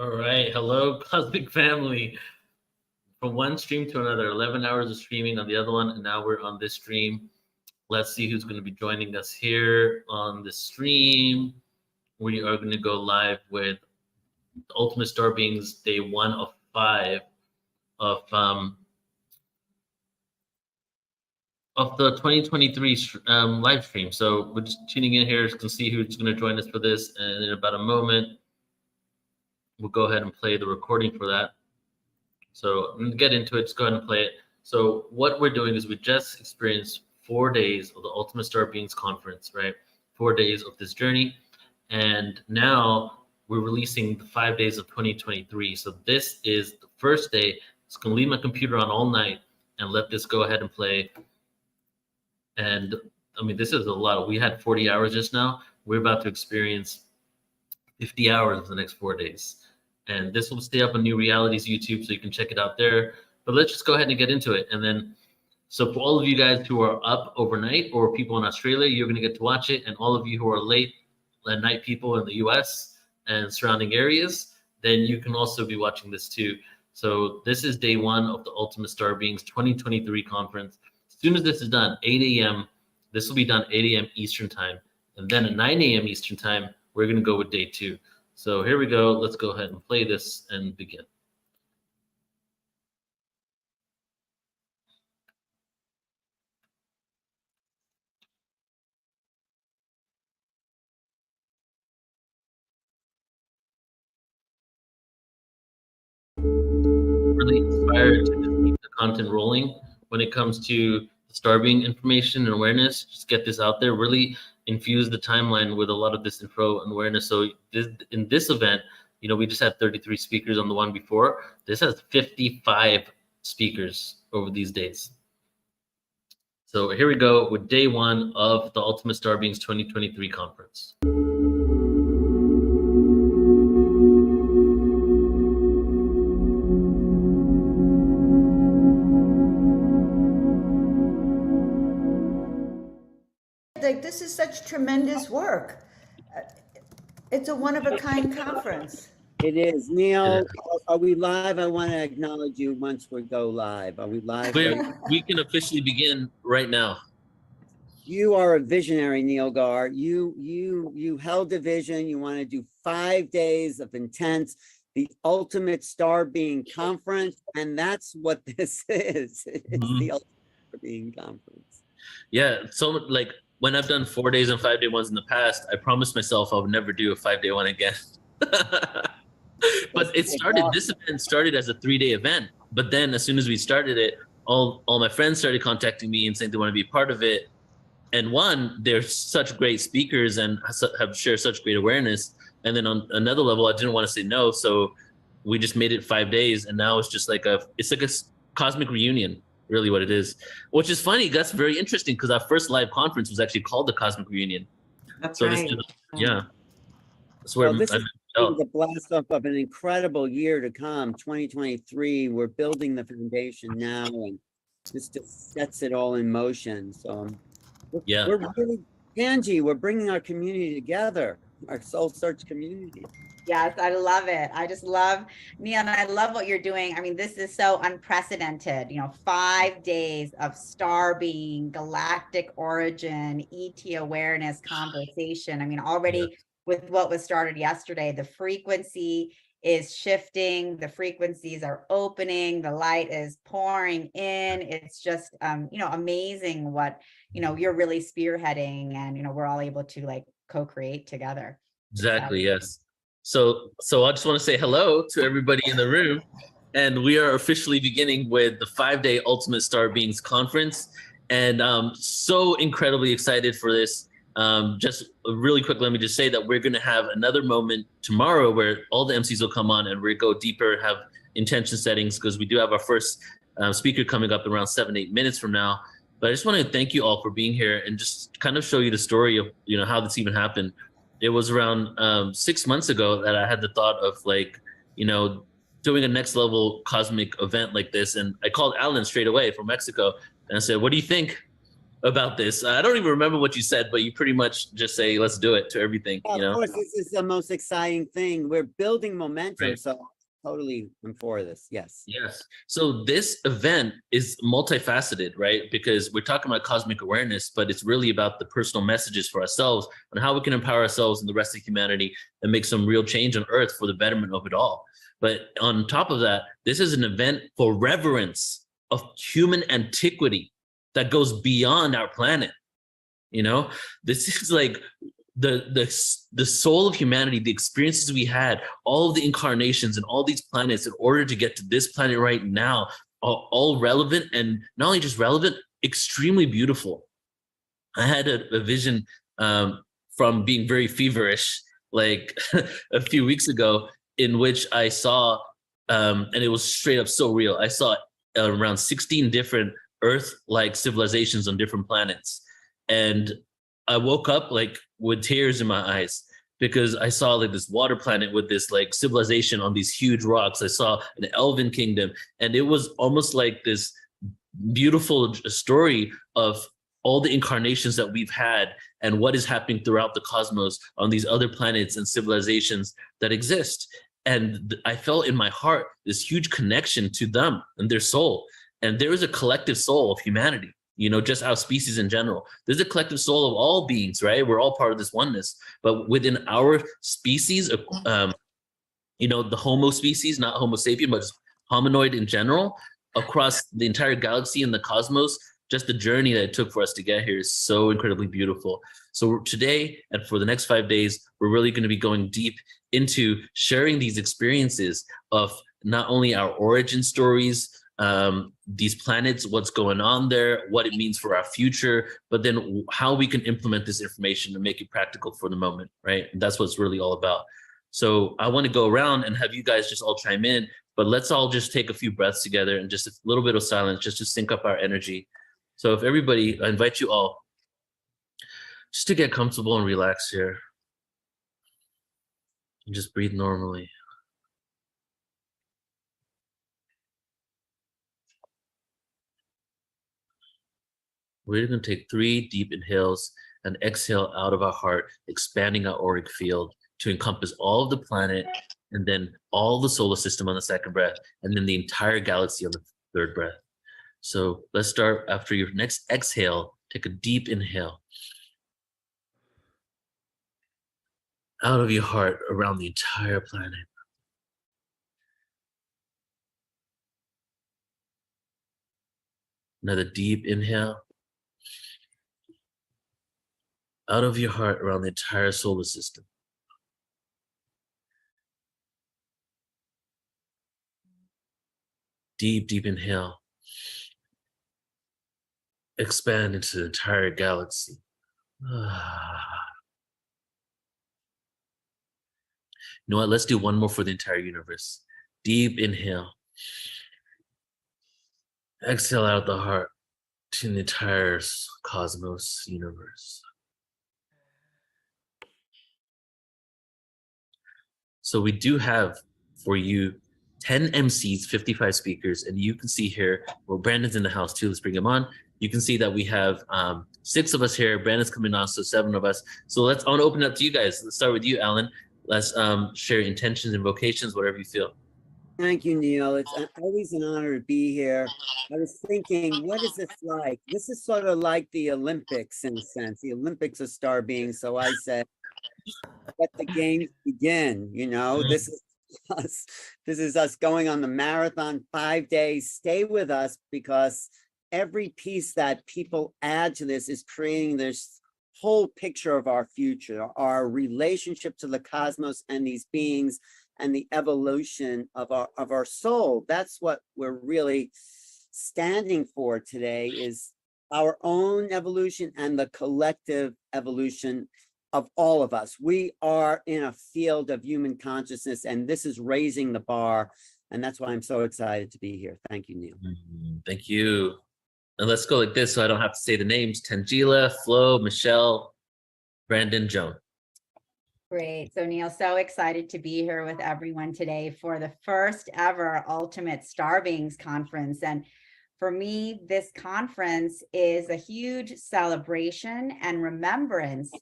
All right. Hello, Cosmic Family. From one stream to another, 11 hours of streaming on the other one, and now we're on this stream. Let's see who's going to be joining us here on the stream. We are going to go live with the Ultimate Star Beings, day 1 of 5 of the 2023 live stream. So we're just tuning in here to see who's going to join us for this, and in about a moment, we'll go ahead and play the recording for that. So I'm going to get into it. Just go ahead and play it. So what we're doing is we just experienced 4 days of the Ultimate Star Beings Conference, right? 4 days of this journey. And now we're releasing the 5 days of 2023. So this is the first day. It's going to leave my computer on all night and let this go ahead and play. And I mean, this is a lot. We had 40 hours just now. We're about to experience 50 hours for the next 4 days. And this will stay up on New Realities YouTube, so you can check it out there. But let's just go ahead and get into it. And then, so for all of you guys who are up overnight, or people in Australia, you're going to get to watch it. And all of you who are late at night people in the US and surrounding areas, then you can also be watching this too. So this is day 1 of the Ultimate Star Beings 2023 conference. As soon as this is done, 8 a.m., this will be done 8 a.m. Eastern time. And then at 9 a.m. Eastern time, we're going to go with day 2. So here we go. Let's go ahead and play this and begin. Really inspired to just keep the content rolling when it comes to the star being information and awareness. Just get this out there. Really infuse the timeline with a lot of this info and awareness. So in this event, you know, we just had 33 speakers on the one before. This has 55 speakers over these days. So here we go with day 1 of the Ultimate Star Beings 2023 conference. Like, this is such tremendous work. It's a one-of-a-kind conference. It is. Neil, are we live? I want to acknowledge you once we go live. Are we live? We can officially begin right now. You are a visionary, Neil Gar. You held a vision. You want to do 5 days of intense, the Ultimate Star Being Conference, and that's what this is. It's the Ultimate Star Being Conference. Yeah, so like when I've done 4 days and 5 day ones in the past, I promised myself I would never do a 5 day one again. But it started, this event started as a 3-day event. But then as soon as we started it, all my friends started contacting me and saying they want to be part of it. And one, they're such great speakers and have shared such great awareness. And then on another level, I didn't want to say no. So we just made it 5 days. And now it's just like it's like a cosmic reunion, really what it is. Which is funny. That's very interesting because our first live conference was actually called the Cosmic Reunion. That's so right. Yeah. That's where this is the blast off of an incredible year to come, 2023. We're building the foundation now, and this just sets it all in motion. So yeah, we're really, Angie, we're bringing our community together, our soul search community. Yes, I love it. I just love, Neil, and I love what you're doing. I mean, this is so unprecedented, you know, 5 days of star being, galactic origin, ET awareness conversation. I mean, already with what was started yesterday, the frequency is shifting, the frequencies are opening, the light is pouring in. It's just, you know, amazing what, you know, you're really spearheading, and, you know, we're all able to like co-create together. Exactly. Yes. So I just want to say hello to everybody in the room, and we are officially beginning with the 5-day Ultimate Star Beings Conference, and so incredibly excited for this. Just really quick, let me just say that we're going to have another moment tomorrow where all the MCs will come on and we go deeper, have intention settings, because we do have our first speaker coming up in around 7-8 minutes from now. But I just want to thank you all for being here and just kind of show you the story of, you know, how this even happened. It was around 6 months ago that I had the thought of, like, you know, doing a next level cosmic event like this. And I called Alan straight away from Mexico and I said, what do you think? about this. I don't even remember what you said, but you pretty much just say, let's do it to everything, Of you know? course, this is the most exciting thing. We're building momentum, Right. so totally I'm for this. Yes. Yes. So this event is multifaceted, right? Because we're talking about cosmic awareness, but it's really about the personal messages for ourselves and how we can empower ourselves and the rest of humanity and make some real change on Earth for the betterment of it all. But on top of that, this is an event for reverence of human antiquity that goes beyond our planet. You know, this is like the soul of humanity, the experiences we had, all of the incarnations and all these planets in order to get to this planet right now, are all relevant, and not only just relevant, extremely beautiful. I had a vision from being very feverish, like a few weeks ago, in which I saw, and it was straight up so real. I saw around 16 different Earth-like civilizations on different planets. And I woke up like with tears in my eyes because I saw like this water planet with this like civilization on these huge rocks. I saw an elven kingdom, and it was almost like this beautiful story of all the incarnations that we've had and what is happening throughout the cosmos on these other planets and civilizations that exist. And I felt in my heart this huge connection to them and their soul. And there is a collective soul of humanity, you know, just our species in general. There's a collective soul of all beings, right? We're all part of this oneness. But within our species, you know, the Homo species, not Homo sapien, but hominoid in general, across the entire galaxy and the cosmos, just the journey that it took for us to get here is so incredibly beautiful. So today and for the next 5 days, we're really going to be going deep into sharing these experiences of not only our origin stories, these planets, what's going on there, what it means for our future, but then how we can implement this information and make it practical for the moment, right? And that's what it's really all about. So I want to go around and have you guys just all chime in, but let's all just take a few breaths together and just a little bit of silence just to sync up our energy. So if everybody, I invite you all just to get comfortable and relax here and just breathe normally. We're going to take 3 deep inhales and exhale out of our heart, expanding our auric field to encompass all of the planet and then all the solar system on the second breath, and then the entire galaxy on the third breath. So let's start after your next exhale. Take a deep inhale out of your heart around the entire planet. Another deep inhale out of your heart around the entire solar system. Deep, deep inhale. Expand into the entire galaxy. You know what? Let's do one more for the entire universe. Deep inhale. Exhale out the heart to the entire cosmos, universe. So we do have for you 10 MCs, 55 speakers, and you can see here, well, Brandon's in the house too. Let's bring him on. You can see that we have 6 of us here. Brandon's coming on, so 7 of us. So I want to open it up to you guys. Let's start with you, Alan. Let's share intentions, invocations, whatever you feel. Thank you, Neil. It's always an honor to be here. I was thinking, what is this like? This is sort of like the Olympics in a sense. The Olympics are star beings, so I said, let the games begin. You know, this is us going on the marathon 5 days. Stay with us, because every piece that people add to this is creating this whole picture of our future, our relationship to the cosmos and these beings, and the evolution of our soul. That's what we're really standing for today, is our own evolution and the collective evolution of all of us. We are in a field of human consciousness, and this is raising the bar. And that's why I'm so excited to be here. Thank you, Neil. Thank you. And let's go like this so I don't have to say the names. Tangela, Flo, Michelle, Brandon, Joan. Great. So Neil, so excited to be here with everyone today for the first ever Ultimate Star Beings Conference. And For me, this conference is a huge celebration and remembrance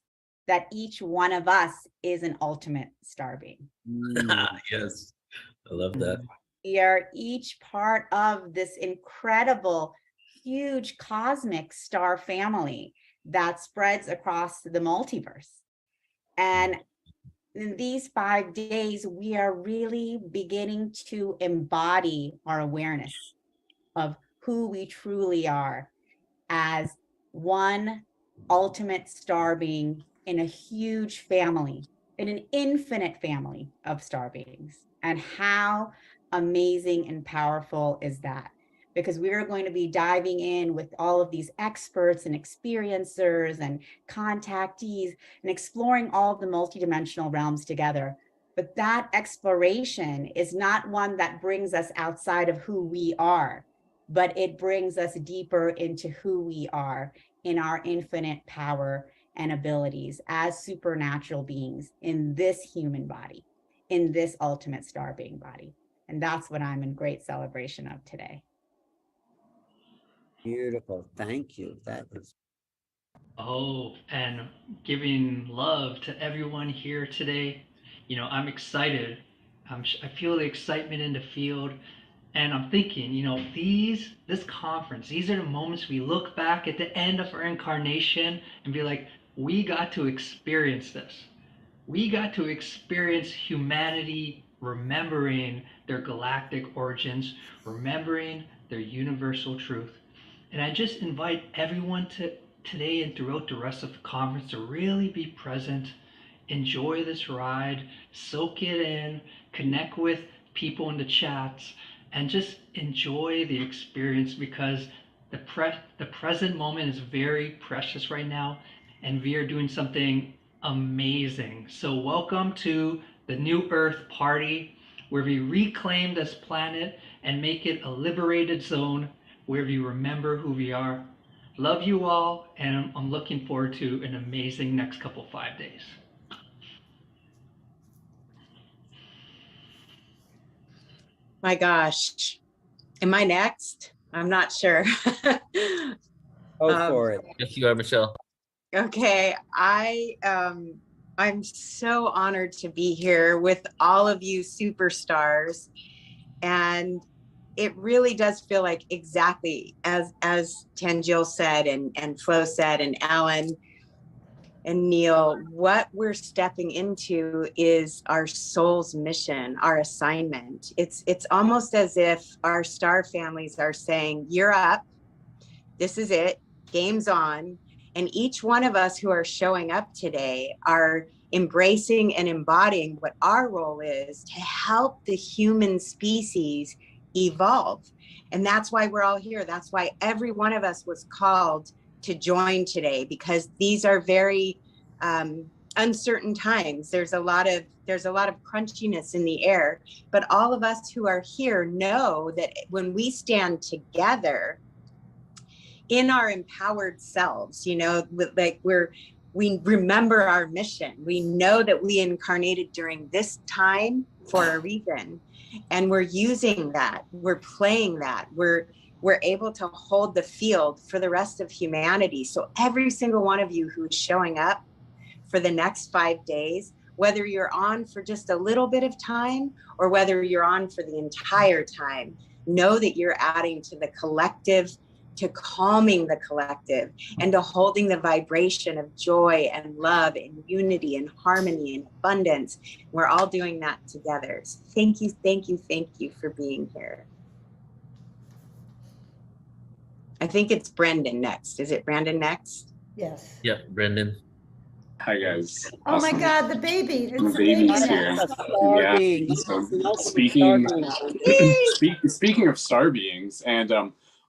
that each one of us is an ultimate star being. Yes, I love that. We are each part of this incredible, huge cosmic star family that spreads across the multiverse. And in these 5 days, we are really beginning to embody our awareness of who we truly are as one ultimate star being in a huge family, in an infinite family of star beings. And how amazing and powerful is that? Because we are going to be diving in with all of these experts and experiencers and contactees and exploring all of the multidimensional realms together. But that exploration is not one that brings us outside of who we are, but it brings us deeper into who we are in our infinite power and abilities as supernatural beings in this human body, in this ultimate star being body. And that's what I'm in great celebration of today. Beautiful. Thank you. That is Oh, and giving love to everyone here today. You know, I'm excited. I feel the excitement in the field. And I'm thinking, you know, this conference, these are the moments we look back at the end of our incarnation and be like, we got to experience this. We got to experience humanity remembering their galactic origins, remembering their universal truth. And I just invite everyone to today and throughout the rest of the conference to really be present, enjoy this ride, soak it in, connect with people in the chats, and just enjoy the experience, because the present moment is very precious right now, and we are doing something amazing. So welcome to the New Earth Party, where we reclaim this planet and make it a liberated zone where we remember who we are. Love you all, and I'm looking forward to an amazing next couple 5 days. My gosh, am I next? I'm not sure. go for it. Yes, you are, Michelle. Okay, I'm so honored to be here with all of you superstars, and it really does feel like exactly as Tanjil said and Flo said and Alan and Neil, what we're stepping into is our soul's mission, our assignment. It's almost as if our star families are saying, you're up, this is it, game's on. And each one of us who are showing up today are embracing and embodying what our role is to help the human species evolve. And that's why we're all here. That's why every one of us was called to join today, because these are very uncertain times. There's a lot of crunchiness in the air, but all of us who are here know that when we stand together in our empowered selves, you know, like we remember our mission. We know that we incarnated during this time for a reason, and we're using that, we're playing that, we're able to hold the field for the rest of humanity. So every single one of you who's showing up for the next 5 days, whether you're on for just a little bit of time or whether you're on for the entire time, know that you're adding to the collective, to calming the collective, and to holding the vibration of joy and love and unity and harmony and abundance. We're all doing that together. So thank you, thank you, thank you for being here. I think it's Brendan next. Is it Brandon next? Yes. Yep, Brendan. Hi guys. Oh my Awesome. God, the baby. The It's the baby baby's now. here. Yeah. Yeah. So speaking of star beings, and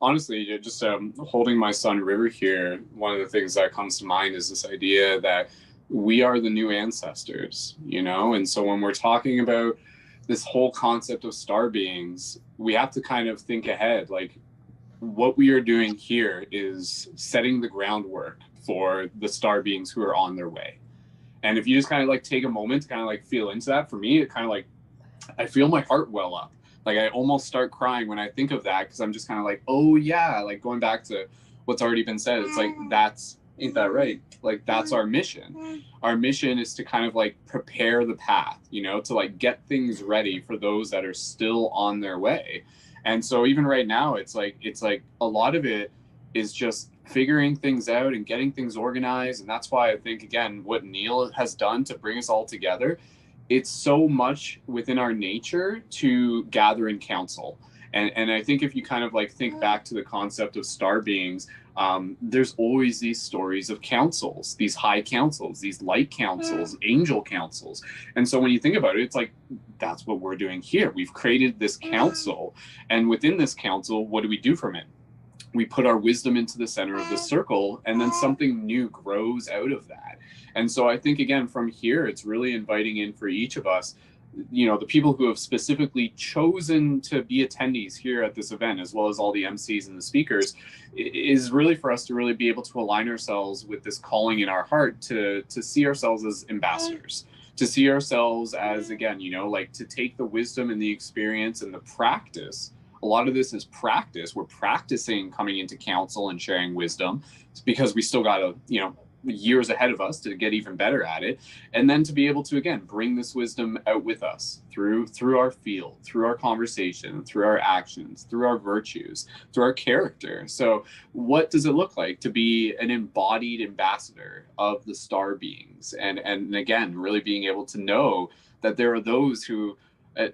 honestly, just holding my son River here, one of the things that comes to mind is this idea that we are the new ancestors, you know? And so when we're talking about this whole concept of star beings, we have to kind of think ahead. Like, what we are doing here is setting the groundwork for the star beings who are on their way. And if you just kind of like take a moment to kind of like feel into that, for me, it kind of like, I feel my heart well up. Like I almost start crying when I think of that, because I'm just kind of like, oh yeah, like going back to what's already been said, it's like, ain't that right? Like that's our mission. Our mission is to kind of like prepare the path, you know, to like get things ready for those that are still on their way. And so even right now, it's like a lot of it is just figuring things out and getting things organized. And that's why I think, again, what Neil has done to bring us all together, it's so much within our nature to gather in council. And I think if you kind of like think back to the concept of star beings, there's always these stories of councils, these high councils, these light councils, angel councils. And so when you think about it, it's like, that's what we're doing here. We've created this council. And within this council, what do we do from it? We put our wisdom into the center of the circle, and then something new grows out of that. And so I think, again, from here, it's really inviting in for each of us, you know, the people who have specifically chosen to be attendees here at this event, as well as all the MCs and the speakers, is really for us to really be able to align ourselves with this calling in our heart to see ourselves as ambassadors, to see ourselves as, again, you know, like to take the wisdom and the experience and the practice. A lot of this is practice. We're practicing coming into council and sharing wisdom. It's because we still got to, you know, years ahead of us to get even better at it, and then to be able to, again, bring this wisdom out with us through our field, through our conversation, through our actions, through our virtues, through our character. So what does it look like to be an embodied ambassador of the star beings? And again, really being able to know that there are those who,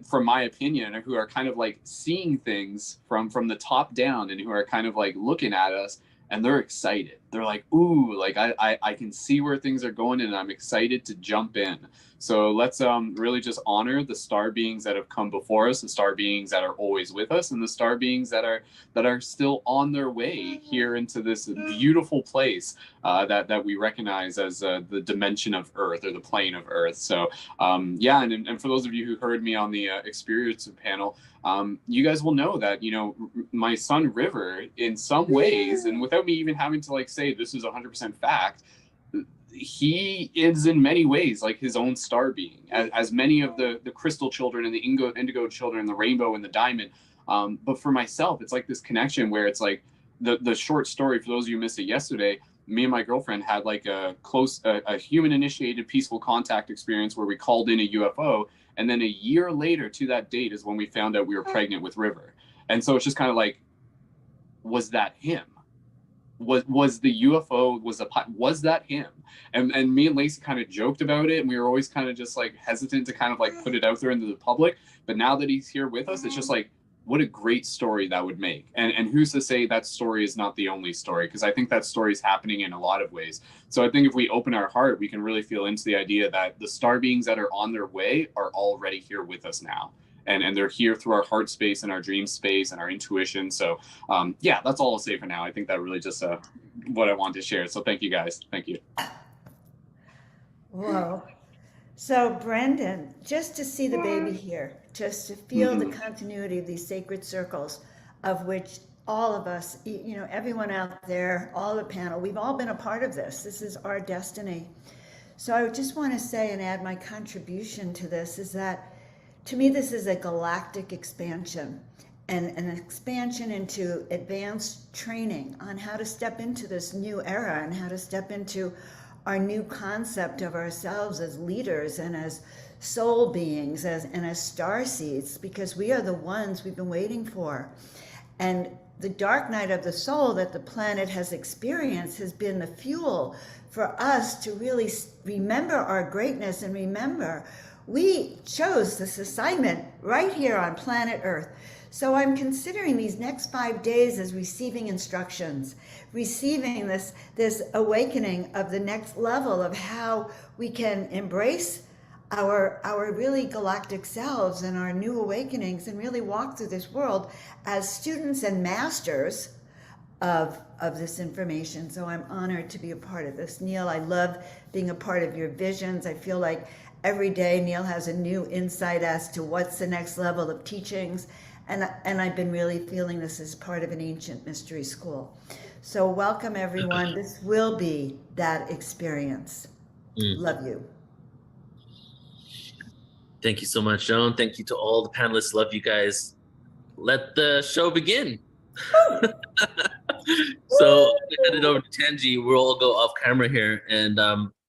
from my opinion, who are kind of like seeing things from the top down, and who are kind of like looking at us, and they're excited. They're like, ooh, like I can see where things are going, and I'm excited to jump in. So let's really just honor the star beings that have come before us, the star beings that are always with us, and the star beings that are still on their way here into this beautiful place that we recognize as the dimension of Earth, or the plane of Earth. So yeah, and for those of you who heard me on the experience panel, you guys will know that, you know, my son River, in some ways, and without me even having to like say this is 100% fact, he is in many ways like his own star being, as many of the crystal children and the indigo children and the rainbow and the diamond. But for myself, it's like this connection where it's like the short story, for those of you who missed it yesterday, me and my girlfriend had like a human initiated peaceful contact experience where we called in a UFO. And then a year later to that date is when we found out we were pregnant with River. And so it's just kind of like, was that him? Was the UFO, was that him? And me and Lacey kind of joked about it, and we were always kind of just like hesitant to kind of like put it out there into the public. But now that he's here with us, it's just like, what a great story that would make. And who's to say that story is not the only story? Because I think that story is happening in a lot of ways. So I think if we open our heart, we can really feel into the idea that the star beings that are on their way are already here with us now. And they're here through our heart space and our dream space and our intuition. So yeah, that's all I'll say for now. I think that really just what I wanted to share. So thank you guys. Thank you. Whoa. So Brendan, just to see the baby here, just to feel the continuity of these sacred circles, of which all of us, you know, everyone out there, all the panel, we've all been a part of this. This is our destiny. So I just want to say and add my contribution to this is that, to me, this is a galactic expansion, and an expansion into advanced training on how to step into this new era and how to step into our new concept of ourselves as leaders and as soul beings and as star seeds, because we are the ones we've been waiting for. And the dark night of the soul that the planet has experienced has been the fuel for us to really remember our greatness and remember we chose this assignment right here on planet Earth. So I'm considering these next 5 days as receiving instructions, receiving this awakening of the next level of how we can embrace our really galactic selves and our new awakenings, and really walk through this world as students and masters of this information. So I'm honored to be a part of this. Neil, I love being a part of your visions. I feel like every day Neil has a new insight as to what's the next level of teachings. And I've been really feeling this as part of an ancient mystery school. So welcome everyone. This will be that experience. Love you. Thank you so much, Joan. Thank you to all the panelists. Love you guys. let the show begin. So I'm gonna hand it over to Tanji. We'll all go off camera here, and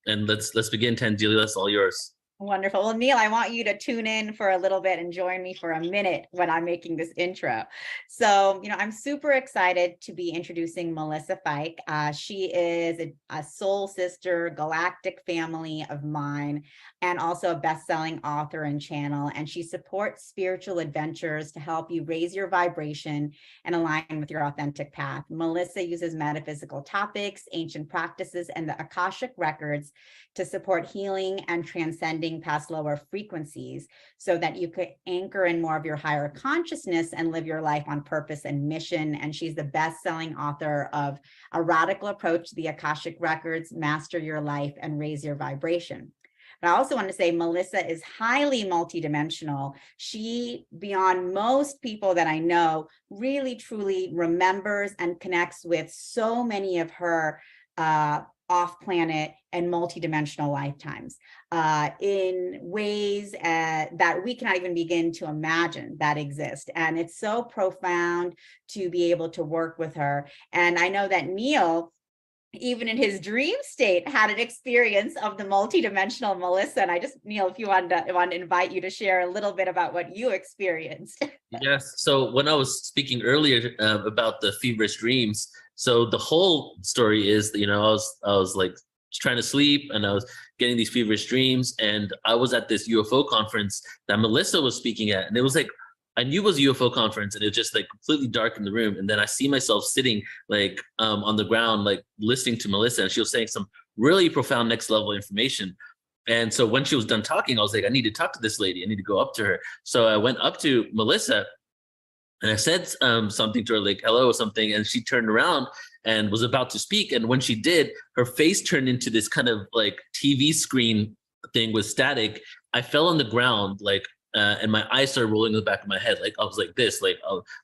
let's begin. Tanji, that's all yours. Wonderful. Well, Neil, I want you to tune in for a little bit and join me for a minute when I'm making this intro. So, I'm super excited to be introducing Melissa Fike. She is a soul sister, galactic family of mine, and also a best-selling author and channel. And she supports spiritual adventures to help you raise your vibration and align with your authentic path. Melissa uses metaphysical topics, ancient practices, and the Akashic records to support healing and transcending past lower frequencies so that you could anchor in more of your higher consciousness and live your life on purpose and mission. And she's the best-selling author of A Radical Approach to the Akashic Records, Master Your Life and Raise Your Vibration. But I also want to say Melissa is highly multidimensional. She, beyond most people that I know, really truly remembers and connects with so many of her off-planet and multidimensional lifetimes in ways that we cannot even begin to imagine that exist. And it's so profound to be able to work with her. And I know that Neil, even in his dream state, had an experience of the multidimensional Melissa. And Neil, if you want to invite you to share a little bit about what you experienced. Yes. So when I was speaking earlier about the feverish dreams, so the whole story is, I was like trying to sleep and I was getting these feverish dreams, and I was at this UFO conference that Melissa was speaking at, and it was like, I knew it was a UFO conference, and it was just like completely dark in the room. And then I see myself sitting like on the ground, like listening to Melissa, and she was saying some really profound next level information. And so when she was done talking, I was like, I need to talk to this lady. I need to go up to her. So I went up to Melissa and I said something to her, like hello or something. And she turned around and was about to speak. And when she did, her face turned into this kind of like TV screen thing with static. I fell on the ground, and my eyes started rolling in the back of my head. Like I was like this,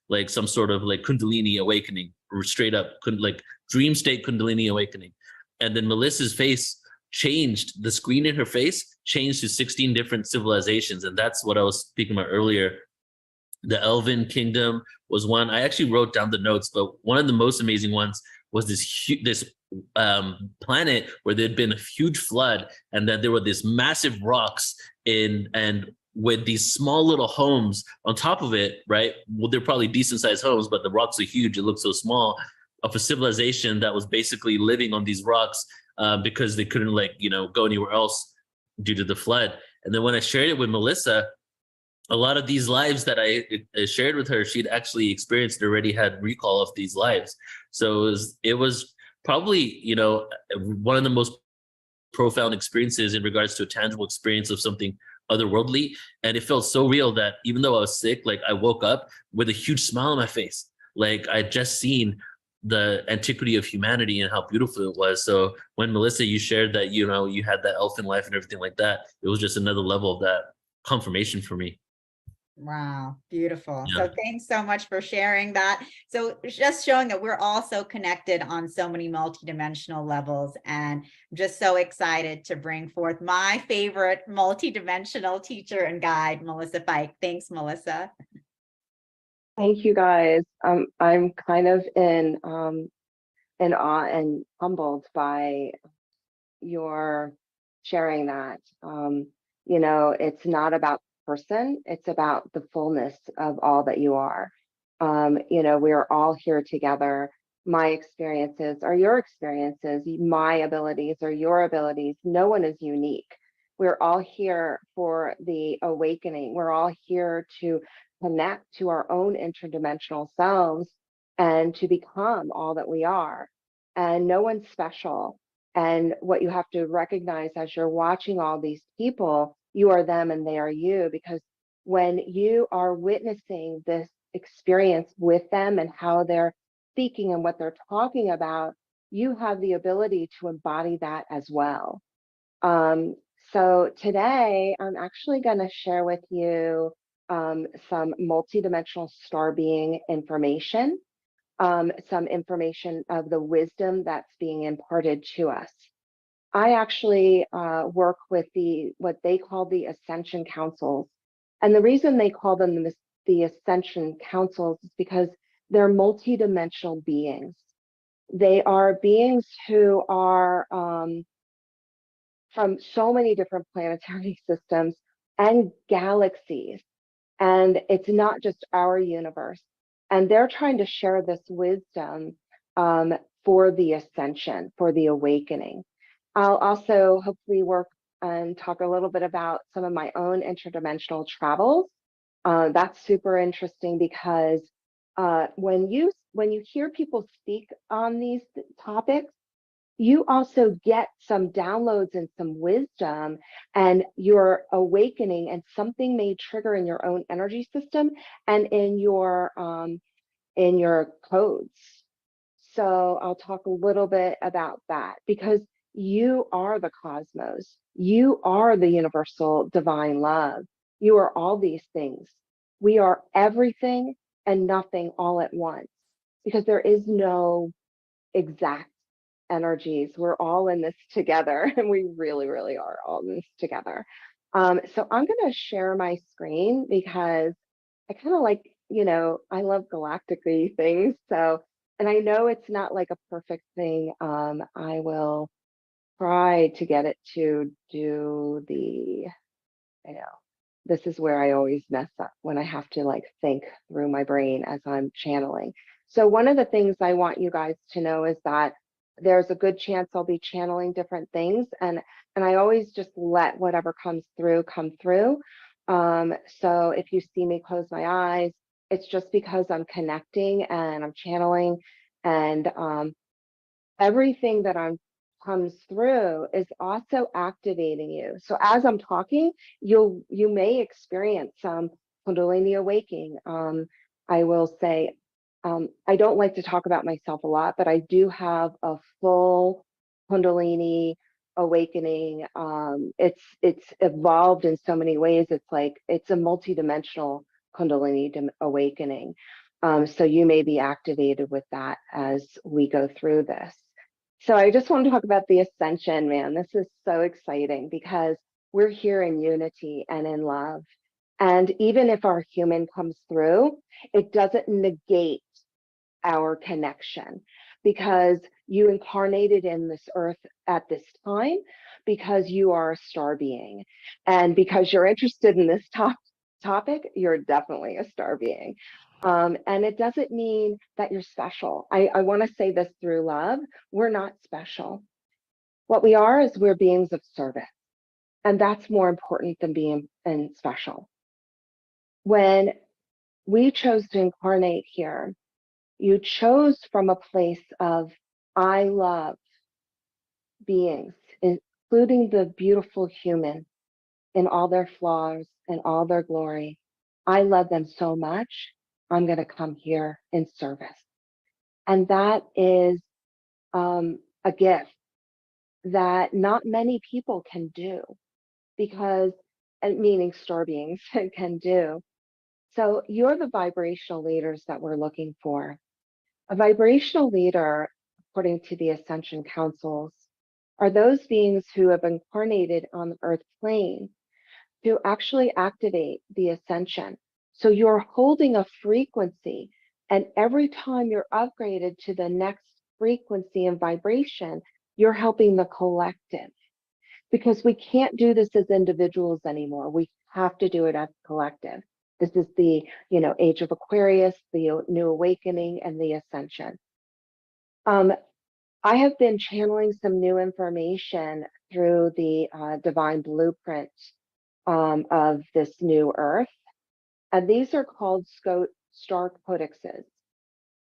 like some sort of like Kundalini awakening, or straight up like dream state Kundalini awakening. And then Melissa's face changed. The screen in her face changed to 16 different civilizations. And that's what I was speaking about earlier. The Elven Kingdom was one. I actually wrote down the notes, but one of the most amazing ones was this planet where there'd been a huge flood, and that there were these massive rocks and with these small little homes on top of it, right? Well, they're probably decent sized homes, but the rocks are huge. It looks so small, of a civilization that was basically living on these rocks because they couldn't go anywhere else due to the flood. And then when I shared it with Melissa, a lot of these lives that I shared with her, she'd actually experienced, already had recall of these lives. So it was probably, one of the most profound experiences in regards to a tangible experience of something otherworldly. And it felt so real that even though I was sick, like I woke up with a huge smile on my face. Like I'd just seen the antiquity of humanity and how beautiful it was. So when Melissa, you shared that, you had that elfin life and everything like that, it was just another level of that confirmation for me. Wow, beautiful. Yeah. So thanks so much for sharing that. So just showing that we're all so connected on so many multidimensional levels, and I'm just so excited to bring forth my favorite multidimensional teacher and guide, Melissa Fike. Thanks, Melissa. Thank you, guys. I'm kind of in awe and humbled by your sharing that. It's not about person, it's about the fullness of all that you are. We're all here together. My experiences are your experiences, my abilities are your abilities. No one is unique. We're all here for the awakening. We're all here to connect to our own interdimensional selves and to become all that we are. And no one's special. And what you have to recognize as you're watching all these people, you are them and they are you, because when you are witnessing this experience with them and how they're speaking and what they're talking about, you have the ability to embody that as well. So today I'm actually going to share with you some multidimensional star being information, some information of the wisdom that's being imparted to us. I actually work with what they call the Ascension councils. And the reason they call them the Ascension councils is because they're multidimensional beings. They are beings who are from so many different planetary systems and galaxies. And it's not just our universe. And they're trying to share this wisdom for the ascension, for the awakening. I'll also hopefully work and talk a little bit about some of my own interdimensional travels. That's super interesting because when you hear people speak on these topics, you also get some downloads and some wisdom, and you're awakening, and something may trigger in your own energy system and in your codes. So I'll talk a little bit about that, because you are the cosmos. You are the universal divine love. You are all these things. We are everything and nothing all at once, because there is no exact energies. We're all in this together, and we really, really are all in this together. So I'm going to share my screen because I kind of like, I love galactic things. So, and I know it's not like a perfect thing. I will try to get it to do the, this is where I always mess up, when I have to like think through my brain as I'm channeling. So one of the things I want you guys to know is that there's a good chance I'll be channeling different things, and I always just let whatever comes through come through. So if you see me close my eyes, it's just because I'm connecting and I'm channeling, and everything that comes through is also activating you. So as I'm talking, you may experience some Kundalini awakening. I will say, I don't like to talk about myself a lot, but I do have a full Kundalini awakening. It's evolved in so many ways. It's a multidimensional Kundalini awakening. So you may be activated with that as we go through this. So I just want to talk about the ascension, man. This is so exciting because we're here in unity and in love. And even if our human comes through, it doesn't negate our connection, because you incarnated in this earth at this time because you are a star being. And because you're interested in this topic, you're definitely a star being. And it doesn't mean that you're special. I want to say this through love. We're not special. What we are is we're beings of service. And that's more important than being special. When we chose to incarnate here, you chose from a place of, I love beings, including the beautiful human in all their flaws and all their glory. I love them so much, I'm going to come here in service. And that is a gift that not many people can do, because, meaning star beings can do. So you're the vibrational leaders that we're looking for. A vibrational leader, according to the Ascension councils, are those beings who have incarnated on the earth plane to actually activate the ascension. So you're holding a frequency, and every time you're upgraded to the next frequency and vibration, you're helping the collective, because we can't do this as individuals anymore. We have to do it as a collective. This is the, age of Aquarius, the new awakening, and the ascension. I have been channeling some new information through the divine blueprint of this new earth. And these are called star codexes.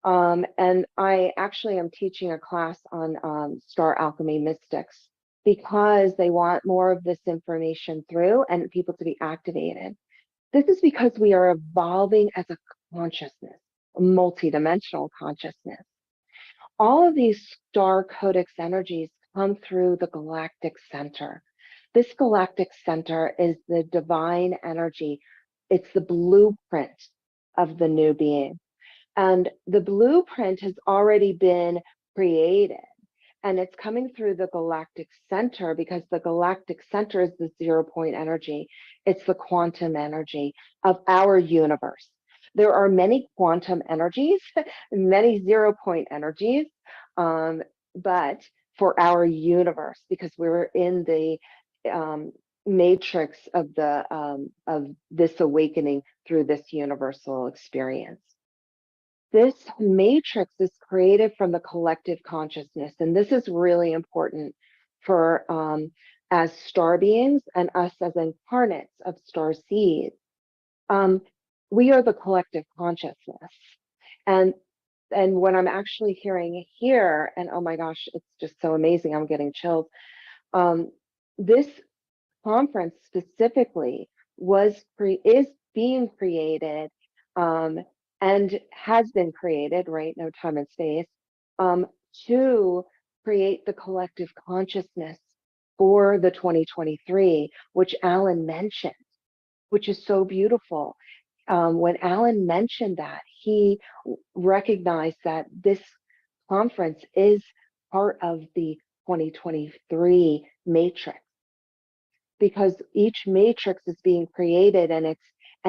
And I actually am teaching a class on star alchemy mystics, because they want more of this information through and people to be activated. This is because we are evolving as a consciousness, a multidimensional consciousness. All of these star codex energies come through the galactic center. This galactic center is the divine energy. It's the blueprint of the new being. And the blueprint has already been created. And it's coming through the galactic center, because the galactic center is the 0 point energy. It's the quantum energy of our universe. There are many quantum energies, many 0-point energies, but for our universe, because we're in the matrix of this awakening through this universal experience. This matrix is created from the collective consciousness, and this is really important for as star beings and us as incarnates of star seeds. We are the collective consciousness, and what I'm actually hearing here, and oh my gosh, it's just so amazing, I'm getting chills. This conference specifically is being created and has been created, right? No time and space, to create the collective consciousness for the 2023, which Alan mentioned, which is so beautiful. When Alan mentioned that, he recognized that this conference is part of the 2023 matrix, because each matrix is being created and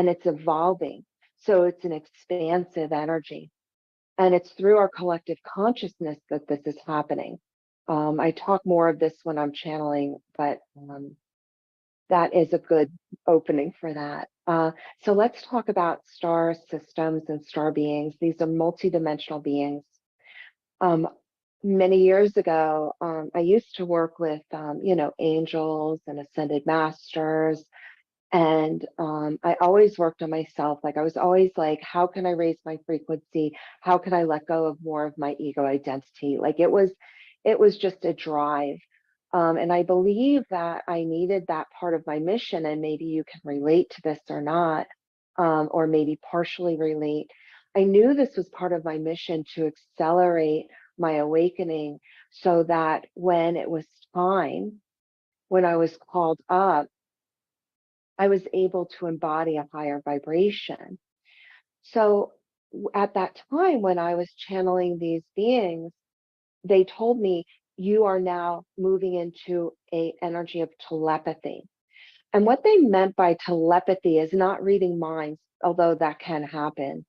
it's evolving. So it's an expansive energy, and it's through our collective consciousness that this is happening. I talk more of this when I'm channeling, but that is a good opening for that. So let's talk about star systems and star beings. These are multidimensional beings. Many years ago, I used to work with, angels and ascended masters. And I always worked on myself. Like I was always like, how can I raise my frequency? How can I let go of more of my ego identity? Like it was just a drive. And I believe that I needed that part of my mission, and maybe you can relate to this or not, or maybe partially relate. I knew this was part of my mission to accelerate my awakening, so that when it was time, when I was called up, I was able to embody a higher vibration. So at that time, when I was channeling these beings, they told me, you are now moving into an energy of telepathy. And what they meant by telepathy is not reading minds, although that can happen.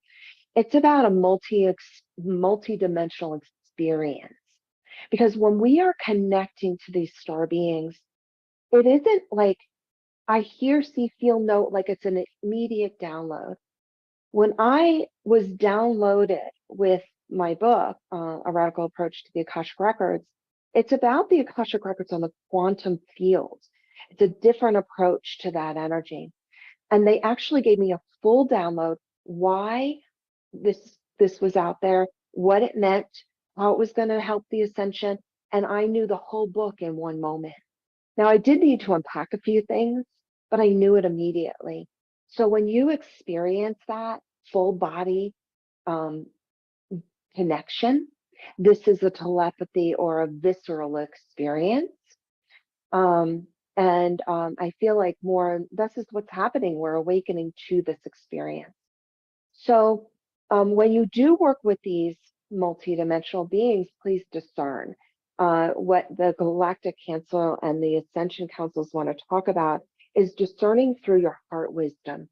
It's about a multi-dimensional experience. Because when we are connecting to these star beings, it isn't like I hear, see, feel, know, like it's an immediate download. When I was downloaded with my book, A Radical Approach to the Akashic Records, it's about the Akashic Records on the quantum field. It's a different approach to that energy. And they actually gave me a full download, why this was out there, what it meant, how it was going to help the ascension. And I knew the whole book in one moment. Now, I did need to unpack a few things, but I knew it immediately. So when you experience that full body connection, this is a telepathy or a visceral experience. I feel like this is what's happening. We're awakening to this experience. So when you do work with these multidimensional beings, please discern. What the Galactic Council and the Ascension Councils want to talk about is discerning through your heart wisdom.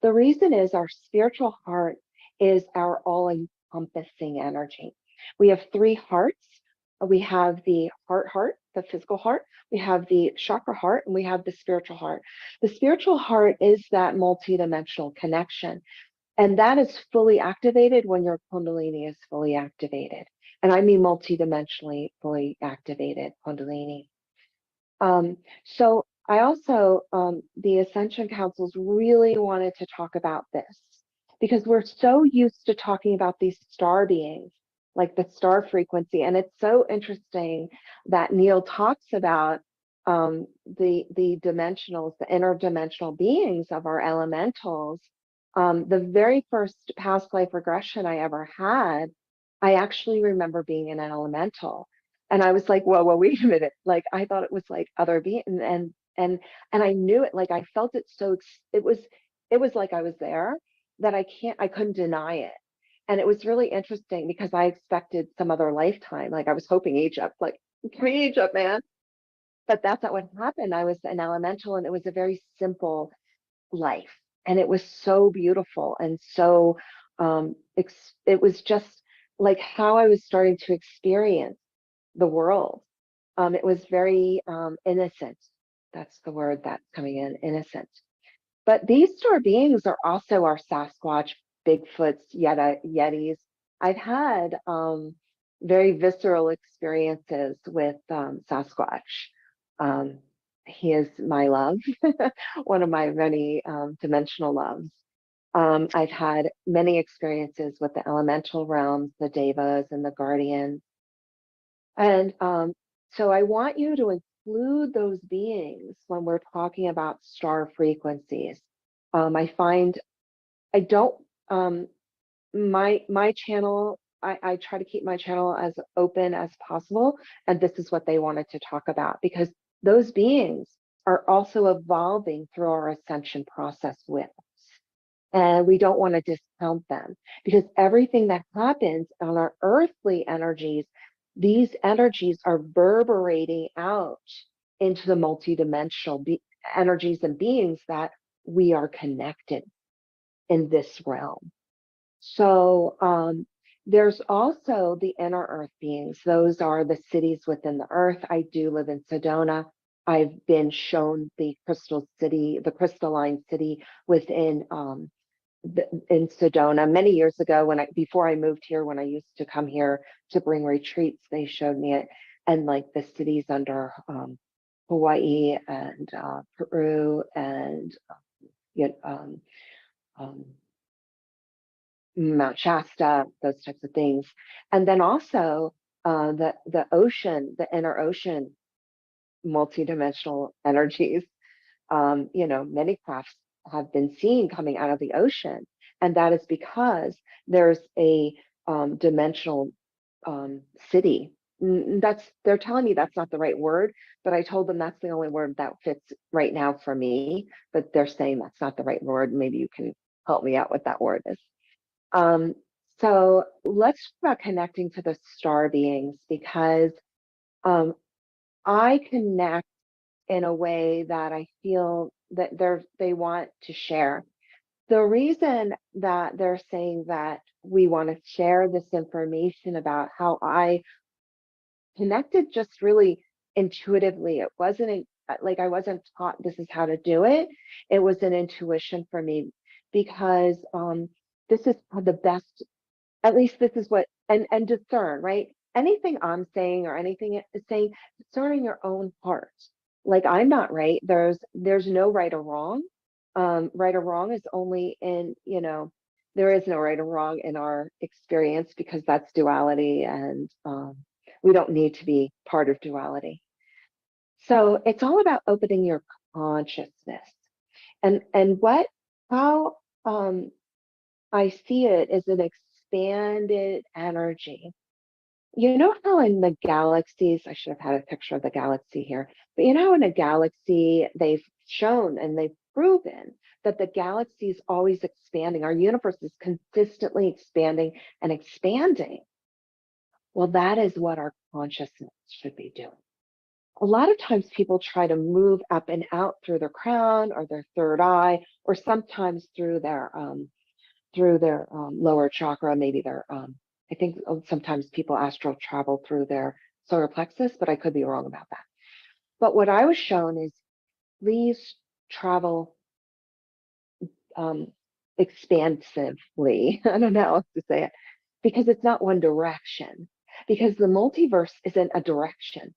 The reason is our spiritual heart is our all-encompassing energy. We have 3 hearts. We have the heart, the physical heart. We have the chakra heart, and we have the spiritual heart. The spiritual heart is that multidimensional connection. And that is fully activated when your Kundalini is fully activated. And I mean multidimensionally fully activated Kundalini. So I also, the Ascension Councils really wanted to talk about this, because we're so used to talking about these star beings, like the star frequency. And it's so interesting that Neil talks about the dimensionals, the interdimensional beings of our elementals. The very first past life regression I ever had, I actually remember being an elemental. And I was like, whoa, wait a minute. Like, I thought it was like other beings, and I knew it, like I felt it. So it was like I was there, that I couldn't deny it. And it was really interesting because I expected some other lifetime. Like I was hoping Egypt, like, give me Egypt, man. But that's not what happened. I was an elemental, and it was a very simple life. And it was so beautiful and so, it was just like how I was starting to experience the world. It was very innocent. That's the word that's coming in, innocent. But these star beings are also our Sasquatch, Bigfoots, Yetis. I've had very visceral experiences with Sasquatch. He is my love, one of my many dimensional loves. I've had many experiences with the elemental realms, the devas and the guardians. And so I want you to include those beings when we're talking about star frequencies. I find I don't my channel, I try to keep my channel as open as possible, and this is what they wanted to talk about, because those beings are also evolving through our ascension process with us, and we don't want to discount them, because everything that happens on our earthly energies, these energies are reverberating out into the multidimensional energies and beings that we are connected in this realm. So there's also the inner earth beings. Those are the cities within the earth. I do live in Sedona. I've been shown the crystal city, the crystalline city within in Sedona many years ago, before I moved here, when I used to come here to bring retreats, they showed me it, and like the cities under Hawaii and Peru and Mount Shasta, those types of things. And then also the ocean, the inner ocean, multidimensional energies. Many crafts have been seen coming out of the ocean, and that is because there's a dimensional city. They're telling me that's not the right word, but I told them that's the only word that fits right now for me. But they're saying that's not the right word. Maybe you can help me out what that word is. So let's talk about connecting to the star beings, because I connect in a way that I feel that they want to share. The reason that they're saying that we want to share this information about how I connected just really intuitively. It wasn't like I wasn't taught this is how to do it. It was an intuition for me, because this is the best, at least this is what, and discern, right? Anything I'm saying or anything is saying, discerning your own heart. Like, I'm not right. There's no right or wrong. Right or wrong is only in, there is no right or wrong in our experience, because that's duality, and we don't need to be part of duality. So it's all about opening your consciousness, and how I see it as an expanded energy. You know how in the galaxies, I should have had a picture of the galaxy here, but you know, in a galaxy, they've shown and they've proven that the galaxy is always expanding. Our universe is consistently expanding and expanding. Well, that is what our consciousness should be doing. A lot of times people try to move up and out through their crown or their third eye, or sometimes through their lower chakra, maybe their I think sometimes people astral travel through their solar plexus, but I could be wrong about that. But what I was shown is, please travel expansively. I don't know how to say it, because it's not one direction. Because the multiverse isn't a direction.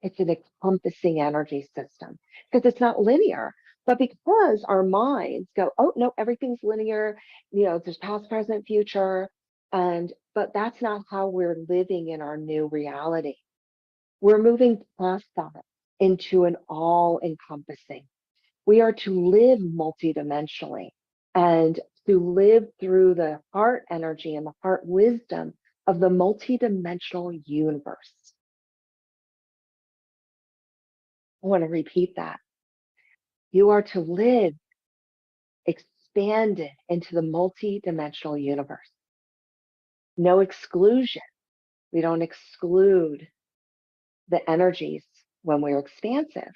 It's an encompassing energy system, because it's not linear. But because our minds go, oh, no, everything's linear, there's past, present, future. But that's not how we're living in our new reality. We're moving past that into an all-encompassing. We are to live multidimensionally, and to live through the heart energy and the heart wisdom of the multidimensional universe. I want to repeat that. You are to live expanded into the multidimensional universe. No exclusion. We don't exclude the energies when we're expansive.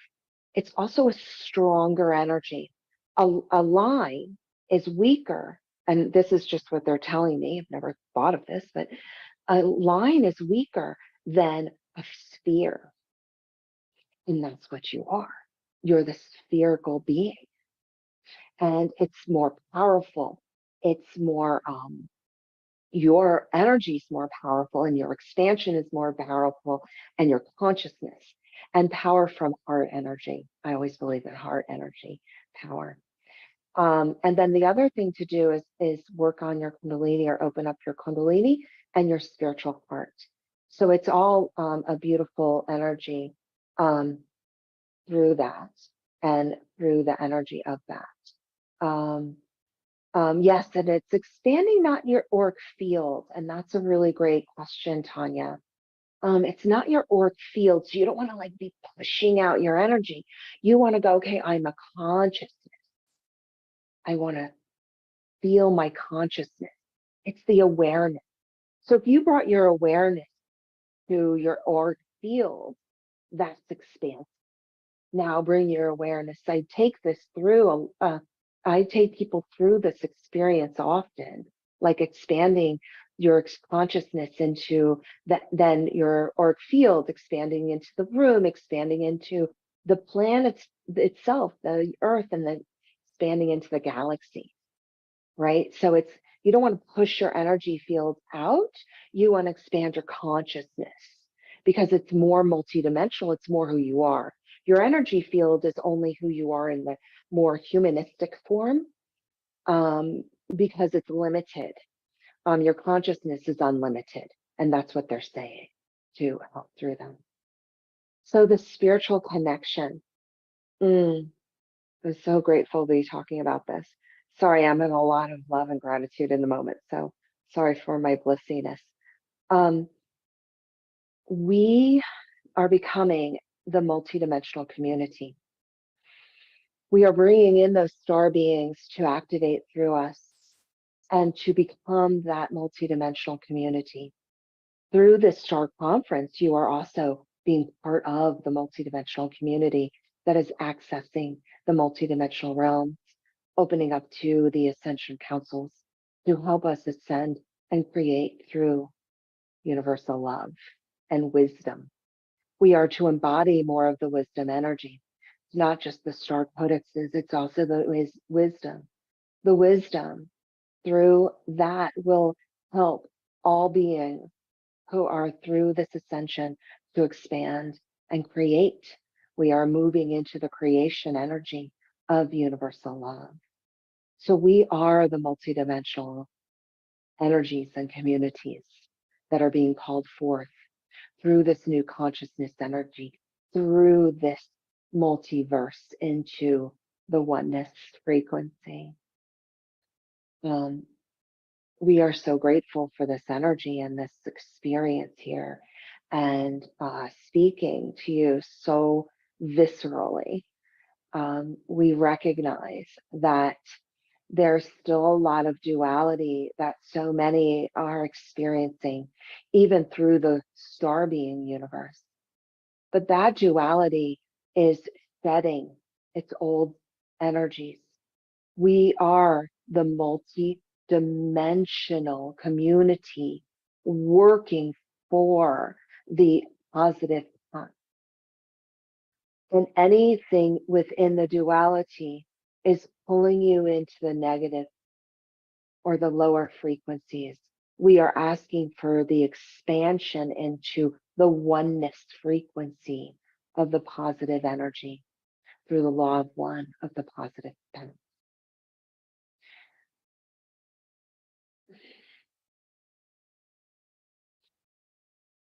It's also a stronger energy. A line is weaker, and this is just what they're telling me, I've never thought of this, but a line is weaker than a sphere. And that's what you are. You're the spherical being. And it's more powerful. It's more, your energy is more powerful, and your expansion is more powerful, and your consciousness and power from heart energy. I always believe in heart energy, power. And then the other thing to do is work on your Kundalini, or open up your Kundalini and your spiritual heart. So it's all a beautiful energy through that, and through the energy of that. Yes, and it's expanding not your auric field. And that's a really great question, Tanya. It's not your auric field. So you don't want to like be pushing out your energy. You want to go, okay, I'm a consciousness. I want to feel my consciousness. It's the awareness. So if you brought your awareness to your auric field, that's expansive. Now bring your awareness. I take this through, I take people through this experience often, like expanding your consciousness into that, then your auric field, expanding into the room, expanding into the planet itself, the earth, and then expanding into the galaxy, right? So it's, you don't want to push your energy field out. You want to expand your consciousness, because it's more multidimensional. It's more who you are. Your energy field is only who you are in the more humanistic form, because it's limited. Your consciousness is unlimited, and that's what they're saying to help through them. So the spiritual connection. I'm so grateful to be talking about this. Sorry, I'm in a lot of love and gratitude in the moment, so sorry for my blissiness. We are becoming the multidimensional community. We are bringing in those star beings to activate through us and to become that multidimensional community. Through this star conference, you are also being part of the multidimensional community that is accessing the multidimensional realms, opening up to the Ascension councils to help us ascend and create through universal love and wisdom. We are to embody more of the wisdom energy. It's not just the star codexes, it's also the wisdom. The wisdom through that will help all beings who are through this ascension to expand and create. We are moving into the creation energy of universal love. So we are the multidimensional energies and communities that are being called forth through this new consciousness energy, through this multiverse into the oneness frequency. We are so grateful for this energy and this experience here, and speaking to you so viscerally. We recognize that there's still a lot of duality that so many are experiencing, even through the star being universe. But that duality is shedding its old energies. We are the multi-dimensional community working for the positive path. And anything within the duality is pulling you into the negative or the lower frequencies. We are asking for the expansion into the oneness frequency of the positive energy through the law of one of the positive pen.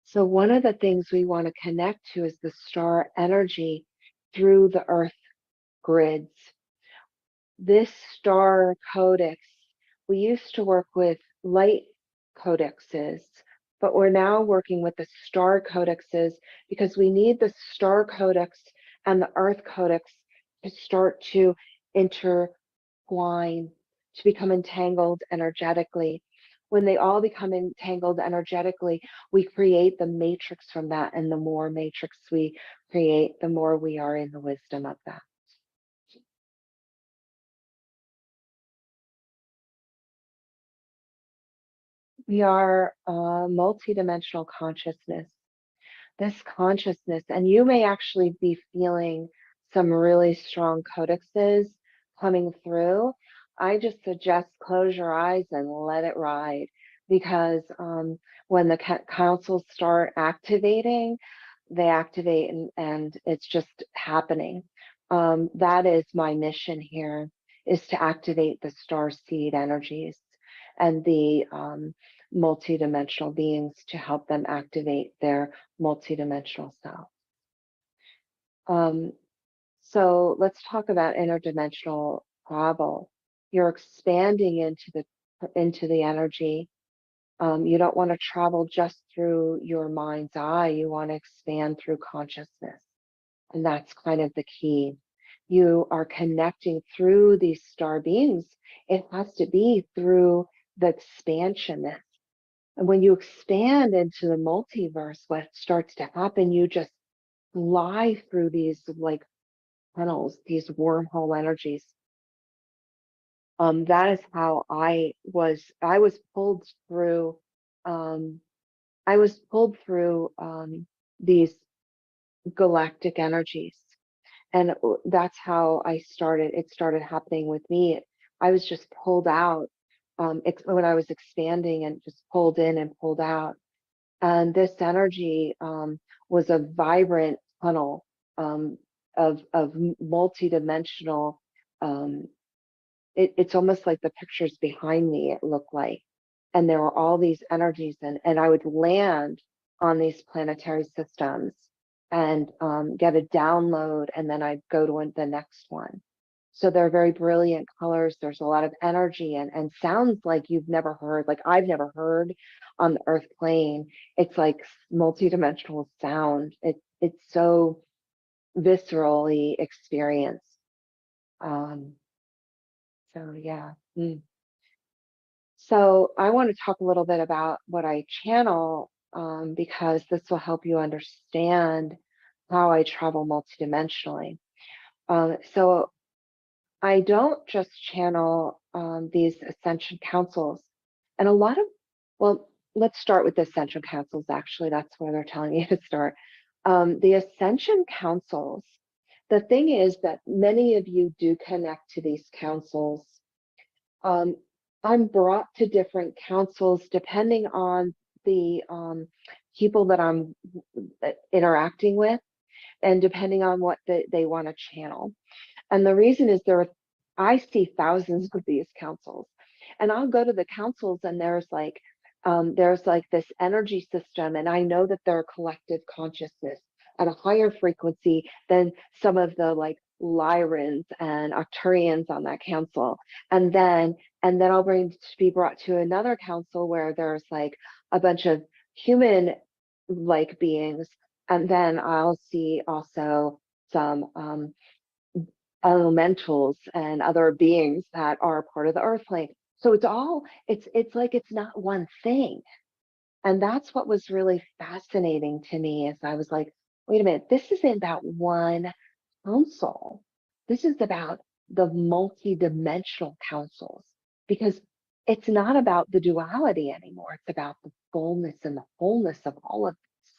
So one of the things we want to connect to is the star energy through the earth grids. This star codex, we used to work with light codexes, but we're now working with the star codexes because we need the star codex and the earth codex to start to intertwine, to become entangled energetically. When they all become entangled energetically, we create the matrix from that. And the more matrix we create, the more we are in the wisdom of that. We are a multidimensional consciousness. This consciousness, and you may actually be feeling some really strong codexes coming through. I just suggest close your eyes and let it ride, because when the councils start activating, they activate, and it's just happening. That is my mission here, is to activate the star seed energies and the multidimensional beings, to help them activate their multidimensional self. So let's talk about interdimensional travel. You're expanding into the energy. You don't want to travel just through your mind's eye. You want to expand through consciousness. And that's kind of the key. You are connecting through these star beings. It has to be through the expansion. And when you expand into the multiverse, what starts to happen, you just fly through these like tunnels, these wormhole energies. That is how I was pulled through. I was pulled through these galactic energies. And that's how I started. It started happening with me. I was just pulled out when I was expanding, and just pulled in and pulled out. And this energy was a vibrant tunnel of multidimensional. It's almost like the pictures behind me, it looked like. And there were all these energies, and I would land on these planetary systems and get a download, and then I'd go to the next one. So they're very brilliant colors. There's a lot of energy and sounds like you've never heard, like I've never heard on the earth plane. It's like multidimensional sound. It's so viscerally experienced. So yeah. So I want to talk a little bit about what I channel, because this will help you understand how I travel multidimensionally. So I don't just channel these ascension councils, and a lot of, well, let's start with the ascension councils. Actually, that's where they're telling me to start. The ascension councils, the thing is that many of you do connect to these councils. I'm brought to different councils depending on the people that I'm interacting with, and depending on what they want to channel. And the reason is I see thousands of these councils, and I'll go to the councils, and there's like this energy system, and I know that they're a collective consciousness at a higher frequency than some of the like Lyrans and Arcturians on that council. And then I'll be brought to another council where there's like a bunch of human like beings, and then I'll see also some elementals and other beings that are part of the earth plane. So it's like it's not one thing. And that's what was really fascinating to me, is I was like, wait a minute, this isn't about one council. This is about the multidimensional councils, because it's not about the duality anymore. It's about the fullness and the wholeness of all of this.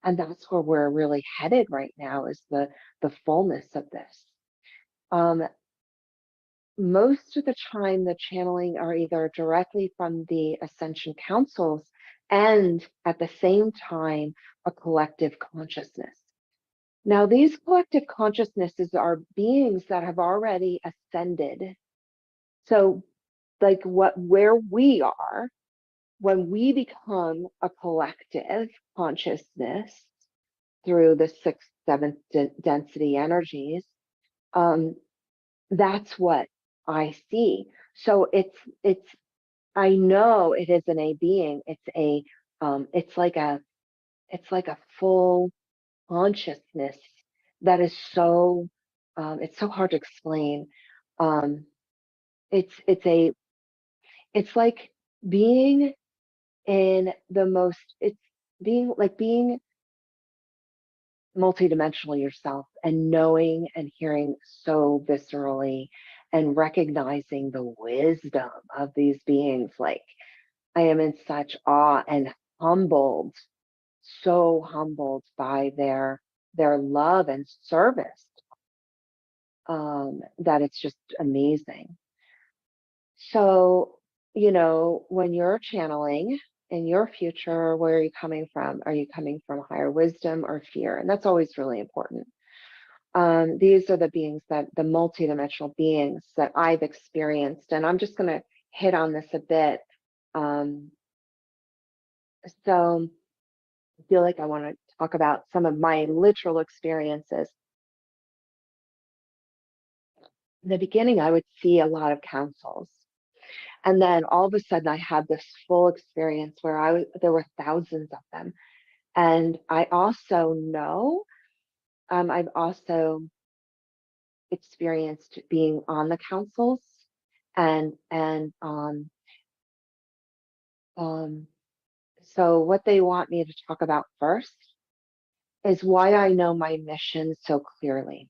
And that's where we're really headed right now, is the fullness of this. Most of the time, the channeling are either directly from the ascension councils, and at the same time, a collective consciousness. Now, these collective consciousnesses are beings that have already ascended. So, like where we are, when we become a collective consciousness through the 6th, 7th density energies, that's what I see. So I know it isn't a being. It's like a full consciousness that is so it's so hard to explain. It's like being in the most, it's being multidimensional yourself, and knowing and hearing so viscerally, and recognizing the wisdom of these beings. Like I am in such awe and humbled, so humbled by their love and service, that it's just amazing. So, you know, when you're channeling in your future, where are you coming from? Are you coming from higher wisdom or fear? And that's always really important. These are the beings that, the multidimensional beings that I've experienced. And I'm just going to hit on this a bit. So I feel like I want to talk about some of my literal experiences. In the beginning, I would see a lot of councils. And then all of a sudden I had this full experience where there were thousands of them. And I also know, I've also experienced being on the councils, and so what they want me to talk about first is why I know my mission so clearly.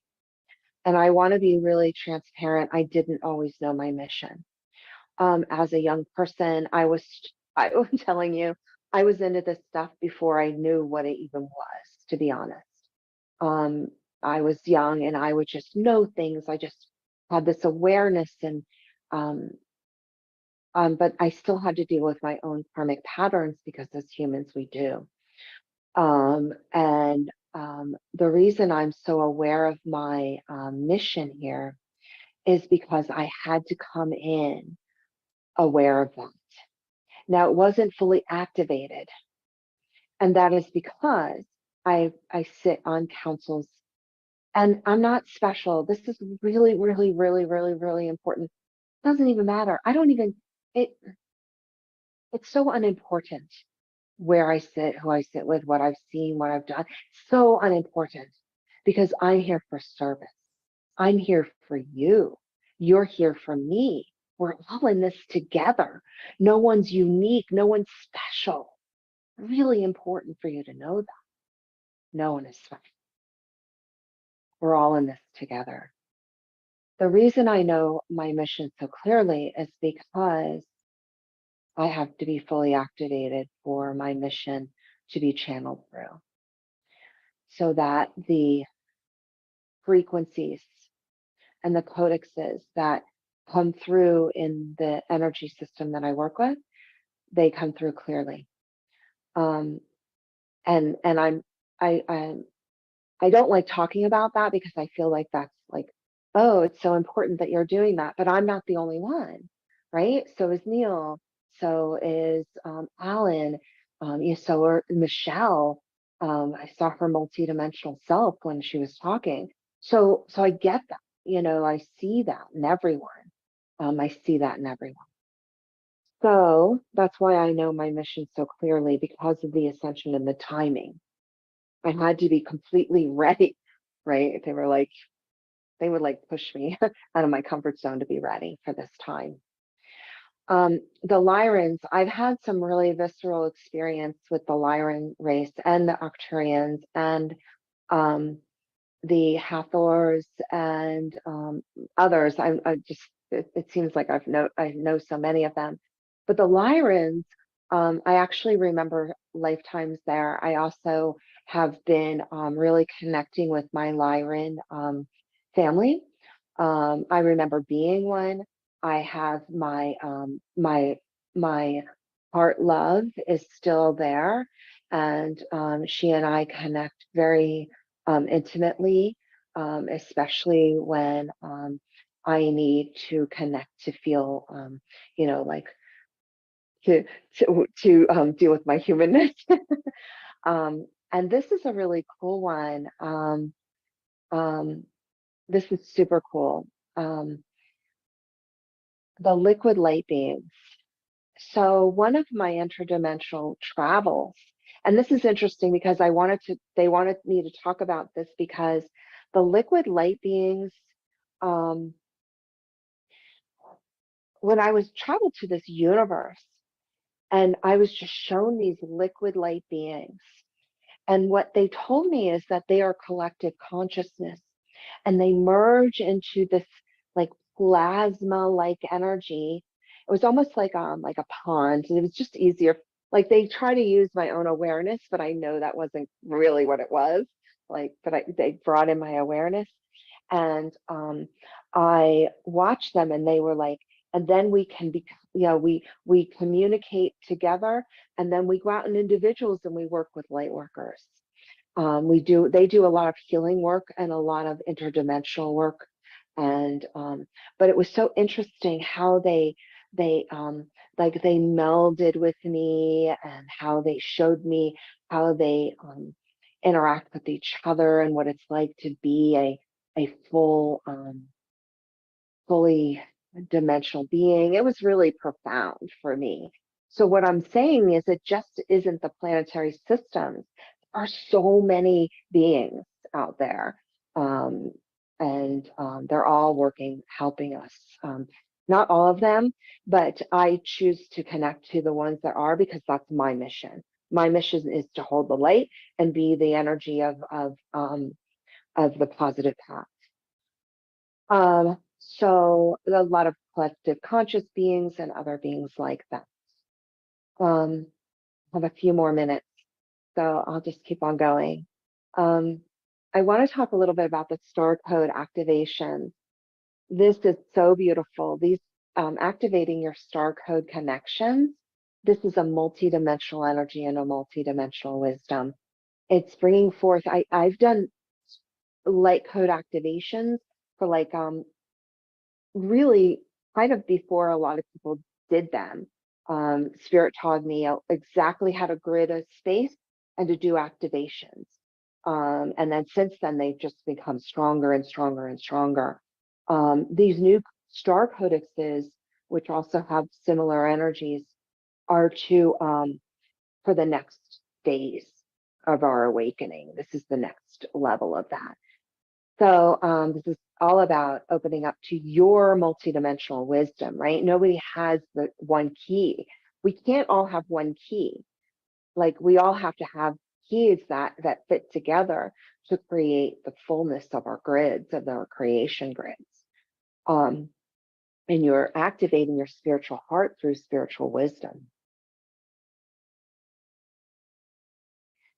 And I want to be really transparent. I didn't always know my mission. As a young person, I'm telling you, I was into this stuff before I knew what it even was, to be honest. I was young and I would just know things. I just had this awareness, and but I still had to deal with my own karmic patterns, because as humans we do. The reason I'm so aware of my mission here is because I had to come in aware of that. Now, it wasn't fully activated, and that is because I sit on councils, and I'm not special. This is really, really, really, really, really important. It doesn't even matter. It's so unimportant where I sit, who I sit with, what I've seen, what I've done. So unimportant, because I'm here for service. I'm here for you. You're here for me. We're all in this together. No one's unique. No one's special. Really important for you to know that. No one is special. We're all in this together. The reason I know my mission so clearly is because I have to be fully activated for my mission to be channeled through, so that the frequencies and the codexes that come through in the energy system that I work with, they come through clearly. And I don't like talking about that, because I feel like that's like, oh, it's so important that you're doing that, but I'm not the only one, right? So is Neil, so is Alan, so are Michelle. I saw her multidimensional self when she was talking. So I get that, I see that in everyone. I see that in everyone. So that's why I know my mission so clearly, because of the ascension and the timing. I had to be completely ready, right? They would like push me out of my comfort zone to be ready for this time. The Lyrans, I've had some really visceral experience with the Lyran race and the Arcturians and the Hathors and others. It seems like I know so many of them, but the Lyrans, I actually remember lifetimes there. I also have been really connecting with my Lyran family. I remember being one. I have my heart love is still there, and she and I connect very intimately, especially when I need to connect to feel, like to deal with my humanness. And this is a really cool one. This is super cool. The liquid light beings. So one of my interdimensional travels, and this is interesting because they wanted me to talk about this, because the liquid light beings, when I was traveled to this universe, and I was just shown these liquid light beings, and what they told me is that they are collective consciousness, and they merge into this like plasma like energy, it was almost like a pond, and it was just easier. Like they try to use my own awareness, but I know that wasn't really what it was. Like, but they brought in my awareness, and I watched them, and they were like, and then we can be, you know, we communicate together, and then we go out in individuals and we work with light workers. They do a lot of healing work and a lot of interdimensional work. And but it was so interesting how they like they melded with me, and how they showed me how they interact with each other, and what it's like to be a full fully dimensional being. It was really profound for me. So what I'm saying is, it just isn't the planetary systems. There are so many beings out there, and they're all working, helping us. Not all of them, but I choose to connect to the ones that are, because that's my mission. My mission is to hold the light and be the energy of the positive path. So a lot of collective conscious beings and other beings like that. I have a few more minutes, so I'll just keep on going. I want to talk a little bit about the star code activation. This is so beautiful. These activating your star code connections. This is a multidimensional energy and a multidimensional wisdom. It's bringing forth. I've done light code activations for like really kind of before a lot of people did them. Spirit taught me exactly how to grid a space and to do activations. And then since then, they've just become stronger and stronger and stronger. These new star codexes, which also have similar energies, are to for the next phase of our awakening. This is the next level of that. So this is all about opening up to your multidimensional wisdom, right? Nobody has the one key. We can't all have one key. Like we all have to have keys that fit together to create the fullness of our grids, of our creation grids. And you're activating your spiritual heart through spiritual wisdom.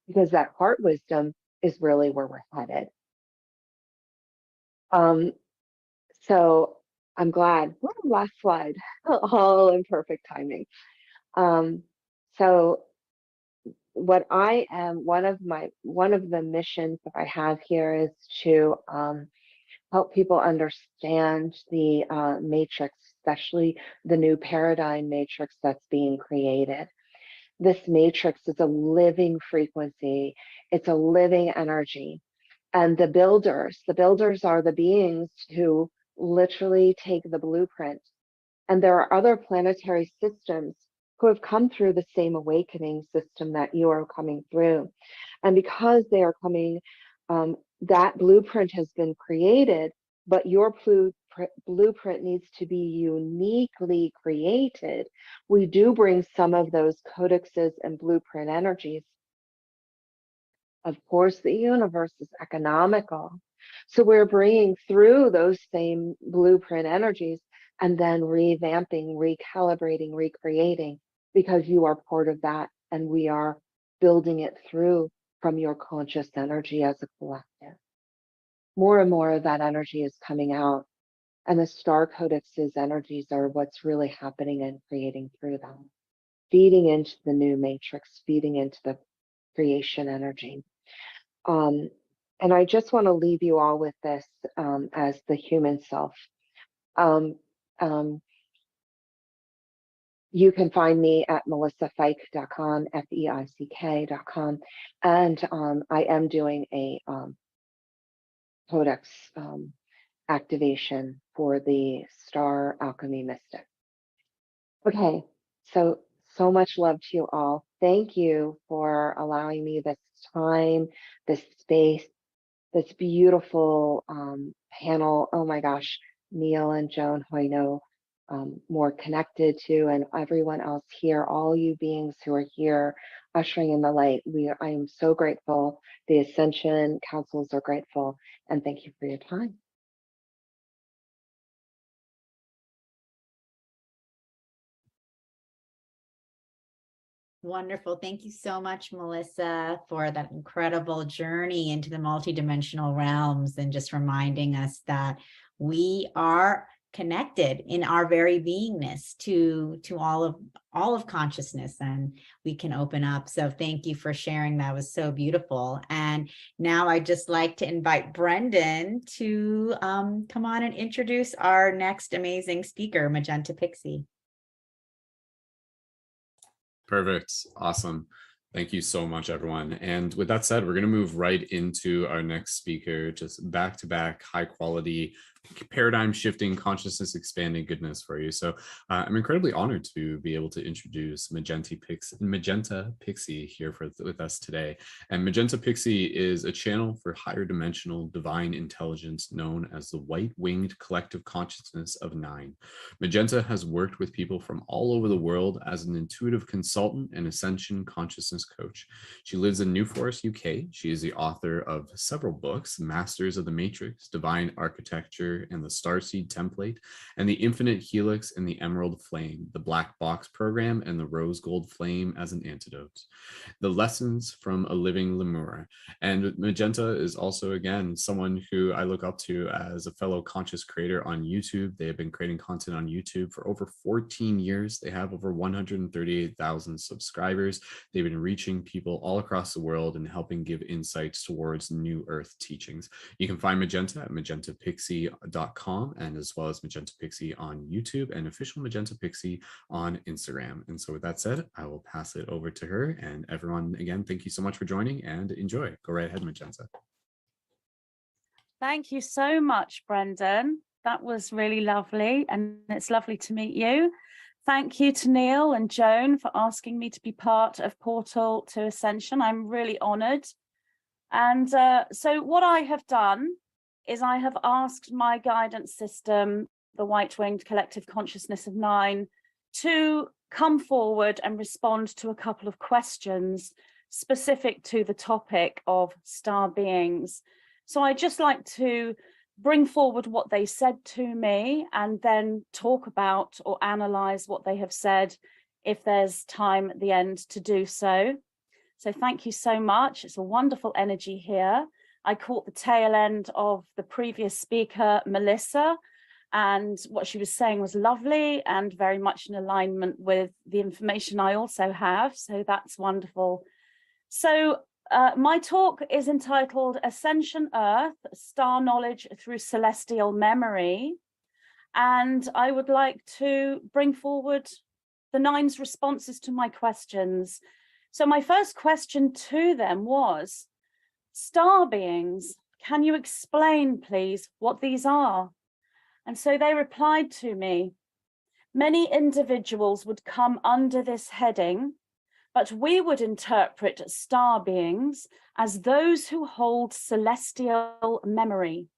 Because that heart wisdom is really where we're headed. So I'm glad. Woo, last slide, all in perfect timing. So what I am, one of the missions that I have here is to help people understand the matrix, especially the new paradigm matrix that's being created. This matrix is a living frequency. It's a living energy. And the builders are the beings who literally take the blueprint. And there are other planetary systems who have come through the same awakening system that you are coming through. And because they are coming, that blueprint has been created, but your blueprint needs to be uniquely created. We do bring some of those codexes and blueprint energies. Of course, the universe is economical. So we're bringing through those same blueprint energies and then revamping, recalibrating, recreating, because you are part of that and we are building it through from your conscious energy as a collective. More and more of that energy is coming out, and the star codex's energies are what's really happening and creating through them, feeding into the new matrix, feeding into the creation energy. And I just want to leave you all with this as the human self. You can find me at melissafike.com, FEICK.com, and I am doing a codex activation for the Star Alchemy Mystic. Okay, so much love to you all. Thank you for allowing me this time, this space, this beautiful panel. Oh my gosh, Neil and Joan, who I know more connected to, and everyone else here, all you beings who are here ushering in the light. I am so grateful. The Ascension councils are grateful, and thank you for your time. Wonderful. Thank you so much, Melissa, for that incredible journey into the multidimensional realms and just reminding us that we are connected in our very beingness to all of consciousness, and we can open up. So thank you for sharing. That was so beautiful. And now I'd just like to invite Brendan to come on and introduce our next amazing speaker, Magenta Pixie. Perfect. Awesome. Thank you so much, everyone. And with that said, we're going to move right into our next speaker, just back-to-back, high quality, paradigm shifting, consciousness expanding goodness for you. So I'm incredibly honored to be able to introduce Magenta Pixie here with us today. And Magenta Pixie is a channel for higher dimensional divine intelligence known as the white-winged collective consciousness of 9. Magenta has worked with people from all over the world as an intuitive consultant and Ascension consciousness coach. She lives in New Forest, UK. She is the author of several books: Masters of the Matrix, Divine Architecture, and the Starseed Template, and the Infinite Helix and the Emerald Flame, the Black Box Program, and the Rose Gold Flame as an Antidote. The Lessons from a Living Lemur. And Magenta is also, again, someone who I look up to as a fellow conscious creator on YouTube. They have been creating content on YouTube for over 14 years. They have over 138,000 subscribers. They've been reaching people all across the world and helping give insights towards New Earth teachings. You can find Magenta at magentapixie.com, and as well as Magenta Pixie on YouTube and official Magenta Pixie on Instagram. And so with that said, I will pass it over to her. And everyone, again, thank you so much for joining and enjoy. Go right ahead, Magenta. Thank you so much, Brendan. That was really lovely, and it's lovely to meet you. Thank you to Neil and Joan for asking me to be part of Portal to Ascension. I'm really honored. And so what I have done is I have asked my guidance system, the white-winged collective consciousness of 9, to come forward and respond to a couple of questions specific to the topic of star beings. So I'd just like to bring forward what they said to me and then talk about or analyze what they have said if there's time at the end to do so. So thank you so much. It's a wonderful energy here. I caught the tail end of the previous speaker, Melissa, and what she was saying was lovely and very much in alignment with the information I also have. So that's wonderful. So my talk is entitled Ascension Earth, Star Knowledge Through Celestial Memory. And I would like to bring forward the 9's responses to my questions. So my first question to them was, star beings, can you explain, please, what these are? And so they replied to me, many individuals would come under this heading, but we would interpret star beings as those who hold celestial memory,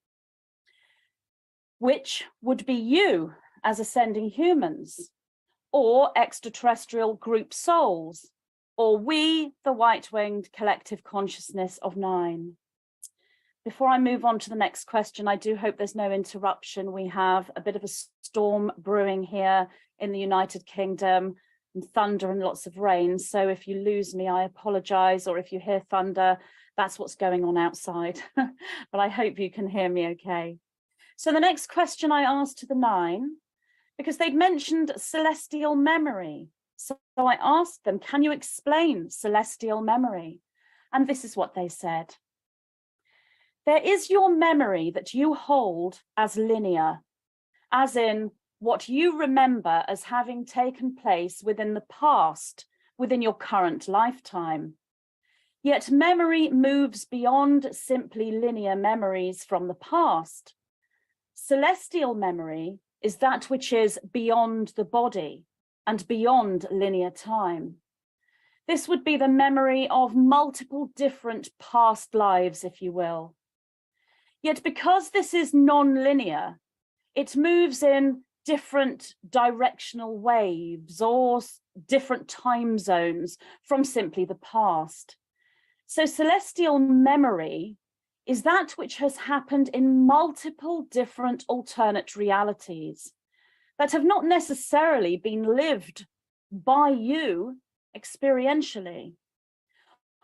which would be you as ascending humans, or extraterrestrial group souls, or we, the white-winged collective consciousness of 9. Before I move on to the next question, I do hope there's no interruption. We have a bit of a storm brewing here in the United Kingdom, and thunder and lots of rain. So if you lose me, I apologize, or if you hear thunder, that's what's going on outside. But I hope you can hear me okay. So the next question I asked to the 9, because they'd mentioned celestial memory. So I asked them, can you explain celestial memory? And this is what they said. There is your memory that you hold as linear, as in what you remember as having taken place within the past, within your current lifetime. Yet memory moves beyond simply linear memories from the past. Celestial memory is that which is beyond the body and beyond linear time. This would be the memory of multiple different past lives, if you will. Yet because this is non-linear, it moves in different directional waves or different time zones from simply the past. So celestial memory is that which has happened in multiple different alternate realities that have not necessarily been lived by you experientially.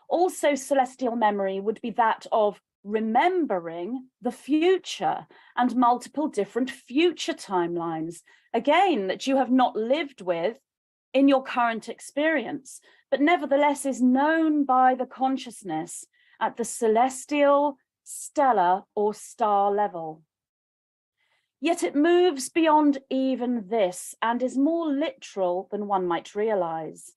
Also, celestial memory would be that of remembering the future and multiple different future timelines, again, that you have not lived with in your current experience, but nevertheless is known by the consciousness at the celestial, stellar, or star level. Yet it moves beyond even this and is more literal than one might realize.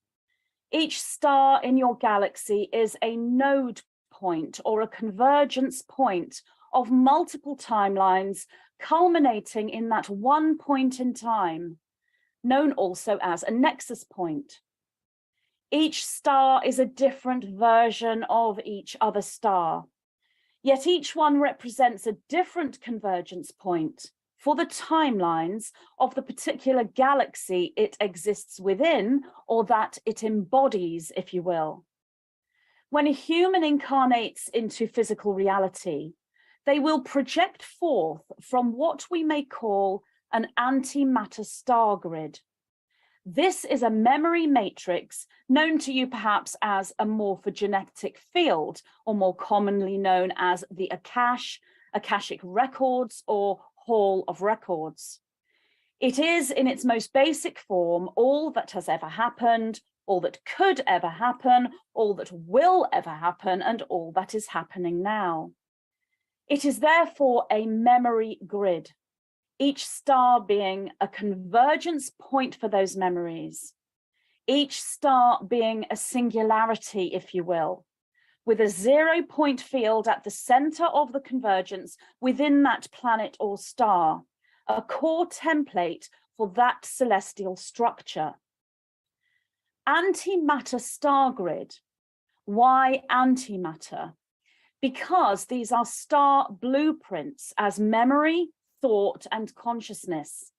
Each star in your galaxy is a node point or a convergence point of multiple timelines culminating in that one point in time, known also as a nexus point. Each star is a different version of each other star, yet each one represents a different convergence point for the timelines of the particular galaxy it exists within, or that it embodies, if you will. When a human incarnates into physical reality, they will project forth from what we may call an antimatter star grid. This is a memory matrix known to you perhaps as a morphogenetic field, or more commonly known as the Akashic records, or Hall of Records. It is in its most basic form all that has ever happened, all that could ever happen, all that will ever happen, and all that is happening now. It is therefore a memory grid, each star being a convergence point for those memories, each star being a singularity, if you will, with a 0-point field at the center of the convergence within that planet or star, a core template for that celestial structure. Antimatter star grid. Why antimatter? Because these are star blueprints as memory, thought, and consciousness.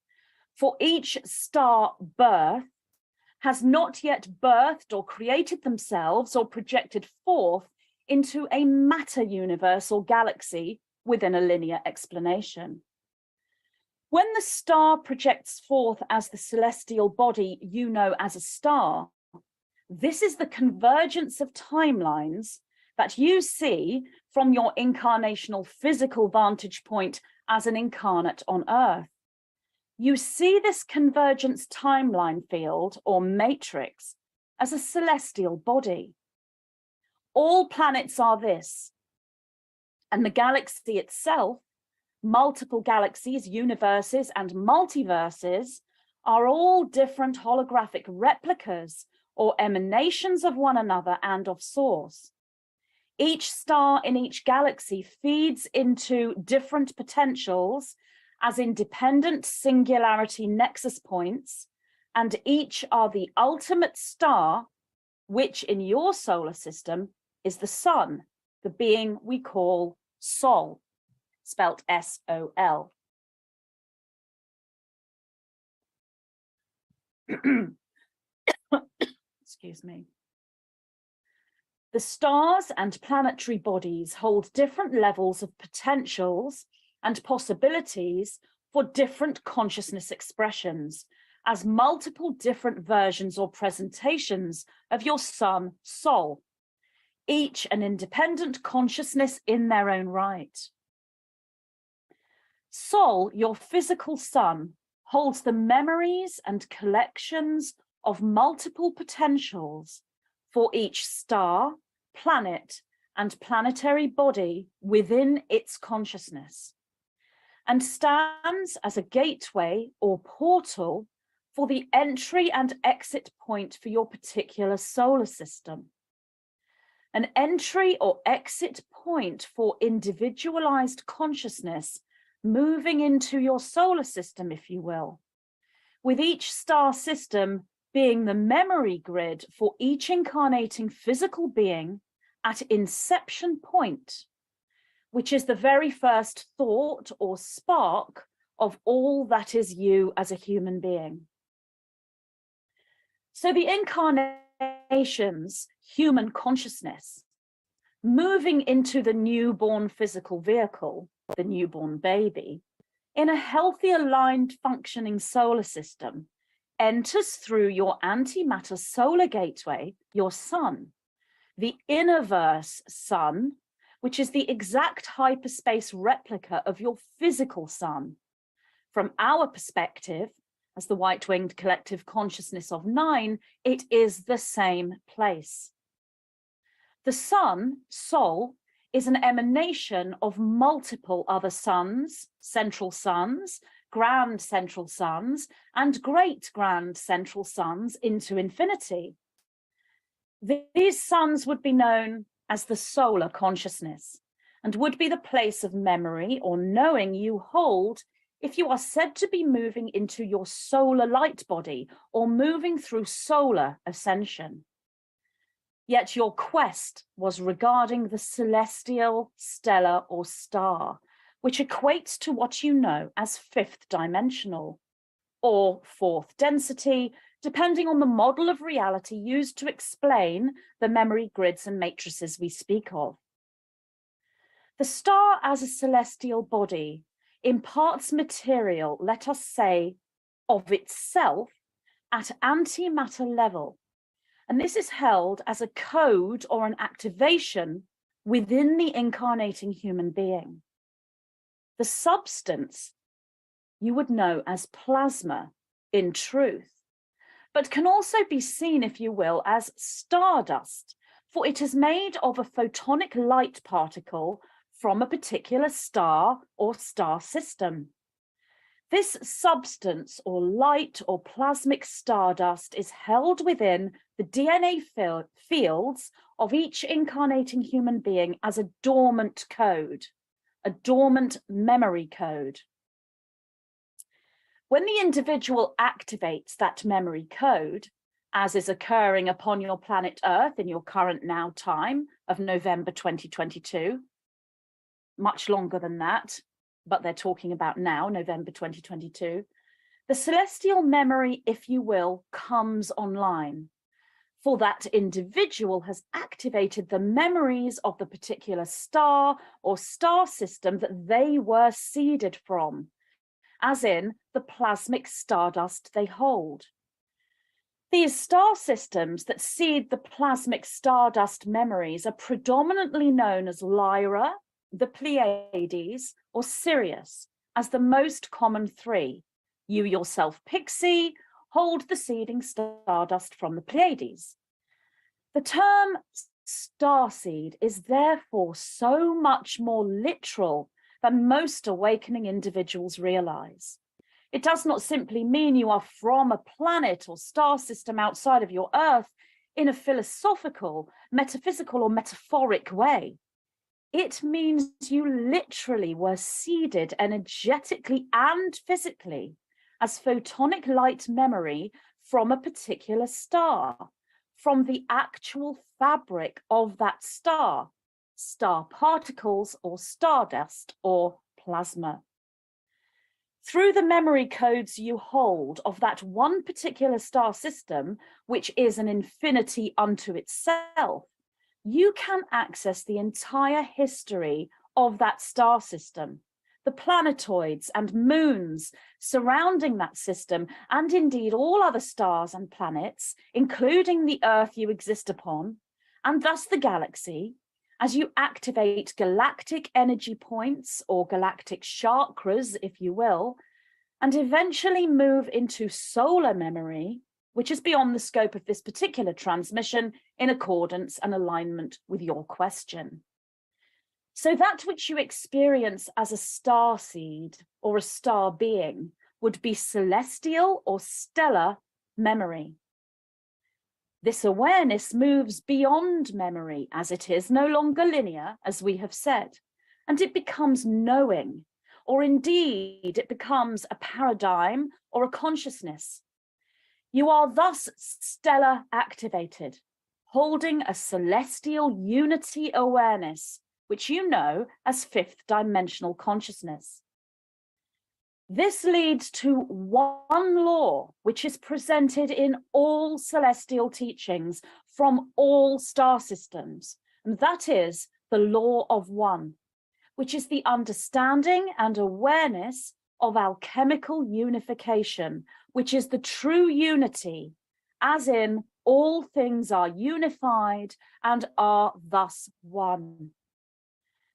For each star birth has not yet birthed or created themselves or projected forth into a matter universe or galaxy within a linear explanation. When the star projects forth as the celestial body you know as a star, this is the convergence of timelines that you see from your incarnational physical vantage point as an incarnate on Earth. You see this convergence timeline field or matrix as a celestial body. All planets are this, and the galaxy itself, multiple galaxies, universes, and multiverses are all different holographic replicas or emanations of one another and of source. Each star in each galaxy feeds into different potentials as independent singularity nexus points, and each are the ultimate star, which in your solar system is the sun, the being we call Sol, spelt S-O-L. Excuse me. The stars and planetary bodies hold different levels of potentials and possibilities for different consciousness expressions as multiple different versions or presentations of your sun, Sol, each an independent consciousness in their own right. Sol, your physical sun, holds the memories and collections of multiple potentials for each star, planet, and planetary body within its consciousness, and stands as a gateway or portal for the entry and exit point for your particular solar system. An entry or exit point for individualized consciousness moving into your solar system, if you will, with each star system being the memory grid for each incarnating physical being at inception point, which is the very first thought or spark of all that is you as a human being. So the incarnation's human consciousness, moving into the newborn physical vehicle, the newborn baby, in a healthy, aligned, functioning solar system, enters through your antimatter solar gateway, your sun, the Innerverse sun, which is the exact hyperspace replica of your physical sun. From our perspective, as the white-winged collective consciousness of 9, it is the same place. The sun, soul, is an emanation of multiple other suns, central suns, grand central suns, and great grand central suns into infinity. These suns would be known as the solar consciousness and would be the place of memory or knowing you hold if you are said to be moving into your solar light body or moving through solar ascension. Yet your quest was regarding the celestial, stellar, or star, which equates to what you know as fifth dimensional, or fourth density, depending on the model of reality used to explain the memory grids and matrices we speak of. The star as a celestial body imparts material, let us say, of itself at antimatter level. And this is held as a code or an activation within the incarnating human being. The substance you would know as plasma in truth, but can also be seen, if you will, as stardust, for it is made of a photonic light particle from a particular star or star system. This substance or light or plasmic stardust is held within the DNA fields of each incarnating human being as a dormant code, a dormant memory code. When the individual activates that memory code, as is occurring upon your planet Earth in your current now time of November 2022, much longer than that, but they're talking about now, November 2022, the celestial memory, if you will, comes online. For that individual has activated the memories of the particular star or star system that they were seeded from, as in the plasmic stardust they hold. These star systems that seed the plasmic stardust memories are predominantly known as Lyra, the Pleiades, or Sirius as the most common three. You yourself, Pixie, hold the seeding stardust from the Pleiades. The term starseed is therefore so much more literal than most awakening individuals realize. It does not simply mean you are from a planet or star system outside of your Earth in a philosophical, metaphysical, or metaphoric way. It means you literally were seeded energetically and physically as photonic light memory from a particular star, from the actual fabric of that star, star particles or stardust or plasma. Through the memory codes you hold of that one particular star system, which is an infinity unto itself, you can access the entire history of that star system, the planetoids and moons surrounding that system, and indeed all other stars and planets, including the Earth you exist upon, and thus the galaxy, as you activate galactic energy points or galactic chakras, if you will, and eventually move into solar memory, which is beyond the scope of this particular transmission in accordance and alignment with your question. So that which you experience as a star seed or a star being would be celestial or stellar memory. This awareness moves beyond memory as it is no longer linear, as we have said, and it becomes knowing, or indeed it becomes a paradigm or a consciousness. You are thus stellar activated, holding a celestial unity awareness, which you know as fifth dimensional consciousness. This leads to one law, which is presented in all celestial teachings from all star systems, and that is the law of one, which is the understanding and awareness of alchemical unification, which is the true unity, as in all things are unified and are thus one.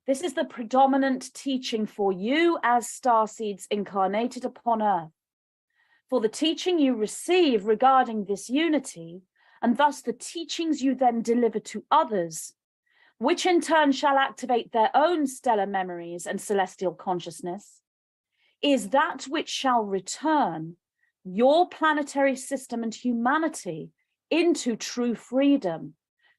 This is the predominant teaching for you as starseeds incarnated upon Earth. For the teaching you receive regarding this unity, and thus the teachings you then deliver to others, which in turn shall activate their own stellar memories and celestial consciousness, is that which shall return your planetary system and humanity into true freedom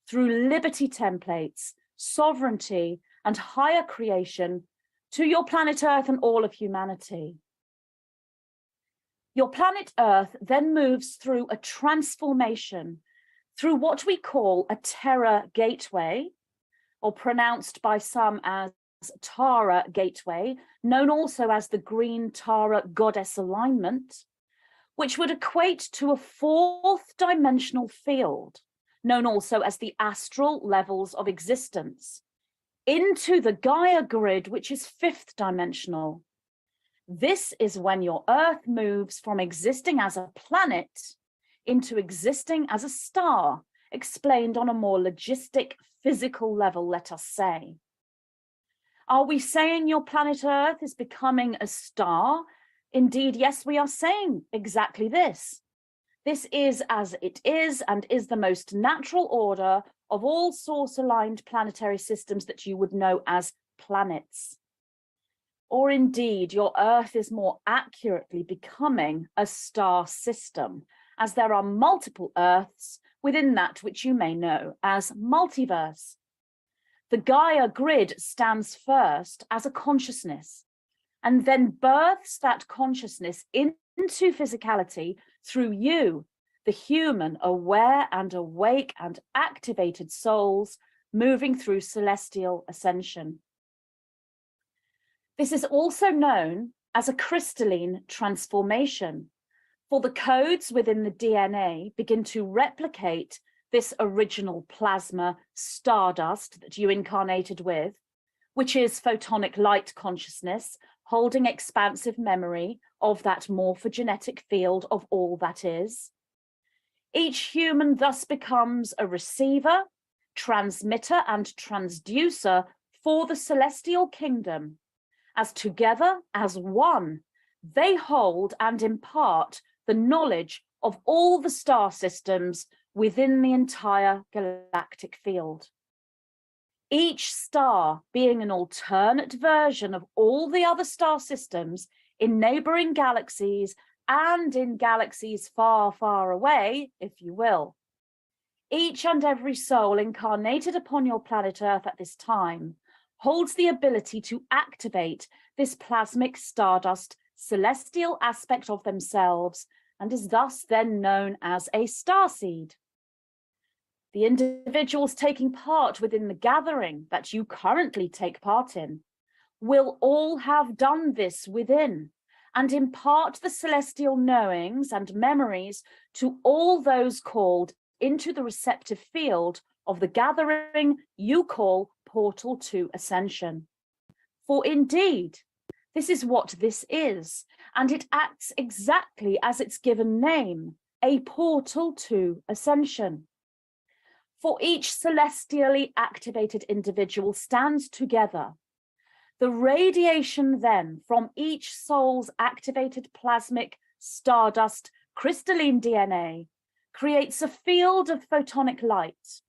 through liberty templates, sovereignty, and higher creation to your planet Earth and all of humanity. Your planet Earth then moves through a transformation through what we call a Terra gateway, or pronounced by some as Tara gateway, known also as the green Tara goddess alignment, which would equate to a fourth dimensional field, known also as the astral levels of existence, into the Gaia grid, which is fifth dimensional. This is when your Earth moves from existing as a planet into existing as a star, explained on a more logistic, physical level, let us say. Are we saying your planet Earth is becoming a star? Indeed, yes, we are saying exactly this. This is as it is and is the most natural order of all source-aligned planetary systems that you would know as planets. Or indeed, your Earth is more accurately becoming a star system, as there are multiple Earths within that which you may know as multiverse. The Gaia grid stands first as a consciousness, and then births that consciousness into physicality through you, the human, aware and awake and activated souls moving through celestial ascension. This is also known as a crystalline transformation, for the codes within the DNA begin to replicate this original plasma stardust that you incarnated with, which is photonic light consciousness, holding expansive memory of that morphogenetic field of all that is. Each human thus becomes a receiver, transmitter, and transducer for the celestial kingdom, as together, as one, they hold and impart the knowledge of all the star systems within the entire galactic field. Each star being an alternate version of all the other star systems in neighboring galaxies and in galaxies far, far away, if you will. Each and every soul incarnated upon your planet Earth at this time holds the ability to activate this plasmic stardust celestial aspect of themselves and is thus then known as a starseed. The individuals taking part within the gathering that you currently take part in will all have done this within and impart the celestial knowings and memories to all those called into the receptive field of the gathering you call Portal to Ascension. For indeed, this is what this is, and it acts exactly as its given name, a portal to ascension. For each celestially activated individual stands together. The radiation then from each soul's activated plasmic stardust crystalline DNA creates a field of photonic light,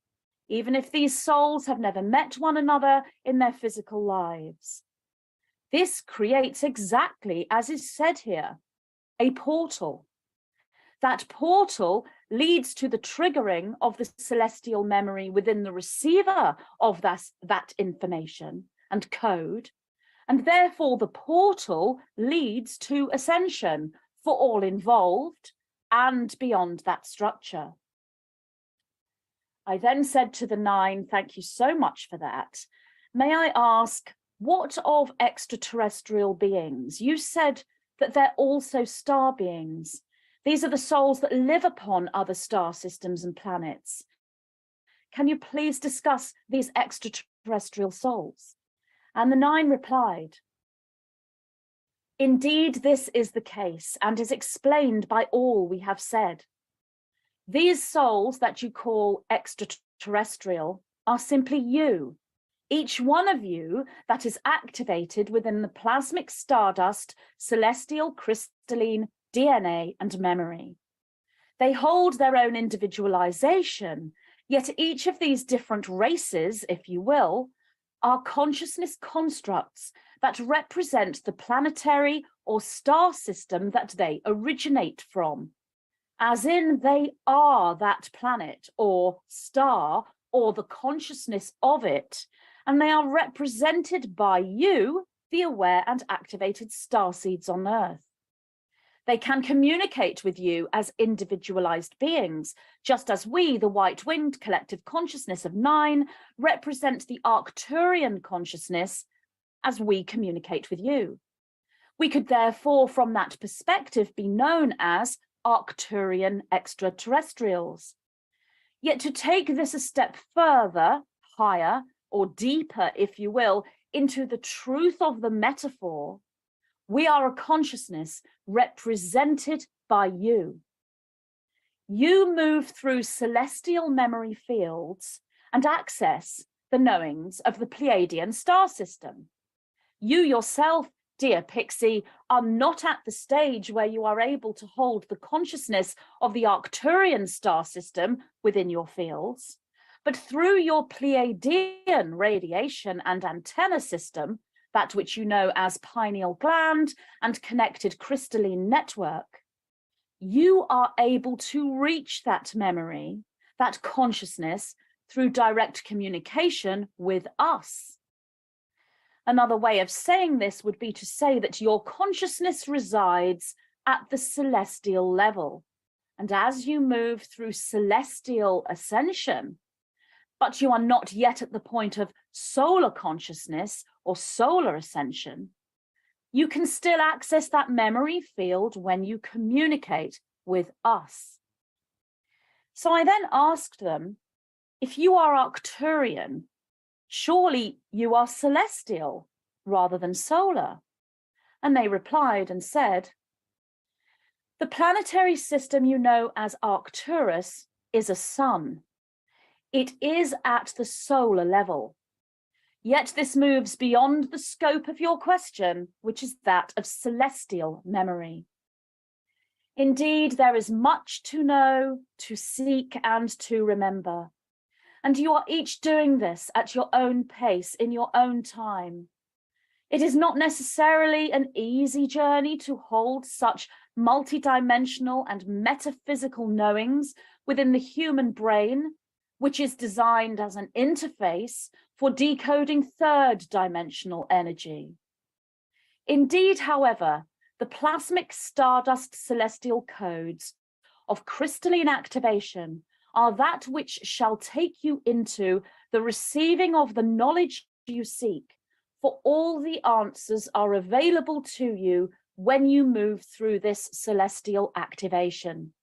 even if these souls have never met one another in their physical lives. This creates exactly as is said here, a portal. That portal leads to the triggering of the celestial memory within the receiver of that information and code, and therefore the portal leads to ascension for all involved and beyond that structure. I then said to the 9, thank you so much for that. May I ask, what of extraterrestrial beings? You said that they're also star beings. These are the souls that live upon other star systems and planets. Can you please discuss these extraterrestrial souls? And the 9 replied, Indeed, this is the case and is explained by all we have said. These souls that you call extraterrestrial are simply you, each one of you that is activated within the plasmic stardust, celestial, crystalline, DNA and memory. They hold their own individualization, yet each of these different races, if you will, are consciousness constructs that represent the planetary or star system that they originate from, as in they are that planet or star or the consciousness of it, and they are represented by you, the aware and activated starseeds on Earth. They can communicate with you as individualized beings, just as we, the white-winged collective consciousness of 9, represent the Arcturian consciousness as we communicate with you. We could therefore, from that perspective, be known as Arcturian extraterrestrials. Yet to take this a step further, higher, or deeper, if you will, into the truth of the metaphor, we are a consciousness represented by you. You move through celestial memory fields and access the knowings of the Pleiadian star system. You yourself, dear Pixie, are not at the stage where you are able to hold the consciousness of the Arcturian star system within your fields, but through your Pleiadian radiation and antenna system, that which you know as pineal gland and connected crystalline network, you are able to reach that memory, that consciousness, through direct communication with us. Another way of saying this would be to say that your consciousness resides at the celestial level. And as you move through celestial ascension, but you are not yet at the point of solar consciousness or solar ascension, you can still access that memory field when you communicate with us. So I then asked them, if you are Arcturian, surely you are celestial rather than solar. And they replied and said, the planetary system you know as Arcturus is a sun. It is at the solar level. Yet this moves beyond the scope of your question, which is that of celestial memory. Indeed, there is much to know, to seek, and to remember. And you are each doing this at your own pace, in your own time. It is not necessarily an easy journey to hold such multidimensional and metaphysical knowings within the human brain, which is designed as an interface for decoding third-dimensional energy. Indeed, however, the plasmic stardust celestial codes of crystalline activation are that which shall take you into the receiving of the knowledge you seek, for all the answers are available to you when you move through this celestial activation.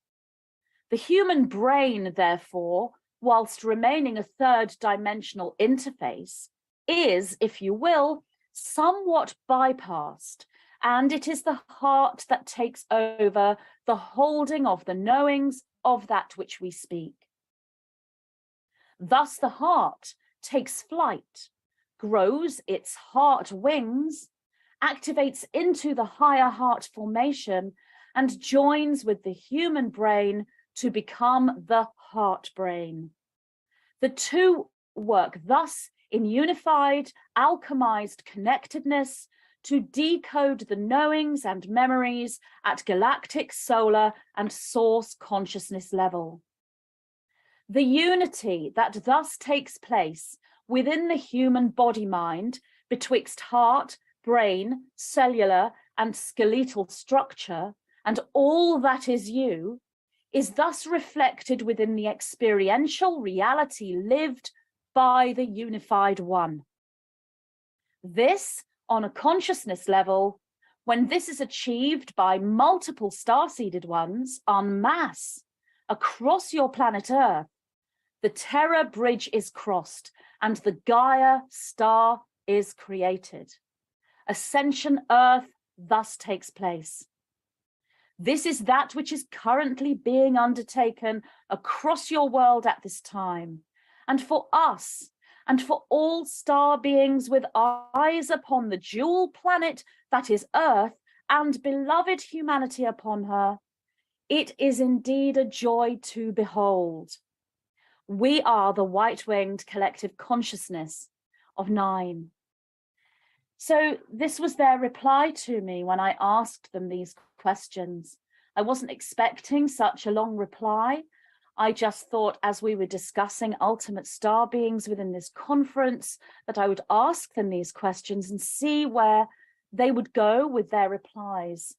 The human brain, therefore, whilst remaining a third-dimensional interface, is, if you will, somewhat bypassed, and it is the heart that takes over the holding of the knowings of that which we speak. Thus the heart takes flight, grows its heart wings, activates into the higher heart formation, and joins with the human brain to become the heart brain. The two work thus in unified, alchemized connectedness to decode the knowings and memories at galactic, solar, and source consciousness level. The unity that thus takes place within the human body-mind betwixt heart, brain, cellular, and skeletal structure, and all that is you, is thus reflected within the experiential reality lived by the unified one. This, on a consciousness level, when this is achieved by multiple star-seeded ones en masse across your planet Earth, the Terra bridge is crossed and the Gaia star is created. Ascension Earth thus takes place. This is that which is currently being undertaken across your world at this time. And for us, and for all star beings with eyes upon the jewel planet that is Earth, and beloved humanity upon her, it is indeed a joy to behold. We are the white-winged collective consciousness of 9. So this was their reply to me when I asked them these questions. I wasn't expecting such a long reply. I just thought, as we were discussing ultimate star beings within this conference, that I would ask them these questions and see where they would go with their replies.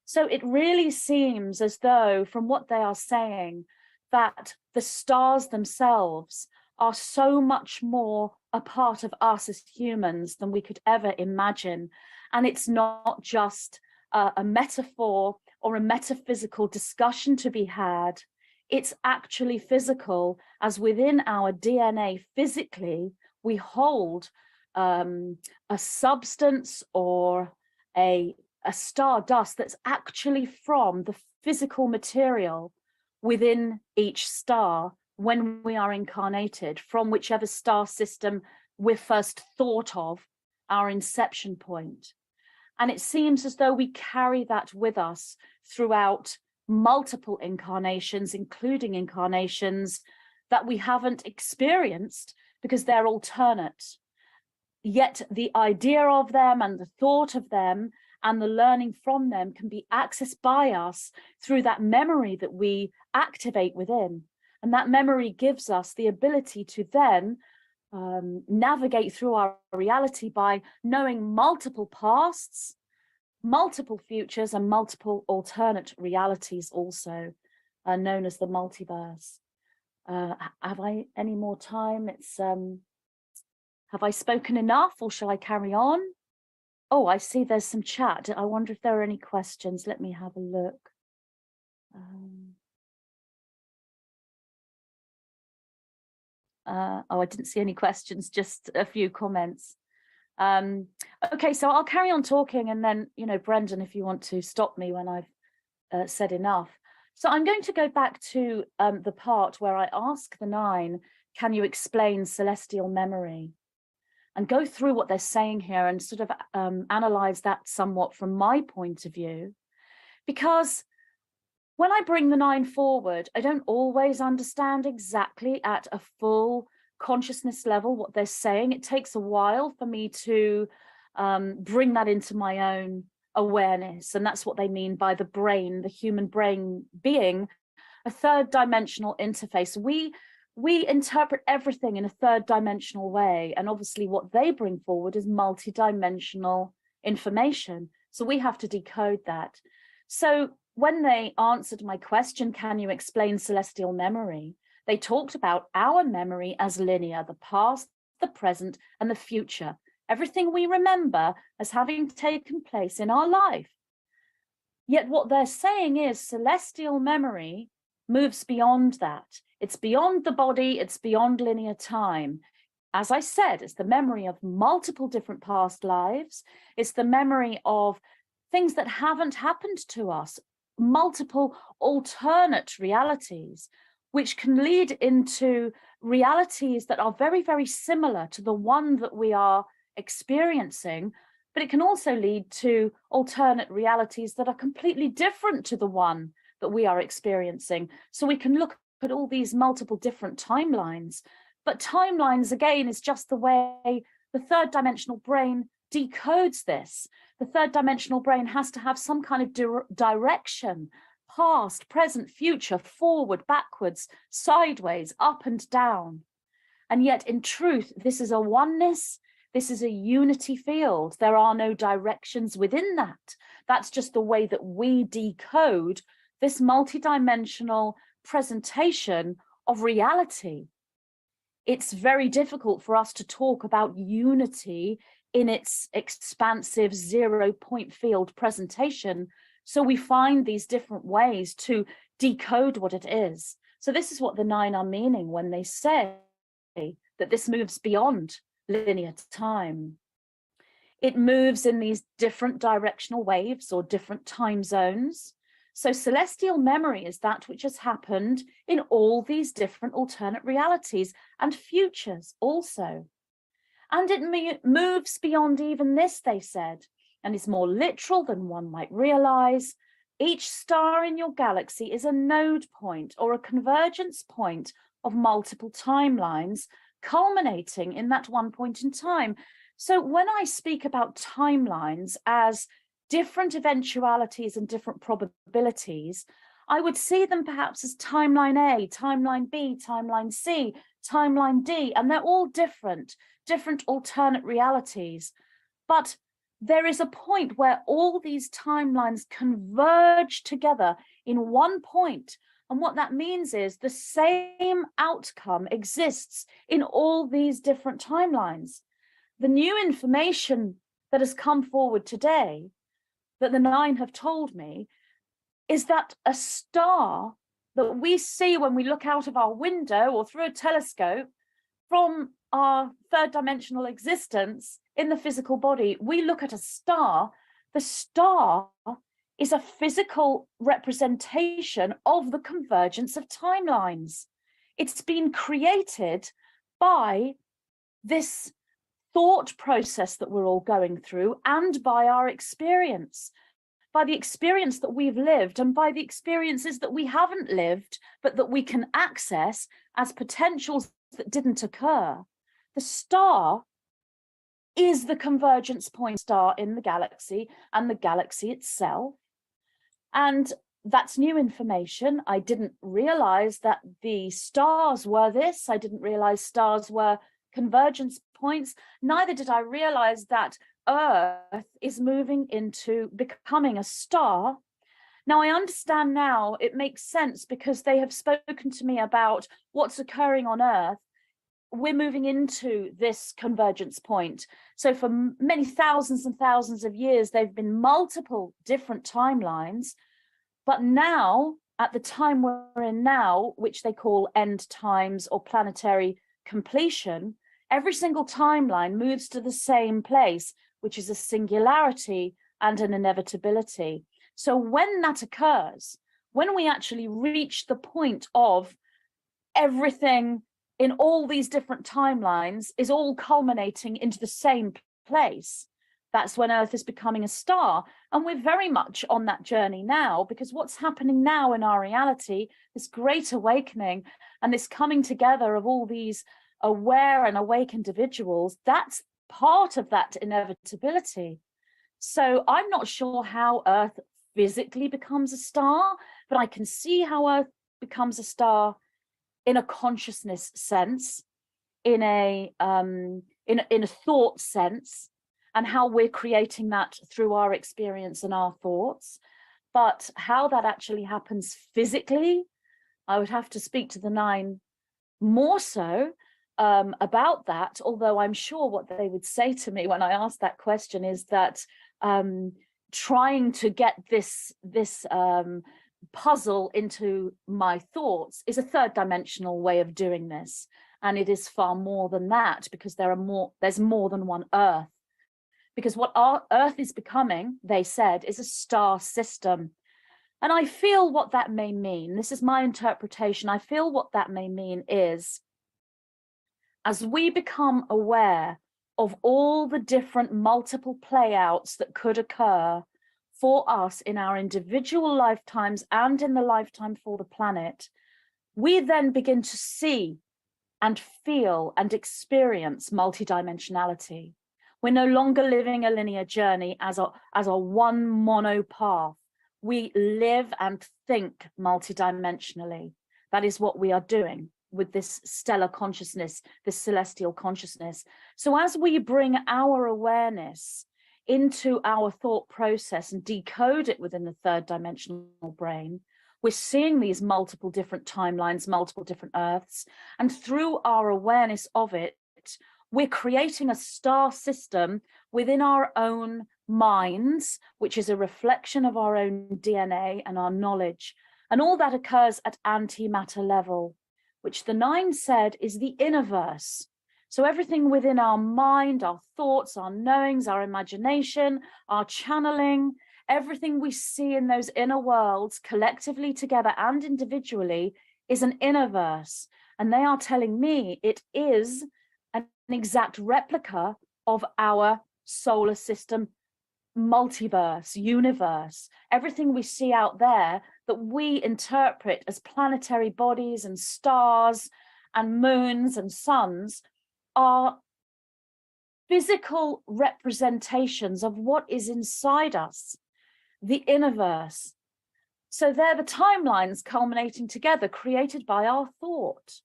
So it really seems as though, from what they are saying, that the stars themselves are so much more a part of us as humans than we could ever imagine. And it's not just a metaphor or a metaphysical discussion to be had. It's actually physical, as within our DNA physically, we hold a substance or a stardust that's actually from the physical material within each star when we are incarnated, from whichever star system we're first thought of, our inception point. And it seems as though we carry that with us throughout multiple incarnations, including incarnations that we haven't experienced because they're alternate. Yet the idea of them and the thought of them and the learning from them can be accessed by us through that memory that we activate within. And that memory gives us the ability to then navigate through our reality by knowing multiple pasts, multiple futures, and multiple alternate realities also, known as the multiverse. Have I any more time? Have I spoken enough, or shall I carry on? Oh, I see there's some chat. I wonder if there are any questions. Let me have a look. Oh, I didn't see any questions, just a few comments. Okay, so I'll carry on talking, and then, Brendan, if you want to stop me when I've said enough. So I'm going to go back to the part where I ask the 9, can you explain celestial memory? And go through what they're saying here and sort of analyze that somewhat from my point of view. Because when I bring the 9 forward, I don't always understand exactly at a full consciousness level what they're saying. It takes a while for me to bring that into my own awareness. And that's what they mean by the brain, the human brain being a 3rd dimensional interface. We interpret everything in a 3rd dimensional way. And obviously what they bring forward is multidimensional information. So we have to decode that. So when they answered my question, can you explain celestial memory? They talked about our memory as linear, the past, the present, and the future. Everything we remember as having taken place in our life. Yet what they're saying is celestial memory moves beyond that. It's beyond the body, it's beyond linear time. As I said, it's the memory of multiple different past lives. It's the memory of things that haven't happened to us, multiple alternate realities, which can lead into realities that are very, very similar to the one that we are experiencing, but it can also lead to alternate realities that are completely different to the one that we are experiencing. So we can look at all these multiple different timelines, but timelines, again, is just the way the 3rd dimensional brain decodes this. The 3rd dimensional brain has to have some kind of direction, past, present, future, forward, backwards, sideways, up and down. And yet in truth, this is a oneness, this is a unity field. There are no directions within that. That's just the way that we decode this multidimensional presentation of reality. It's very difficult for us to talk about unity in its expansive 0-point field presentation. So we find these different ways to decode what it is. So this is what the 9 are meaning when they say that this moves beyond linear time. It moves in these different directional waves or different time zones. So celestial memory is that which has happened in all these different alternate realities and futures also. And it moves beyond even this, they said, and is more literal than one might realize. Each star in your galaxy is a node point or a convergence point of multiple timelines, culminating in that one point in time. So when I speak about timelines as different eventualities and different probabilities, I would see them perhaps as timeline A, timeline B, timeline C, timeline D, and they're all different alternate realities. But there is a point where all these timelines converge together in one point. And what that means is the same outcome exists in all these different timelines. The new information that has come forward today, that the nine have told me, is that a star that we see when we look out of our window or through a telescope from our third dimensional existence in the physical body, we look at a star. The star is a physical representation of the convergence of timelines. It's been created by this thought process that we're all going through and by our experience, by the experience that we've lived and by the experiences that we haven't lived, but that we can access as potentials that didn't occur. The star is the convergence point star in the galaxy and the galaxy itself. And that's new information. I didn't realize that the stars were this. I didn't realize stars were convergence points. Neither did I realize that Earth is moving into becoming a star. Now, I understand now, it makes sense because they have spoken to me about what's occurring on Earth. We're moving into this convergence point. So for many thousands and thousands of years, there've been multiple different timelines. But now, at the time we're in now, which they call end times or planetary completion, every single timeline moves to the same place, which is a singularity and an inevitability. So when that occurs, when we actually reach the point of everything in all these different timelines is all culminating into the same place, that's when Earth is becoming a star. And we're very much on that journey now, because what's happening now in our reality, this great awakening and this coming together of all these aware and awake individuals, that's part of that inevitability. So I'm not sure how Earth physically becomes a star, but I can see how Earth becomes a star in a consciousness sense, in a thought sense, and how we're creating that through our experience and our thoughts. But how that actually happens physically, I would have to speak to the nine more so about that, although I'm sure what they would say to me when I ask that question is that trying to get this puzzle into my thoughts is a third dimensional way of doing this, and it is far more than that, because there's more than one Earth. Because what our Earth is becoming, they said, is a star system. And I feel what that may mean. This is my interpretation. I feel what that may mean is, as we become aware of all the different multiple playouts that could occur for us in our individual lifetimes and in the lifetime for the planet, we then begin to see and feel and experience multidimensionality. We're no longer living a linear journey as a one mono path. We live and think multidimensionally. That is what we are doing with this stellar consciousness, this celestial consciousness. So as we bring our awareness into our thought process and decode it within the third dimensional brain, we're seeing these multiple different timelines, multiple different Earths, and through our awareness of it, we're creating a star system within our own minds, which is a reflection of our own DNA and our knowledge. And all that occurs at antimatter level, which the nine said is the Innerverse. So everything within our mind, our thoughts, our knowings, our imagination, our channeling, everything we see in those inner worlds, collectively together and individually, is an innerverse. And they are telling me it is an exact replica of our solar system, multiverse, universe. Everything we see out there that we interpret as planetary bodies and stars and moons and suns are physical representations of what is inside us, the innerverse. So they're the timelines culminating together, created by our thought.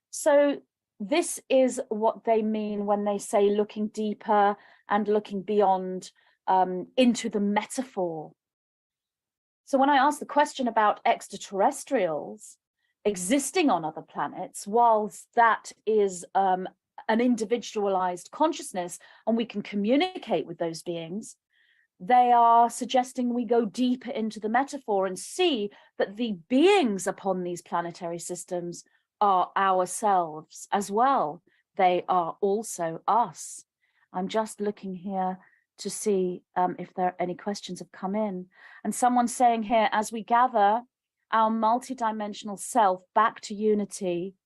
So this is what they mean when they say looking deeper and looking beyond into the metaphor. So when I ask the question about extraterrestrials existing on other planets, whilst that is an individualized consciousness and we can communicate with those beings, they are suggesting we go deeper into the metaphor and see that the beings upon these planetary systems are ourselves as well. They are also us. I'm just looking here to see if there are any questions have come in. And someone's saying here, as we gather our multidimensional self back to unity,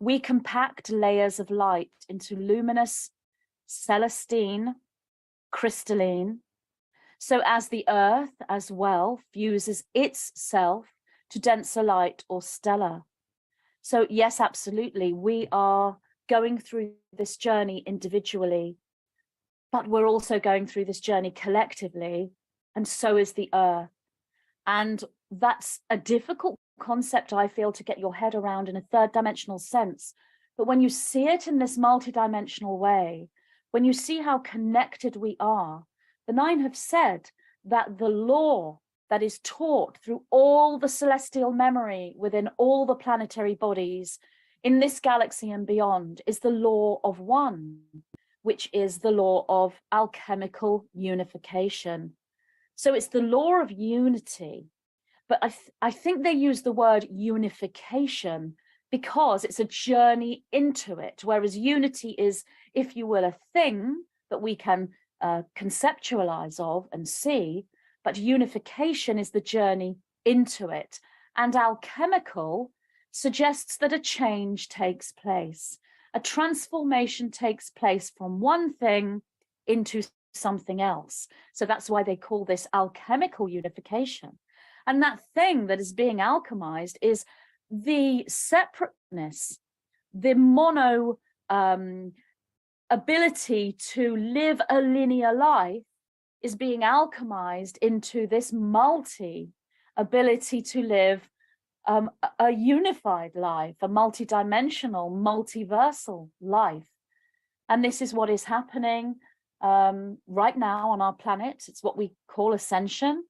we compact layers of light into luminous, celestine, crystalline. So as the earth as well fuses its self to denser light or stellar. So yes, absolutely, we are going through this journey individually, but we're also going through this journey collectively, and so is the earth. And that's a difficult concept, I feel, to get your head around in a third dimensional sense. But when you see it in this multidimensional way, when you see how connected we are, the Nine have said that the law that is taught through all the celestial memory within all the planetary bodies in this galaxy and beyond is the law of one, which is the law of alchemical unification. So it's the law of unity, but I think they use the word unification because it's a journey into it, whereas unity is, if you will, a thing that we can conceptualize of and see, but unification is the journey into it. And alchemical suggests that a change takes place. A transformation takes place from one thing into something else. So that's why they call this alchemical unification. And that thing that is being alchemized is the separateness, the mono ability to live a linear life is being alchemized into this multi ability to live a unified life, a multidimensional, multiversal life. And this is what is happening right now on our planet. It's what we call Ascension.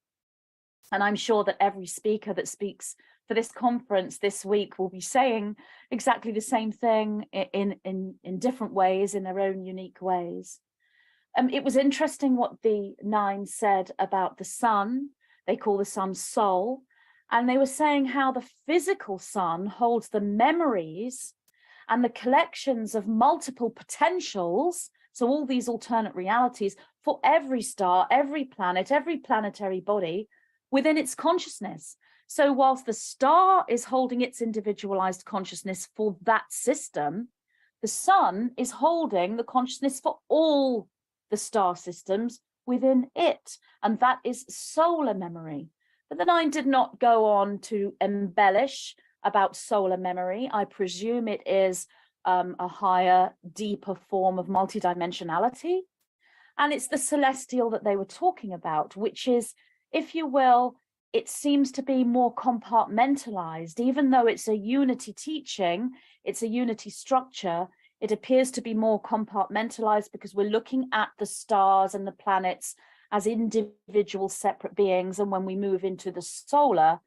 And I'm sure that every speaker that speaks for this conference this week will be saying exactly the same thing in different ways, in their own unique ways. It was interesting what the Nine said about the sun. They call the sun soul. And they were saying how the physical sun holds the memories and the collections of multiple potentials. So all these alternate realities for every star, every planet, every planetary body within its consciousness. So whilst the star is holding its individualized consciousness for that system, the sun is holding the consciousness for all the star systems within it. And that is solar memory. But the Nine did not go on to embellish about solar memory. I presume it is a higher, deeper form of multidimensionality. And it's the celestial that they were talking about, which is, if you will, it seems to be more compartmentalized. Even though it's a unity teaching, it's a unity structure, it appears to be more compartmentalized because we're looking at the stars and the planets as individual separate beings. And when we move into the solar,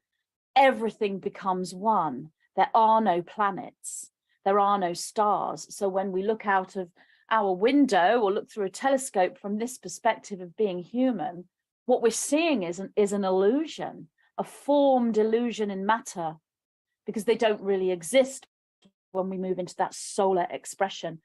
everything becomes one. There are no planets, there are no stars. So when we look out of our window or look through a telescope from this perspective of being human, what we're seeing is an illusion, a formed illusion in matter, because they don't really exist when we move into that solar expression.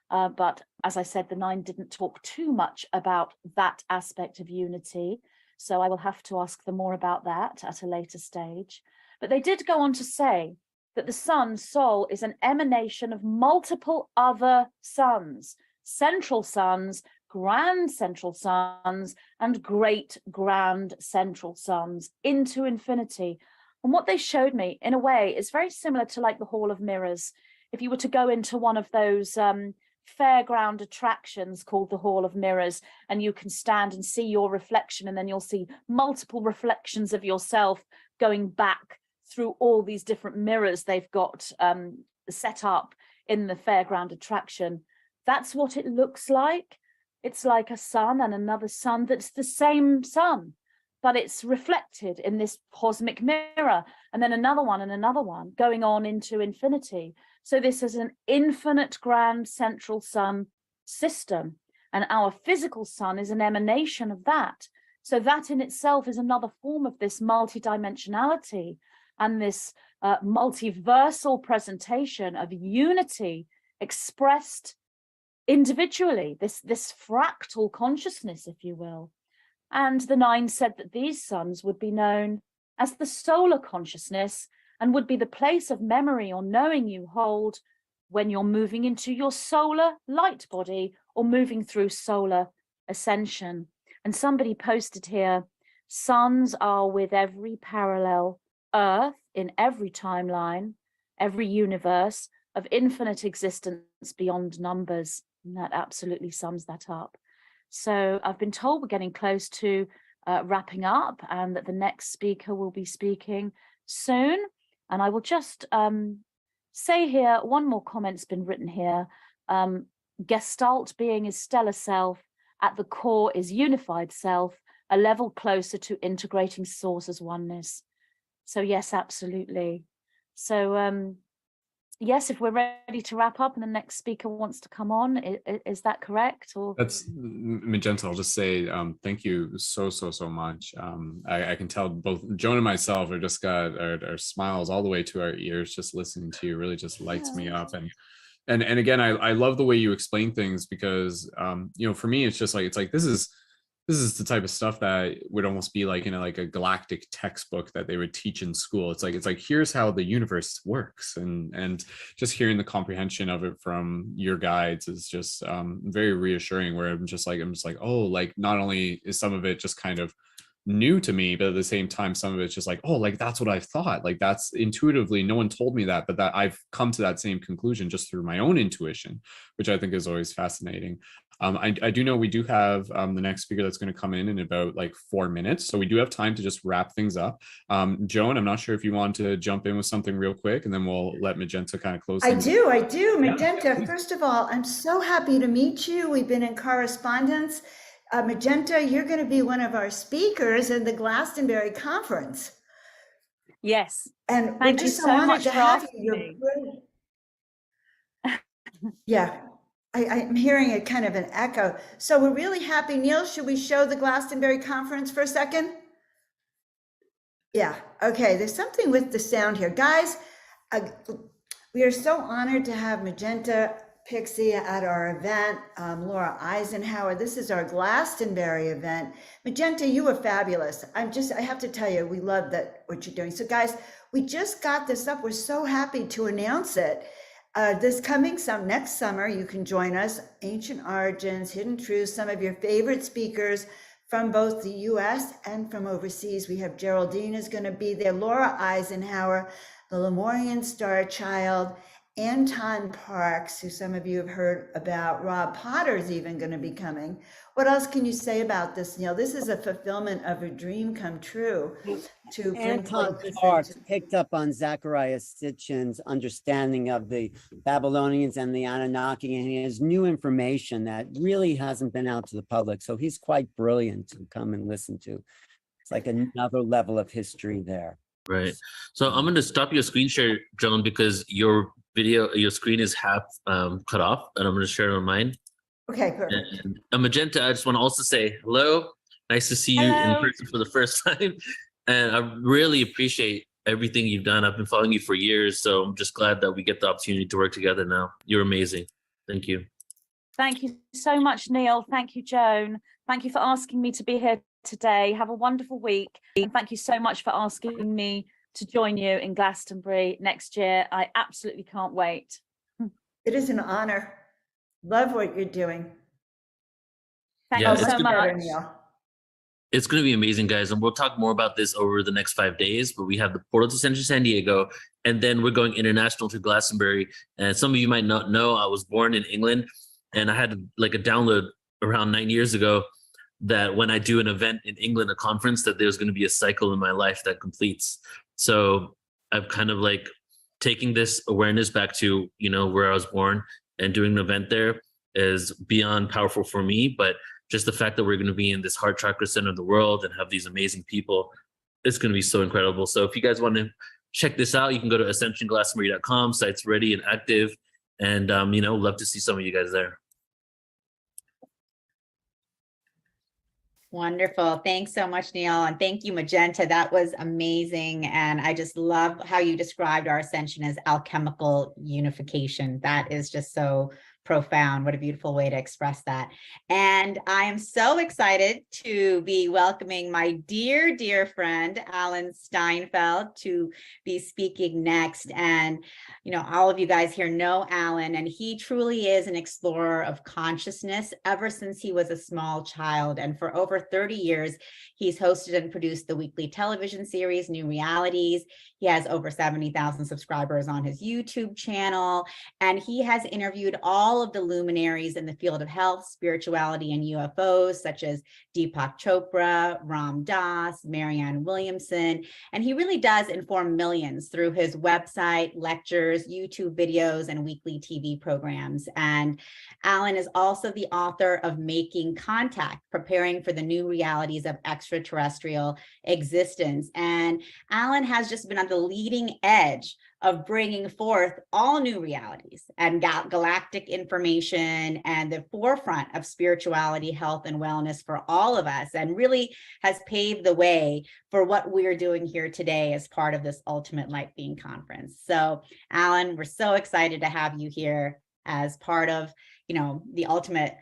But as I said, the 9 didn't talk too much about that aspect of unity. So I will have to ask them more about that at a later stage. But they did go on to say that the sun, soul, is an emanation of multiple other suns, central suns, grand central suns, and great grand central suns into infinity. And what they showed me, in a way, is very similar to like the Hall of Mirrors. If you were to go into one of those fairground attractions called the Hall of Mirrors, and you can stand and see your reflection, and then you'll see multiple reflections of yourself going back through all these different mirrors they've got set up in the fairground attraction. That's what it looks like. It's like a sun and another sun that's the same sun, but it's reflected in this cosmic mirror, and then another one and another one going on into infinity. So this is an infinite grand central sun system, and our physical sun is an emanation of that. So that in itself is another form of this multidimensionality and this multiversal presentation of unity expressed individually, this fractal consciousness, if you will. And the 9 said that these suns would be known as the solar consciousness and would be the place of memory or knowing you hold when you're moving into your solar light body or moving through solar ascension. And somebody posted here, suns are with every parallel Earth in every timeline, every universe of infinite existence beyond numbers. And that absolutely sums that up. So I've been told we're getting close to wrapping up, and that the next speaker will be speaking soon. And I will just say here, one more comment's been written here. Gestalt being is stellar self, at the core is unified self, a level closer to integrating source as oneness. So yes, absolutely. So yes, if we're ready to wrap up and the next speaker wants to come on, is that correct? Or that's Magenta. I'll just say thank you so much. I can tell both Joan and myself are just got our smiles all the way to our ears just listening to you. Really just lights me up. And again, I love the way you explain things, because you know, for me it's just like, it's like this is the type of stuff that would almost be like in a galactic textbook that they would teach in school. It's like here's how the universe works, and just hearing the comprehension of it from your guides is just very reassuring, where I'm just like, oh, like not only is some of it just kind of new to me, but at the same time some of it's just like, oh, like that's what I've thought, like that's intuitively, no one told me that, but that I've come to that same conclusion just through my own intuition, which I think is always fascinating. I do know we do have the next speaker that's going to come in about like 4 minutes, so we do have time to just wrap things up. Joan, I'm not sure if you want to jump in with something real quick, and then we'll let Magenta kind of close. I do. Magenta, first of all, I'm so happy to meet you. We've been in correspondence. Magenta, you're going to be one of our speakers in the Glastonbury conference. yes, And thank we're you just so honored much to for have asking you. me. Yeah, I'm hearing a kind of an echo. So we're really happy. Neil, should we show the Glastonbury conference for a second? Yeah, okay, there's something with the sound here. Guys, we are so honored to have Magenta, Pixie at our event, Laura Eisenhower. This is our Glastonbury event. Magenta, you were fabulous. I have to tell you, we love that what you're doing. So guys, we just got this up. We're so happy to announce it. This coming next summer, you can join us, Ancient Origins, Hidden Truths, some of your favorite speakers from both the US and from overseas. We have Geraldine is going to be there, Laura Eisenhower, the Lemurian Star Child, Anton Parks, who some of you have heard about. Rob Potter's even going to be coming. What else can you say about this, Neil? This is a fulfillment of a dream come true. To Anton Parks picked up on Zechariah Sitchin's understanding of the Babylonians and the Anunnaki, and he has new information that really hasn't been out to the public. So he's quite brilliant to come and listen to. It's like another level of history there. Right. So I'm going to stop your screen share, Joan, because your screen is half cut off, and I'm going to share it on mine. Okay, perfect. And Magenta, I just want to also say hello. Nice to see you in person for the first time. And I really appreciate everything you've done. I've been following you for years, so I'm just glad that we get the opportunity to work together now. You're amazing. Thank you. Thank you so much, Neil. Thank you, Joan. Thank you for asking me to be here today. Have a wonderful week. And thank you so much for asking me to join you in Glastonbury next year. I absolutely can't wait. It is an honor. Love what you're doing. Thank Yeah, you so much. It's going to be amazing, guys. And we'll talk more about this over the next 5 days. But we have the portal to Central San Diego, and then we're going international to Glastonbury. And some of you might not know, I was born in England, and I had like a download around 9 years ago that when I do an event in England, a conference, that there's going to be a cycle in my life that completes. So I've kind of like taking this awareness back to, you know, where I was born, and doing an event there is beyond powerful for me. But just the fact that we're going to be in this heart chakra center of the world and have these amazing people, it's going to be so incredible. So if you guys want to check this out, you can go to ascensionglastonbury.com. Site's ready and active. And, you know, love to see some of you guys there. Wonderful. Thanks so much, Neil. And thank you, Magenta. That was amazing. And I just love how you described our ascension as alchemical unification. That is just so profound. What a beautiful way to express that. And I am so excited to be welcoming my dear, dear friend, Alan Steinfeld, to be speaking next. And, you know, all of you guys here know Alan, and he truly is an explorer of consciousness ever since he was a small child. And for over 30 years, he's hosted and produced the weekly television series, New Realities. He has over 70,000 subscribers on his YouTube channel, and he has interviewed all of the luminaries in the field of health, spirituality, and UFOs, such as Deepak Chopra, Ram Dass, Marianne Williamson, and he really does inform millions through his website, lectures, YouTube videos, and weekly TV programs. And Alan is also the author of Making Contact, Preparing for the New Realities of Extraterrestrial Existence. And Alan has just been on the leading edge of bringing forth all new realities and galactic information and the forefront of spirituality, health, and wellness for all of us, and really has paved the way for what we're doing here today as part of this Ultimate Light Being Conference. So, Alan, we're so excited to have you here as part of, you know, the Ultimate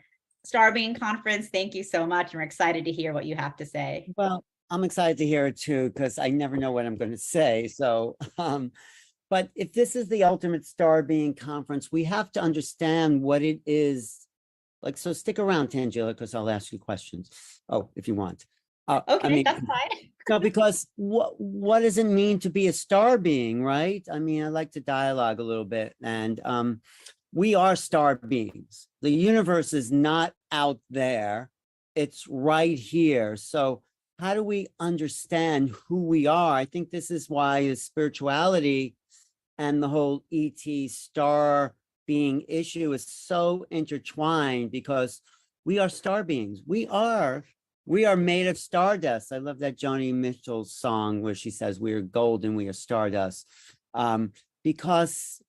Star Being Conference. Thank you so much. We're excited to hear what you have to say. Well, I'm excited to hear it too, because I never know what I'm going to say. So, but if this is the Ultimate Star Being Conference, we have to understand what it is. Like, so stick around, Tangela, because I'll ask you questions. Oh, if you want. Okay, I mean, that's fine. no, because what does it mean to be a star being, right? I mean, I like to dialogue a little bit, and we are star beings. The universe is not out there. It's right here. So how do we understand who we are? I think this is why spirituality and the whole ET star being issue is so intertwined, because we are star beings. We are made of stardust. I love that Joni Mitchell song where she says, we are gold and we are stardust. Because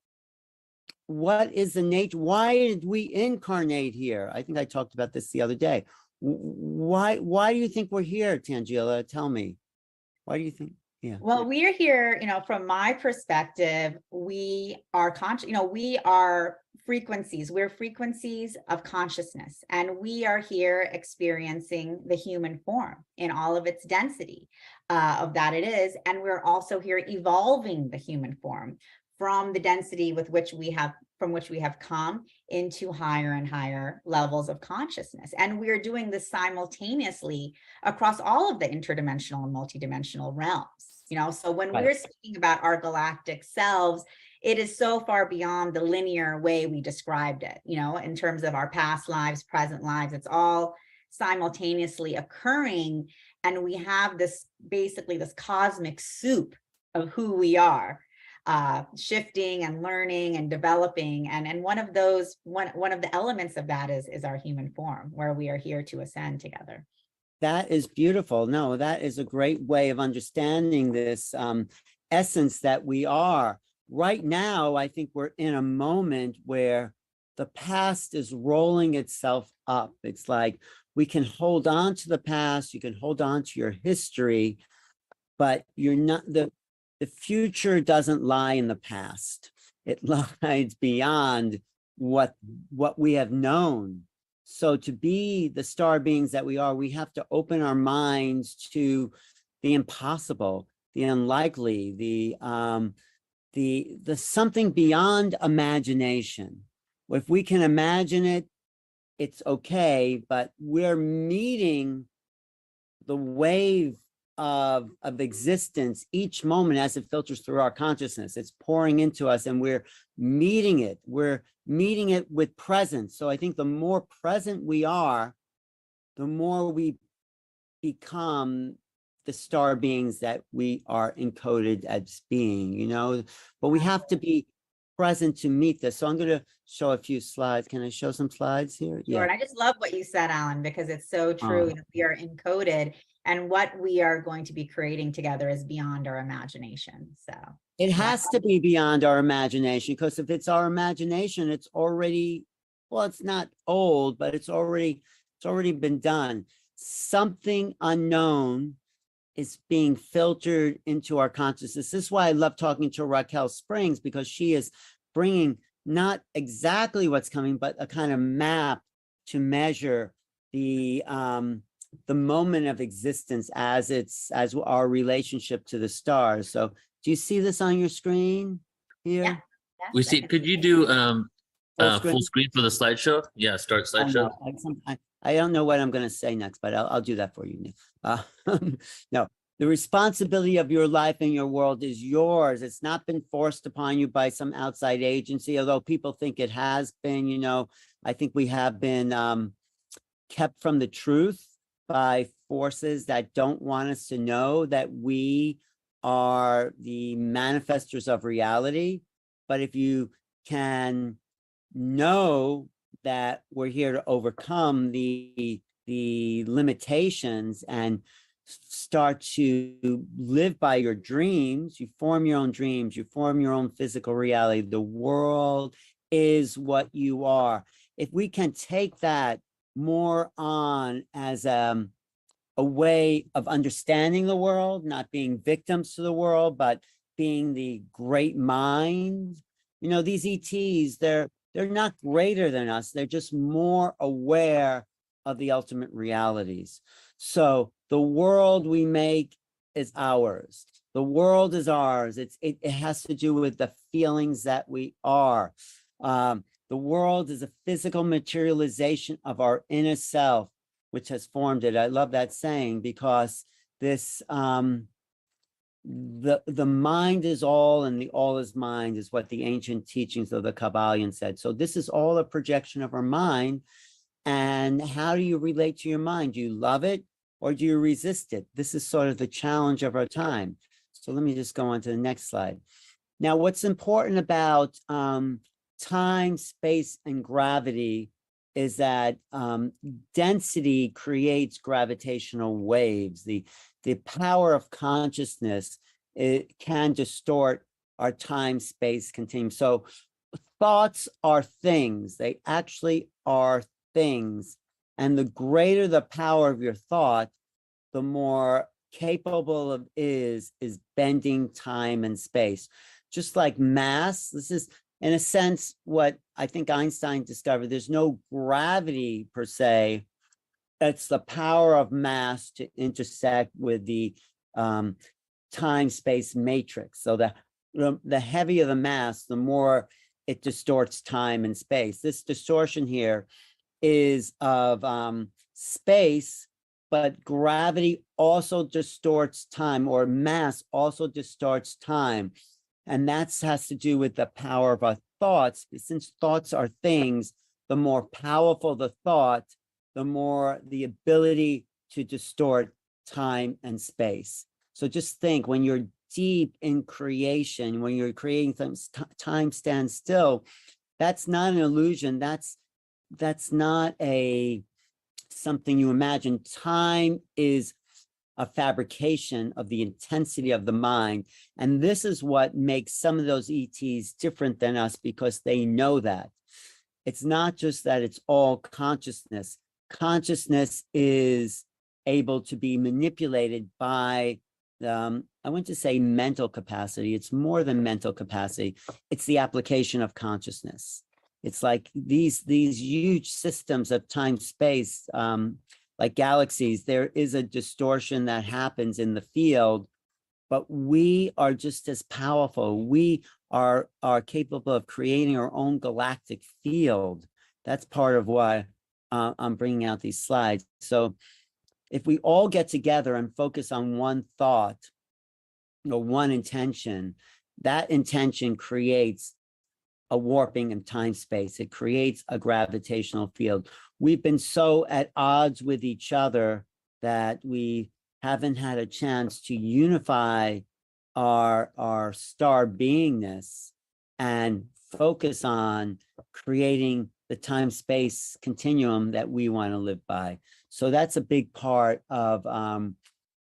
what is the nature? Why did we incarnate here? I think I talked about this the other day. Why do you think we're here, Tangela? Tell me. Why do you think? Yeah. Well, we're here, you know, from my perspective, we are conscious, you know, we are frequencies. We're frequencies of consciousness, and we are here experiencing the human form in all of its density of that it is. And we're also here evolving the human form from the density with which we have, from which we have come into higher and higher levels of consciousness. And we're doing this simultaneously across all of the interdimensional and multidimensional realms. You know, so when we're speaking about our galactic selves, it is so far beyond the linear way we described it, you know, in terms of our past lives, present lives. It's all simultaneously occurring. And we have this, basically this cosmic soup of who we are, shifting and learning and developing. And one of those, one of the elements of that is our human form, where we are here to ascend together. That is beautiful. No, that is a great way of understanding this essence that we are. Right now, I think we're in a moment where the past is rolling itself up. It's like we can hold on to the past, you can hold on to your history, but you're not, the future doesn't lie in the past. It lies beyond what we have known. So to be the star beings that we are, we have to open our minds to the impossible, the unlikely, the something beyond imagination. If we can imagine it, it's okay, but we're meeting the wave of existence each moment as it filters through our consciousness. It's pouring into us and we're meeting it. We're meeting it with presence. So I think the more present we are, the more we become the star beings that we are encoded as being, you know, but we have to be present to meet this. So I'm going to show a few slides. Can I show some slides here? Sure. And I just love what you said, Alan, because it's so true that we are encoded and what we are going to be creating together is beyond our imagination. So it has to be beyond our imagination, because if it's our imagination, it's already, well, it's not old, but it's already been done. Something unknown is being filtered into our consciousness. This is why I love talking to Raquel Springs, because she is bringing not exactly what's coming, but a kind of map to measure the moment of existence as our relationship to the stars. So do you see this on your screen here? Yeah. We see, could you do Full full screen for the slideshow? Yeah, start slideshow. I don't know what I'm going to say next, but I'll do that for you. No, the responsibility of your life and your world is yours. It's not been forced upon you by some outside agency, although people think it has been. You know, I think we have been kept from the truth by forces that don't want us to know that we are the manifestors of reality. But if you can know that we're here to overcome the limitations and start to live by your dreams, you form your own dreams, you form your own physical reality. The world is what you are. If we can take that more on as a way of understanding the world, not being victims to the world, but being the great mind. You know, these ETs, they're not greater than us. They're just more aware of the ultimate realities. So the world we make is ours. The world is ours. It has to do with the feelings that we are. The world is a physical materialization of our inner self, which has formed it. I love that saying, because this the mind is all and the all is mind is what the ancient teachings of the Kabbalion said. So this is all a projection of our mind. And how do you relate to your mind? Do you love it or do you resist it? This is sort of the challenge of our time. So let me just go on to the next slide. Now, what's important about time, space, and gravity is that density creates gravitational waves. The power of consciousness, it can distort our time-space continuum. So thoughts are things. They actually are things. And the greater the power of your thought, the more capable of is bending time and space. Just like mass, this is, in a sense, what I think Einstein discovered. There's no gravity per se. It's the power of mass to intersect with the time-space matrix. So the heavier the mass, the more it distorts time and space. This distortion here is of space, but gravity also distorts time, or mass also distorts time. And that has to do with the power of our thoughts. Since thoughts are things, the more powerful the thought, the more the ability to distort time and space. So just think, when you're deep in creation, when you're creating things, time stands still. That's not an illusion. That's not something you imagine. Time is a fabrication of the intensity of the mind. And this is what makes some of those ETs different than us, because they know that. It's not just that it's all consciousness. Consciousness is able to be manipulated by, I want to say mental capacity. It's more than mental capacity. It's the application of consciousness. It's like these huge systems of time space, like galaxies. There is a distortion that happens in the field, but we are just as powerful. We are capable of creating our own galactic field. That's part of why I'm bringing out these slides. So if we all get together and focus on one thought or one intention, that intention creates a warping in time space. It creates a gravitational field. We've been so at odds with each other that we haven't had a chance to unify our star beingness and focus on creating the time space continuum that we want to live by. So that's a big part of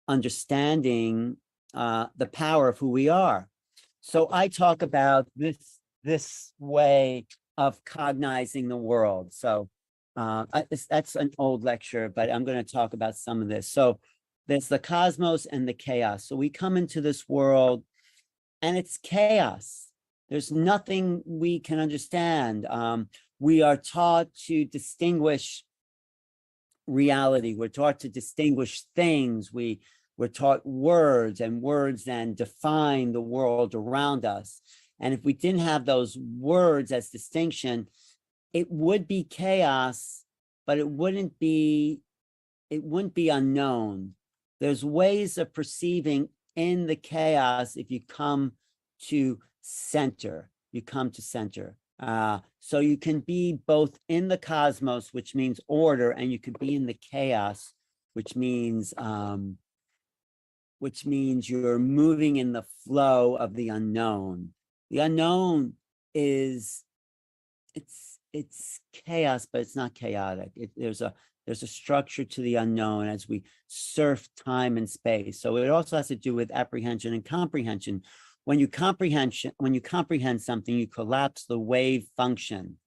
understanding the power of who we are. So I talk about this way of cognizing the world. So that's an old lecture, but I'm going to talk about some of this. So there's the cosmos and the chaos. So we come into this world and it's chaos. There's nothing we can understand. We are taught to distinguish reality. We're taught to distinguish things. We're taught words, and words then define the world around us. And if we didn't have those words as distinction, it would be chaos, but it wouldn't be unknown. There's ways of perceiving in the chaos if you come to center. You come to center. So you can be both in the cosmos, which means order, and you can be in the chaos, which means you're moving in the flow of the unknown. The unknown is it's chaos, but it's not chaotic. There's a structure to the unknown as we surf time and space. So it also has to do with apprehension and comprehension. When you comprehend something, you collapse the wave function.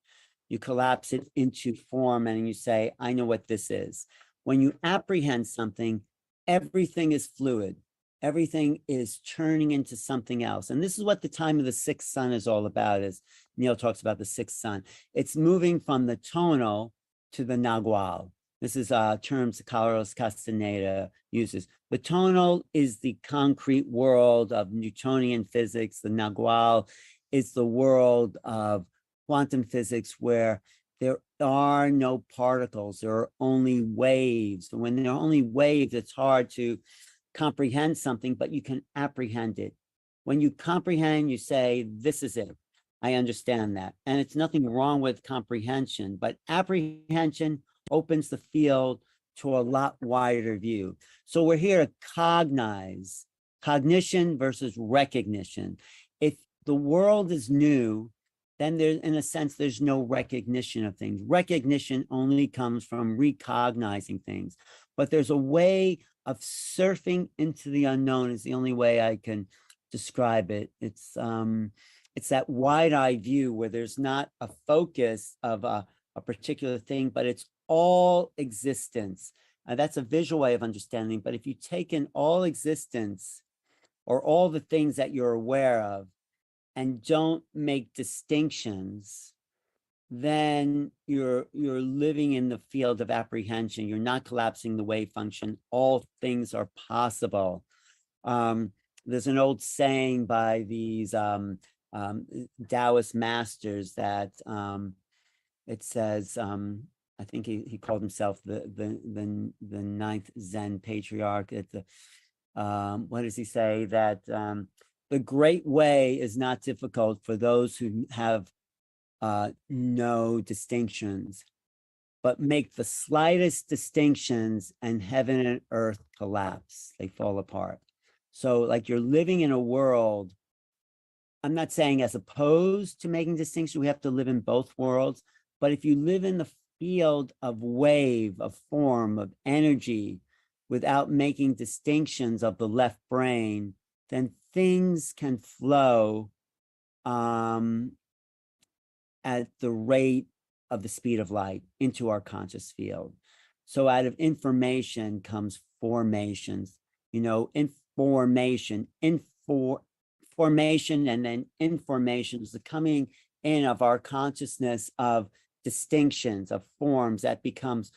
You collapse it into form and you say, I know what this is. When you apprehend something, everything is fluid. Everything is turning into something else. And this is what the time of the sixth sun is all about, as Neil talks about the sixth sun. It's moving from the tonal to the nagual. This is terms Carlos Castaneda uses. The tonal is the concrete world of Newtonian physics. The nagual is the world of quantum physics, where there are no particles, there are only waves. And when there are only waves, it's hard to comprehend something, but you can apprehend it. When you comprehend, you say, this is it. I understand that. And it's nothing wrong with comprehension, but apprehension opens the field to a lot wider view. So we're here to cognize, cognition versus recognition. If the world is new, then there's, in a sense, there's no recognition of things. Recognition only comes from recognizing things. But there's a way of surfing into the unknown, is the only way I can describe it. It's that wide-eyed view where there's not a focus of a particular thing, but it's all existence. That's a visual way of understanding. But if you take in all existence, or all the things that you're aware of, and don't make distinctions, then you're living in the field of apprehension. You're not collapsing the wave function. All things are possible. There's an old saying by these Taoist masters that it says, I think he called himself the ninth Zen patriarch. What does he say? That the great way is not difficult for those who have no distinctions, but make the slightest distinctions and heaven and earth collapse. They fall apart. So like you're living in a world, I'm not saying as opposed to making distinctions, we have to live in both worlds, but if you live in the field of wave, of form, of energy, without making distinctions of the left brain, then things can flow at the rate of the speed of light into our conscious field. So out of information comes formations, formation, and then information is the coming in of our consciousness of distinctions, of forms that becomes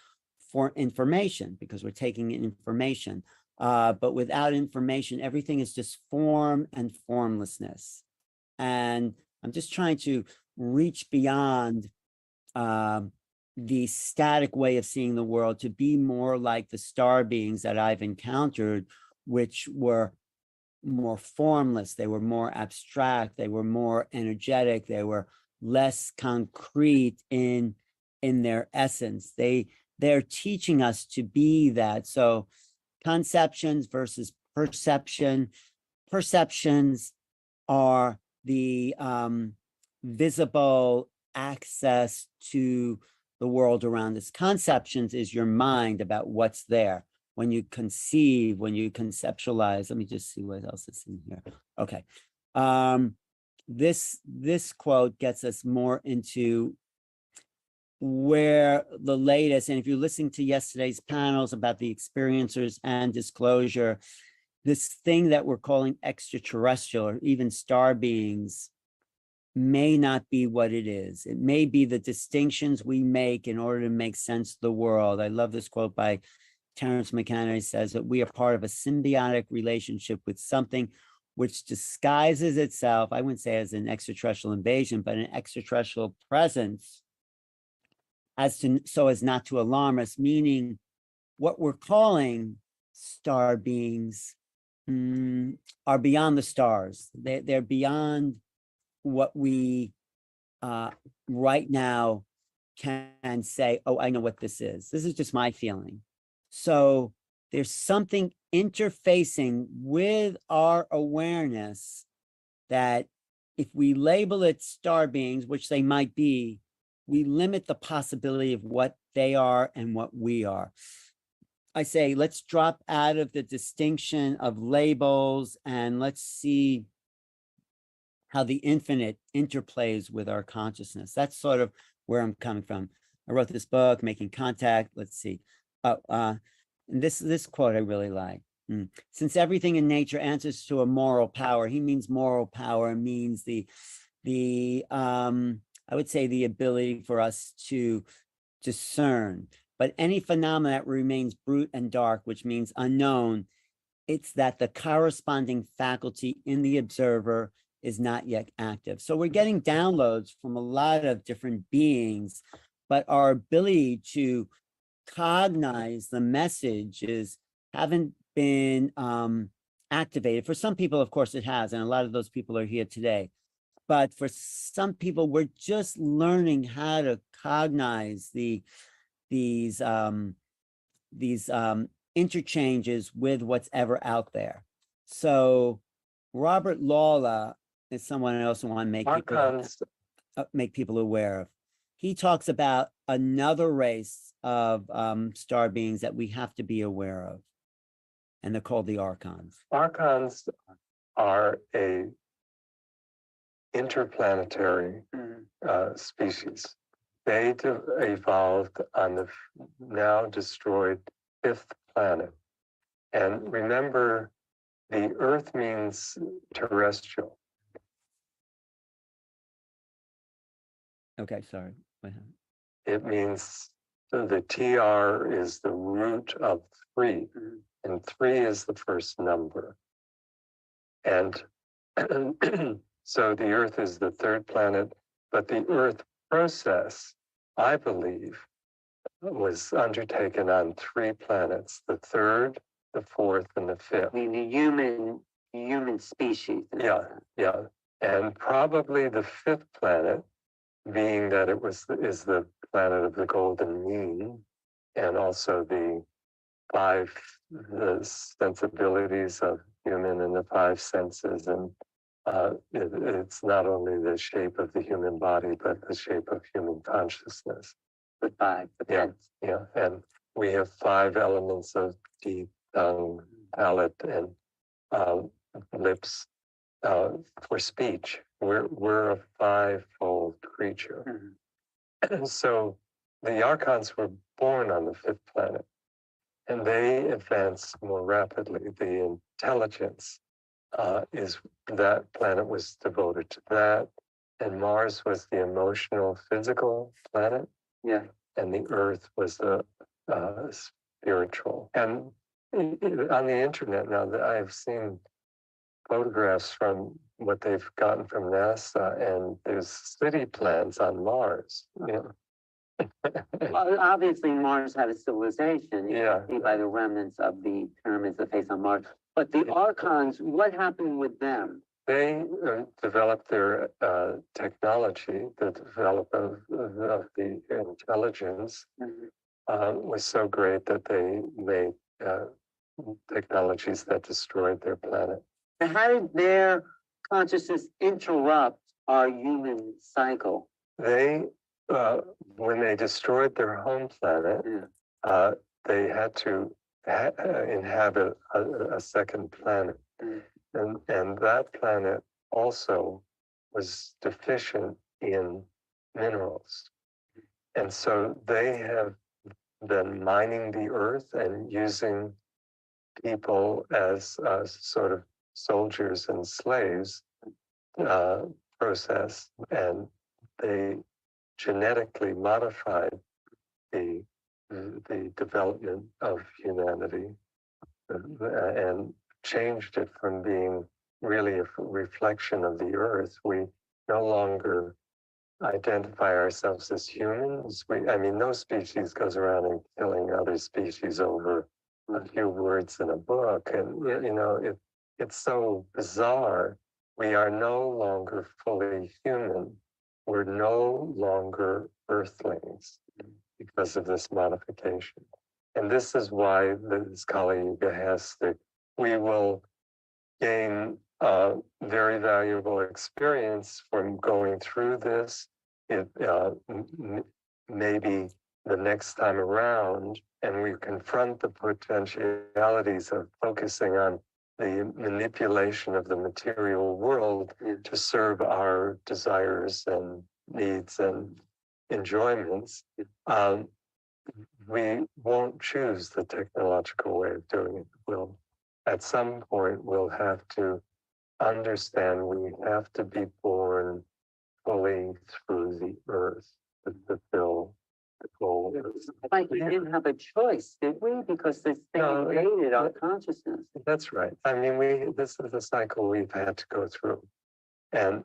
for information, because we're taking in information. But without information, everything is just form and formlessness. And I'm just trying to reach beyond the static way of seeing the world to be more like the star beings that I've encountered, which were more formless, they were more abstract, they were more energetic, they were less concrete in their essence. They're teaching us to be that. So conceptions versus perception. Perceptions are the visible access to the world around us. Conceptions is your mind about what's there. When you conceive, when you conceptualize, let me just see what else is in here. Okay. This quote gets us more into where the latest, and if you're listening to yesterday's panels about the experiencers and disclosure, this thing that we're calling extraterrestrial or even star beings may not be what it is. It may be the distinctions we make in order to make sense of the world. I love this quote by Terence McKenna. He says that we are part of a symbiotic relationship with something which disguises itself, I wouldn't say as an extraterrestrial invasion, but an extraterrestrial presence so as not to alarm us, meaning what we're calling star beings are beyond the stars. They're beyond what we right now can say, oh, I know what this is. This is just my feeling. So there's something interfacing with our awareness that if we label it star beings, which they might be, we limit the possibility of what they are and what we are. I say, let's drop out of the distinction of labels and let's see how the infinite interplays with our consciousness. That's sort of where I'm coming from. I wrote this book, Making Contact. Let's see. And this quote I really like. Since everything in nature answers to a moral power, he means moral power means the I would say the ability for us to discern. But any phenomena that remains brute and dark, which means unknown, it's that the corresponding faculty in the observer is not yet active. So we're getting downloads from a lot of different beings, but our ability to cognize the messages haven't been activated. For some people, of course, it has, and a lot of those people are here today. But for some people, we're just learning how to cognize these interchanges with what's ever out there. So Robert Lawler is someone I also want to make people aware of. He talks about another race of star beings that we have to be aware of, and they're called the Archons. Archons are a interplanetary species. They evolved on the now destroyed 5th planet. And remember, the Earth means terrestrial. Okay, sorry. It means the TR is the root of 3, and 3 is the first number. And so the Earth is the 3rd planet, but the Earth process, I believe, was undertaken on 3 planets, the 3rd, the 4th, and the 5th. I mean, the human species. Yeah. And probably the 5th planet, being that is the planet of the golden mean, and also the 5 sensibilities of human and the 5 senses, and it's not only the shape of the human body, but the shape of human consciousness. The 5, yeah. And we have 5 elements of teeth, tongue, palate, and lips for speech. We're a 5-fold creature. And so the Archons were born on the 5th planet, and they advance more rapidly. The intelligence is that planet was devoted to that, and Mars was the emotional, physical planet. Yeah. And the Earth was the spiritual. And on the internet now, that I've seen photographs from what they've gotten from NASA, and there's city plans on Mars. You know. Well, obviously, Mars had a civilization. You Yeah. can see by the remnants of the pyramids that face on Mars. But the Archons, what happened with them? They developed their technology, the development of the intelligence was so great that they made technologies that destroyed their planet. And how did their consciousness interrupt our human cycle? They, when they destroyed their home planet, they had to inhabit a second planet. And that planet also was deficient in minerals. And so they have been mining the earth and using people as sort of soldiers and slaves process. And they genetically modified the development of humanity and changed it from being really a reflection of the earth. We no longer identify ourselves as humans. I mean, no species goes around and killing other species over a few words in a book. And, you know, it's so bizarre. We are no longer fully human. We're no longer earthlings because of this modification. And this is why this Kali Yuga has we will gain very valuable experience from going through this. Maybe the next time around, and we confront the potentialities of focusing on the manipulation of the material world to serve our desires and needs and enjoyments. We won't choose the technological way of doing it. We'll, at some point, we'll have to understand we have to be born fully through the earth to fulfill the goal. Like we didn't have a choice, did we? Because this thing invaded our consciousness. That's right. I mean, this is a cycle we've had to go through, and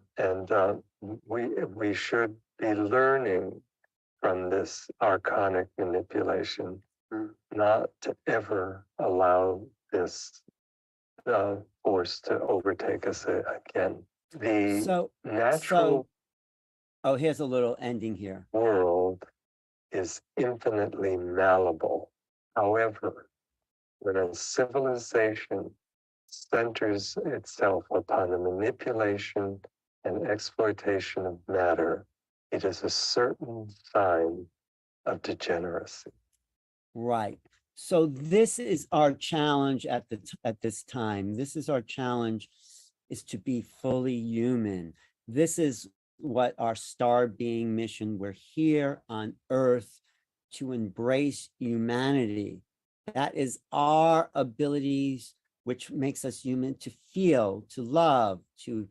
we should be learning from this archonic manipulation, not to ever allow this force to overtake us again. The natural here's a little ending here. World is infinitely malleable. However, when a civilization centers itself upon the manipulation and exploitation of matter, it is a certain sign of degeneracy. Right. So this is our challenge at this time. This is our challenge, is to be fully human. This is what our star being mission. We're here on Earth to embrace humanity. That is our abilities, which makes us human, to feel, to love, to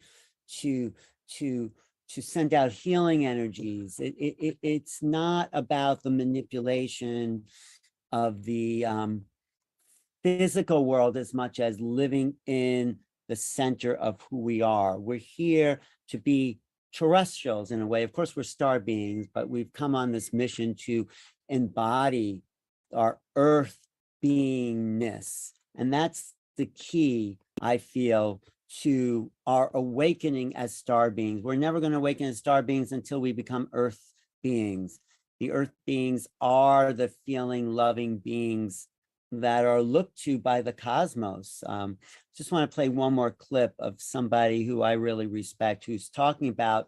send out healing energies. It's not about the manipulation of the physical world as much as living in the center of who we are. We're here to be terrestrials in a way. Of course, we're star beings, but we've come on this mission to embody our earth beingness. And that's the key, I feel, to our awakening as star beings. We're never going to awaken as star beings until we become earth beings. The earth beings are the feeling, loving beings that are looked to by the cosmos. Just want to play one more clip of somebody who I really respect, who's talking about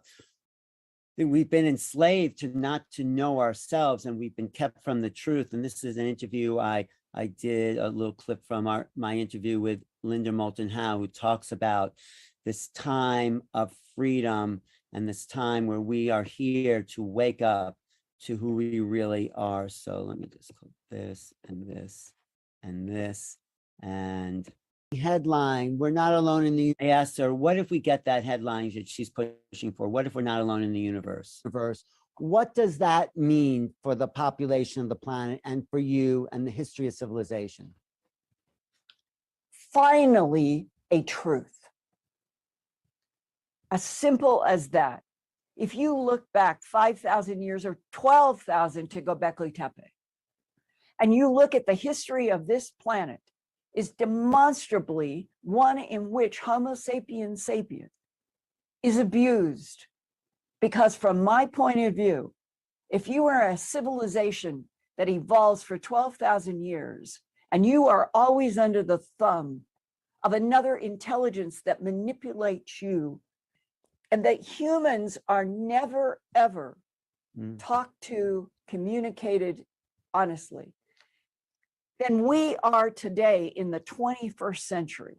that we've been enslaved to not to know ourselves, and we've been kept from the truth. And this is an interview I did, a little clip from my interview with Linda Moulton Howe, who talks about this time of freedom and this time where we are here to wake up to who we really are. So let me just click this and this and this. And headline, we're not alone in the, I asked her, what if we get that headline that she's pushing for? What if we're not alone in the universe? What does that mean for the population of the planet and for you and the history of civilization? Finally, a truth. As simple as that. If you look back 5,000 years or 12,000 to Göbekli Tepe, and you look at the history of this planet, is demonstrably one in which Homo sapiens sapiens is abused. Because from my point of view, if you are a civilization that evolves for 12,000 years, and you are always under the thumb of another intelligence that manipulates you, and that humans are never, ever talked to, communicated honestly, then we are today in the 21st century,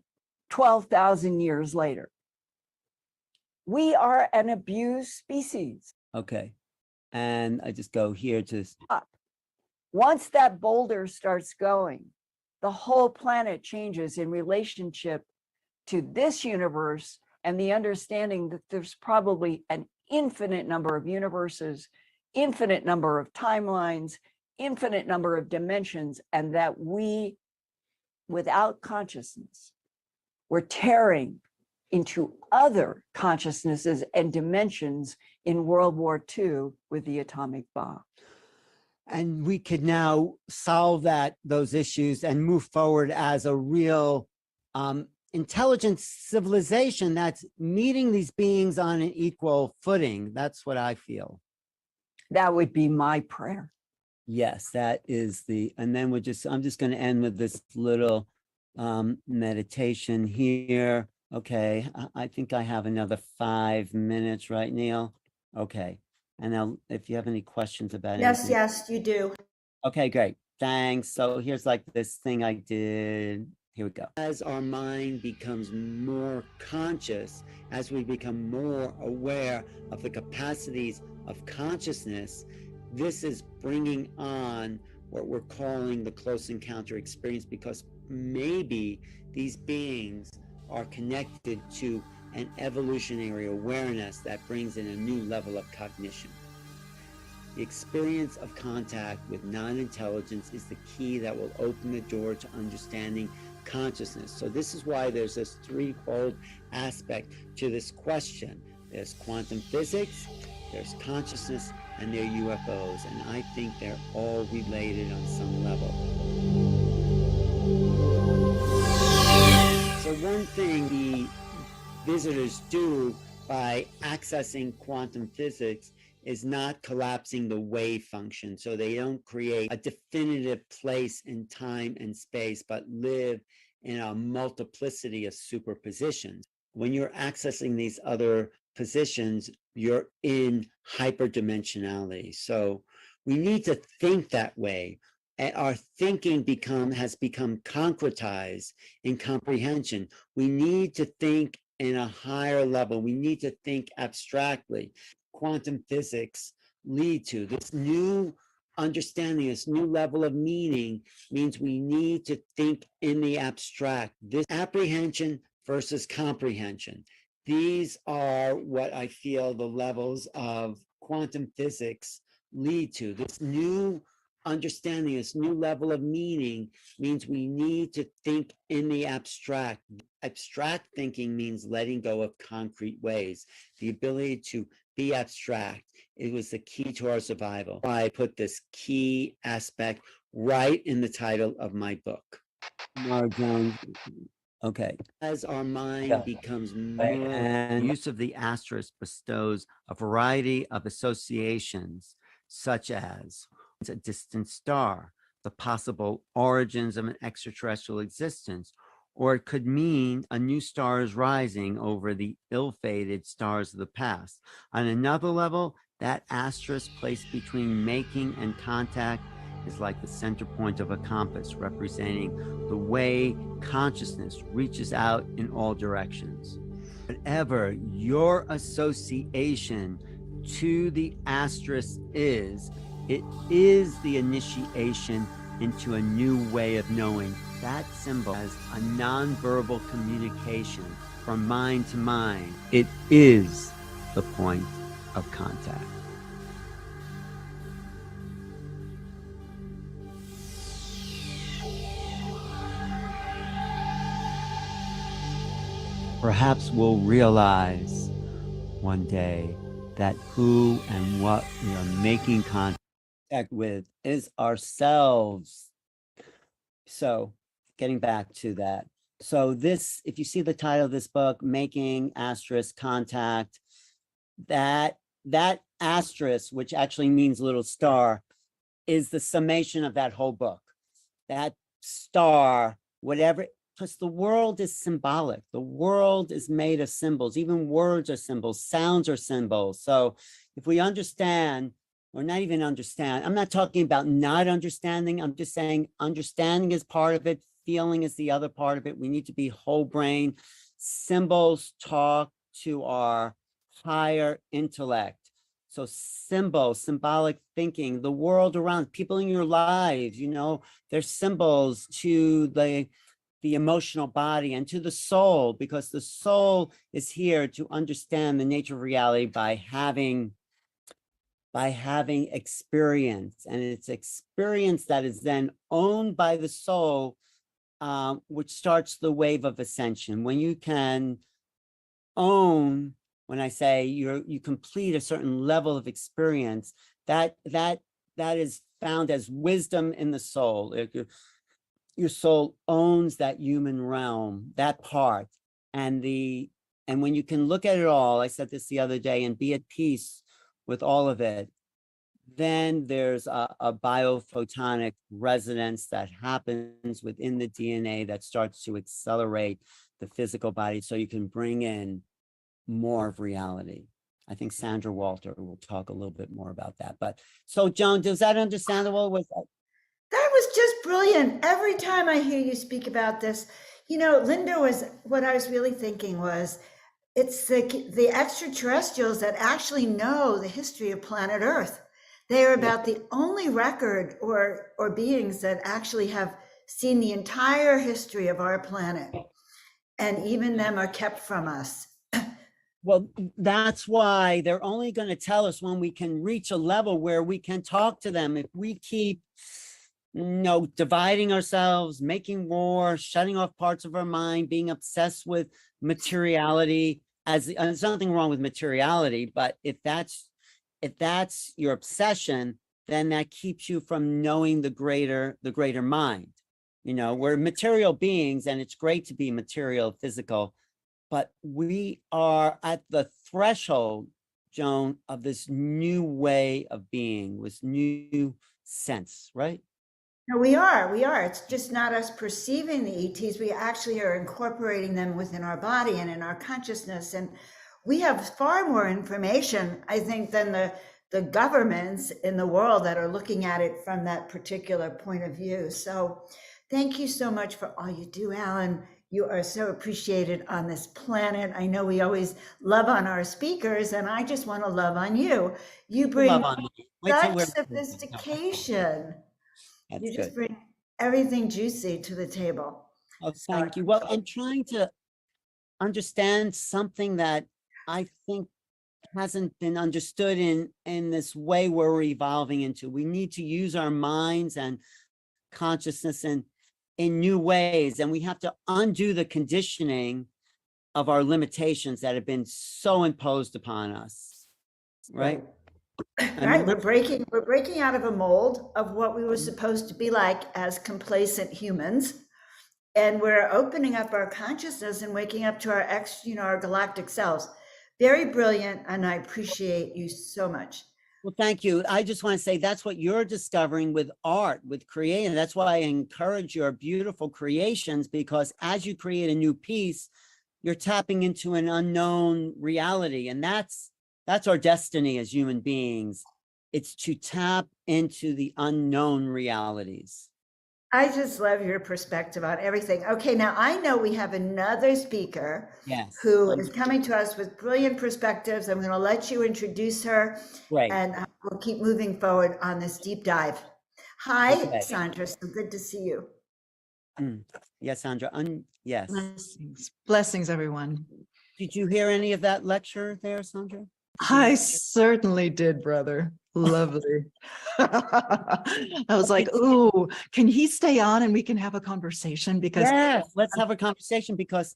12,000 years later. We are an abused species. Okay. And I just go here to Up. Once that boulder starts going, the whole planet changes in relationship to this universe and the understanding that there's probably an infinite number of universes, infinite number of timelines, infinite number of dimensions, and that we, without consciousness, we're tearing into other consciousnesses and dimensions in World War II with the atomic bomb. and we could now solve those issues and move forward as a real intelligent civilization that's meeting these beings on an equal footing. That's what I feel. That would be my prayer. Yes, that is and then I'm just going to end with this little meditation here. Okay, I think I have another 5 minutes, right, Neil? Okay, and now if you have any questions about Yes, anything. yes, you do. Okay, great. Thanks. So here's like this thing I did. Here we go. As our mind becomes more conscious, as we become more aware of the capacities of consciousness, this is bringing on what we're calling the close encounter experience, because maybe these beings are connected to an evolutionary awareness that brings in a new level of cognition. The experience of contact with non-intelligence is the key that will open the door to understanding consciousness. So this is why there's this threefold aspect to this question. There's quantum physics, there's consciousness, and there are UFOs. And I think they're all related on some level. So one thing the visitors do by accessing quantum physics is not collapsing the wave function. So they don't create a definitive place in time and space, but live in a multiplicity of superpositions. When you're accessing these other positions, you're in hyperdimensionality. So we need to think that way. And our thinking has become concretized in comprehension. We need to think in a higher level. We need to think abstractly. Quantum physics lead to this new understanding, this new level of meaning means we need to think in the abstract. This apprehension versus comprehension. These are what I feel the levels of quantum physics lead to. This new understanding, this new level of meaning means we need to think in the abstract. Abstract thinking means letting go of concrete ways, the ability to be abstract. It was the key to our survival. I put this key aspect right in the title of my book. Okay. As our mind becomes more, and use of the asterisk bestows a variety of associations, such as a distant star, the possible origins of an extraterrestrial existence, or it could mean a new star is rising over the ill-fated stars of the past. On another level, that asterisk placed between making and contact is like the center point of a compass, representing the way consciousness reaches out in all directions. Whatever your association to the asterisk is, it is the initiation into a new way of knowing. That symbol as a nonverbal communication from mind to mind. It is the point of contact. Perhaps we'll realize one day that who and what we are making contact with is ourselves. So getting back to that. So this, if you see the title of this book, Making Asterisk Contact, that asterisk, which actually means little star, is the summation of that whole book. That star, whatever, because the world is symbolic. The world is made of symbols. Even words are symbols, sounds are symbols. So if we understand, or not even understand, I'm not talking about not understanding. I'm just saying understanding is part of it. Feeling is the other part of it. We need to be whole brain. Symbols talk to our higher intellect. So symbolic thinking, the world around, people in your lives, you know, they're symbols to the emotional body and to the soul, because the soul is here to understand the nature of reality by having experience. And it's experience that is then owned by the soul, which starts the wave of ascension. When you can own, when I say you complete a certain level of experience, that is found as wisdom in the soul. Your soul owns that human realm, that part. And when you can look at it all, I said this the other day, and be at peace with all of it, then there's a biophotonic resonance that happens within the DNA that starts to accelerate the physical body, so you can bring in more of reality. I think Sandra Walter will talk a little bit more about that. But so, Joan, does that understandable? That was just brilliant. Every time I hear you speak about this, you know, Linda, what I was really thinking was, it's the extraterrestrials that actually know the history of planet Earth. They are about the only record or beings that actually have seen the entire history of our planet. And even them are kept from us. Well, that's why they're only going to tell us when we can reach a level where we can talk to them. If we keep, dividing ourselves, making war, shutting off parts of our mind, being obsessed with materiality, there's nothing wrong with materiality, but if that's your obsession, then that keeps you from knowing the greater mind. You know, we're material beings, and it's great to be material, physical, but we are at the threshold, Joan, of this new way of being, this new sense, right? No, we are. It's just not us perceiving the ETs. We actually are incorporating them within our body and in our consciousness. And we have far more information, I think, than the governments in the world that are looking at it from that particular point of view. So thank you so much for all you do, Alan. You are so appreciated on this planet. I know we always love on our speakers, and I just want to love on you. You bring such sophistication. You just bring everything juicy to the table. Oh, thank you. Well, I'm trying to understand something that I think hasn't been understood in this way where we're evolving into. We need to use our minds and consciousness in new ways, and we have to undo the conditioning of our limitations that have been so imposed upon us, right? Right, we're breaking out of a mold of what we were supposed to be like as complacent humans, and we're opening up our consciousness and waking up to our galactic selves. Very brilliant, and I appreciate you so much. Well, thank you. I just want to say that's what you're discovering with art, with creating. That's why I encourage your beautiful creations, because as you create a new piece, you're tapping into an unknown reality, and that's our destiny as human beings. It's to tap into the unknown realities. I just love your perspective on everything. Okay, now I know we have another speaker who is coming to us with brilliant perspectives. I'm going to let you introduce her, and we'll keep moving forward on this deep dive. Hi, Okay. Sandra. So good to see you. Yes, Sandra. Yes. Blessings, everyone. Did you hear any of that lecture there, Sandra? I certainly did, brother. Lovely. I was like, ooh, can he stay on and we can have a conversation? Because yes, let's have a conversation because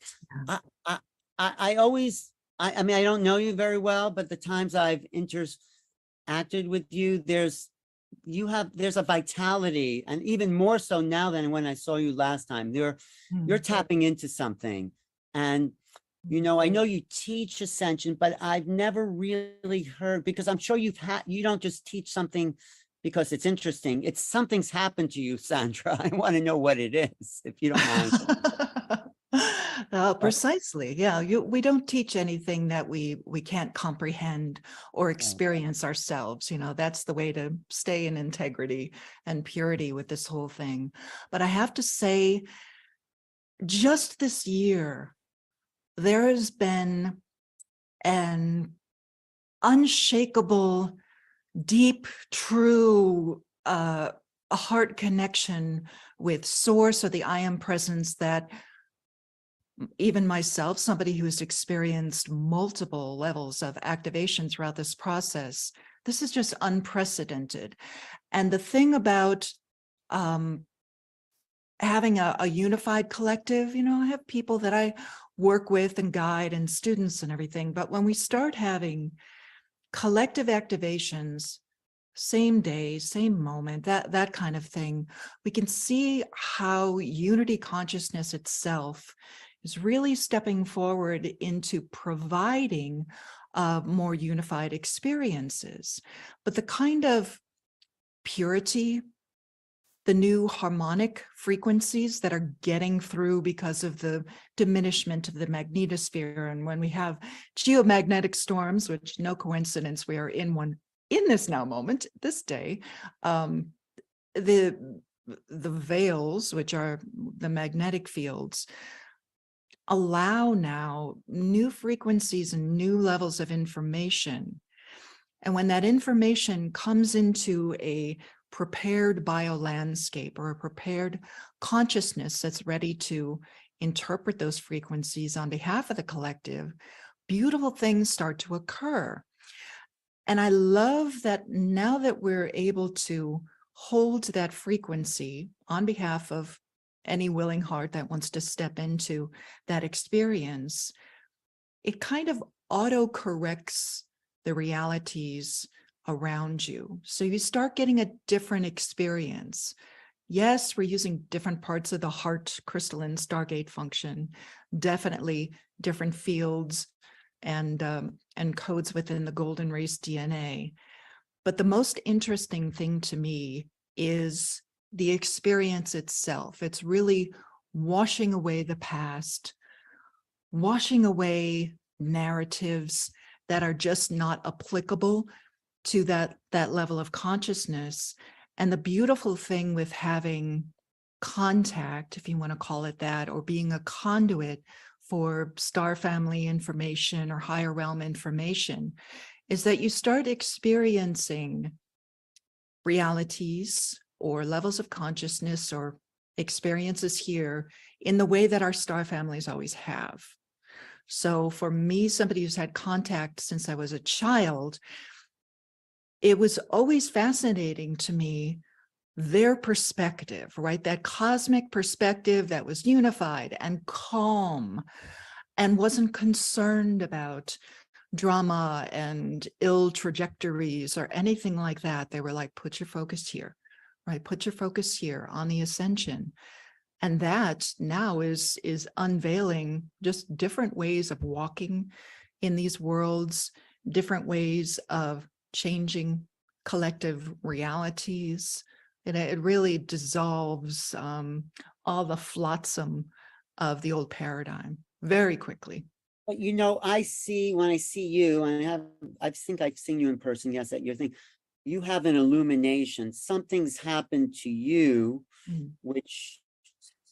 I always, I mean, I don't know you very well, but the times I've interacted with you, there's a vitality, and even more so now than when I saw you last time. You're tapping into something. And you know, I know you teach Ascension, but I've never really heard, because I'm sure you don't just teach something because it's interesting. It's something's happened to you, Sandra. I want to know what it is, if you don't mind. Precisely. Yeah. We don't teach anything that we can't comprehend or experience ourselves. You know, that's the way to stay in integrity and purity with this whole thing. But I have to say, just this year, there has been an unshakable, deep, true a heart connection with source or the I am presence that even myself, somebody who's experienced multiple levels of activation throughout this process, this is just unprecedented. And the thing about having a unified collective, you know, I have people that I work with and guide and students and everything, but when we start having collective activations, same day, same moment, that kind of thing, we can see how unity consciousness itself is really stepping forward into providing more unified experiences. But the kind of purity, the new harmonic frequencies that are getting through because of the diminishment of the magnetosphere. And when we have geomagnetic storms, which no coincidence, we are in one in this now moment, this day, the veils, which are the magnetic fields, allow now new frequencies and new levels of information. And when that information comes into a prepared biolandscape or a prepared consciousness that's ready to interpret those frequencies on behalf of the collective, beautiful things start to occur. And I love that now that we're able to hold that frequency on behalf of any willing heart that wants to step into that experience, it kind of auto-corrects the realities around you. So you start getting a different experience. Yes, we're using different parts of the heart crystalline Stargate function, definitely different fields and codes within the golden race DNA. But the most interesting thing to me is the experience itself. It's really washing away the past, washing away narratives that are just not applicable to that level of consciousness. And the beautiful thing with having contact, if you want to call it that, or being a conduit for star family information or higher realm information, is that you start experiencing realities or levels of consciousness or experiences here in the way that our star families always have. So for me, somebody who's had contact since I was a child, it was always fascinating to me, their perspective, right? That cosmic perspective that was unified and calm and wasn't concerned about drama and ill trajectories or anything like that. They were like, put your focus here, right? Put your focus here on the ascension. And that now is unveiling just different ways of walking in these worlds, different ways of changing collective realities. And it really dissolves all the flotsam of the old paradigm very quickly. But you know, when I see you, and I think I've seen you in person, yes, at your thing, you have an illumination. Something's happened to you, which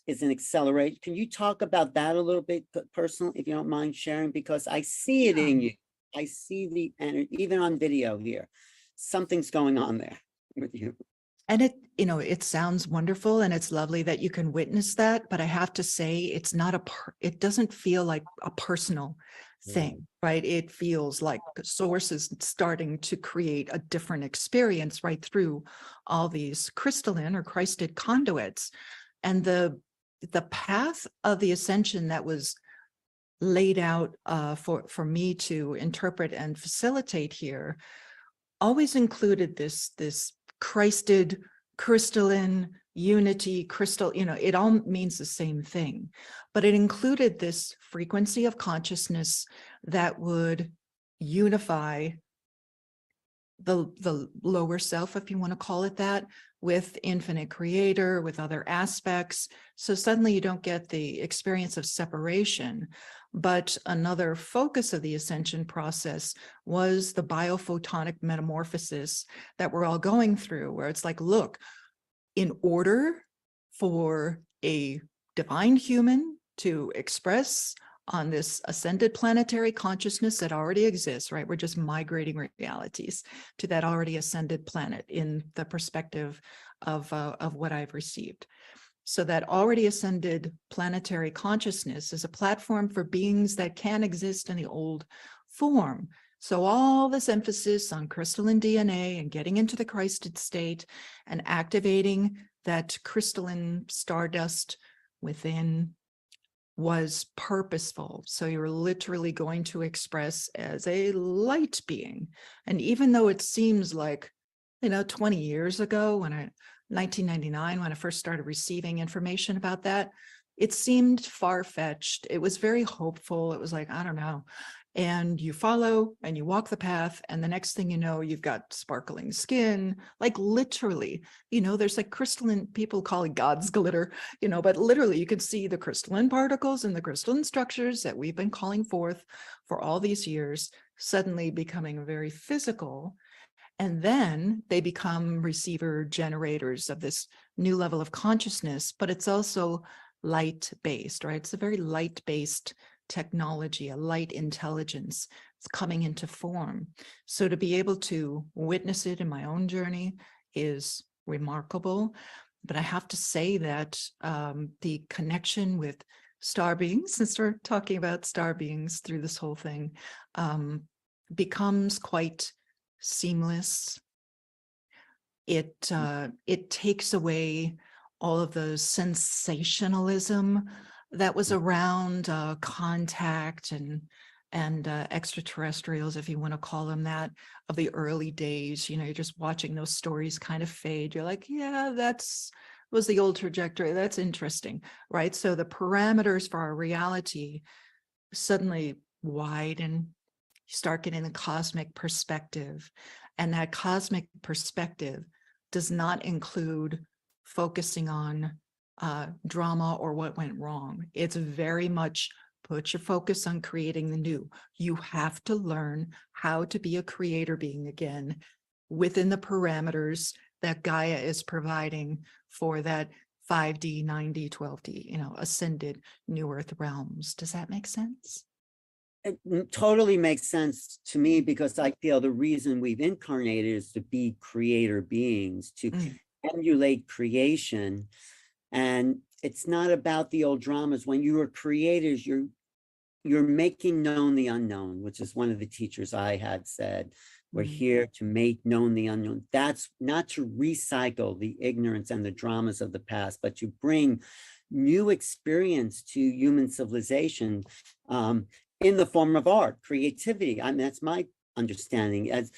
is an accelerate. Can you talk about that a little bit personal, if you don't mind sharing? Because I see it in you. I see the energy, even on video here. Something's going on there with you. And it, you know, it sounds wonderful and it's lovely that you can witness that, but I have to say it's not it doesn't feel like a personal thing, right? It feels like source is starting to create a different experience right through all these crystalline or Christed conduits. And the path of the ascension that was laid out for me to interpret and facilitate here always included this Christed, crystalline, unity, crystal, you know, it all means the same thing, but it included this frequency of consciousness that would unify the lower self, if you want to call it that, with infinite creator, with other aspects. So suddenly you don't get the experience of separation. But another focus of the ascension process was the biophotonic metamorphosis that we're all going through, where it's like, look, in order for a divine human to express on this ascended planetary consciousness that already exists, right? We're just migrating realities to that already ascended planet in the perspective of what I've received. So that already ascended planetary consciousness is a platform for beings that can exist in the old form. So all this emphasis on crystalline DNA and getting into the Christed state and activating that crystalline stardust within was purposeful. So you're literally going to express as a light being. And even though it seems like, 20 years ago, 1999, when I first started receiving information about that, it seemed far-fetched. It was very hopeful. It was like, I don't know. And you follow and you walk the path, and the next thing you know, you've got sparkling skin, like literally, there's like crystalline, people call it God's glitter, but literally you can see the crystalline particles and the crystalline structures that we've been calling forth for all these years, suddenly becoming very physical. And then they become receiver generators of this new level of consciousness, but it's also light-based, right? It's a very light-based technology, a light intelligence. It's coming into form. So to be able to witness it in my own journey is remarkable. But I have to say that the connection with star beings, since we're talking about star beings through this whole thing, becomes quite seamless. It takes away all of the sensationalism that was around contact and extraterrestrials, if you want to call them that, of the early days. You're just watching those stories kind of fade. You're like, yeah, was the old trajectory. That's interesting, right? So the parameters for our reality suddenly widen. You start getting the cosmic perspective, and that cosmic perspective does not include focusing on drama or what went wrong. It's very much put your focus on creating the new. You have to learn how to be a creator being again within the parameters that Gaia is providing for that 5D, 9D, 12D, ascended new earth realms. Does that make sense? It totally makes sense to me, because I feel the reason we've incarnated is to be creator beings, to emulate creation. And it's not about the old dramas. When you are creators, you're making known the unknown, which is one of the teachers I had said. We're here to make known the unknown. That's not to recycle the ignorance and the dramas of the past, but to bring new experience to human civilization in the form of art, creativity. I mean, that's my understanding, as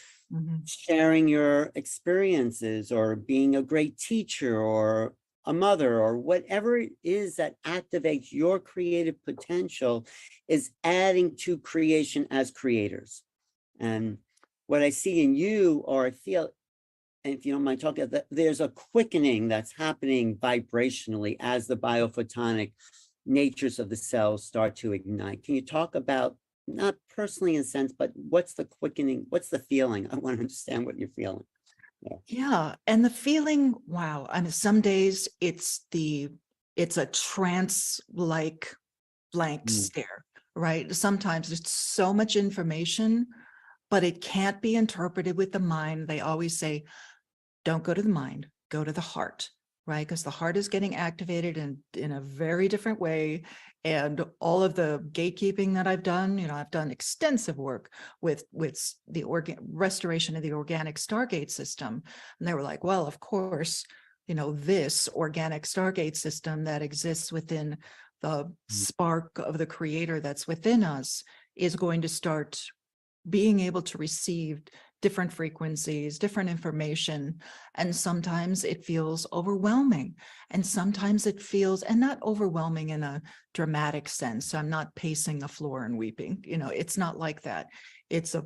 sharing your experiences, or being a great teacher, or a mother, or whatever it is that activates your creative potential, is adding to creation as creators. And what I see in you, or I feel, and if you don't mind talking, that there's a quickening that's happening vibrationally as the biophotonic natures of the cells start to ignite. Can you talk about, not personally in a sense, but what's the quickening? What's the feeling? I want to understand what you're feeling. Yeah. And the feeling, wow. I mean, some days it's a trance-like blank stare, right? Sometimes it's so much information, but it can't be interpreted with the mind. They always say, don't go to the mind, go to the heart, right? Because the heart is getting activated in a very different way. And all of the gatekeeping that I've done, I've done extensive work with the restoration of the organic Stargate system. And they were like, well, of course, this organic Stargate system that exists within the spark of the creator that's within us is going to start being able to receive different frequencies, different information. And sometimes it feels overwhelming. And sometimes it feels, and not overwhelming in a dramatic sense. So I'm not pacing the floor and weeping. It's not like that. It's a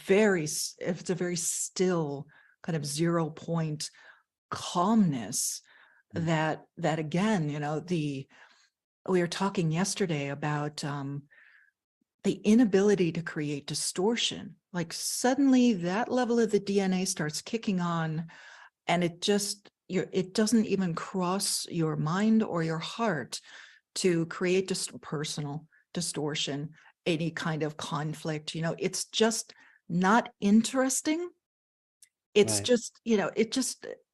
very still kind of 0 point calmness that again, we were talking yesterday about the inability to create distortion. Like suddenly that level of the DNA starts kicking on, and it doesn't even cross your mind or your heart to create just personal distortion, any kind of conflict. It's just not interesting. It's Right.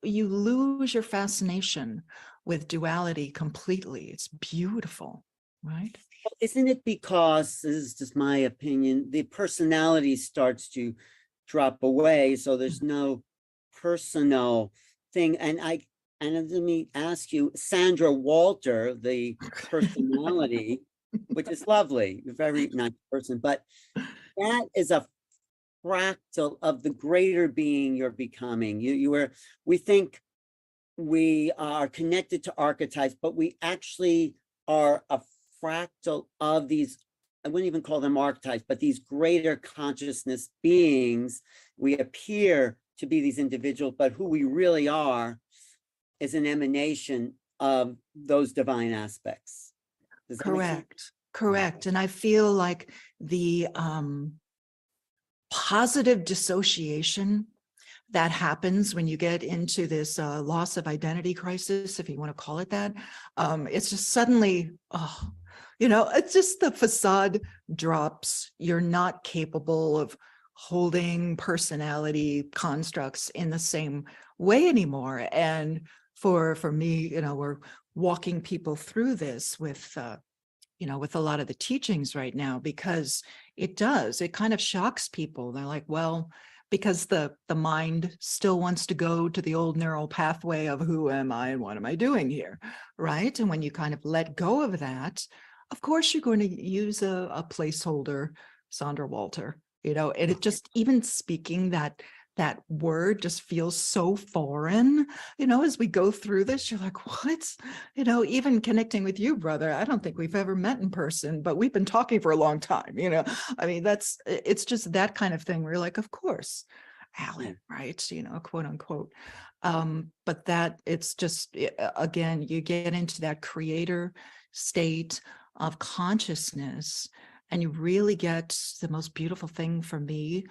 You lose your fascination with duality completely. It's beautiful, right? Isn't it because, this is just my opinion, the personality starts to drop away, so there's no personal thing. And let me ask you, Sandra Walter, the personality, which is lovely, a very nice person, but that is a fractal of the greater being you're becoming. We think we are connected to archetypes, but we actually are a fractal of these, I wouldn't even call them archetypes, but these greater consciousness beings. We appear to be these individuals, but who we really are is an emanation of those divine aspects. Does that make sense? Correct. And I feel like the positive dissociation that happens when you get into this loss of identity crisis, if you want to call it that, it's just suddenly, it's just the facade drops. You're not capable of holding personality constructs in the same way anymore. And for me, we're walking people through this with a lot of the teachings right now, because it kind of shocks people. They're like, well, because the mind still wants to go to the old neural pathway of who am I and what am I doing here, right? And when you kind of let go of that, of course, you're going to use a placeholder, Sandra Walter, and it just, even speaking that word just feels so foreign, as we go through this, you're like, what? Even connecting with you, brother, I don't think we've ever met in person, but we've been talking for a long time, I mean, it's just that kind of thing where you're like, of course, Alan, right? Quote unquote. But that it's just, again, you get into that creator state of consciousness, and you really get the most beautiful thing for me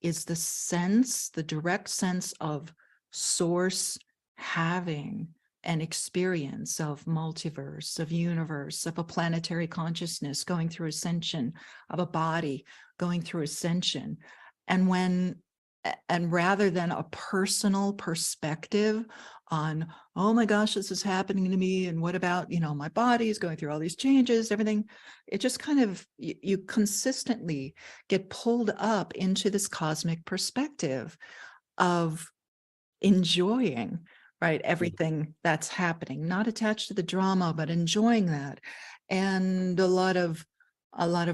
is the direct sense of source having an experience of multiverse, of universe, of a planetary consciousness going through ascension, of a body going through ascension. And rather than a personal perspective on, oh my gosh, this is happening to me, and what about, my body is going through all these changes, everything, it just kind of, you consistently get pulled up into this cosmic perspective of enjoying, right, everything that's happening, not attached to the drama, but enjoying that. And a lot of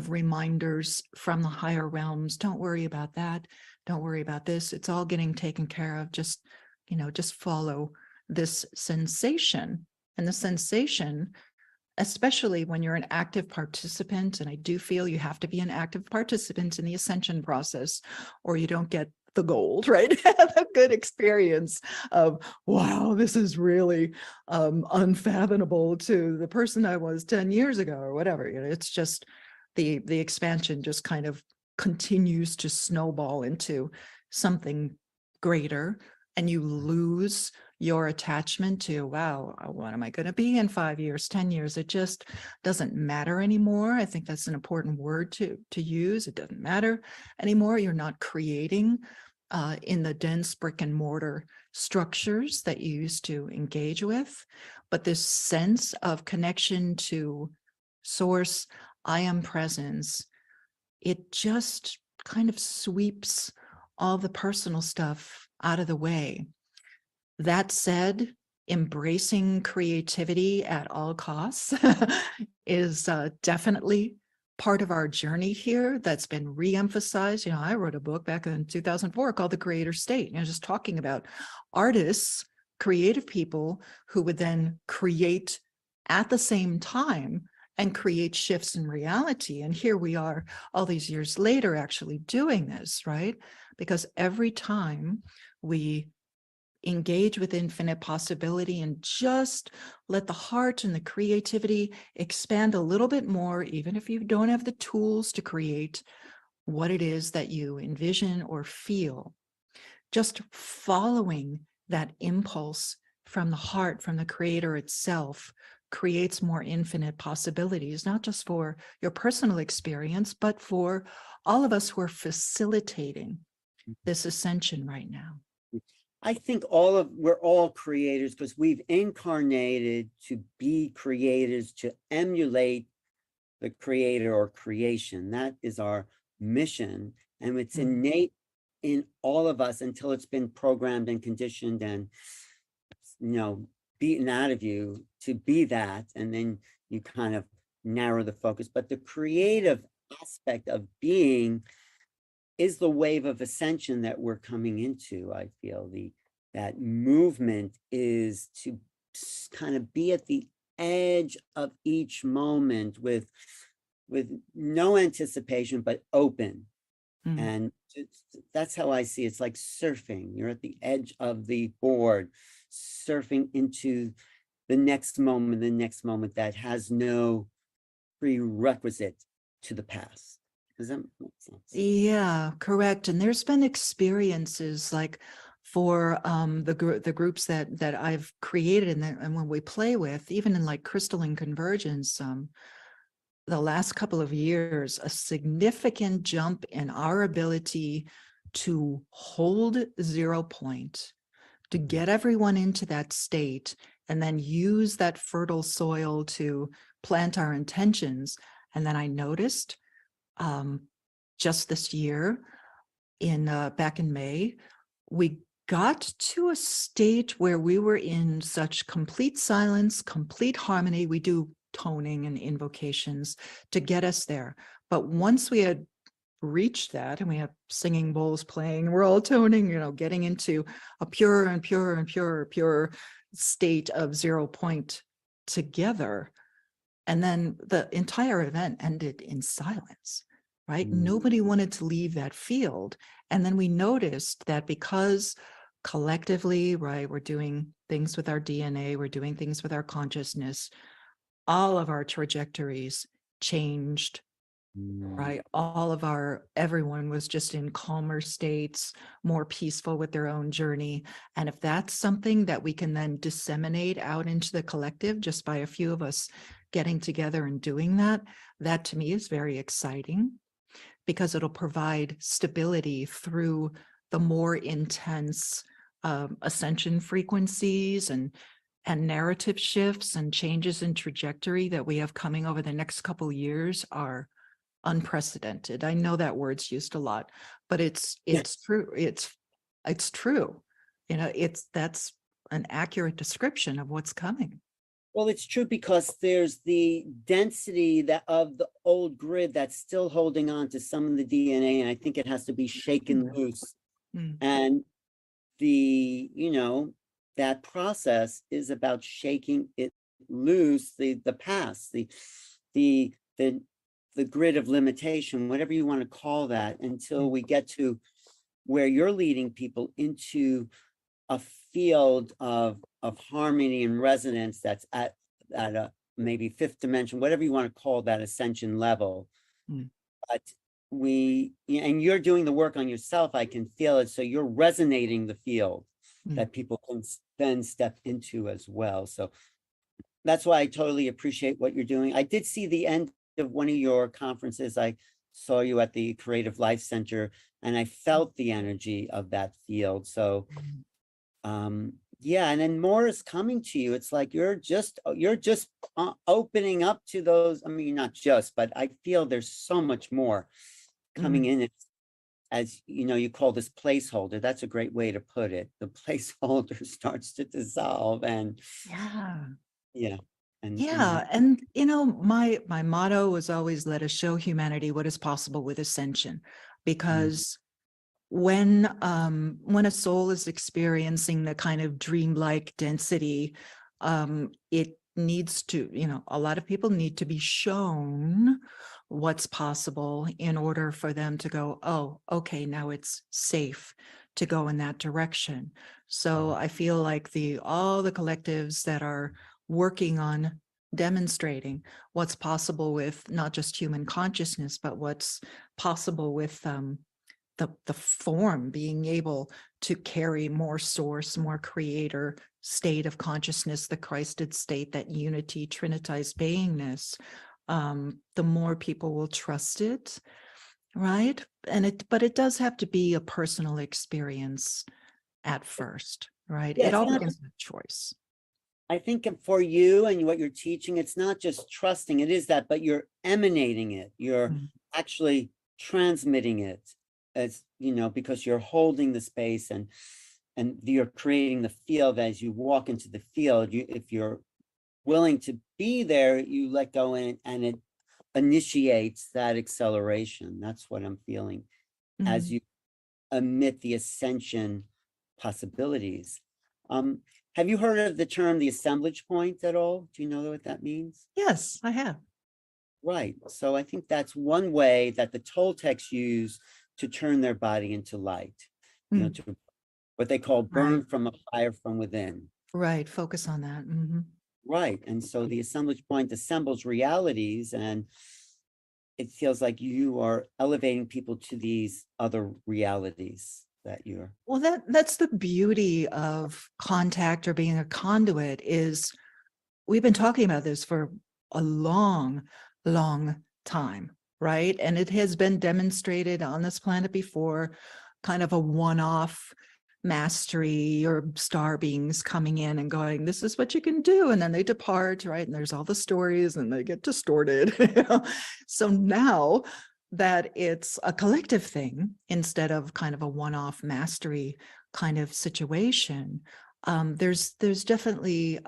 reminders from the higher realms. Don't worry about that. Don't worry about this. It's all getting taken care of. Just follow this sensation. And the sensation, especially when you're an active participant, and I do feel you have to be an active participant in the ascension process, or you don't get the gold, right? A good experience of, wow, this is really unfathomable to the person I was 10 years ago or whatever. It's just the expansion just kind of continues to snowball into something greater, and you lose your attachment to, wow, what am I going to be in 5 years, 10 years? It just doesn't matter anymore. I think that's an important word to use. It doesn't matter anymore. You're not creating in the dense brick and mortar structures that you used to engage with, but this sense of connection to source, I am presence, it just kind of sweeps all the personal stuff out of the way. That said, embracing creativity at all costs is definitely part of our journey here that's been re-emphasized. You know, I wrote a book back in 2004 called The Creator State, you know, just talking about artists, creative people who would then create at the same time and create shifts in reality. And here we are all these years later actually doing this, right? Because every time we engage with infinite possibility and just let the heart and the creativity expand a little bit more, even if you don't have the tools to create what it is that you envision or feel, just following that impulse from the heart, from the creator itself, creates more infinite possibilities, not just for your personal experience, but for all of us who are facilitating this ascension right now. I think we're all creators because we've incarnated to be creators, to emulate the creator or creation. That is our mission. And it's innate in all of us until it's been programmed and conditioned and, you know, beaten out of you to be that. And then you kind of narrow the focus. But the creative aspect of being is the wave of ascension that we're coming into. I feel that movement is to kind of be at the edge of each moment with no anticipation, but open. And that's how I see it. It's like surfing. You're at the edge of the board, surfing into the next moment that has no prerequisite to the past. Does that make sense? Yeah, correct. And there's been experiences like for the groups that I've created and when we play with, even in like crystalline convergence, the last couple of years, a significant jump in our ability to hold 0 point, to get everyone into that state, and then use that fertile soil to plant our intentions. And then I noticed just this year, back in May, we got to a state where we were in such complete silence, complete harmony. We do toning and invocations to get us there. But once we had reached that and we have singing bowls playing, we're all toning, you know, getting into a pure and pure and pure state of 0 point together. And then the entire event ended in silence, right? Nobody wanted to leave that field. And then we noticed that because collectively, right, we're doing things with our DNA, we're doing things with our consciousness, all of our trajectories changed, right? Everyone was just in calmer states, more peaceful with their own journey. And if that's something that we can then disseminate out into the collective just by a few of us getting together and doing that, that to me is very exciting because it'll provide stability through the more intense ascension frequencies and narrative shifts and changes in trajectory that we have coming over the next couple of years are unprecedented. I know that word's used a lot, but it's true. It's true. You know, that's an accurate description of what's coming. Well, it's true because there's the density of the old grid that's still holding on to some of the DNA, and I think it has to be shaken loose. And that process is about shaking it loose, the past, the grid of limitation, whatever you want to call that, until we get to where you're leading people into a field of harmony and resonance that's at a maybe fifth dimension, whatever you want to call that ascension level. But and you're doing the work on yourself, I can feel it. So you're resonating the field that people can then step into as well. So that's why I totally appreciate what you're doing. I did see the end of one of your conferences. I saw you at the Creative Life Center, and I felt the energy of that field. So, yeah, and then more is coming to you. It's like you're just opening up to those. I mean, not just, but I feel there's so much more coming in. It's, as you know, you call this placeholder. That's a great way to put it. The placeholder starts to dissolve, and Yeah. and Yeah, and you know, my motto was always let us show humanity what is possible with ascension, because when a soul is experiencing the kind of dreamlike density, it needs to, you know, a lot of people need to be shown what's possible in order for them to go, oh, okay, now it's safe to go in that direction. So I feel like all the collectives that are working on demonstrating what's possible with not just human consciousness, but what's possible with the form being able to carry more source, more creator state of consciousness, the Christed state, that unity, trinitized beingness, the more people will trust it, right? But it does have to be a personal experience at first, right? Yeah, It it's all not begins with choice. I think for you and what you're teaching, it's not just trusting, it is that, but you're emanating it. You're actually transmitting it, as you know, because you're holding the space and you're creating the field. As you walk into the field, if you're willing to be there, you let go in, and it initiates that acceleration. That's what I'm feeling as you emit the ascension possibilities. Have you heard of the term the assemblage point at all? Do you know what that means? Yes, I have. Right. So I think that's one way that the Toltecs use to turn their body into light, you know, to what they call burn from a fire from within. Right. Focus on that. Right. And so the assemblage point assembles realities, and it feels like you are elevating people to these other realities that you're. Well, that's the beauty of contact or being a conduit. Is we've been talking about this for a long time, right? And it has been demonstrated on this planet before, kind of a one-off mastery or star beings coming in and going, this is what you can do, and then they depart, right? And there's all the stories and they get distorted. So now that it's a collective thing instead of kind of a one-off mastery kind of situation, there's definitely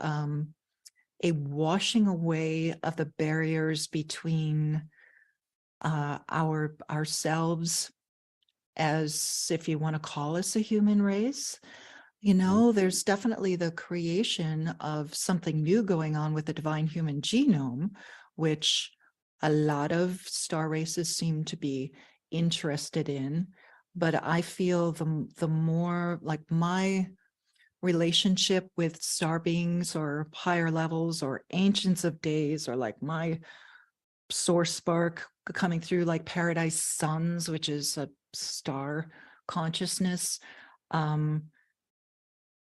a washing away of the barriers between ourselves, as if you want to call us a human race. You know, there's definitely the creation of something new going on with the divine human genome, which a lot of star races seem to be interested in. But I feel the more, like, my relationship with star beings or higher levels or ancients of days, or like my source spark coming through, like Paradise Suns, which is a star consciousness.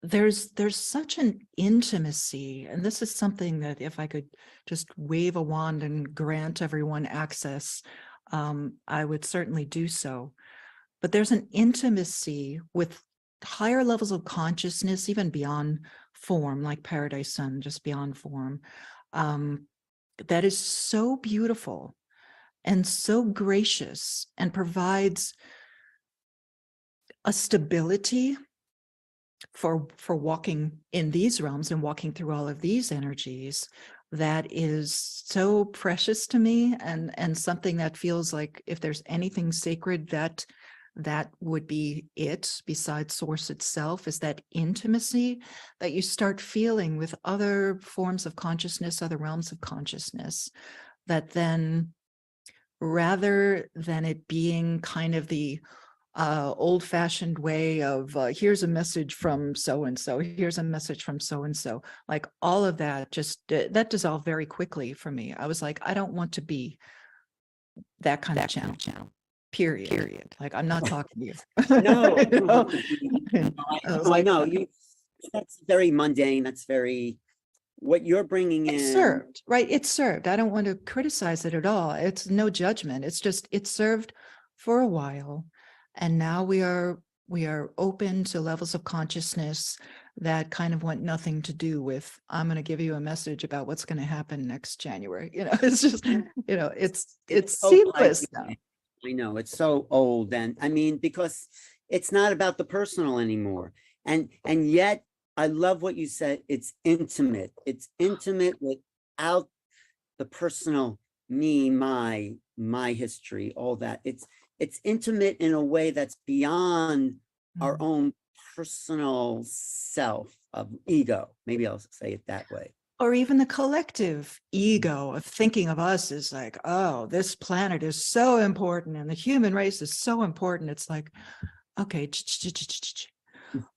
There's such an intimacy, and this is something that if I could just wave a wand and grant everyone access, I would certainly do so. But there's an intimacy with higher levels of consciousness, even beyond form, like Paradise Sun, just beyond form, that is so beautiful and so gracious, and provides a stability for walking in these realms and walking through all of these energies that is so precious to me, and something that feels like if there's anything sacred, that would be it, besides source itself, is that intimacy that you start feeling with other forms of consciousness, other realms of consciousness, that then, rather than it being kind of the old-fashioned way of here's a message from so-and-so, here's a message from so-and-so, like all of that just that dissolved very quickly for me. I was like, I don't want to be that kind of channel. Period. Like, I'm not talking to you. No, You know? I know you. That's very mundane. That's very what you're bringing in. It's served, right? It's served. I don't want to criticize it at all. It's no judgment. It's just, it's served for a while. And now we are open to levels of consciousness that kind of want nothing to do with, I'm going to give you a message about what's going to happen next January. It's just, it's so seamless like, now. I know it's so old. And I mean, because it's not about the personal anymore. And yet I love what you said. It's intimate. It's intimate without the personal, me, my history, all that. It's intimate in a way that's beyond our own personal self of ego. Maybe I'll say it that way. Or even the collective ego of thinking of us as like, oh, this planet is so important and the human race is so important. It's like, okay,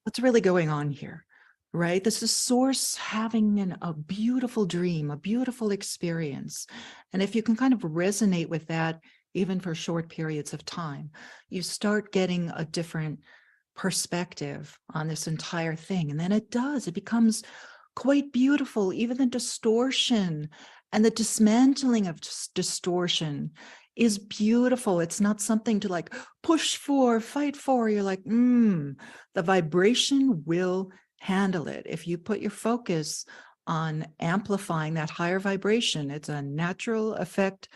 what's really going on here, right? This is source having a beautiful dream, a beautiful experience. And if you can kind of resonate with that, even for short periods of time, you start getting a different perspective on this entire thing. And then it becomes quite beautiful. Even the distortion and the dismantling of distortion is beautiful. It's not something to like push for, fight for. You're like, the vibration will handle it. If you put your focus on amplifying that higher vibration, it's a natural effect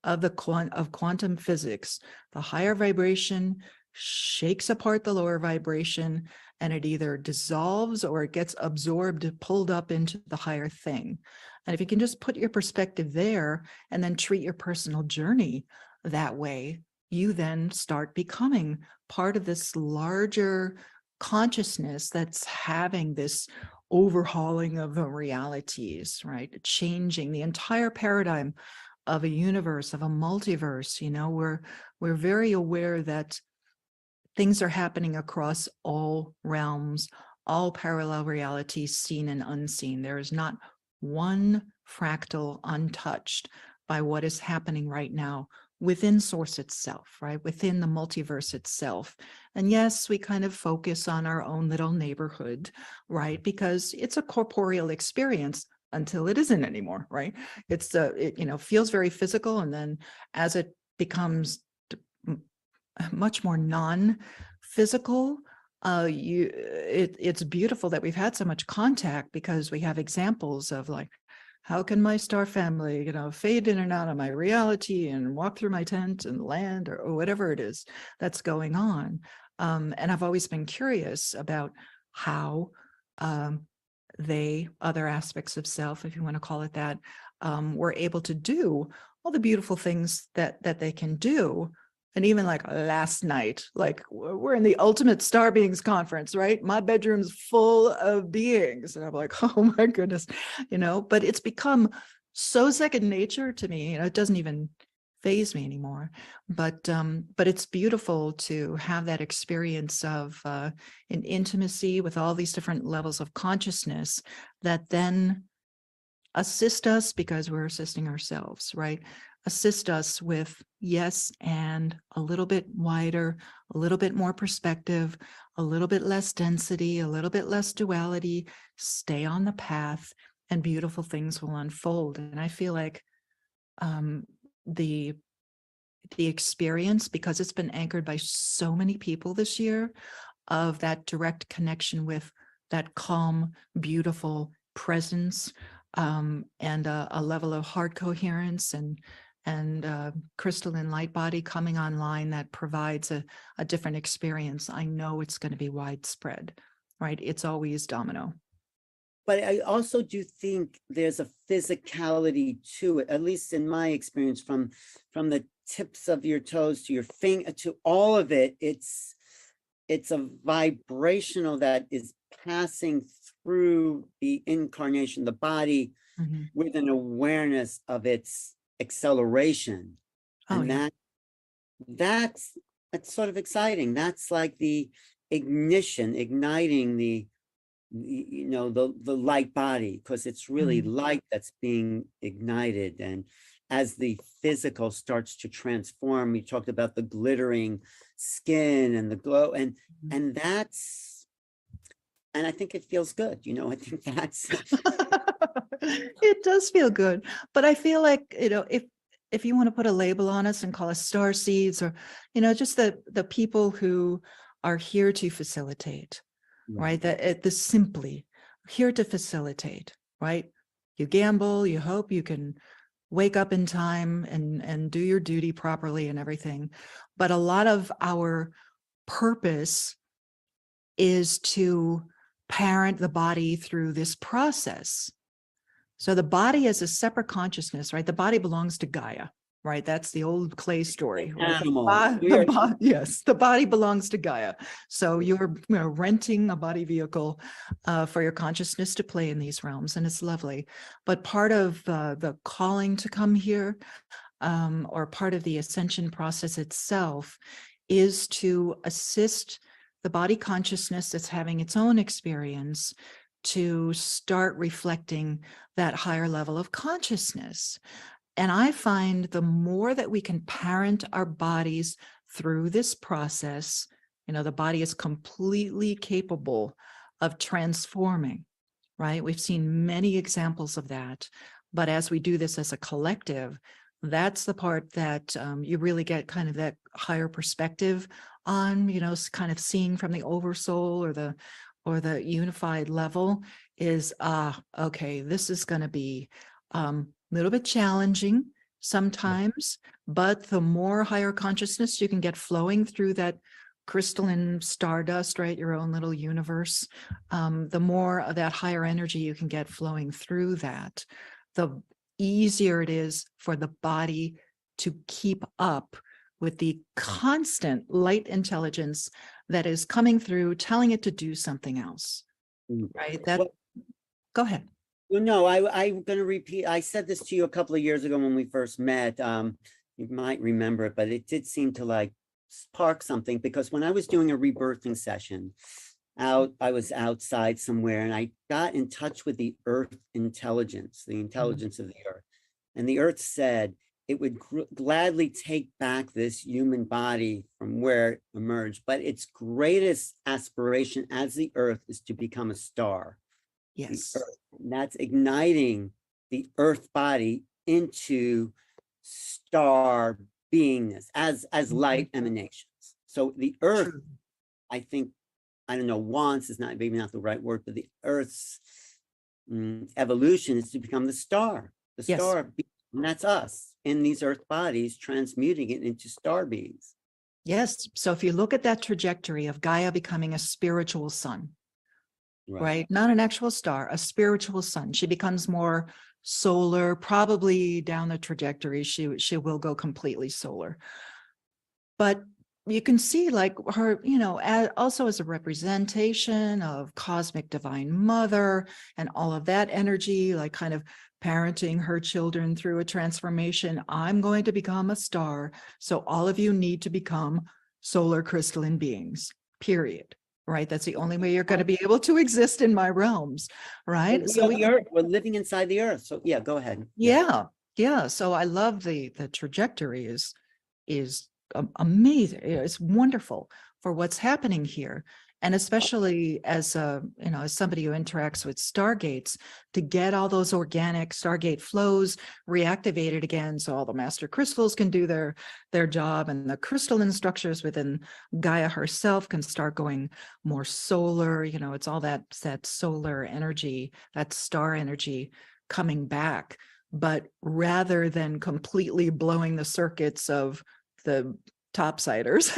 of quantum physics. The higher vibration shakes apart the lower vibration, and it either dissolves or it gets absorbed, pulled up into the higher thing. And if you can just put your perspective there and then treat your personal journey that way, you then start becoming part of this larger consciousness that's having this overhauling of the realities, right? Changing the entire paradigm of a universe, of a multiverse. We're very aware that things are happening across all realms, all parallel realities, seen and unseen. There is not one fractal untouched by what is happening right now within Source itself, right? Within the multiverse itself. And yes, we kind of focus on our own little neighborhood, right? Because it's a corporeal experience until it isn't anymore, right? It feels very physical. And then as it becomes much more non-physical, it's beautiful that we've had so much contact, because we have examples of like, how can my star family, fade in and out of my reality and walk through my tent and land or whatever it is that's going on. And I've always been curious about how other aspects of self, if you want to call it that, were able to do all the beautiful things that they can do. And even like last night, like we're in the Ultimate Star Beings conference, right? My bedroom's full of beings. And I'm like, oh my goodness, but it's become so second nature to me. It doesn't even faze me anymore. But it's beautiful to have that experience of an intimacy with all these different levels of consciousness that then assist us, because we're assisting ourselves, right? Assist us with, yes, and a little bit wider, a little bit more perspective, a little bit less density, a little bit less duality, stay on the path, and beautiful things will unfold. And I feel like the experience, because it's been anchored by so many people this year, of that direct connection with that calm, beautiful presence, and a level of heart coherence and crystalline light body coming online that provides a different experience. I know it's going to be widespread, right? It's always domino. But I also do think there's a physicality to it, at least in my experience, from the tips of your toes to your finger to all of it. It's a vibrational that is passing through the incarnation, the body, with an awareness of its acceleration. And that's sort of exciting. That's like the igniting the light body, because it's really light that's being ignited. And as the physical starts to transform, we talked about the glittering skin and the glow, and I think it feels good. I think that's It does feel good. But I feel like, if you want to put a label on us and call us star seeds, or, just the people who are here to facilitate, right? That the simply here to facilitate, right? You gamble, you hope you can wake up in time and do your duty properly and everything. But a lot of our purpose is to parent the body through this process. So the body is a separate consciousness, right? The body belongs to Gaia, right? That's the old Clay story. Right? Yes, the body belongs to Gaia. So you're renting a body vehicle for your consciousness to play in these realms, and it's lovely. But part of the calling to come here, or part of the ascension process itself, is to assist the body consciousness that's having its own experience to start reflecting that higher level of consciousness. And I find the more that we can parent our bodies through this process, the body is completely capable of transforming, right? We've seen many examples of that. But as we do this as a collective, that's the part that you really get kind of that higher perspective on, kind of seeing from the oversoul or the unified level is, okay, this is going to be a little bit challenging sometimes, but the more higher consciousness you can get flowing through that crystalline stardust, right, your own little universe, the more of that higher energy you can get flowing through that, the easier it is for the body to keep up with the constant light intelligence that is coming through, telling it to do something else, right? Go ahead. Well, no, I'm going to repeat. I said this to you a couple of years ago when we first met. You might remember it, but it did seem to spark something, because when I was doing a rebirthing session I was outside somewhere, and I got in touch with the earth intelligence, the intelligence of the earth. And the earth said it would gladly take back this human body from where it emerged, but its greatest aspiration as the earth is to become a star. Yes. And that's igniting the earth body into star beingness as light emanations. So the earth, I think, I don't know, wants is not maybe not the right word, but the earth's evolution is to become the star, star, and that's us in these earth bodies, transmuting it into star beings. Yes. So if you look at that trajectory of Gaia becoming a spiritual sun, right? Not an actual star, a spiritual sun. She becomes more solar, probably down the trajectory. She will go completely solar. But you can see her, also as a representation of cosmic divine mother and all of that energy, kind of parenting her children through a transformation. I'm going to become a star. So all of you need to become solar crystalline beings, period. Right? That's the only way you're going to be able to exist in my realms. Right. So we're living inside the earth. So yeah, go ahead. Yeah. So I love the trajectory is amazing. It's wonderful for what's happening here. And especially as as somebody who interacts with stargates, to get all those organic stargate flows reactivated again, so all the master crystals can do their job, and the crystalline structures within Gaia herself can start going more solar. It's all that solar energy, that star energy coming back. But rather than completely blowing the circuits of the topsiders,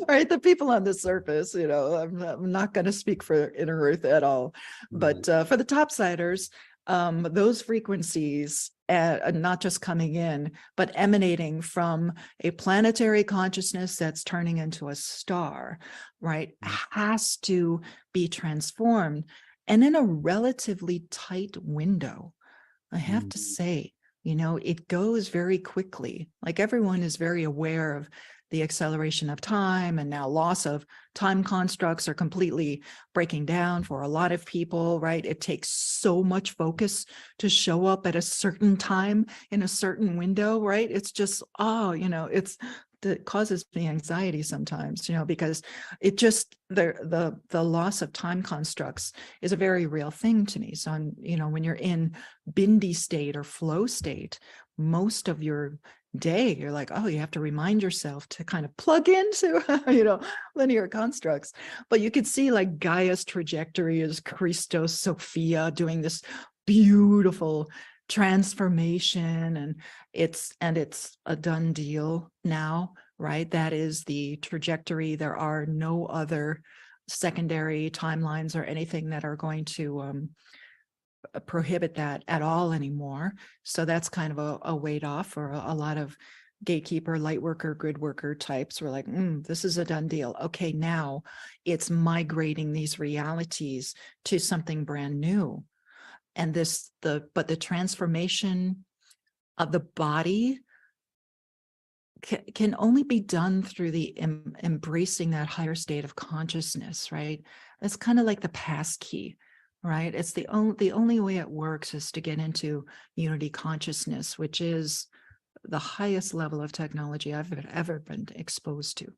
right? The people on the surface, I'm not going to speak for Inner Earth at all, but for the topsiders, those frequencies, not just coming in, but emanating from a planetary consciousness that's turning into a star, right, has to be transformed, and in a relatively tight window, I have to say. It goes very quickly. Everyone is very aware of the acceleration of time, and now loss of time constructs are completely breaking down for a lot of people, right? It takes so much focus to show up at a certain time in a certain window, right? It's just, it's that causes me anxiety sometimes, because it just, the loss of time constructs is a very real thing to me. So when you're in bindi state or flow state, most of your day, you're like, oh, you have to remind yourself to kind of plug into, linear constructs. But you could see like Gaia's trajectory is Christos Sophia doing this beautiful transformation, and it's a done deal now, right? That is the trajectory. There are no other secondary timelines or anything that are going to prohibit that at all anymore. So that's kind of a weight off for a lot of gatekeeper, light worker, grid worker types. We're like, this is a done deal. Okay, now it's migrating these realities to something brand new. And but the transformation of the body can only be done through the embracing that higher state of consciousness, right? It's kind of like the pass key, right? It's the only way it works is to get into unity consciousness, which is the highest level of technology I've ever been exposed to.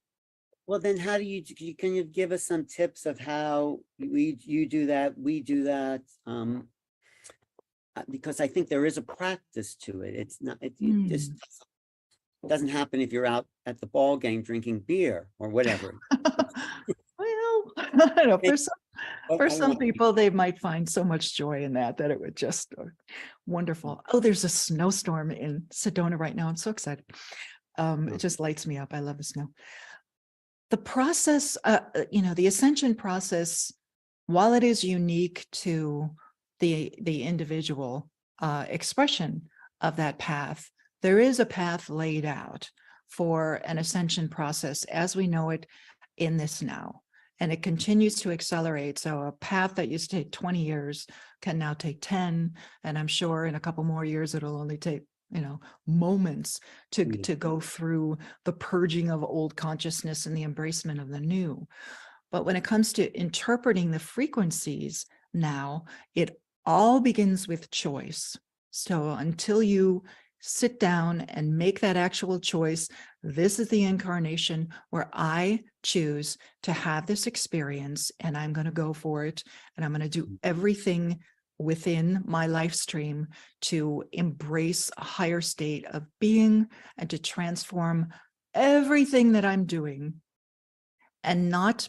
Well, then how do can you give us some tips of how you do that, we do that? Because I think there is a practice to it. It's not, it just doesn't happen if you're out at the ball game drinking beer or whatever. Well, I don't know. For some people, they might find so much joy in that it would just wonderful. Oh, there's a snowstorm in Sedona right now. I'm so excited. It just lights me up. I love the snow. The process, the ascension process, while it is unique to the individual expression of that path, there is a path laid out for an ascension process as we know it in this now. And it continues to accelerate. So a path that used to take 20 years can now take 10. And I'm sure in a couple more years, it'll only take, moments to go through the purging of old consciousness and the embracement of the new. But when it comes to interpreting the frequencies now, it all begins with choice. So until you sit down and make that actual choice, this is the incarnation where I choose to have this experience, and I'm going to go for it, and I'm going to do everything within my life stream to embrace a higher state of being and to transform everything that I'm doing. And not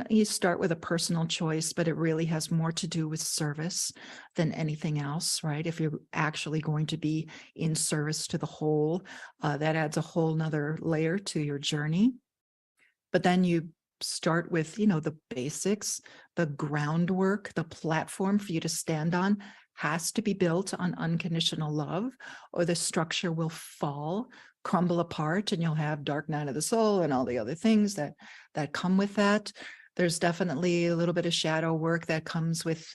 you start with a personal choice, but it really has more to do with service than anything else, right? If you're actually going to be in service to the whole, that adds a whole nother layer to your journey. But then you start with, the basics, the groundwork, the platform for you to stand on has to be built on unconditional love, or the structure will fall, crumble apart, and you'll have dark night of the soul and all the other things that come with that. There's definitely a little bit of shadow work that comes with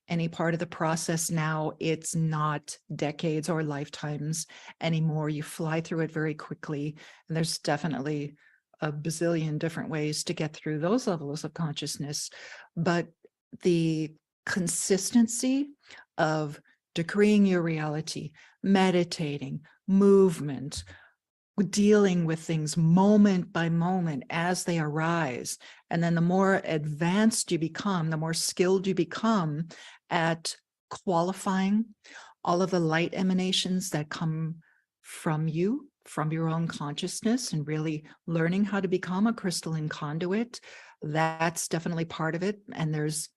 any part of the process now. It's not decades or lifetimes anymore. You fly through it very quickly, and there's definitely a bazillion different ways to get through those levels of consciousness. But the consistency of decreeing your reality, meditating, movement, dealing with things moment by moment as they arise. And then the more advanced you become, the more skilled you become at qualifying all of the light emanations that come from you, from your own consciousness, and really learning how to become a crystalline conduit. That's definitely part of it. And there's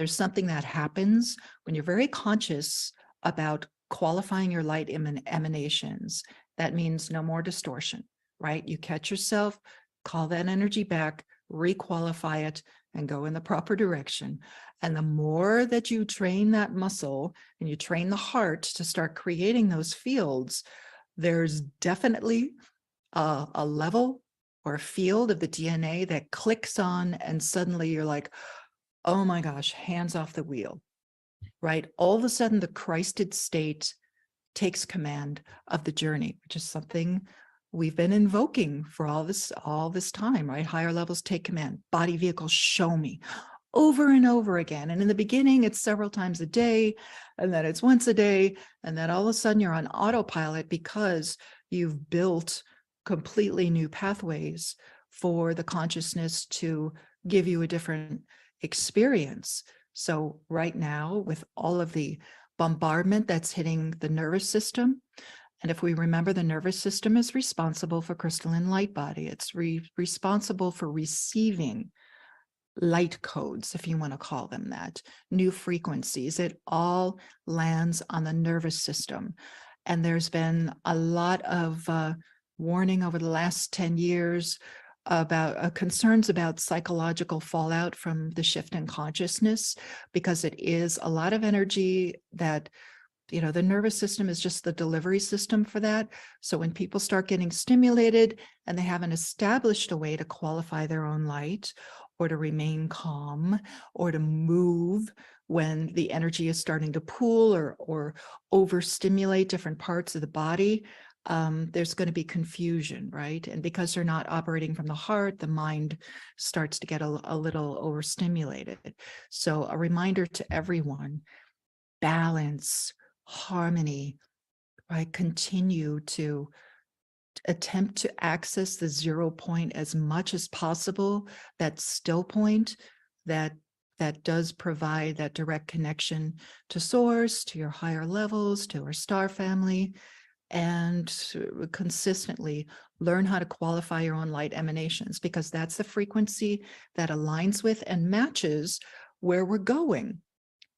something that happens when you're very conscious about qualifying your light emanations. That means no more distortion, right? You catch yourself, call that energy back, requalify it, and go in the proper direction. And the more that you train that muscle and you train the heart to start creating those fields, there's definitely a level or a field of the DNA that clicks on, and suddenly you're like, oh my gosh, hands off the wheel, right? All of a sudden, the Christed state takes command of the journey, which is something we've been invoking for all this time, right? Higher levels take command. Body vehicles, show me, over and over again. And in the beginning, it's several times a day, and then it's once a day, and then all of a sudden you're on autopilot because you've built completely new pathways for the consciousness to give you a different experience. So right now, with all of the bombardment that's hitting the nervous system, and if we remember, the nervous system is responsible for crystalline light body. It's responsible for receiving light codes, if you want to call them that, new frequencies. It all lands on the nervous system. And there's been a lot of warning over the last 10 years about concerns about psychological fallout from the shift in consciousness, because it is a lot of energy that, you know, the nervous system is just the delivery system for that. So when people start getting stimulated and they haven't established a way to qualify their own light, or to remain calm, or to move when the energy is starting to pool or overstimulate different parts of the body, there's going to be confusion, right? And because they're not operating from the heart, the mind starts to get a little overstimulated. So a reminder to everyone, balance, harmony, right? Continue to attempt to access the 0 point as much as possible, that still point that does provide that direct connection to source, to your higher levels, to our star family, and consistently learn how to qualify your own light emanations, because that's the frequency that aligns with and matches where we're going.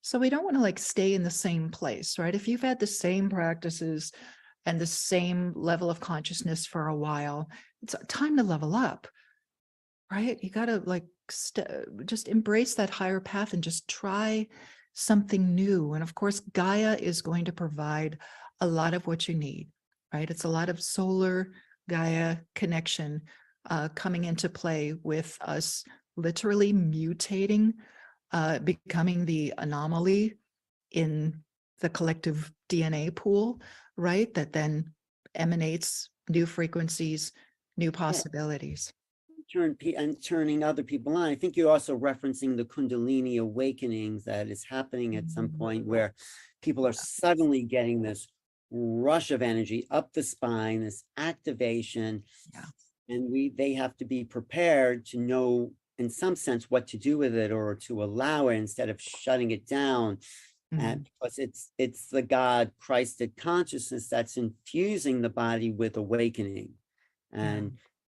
So we don't want to like stay in the same place, right? If you've had the same practices and the same level of consciousness for a while, it's time to level up, right? You got to like just embrace that higher path and just try something new. And of course, Gaia is going to provide a lot of what you need, right? It's a lot of solar Gaia connection coming into play with us literally mutating, becoming the anomaly in the collective DNA pool, right? That then emanates new frequencies, new possibilities. Turning other people on. I think you're also referencing the Kundalini awakenings that is happening at some point, where people are suddenly getting this rush of energy up the spine, this activation, and they have to be prepared to know, in some sense, what to do with it, or to allow it instead of shutting it down. And because it's the God Christed consciousness that's infusing the body with awakening, and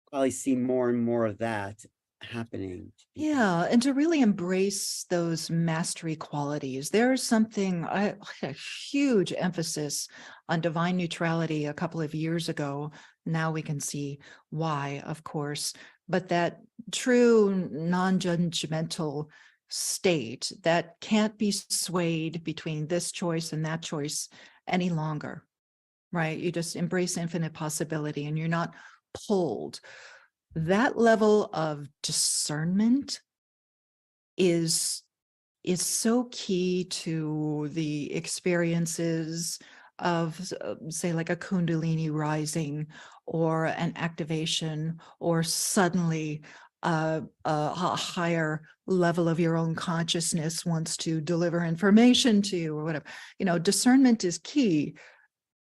probably see more and more of that happening. Yeah, and to really embrace those mastery qualities. There's something, I had a huge emphasis on divine neutrality a couple of years ago. Now we can see why, of course, but that true non-judgmental state that can't be swayed between this choice and that choice any longer, right? You just embrace infinite possibility and you're not pulled. That level of discernment is so key to the experiences of, say, like a Kundalini rising or an activation, or suddenly a higher level of your own consciousness wants to deliver information to you or whatever. You know, discernment is key,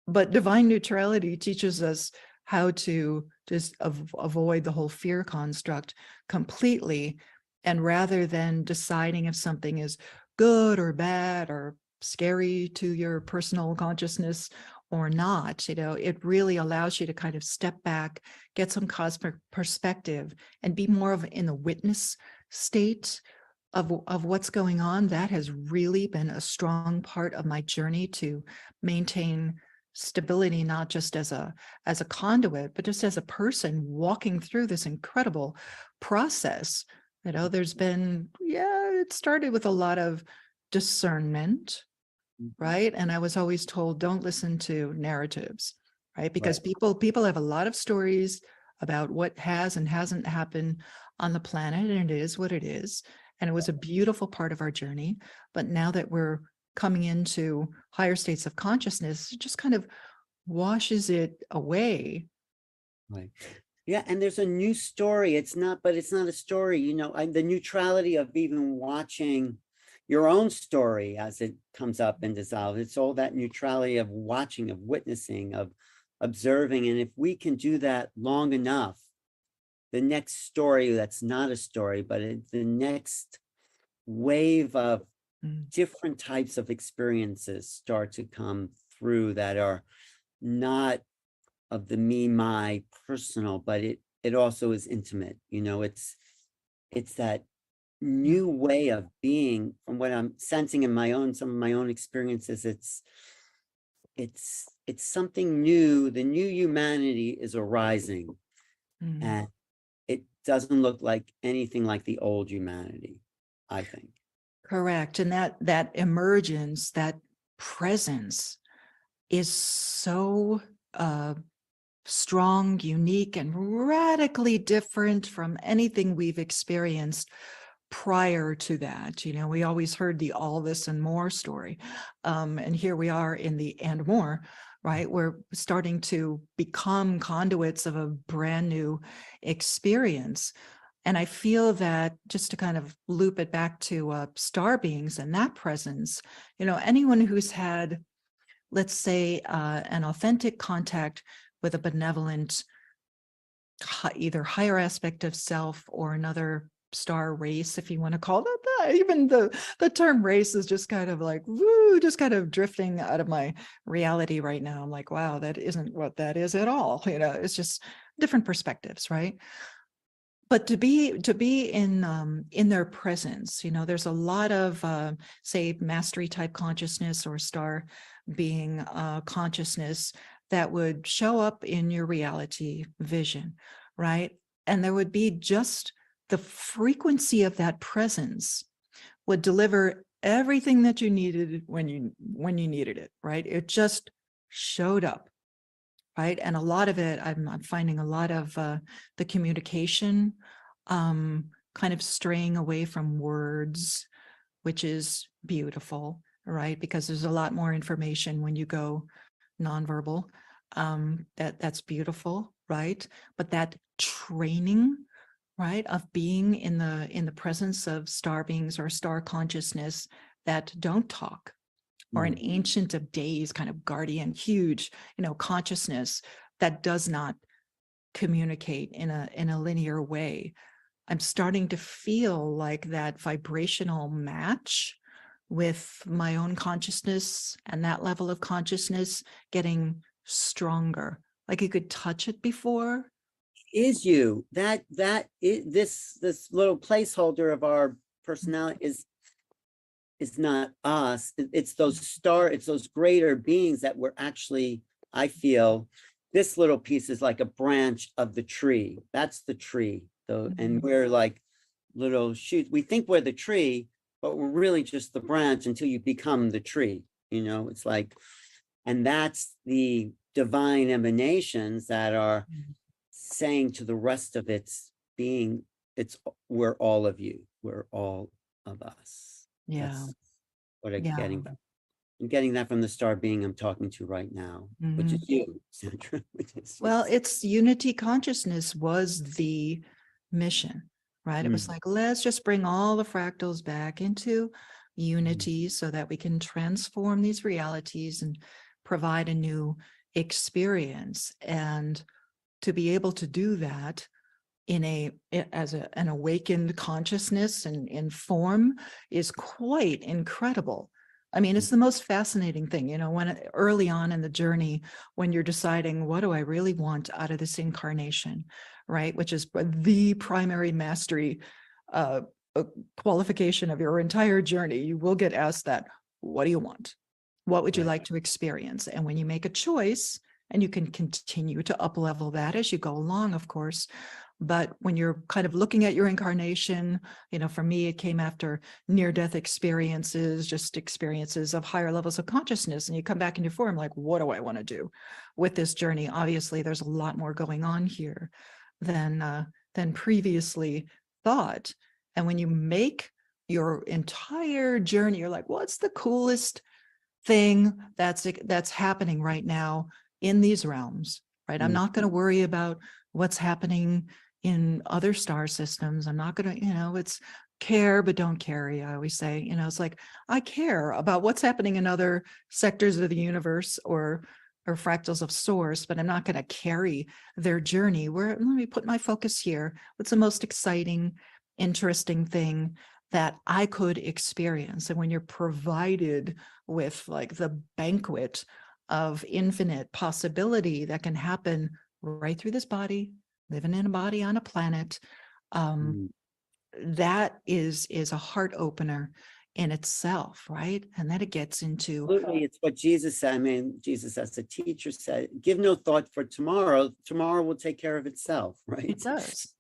but divine neutrality teaches us how to just avoid the whole fear construct completely. And rather than deciding if something is good or bad or scary to your personal consciousness or not, you know, it really allows you to kind of step back, get some cosmic perspective, and be more of in the witness state of what's going on. That has really been a strong part of my journey to maintain stability, not just as a conduit, but just as a person walking through this incredible process. You know, there's been, it started with a lot of discernment, right? And I was always told, don't listen to narratives, right? Because people have a lot of stories about what has and hasn't happened on the planet, and it is what it is. And it was a beautiful part of our journey. But now that we're coming into higher states of consciousness, it just kind of washes it away. Right. Yeah, and there's a new story. It's not a story, you know, the neutrality of even watching your own story as it comes up and dissolves. It's all that neutrality of watching, of witnessing, of observing. And if we can do that long enough, the next story that's not a story, but the next wave of different types of experiences start to come through that are not of the me, my personal, but it also is intimate. You know, it's that new way of being. From what I'm sensing in some of my own experiences, it's something new. The new humanity is arising, and it doesn't look like anything like the old humanity, I think. Correct. And that emergence, that presence is so strong, unique, and radically different from anything we've experienced prior to that. You know, we always heard the all this and more story. And here we are in the and more, right? We're starting to become conduits of a brand new experience. And I feel that, just to kind of loop it back to star beings and that presence, you know, anyone who's had, let's say, an authentic contact with a benevolent, either higher aspect of self or another star race, if you want to call that that. Even the term race is just kind of like, woo, just kind of drifting out of my reality right now. I'm like, wow, that isn't what that is at all. You know, it's just different perspectives, right? But to be in their presence, you know, there's a lot of say mastery type consciousness or star being consciousness that would show up in your reality vision, right? And there would be just the frequency of that presence would deliver everything that you needed when you needed it, right? It just showed up. Right. And a lot of it, I'm finding a lot of the communication kind of straying away from words, which is beautiful, right? Because there's a lot more information when you go nonverbal. That's beautiful, right? But that training, right, of being in the presence of star beings or star consciousness that don't talk, or an ancient of days kind of guardian, huge, you know, consciousness that does not communicate in a linear way. I'm starting to feel like that vibrational match with my own consciousness and that level of consciousness getting stronger. Like you could touch it before. Is you this little placeholder of our personality is not us. It's those greater beings that we're actually, I feel, this little piece is like a branch of the tree. That's the tree, though, and we're like little shoots. We think we're the tree, but we're really just the branch until you become the tree. You know, it's like, and that's the divine emanations that are saying to the rest of its being, we're all of you. We're all of us. Yeah. That's what I'm getting. I'm getting that from the star being I'm talking to right now, which is you, Sandra. Well, it's unity consciousness was the mission, right? It was like, let's just bring all the fractals back into unity so that we can transform these realities and provide a new experience. And to be able to do that as an awakened consciousness and in form is quite incredible. I mean, it's the most fascinating thing, you know, when early on in the journey, when you're deciding, what do I really want out of this incarnation, right? Which is the primary mastery qualification of your entire journey. You will get asked that, what do you want? What would you like to experience? And when you make a choice, and you can continue to up-level that as you go along, of course, but when you're kind of looking at your incarnation, you know, for me, it came after near-death experiences, just experiences of higher levels of consciousness. And you come back in your form, like, what do I want to do with this journey? Obviously, there's a lot more going on here than previously thought. And when you make your entire journey, you're like, what's the coolest thing that's happening right now in these realms, right? I'm not going to worry about what's happening in other star systems. I'm not going to, you know, it's care, but don't carry. I always say, you know, it's like, I care about what's happening in other sectors of the universe or or fractals of source, but I'm not going to carry their journey. Let me put my focus here. What's the most exciting, interesting thing that I could experience? And when you're provided with like the banquet of infinite possibility that can happen right through this body, living in a body on a planet, that is a heart opener in itself, right? And then it gets into Absolutely, it's what Jesus said. I mean, Jesus as a teacher said, give no thought for tomorrow. Tomorrow will take care of itself, right? It does.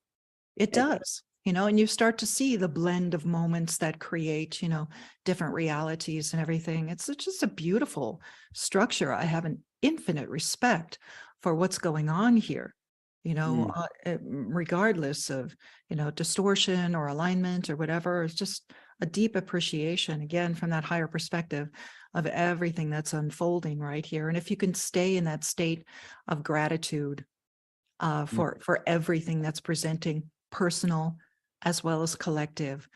It does. You know, and you start to see the blend of moments that create, you know, different realities and everything. It's just a beautiful structure. I have an infinite respect for what's going on here, you know, regardless of, you know, distortion or alignment or whatever. It's just a deep appreciation, again, from that higher perspective of everything that's unfolding right here. And if you can stay in that state of gratitude for everything that's presenting, personal as well as collective,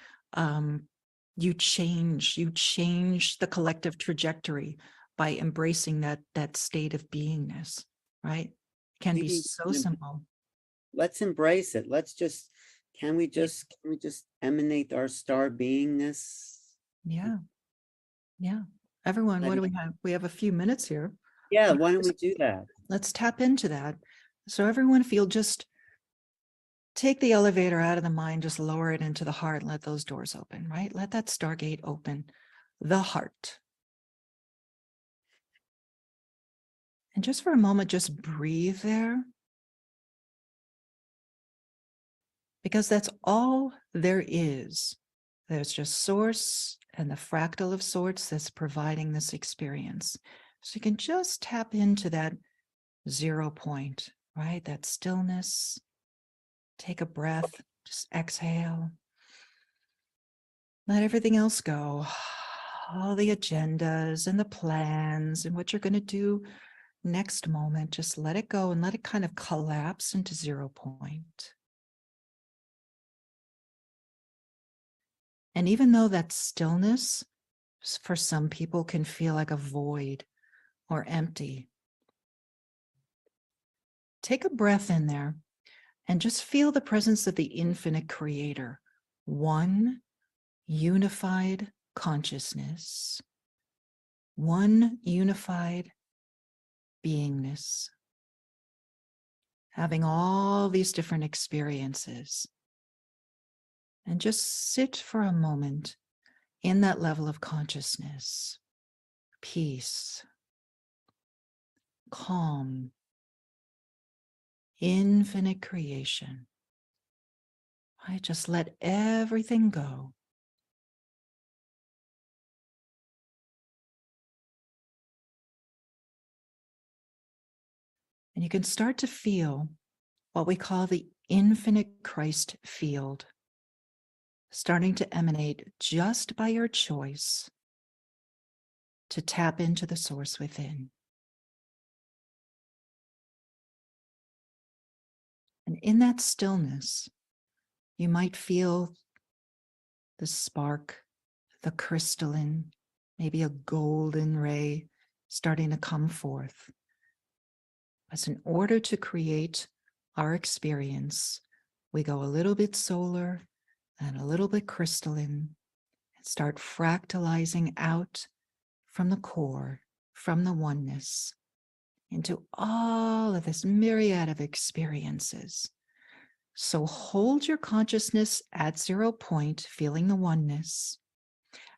you change the collective trajectory by embracing that state of beingness, right? It can be so simple. Let's embrace it. Can we just emanate our star beingness? Yeah. Everyone, what do we have? We have a few minutes here. Yeah, why don't we do that? Let's tap into that. So everyone feel, just take the elevator out of the mind, just lower it into the heart and let those doors open, right? Let that stargate open, the heart. And just for a moment, just breathe there. Because that's all there is. There's just source and the fractal of sorts that's providing this experience. So you can just tap into that 0 point, right? That stillness. Take a breath, just exhale. Let everything else go. All the agendas and the plans and what you're going to do next moment, just let it go and let it kind of collapse into 0 point. And even though that stillness for some people can feel like a void or empty, take a breath in there and just feel the presence of the infinite creator, one unified consciousness, one unified beingness, having all these different experiences. And just sit for a moment in that level of consciousness, peace, calm, infinite creation. I just let everything go. And you can start to feel what we call the infinite Christ field, starting to emanate just by your choice to tap into the source within. And in that stillness, you might feel the spark, the crystalline, maybe a golden ray starting to come forth. As in order to create our experience, we go a little bit solar and a little bit crystalline and start fractalizing out from the core, from the oneness, into all of this myriad of experiences. So hold your consciousness at 0 point, feeling the oneness,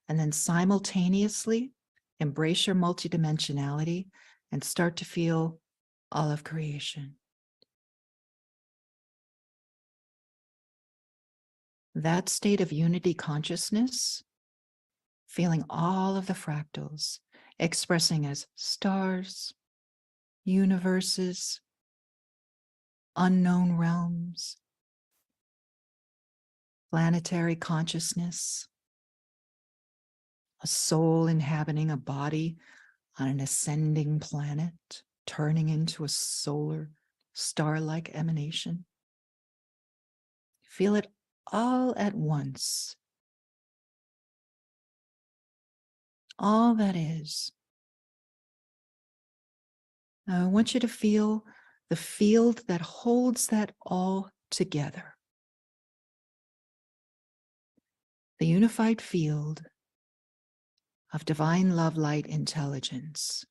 and then simultaneously embrace your multidimensionality and start to feel all of creation. That state of unity consciousness, feeling all of the fractals, expressing as stars, universes, unknown realms, planetary consciousness, a soul inhabiting a body on an ascending planet, turning into a solar, star-like emanation. Feel it all at once. All that is. Now I want you to feel the field that holds that all together. The unified field of divine love, light, intelligence.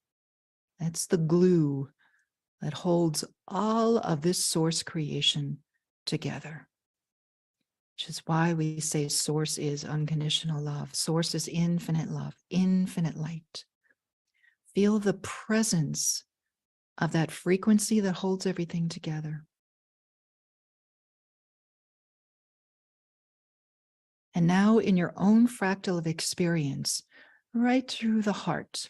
That's the glue that holds all of this source creation together. Which is why we say source is unconditional love. Source is infinite love, infinite light. Feel the presence of that frequency that holds everything together. And now in your own fractal of experience, right through the heart,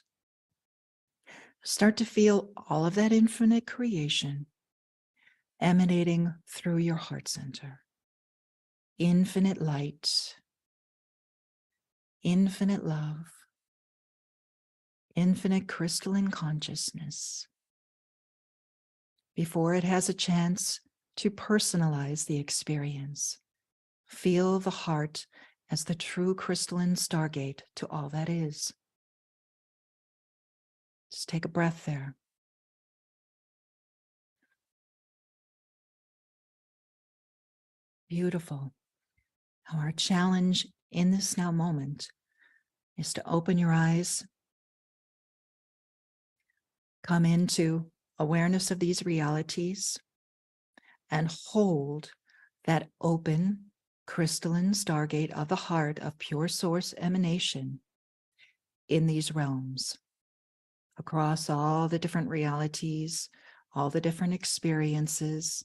start to feel all of that infinite creation emanating through your heart center. Infinite light, infinite love, infinite crystalline consciousness. Before it has a chance to personalize the experience, feel the heart as the true crystalline stargate to all that is. Just take a breath there. Beautiful. Now our challenge in this now moment is to open your eyes, come into awareness of these realities, and hold that open crystalline stargate of the heart of pure source emanation in these realms, across all the different realities, all the different experiences.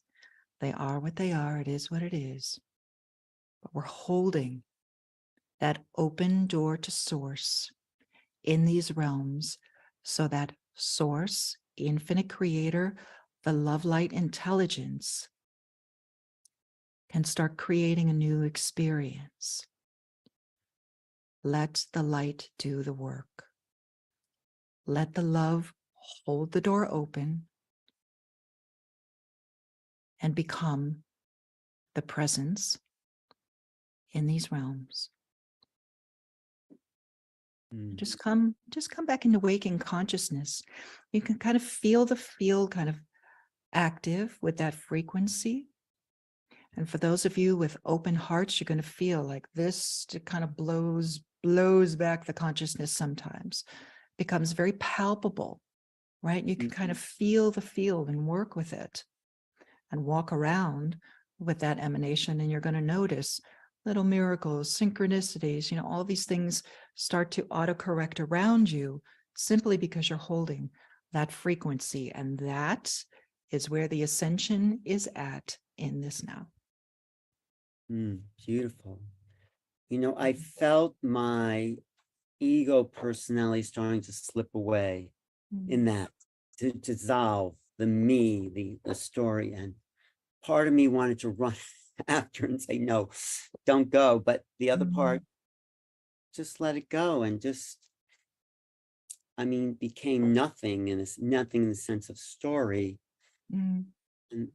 They are what they are, it is what it is. But we're holding that open door to source in these realms so that source, infinite creator, the love light intelligence can start creating a new experience. Let the light do the work. Let the love hold the door open and become the presence in these realms. Just come back into waking consciousness. You can kind of feel the field kind of active with that frequency. And for those of you with open hearts, you're going to feel like this, it kind of blows back the consciousness sometimes. Becomes very palpable, right? You can kind of feel the field and work with it and walk around with that emanation, and you're going to notice little miracles, synchronicities, all these things start to autocorrect around you simply because you're holding that frequency. And that is where the ascension is at in this now. Beautiful. I felt my ego personality starting to slip away in that, to dissolve the me, the story. And part of me wanted to run after and say, no, don't go. But the other part, just let it go and just, became nothing in the sense of story.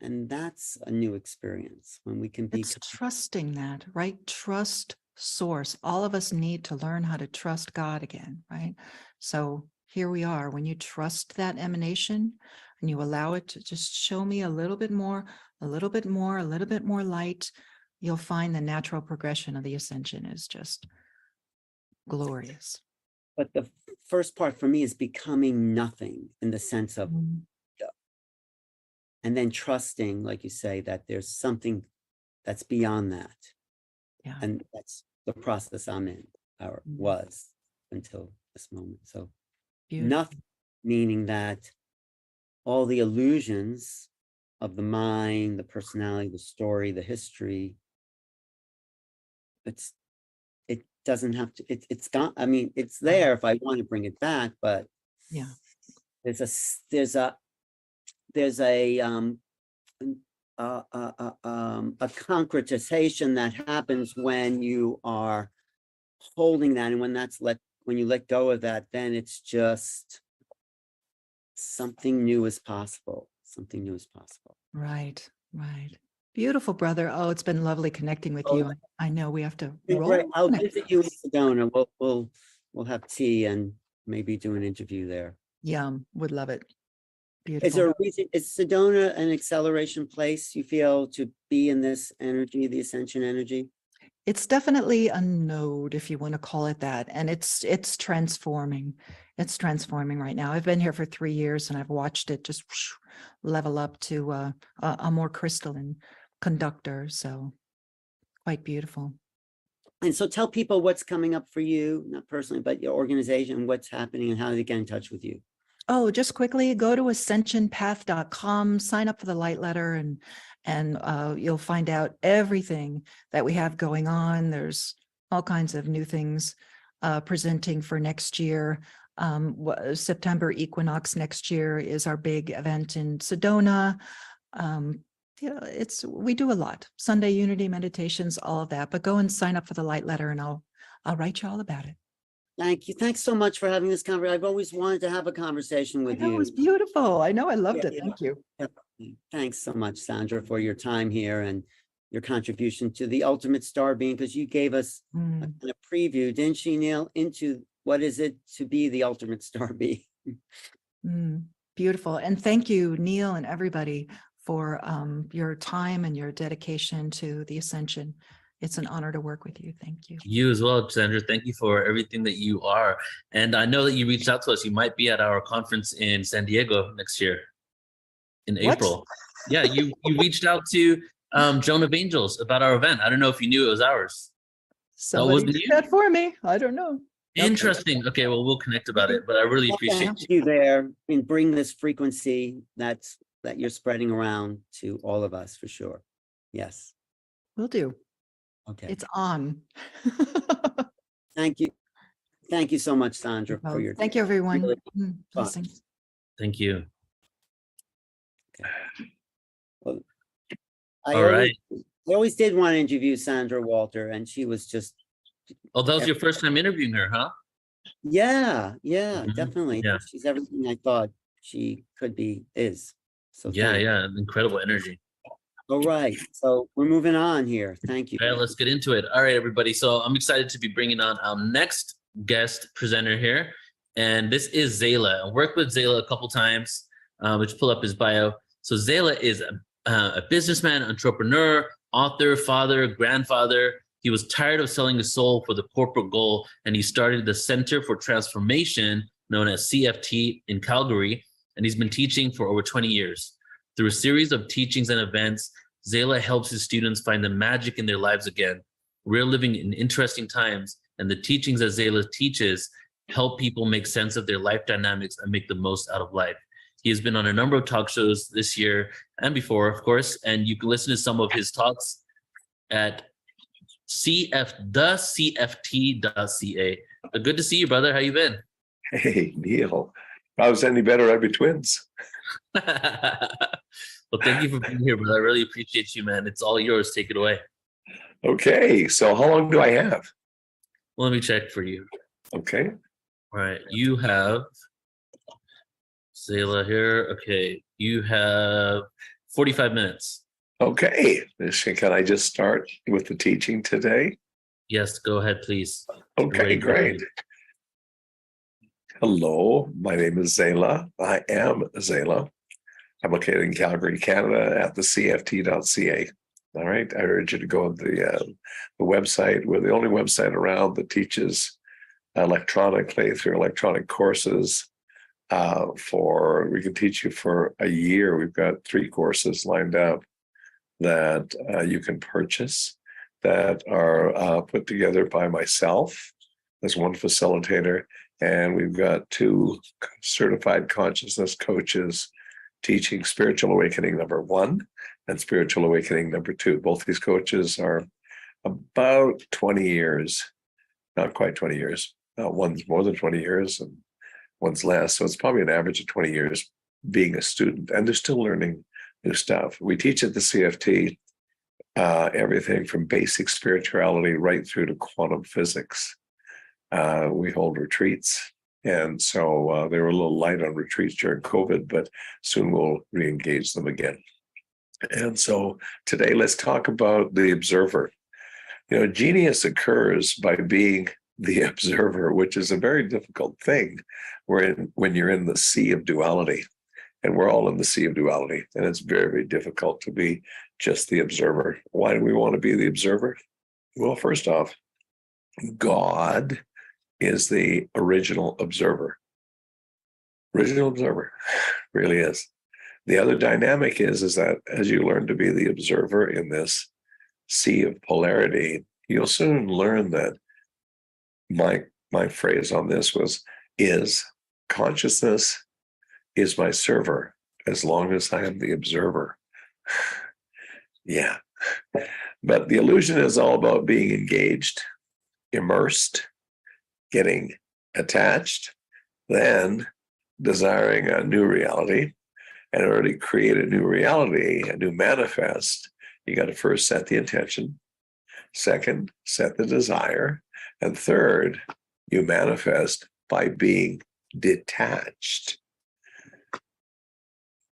And that's a new experience when we can be trusting that, right? Trust source. All of us need to learn how to trust God again, right? So here we are. When you trust that emanation and you allow it to just show me a little bit more, a little bit more light, you'll find the natural progression of the ascension is just glorious. But the first part for me is becoming nothing in the sense of, and then trusting, like you say, that there's something that's beyond that. Yeah. And that's the process I'm in, or was until this moment. So nothing, meaning that all the illusions of the mind, the personality, the story, the history, it doesn't have to, it's gone. It's there if I want to bring it back, but there's a concretization that happens when you are holding that, and when you let go of that, then it's just something new is possible. Right. Beautiful, brother. Oh, it's been lovely connecting with you. I know we have to roll. Right. I'll visit you in Sedona. We'll have tea and maybe do an interview there. Yum, would love it. Is there Beautiful. a reason, is Sedona an acceleration place you feel to be in this energy, the ascension energy? It's definitely a node, if you want to call it that. And it's transforming. It's transforming right now. I've been here for 3 years and I've watched it just level up to a more crystalline conductor. So quite beautiful. And so tell people what's coming up for you, not personally, but your organization, what's happening and how they get in touch with you. Oh, just quickly go to ascensionpath.com, sign up for the light letter, and you'll find out everything that we have going on. There's all kinds of new things presenting for next year. September equinox next year is our big event in Sedona. We do a lot. Sunday unity meditations, all of that. But go and sign up for the light letter, and I'll write you all about it. Thank you. Thanks so much for having this conversation. I've always wanted to have a conversation with you. It was beautiful. I know. I loved Yeah, it. Thank you. Definitely. Thanks so much, Sandra, for your time here and your contribution to the ultimate star being, because you gave us a kind of preview, didn't she, Neil, into what is it to be the ultimate star being? Beautiful. And thank you, Neil, and everybody for your time and your dedication to the Ascension. It's an honor to work with you. Thank you. You as well, Sandra. Thank you for everything that you are. And I know that you reached out to us. You might be at our conference in San Diego next year in April. Yeah, you reached out to Joan of Angels about our event. I don't know if you knew it was ours. Somebody did that for me. I don't know. Interesting. Okay, well, we'll connect about it, but I really appreciate you there and bring this frequency that you're spreading around to all of us for sure. Yes. Will do. Okay. It's on. Thank you. Thank you so much, Sandra, for your Thank you, everyone. Really Blessings. Thank you. Okay. Well, All right. I always did want to interview Sandra Walter, and she was just. Oh, that was your first time interviewing her, huh? Yeah, Mhm. definitely. Yeah. She's everything I thought she could be, is. So Yeah, thanks. yeah, incredible energy. All right, so we're moving on here. Thank you. All right, let's get into it. All right, everybody. So I'm excited to be bringing on our next guest presenter here. And this is Zayla. I worked with Zayla a couple times, which pull up his bio. So Zayla is a businessman, entrepreneur, author, father, grandfather. He was tired of selling his soul for the corporate goal, and he started the Center for Transformation, known as CFT, in Calgary. And he's been teaching for over 20 years. Through a series of teachings and events, Zayla helps his students find the magic in their lives again. We're living in interesting times, and the teachings that Zayla teaches help people make sense of their life dynamics and make the most out of life. He has been on a number of talk shows this year and before, of course, and you can listen to some of his talks at thecft.ca. But good to see you, brother. How you been? Hey, Neil. If I was any better, I'd be twins. Well, thank you for being here, brother. I really appreciate you, man. It's all yours. Take it away. Okay, so how long do I have? Well, let me check for you. Okay. All right, you have Zayla here. Okay, you have 45 minutes. Okay, can I just start with the teaching today? Yes, go ahead, please. Okay, great. Hello, my name is Zayla. I am Zayla. I'm located in Calgary, Canada at the cft.ca. All right, I urge you to go to the website. We're the only website around that teaches electronically through electronic courses. We can teach you for a year. We've got 3 courses lined up that you can purchase that are put together by myself as one facilitator. And we've got 2 certified consciousness coaches teaching Spiritual Awakening number 1 and Spiritual Awakening number 2. Both these coaches are about 20 years, not quite 20 years. One's more than 20 years and one's less. So it's probably an average of 20 years being a student, and they're still learning new stuff. We teach at the CFT everything from basic spirituality right through to quantum physics. We hold retreats. And so they were a little light on retreats during COVID, but soon we'll re-engage them again. And so today, let's talk about the observer. You know, genius occurs by being the observer, which is a very difficult thing when you're in the sea of duality. And we're all in the sea of duality. And it's very, very difficult to be just the observer. Why do we want to be the observer? Well, first off, God is the original observer. Original observer, really is. The other dynamic is that as you learn to be the observer in this sea of polarity, you'll soon learn that my phrase on this is consciousness is my server as long as I am the observer. Yeah. But the illusion is all about being engaged, immersed, getting attached, then desiring a new reality. And in order to create a new reality, a new manifest, you got to first set the intention. Second, set the desire. And third, you manifest by being detached.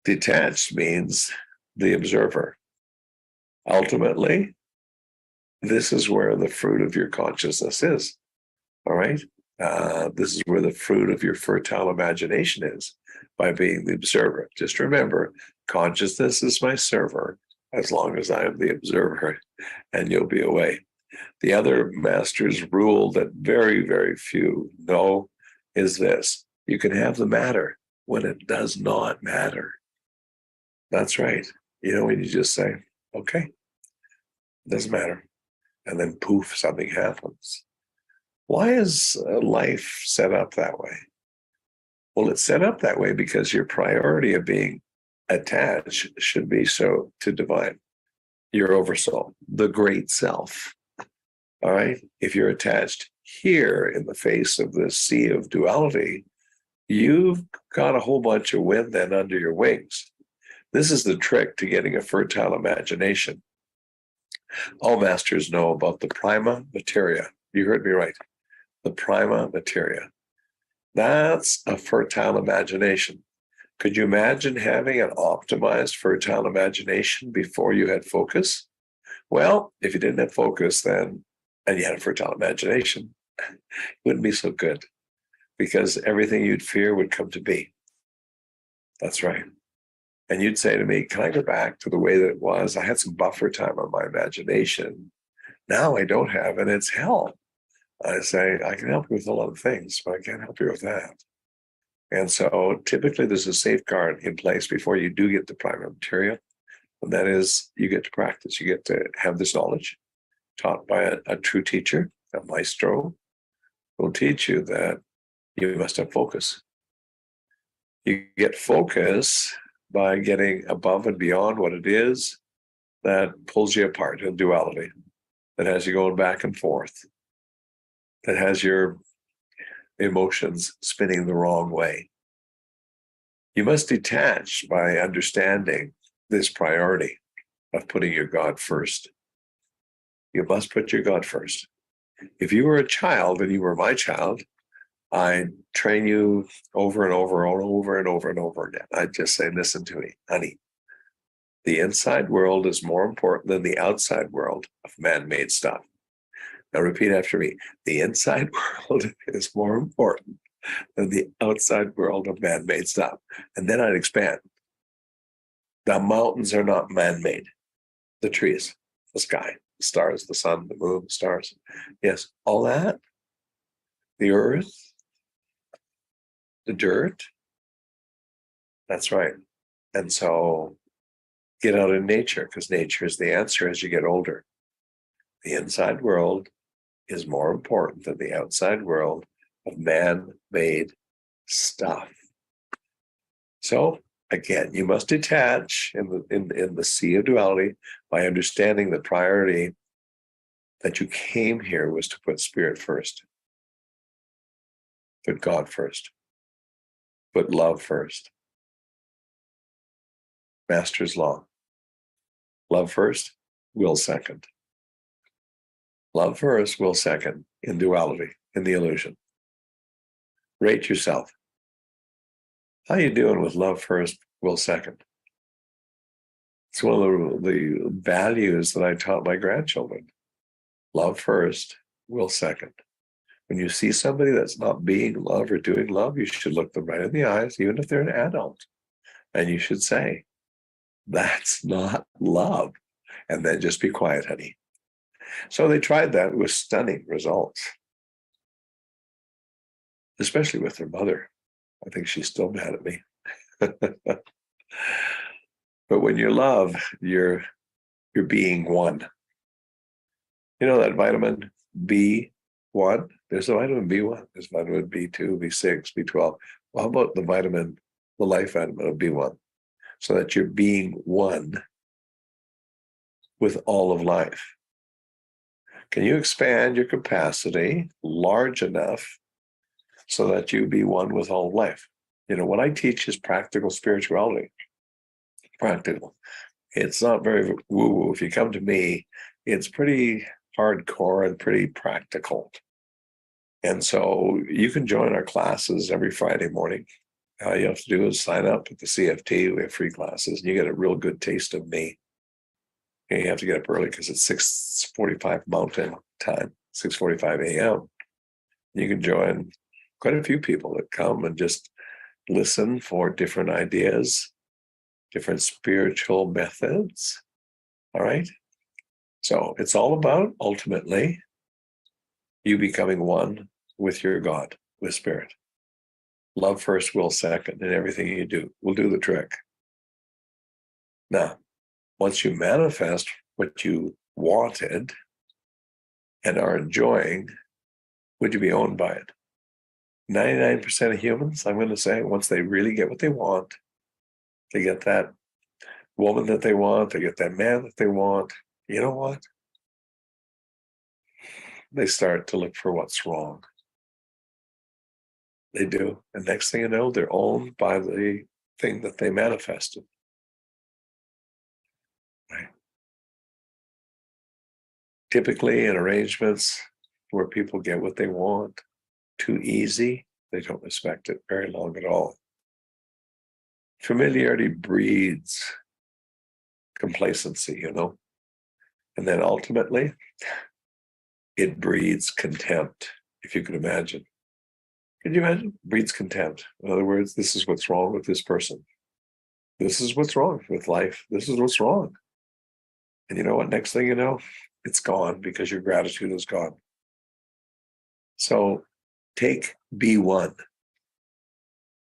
Detached means the observer. Ultimately, this is where the fruit of your consciousness is. All right? This is where the fruit of your fertile imagination is, by being the observer. Just remember, consciousness is my server as long as I am the observer, and you'll be away. The other master's rule that very, very few know is this: you can have the matter when it does not matter. That's right. You know, when you just say, okay, it doesn't matter. And then poof, something happens. Why is life set up that way? Well, it's set up that way because your priority of being attached should be so to divine, your oversoul, the great self. All right? If you're attached here in the face of this sea of duality, you've got a whole bunch of wind then under your wings. This is the trick to getting a fertile imagination. All masters know about the prima materia. You heard me right. The prima materia. That's a fertile imagination. Could you imagine having an optimized fertile imagination before you had focus? Well, if you didn't have focus then, and you had a fertile imagination, it wouldn't be so good, because everything you'd fear would come to be. That's right. And you'd say to me, can I go back to the way that it was? I had some buffer time on my imagination. Now I don't have, and it's hell. I say, I can help you with a lot of things, but I can't help you with that. And so typically there's a safeguard in place before you do get to prima materia. And that is, you get to practice. You get to have this knowledge taught by a true teacher, a maestro, who will teach you that you must have focus. You get focus by getting above and beyond what it is that pulls you apart in duality, that has you going back and forth, that has your emotions spinning the wrong way. You must detach by understanding this priority of putting your God first. You must put your God first. If you were a child and you were my child, I'd train you over and over and over and over and over again. I'd just say, listen to me, honey. The inside world is more important than the outside world of man-made stuff. Now repeat after me. The inside world is more important than the outside world of man-made stuff. And then I'd expand. The mountains are not man-made. The trees, the sky, the stars, the sun, the moon, the stars. Yes, all that. The earth, the dirt. That's right. And so get out in nature, because nature is the answer as you get older. The inside world is more important than the outside world of man-made stuff. So again, you must detach in the sea of duality by understanding the priority that you came here was to put spirit first, put God first, put love first. Master's law. Love first, will second. Love first, will second, in duality, in the illusion. Rate yourself. How you doing with love first, will second? It's one of the values that I taught my grandchildren. Love first, will second. When you see somebody that's not being love or doing love, you should look them right in the eyes, even if they're an adult. And you should say, that's not love. And then just be quiet, honey. So they tried that with stunning results, especially with their mother. I think she's still mad at me. But when you love, you're being one. You know that vitamin B1? There's a vitamin B1. There's vitamin B2, B6, B12. Well, how about the life vitamin of B1? So that you're being one with all of life. Can you expand your capacity large enough so that you be one with all of life? You know, what I teach is practical spirituality. Practical. It's not very woo-woo. If you come to me, it's pretty hardcore and pretty practical. And so you can join our classes every Friday morning. All you have to do is sign up at the CFT. We have free classes, and you get a real good taste of me. And you have to get up early because it's 6:45 Mountain time, 6:45 a.m. You can join quite a few people that come and just listen for different ideas, different spiritual methods. All right. So it's all about ultimately you becoming one with your God, with spirit. Love first, will second, and everything you do will do the trick. Now, once you manifest what you wanted and are enjoying, would you be owned by it? 99% of humans, I'm going to say, once they really get what they want, they get that woman that they want, they get that man that they want, you know what? They start to look for what's wrong. They do. And next thing you know, they're owned by the thing that they manifested. Right. Typically in arrangements where people get what they want too easy, they don't respect it very long at all. Familiarity breeds complacency, you know, and then ultimately it breeds contempt, if you could imagine. Could you imagine? Breeds contempt. In other words, this is what's wrong with this person. This is what's wrong with life. This is what's wrong. And you know what? Next thing you know, it's gone because your gratitude is gone. So take B1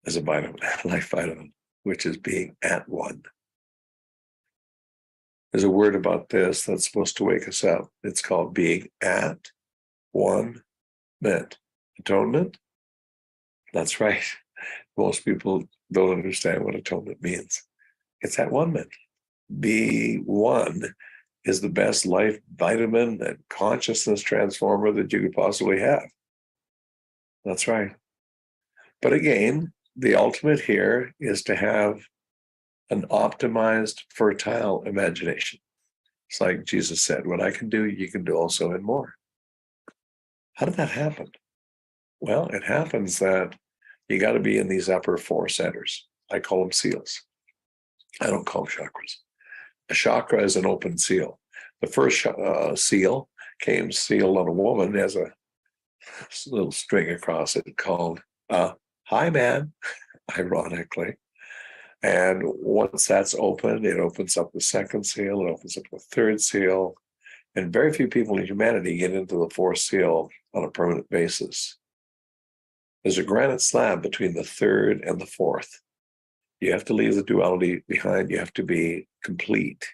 as a vitamin, life vitamin, which is being at one. There's a word about this that's supposed to wake us up. It's called being at one meant. Atonement? That's right. Most people don't understand what atonement means. It's at one meant. B1 is the best life vitamin and consciousness transformer that you could possibly have. That's right. But again, the ultimate here is to have an optimized, fertile imagination. It's like Jesus said, what I can do, you can do also and more. How did that happen? Well, it happens that you got to be in these upper four centers. I call them seals. I don't call them chakras. A chakra is an open seal. The first seal came sealed on a woman as a little string across it called Hi Man, ironically. And once that's open, it opens up the second seal, it opens up the third seal. And very few people in humanity get into the fourth seal on a permanent basis. There's a granite slab between the third and the fourth. You have to leave the duality behind. You have to be complete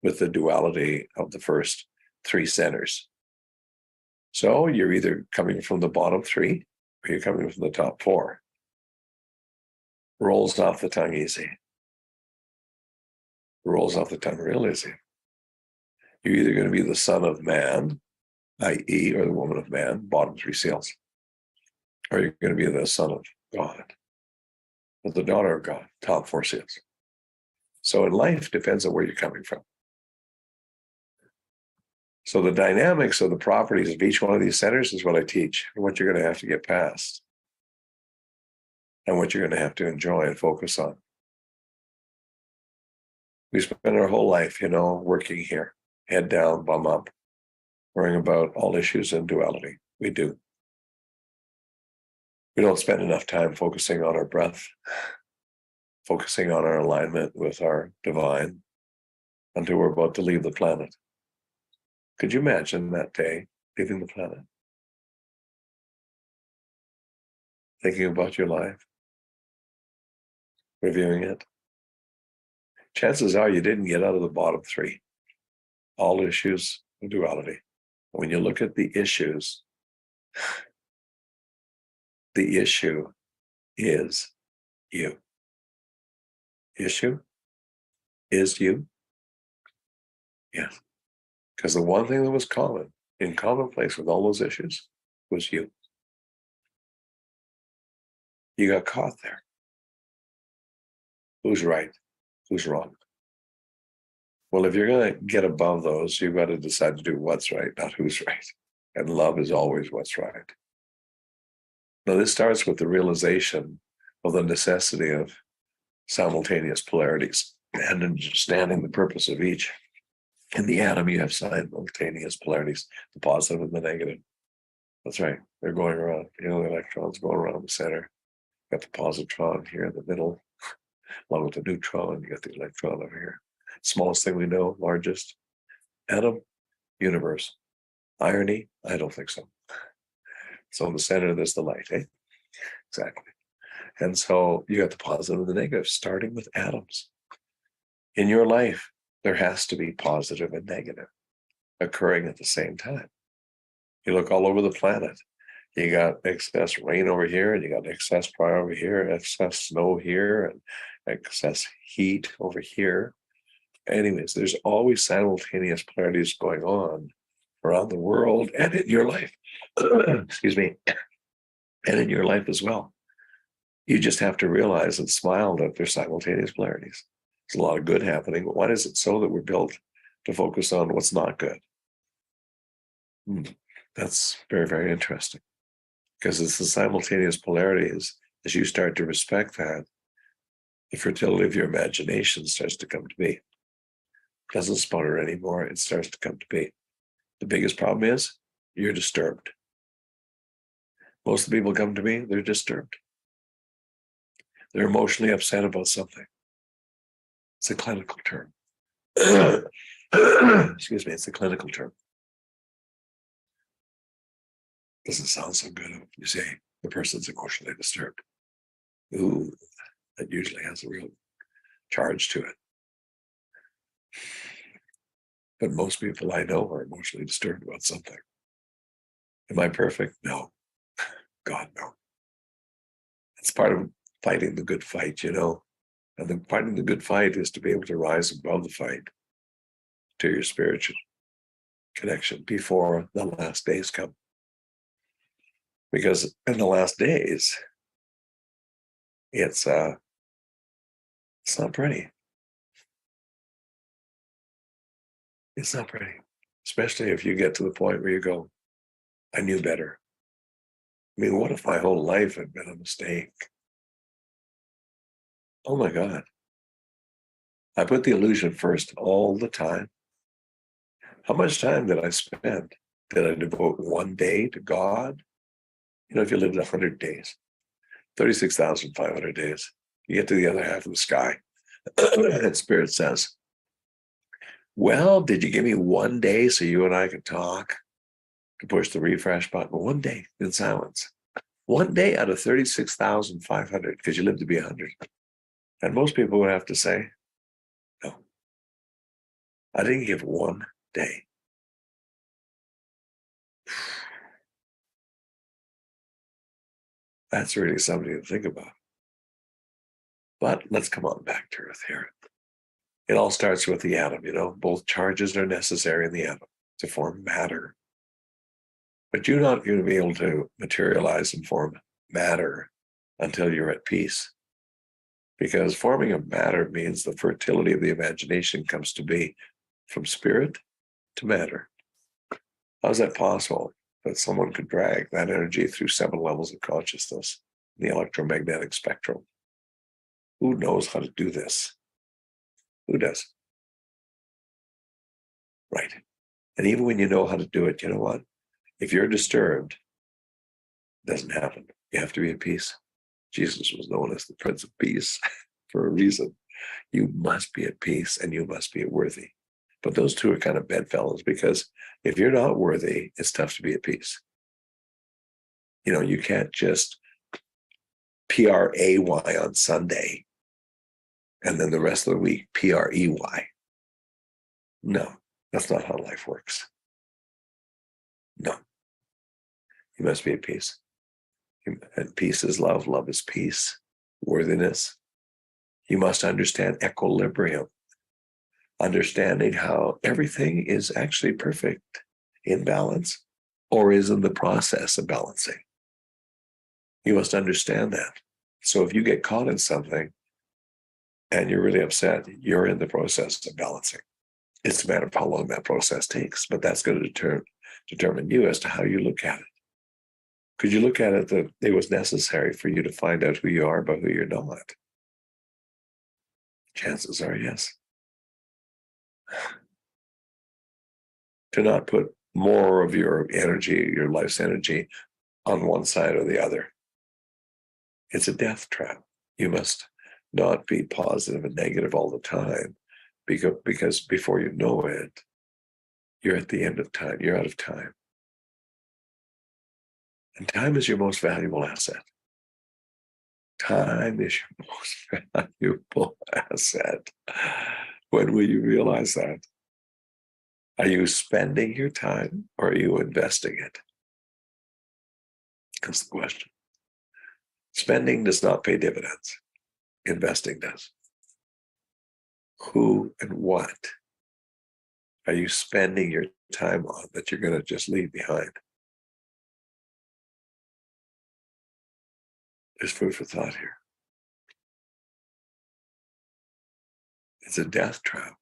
with the duality of the first three centers. So you're either coming from the bottom three or you're coming from the top four. Rolls off the tongue easy. Rolls off the tongue real easy. You're either going to be the son of man, i.e., or the woman of man, bottom three seals, or you're going to be the son of God, or the daughter of God, top four seals. So in life, depends on where you're coming from. So the dynamics of the properties of each one of these centers is what I teach, and what you're going to have to get past, and what you're going to have to enjoy and focus on. We spend our whole life, working here, head down, bum up, worrying about all issues in duality. We do. We don't spend enough time focusing on our breath, focusing on our alignment with our divine until we're about to leave the planet. Could you imagine that day, leaving the planet? Thinking about your life, reviewing it. Chances are you didn't get out of the bottom three. All issues of duality. When you look at the issues, the issue is you. Issue is you. Yes. Because the one thing that was common, in commonplace with all those issues, was you. You got caught there. Who's right? Who's wrong? Well, if you're going to get above those, you've got to decide to do what's right, not who's right. And love is always what's right. Now, this starts with the realization of the necessity of simultaneous polarities and understanding the purpose of each. In the atom, you have simultaneous polarities, the positive and the negative. That's right. They're going around. You know, the electrons going around the center. You got the positron here in the middle, along with the neutron. You got the electron over here. Smallest thing we know, largest. Atom, universe. Irony? I don't think so. So in the center, there's the light, eh? Exactly. And so you got the positive and the negative, starting with atoms. In your life, there has to be positive and negative occurring at the same time. You look all over the planet. You got excess rain over here, and you got excess fire over here, excess snow here, and excess heat over here. Anyways, there's always simultaneous polarities going on around the world and in your life. Excuse me. And in your life as well. You just have to realize and smile that there's simultaneous polarities. There's a lot of good happening, but why is it so that we're built to focus on what's not good? That's very, very interesting. Because it's the simultaneous polarities, as you start to respect that, the fertility of your imagination starts to come to be. It doesn't sputter anymore, it starts to come to be. The biggest problem is you're disturbed. Most of the people come to me, they're disturbed. They're emotionally upset about something. It's a clinical term. Excuse me, it's a clinical term. Doesn't sound so good when you say the person's emotionally disturbed. Ooh, that usually has a real charge to it. But most people I know are emotionally disturbed about something. Am I perfect? No. God, no. It's part of fighting the good fight, you know. And then fighting the good fight is to be able to rise above the fight to your spiritual connection before the last days come. Because in the last days, it's not pretty. It's not pretty, especially if you get to the point where you go, I knew better. I mean, what if my whole life had been a mistake? Oh my God. I put the illusion first all the time. How much time did I spend? Did I devote one day to God? You know, if you lived 100 days, 36,500 days, you get to the other half of the sky. And Spirit says, well, did you give me one day so you and I could talk? To push the refresh button? One day in silence. One day out of 36,500, because you lived to be 100. And most people would have to say, no, I didn't give one day. That's really something to think about. But let's come on back to earth here. It all starts with the atom, you know, both charges are necessary in the atom to form matter. But you're not going to be able to materialize and form matter until you're at peace. Because forming of matter means the fertility of the imagination comes to be from spirit to matter. How is that possible? That someone could drag that energy through 7 levels of consciousness, the electromagnetic spectrum. Who knows how to do this? Who does? Right. And even when you know how to do it, you know what? If you're disturbed, it doesn't happen. You have to be at peace. Jesus was known as the Prince of Peace. for a reason. You must be at peace and you must be worthy. But those two are kind of bedfellows, because if you're not worthy, it's tough to be at peace. You know, you can't just P-R-A-Y on Sunday and then the rest of the week P-R-E-Y. No, that's not how life works. No. You must be at peace. And peace is love. Love is peace. Worthiness. You must understand equilibrium. Understanding how everything is actually perfect in balance or is in the process of balancing. You must understand that. So if you get caught in something and you're really upset, you're in the process of balancing. It's a matter of how long that process takes, but that's going to determine you as to how you look at it. Could you look at it that it was necessary for you to find out who you are but who you're not? Chances are yes. To not put more of your energy, your life's energy, on one side or the other. It's a death trap. You must not be positive and negative all the time, because before you know it, you're at the end of time. You're out of time. And time is your most valuable asset. Time is your most valuable asset. When will you realize that? Are you spending your time or are you investing it? That's the question. Spending does not pay dividends. Investing does. Who and what are you spending your time on that you're going to just leave behind? There's food for thought here. It's a death trap.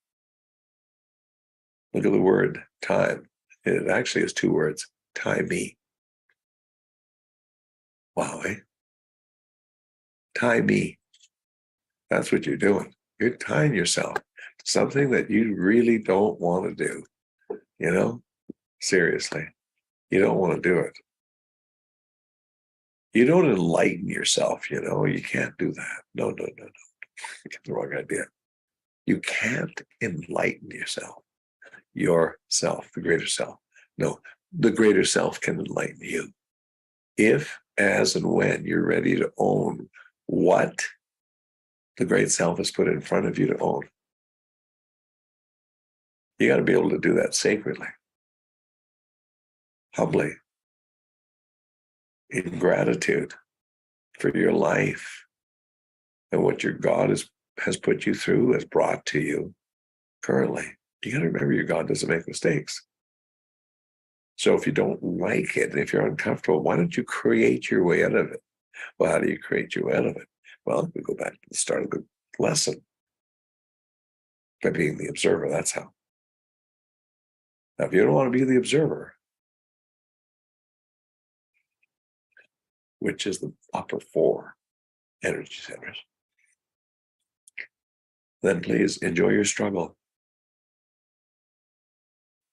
Look at the word time. It actually is two words, timey. Wow, eh? Timey. That's what you're doing. You're tying yourself to something that you really don't want to do. You know, seriously, you don't want to do it. You don't enlighten yourself, you know, you can't do that. No. You get the wrong idea. You can't enlighten yourself, the greater self. No, the greater self can enlighten you. If, as, and when you're ready to own what the great self has put in front of you to own. You got to be able to do that sacredly, humbly, in gratitude for your life and what your God has put you through, has brought to you currently. You got to remember your God doesn't make mistakes. So if you don't like it, if you're uncomfortable, why don't you create your way out of it? Well, how do you create your way out of it? Well, we go back to the start of the lesson. By being the observer, that's how. Now, if you don't want to be the observer, which is the upper four energy centers, then please enjoy your struggle.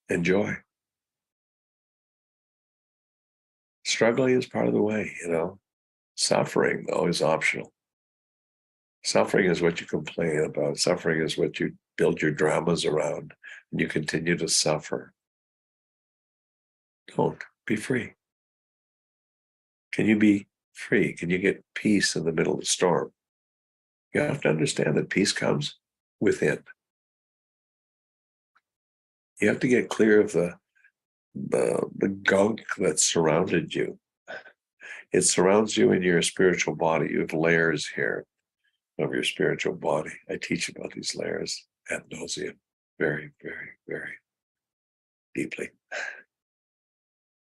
Enjoy. Struggling is part of the way, you know. Suffering, though, is optional. Suffering is what you complain about. Suffering is what you build your dramas around, and you continue to suffer. Don't. Be free. Can you be free? Can you get peace in the middle of the storm? You have to understand that peace comes within. You have to get clear of the gunk that surrounded you. It surrounds you in your spiritual body. You have layers here of your spiritual body. I teach about these layers ad nauseum, very, very, very deeply.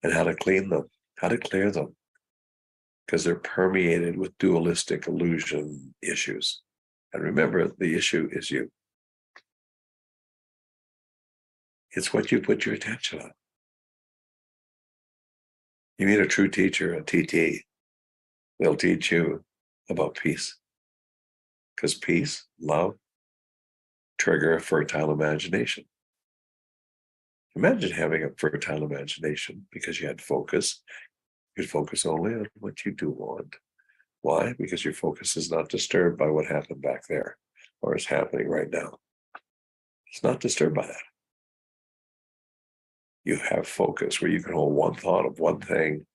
And how to clean them, how to clear them, because they're permeated with dualistic illusion issues. And remember, the issue is you. It's what you put your attention on. You meet a true teacher, a TT, they'll teach you about peace. Because peace, love, trigger a fertile imagination. Imagine having a fertile imagination because you had focus. You'd focus only on what you do want, Why? Because your focus is not disturbed by what happened back there or is happening right now. It's not disturbed by that. You have focus where you can hold one thought of one thing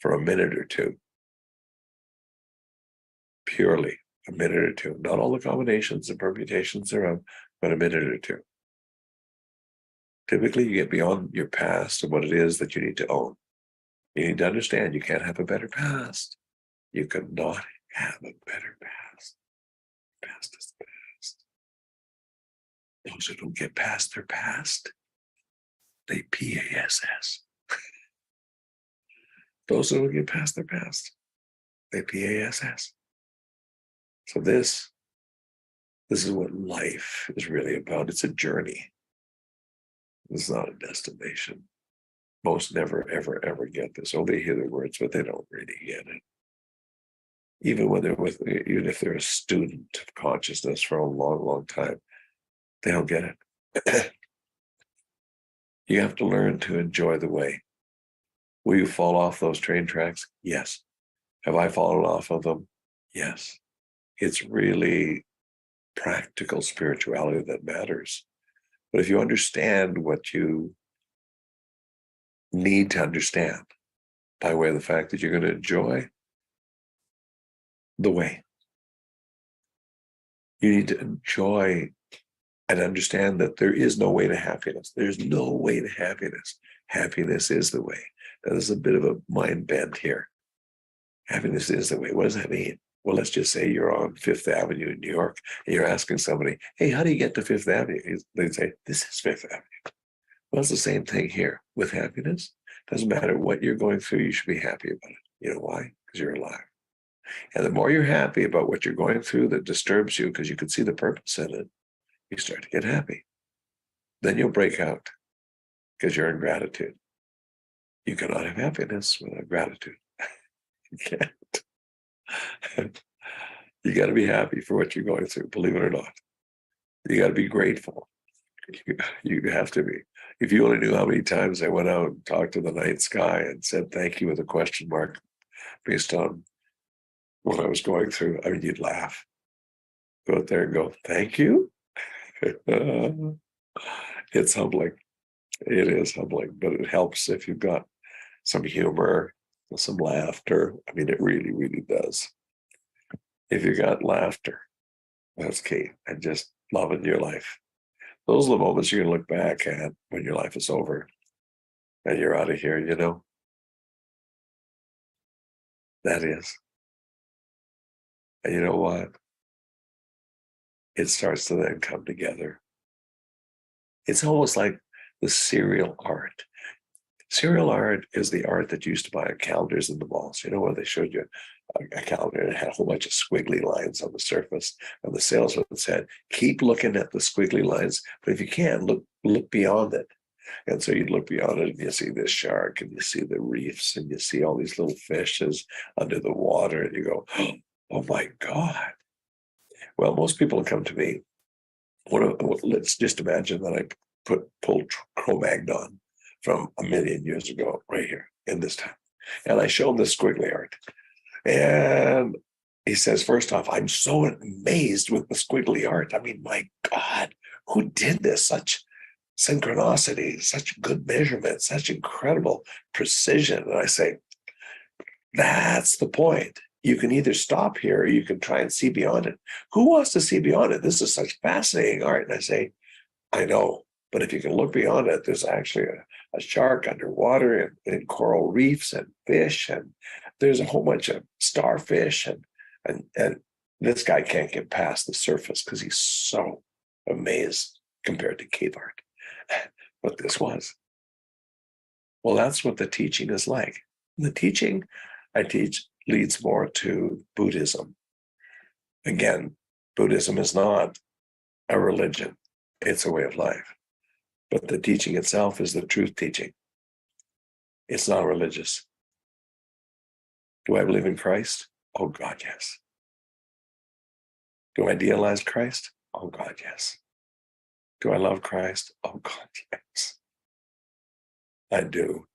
for a minute or two. Purely a minute or two. Not all the combinations and permutations thereof, but a minute or two. Typically, you get beyond your past and what it is that you need to own. You need to understand you can't have a better past. You cannot have a better past. Past is the past. Those who don't get past their past, they PASS. Those who don't get past their past, they PASS. So this is what life is really about. It's a journey. It's not a destination. Most never, ever, ever get this. Oh, they hear the words, but they don't really get it. Even if they're a student of consciousness for a long, long time, they don't get it. You have to learn to enjoy the way. Will you fall off those train tracks? Yes. Have I fallen off of them? Yes. It's really practical spirituality that matters. But if you understand what you need to understand by way of the fact that you're going to enjoy the way, you need to enjoy and understand that there is no way to happiness. There's no way to happiness. Happiness is the way. Now, there's a bit of a mind bend here. Happiness is the way. What does that mean? Well, let's just say you're on Fifth Avenue in New York and you're asking somebody, hey, how do you get to Fifth Avenue? They'd say, this is Fifth Avenue. Well, it's the same thing here with happiness. Doesn't matter what you're going through, you should be happy about it. You know why? Because you're alive. And the more you're happy about what you're going through that disturbs you because you can see the purpose in it, you start to get happy. Then you'll break out because you're in gratitude. You cannot have happiness without gratitude. You can't. You got to be happy for what you're going through, believe it or not. You got to be grateful. You have to be. If you only knew how many times I went out and talked to the night sky and said thank you with a question mark based on what I was going through, I mean, you'd laugh. Go out there and go, thank you? It's humbling. It is humbling, but it helps if you've got some humor, some laughter. I mean, it really, really does. If you got laughter, that's key. And just loving your life. Those are the moments you're going to look back at when your life is over and you're out of here, you know? That is. And you know what? It starts to then come together. It's almost like the serial art. Serial art is the art that you used to buy on calendars in the malls. You know, where they showed you a calendar and it had a whole bunch of squiggly lines on the surface. And the salesman said, keep looking at the squiggly lines, but if you can, look beyond it. And so you look beyond it and you see this shark and you see the reefs and you see all these little fishes under the water and you go, oh my God. Well, most people come to me. Let's just imagine that I pulled Cro-Magnon from a million years ago, right here in this time. And I show him the squiggly art. And he says, first off, I'm so amazed with the squiggly art. I mean, my God, who did this? Such synchronicity, such good measurement, such incredible precision. And I say, that's the point. You can either stop here or you can try and see beyond it. Who wants to see beyond it? This is such fascinating art. And I say, I know, but if you can look beyond it, there's actually a shark underwater and coral reefs and fish, and there's a whole bunch of starfish, and this guy can't get past the surface because he's so amazed compared to cave art. But this was. Well, that's what the teaching is like. The teaching I teach leads more to Buddhism. Again, Buddhism is not a religion. It's a way of life. But the teaching itself is the truth teaching. It's not religious. Do I believe in Christ? Oh, God, yes. Do I idealize Christ? Oh, God, yes. Do I love Christ? Oh, God, yes. I do.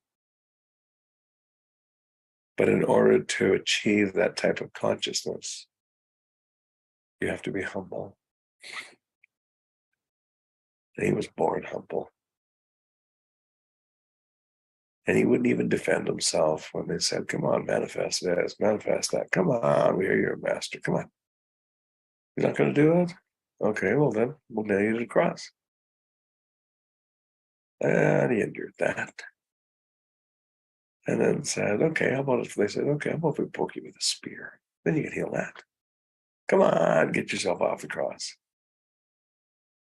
But in order to achieve that type of consciousness, you have to be humble. And he was born humble. And he wouldn't even defend himself when they said, come on, manifest this, manifest that. Come on, we hear you're a master. Come on. You're not going to do it? Okay, well then, we'll nail you to the cross. And he endured that. And then said, okay, how about if they said, okay, how about if we poke you with a spear? Then you can heal that. Come on, get yourself off the cross.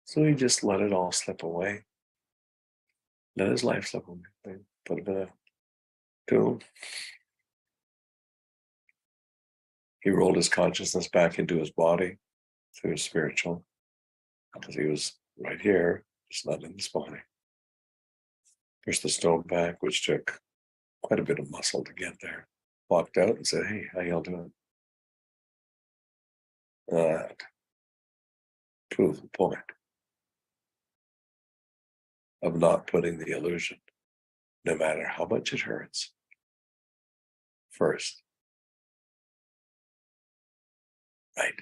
So he just let it all slip away. Let his life slip away. They put him in a tomb. He rolled his consciousness back into his body through his spiritual, because he was right here, just not in this body. Pushed the stone back, which took quite a bit of muscle to get there. Walked out and said, hey, how y'all doing? That proved the point of not putting the illusion, no matter how much it hurts, first. Right.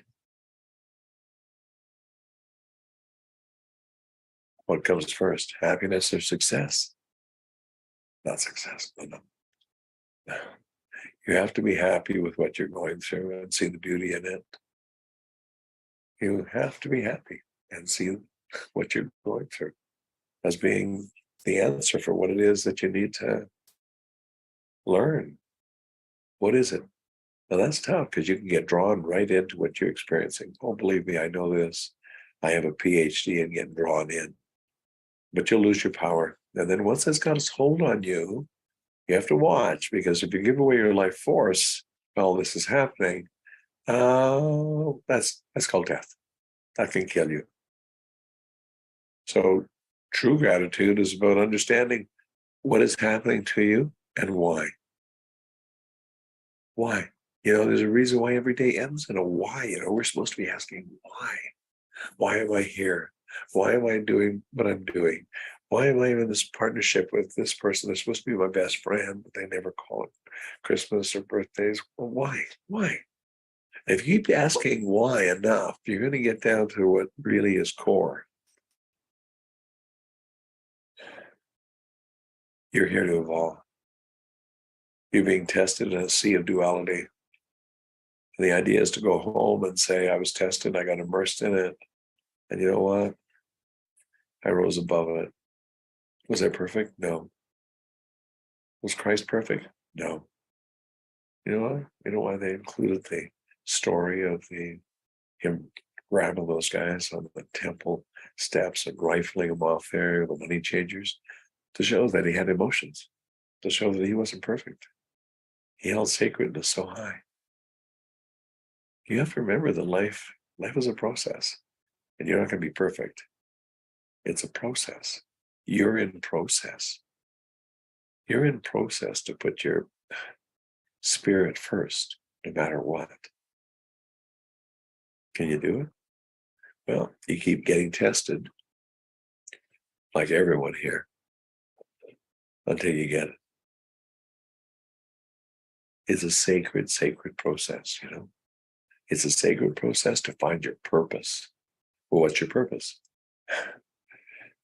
What comes first, happiness or success? Not success, no. You have to be happy with what you're going through and see the beauty in it. You have to be happy and see what you're going through as being the answer for what it is that you need to learn. What is it? Now that's tough because you can get drawn right into what you're experiencing. Oh, believe me, I know this. I have a PhD in getting drawn in. But you'll lose your power. And then once that's got its hold on you, you have to watch, because if you give away your life force while this is happening, that's called death. That can kill you. So true gratitude is about understanding what is happening to you and why. Why? There's a reason why every day ends in a why. We're supposed to be asking why. Why am I here? Why am I doing what I'm doing? Why am I in this partnership with this person? They're supposed to be my best friend, but they never call it Christmas or birthdays. Well, why? Why? If you keep asking why enough, you're going to get down to what really is core. You're here to evolve. You're being tested in a sea of duality. And the idea is to go home and say, I was tested, I got immersed in it. And you know what? I rose above it. Was I perfect? No. Was Christ perfect? No. You know what? You know why they included the story of him grabbing those guys on the temple steps and rifling them off there, the money changers, to show that he had emotions, to show that he wasn't perfect. He held sacredness so high. You have to remember that life is a process, and you're not going to be perfect. It's a process. You're in process. You're in process to put your spirit first, no matter what. Can you do it? Well, you keep getting tested, like everyone here, until you get it. It's a sacred process, It's a sacred process to find your purpose. Well, what's your purpose?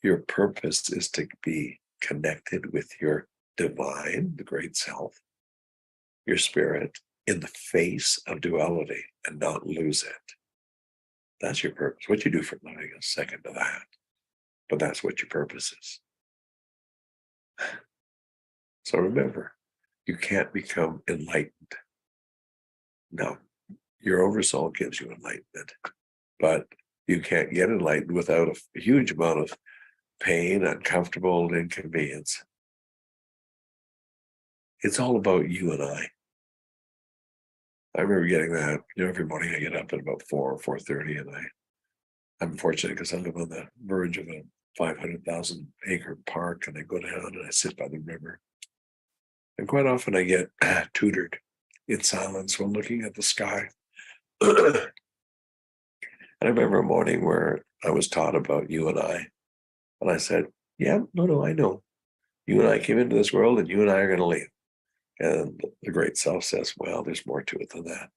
Your purpose is to be connected with your divine, the great self, your spirit, in the face of duality and not lose it. That's your purpose. What you do for a living is second to that. But that's what your purpose is. So remember, you can't become enlightened. No, your oversoul gives you enlightenment. But you can't get enlightened without a huge amount of pain, uncomfortable, and inconvenience. It's all about you and I. I remember getting that, every morning I get up at about 4 or 4:30, and I'm fortunate because I live on the verge of a 500,000 acre park, and I go down and I sit by the river. And quite often I get tutored in silence while looking at the sky. And I remember a morning where I was taught about you and I. And I said, yeah, no, I know. You and I came into this world, and you and I are going to leave. And the great self says, well, there's more to it than that.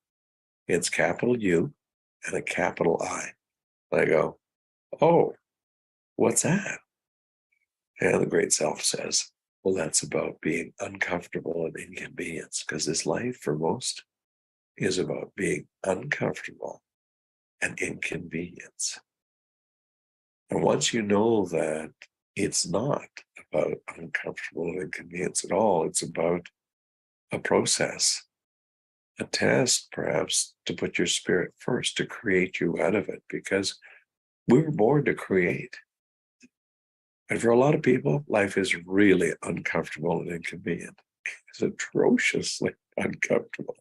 It's capital U and a capital I. And I go, oh, what's that? And the great self says, well, that's about being uncomfortable and inconvenience, because this life for most is about being uncomfortable and inconvenience. And once you know that it's not about uncomfortable and inconvenience at all, it's about a process, a test, perhaps, to put your spirit first, to create you out of it, because we were born to create. And for a lot of people, life is really uncomfortable and inconvenient. It's atrociously uncomfortable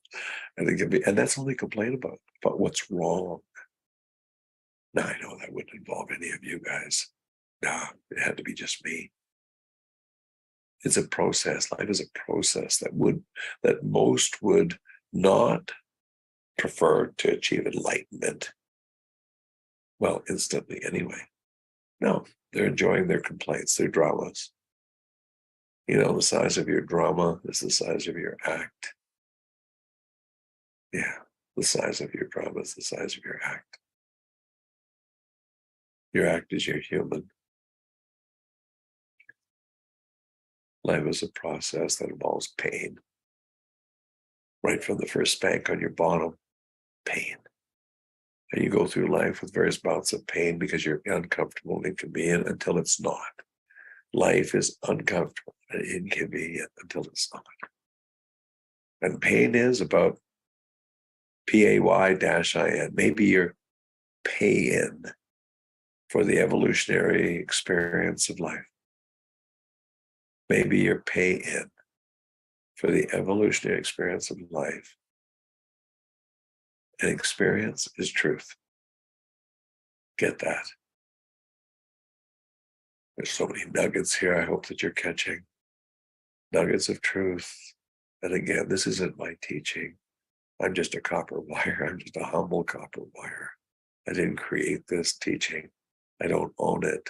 and inconvenient. And that's all they complain about what's wrong. Now, I know that wouldn't involve any of you guys. Nah, it had to be just me. It's a process. Life is a process that most would not prefer to achieve enlightenment. Well, instantly anyway. No, they're enjoying their complaints, their dramas. You know, the size of your drama is the size of your act. Yeah, the size of your drama is the size of your act. Your act is your human. Life is a process that involves pain. Right from the first spank on your bottom, pain. And you go through life with various bouts of pain because you're uncomfortable and inconvenient until it's not. Life is uncomfortable and inconvenient until it's not. And pain is about PAY-IN. Maybe you're pay-in for the evolutionary experience of life. Maybe you're pay-in for the evolutionary experience of life. And experience is truth. Get that. There's so many nuggets here. I hope that you're catching nuggets of truth. And again, this isn't my teaching. I'm just a copper wire. I'm just a humble copper wire. I didn't create this teaching. I don't own it.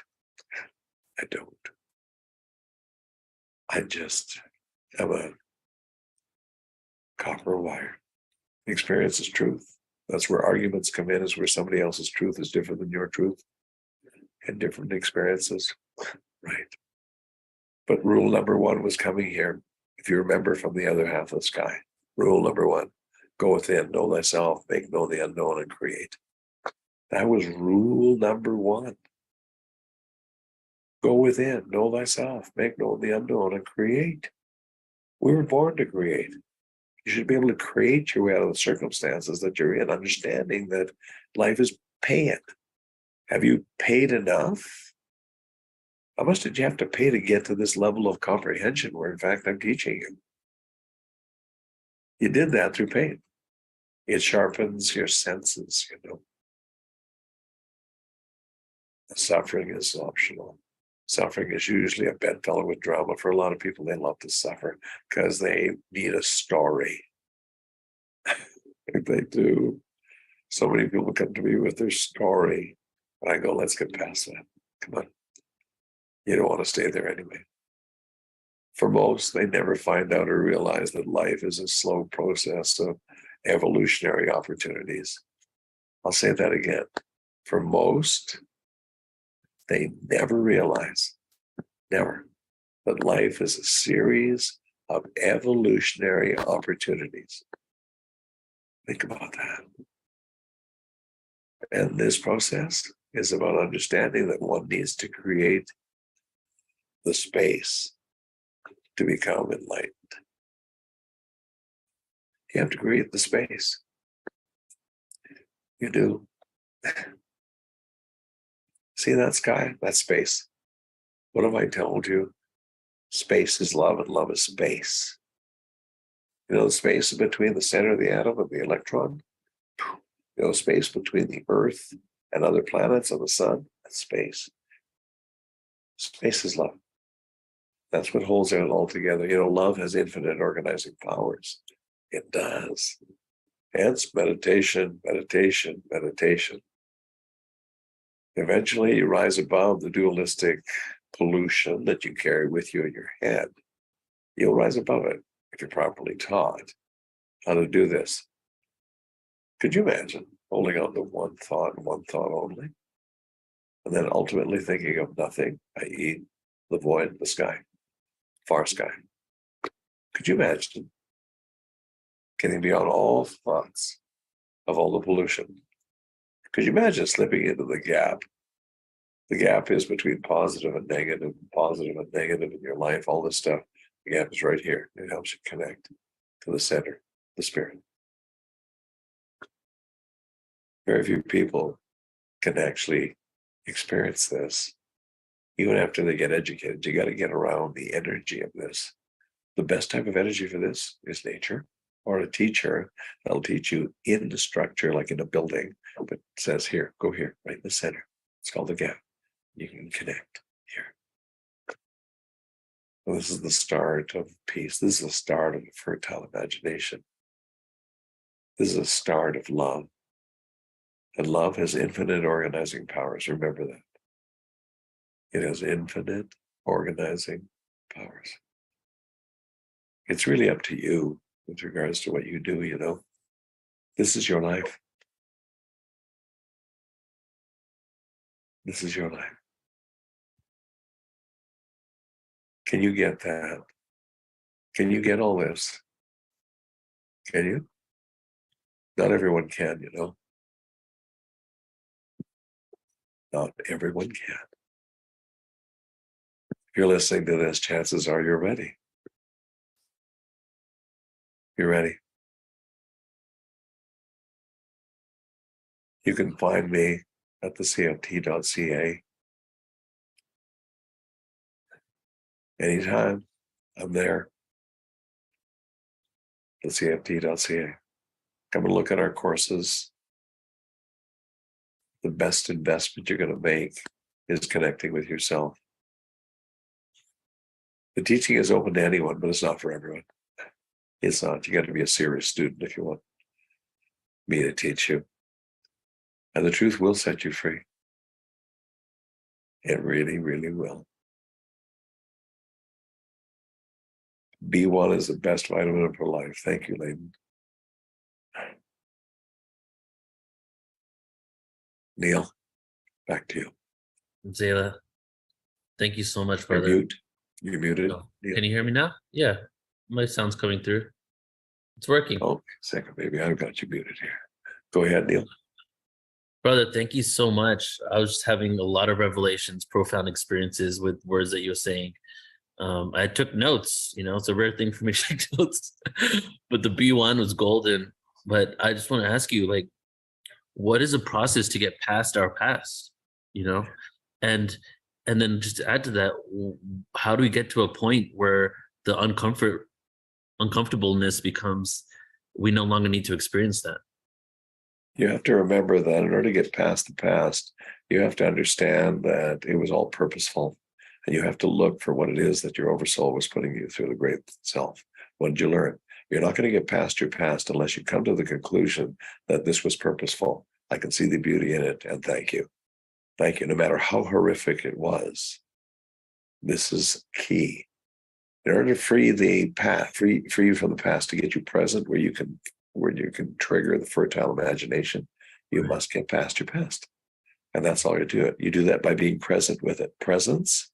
I don't. I just am a copper wire. Experience is truth. That's where arguments come in, is where somebody else's truth is different than your truth and different experiences. Right. But rule number one was coming here. If you remember from the other half of the sky, rule number one, go within, know thyself, make known the unknown, and create. That was rule number one. Go within, know thyself, make known the unknown, and create. We were born to create. You should be able to create your way out of the circumstances that you're in, understanding that life is paying. Have you paid enough? How much did you have to pay to get to this level of comprehension where, in fact, I'm teaching you? You did that through pain. It sharpens your senses, you know. Suffering is optional. Suffering is usually a bedfellow with drama. For a lot of people, they love to suffer because they need a story. They do. So many people come to me with their story. And I go, let's get past that. Come on. You don't want to stay there anyway. For most, they never find out or realize that life is a slow process of evolutionary opportunities. I'll say that again. For most, they never realize, never, that life is a series of evolutionary opportunities. Think about that. And this process is about understanding that one needs to create the space to become enlightened. You have to create the space. You do. See that sky? That space. What have I told you? Space is love and love is space. You know, the space between the center of the atom and the electron. You know, space between the Earth and other planets and the sun. That's space. Space is love. That's what holds it all together. You know, love has infinite organizing powers. It does. Hence, meditation, meditation, meditation. Eventually, you rise above the dualistic pollution that you carry with you in your head. You'll rise above it. if you're properly taught how to do this. Could you imagine holding on to one thought and one thought only, and then ultimately thinking of nothing, i.e. the void, the sky, far sky? Could you imagine getting beyond all thoughts of all the pollution? Could you imagine slipping into the gap? The gap is between positive and negative in your life, all this stuff. The gap is right here. It helps you connect to the center, the spirit. Very few people can actually experience this. Even after they get educated, you got to get around the energy of this. The best type of energy for this is nature, or a teacher that'll teach you in the structure, like in a building, but says here, go here, right in the center. It's called the gap. You can connect here. Well, this is the start of peace. This is the start of a fertile imagination. This is the start of love. And love has infinite organizing powers. Remember that. It has infinite organizing powers. It's really up to you with regards to what you do, you know. This is your life. This is your life. Can you get that? Can you get all this? Can you? Not everyone can, you know. Not everyone can. If you're listening to this, chances are you're ready. You're ready. You can find me at the CFT.ca. Anytime, I'm there. The CFT.ca. Come and look at our courses. The best investment you're going to make is connecting with yourself. The teaching is open to anyone, but it's not for everyone. It's not. You got to be a serious student if you want me to teach you. And the truth will set you free. It really, really will. B1 is the best vitamin for life. Thank you, Layden. Neil, back to you. Zayla, thank you so much, You're brother. mute. You're muted. Oh, can you hear me now? Yeah, my sound's coming through. It's working. Oh, second, baby. I've got you muted here. Go ahead, Neil. Brother, thank you so much. I was just having a lot of revelations, profound experiences with words that you were saying. I took notes, you know, it's a rare thing for me to take notes, but the B1 was golden. But I just want to ask you, like, what is the process to get past our past, you know? And then just to add to that, how do we get to a point where the uncomfortableness becomes, we no longer need to experience that? You have to remember that in order to get past the past, you have to understand that it was all purposeful. And you have to look for what it is that your oversoul was putting you through, the great self. What did you learn? You're not going to get past your past unless you come to the conclusion that this was purposeful. I can see the beauty in it, and thank you. Thank you. No matter how horrific it was, this is key. In order to free the past, free you from the past, to get you present where you can trigger the fertile imagination, you must get past your past. And that's all you do. You do that by being present with it. Presence,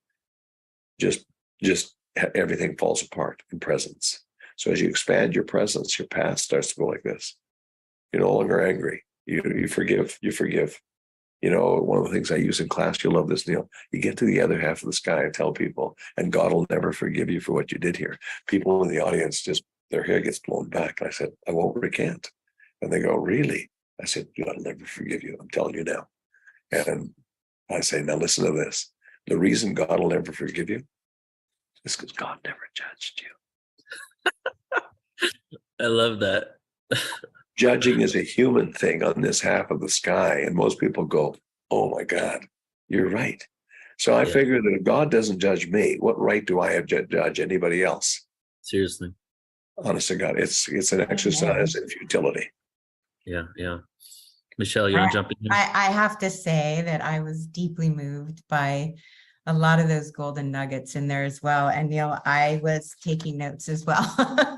just everything falls apart in presence. So as you expand your presence, your past starts to go like this. You're no longer angry. You forgive. You know, one of the things I use in class, you'll love this, Neil. You get to the other half of the sky and tell people, and God will never forgive you for what you did here. People in the audience, just their hair gets blown back. I said, I won't recant. And they go, really? I said, God will never forgive you. I'm telling you now. And I say, now listen to this. The reason God will never forgive you is because God never judged you. I love that. Judging is a human thing on this half of the sky. And most people go, oh my God, you're right. So I figure that if God doesn't judge me, what right do I have to judge anybody else? Seriously. Honest to God, it's an exercise in futility. Yeah. Michelle, you want to jump in? I have to say that I was deeply moved by a lot of those golden nuggets in there as well. And Neil, I was taking notes as well.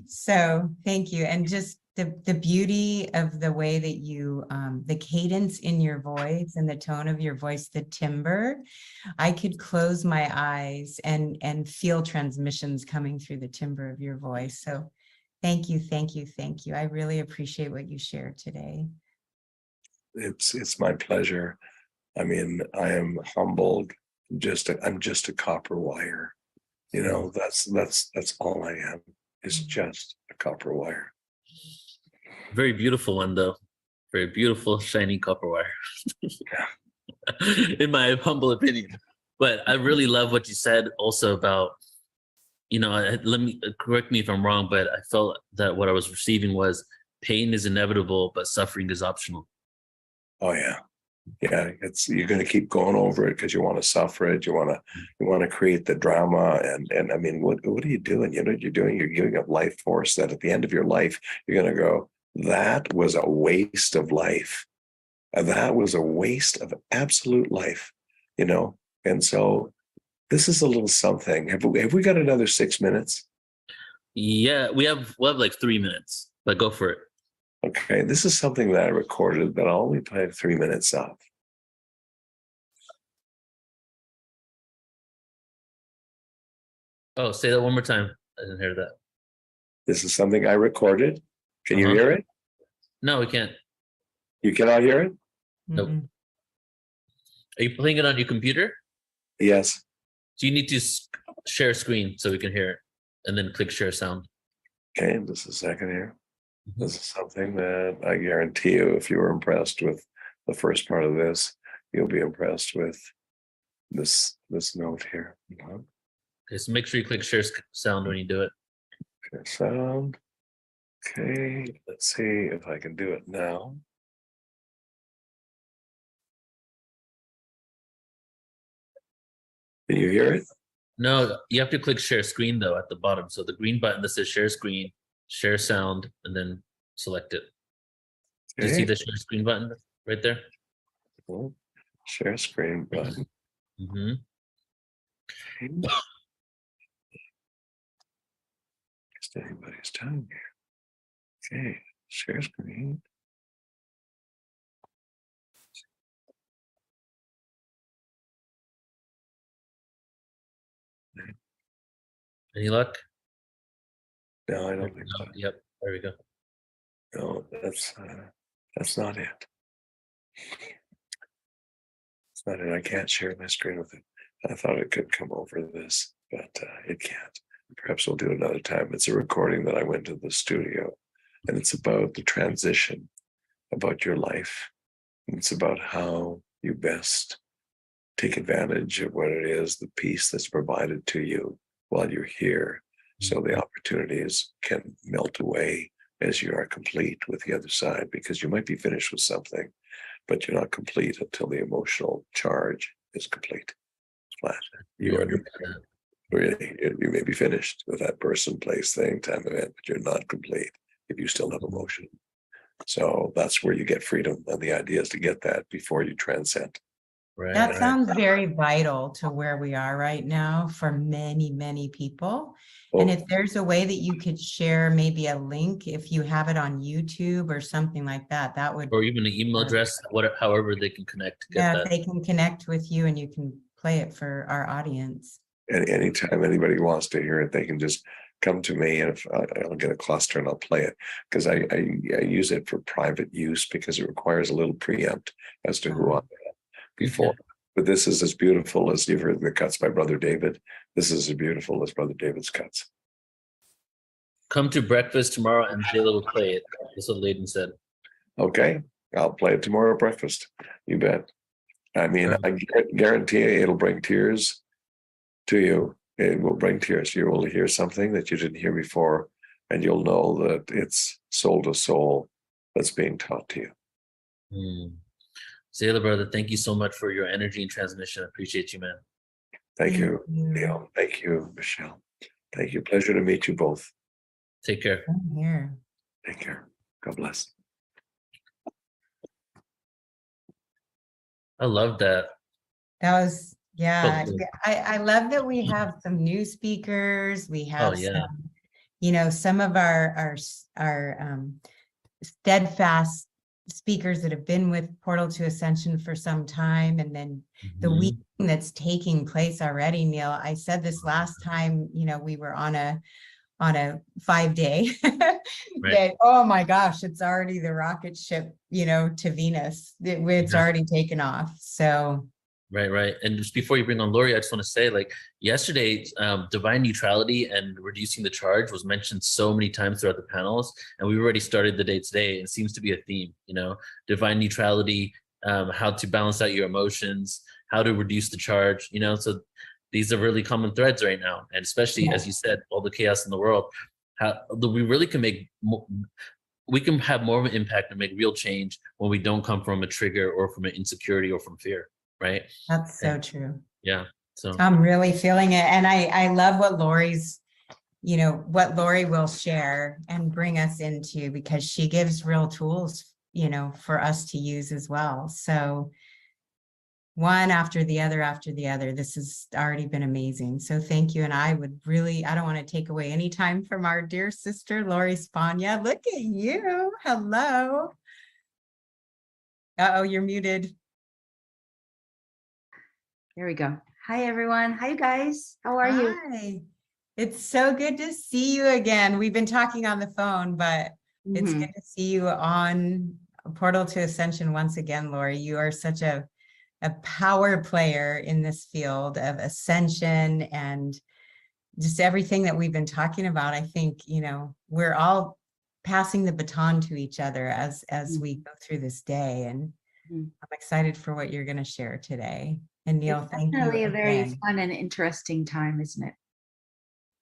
So thank you. And just the beauty of the way that you, the cadence in your voice and the tone of your voice, the timbre, I could close my eyes and feel transmissions coming through the timbre of your voice. So thank you, thank you, thank you. I really appreciate what you shared today. It's my pleasure. I mean, I am humbled. I'm just a copper wire. You know, that's all I am. Is just a copper wire. Very beautiful one though. Very beautiful, shiny copper wire. In my humble opinion. But I really love what you said also about, you know, let me correct me if I'm wrong, but I felt that what I was receiving was pain is inevitable, but suffering is optional. Oh yeah. Yeah, you're going to keep going over it because you want to suffer it. You want to create the drama, and I mean, what are you doing? You know what you're doing? You're giving up life force that at the end of your life, you're going to go, that was a waste of life. That was a waste of absolute life, you know? And so this is a little something. Have we got another 6 minutes? Yeah, we'll have like 3 minutes, but go for it. Okay, this is something that I recorded that I'll only play 3 minutes of. Oh, say that one more time. I didn't hear that. This is something I recorded. Can you hear it? No, we can't. You cannot hear it? Nope. Are you playing it on your computer? Yes. So you need to share screen so we can hear it, and then click share sound. Okay, just a second here. This is something that I guarantee you, if you were impressed with the first part of this, you'll be impressed with this note here. Okay, so make sure you click share sound when you do it. Share sound. Okay, let's see if I can do it now. Can you hear it? No, you have to click share screen though at the bottom. So the green button that says share screen, share sound, and then select it. Do you see the share screen button right there? Share screen button. Just anybody's time here. Okay, share screen. Any luck? No, I don't think so. Yep, there we go. No, that's not it. It's not it. I can't share my screen with it. I thought it could come over this, but it can't. Perhaps we'll do it another time. It's a recording that I went to the studio, and it's about the transition, about your life. And it's about how you best take advantage of what it is, the peace that's provided to you while you're here. So the opportunities can melt away as you are complete with the other side, because you might be finished with something, but you're not complete until the emotional charge is complete. Flat. You may be finished with that person, place, thing, time, event, but you're not complete if you still have emotion. So that's where you get freedom, and the idea is to get that before you transcend. Right. That sounds very vital to where we are right now for many, many people. And if there's a way that you could share maybe a link, if you have it on YouTube or something like that, that would. Or even an email address, however they can connect to get that. If they can connect with you and you can play it for our audience. And anytime anybody wants to hear it, they can just come to me, and if I'll get a cluster and I'll play it, because I use it for private use, because it requires a little preempt as to who I am before. Okay. But this is as beautiful as you've heard the cuts by Brother David. This is as beautiful as Brother David's cuts. Come to breakfast tomorrow and Jayla will play it. That's what Layden said. Okay, I'll play it tomorrow at breakfast. You bet. I mean, I guarantee you it'll bring tears to you. It will bring tears. You will hear something that you didn't hear before, and you'll know that it's soul to soul that's being taught to you. Zayla, brother, thank you so much for your energy and transmission. I appreciate you, man. Thank you, Neil. Thank you, Michelle. Thank you. Pleasure to meet you both. Take care. I'm here. Take care. God bless. I love that. That was Yeah, Hopefully. I love that we have some new speakers. We have yeah. some, you know, some of our steadfast speakers that have been with Portal to Ascension for some time, and then the Mhm. week that's taking place already, Neil. I said this last time, you know, we were on a 5-day that, oh my gosh, it's already the rocket ship, you know, to Venus. It's already taken off. So Right. And just before you bring on Lori, I just want to say, like, yesterday, divine neutrality and reducing the charge was mentioned so many times throughout the panels, and we already started the day today. It seems to be a theme, you know, divine neutrality, how to balance out your emotions, how to reduce the charge, you know. So these are really common threads right now, and especially as you said, all the chaos in the world. We really can make we can have more of an impact and make real change when we don't come from a trigger or from an insecurity or from fear. Right. that's so true. Yeah. So I'm really feeling it. And I love what Lori's, you know, what Lori will share and bring us into, because she gives real tools, you know, for us to use as well. So one after the other, this has already been amazing. So thank you. And I would really, I don't want to take away any time from our dear sister, Lori Spagna. Look at you. Hello. Uh-oh, you're muted. There we go. Hi, everyone. Hi, you guys. How are you? Hi. It's so good to see you again. We've been talking on the phone, but it's good to see you on Portal to Ascension once again, Lori. You are such a power player in this field of ascension and just everything that we've been talking about. I think, you know, we're all passing the baton to each other as we go through this day. And I'm excited for what you're going to share today. And Neil, thank you. It's definitely a very again. fun and interesting time, isn't it?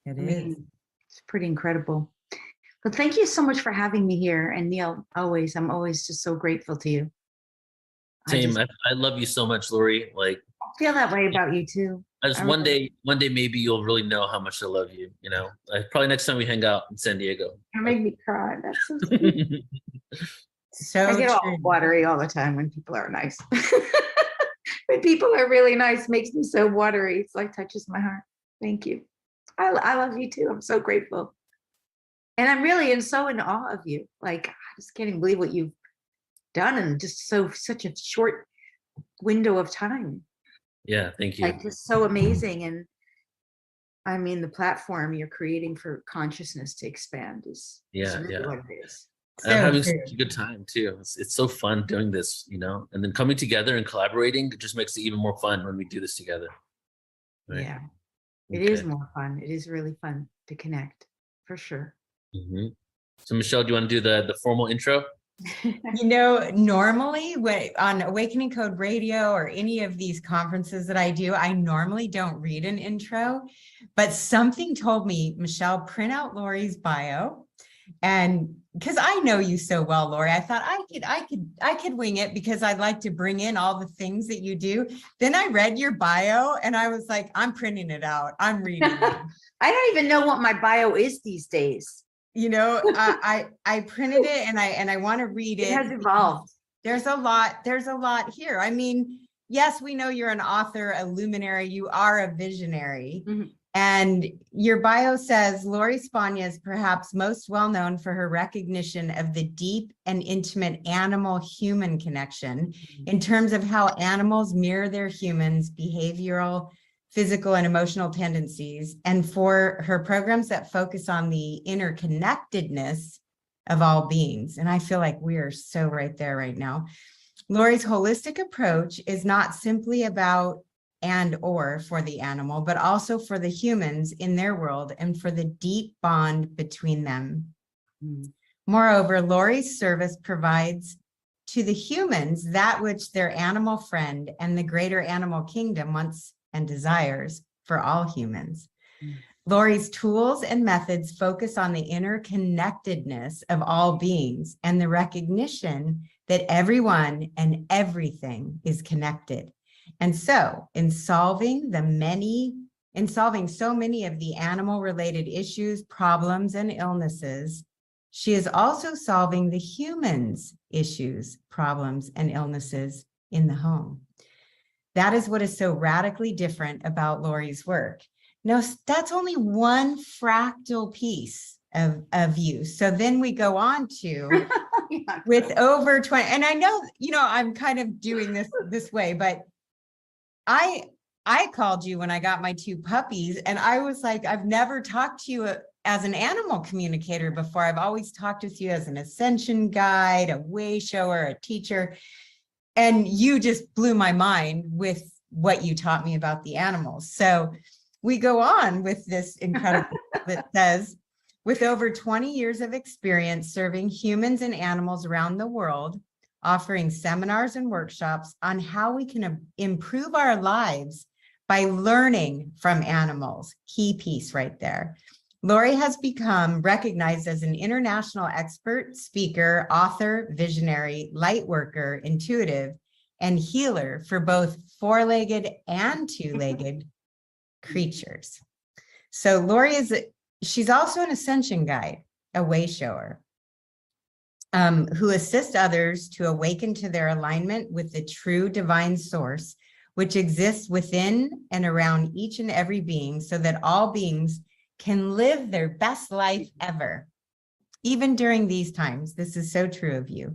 It I is. mean, it's pretty incredible. But thank you so much for having me here. And Neil, I'm always just so grateful to you. same. I love you so much, Lori. Like, I feel that way about you too. one day maybe you'll really know how much I love you. You know, probably next time we hang out in San Diego. You make me cry. That's so sweet. So I get all watery all the time when people are nice. When people are really nice, makes me so watery. It's like touches my heart. Thank you. I love you too. I'm so grateful. And I'm really so in awe of you. Like, I just can't even believe what you've done in just such a short window of time. Yeah, thank you. Like, just so amazing. And I mean, the platform you're creating for consciousness to expand is really what it is. I'm having such a good time too. It's so fun doing this, you know, and then coming together and collaborating, it just makes it even more fun when we do this together. Right? Yeah, it is more fun. It is really fun to connect, for sure. So Michelle, do you want to do the formal intro? You know, normally on Awakening Code Radio or any of these conferences that I do, I normally don't read an intro, but something told me, Michelle, print out Lori's bio. And because I know you so well, Lori, I thought I could wing it because I'd like to bring in all the things that you do. Then I read your bio and I was like, I'm printing it out. I'm reading it. I don't even know what my bio is these days. You know, I printed it and I want to read it. It has evolved. There's a lot here. I mean, yes, we know you're an author, a luminary, you are a visionary. And your bio says Lori Spagna is perhaps most well known for her recognition of the deep and intimate animal-human connection in terms of how animals mirror their humans' behavioral, physical, and emotional tendencies, and for her programs that focus on the interconnectedness of all beings. And I feel like we are so right there right now. Lori's holistic approach is not simply about and/or for the animal, but also for the humans in their world and for the deep bond between them. Moreover, Lori's service provides to the humans that which their animal friend and the greater animal kingdom wants and desires for all humans. Lori's tools and methods focus on the interconnectedness of all beings and the recognition that everyone and everything is connected. And so in solving so many of the animal-related issues, problems, and illnesses, she is also solving the humans' issues, problems, and illnesses in the home. That is what is so radically different about Lori's work. No, that's only one fractal piece of you. So then we go on to with over 20, and I know, I'm kind of doing this way, but I called you when I got my 2 puppies, and I was like, I've never talked to you as an animal communicator before. I've always talked with you as an ascension guide, a way shower, a teacher. And you just blew my mind with what you taught me about the animals. So we go on with this incredible that says, with over 20 years of experience serving humans and animals around the world, offering seminars and workshops on how we can improve our lives by learning from animals. Key piece right there. Lori has become recognized as an international expert, speaker, author, visionary, light worker, intuitive, and healer for both 4-legged and 2-legged creatures. So Lori she's also an ascension guide, a way shower, who assists others to awaken to their alignment with the true divine source, which exists within and around each and every being, so that all beings can live their best life ever, even during these times. This is so true of you.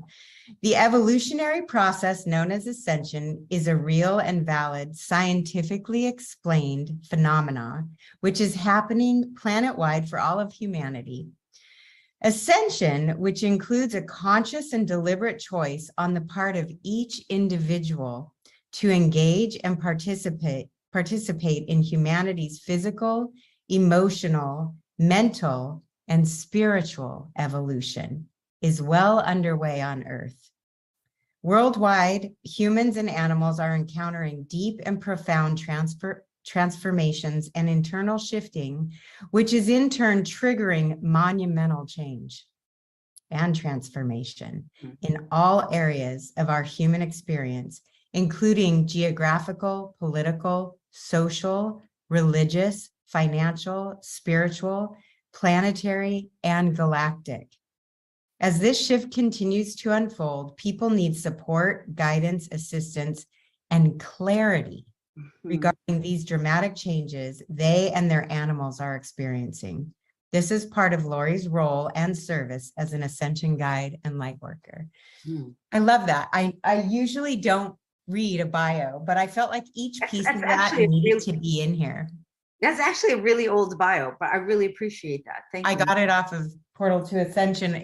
The evolutionary process known as ascension is a real and valid, scientifically explained phenomena, which is happening planet-wide for all of humanity. Ascension, which includes a conscious and deliberate choice on the part of each individual to engage and participate in humanity's physical, emotional, mental, and spiritual evolution, is well underway on Earth. Worldwide, humans and animals are encountering deep and profound transformations and internal shifting, which is in turn triggering monumental change and transformation in all areas of our human experience, including geographical, political, social, religious, financial, spiritual, planetary, and galactic. As this shift continues to unfold, people need support, guidance, assistance, and clarity regarding these dramatic changes they and their animals are experiencing. This is part of Lori's role and service as an ascension guide and light worker. I love that. I usually don't read a bio, but I felt like each piece of that needed to be in here. That's actually a really old bio, but I really appreciate that. Thank you. I got it off of Portal to Ascension. I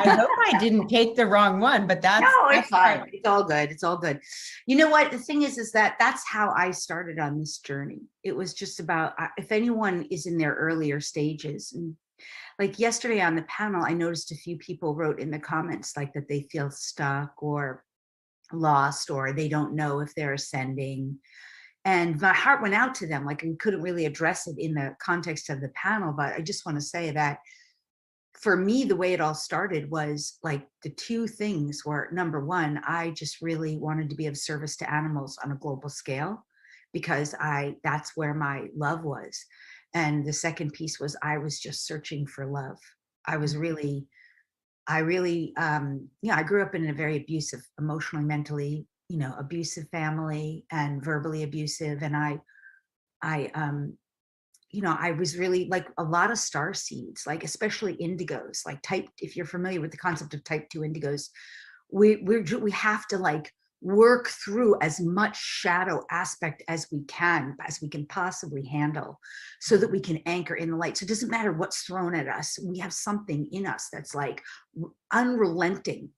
hope I didn't take the wrong one, but that's— No, it's fine. It's all good. It's all good. You know what? The thing is that that's how I started on this journey. It was just about, if anyone is in their earlier stages, and like yesterday on the panel, I noticed a few people wrote in the comments like that they feel stuck or lost, or they don't know if they're ascending. And my heart went out to them, like I couldn't really address it in the context of the panel, but I just want to say that for me, the way it all started was like the 2 things were, number one, I just really wanted to be of service to animals on a global scale, because that's where my love was. And the second piece was I was just searching for love. I really, I grew up in a very abusive, emotionally, mentally, abusive family, and verbally abusive. And I was really like a lot of star seeds, like especially indigos, like if you're familiar with the concept of type 2 indigos, we have to like work through as much shadow aspect as we can possibly handle, so that we can anchor in the light. So it doesn't matter what's thrown at us. We have something in us that's like unrelenting,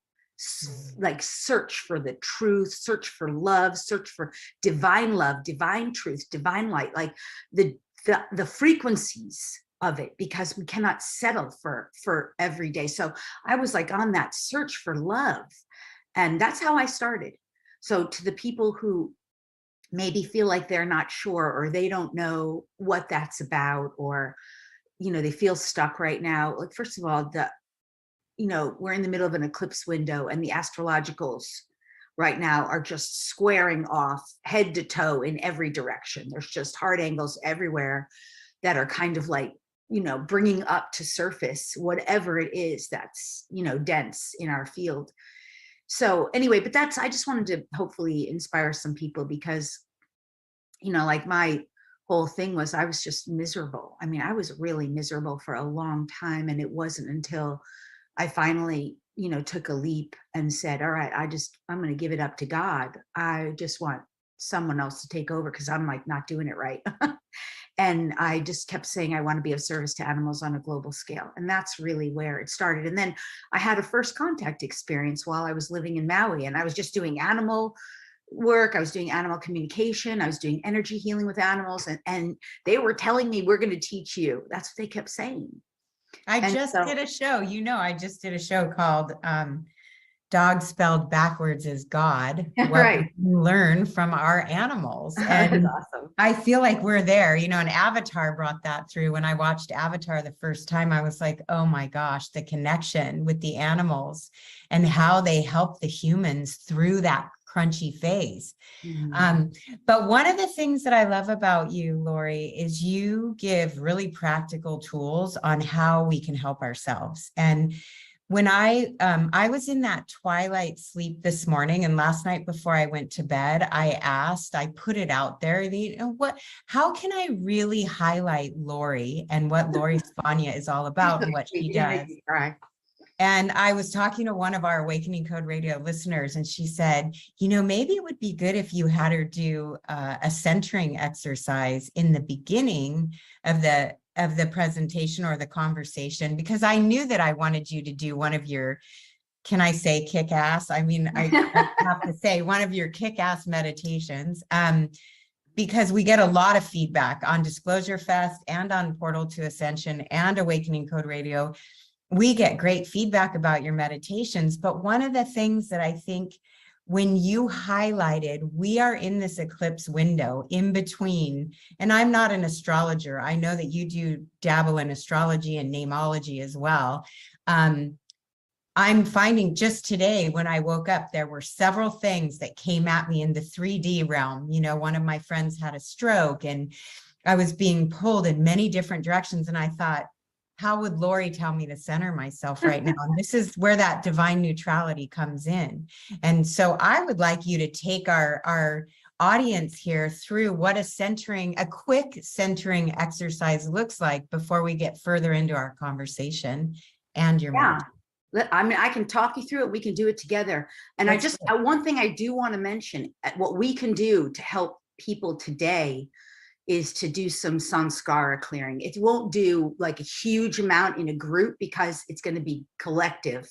like search for the truth, search for love, search for divine love, divine truth, divine light, like the frequencies of it, because we cannot settle for every day. So I was like on that search for love, and that's how I started. So to the people who maybe feel like they're not sure, or they don't know what that's about, or they feel stuck right now, like first of all, we're in the middle of an eclipse window, and the astrologicals right now are just squaring off head to toe in every direction. There's just hard angles everywhere that are kind of like, bringing up to surface whatever it is that's, dense in our field. So anyway, but I just wanted to hopefully inspire some people, because, you know, like my whole thing was I was just miserable. I mean, I was really miserable for a long time. And it wasn't until I finally, you know, took a leap and said, all right, I'm going to give it up to God. I just want someone else to take over, because I'm like not doing it right. And I just kept saying, I want to be of service to animals on a global scale. And that's really where it started. And then I had a first contact experience while I was living in Maui, and I was just doing animal work. I was doing animal communication. I was doing energy healing with animals. And they were telling me, we're going to teach you. That's what they kept saying. I just did a show, you know, I just did a show called Dog Spelled Backwards is God. What Right. we can learn from our animals. That's And awesome. I feel like we're there, you know, and Avatar brought that through. When I watched Avatar the first time, I was like, oh my gosh, the connection with the animals and how they help the humans through that crunchy phase. But one of the things that I love about you, Lori, is you give really practical tools on how we can help ourselves. And when I was in that twilight sleep this morning, and last night before I went to bed, I put it out there, you know, how can I really highlight Lori and what Lori Spagna is all about and what she does? And I was talking to one of our Awakening Code Radio listeners, and she said, you know, maybe it would be good if you had her do a centering exercise in the beginning of the presentation or the conversation, because I knew that I wanted you to do one of your, can I say kick-ass? I mean, I have to say one of your kick-ass meditations, because we get a lot of feedback on Disclosure Fest and on Portal to Ascension and Awakening Code Radio. We get great feedback about your meditations, but one of the things that I think when you highlighted, we are in this eclipse window in between, and I'm not an astrologer. I know that you do dabble in astrology and namology as well. I'm finding just today when I woke up, there were several things that came at me in the 3D realm. You know, one of my friends had a stroke and I was being pulled in many different directions. And I thought, how would Lori tell me to center myself right now? And this is where that divine neutrality comes in. And so I would like you to take our audience here through what a quick centering exercise looks like before we get further into our conversation and your meditation. I mean, I can talk you through it. We can do it together. And one thing I do want to mention, what we can do to help people today is to do some sanskara clearing. It won't do like a huge amount in a group because it's going to be collective.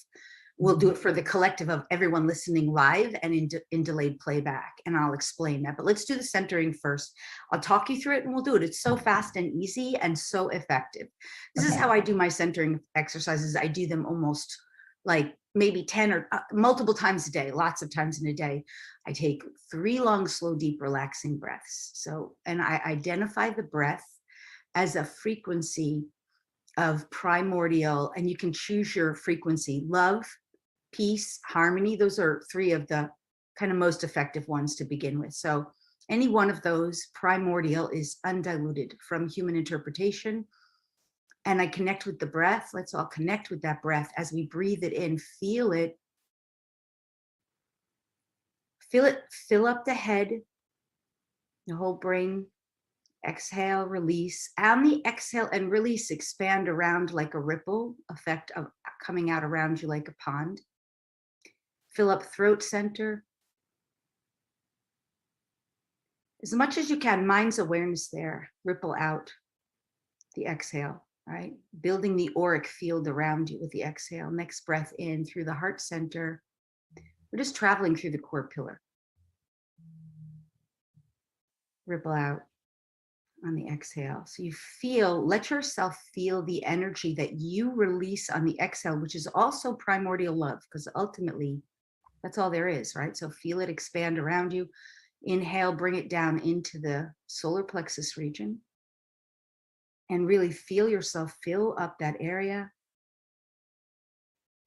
We'll do it for the collective of everyone listening live and in delayed playback. And I'll explain that, but let's do the centering first. I'll talk you through it and we'll do it. It's so fast and easy and so effective. This is how I do my centering exercises. I do them almost like maybe 10 or multiple times a day, lots of times in a day. I take 3 long, slow, deep, relaxing breaths. So, and I identify the breath as a frequency of primordial, and you can choose your frequency: love, peace, harmony. Those are 3 of the kind of most effective ones to begin with. So any one of those, primordial is undiluted from human interpretation. And I connect with the breath. Let's all connect with that breath as we breathe it in. Feel it. Feel it fill up the head, the whole brain. Exhale, release. On the exhale and release, expand around like a ripple effect of coming out around you like a pond. Fill up throat center. As much as you can, mind's awareness there. Ripple out the exhale. Right? Building the auric field around you with the exhale. Next breath in through the heart center. We're just traveling through the core pillar. Ripple out on the exhale. So you let yourself feel the energy that you release on the exhale, which is also primordial love, because ultimately that's all there is, right? So feel it expand around you. Inhale, bring it down into the solar plexus region. And really feel yourself fill up that area.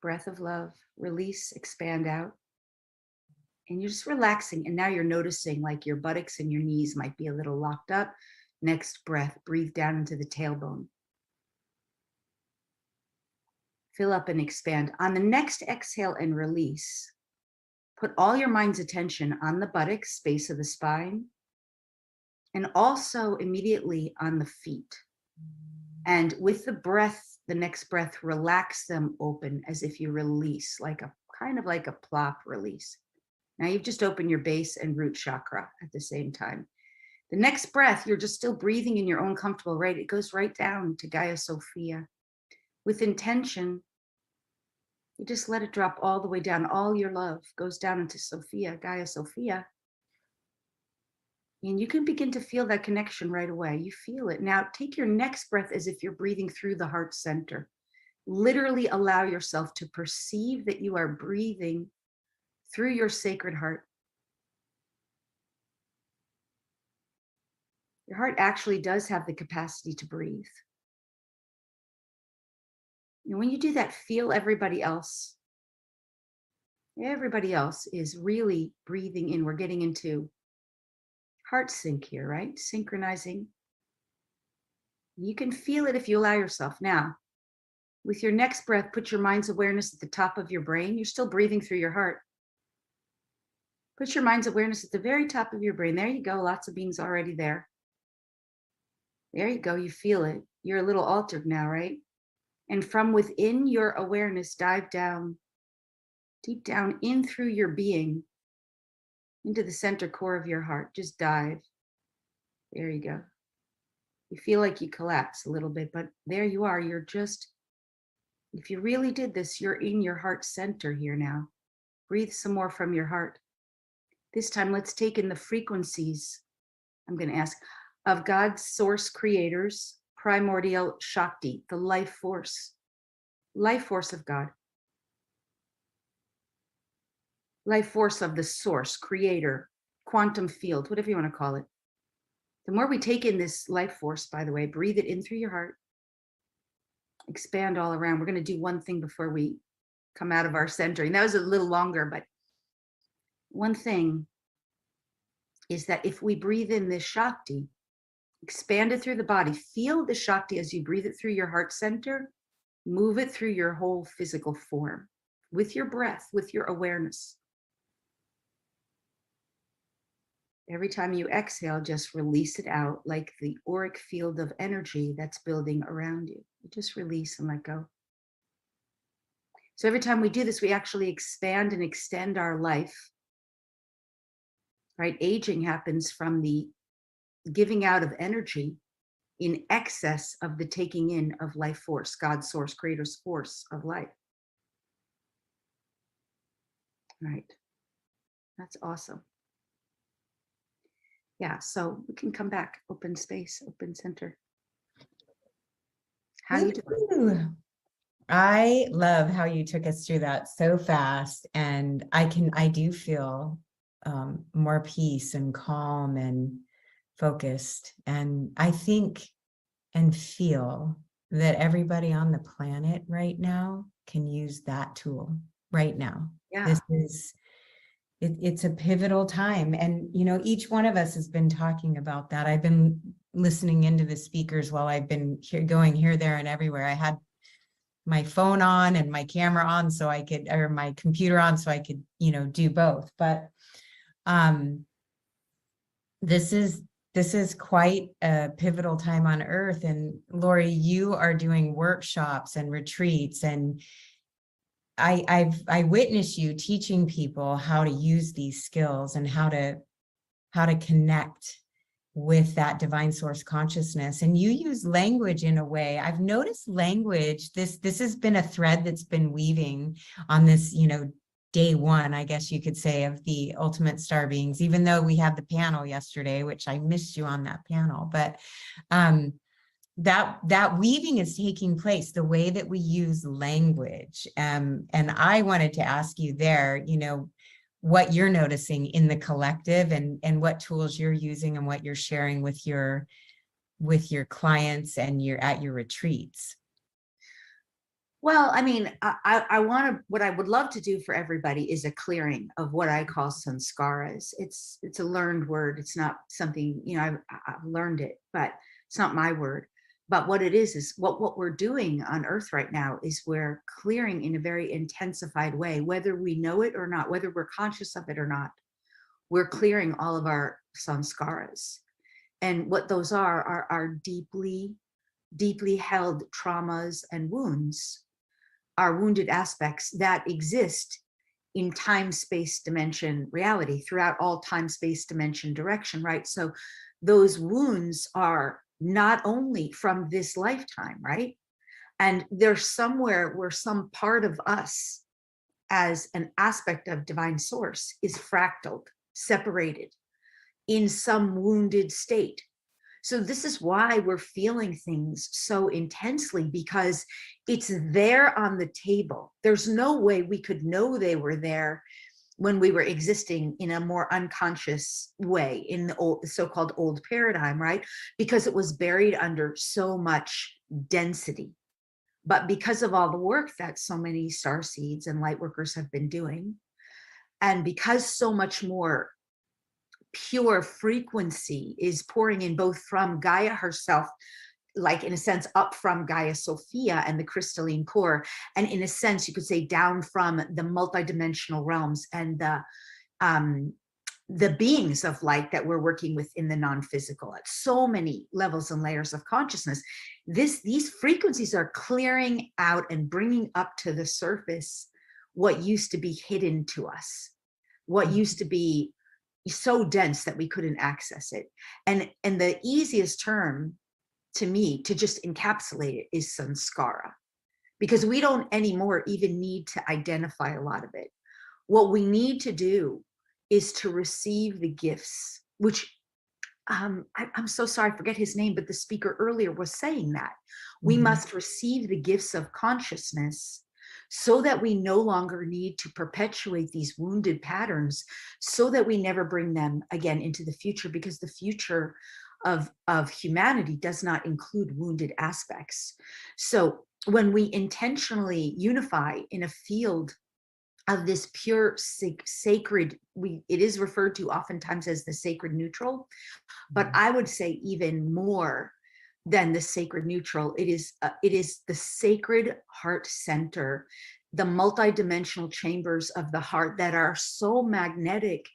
Breath of love, release, expand out. And you're just relaxing. And now you're noticing like your buttocks and your knees might be a little locked up. Next breath, breathe down into the tailbone. Fill up and expand. On the next exhale and release, Put all your mind's attention on the buttocks, space of the spine, and also immediately on the feet. And with the breath, the next breath, relax them open as if you release, like a kind of like a plop release. Now you've just opened your base and root chakra at the same time. The next breath, you're just still breathing in your own comfortable rate. It goes right down to Gaia Sophia. With intention, you just let it drop all the way down. All your love goes down into Sophia, Gaia Sophia. And you can begin to feel that connection right away. You feel it. Now take your next breath as if you're breathing through the heart center. Literally allow yourself to perceive that you are breathing through your sacred heart. Your heart actually does have the capacity to breathe. And when you do that, feel everybody else. Everybody else is really breathing in. We're getting into heart sync here, right? Synchronizing. You can feel it if you allow yourself. Now, with your next breath, put your mind's awareness at the top of your brain. You're still breathing through your heart. Put your mind's awareness at the very top of your brain. There you go. Lots of beings already there. There you go. You feel it. You're a little altered now, right? And from within your awareness, dive down, deep down in through your being, into the center core of your heart. Just dive. There you go. You feel like you collapse a little bit, but there you are. You're just, if you really did this, you're in your heart center here now. Breathe some more from your heart. This time, let's take in the frequencies, I'm going to ask, of God's source creators, primordial Shakti, the life force of God. Life force of the source, creator, quantum field, whatever you want to call it. The more we take in this life force, by the way, breathe it in through your heart, expand all around. We're going to do one thing before we come out of our centering. That was a little longer, but one thing is that if we breathe in this Shakti, expand it through the body, feel the Shakti as you breathe it through your heart center, move it through your whole physical form with your breath, with your awareness. Every time you exhale, just release it out like the auric field of energy that's building around you. You just release and let go. So every time we do this, we actually expand and extend our life. Right? Aging happens from the giving out of energy in excess of the taking in of life force, God's source, creator's force of life. Right. That's awesome. Yeah, so we can come back, open space, open center. How you doing? Ooh, I love how you took us through that so fast, and I do feel more peace and calm and focused. And I think and feel that everybody on the planet right now can use that tool right now. Yeah. This is, it's a pivotal time. And, you know, each one of us has been talking about that. I've been listening into the speakers while I've been going here, there, and everywhere. I had my phone on and my camera on so I could, or my computer on so I could, you know, do both. But this is quite a pivotal time on Earth. And Lori, you are doing workshops and retreats, and I witnessed you teaching people how to use these skills and how to connect with that divine source consciousness. And you use language in a way. I've noticed language, this has been a thread that's been weaving on this, you know, day one, I guess you could say, of the ultimate star beings, even though we had the panel yesterday, which I missed you on that panel. But that weaving is taking place, the way that we use language. And I wanted to ask you there, you know, what you're noticing in the collective, and what tools you're using and what you're sharing with your clients and at your retreats. Well, I mean, I want to, what I would love to do for everybody is a clearing of what I call sanskaras. It's a learned word. It's not something, you know, I've learned it, but it's not my word. But what it is what we're doing on Earth right now is we're clearing in a very intensified way, whether we know it or not, whether we're conscious of it or not. We're clearing all of our samskaras. And what those are deeply, deeply held traumas and wounds, are wounded aspects that exist in time, space, dimension, reality, throughout all time, space, dimension, direction, right? So those wounds are not only from this lifetime, right? And there's somewhere where some part of us as an aspect of divine source is fractaled, separated in some wounded state. So this is why we're feeling things so intensely, because it's there on the table. There's no way we could know they were there when we were existing in a more unconscious way in the so-called old paradigm, right? Because it was buried under so much density. But because of all the work that so many star seeds and light workers have been doing, and because so much more pure frequency is pouring in, both from Gaia herself, like in a sense up from Gaia Sophia and the crystalline core, and in a sense you could say down from the multidimensional realms and the beings of light that we're working with in the non-physical at so many levels and layers of consciousness. These frequencies are clearing out and bringing up to the surface what used to be hidden to us, what used to be so dense that we couldn't access it. And the easiest term to me to just encapsulate it is samskara, because we don't anymore even need to identify a lot of it. What we need to do is to receive the gifts, which I'm so sorry, I forget his name, but the speaker earlier was saying that we must receive the gifts of consciousness so that we no longer need to perpetuate these wounded patterns, so that we never bring them again into the future, because the future of humanity does not include wounded aspects. So when we intentionally unify in a field of this pure sacred, it is referred to oftentimes as the sacred neutral, but I would say even more than the sacred neutral, it is the sacred heart center, the multidimensional chambers of the heart that are so magnetic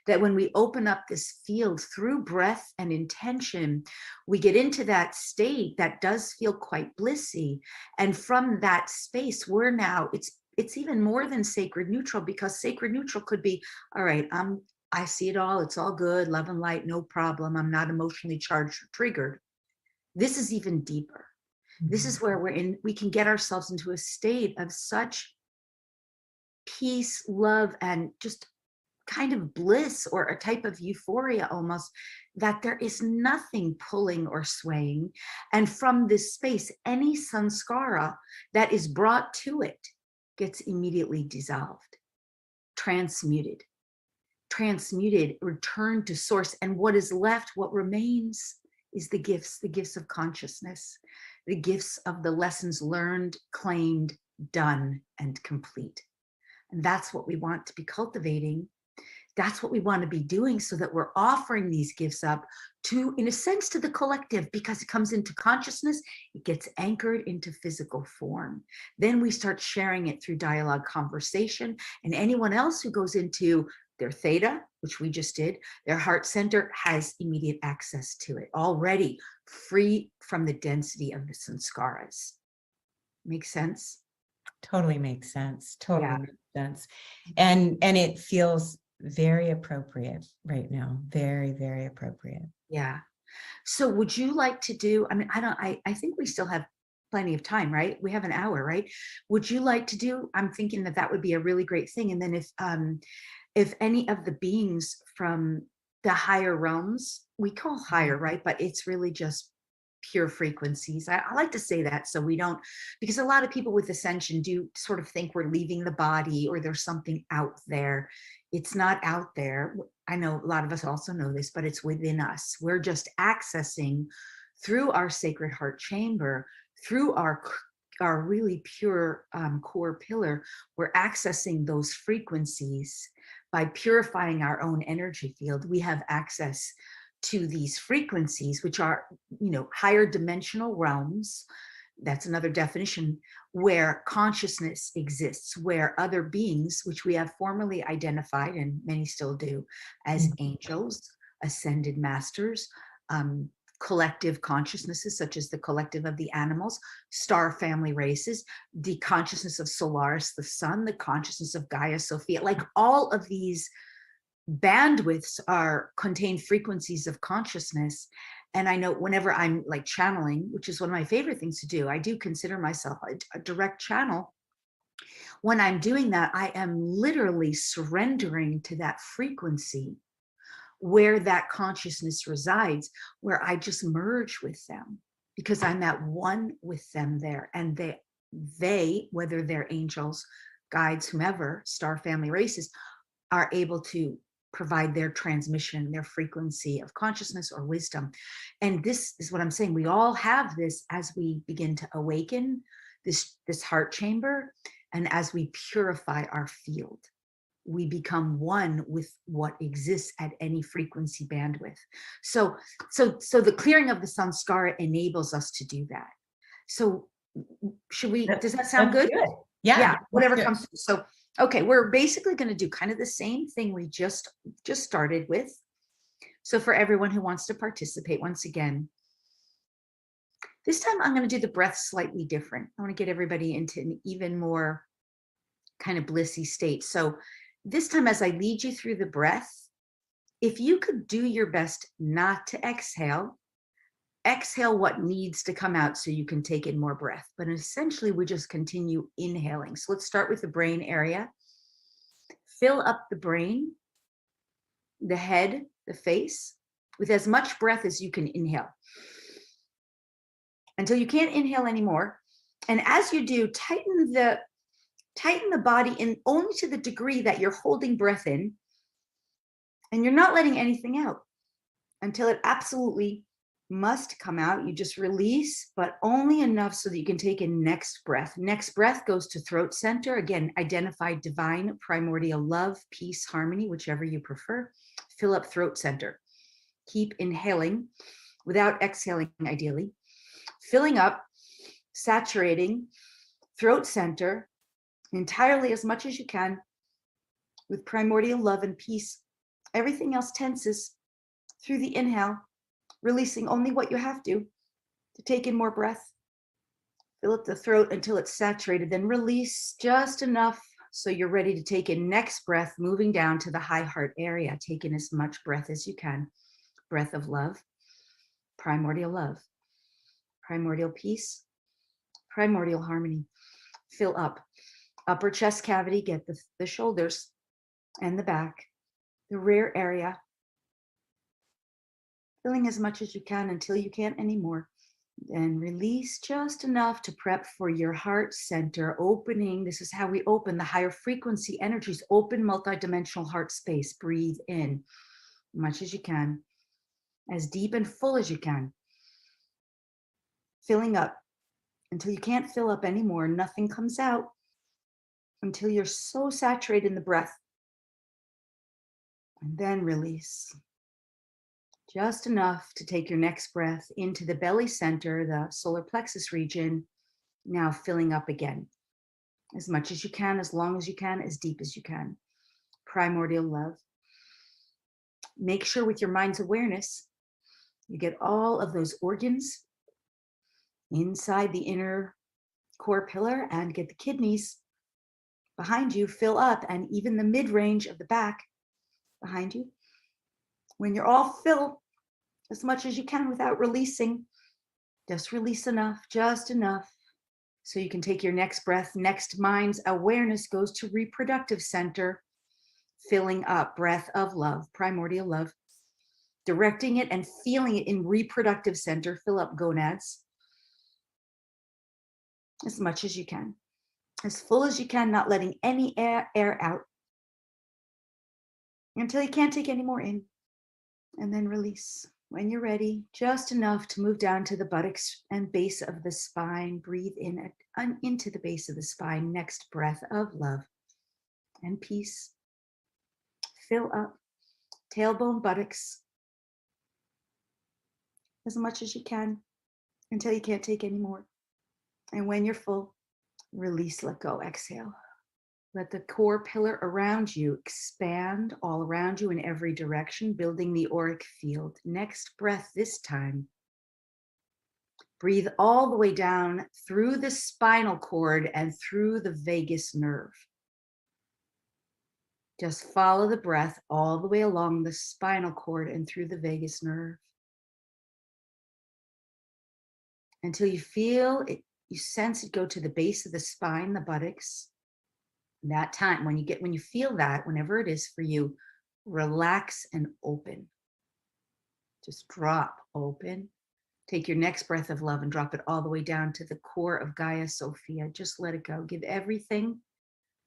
that when we open up this field through breath and intention, we get into that state that does feel quite blissy. And from that space, we're now, it's even more than sacred neutral, because sacred neutral could be, all right, I see it all, it's all good, love and light, no problem, I'm not emotionally charged or triggered. This is even deeper. This is where we can get ourselves into a state of such peace, love, and just kind of bliss, or a type of euphoria almost, that there is nothing pulling or swaying. And from this space, any samskara that is brought to it gets immediately dissolved, transmuted, returned to source. And what is left, what remains, is the gifts of consciousness, the gifts of the lessons learned, claimed, done, and complete. And that's what we want to be cultivating. That's what we want to be doing, so that we're offering these gifts up to, in a sense, to the collective, because it comes into consciousness, it gets anchored into physical form. Then we start sharing it through dialogue, conversation, and anyone else who goes into their theta, which we just did, their heart center, has immediate access to it, already free from the density of the samskaras. Make sense? Totally makes sense. Totally makes sense. And it feels very appropriate right now. Very, very appropriate. Yeah. So would you like to do, I think we still have plenty of time, right? We have an hour, right? Would you like to do, I'm thinking that would be a really great thing. And then if any of the beings from the higher realms, we call higher, right? But it's really just pure frequencies. I like to say that, so we don't, because a lot of people with Ascension do sort of think we're leaving the body, or there's something out there. It's not out there. I know a lot of us also know this, but it's within us. We're just accessing through our sacred heart chamber, through our really pure core pillar. We're accessing those frequencies by purifying our own energy field. We have access to these frequencies, which are, higher dimensional realms. That's another definition, where consciousness exists, where other beings, which we have formally identified, and many still do, as angels, ascended masters, collective consciousnesses, such as the collective of the animals, star family races, the consciousness of Solaris, the sun, the consciousness of Gaia, Sophia, like all of these bandwidths contain frequencies of consciousness. And I know whenever I'm like channeling, which is one of my favorite things to do, I do consider myself a direct channel. When I'm doing that, I am literally surrendering to that frequency where that consciousness resides, where I just merge with them, because I'm at one with them there. And they, whether they're angels, guides, whomever, star family races, are able to provide their transmission, their frequency of consciousness or wisdom. And this is what I'm saying. We all have this as we begin to awaken this heart chamber. And as we purify our field, we become one with what exists at any frequency bandwidth. So the clearing of the samskara enables us to do that. So does that sound good? Yeah. Whatever comes through. So, okay, we're basically going to do kind of the same thing we just started with. So for everyone who wants to participate, once again, this time I'm going to do the breath slightly different. I want to get everybody into an even more kind of blissy state. So this time, as I lead you through the breath, if you could do your best not to exhale what needs to come out so you can take in more breath. But essentially, we just continue inhaling. So let's start with the brain area. Fill up the brain, the head, the face, with as much breath as you can inhale, until you can't inhale anymore. And as you do, tighten the body in only to the degree that you're holding breath in, and you're not letting anything out until it absolutely must come out. You just release, but only enough so that you can take in next breath. Next breath goes to throat center. Again, identify divine, primordial love, peace, harmony, whichever you prefer. Fill up throat center. Keep inhaling without exhaling, ideally. Filling up, saturating throat center entirely, as much as you can, with primordial love and peace. Everything else tenses through the inhale, releasing only what you have to take in more breath. Fill up the throat until it's saturated, then release just enough so you're ready to take in next breath, moving down to the high heart area. Take in as much breath as you can. Breath of love, primordial love, primordial peace, primordial harmony. Fill up. Upper chest cavity, get the shoulders and the back, the rear area. Filling as much as you can until you can't anymore. Then release just enough to prep for your heart center opening. This is how we open the higher frequency energies. Open multidimensional heart space. Breathe in as much as you can, as deep and full as you can. Filling up until you can't fill up anymore. Nothing comes out until you're so saturated in the breath. And then release. Just enough to take your next breath into the belly center, the solar plexus region. Now filling up again. As much as you can, as long as you can, as deep as you can. Primordial love. Make sure with your mind's awareness, you get all of those organs inside the inner core pillar, and get the kidneys behind you, fill up, and even the mid-range of the back behind you. When you're all filled as much as you can without releasing, just release enough, just enough, so you can take your next breath. Next, mind's awareness goes to reproductive center, filling up, breath of love, primordial love, directing it and feeling it in reproductive center. Fill up gonads as much as you can, as full as you can, not letting any air out until you can't take any more in, and then release. When you're ready, just enough to move down to the buttocks and base of the spine. Breathe in into the base of the spine. Next breath of love and peace. Fill up tailbone, buttocks, as much as you can until you can't take any more. And when you're full, release, let go, exhale. Let the core pillar around you expand all around you in every direction, building the auric field. Next breath this time. Breathe all the way down through the spinal cord and through the vagus nerve. Just follow the breath all the way along the spinal cord and through the vagus nerve until you feel it, you sense it go to the base of the spine, the buttocks. That time, when you feel that, whenever it is for you, relax and open. Just drop, open. Take your next breath of love and drop it all the way down to the core of Gaia Sophia. Just let it go. Give everything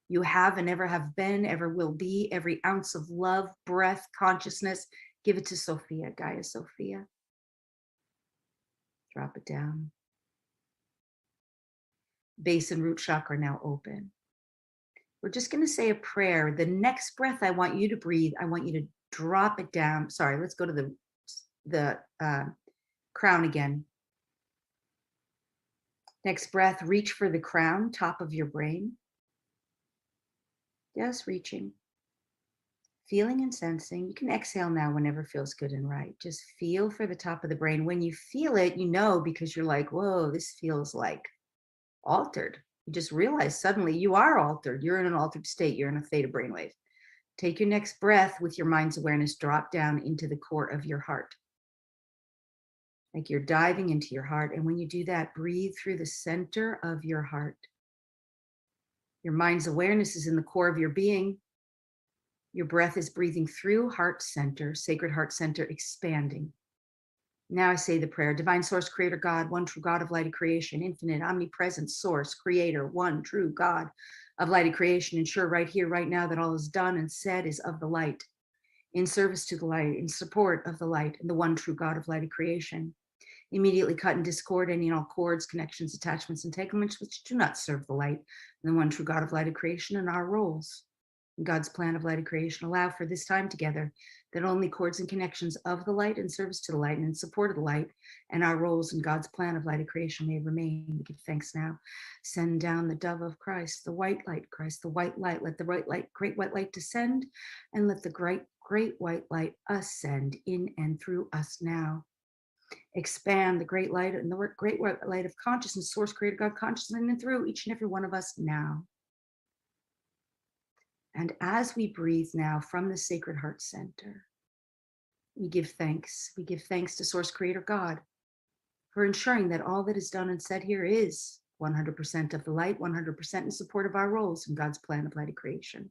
you have and ever have been, ever will be, every ounce of love, breath, consciousness, give it to Sophia, Gaia Sophia. Drop it down. Base and root chakra now open. We're just going to say a prayer. The next breath I want you to breathe, I want you to drop it down. Sorry, let's go to the crown again. Next breath, reach for the crown, top of your brain. Just reaching, feeling and sensing. You can exhale now whenever feels good and right. Just feel for the top of the brain. When you feel it, you know, because you're like, whoa, this feels like altered. You just realize suddenly you are altered. You're in an altered state. You're in a theta brainwave. Take your next breath with your mind's awareness, drop down into the core of your heart. Like you're diving into your heart. And when you do that, breathe through the center of your heart. Your mind's awareness is in the core of your being. Your breath is breathing through heart center, sacred heart center, expanding. Now I say the prayer. Divine source, creator God, one true God of light of creation, infinite, omnipresent source, creator, one true God of light of creation. Ensure right here, right now, that all is done and said is of the light, in service to the light, in support of the light, and the one true God of light of creation. Immediately cut and discord any and all cords, connections, attachments, entanglements which do not serve the light, and the one true God of light of creation, and our roles in God's plan of light of creation. Allow for this time together that only cords and connections of the light in service to the light and in support of the light and our roles in God's plan of light of creation may remain. We give thanks now. Send down the dove of Christ, the white light, Christ, the white light. Let the white light, great white light descend, and let the great white light ascend in and through us now. Expand the great light and the great white light of consciousness, source, creator, God, consciousness, in and through each and every one of us now. And as we breathe now from the sacred heart center, we give thanks. We give thanks to source, creator, God, for ensuring that all that is done and said here is 100% of the light, 100% in support of our roles in God's plan of light of creation,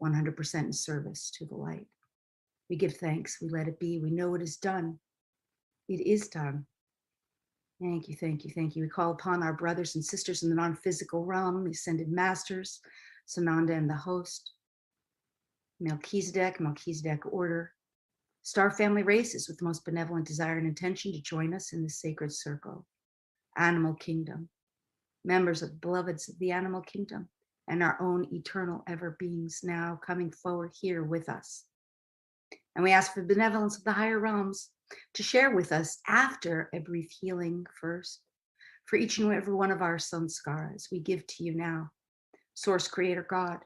100% in service to the light. We give thanks. We let it be. We know it is done. It is done. Thank you, thank you, thank you. We call upon our brothers and sisters in the non-physical realm, the ascended masters, Sananda and the host, Melchizedek order, star family races with the most benevolent desire and intention to join us in the sacred circle, animal kingdom, members of beloveds of the animal kingdom, and our own eternal ever beings now coming forward here with us. And we ask for the benevolence of the higher realms to share with us after a brief healing first for each and every one of our sanskaras. We give to you now, source, creator, God,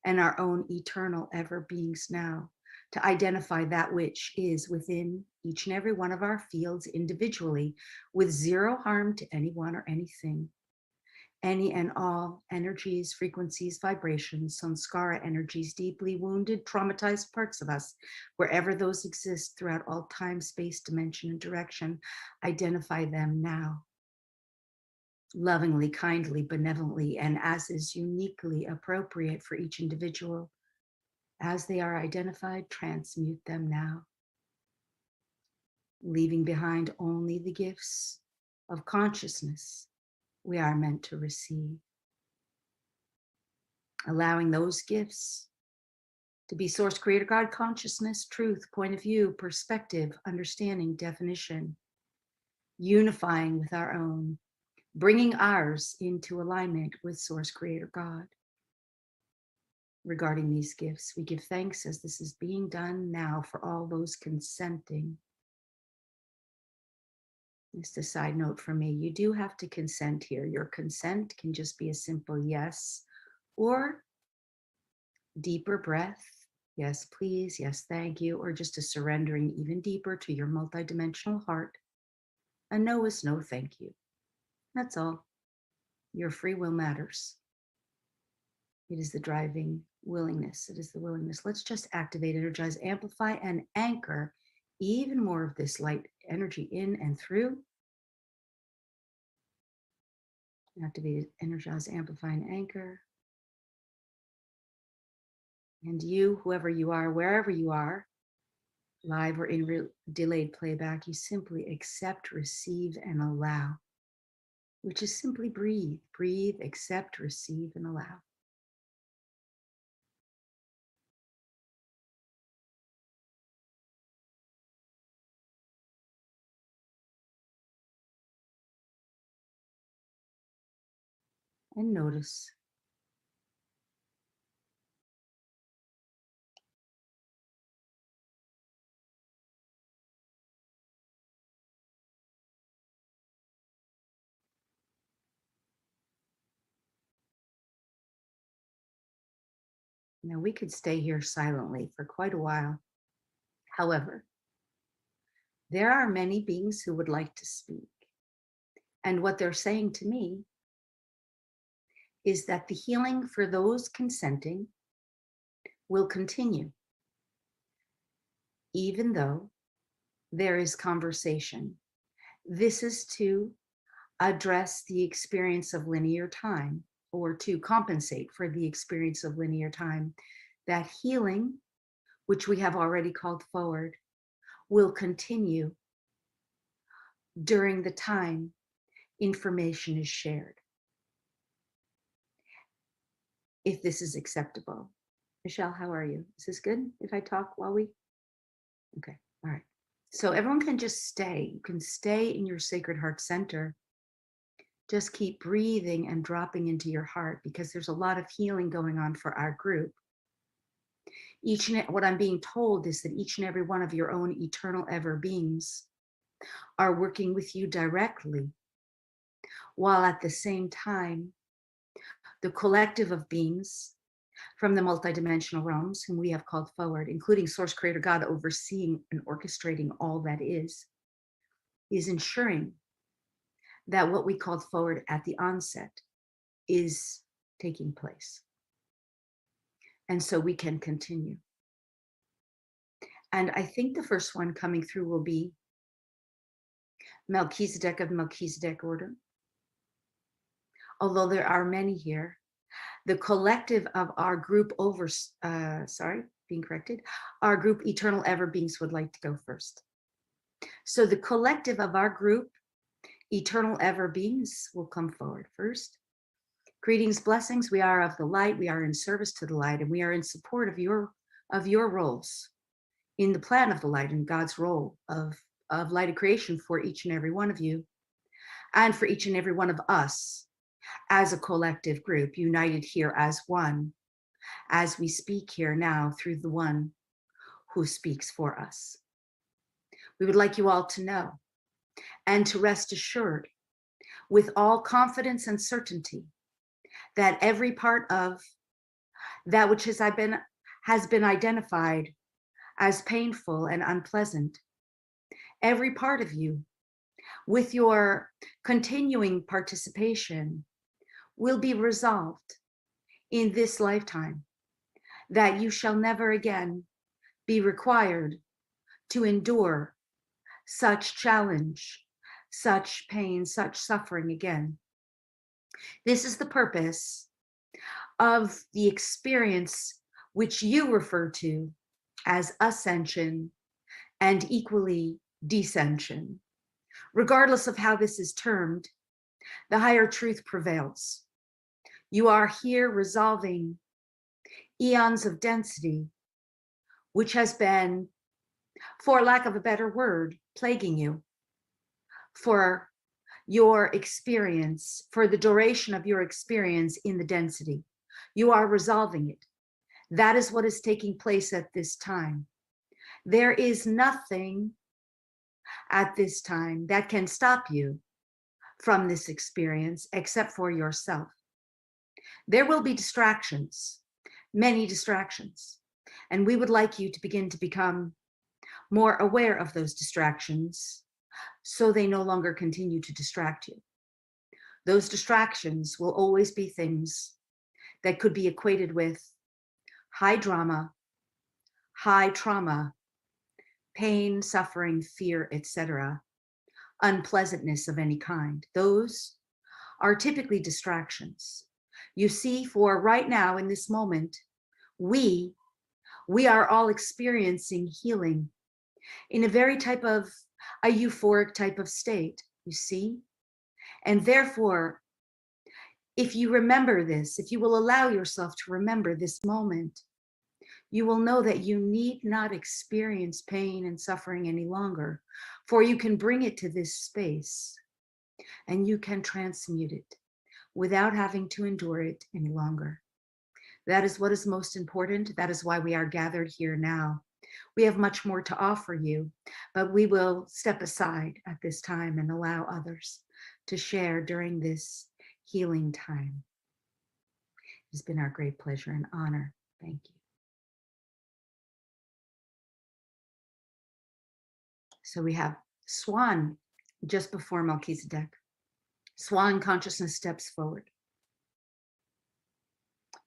and our own eternal ever beings now, to identify that which is within each and every one of our fields individually with zero harm to anyone or anything. Any and all energies, frequencies, vibrations, samskara energies, deeply wounded, traumatized parts of us, wherever those exist throughout all time, space, dimension, and direction, identify them now. Lovingly, kindly, benevolently, and as is uniquely appropriate for each individual. As they are identified, transmute them now, leaving behind only the gifts of consciousness we are meant to receive. Allowing those gifts to be source, creator, God, consciousness, truth, point of view, perspective, understanding, definition, unifying with our own, bringing ours into alignment with source, creator, God. Regarding these gifts, we give thanks as this is being done now for all those consenting. Just a side note for me, you do have to consent here. Your consent can just be a simple yes or deeper breath. Yes, please. Yes, thank you. Or just a surrendering even deeper to your multidimensional heart. A no is no, thank you. That's all. Your free will matters. It is the driving willingness. It is the willingness. Let's just activate, energize, amplify, and anchor even more of this light energy in and through. Activate, energize, amplify, and anchor. And you, whoever you are, wherever you are, live or in delayed playback, you simply accept, receive, and allow, which is simply breathe, breathe, accept, receive, and allow. And notice. Now we could stay here silently for quite a while. However, there are many beings who would like to speak. And what they're saying to me is that the healing for those consenting will continue, even though there is conversation. This is to address the experience of linear time, or to compensate for the experience of linear time. That healing, which we have already called forward, will continue during the time information is shared. If this is acceptable. Michelle, how are you? Is this good if I talk while we? Okay, all right. So everyone can just stay. You can stay in your sacred heart center. Just keep breathing and dropping into your heart, because there's a lot of healing going on for our group. What I'm being told is that each and every one of your own eternal ever beings are working with you directly, while at the same time, the collective of beings from the multidimensional realms, whom we have called forward, including Source Creator God overseeing and orchestrating all that is ensuring that what we called forward at the onset is taking place. And so we can continue. And I think the first one coming through will be Melchizedek of Melchizedek order. Although there are many here, the collective of our group our group eternal ever beings would like to go first. So the collective of our group eternal ever beings will come forward first. Greetings, blessings. We are of the light. We are in service to the light, and we are in support of your roles in the plan of the light and God's role of light of creation for each and every one of you, and for each and every one of us as a collective group, united here as one, as we speak here now through the one who speaks for us. We would like you all to know and to rest assured with all confidence and certainty that every part of that which has been identified as painful and unpleasant, every part of you, with your continuing participation, will be resolved in this lifetime, that you shall never again be required to endure such challenge, such pain, such suffering again. This is the purpose of the experience which you refer to as ascension and equally descension. Regardless of how this is termed, the higher truth prevails. You are here resolving eons of density, which has been, for lack of a better word, plaguing you for your experience, for the duration of your experience in the density. You are resolving it. That is what is taking place at this time. There is nothing at this time that can stop you from this experience except for yourself. There will be distractions, many distractions, and we would like you to begin to become more aware of those distractions so they no longer continue to distract you. Those distractions will always be things that could be equated with high drama, high trauma, pain, suffering, fear, etc., unpleasantness of any kind. Those are typically distractions. You see, for right now in this moment, we are all experiencing healing in a very a euphoric type of state, you see? And therefore, if you remember this, if you will allow yourself to remember this moment, you will know that you need not experience pain and suffering any longer, for you can bring it to this space and you can transmute it without having to endure it any longer. That is what is most important. That is why we are gathered here now. We have much more to offer you, but we will step aside at this time and allow others to share during this healing time. It's been our great pleasure and honor. Thank you. So we have Swan just before Melchizedek. Swan consciousness steps forward.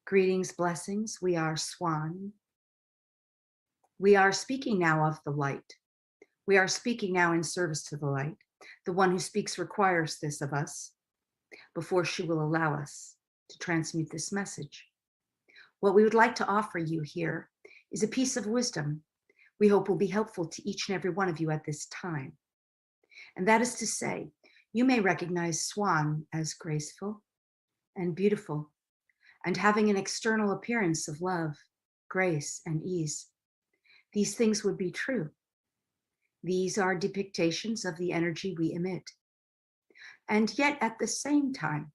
Greetings, blessings. We are Swan. We are speaking now of the light. We are speaking now in service to the light. The one who speaks requires this of us before she will allow us to transmute this message. What we would like to offer you here is a piece of wisdom we hope will be helpful to each and every one of you at this time. And that is to say, you may recognize Swan as graceful and beautiful and having an external appearance of love, grace, and ease. These things would be true. These are depictions of the energy we emit. And yet at the same time,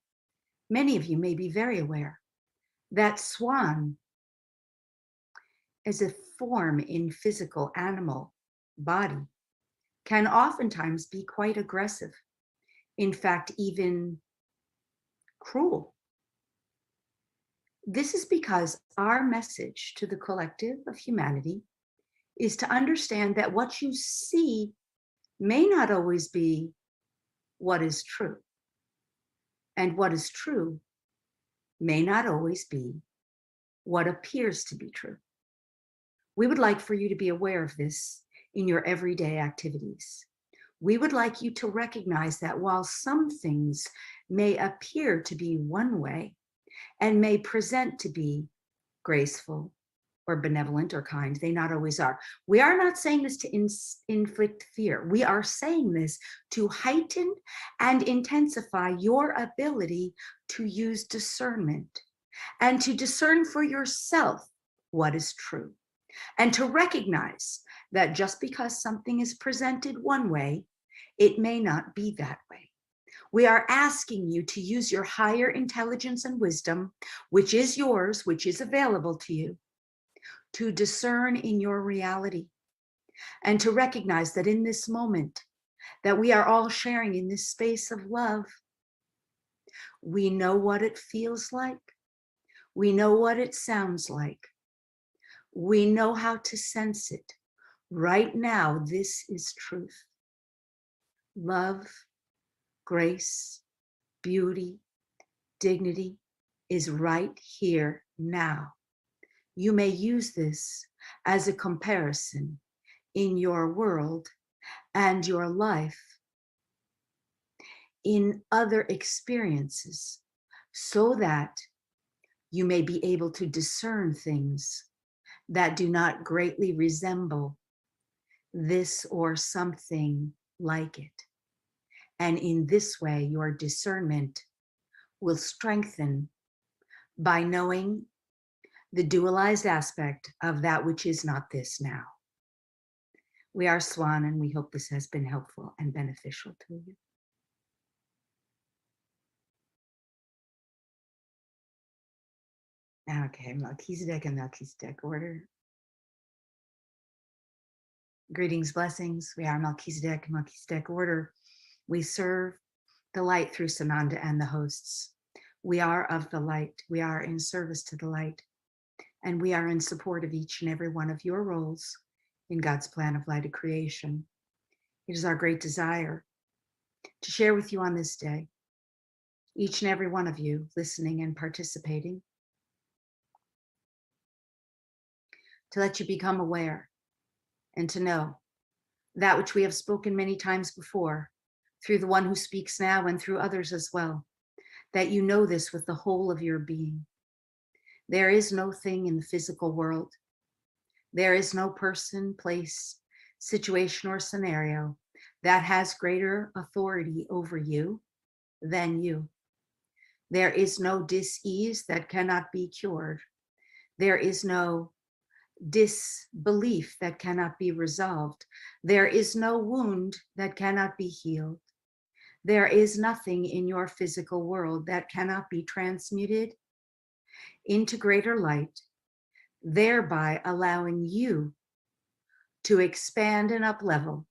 many of you may be very aware that Swan as a form in physical animal body can oftentimes be quite aggressive. In fact, even cruel. This is because our message to the collective of humanity is to understand that what you see may not always be what is true. And what is true may not always be what appears to be true. We would like for you to be aware of this in your everyday activities. We would like you to recognize that while some things may appear to be one way and may present to be graceful or benevolent or kind, they not always are. We are not saying this to inflict fear. We are saying this to heighten and intensify your ability to use discernment and to discern for yourself what is true. And to recognize that just because something is presented one way, it may not be that way. We are asking you to use your higher intelligence and wisdom, which is yours, which is available to you, to discern in your reality and to recognize that in this moment that we are all sharing in this space of love, we know what it feels like. We know what it sounds like. We know how to sense it. Right now, this is truth. Love, grace, beauty, dignity is right here now. You may use this as a comparison in your world and your life in other experiences so that you may be able to discern things that do not greatly resemble this or something like it. And in this way, your discernment will strengthen by knowing the dualized aspect of that which is not this now. We are Swan, and we hope this has been helpful and beneficial to you. Okay, Melchizedek and Melchizedek order. Greetings, blessings. We are Melchizedek order. We serve the light through Sananda and the hosts. We are of the light. We are in service to the light. And we are in support of each and every one of your roles in God's plan of light of creation. It is our great desire to share with you on this day, each and every one of you listening and participating, to let you become aware and to know that which we have spoken many times before through the one who speaks now and through others as well, that you know this with the whole of your being. There is no thing in the physical world. There is no person, place, situation, or scenario that has greater authority over you than you. There is no dis-ease that cannot be cured. There is no disbelief that cannot be resolved. There is no wound that cannot be healed. There is nothing in your physical world that cannot be transmuted into greater light, thereby allowing you to expand and up level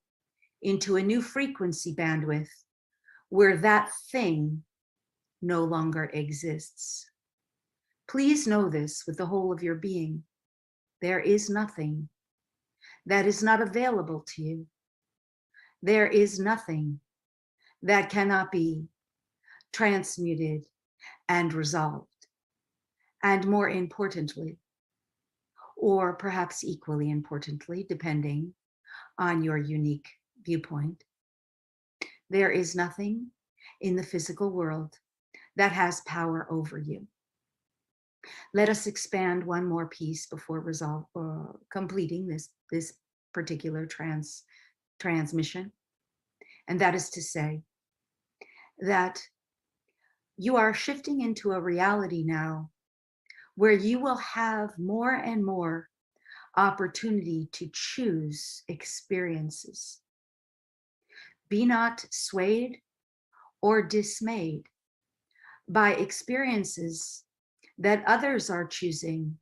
into a new frequency bandwidth where that thing no longer exists. Please know this with the whole of your being. There is nothing that is not available to you. There is nothing that cannot be transmuted and resolved. And more importantly, or perhaps equally importantly, depending on your unique viewpoint, there is nothing in the physical world that has power over you. Let us expand one more piece before completing this particular transmission. And that is to say that you are shifting into a reality now where you will have more and more opportunity to choose experiences. Be not swayed or dismayed by experiences that others are choosing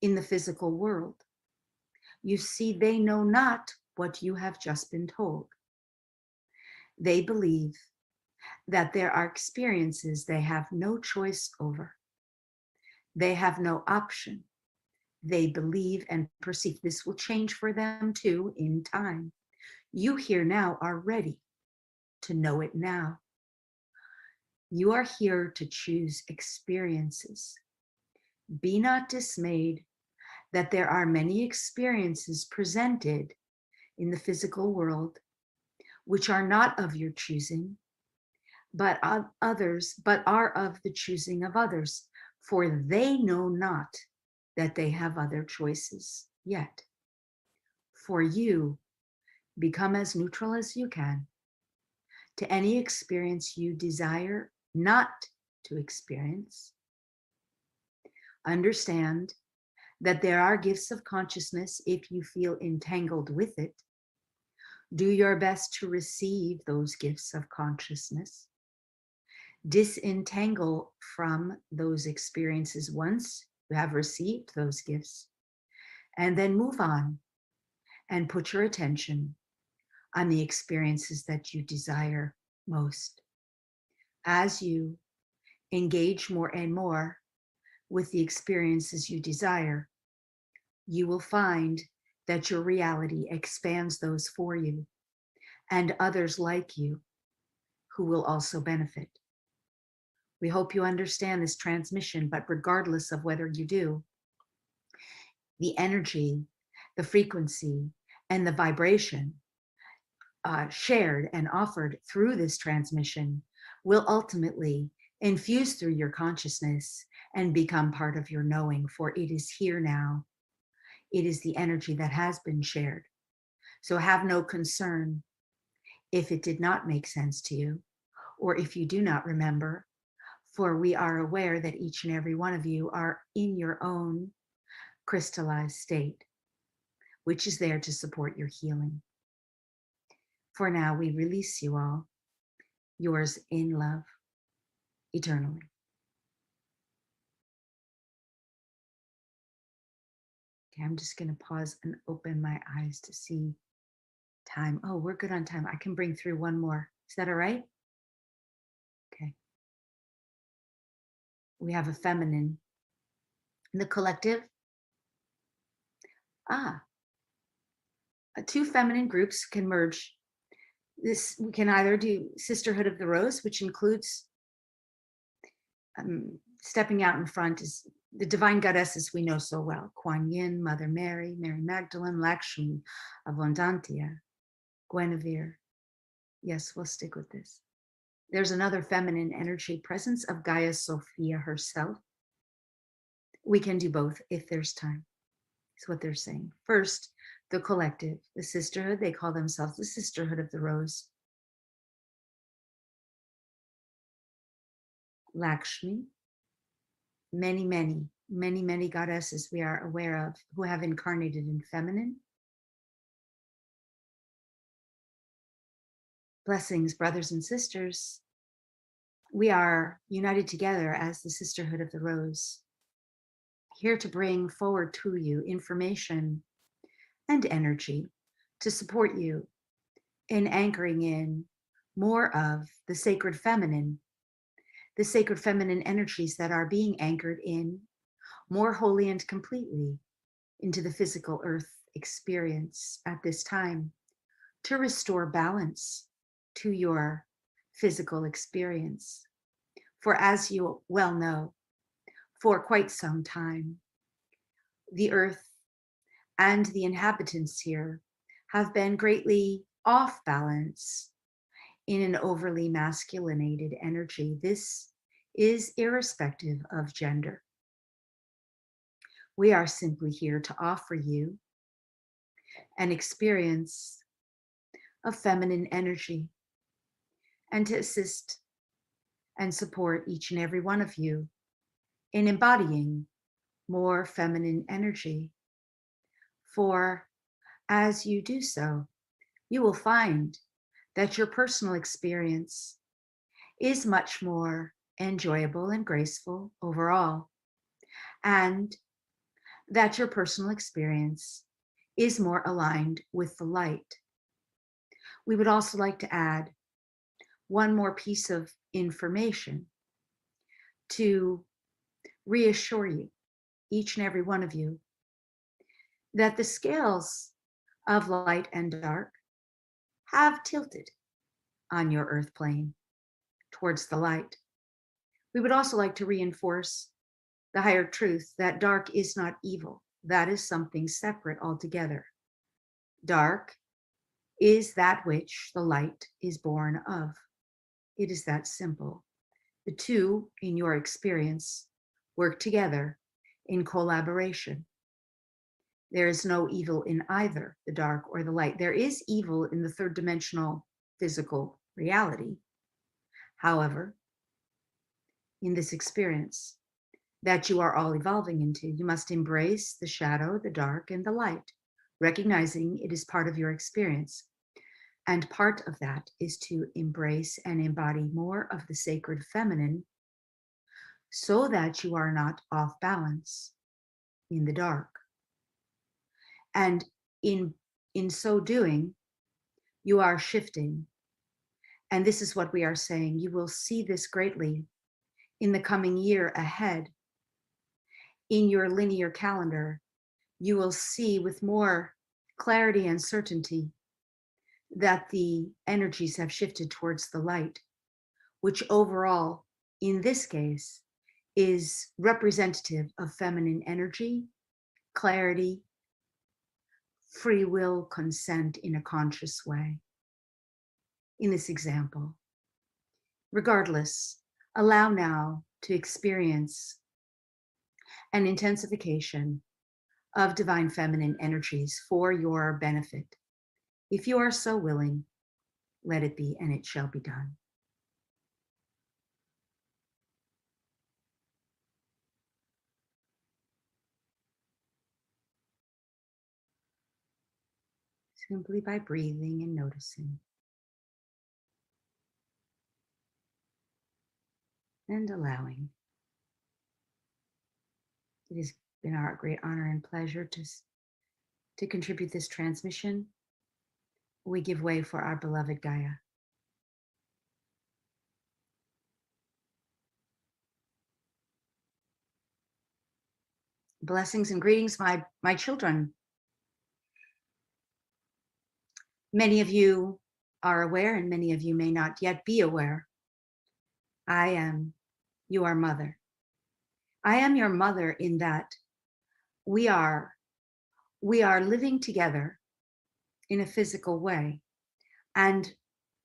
in the physical world. You see, they know not what you have just been told. They believe that there are experiences they have no choice over. They have no option. They believe and perceive. This will change for them too in time. You here now are ready to know it now. You are here to choose experiences. Be not dismayed that there are many experiences presented in the physical world which are not of your choosing, but of others, but are of the choosing of others, for they know not that they have other choices yet. For you, become as neutral as you can to any experience you desire not to experience. Understand that there are gifts of consciousness if you feel entangled with it. Do your best to receive those gifts of consciousness. Disentangle from those experiences once you have received those gifts, and then move on and put your attention on the experiences that you desire most. As you engage more and more with the experiences you desire, you will find that your reality expands those for you and others like you who will also benefit. We hope you understand this transmission, but regardless of whether you do, the energy, the frequency, and the vibration shared and offered through this transmission will ultimately infuse through your consciousness and become part of your knowing, for it is here now. It is the energy that has been shared. So have no concern if it did not make sense to you, or if you do not remember, for we are aware that each and every one of you are in your own crystallized state, which is there to support your healing. For now, we release you all, yours in love, eternally. Okay, I'm just going to pause and open my eyes to see time. Oh, we're good on time. I can bring through one more. Is that all right? Okay. We have a feminine in the collective. Two feminine groups can merge. This, we can either do Sisterhood of the Rose, which includes stepping out in front is the divine goddesses we know so well: Kuan Yin, Mother Mary, Mary Magdalene, Lakshmi, Abundantia, Guinevere. Yes, we'll stick with this. There's another feminine energy presence of Gaia Sophia herself. We can do both if there's time. That's what they're saying. First, the collective, the sisterhood. They call themselves the Sisterhood of the Rose. Lakshmi, many goddesses we are aware of who have incarnated in feminine. Blessings, brothers and sisters. We are united together as the Sisterhood of the Rose, here to bring forward to you information and energy to support you in anchoring in more of the sacred feminine energies that are being anchored in more wholly and completely into the physical earth experience at this time, to restore balance to your physical experience. For as you well know, for quite some time, the earth and the inhabitants here have been greatly off balance in an overly masculinated energy. This is irrespective of gender. We are simply here to offer you an experience of feminine energy and to assist and support each and every one of you in embodying more feminine energy. For as you do so, you will find that your personal experience is much more enjoyable and graceful overall, and that your personal experience is more aligned with the light. We would also like to add one more piece of information to reassure you, each and every one of you, that the scales of light and dark have tilted on your earth plane towards the light. We would also like to reinforce the higher truth that dark is not evil. That is something separate altogether. Dark is that which the light is born of. It is that simple. The two, in your experience, work together in collaboration. There is no evil in either the dark or the light. There is evil in the third dimensional physical reality. However, in this experience that you are all evolving into, you must embrace the shadow, the dark, and the light, recognizing it is part of your experience. And part of that is to embrace and embody more of the sacred feminine so that you are not off balance in the dark. And in so doing, you are shifting. And this is what we are saying. You will see this greatly in the coming year ahead. In your linear calendar, you will see with more clarity and certainty that the energies have shifted towards the light, which overall, in this case, is representative of feminine energy, clarity, free will, consent in a conscious way. In this example, regardless, allow now to experience an intensification of divine feminine energies for your benefit. If you are so willing, let it be, and it shall be done. Simply by breathing and noticing. And allowing. It has been our great honor and pleasure to contribute this transmission we give way for our beloved Gaia. Blessings and greetings, my children. Many of you are aware and many of you may not yet be aware. I am your mother. I am your mother in that we are living together in a physical way, and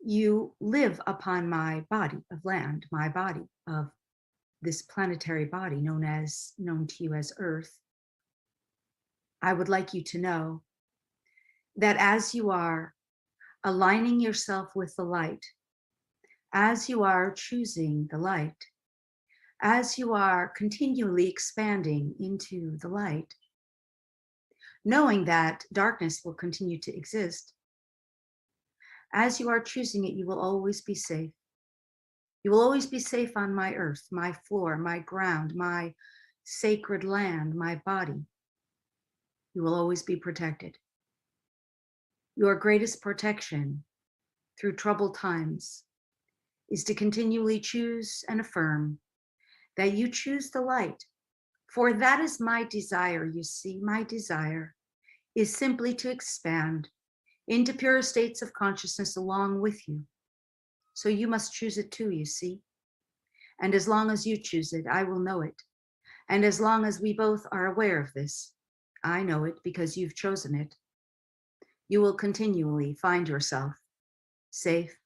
you live upon my body of land, my body of this planetary body known to you as Earth. I would like you to know that as you are aligning yourself with the light, as you are choosing the light, as you are continually expanding into the light, knowing that darkness will continue to exist, as you are choosing it, you will always be safe. You will always be safe on my earth, my floor, my ground, my sacred land, my body. You will always be protected. Your greatest protection through troubled times is to continually choose and affirm that you choose the light. For that is my desire, you see, my desire is simply to expand into pure states of consciousness along with you. So you must choose it too, you see. And as long as you choose it, I will know it. And as long as we both are aware of this, I know it because you've chosen it, you will continually find yourself safe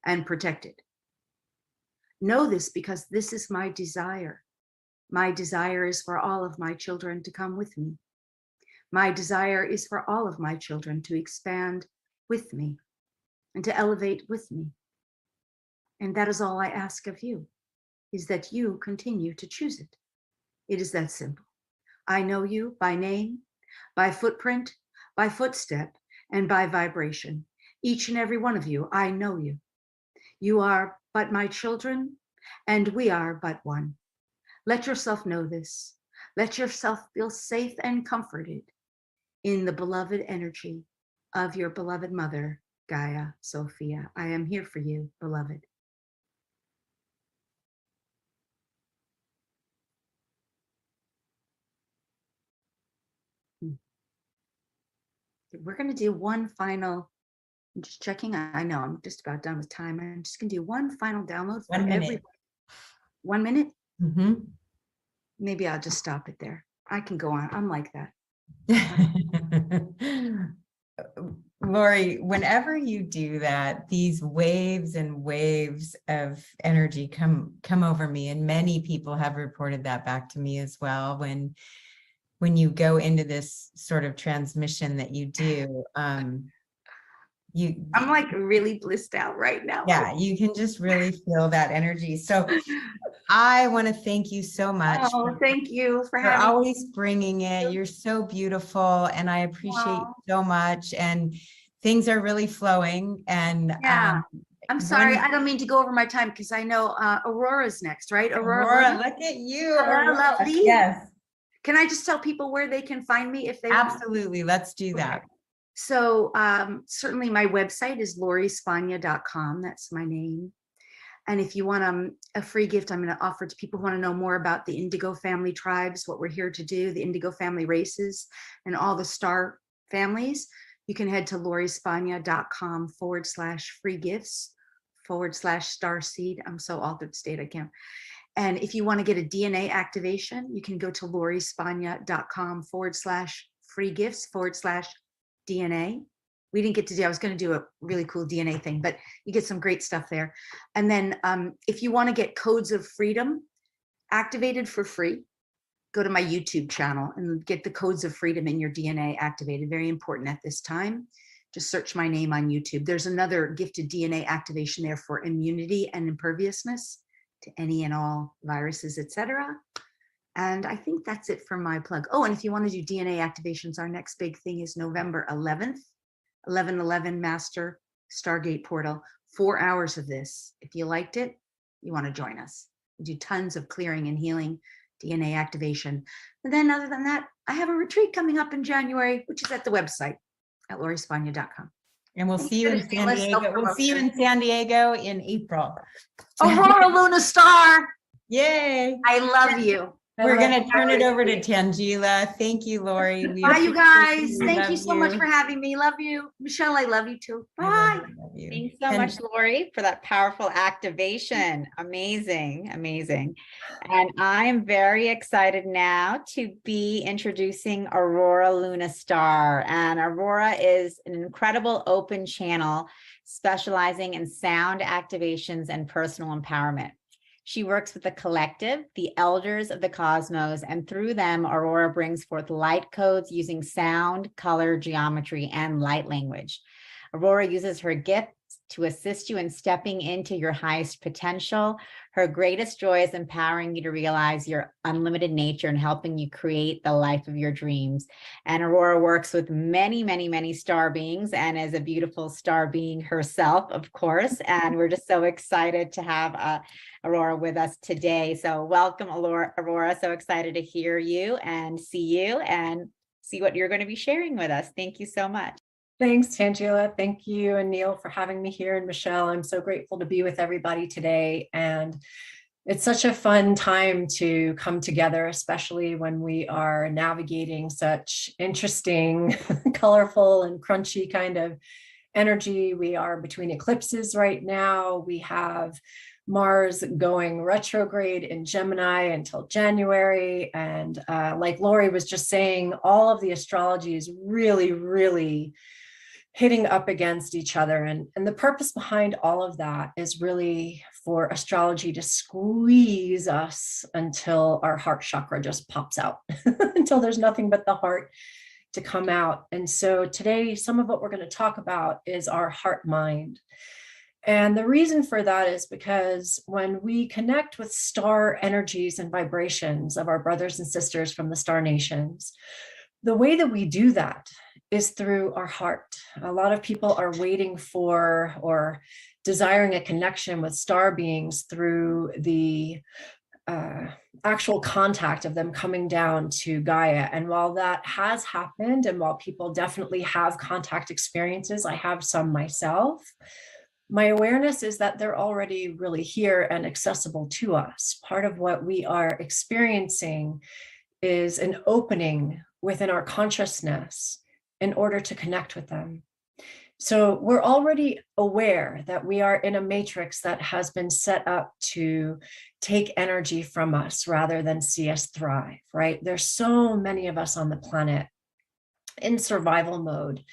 and protected. Know this because this is my desire. My desire is for all of my children to come with me. My desire is for all of my children to expand with me and to elevate with me. And that is all I ask of you, is that you continue to choose it. It is that simple. I know you by name, by footprint, by footstep, and by vibration. Each and every one of you, I know you. You are but my children, and we are but one. Let yourself know this. Let yourself feel safe and comforted in the beloved energy of your beloved mother, Gaia Sophia. I am here for you, beloved. We're going to do one final, I'm just checking. I know I'm just about done with time. I'm just going to do one final download for 1 minute. every 1 minute. Mm-hmm. Maybe I'll just stop it there. I can go on. I'm like that. Lori, whenever you do that, these waves and waves of energy come over me, and many people have reported that back to me as well. When you go into this sort of transmission that you do, I'm like really blissed out right now. Yeah, you can just really feel that energy. So I want to thank you so much. Oh, thank you for You're having always bringing it. You're so beautiful, and I appreciate you so much. And things are really flowing. And yeah, I'm sorry, I don't mean to go over my time because I know Aurora's next, right? Aurora, look at you. Hello, Aurora. lovely. Yes. Can I just tell people where they can find me if they Absolutely. Let's do that. So certainly my website is lorispagna.com. That's my name. And if you want a free gift, I'm going to offer to people who want to know more about the Indigo family tribes, what we're here to do, the Indigo family races, and all the star families. You can head to lorispagna.com/free gifts /starseed. I'm so altered state, I can't. And if you want to get a DNA activation, you can go to lorispagna.com/free gifts /DNA. We didn't get to do, I was going to do a really cool DNA thing, but you get some great stuff there. And then if you want to get codes of freedom activated for free, go to my YouTube channel and get the codes of freedom in your DNA activated. Very important at this time. Just search my name on YouTube. There's another gifted DNA activation there for immunity and imperviousness to any and all viruses, etc. And I think that's it for my plug. Oh, and if you want to do DNA activations, our next big thing is November 11th, 11/11 Master Stargate Portal. 4 hours of this. If you liked it, you want to join us. We do tons of clearing and healing, DNA activation. And then other than that, I have a retreat coming up in January, which is at the website at lorispagna.com. And we'll see you in San Let's Diego. We'll see you in San Diego in April. Aurora Luna Star. Yay. I love you. We're going to turn it over to Tangela. Thank you, Lori. We Bye, you guys. appreciate you. Thank you Love so much for having me. Love you. Michelle, I love you too. Bye. Thanks so much, Lori, for that powerful activation. Amazing, amazing. And I'm very excited now to be introducing Aurora Luna Star. And Aurora is an incredible open channel specializing in sound activations and personal empowerment. She works with the collective, the elders of the cosmos, and through them, Aurora brings forth light codes using sound, color, geometry, and light language. Aurora uses her gifts to assist you in stepping into your highest potential. Her greatest joy is empowering you to realize your unlimited nature and helping you create the life of your dreams. And Aurora works with many, many, many star beings and is a beautiful star being herself, of course. And we're just so excited to have Aurora with us today. So welcome, Aurora. So excited to hear you and see you and see what you're going to be sharing with us. Thank you so much. Thanks, Tangela. Thank you and Neil for having me here. And Michelle, I'm so grateful to be with everybody today. And it's such a fun time to come together, especially when we are navigating such interesting, colorful and crunchy kind of energy. We are between eclipses right now. We have Mars going retrograde in Gemini until January. And like Lori was just saying, all of the astrology is really, really hitting up against each other. And the purpose behind all of that is really for astrology to squeeze us until our heart chakra just pops out, until there's nothing but the heart to come out. And so today, some of what we're going to talk about is our heart mind. And the reason for that is because when we connect with star energies and vibrations of our brothers and sisters from the star nations, the way that we do that is through our heart. A lot of people are waiting for or desiring a connection with star beings through the actual contact of them coming down to Gaia. And while that has happened, and while people definitely have contact experiences, I have some myself, my awareness is that they're already really here and accessible to us. Part of what we are experiencing is an opening within our consciousness in order to connect with them. So we're already aware that we are in a matrix that has been set up to take energy from us rather than see us thrive, right? There's so many of us on the planet in survival mode,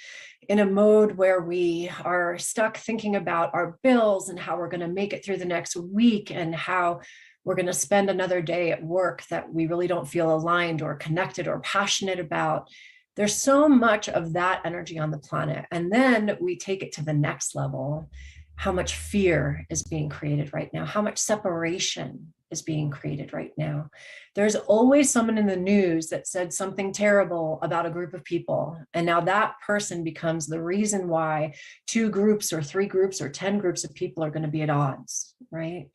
in a mode where we are stuck thinking about our bills and how we're going to make it through the next week and how we're going to spend another day at work that we really don't feel aligned or connected or passionate about. There's so much of that energy on the planet. And then we take it to the next level. How much fear is being created right now? How much separation is being created right now? There's always someone in the news that said something terrible about a group of people. And now that person becomes the reason why 2 groups or 3 groups or 10 groups of people are going to be at odds, right?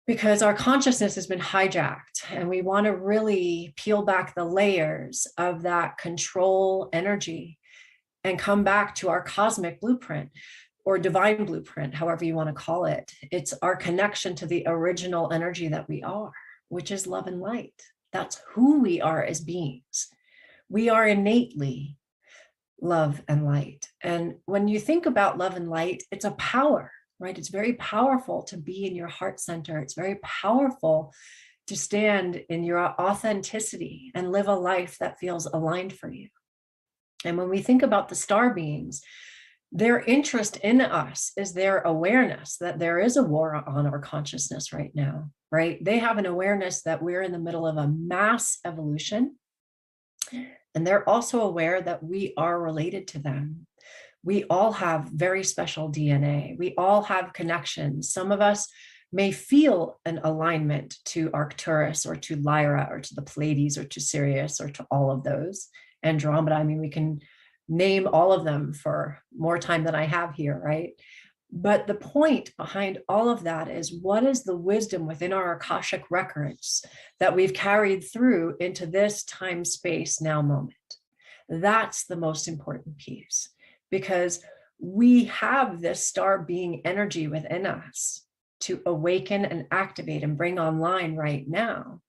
Because our consciousness has been hijacked and we want to really peel back the layers of that control energy and come back to our cosmic blueprint or divine blueprint, however you want to call it. It's our connection to the original energy that we are, which is love and light. That's who we are as beings. We are innately love and light. And when you think about love and light, it's a power. Right? It's very powerful to be in your heart center. It's very powerful to stand in your authenticity and live a life that feels aligned for you. And when we think about the star beings, their interest in us is their awareness that there is a war on our consciousness right now, right? They have an awareness that we're in the middle of a mass evolution. And they're also aware that we are related to them. We all have very special DNA. We all have connections. Some of us may feel an alignment to Arcturus or to Lyra or to the Pleiades or to Sirius or to all of those. Andromeda, I mean, we can name all of them for more time than I have here, right? But the point behind all of that is what is the wisdom within our Akashic records that we've carried through into this time, space, now moment? That's the most important piece. because we have this star being energy within us to awaken and activate and bring online right now,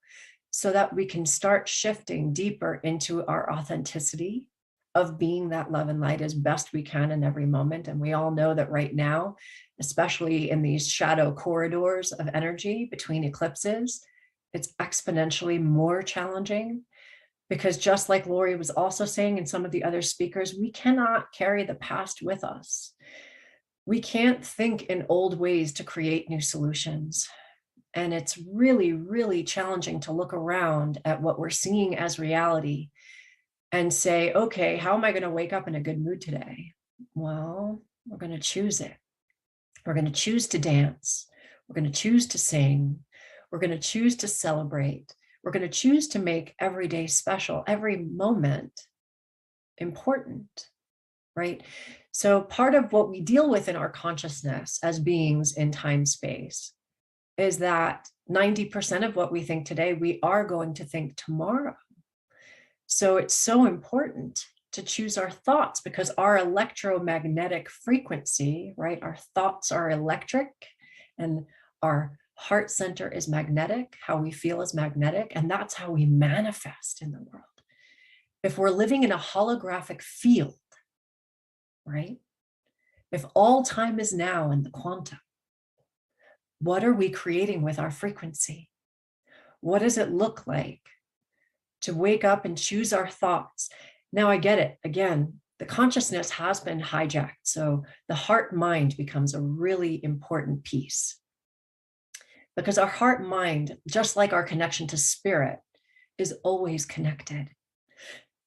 so that we can start shifting deeper into our authenticity of being that love and light as best we can in every moment. And we all know that right now, especially in these shadow corridors of energy between eclipses, it's exponentially more challenging, because just like Lori was also saying, and some of the other speakers, we cannot carry the past with us. We can't think in old ways to create new solutions. And it's really, really challenging to look around at what we're seeing as reality and say, okay, how am I going to wake up in a good mood today? Well, we're going to choose it. We're going to choose to dance. We're going to choose to sing. We're going to choose to celebrate. We're going to choose to make every day special, every moment important, right? So part of what we deal with in our consciousness as beings in time space is that 90% of what we think today, we are going to think tomorrow. So it's so important to choose our thoughts, because our electromagnetic frequency, right? Our thoughts are electric and our heart center is magnetic. How we feel is magnetic. And that's how we manifest in the world. If we're living in a holographic field, right? If all time is now in the quantum, what are we creating with our frequency? What does it look like to wake up and choose our thoughts? Now I get it. Again, the consciousness has been hijacked. So the heart mind becomes a really important piece, because our heart mind, just like our connection to spirit, is always connected.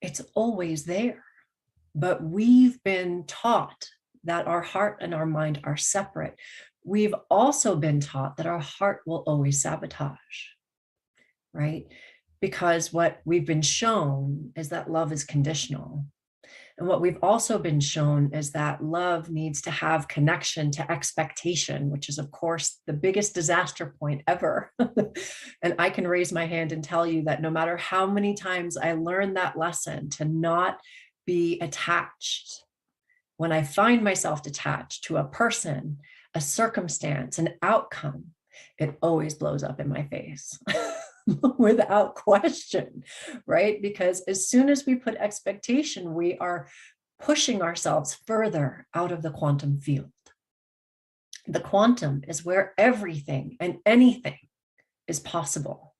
It's always there. But we've been taught that our heart and our mind are separate. We've also been taught that our heart will always sabotage, right? Because what we've been shown is that love is conditional. And what we've also been shown is that love needs to have connection to expectation, which is, of course, the biggest disaster point ever. And I can raise my hand and tell you that no matter how many times I learned that lesson to not be attached, when I find myself attached to a person, a circumstance, an outcome, it always blows up in my face. Without question, right? Because as soon as we put expectation, we are pushing ourselves further out of the quantum field. The quantum is where everything and anything is possible.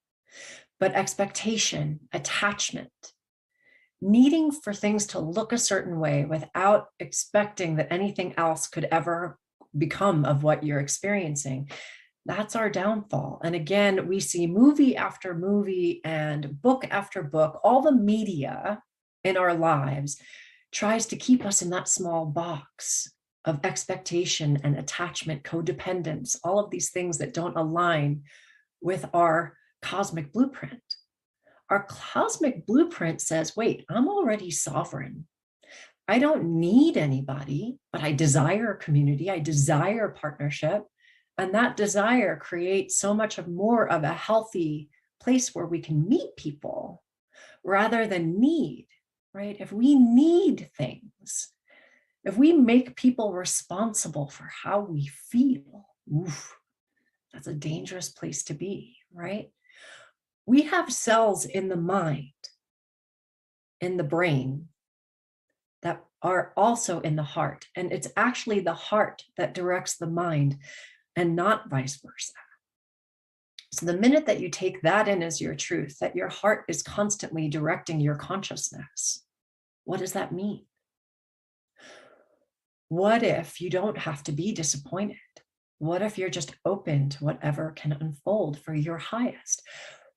But expectation, attachment, needing for things to look a certain way without expecting that anything else could ever become of what you're experiencing, that's our downfall. And again, we see movie after movie and book after book, all the media in our lives tries to keep us in that small box of expectation and attachment, codependence, all of these things that don't align with our cosmic blueprint. Our cosmic blueprint says, wait, I'm already sovereign. I don't need anybody, but I desire community. I desire partnership. And that desire creates so much more of a healthy place where we can meet people rather than need, right? If we need things, if we make people responsible for how we feel, that's a dangerous place to be, right? We have cells in the mind, in the brain, that are also in the heart. And it's actually the heart that directs the mind, and not vice versa. So the minute that you take that in as your truth, that your heart is constantly directing your consciousness, what does that mean? What if you don't have to be disappointed? What if you're just open to whatever can unfold for your highest?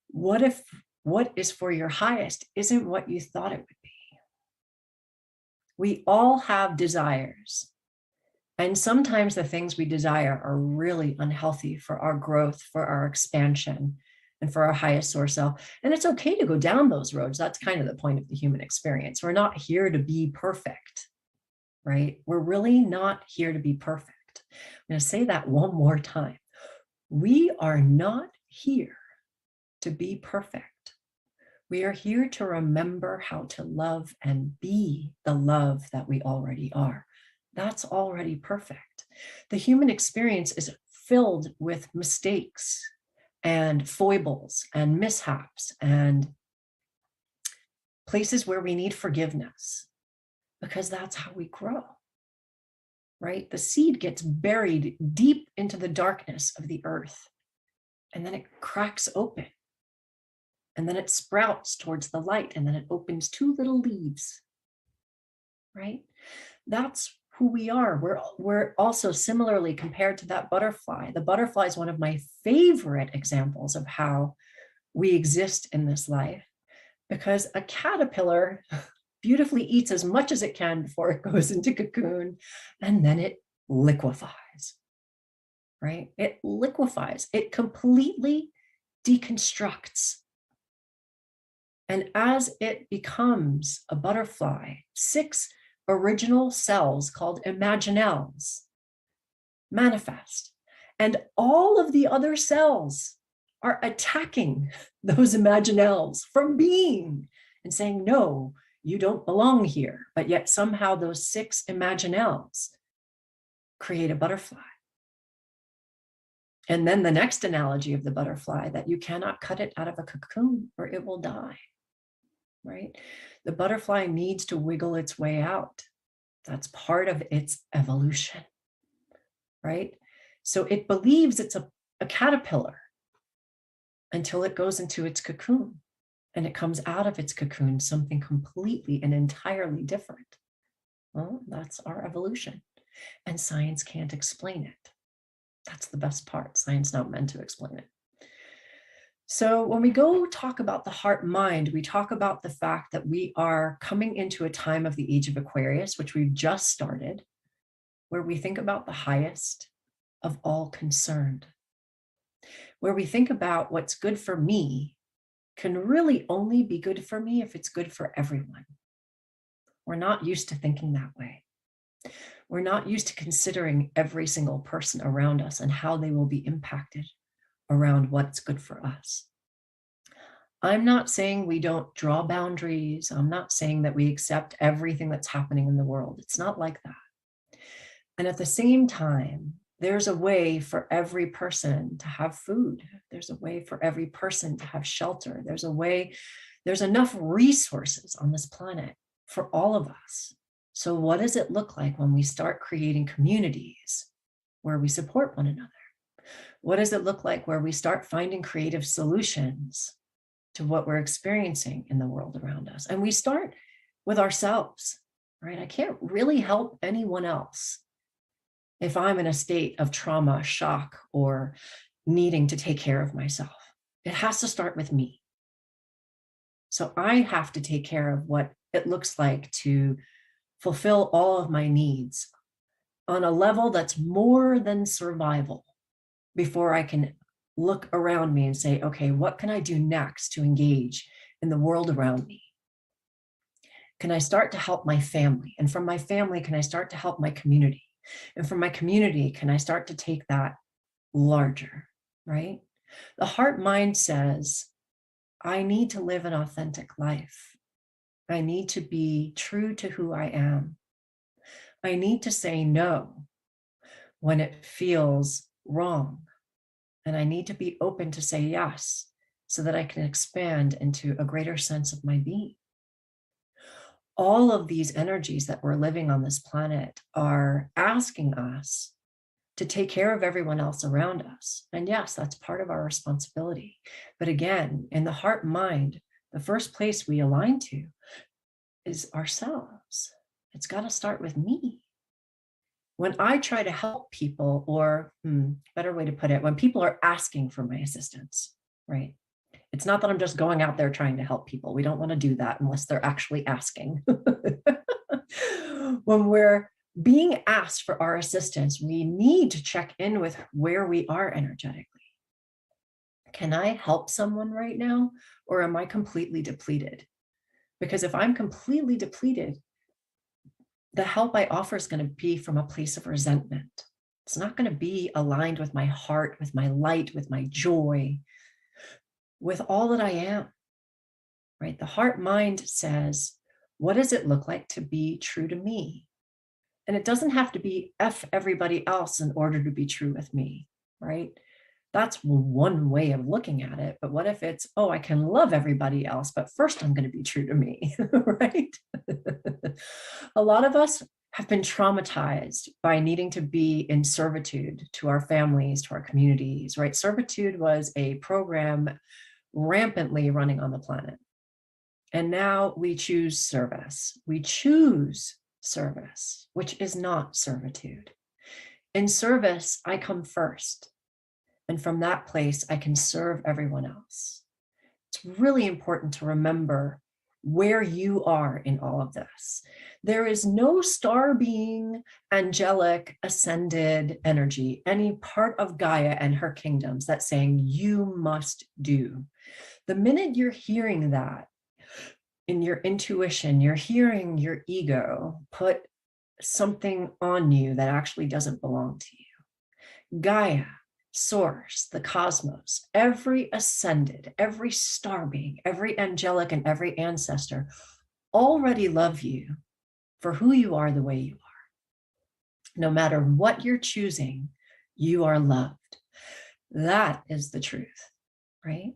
What if what is for your highest isn't what you thought it would be? We all have desires. And sometimes the things we desire are really unhealthy for our growth, for our expansion, and for our highest source self. And it's okay to go down those roads. That's kind of the point of the human experience. We're not here to be perfect, right? We're really not here to be perfect. I'm going to say that one more time. We are not here to be perfect. We are here to remember how to love and be the love that we already are. That's already perfect. The human experience is filled with mistakes and foibles and mishaps and places where we need forgiveness, because that's how we grow, right? The seed gets buried deep into the darkness of the earth, and then it cracks open, and then it sprouts towards the light, and then it opens 2 little leaves, right? That's who we are. We're also similarly compared to that butterfly. The butterfly is one of my favorite examples of how we exist in this life, because a caterpillar beautifully eats as much as it can before it goes into cocoon, and then it liquefies, right? It liquefies, it completely deconstructs. And as it becomes a butterfly, 6 original cells called imaginelles manifest, and all of the other cells are attacking those imaginelles from being and saying, no, you don't belong here. But yet somehow those 6 imaginelles create a butterfly. And then the next analogy of the butterfly, that you cannot cut it out of a cocoon or it will die, right? The butterfly needs to wiggle its way out. That's part of its evolution, right? So it believes it's a caterpillar until it goes into its cocoon, and it comes out of its cocoon something completely and entirely different. Well, that's our evolution, and science can't explain it. That's the best part. Science not meant to explain it. So when we go talk about the heart mind, we talk about the fact that we are coming into a time of the age of Aquarius, which we've just started, where we think about the highest of all concerned, where we think about what's good for me can really only be good for me if it's good for everyone. We're not used to thinking that way. We're not used to considering every single person around us and how they will be impacted around what's good for us. I'm not saying we don't draw boundaries. I'm not saying that we accept everything that's happening in the world. It's not like that. And at the same time, there's a way for every person to have food. There's a way for every person to have shelter. There's a way, there's enough resources on this planet for all of us. So what does it look like when we start creating communities where we support one another? What does it look like where we start finding creative solutions to what we're experiencing in the world around us? And we start with ourselves, right? I can't really help anyone else if I'm in a state of trauma, shock, or needing to take care of myself. It has to start with me. So I have to take care of what it looks like to fulfill all of my needs on a level that's more than survival before I can look around me and say, okay, what can I do next to engage in the world around me? Can I start to help my family? And from my family, can I start to help my community? And from my community, can I start to take that larger, right? The heart mind says, I need to live an authentic life. I need to be true to who I am. I need to say no when it feels wrong. And I need to be open to say yes so that I can expand into a greater sense of my being. All of these energies that we're living on this planet are asking us to take care of everyone else around us. And yes, that's part of our responsibility. But again, in the heart mind, the first place we align to is ourselves. It's got to start with me. When I try to help people, or better way to put it, when people are asking for my assistance, right? It's not that I'm just going out there trying to help people. We don't want to do that unless they're actually asking. When we're being asked for our assistance, we need to check in with where we are energetically. Can I help someone right now, or am I completely depleted? Because if I'm completely depleted, the help I offer is going to be from a place of resentment. It's not going to be aligned with my heart, with my light, with my joy, with all that I am, right? The heart mind says, what does it look like to be true to me? And it doesn't have to be F everybody else in order to be true with me, right? That's one way of looking at it. But what if it's, oh, I can love everybody else, but first I'm going to be true to me, right? A lot of us have been traumatized by needing to be in servitude to our families, to our communities, right? Servitude was a program rampantly running on the planet. And now we choose service. We choose service, which is not servitude. In service, I come first. And from that place, I can serve everyone else. It's really important to remember where you are in all of this. There is no star being, angelic, ascended energy, any part of Gaia and her kingdoms that's saying you must do. The minute you're hearing that in your intuition, you're hearing your ego put something on you that actually doesn't belong to you. Gaia, source, the cosmos, every ascended, every star being, every angelic and every ancestor already love you for who you are, the way you are. No matter what you're choosing, you are loved. That is the truth, right?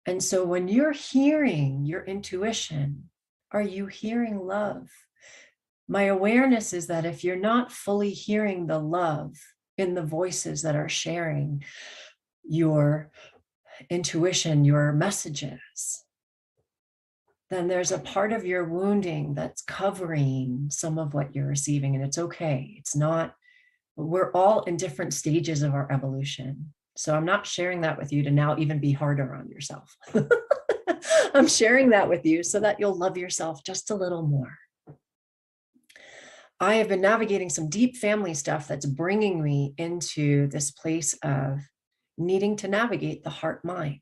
And so when you're hearing your intuition, are you hearing love? My awareness is that if you're not fully hearing the love in the voices that are sharing your intuition, your messages, then there's a part of your wounding that's covering some of what you're receiving. And it's okay. It's not, we're all in different stages of our evolution. So I'm not sharing that with you to now even be harder on yourself. I'm sharing that with you so that you'll love yourself just a little more. I have been navigating some deep family stuff that's bringing me into this place of needing to navigate the heart mind,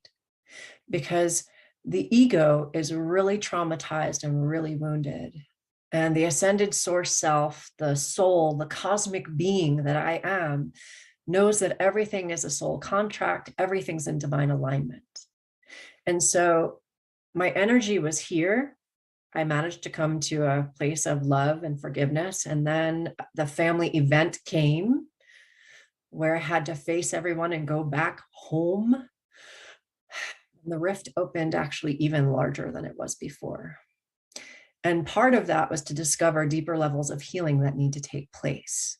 because the ego is really traumatized and really wounded. And the ascended source self, the soul, the cosmic being that I am, knows that everything is a soul contract, everything's in divine alignment. And so my energy was here. I managed to come to a place of love and forgiveness. And then the family event came where I had to face everyone and go back home. And the rift opened actually even larger than it was before. And part of that was to discover deeper levels of healing that need to take place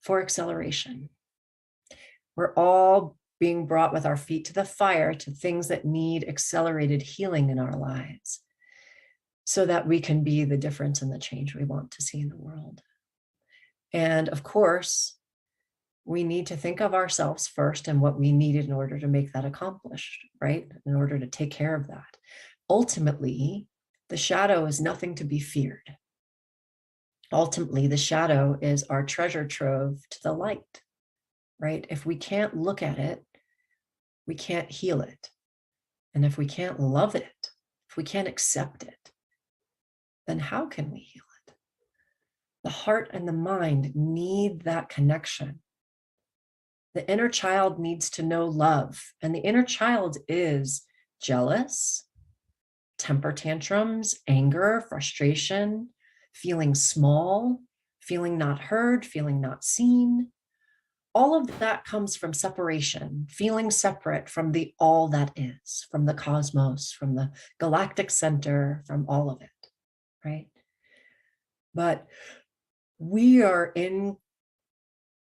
for acceleration. We're all being brought with our feet to the fire to things that need accelerated healing in our lives, so that we can be the difference and the change we want to see in the world. And of course, we need to think of ourselves first and what we needed in order to make that accomplished, right? In order to take care of that. Ultimately, the shadow is nothing to be feared. Ultimately, the shadow is our treasure trove to the light, right? If we can't look at it, we can't heal it. And if we can't love it, if we can't accept it, then how can we heal it? The heart and the mind need that connection. The inner child needs to know love. And the inner child is jealous, temper tantrums, anger, frustration, feeling small, feeling not heard, feeling not seen. All of that comes from separation, feeling separate from the all that is, from the cosmos, from the galactic center, from all of it. Right? But we are in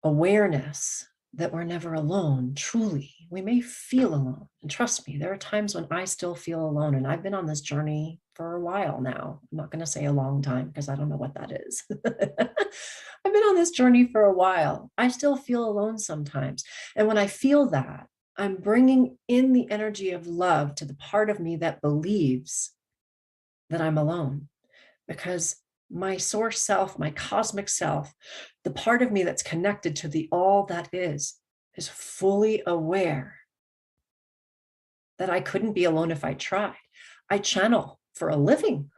awareness that we're never alone, truly. We may feel alone. And trust me, there are times when I still feel alone. And I've been on this journey for a while now. I'm not going to say a long time because I don't know what that is. I've been on this journey for a while. I still feel alone sometimes. And when I feel that, I'm bringing in the energy of love to the part of me that believes that I'm alone. Because my source self, my cosmic self, the part of me that's connected to the all that is fully aware that I couldn't be alone if I tried. I channel for a living.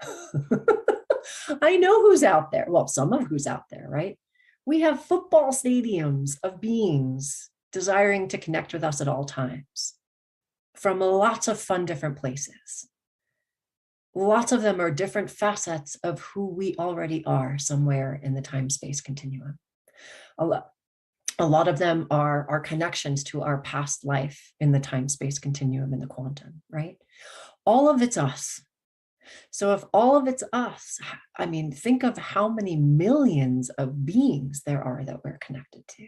I know who's out there. Well, some of who's out there, right? We have football stadiums of beings desiring to connect with us at all times from lots of fun different places. lots of them are different facets of who we already are somewhere in the time-space continuum. A lot of them are our connections to our past life in the time-space continuum in the quantum, right? All of it's us. So if all of it's us, I mean, think of how many millions of beings there are that we're connected to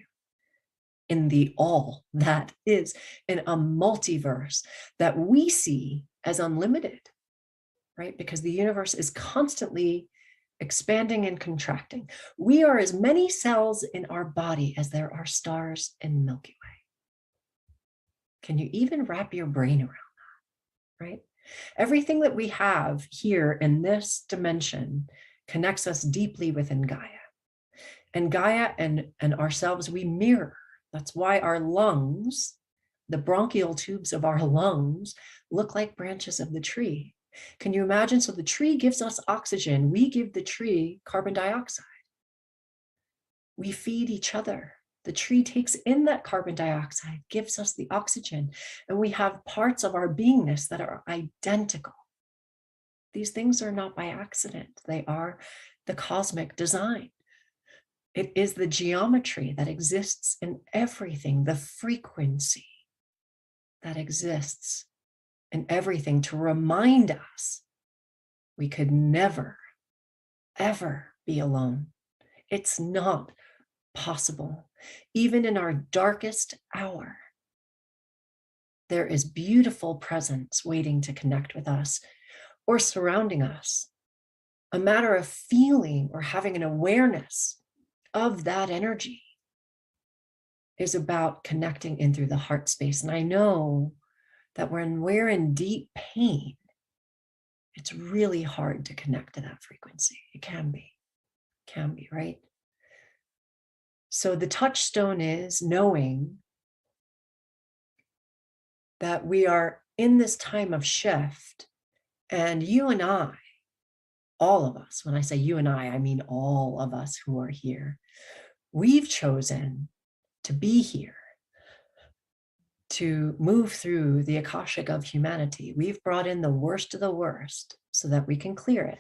in the all that is in a multiverse that we see as unlimited, right? Because the universe is constantly expanding and contracting. We are as many cells in our body as there are stars in Milky Way. Can you even wrap your brain around that, right? Everything that we have here in this dimension connects us deeply within Gaia. And Gaia and ourselves, we mirror. That's why our lungs, the bronchial tubes of our lungs, look like branches of the tree. Can you imagine? So the tree gives us oxygen. We give the tree carbon dioxide. We feed each other. The tree takes in that carbon dioxide, gives us the oxygen, and we have parts of our beingness that are identical. These things are not by accident. They are the cosmic design. It is the geometry that exists in everything, the frequency that exists in everything to remind us we could never, ever be alone. It's not possible. Even in our darkest hour, there is beautiful presence waiting to connect with us or surrounding us. A matter of feeling or having an awareness of that energy is about connecting in through the heart space. And I know that when we're in deep pain, it's really hard to connect to that frequency. It can be, right? So the touchstone is knowing that we are in this time of shift, and you and I, all of us, when I say you and I mean all of us who are here, we've chosen to be here, to move through the Akashic of humanity. We've brought in the worst of the worst so that we can clear it,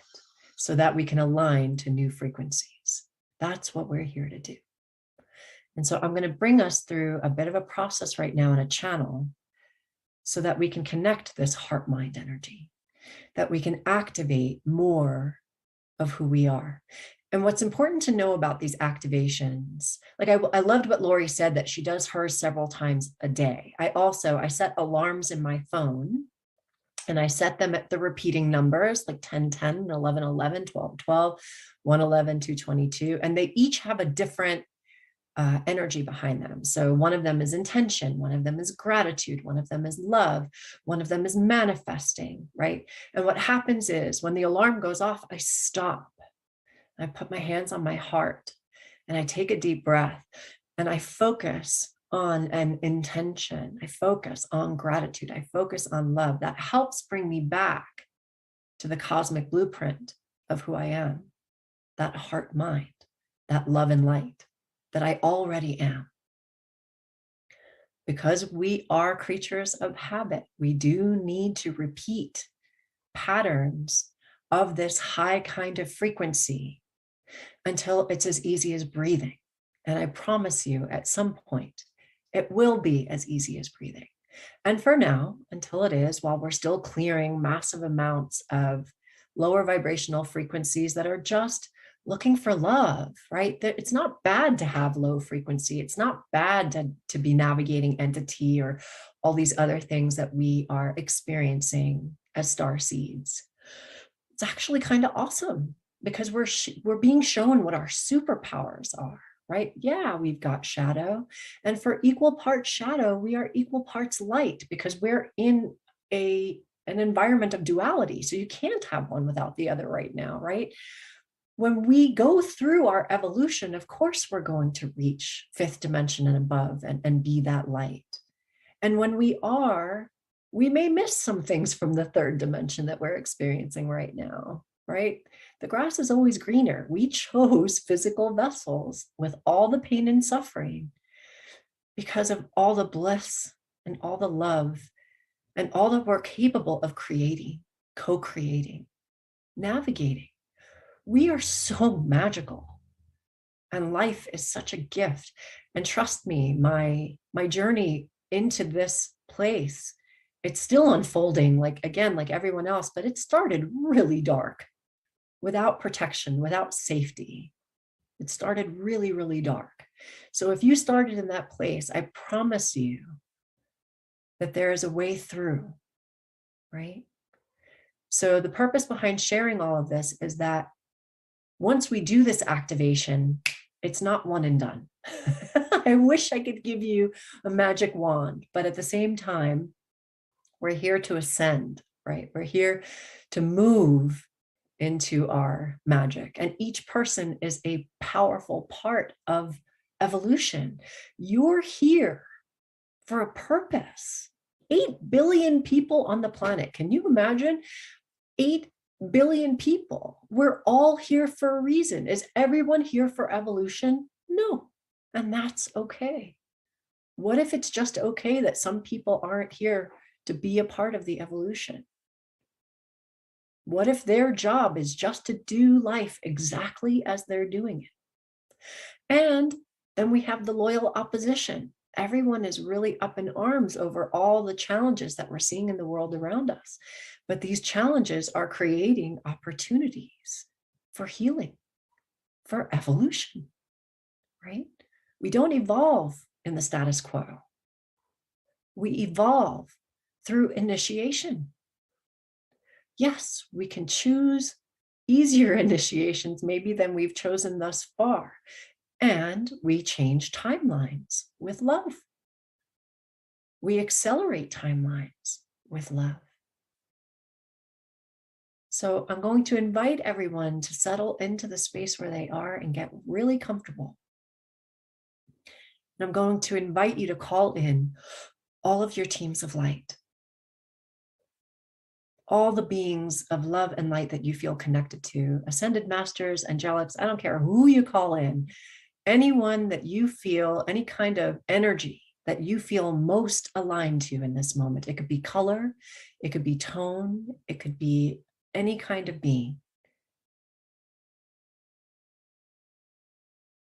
so that we can align to new frequencies. That's what we're here to do. And so I'm going to bring us through a bit of a process right now in a channel so that we can connect this heart-mind energy, that we can activate more of who we are. And what's important to know about these activations, like I loved what Lori said, that she does hers several times a day. I set alarms in my phone, and I set them at the repeating numbers like 10, 10, 11, 11, 12, 12, 111, 222, and they each have a different energy behind them. So one of them is intention, one of them is gratitude, one of them is love, one of them is manifesting, right? And what happens is when the alarm goes off, I stop. I put my hands on my heart and I take a deep breath and I focus on an intention. I focus on gratitude. I focus on love. That helps bring me back to the cosmic blueprint of who I am, that heart mind, that love and light that I already am. Because we are creatures of habit, we do need to repeat patterns of this high kind of frequency until it's as easy as breathing. And I promise you, at some point, it will be as easy as breathing. And for now, until it is, while we're still clearing massive amounts of lower vibrational frequencies that are just looking for love, right? It's not bad to have low frequency. It's not bad to be navigating entity or all these other things that we are experiencing as star seeds. It's actually kind of awesome because we're being shown what our superpowers are, right? Yeah, we've got shadow, and for equal parts shadow, we are equal parts light because we're in an environment of duality. So you can't have one without the other right now, right? When we go through our evolution, of course, we're going to reach fifth dimension and above and be that light. And when we are, we may miss some things from the third dimension that we're experiencing right now, right? The grass is always greener. We chose physical vessels with all the pain and suffering because of all the bliss and all the love and all that we're capable of creating, co-creating navigating. We are so magical, and life is such a gift. And trust me, my journey into this place, it's still unfolding, like everyone else, but it started really dark, without protection, without safety. It started really, really dark. So if you started in that place, I promise you that there is a way through, right? So the purpose behind sharing all of this is that once we do this activation, it's not one and done. I wish I could give you a magic wand, but at the same time, we're here to ascend, right? We're here to move into our magic. And each person is a powerful part of evolution. You're here for a purpose. 8 billion people on the planet. Can you imagine? 8 billion people. We're all here for a reason. Is everyone here for evolution? No. And that's okay. What if it's just okay that some people aren't here to be a part of the evolution? What if their job is just to do life exactly as they're doing it? And then we have the loyal opposition. Everyone is really up in arms over all the challenges that we're seeing in the world around us. But these challenges are creating opportunities for healing, for evolution, right? We don't evolve in the status quo. We evolve through initiation. Yes, we can choose easier initiations maybe than we've chosen thus far. And we change timelines with love. We accelerate timelines with love. So I'm going to invite everyone to settle into the space where they are and get really comfortable. And I'm going to invite you to call in all of your teams of light, all the beings of love and light that you feel connected to, ascended masters, angelics, I don't care who you call in, anyone that you feel, any kind of energy that you feel most aligned to in this moment. It could be color, it could be tone, it could be any kind of being.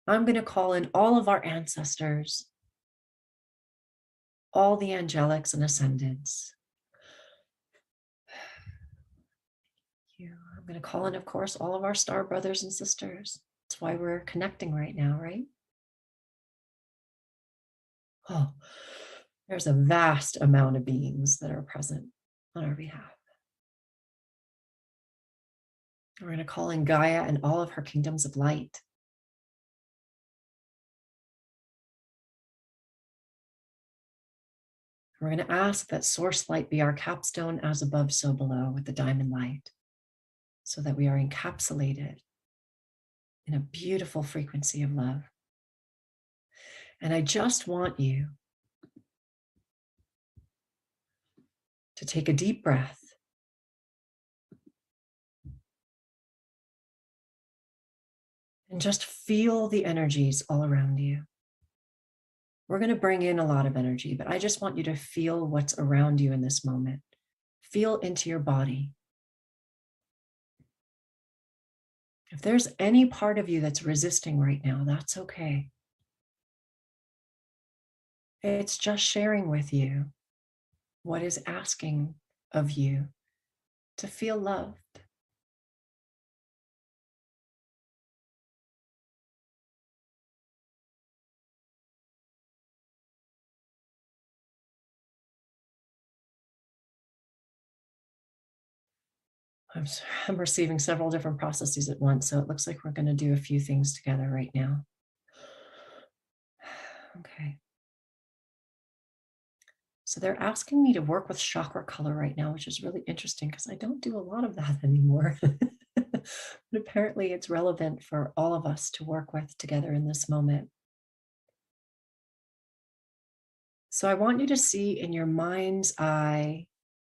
I'm going to call in all of our ancestors, all the angelics and ascendants. I'm going to call in, of course, all of our star brothers and sisters. That's why we're connecting right now, right? Oh, there's a vast amount of beings that are present on our behalf. We're going to call in Gaia and all of her kingdoms of light. We're going to ask that source light be our capstone, as above, so below, with the diamond light, so that we are encapsulated in a beautiful frequency of love. And I just want you to take a deep breath. And just feel the energies all around you. We're going to bring in a lot of energy, but I just want you to feel what's around you in this moment. Feel into your body. If there's any part of you that's resisting right now, that's okay. It's just sharing with you what is asking of you to feel loved. I'm receiving several different processes at once, so it looks like we're going to do a few things together right now. Okay. So they're asking me to work with chakra color right now, which is really interesting because I don't do a lot of that anymore. But apparently it's relevant for all of us to work with together in this moment. So I want you to see in your mind's eye,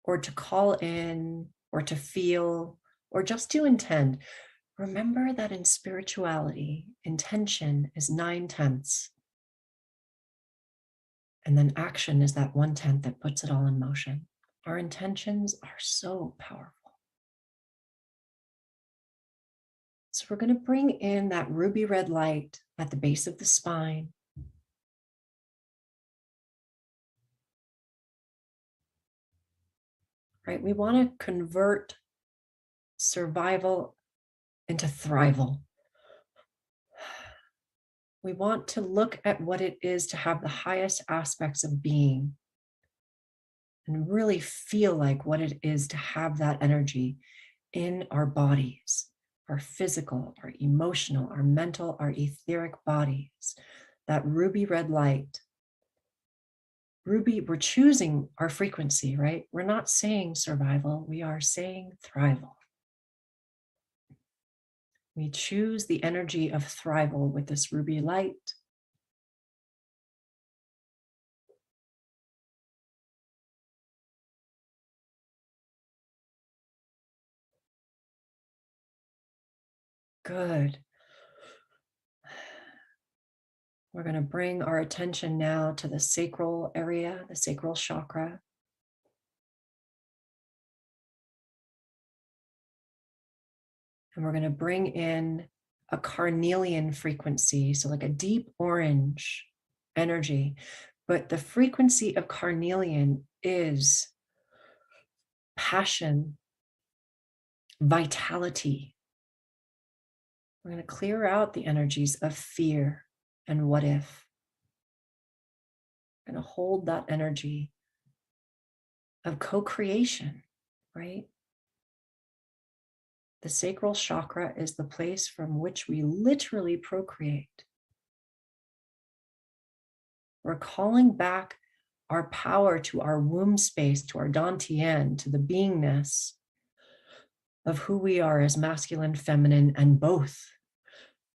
or to call in, or to feel, or just to intend. Remember that in spirituality, intention is 9/10. And then action is that 1/10 that puts it all in motion. Our intentions are so powerful. So we're going to bring in that ruby red light at the base of the spine. Right? We want to convert survival into thrival. We want to look at what it is to have the highest aspects of being and really feel like what it is to have that energy in our bodies, our physical, our emotional, our mental, our etheric bodies. That ruby red light. Ruby, we're choosing our frequency, right? We're not saying survival, we are saying thrival. We choose the energy of thrival with this ruby light. Good. We're going to bring our attention now to the sacral area, the sacral chakra. And we're going to bring in a carnelian frequency, so like a deep orange energy. But the frequency of carnelian is passion, vitality. We're going to clear out the energies of fear and what if. We're going to hold that energy of co-creation, right? The sacral chakra is the place from which we literally procreate. We're calling back our power to our womb space, to our dantian, to the beingness of who we are as masculine, feminine, and both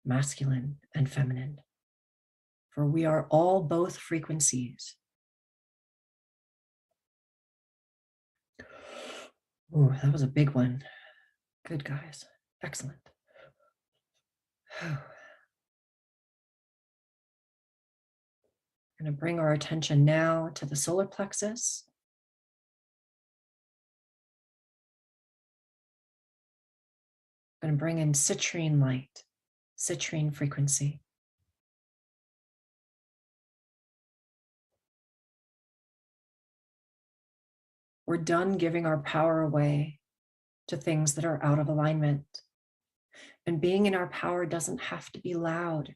masculine and feminine. For we are all both frequencies. Ooh, that was a big one. Good, guys. Excellent. We're going to bring our attention now to the solar plexus. I'm going to bring in citrine light, citrine frequency. We're done giving our power away to things that are out of alignment. And being in our power doesn't have to be loud.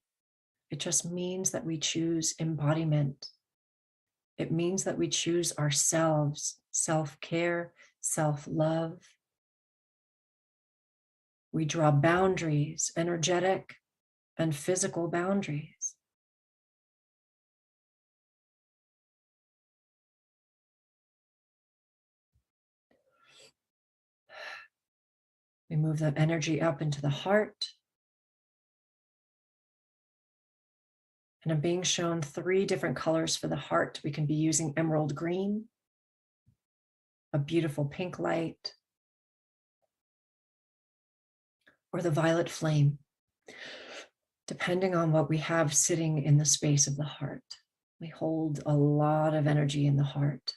It just means that we choose embodiment. It means that we choose ourselves, self-care, self-love. We draw boundaries, energetic and physical boundaries. We move that energy up into the heart. And I'm being shown 3 different colors for the heart. We can be using emerald green, a beautiful pink light, or the violet flame, depending on what we have sitting in the space of the heart. We hold a lot of energy in the heart.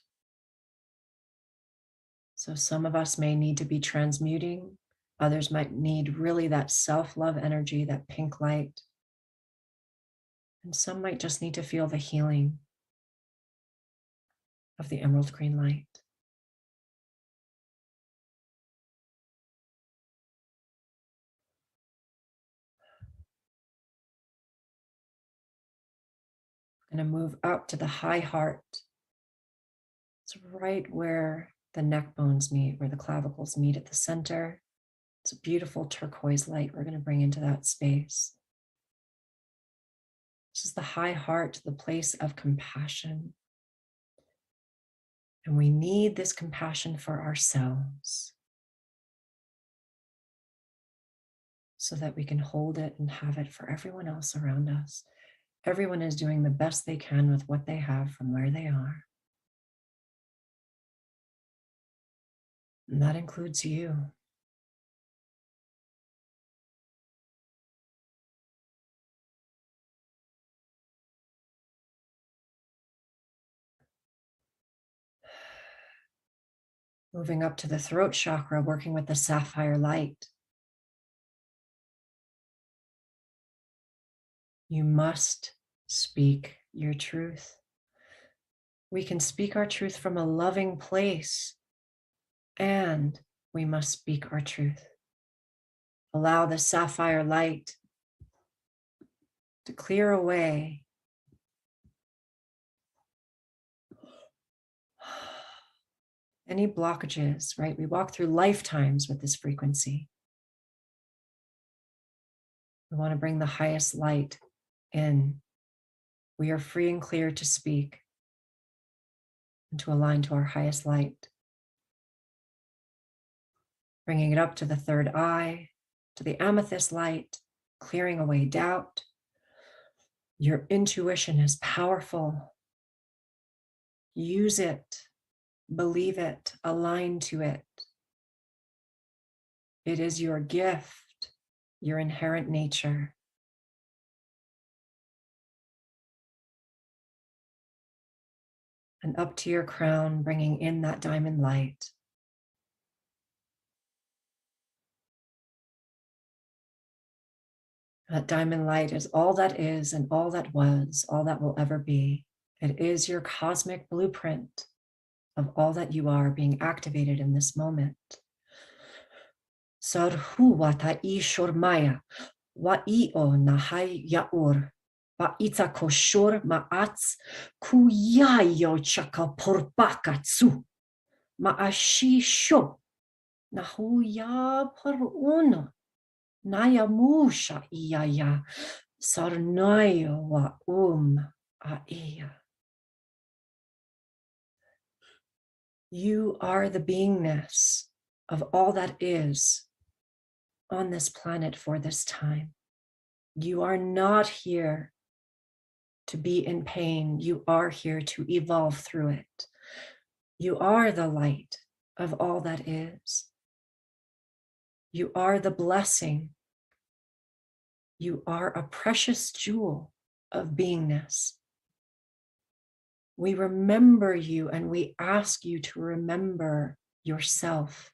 So some of us may need to be transmuting. Others might need really that self-love energy, that pink light. And some might just need to feel the healing of the emerald green light. I'm going to move up to the high heart. It's right where the neck bones meet, where the clavicles meet at the center. It's a beautiful turquoise light we're going to bring into that space. This is the high heart, the place of compassion. And we need this compassion for ourselves so that we can hold it and have it for everyone else around us. Everyone is doing the best they can with what they have from where they are. And that includes you. Moving up to the throat chakra, working with the sapphire light. You must speak your truth. We can speak our truth from a loving place, and we must speak our truth. Allow the sapphire light to clear away any blockages, right? We walk through lifetimes with this frequency. We want to bring the highest light in. We are free and clear to speak and to align to our highest light. Bringing it up to the third eye, to the amethyst light, clearing away doubt. Your intuition is powerful. Use it, believe it, align to it. It is your gift, your inherent nature. And up to your crown, bringing in that diamond light. That diamond light is all that is and all that was, all that will ever be. It is your cosmic blueprint of all that you are being activated in this moment. Sarhu wata ishor maya, wa io nahai yaur, wa itza koshor maats, kuyayo chaka porbakatsu, maashi sho, nahuya paruno. Naya musha iyaya sarnayo wa aiya. You are the beingness of all that is on this planet for this time. You are not here to be in pain. You are here to evolve through it. You are the light of all that is. You are the blessing. You are a precious jewel of beingness. We remember you and we ask you to remember yourself,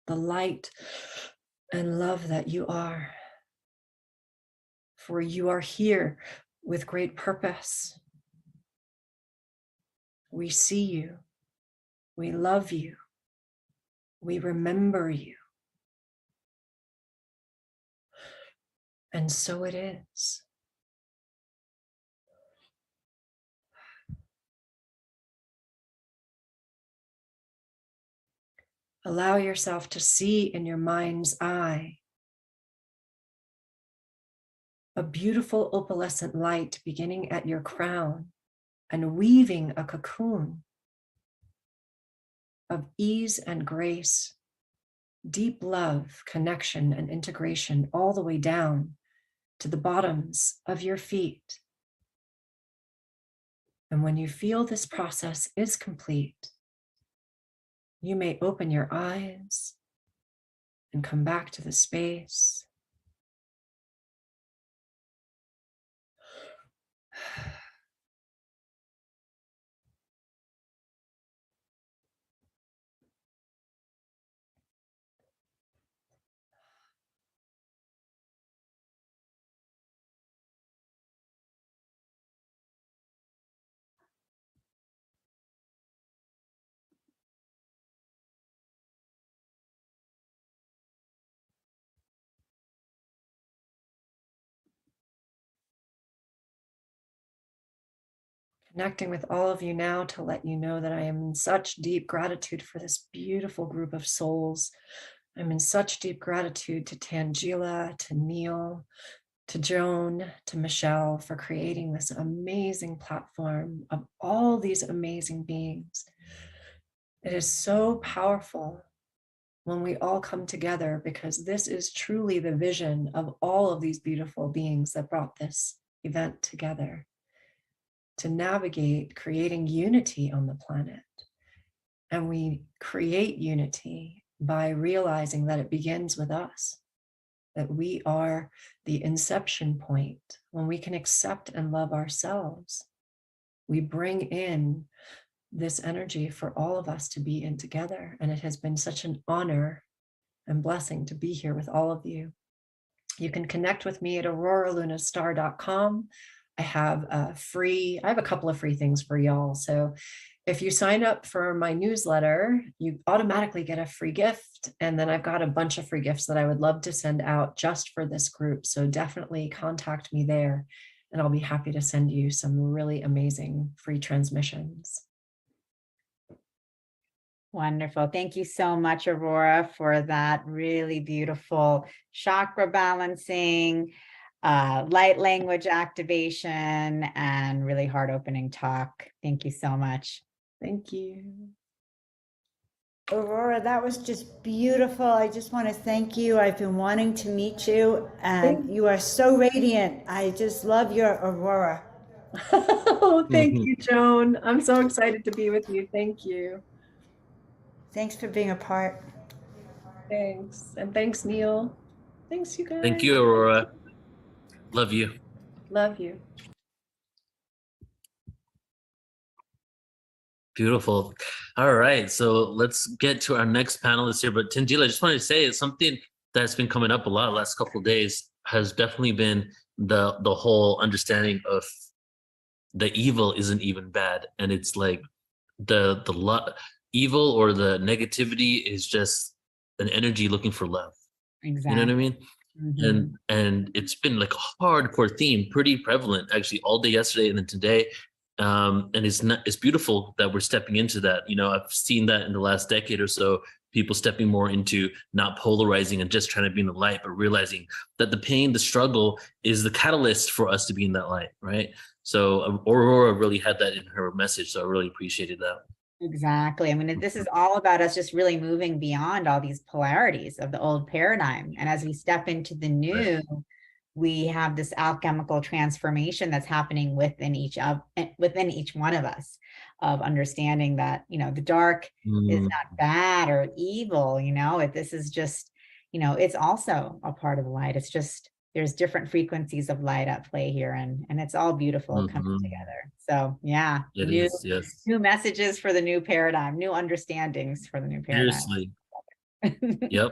the light and love that you are. For you are here with great purpose. We see you. We love you. We remember you. And so it is. Allow yourself to see in your mind's eye a beautiful opalescent light beginning at your crown and weaving a cocoon of ease and grace, deep love, connection, and integration all the way down to the bottoms of your feet. And when you feel this process is complete, you may open your eyes and come back to the space. Connecting with all of you now to let you know that I am in such deep gratitude for this beautiful group of souls. I'm in such deep gratitude to Tangela, to Neil, to Joan, to Michelle for creating this amazing platform of all these amazing beings. It is so powerful when we all come together because this is truly the vision of all of these beautiful beings that brought this event together. To navigate creating unity on the planet. And we create unity by realizing that it begins with us, that we are the inception point. When we can accept and love ourselves, we bring in this energy for all of us to be in together. And it has been such an honor and blessing to be here with all of you. You can connect with me at auroralunastar.com. I have a couple of free things for y'all. So if you sign up for my newsletter, you automatically get a free gift. And then I've got a bunch of free gifts that I would love to send out just for this group. So definitely contact me there and I'll be happy to send you some really amazing free transmissions. Wonderful. Thank you so much, Aurora, for that really beautiful chakra balancing, light language activation, and really heart-opening talk. Thank you so much. Thank you. Aurora, that was just beautiful. I just want to thank you. I've been wanting to meet you, and you are so radiant. I just love your Aurora. Oh, thank you, Joan. I'm so excited to be with you. Thank you. Thanks for being a part. Thanks. And thanks, Neil. Thanks, you guys. Thank you, Aurora. Love you. Love you. Beautiful. All right. So let's get to our next panelist here. But Tangela, I just wanted to say it's something that's been coming up a lot the last couple of days has definitely been the whole understanding of the evil isn't even bad. And it's like the evil or the negativity is just an energy looking for love. Exactly. You know what I mean? Mm-hmm. And it's been like a hardcore theme, pretty prevalent actually all day yesterday and then today. And it's beautiful that we're stepping into that. You know, I've seen that in the last decade or so, people stepping more into not polarizing and just trying to be in the light, but realizing that the pain, the struggle is the catalyst for us to be in that light, right? So Aurora really had that in her message. So I really appreciated that. Exactly. I mean, this is all about us just really moving beyond all these polarities of the old paradigm. And as we step into the new, we have this alchemical transformation that's happening within each one of us, of understanding that, you know, the dark is not bad or evil, you know, this is just, you know, it's also a part of the light. It's just, there's different frequencies of light at play here, and it's all beautiful coming together. So yeah, new messages for the new paradigm, new understandings for the new paradigm. Seriously. Yep.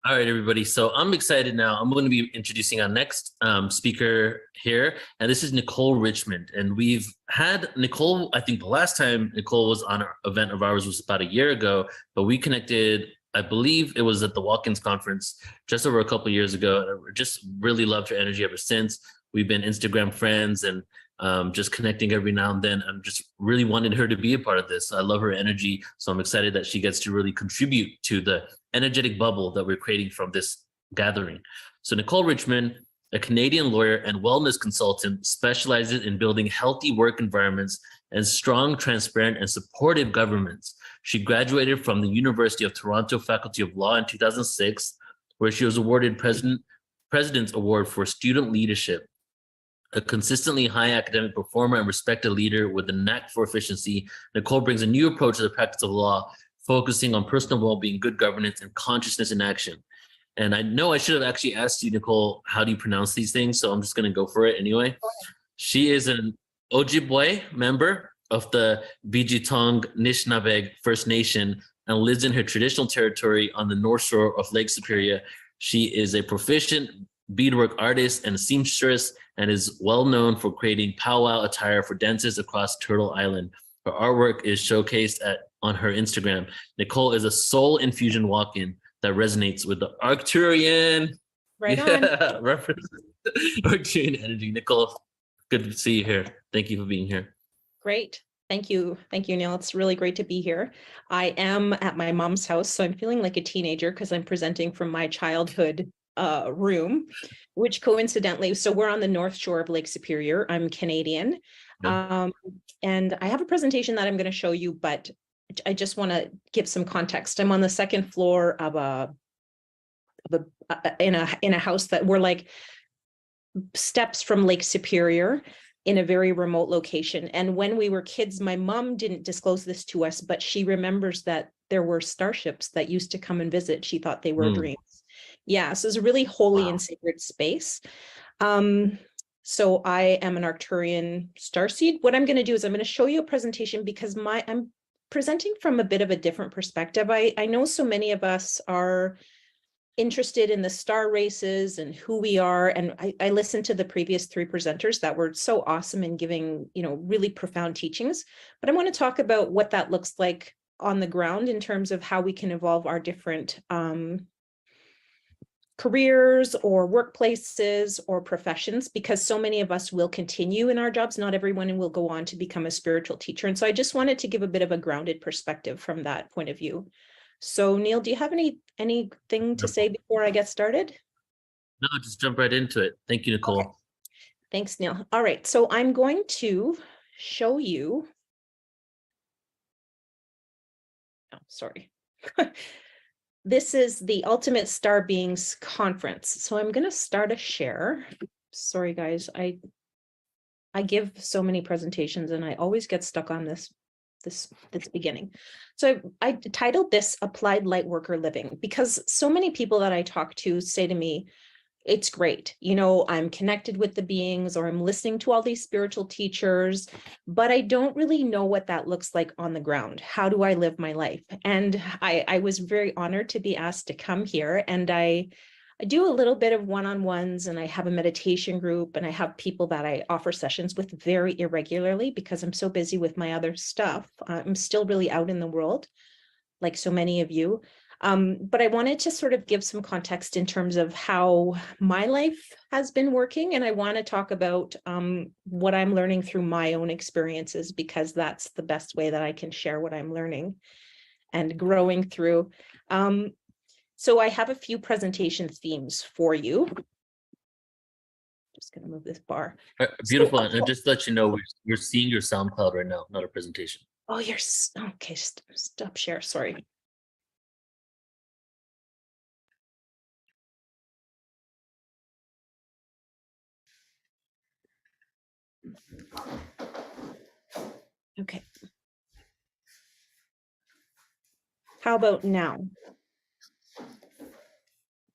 All right, everybody. So I'm excited now. I'm going to be introducing our next speaker here. And this is Nicole Richmond. And we've had Nicole, I think the last time Nicole was on an event of ours was about a year ago, but we connected, I believe it was at the Walk-ins conference just over a couple of years ago. And I just really loved her energy ever since. We've been Instagram friends and just connecting every now and then. I'm just really wanted her to be a part of this. I love her energy. So I'm excited that she gets to really contribute to the energetic bubble that we're creating from this gathering. So Nicole Richmond, a Canadian lawyer and wellness consultant, specializes in building healthy work environments and strong, transparent, and supportive governments. She graduated from the University of Toronto Faculty of Law in 2006, where she was awarded President's Award for Student Leadership. A consistently high academic performer and respected leader with a knack for efficiency, Nicole brings a new approach to the practice of law, focusing on personal well-being, good governance, and consciousness in action. And I know I should have actually asked you, Nicole, how do you pronounce these things? So I'm just going to go for it anyway. She is an Ojibwe member of the Bijitong Nishnabeg First Nation and lives in her traditional territory on the north shore of Lake Superior. She is a proficient beadwork artist and seamstress and is well known for creating powwow attire for dances across Turtle Island. Her artwork is showcased on her Instagram. Nicole is a soul infusion walk-in that resonates with the Arcturian reference, Arcturian energy. Nicole, good to see you here. Thank you for being here. Great. Thank you. Thank you, Neil. It's really great to be here. I am at my mom's house, so I'm feeling like a teenager because I'm presenting from my childhood room, which coincidentally, so we're on the north shore of Lake Superior. I'm Canadian. And I have a presentation that I'm going to show you, but I just want to give some context. I'm on the second floor of in a house that we're like steps from Lake Superior in a very remote location. And when we were kids, my mom didn't disclose this to us, but she remembers that there were starships that used to come and visit. She thought they were dreams. Yeah, so it's a really holy and sacred space. So I am an Arcturian starseed. What I'm going to do is I'm going to show you a presentation because I'm presenting from a bit of a different perspective. I know so many of us are interested in the star races and who we are. And I listened to the previous 3 presenters that were so awesome in giving, really profound teachings. But I want to talk about what that looks like on the ground in terms of how we can evolve our different careers or workplaces or professions, because so many of us will continue in our jobs. Not everyone will go on to become a spiritual teacher. And so I just wanted to give a bit of a grounded perspective from that point of view. So Neil, do you have anything to say before I get started? No, just jump right into it. Thank you, Nicole. Okay. Thanks, Neil. All right, so I'm going to show you. Oh, sorry. This is the Ultimate Star Beings Conference. So I'm going to start a share. Sorry, guys. I give so many presentations and I always get stuck on this beginning. So I titled this Applied Lightworker Living, because so many people that I talk to say to me, it's great, I'm connected with the beings, or I'm listening to all these spiritual teachers, but I don't really know what that looks like on the ground. How do I live my life? And I was very honored to be asked to come here, and I do a little bit of one-on-ones, and I have a meditation group, and I have people that I offer sessions with very irregularly because I'm so busy with my other stuff. I'm still really out in the world, like so many of you. But I wanted to sort of give some context in terms of how my life has been working. And I want to talk about what I'm learning through my own experiences, because that's the best way that I can share what I'm learning and growing through. So I have a few presentation themes for you. Just going to move this bar. Beautiful. And just to let you know, we're seeing your SoundCloud right now, not a presentation. Oh, you're okay. Stop share. Sorry. Okay. How about now?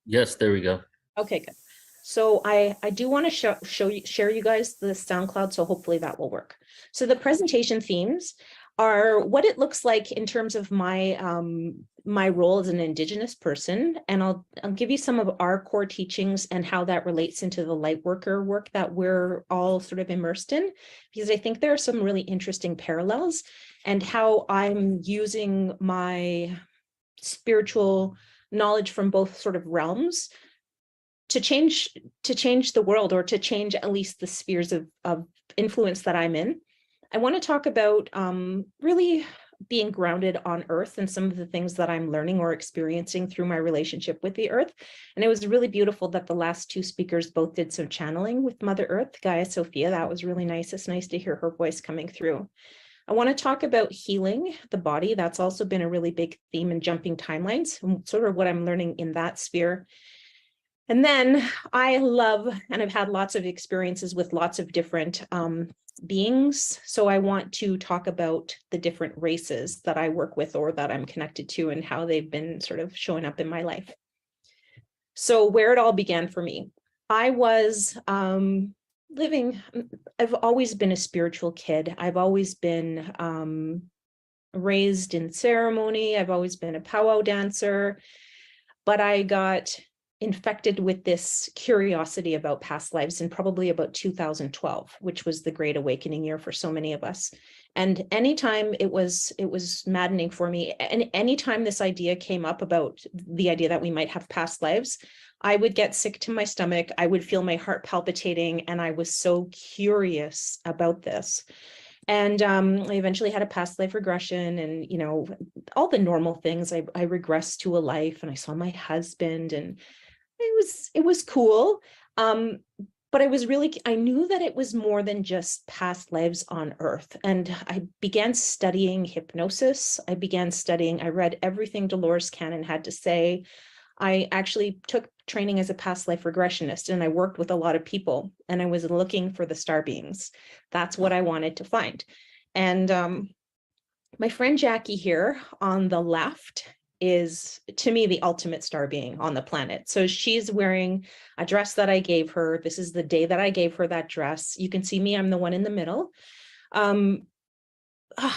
Yes, there we go. Okay, good. So I do want to share you guys the SoundCloud, so hopefully that will work. So the presentation themes are what it looks like in terms of my my role as an Indigenous person, and I'll give you some of our core teachings and how that relates into the light worker work that we're all sort of immersed in, because I think there are some really interesting parallels, and how I'm using my spiritual knowledge from both sort of realms to change the world, or to change at least the spheres of influence that I'm in. I want to talk about really being grounded on Earth and some of the things that I'm learning or experiencing through my relationship with the Earth. And it was really beautiful that the last 2 speakers both did some channeling with Mother Earth, Gaia Sophia. That was really nice. It's nice to hear her voice coming through. I want to talk about healing the body. That's also been a really big theme in jumping timelines, and sort of what I'm learning in that sphere. And then I love, and I've had lots of experiences with lots of different beings. So I want to talk about the different races that I work with or that I'm connected to, and how they've been sort of showing up in my life. So where it all began for me, I was I've always been a spiritual kid. I've always been raised in ceremony. I've always been a powwow dancer, but I got infected with this curiosity about past lives in probably about 2012, which was the Great Awakening year for so many of us. And anytime it was maddening for me, and anytime this idea came up about the idea that we might have past lives, I would get sick to my stomach. I would feel my heart palpitating, and I was so curious about this. And I eventually had a past life regression, and all the normal things. I regressed to a life, and I saw my husband, and it was cool. But I knew that it was more than just past lives on Earth. And I began studying hypnosis. I read everything Dolores Cannon had to say. I actually took training as a past life regressionist, and I worked with a lot of people, and I was looking for the star beings. That's what I wanted to find. And my friend Jackie here on the left is, to me, the ultimate star being on the planet. So she's wearing a dress that I gave her. This is the day that I gave her that dress. You can see me, I'm the one in the middle.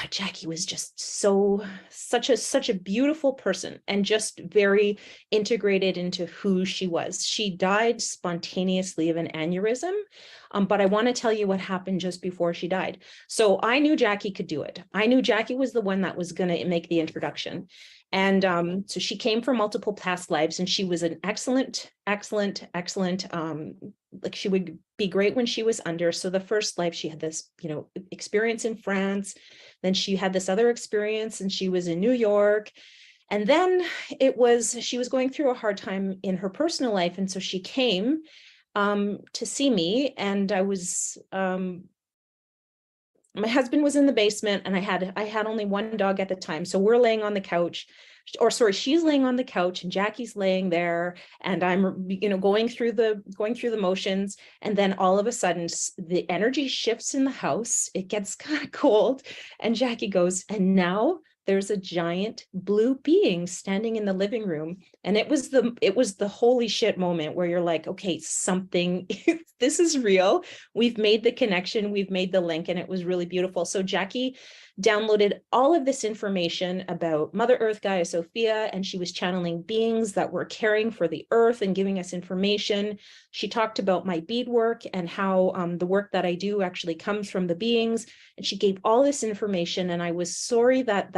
Jackie was just such a beautiful person and just very integrated into who she was. She died spontaneously of an aneurysm, but I want to tell you what happened just before she died. So I knew Jackie could do it. I knew Jackie was the one that was going to make the introduction. And so she came from multiple past lives, and she was an excellent, like she would be great when she was under. So the first life, she had this, experience in France. Then she had this other experience and she was in New York. And then she was going through a hard time in her personal life. And so she came to see me, and I was, my husband was in the basement, and I had only one dog at the time. So we're laying on the couch, she's laying on the couch and Jackie's laying there, and I'm, going through the motions. And then all of a sudden the energy shifts in the house. It gets kind of cold, and Jackie goes, and now there's a giant blue being standing in the living room. And it was the holy shit moment where you're like, okay, something, this is real. We've made the connection, we've made the link, and it was really beautiful. So Jackie downloaded all of this information about Mother Earth, Gaia, Sophia, and she was channeling beings that were caring for the earth and giving us information. She talked about my beadwork and how the work that I do actually comes from the beings. And she gave all this information, and I was sorry that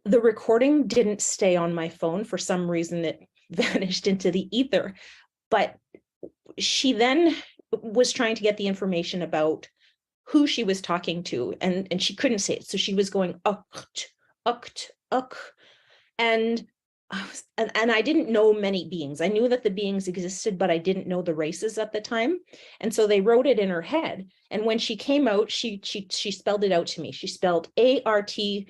the recording didn't stay on my phone. For some reason, it vanished into the ether. But she then was trying to get the information about who she was talking to, and she couldn't say it. So she was going, and I didn't know many beings. I knew that the beings existed, but I didn't know the races at the time. And so they wrote it in her head. And when she came out, she spelled it out to me. She spelled ARCTURIAN,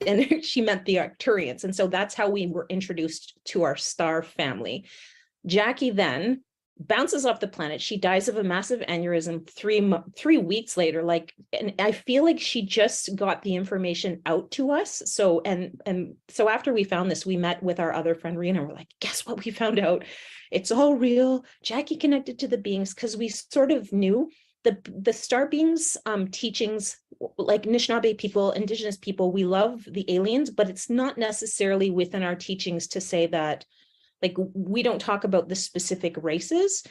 and she meant the Arcturians. And so that's how we were introduced to our star family. Jackie then bounces off the planet. She dies of a massive aneurysm 3 weeks later. And I feel like she just got the information out to us. So, and so after we found this, we met with our other friend, Rena, and we're like, guess what we found out? It's all real. Jackie connected to the beings, because we sort of knew the star beings teachings, like Anishinaabe people, indigenous people, we love the aliens, but it's not necessarily within our teachings to say that, like, we don't talk about the specific races.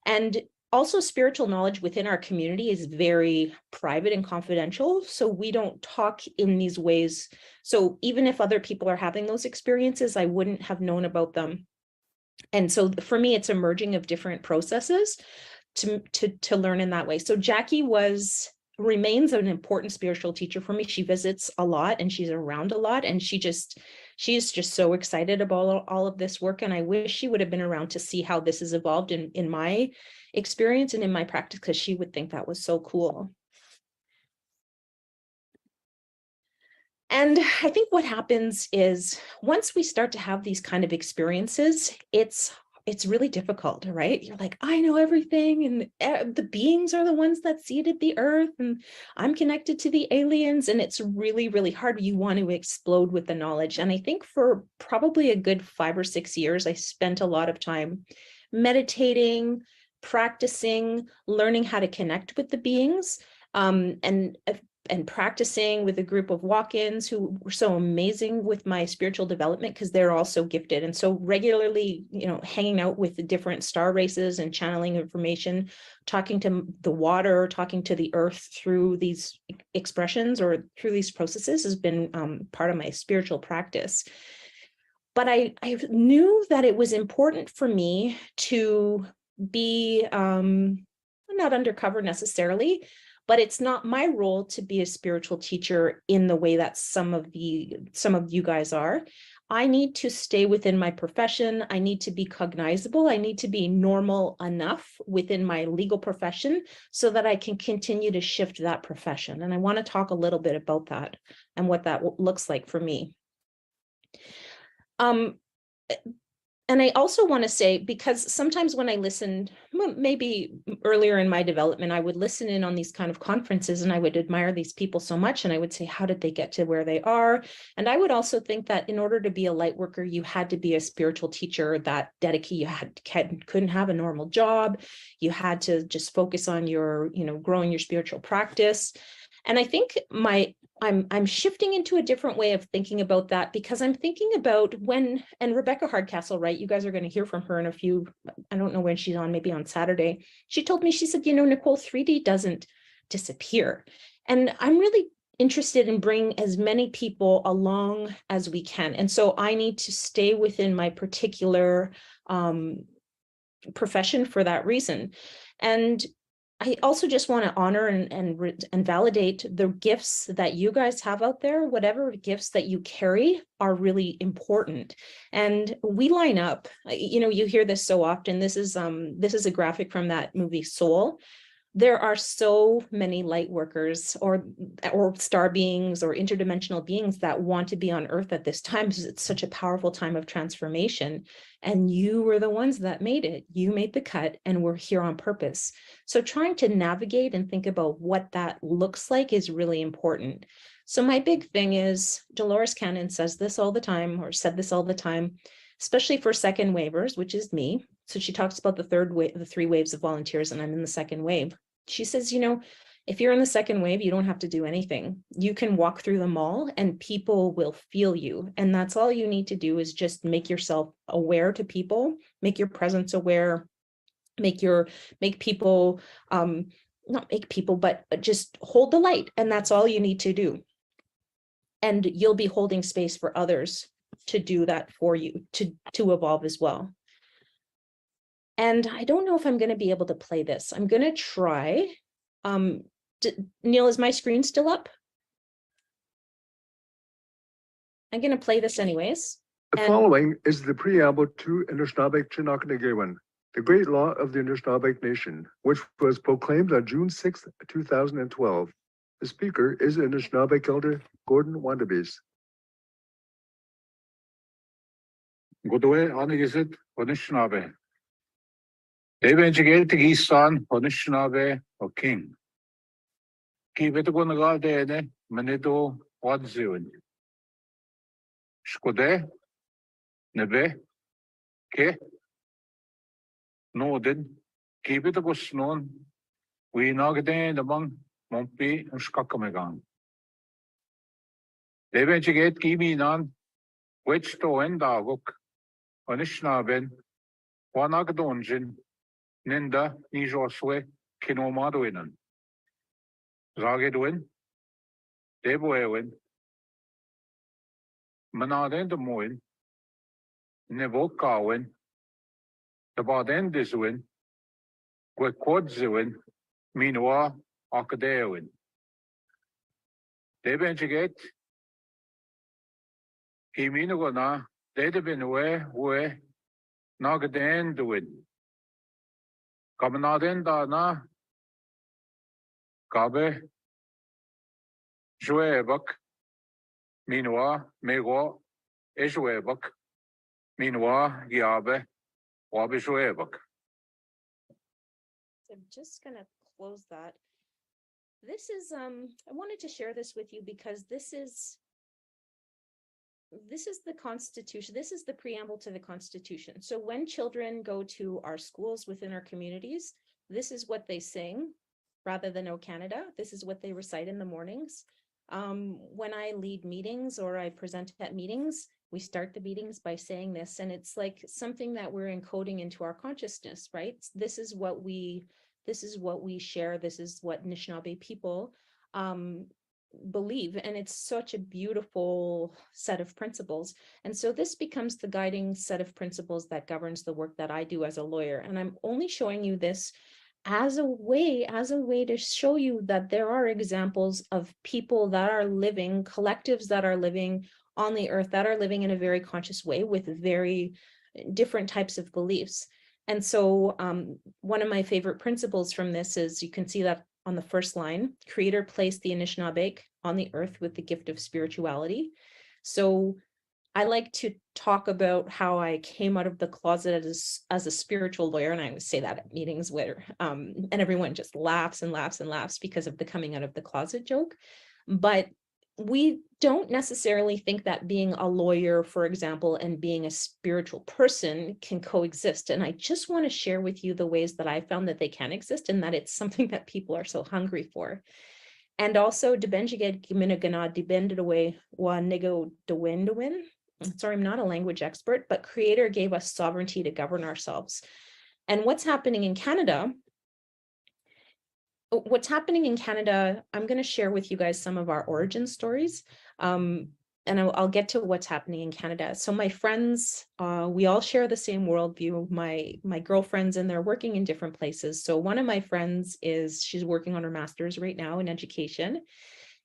And also spiritual knowledge within our community is very private and confidential. So we don't talk in these ways. So even if other people are having those experiences, I wouldn't have known about them. And so for me, it's a merging of different processes to learn in that way. So Jackie remains an important spiritual teacher for me. She visits a lot and she's around a lot, and she's just so excited about all of this work. And I wish she would have been around to see how this has evolved in my experience and in my practice, because she would think that was so cool. And I think what happens is once we start to have these kind of experiences, it's really difficult, right? You're like, I know everything, and the beings are the ones that seeded the earth, and I'm connected to the aliens, and it's really, really hard. You want to explode with the knowledge. And I think for probably a good 5 or 6 years, I spent a lot of time meditating, practicing, learning how to connect with the beings, and practicing with a group of walk-ins who were so amazing with my spiritual development, because they're also gifted. And so regularly, hanging out with the different star races and channeling information, talking to the water, talking to the earth through these expressions or through these processes has been part of my spiritual practice. But I knew that it was important for me to be not undercover necessarily, but it's not my role to be a spiritual teacher in the way that some of you guys are. I need to stay within my profession. I need to be cognizable. I need to be normal enough within my legal profession so that I can continue to shift that profession. And I want to talk a little bit about that and what that looks like for me. And I also want to say, because sometimes when I listened, maybe earlier in my development, I would listen in on these kind of conferences and I would admire these people so much. And I would say, how did they get to where they are? And I would also think that in order to be a light worker, you had to be a spiritual teacher that dedicated, couldn't have a normal job. You had to just focus on your, growing your spiritual practice. And I think I'm shifting into a different way of thinking about that, because I'm thinking about and Rebecca Hardcastle, right? You guys are going to hear from her in a few, I don't know when she's on, maybe on Saturday. She told me, she said, Nicole, 3D doesn't disappear. And I'm really interested in bringing as many people along as we can. And so I need to stay within my particular profession for that reason. And I also just want to honor and validate the gifts that you guys have out there. Whatever gifts that you carry are really important, and we line up. You hear this so often. This is a graphic from that movie Soul. There are so many light workers or star beings or interdimensional beings that want to be on Earth at this time, because it's such a powerful time of transformation. And you were the ones that made it. You made the cut, and we're here on purpose. So trying to navigate and think about what that looks like is really important. So my big thing is, Dolores Cannon says this all the time, or said this all the time, especially for second wavers, which is me. So she talks about the third wave, the 3 waves of volunteers, and I'm in the second wave. She says, if you're in the second wave, you don't have to do anything. You can walk through the mall and people will feel you. And that's all you need to do, is just make yourself aware to people, make your presence aware, but just hold the light. And that's all you need to do. And you'll be holding space for others to do that for you, to evolve as well. And I don't know if I'm going to be able to play this. I'm going to try. Neil, is my screen still up? I'm going to play this anyways. The following is the preamble to Anishinaabe Chinakanagewan, the great law of the Anishinaabe Nation, which was proclaimed on June 6, 2012. The speaker is Anishinaabe Elder Gordon Wandabes. Godwe Anigisit Anishinaabe. Debenjigate Gisan Anishinaabe o King. Kibetagunaga Dene Manido Wadzewin. Skode Nebe Ke Nodin Kibetagusnon We Nagade among Mompi and Skakamegan. Debenjigate Giminan which to end Aguk Anishinaaben Wanagadonjin Ninda Nijoswe Kinomaduinan. Zagedwin Deboewin Manaden de Moin Nevokawin the Baden Diswin Gwekodziwin Minwa Akadewin. Debenjigate Kiminogona Dedebinwe we Nagaden Duin. Kamanaden Dana Gabe Joebak Minwa Mego Ejoebak Minwa Giabe Wabe Joebak. I'm just going to close that. This is, I wanted to share this with you because this is the Constitution. This is the preamble to the Constitution. So when children go to our schools within our communities, this is what they sing rather than O Canada. This is what they recite in the mornings. When I lead meetings or I present at meetings, we start the meetings by saying this, and it's like something that we're encoding into our consciousness, right? This is what we share. This is what Anishinaabe people believe, and it's such a beautiful set of principles. And so this becomes the guiding set of principles that governs the work that I do as a lawyer. And I'm only showing you this as a way to show you that there are examples of people that are living, collectives that are living on the earth, that are living in a very conscious way with very different types of beliefs. And so one of my favorite principles from this is, you can see that on the first line, Creator placed the Anishinaabe on the earth with the gift of spirituality. So I like to talk about how I came out of the closet as a spiritual lawyer, and I would say that at meetings where, and everyone just laughs and laughs and laughs because of the coming out of the closet joke. But we don't necessarily think that being a lawyer, for example, and being a spiritual person can coexist. And I just want to share with you the ways that I found that they can exist, and that it's something that people are so hungry for. And also, sorry, I'm not a language expert, but Creator gave us sovereignty to govern ourselves. And what's happening in Canada, I'm going to share with you guys some of our origin stories. And I'll get to what's happening in Canada. So my friends, we all share the same worldview. My girlfriends, and they're working in different places. So one of my friends she's working on her master's right now in education.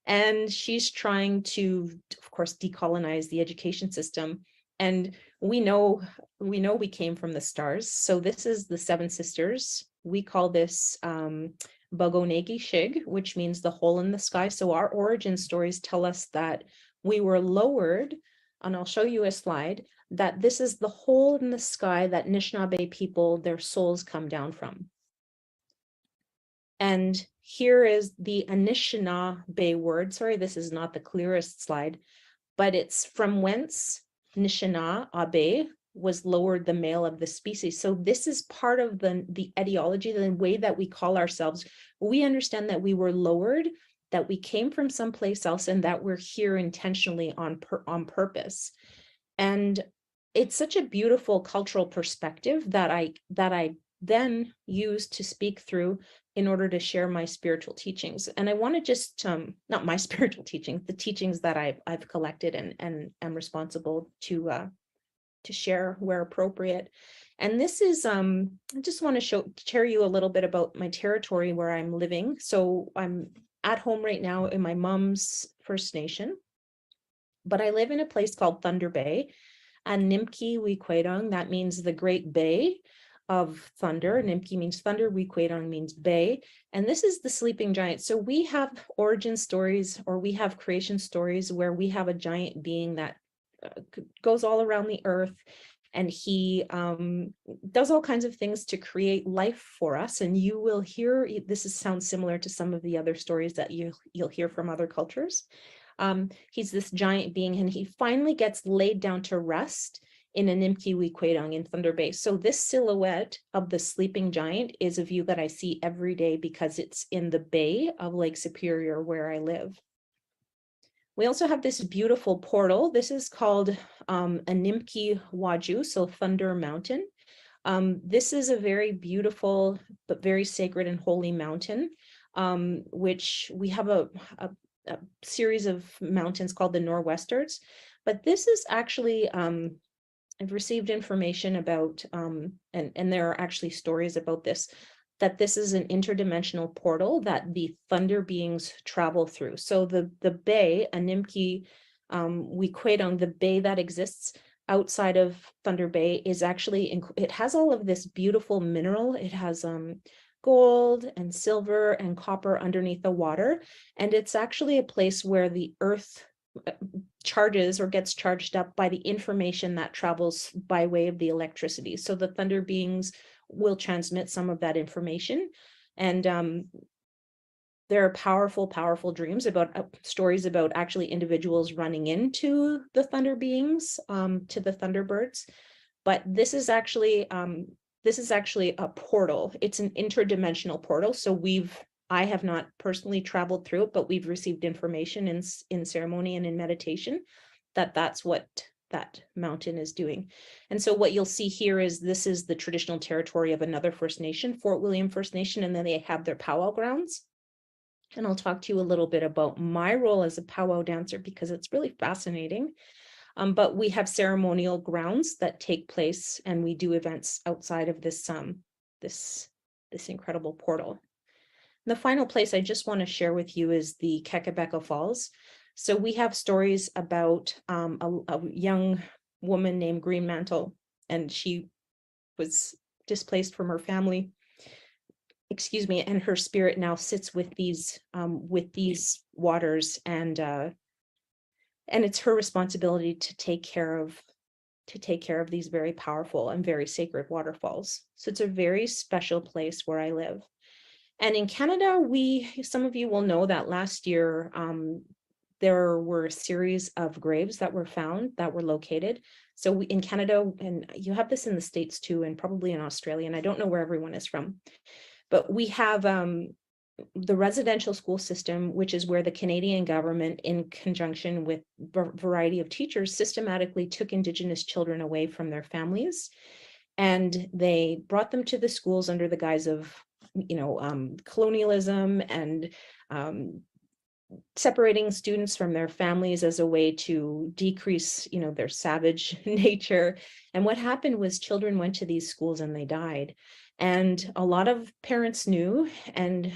And she's trying to, of course, decolonize the education system. And we know we came from the stars. So this is the Seven Sisters. We call this Bagonegi Shig, which means the hole in the sky. So our origin stories tell us that we were lowered, and I'll show you a slide, that this is the hole in the sky that Anishinaabe people, their souls come down from. And here is the Anishinaabe word. Sorry, this is not the clearest slide, but it's from whence Anishinaabe was lowered, the male of the species. So this is part of the etiology, the way that we call ourselves. We understand that we were lowered, that we came from someplace else, and that we're here intentionally on purpose. And it's such a beautiful cultural perspective that I then use to speak through in order to share my spiritual teachings. And I want to just, not my spiritual teachings, the teachings that I've collected and am responsible to share where appropriate. And this is, I just want to share you a little bit about my territory where I'm living. So I'm at home right now in my mom's First Nation, but I live in a place called Thunder Bay, and Nimki Wikwetung, that means the Great Bay of Thunder. Nimki means thunder, Wikwetung means bay, and this is the sleeping giant. So we have origin stories, or we have creation stories, where we have a giant being that goes all around the earth, and he does all kinds of things to create life for us. And you will hear, sounds similar to some of the other stories that you'll hear from other cultures. He's this giant being, and he finally gets laid down to rest in Nimki Wikwetung in Thunder Bay. So this silhouette of the sleeping giant is a view that I see every day because it's in the bay of Lake Superior where I live. We also have this beautiful portal. This is called Nimki Waju, so Thunder Mountain. This is a very beautiful but very sacred and holy mountain, which we have a series of mountains called the Nor'westers. But this is actually, I've received information about, and there are actually stories about this, that this is an interdimensional portal that the thunder beings travel through. So the bay, Nimki Wikwetung, the bay that exists outside of Thunder Bay, is actually, it has all of this beautiful mineral. It has gold and silver and copper underneath the water. And it's actually a place where the earth charges or gets charged up by the information that travels by way of the electricity. So the thunder beings will transmit some of that information. And there are powerful, powerful dreams about stories about actually individuals running into the thunder beings, to the Thunderbirds. But this is actually a portal. It's an interdimensional portal. So I have not personally traveled through it, but we've received information in ceremony and in meditation that's what that mountain is doing. And so what you'll see here is this is the traditional territory of another First Nation, Fort William First Nation, and then they have their powwow grounds. And I'll talk to you a little bit about my role as a powwow dancer because it's really fascinating. But we have ceremonial grounds that take place, and we do events outside of this incredible portal. The final place I just want to share with you is the Kekabeka Falls. So we have stories about a young woman named Green Mantle, and she was displaced from her family, and her spirit now sits with these waters, and And it's her responsibility to take care of these very powerful and very sacred waterfalls. So it's a very special place where I live. And in Canada, some of you will know that last year, there were a series of graves that were found that were located. So in Canada, and you have this in the States too, and probably in Australia, and I don't know where everyone is from, but we have the residential school system, which is where the Canadian government, in conjunction with a variety of teachers, systematically took Indigenous children away from their families. And they brought them to the schools under the guise of, colonialism and separating students from their families as a way to decrease, their savage nature. And what happened was children went to these schools and they died. And a lot of parents knew, and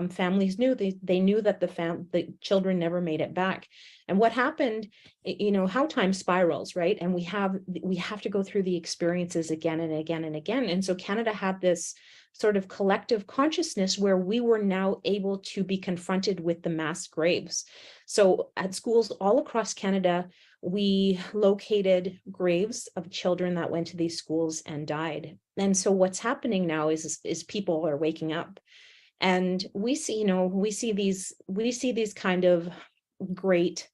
families knew, they knew that the children never made it back. And what happened, how time spirals, right? And we have to go through the experiences again and again and again. And so Canada had this sort of collective consciousness where we were now able to be confronted with the mass graves. So at schools all across Canada, we located graves of children that went to these schools and died. And so what's happening now is people are waking up, and we see these kind of great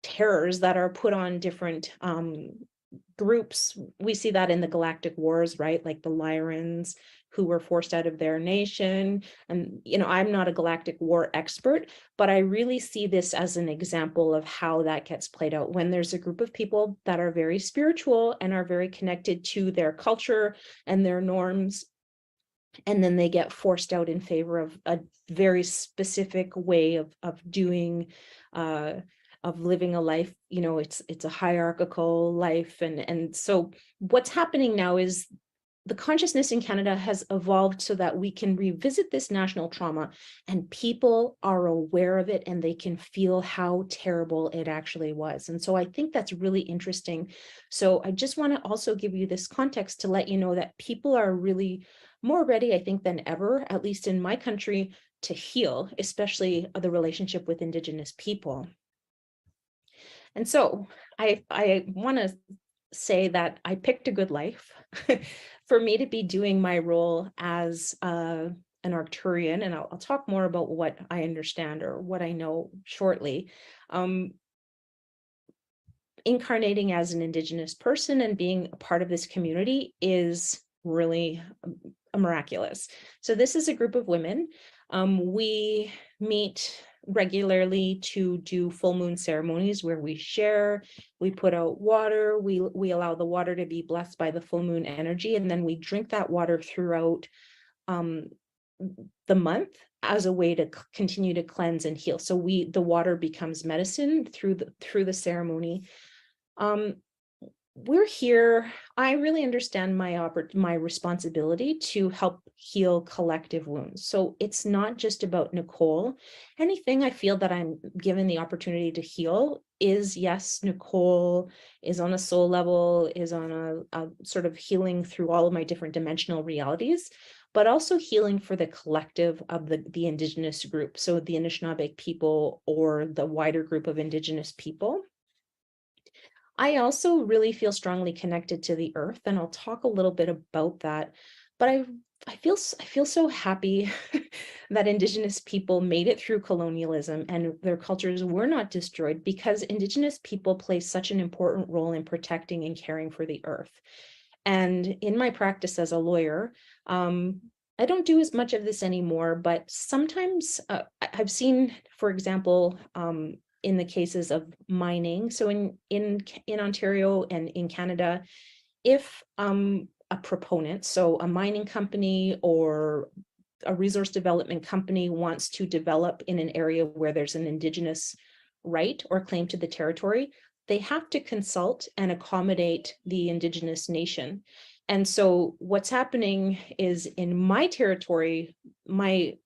terrors that are put on different groups. We see that in the Galactic Wars, right? Like the Lyrans, who were forced out of their nation. And, I'm not a Galactic War expert, but I really see this as an example of how that gets played out when there's a group of people that are very spiritual and are very connected to their culture and their norms. And then they get forced out in favor of a very specific way of doing, of living a life. It's a hierarchical life. And so what's happening now is the consciousness in Canada has evolved so that we can revisit this national trauma, and people are aware of it and they can feel how terrible it actually was. And so I think that's really interesting. So I just want to also give you this context to let you know that people are really more ready, I think, than ever, at least in my country, to heal, especially the relationship with Indigenous people. And so I want to say that I picked a good life for me to be doing my role as an Arcturian, and I'll talk more about what I understand or what I know shortly. Incarnating as an Indigenous person and being a part of this community is really miraculous. So this is a group of women. We meet regularly to do full moon ceremonies where we share, we put out water, we allow the water to be blessed by the full moon energy, and then we drink that water throughout the month as a way to continue to cleanse and heal. So the water becomes medicine through the ceremony. We're here. I really understand my responsibility to help heal collective wounds. So it's not just about Nicole. Anything I feel that I'm given the opportunity to heal is, yes, Nicole is on a soul level, is on a sort of healing through all of my different dimensional realities, but also healing for the collective of the Indigenous group. So the Anishinaabe people or the wider group of Indigenous people. I also really feel strongly connected to the earth, and I'll talk a little bit about that. But I feel so happy that Indigenous people made it through colonialism and their cultures were not destroyed, because Indigenous people play such an important role in protecting and caring for the earth. And in my practice as a lawyer, I don't do as much of this anymore, but sometimes I've seen, for example, in the cases of mining. So in Ontario and in Canada, if a proponent, so a mining company or a resource development company wants to develop in an area where there's an Indigenous right or claim to the territory, they have to consult and accommodate the Indigenous nation. And so what's happening is in my territory, my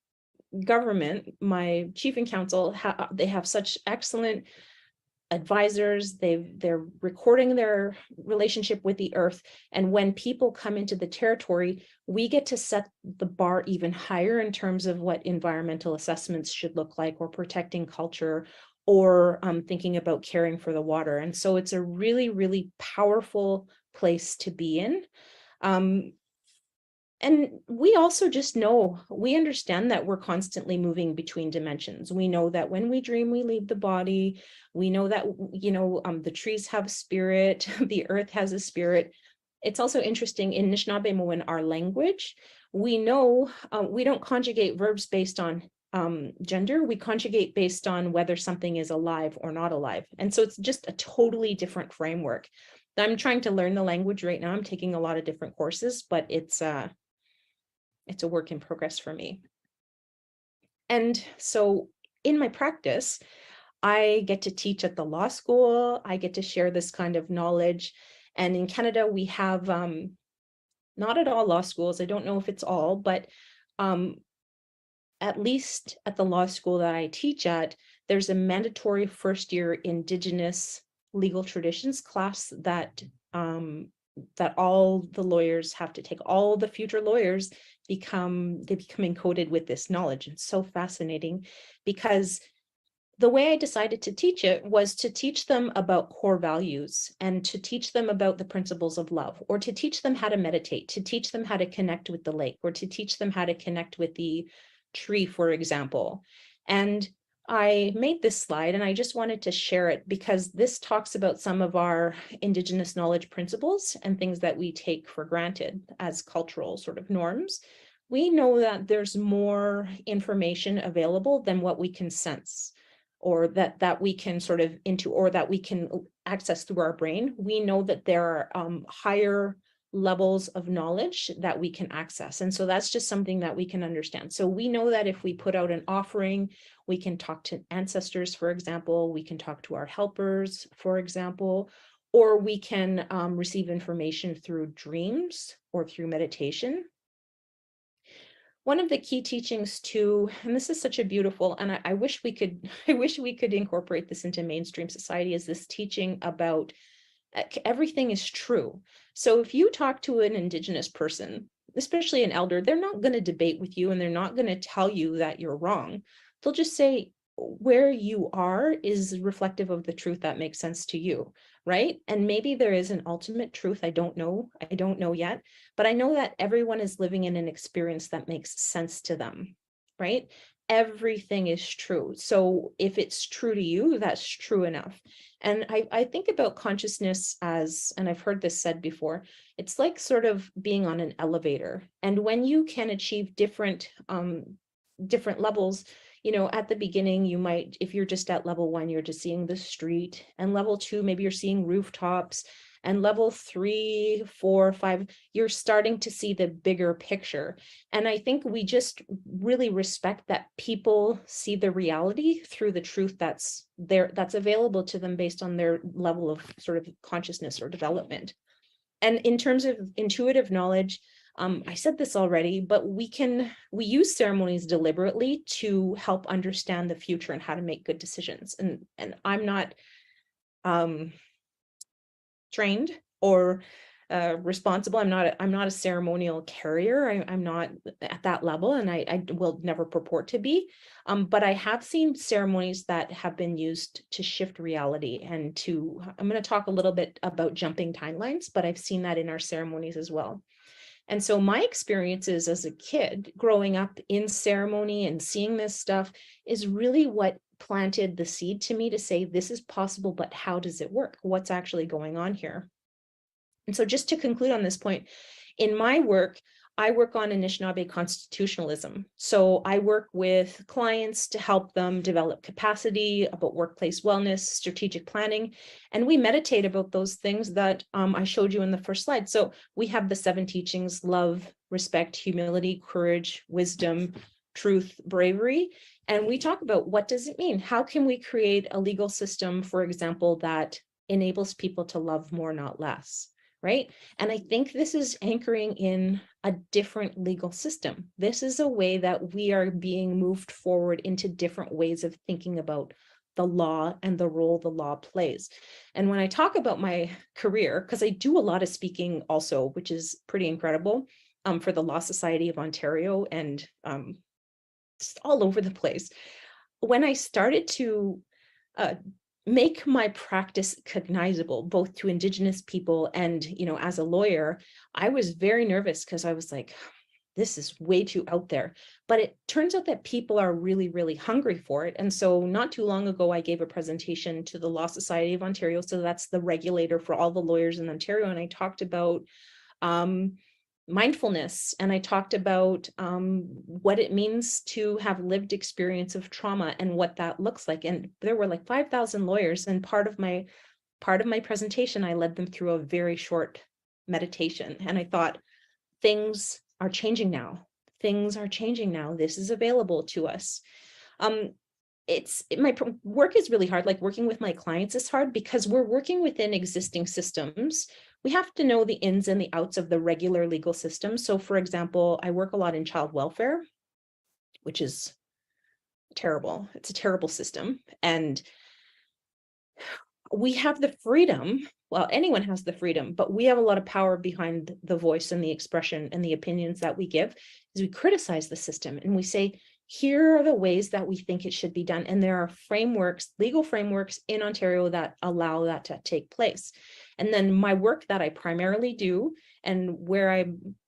government, my chief and council, they have such excellent advisors, they're recording their relationship with the earth. And when people come into the territory, we get to set the bar even higher in terms of what environmental assessments should look like, or protecting culture, or thinking about caring for the water. And so it's a really, really powerful place to be in. And we also just know, we understand that we're constantly moving between dimensions. We know that when we dream, we leave the body. We know that, the trees have spirit, the earth has a spirit. It's also interesting in Anishinaabe, our language, we know we don't conjugate verbs based on gender. We conjugate based on whether something is alive or not alive. And so it's just a totally different framework. I'm trying to learn the language right now. I'm taking a lot of different courses, but it's a work in progress for me. And so in my practice, I get to teach at the law school. I get to share this kind of knowledge. And in Canada, we have not at all law schools. I don't know if it's all, but at least at the law school that I teach at, there's a mandatory first year Indigenous legal traditions class that all the lawyers have to take. All the future lawyers become encoded with this knowledge. It's so fascinating, because the way I decided to teach it was to teach them about core values, and to teach them about the principles of love, or to teach them how to meditate, to teach them how to connect with the lake, or to teach them how to connect with the tree, for example. And I made this slide and I just wanted to share it because this talks about some of our Indigenous knowledge principles and things that we take for granted as cultural sort of norms. We know that there's more information available than what we can sense, or that we can sort of or that we can access through our brain. We know that there are higher levels of knowledge that we can access. And so that's just something that we can understand. So we know that if we put out an offering, we can talk to ancestors, for example, we can talk to our helpers, for example, or we can receive information through dreams or through meditation. One of the key teachings too, and this is such a beautiful, and I wish we could incorporate this into mainstream society, is this teaching about everything is true. So if you talk to an Indigenous person, especially an elder, they're not going to debate with you and they're not going to tell you that you're wrong. They'll just say where you are is reflective of the truth that makes sense to you, right? And maybe there is an ultimate truth. I don't know yet, but I know that everyone is living in an experience that makes sense to them, right? Everything is true. So if it's true to you, that's true enough. And I think about consciousness as, and I've heard this said before, it's like sort of being on an elevator. And when you can achieve different levels, at the beginning, you might, if you're just at level 1, you're just seeing the street, and level 2, maybe you're seeing rooftops, and level 3, 4, 5, you're starting to see the bigger picture. And I think we just really respect that people see the reality through the truth that's there, that's available to them based on their level of sort of consciousness or development. And in terms of intuitive knowledge, I said this already, but we use ceremonies deliberately to help understand the future and how to make good decisions. And I'm not trained or responsible. I'm not a ceremonial carrier. I'm not at that level, and I will never purport to be. But I have seen ceremonies that have been used to shift reality and I'm going to talk a little bit about jumping timelines, but I've seen that in our ceremonies as well. And so my experiences as a kid growing up in ceremony and seeing this stuff is really what planted the seed to me to say, this is possible, but how does it work? What's actually going on here? And so just to conclude on this point, in my work, I work on Anishinaabe constitutionalism. So I work with clients to help them develop capacity about workplace wellness, strategic planning, and we meditate about those things that I showed you in the first slide. So we have the 7 teachings: love, respect, humility, courage, wisdom, truth, bravery. And we talk about, what does it mean? How can we create a legal system, for example, that enables people to love more, not less? Right? And I think this is anchoring in a different legal system. This is a way that we are being moved forward into different ways of thinking about the law and the role the law plays. And when I talk about my career, because I do a lot of speaking also, which is pretty incredible, for the Law Society of Ontario and just all over the place. When I started to make my practice cognizable, both to Indigenous people and, as a lawyer, I was very nervous because I was like, this is way too out there. But it turns out that people are really, really hungry for it. And so not too long ago, I gave a presentation to the Law Society of Ontario. So that's the regulator for all the lawyers in Ontario. And I talked about mindfulness, and I talked about what it means to have lived experience of trauma and what that looks like. And there were like 5,000 lawyers, and part of my presentation, I led them through a very short meditation. And I thought, things are changing now. Things are changing now. This is available to us. My work is really hard. Like working with my clients is hard because we're working within existing systems. We have to know the ins and the outs of the regular legal system. So for example, I work a lot in child welfare, which is terrible. It's a terrible system. And we have the freedom, well, anyone has the freedom, but we have a lot of power behind the voice and the expression and the opinions that we give, is we criticize the system and we say, here are the ways that we think it should be done. And there are frameworks, legal frameworks in Ontario that allow that to take place. And then my work that I primarily do and where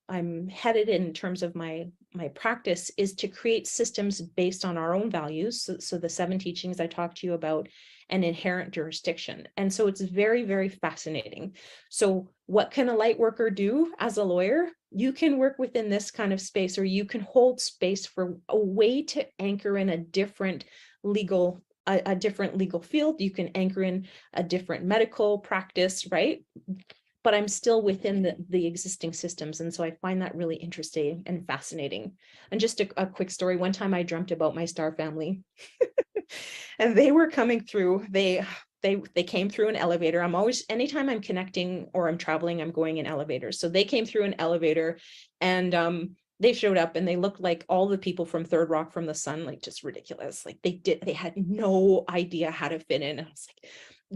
I'm headed in terms of my practice is to create systems based on our own values. So the 7 teachings I talked to you about, and inherent jurisdiction. And so it's very, very fascinating. So what can a light worker do as a lawyer? You can work within this kind of space, or you can hold space for a way to anchor in a different legal field. You can anchor in a different medical practice, right? But I'm still within the existing systems. And so I find that really interesting and fascinating. And just a quick story. One time I dreamt about my star family and they were coming through, they came through an elevator. Anytime I'm connecting or I'm traveling, I'm going in elevators. So they came through an elevator and they showed up and they looked like all the people from Third Rock from the Sun, like just ridiculous. Like they had no idea how to fit in. And I was like,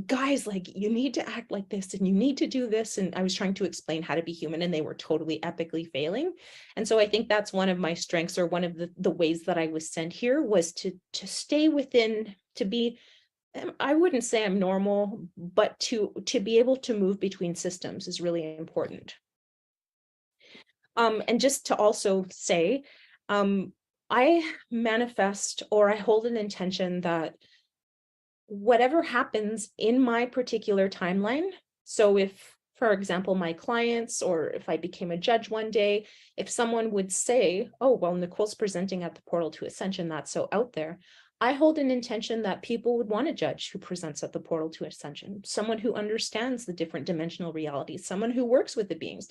guys, like you need to act like this and you need to do this. And I was trying to explain how to be human and they were totally epically failing. And so I think that's one of my strengths, or one of the ways that I was sent here, was to stay within, to be, I wouldn't say I'm normal, but to be able to move between systems is really important. And just to also say, I manifest, or I hold an intention that whatever happens in my particular timeline, so if, for example, my clients, or if I became a judge one day, if someone would say, oh, well, Nicole's presenting at the portal to Ascension, that's so out there. I hold an intention that people would want a judge who presents at the portal to Ascension, someone who understands the different dimensional realities, someone who works with the beings.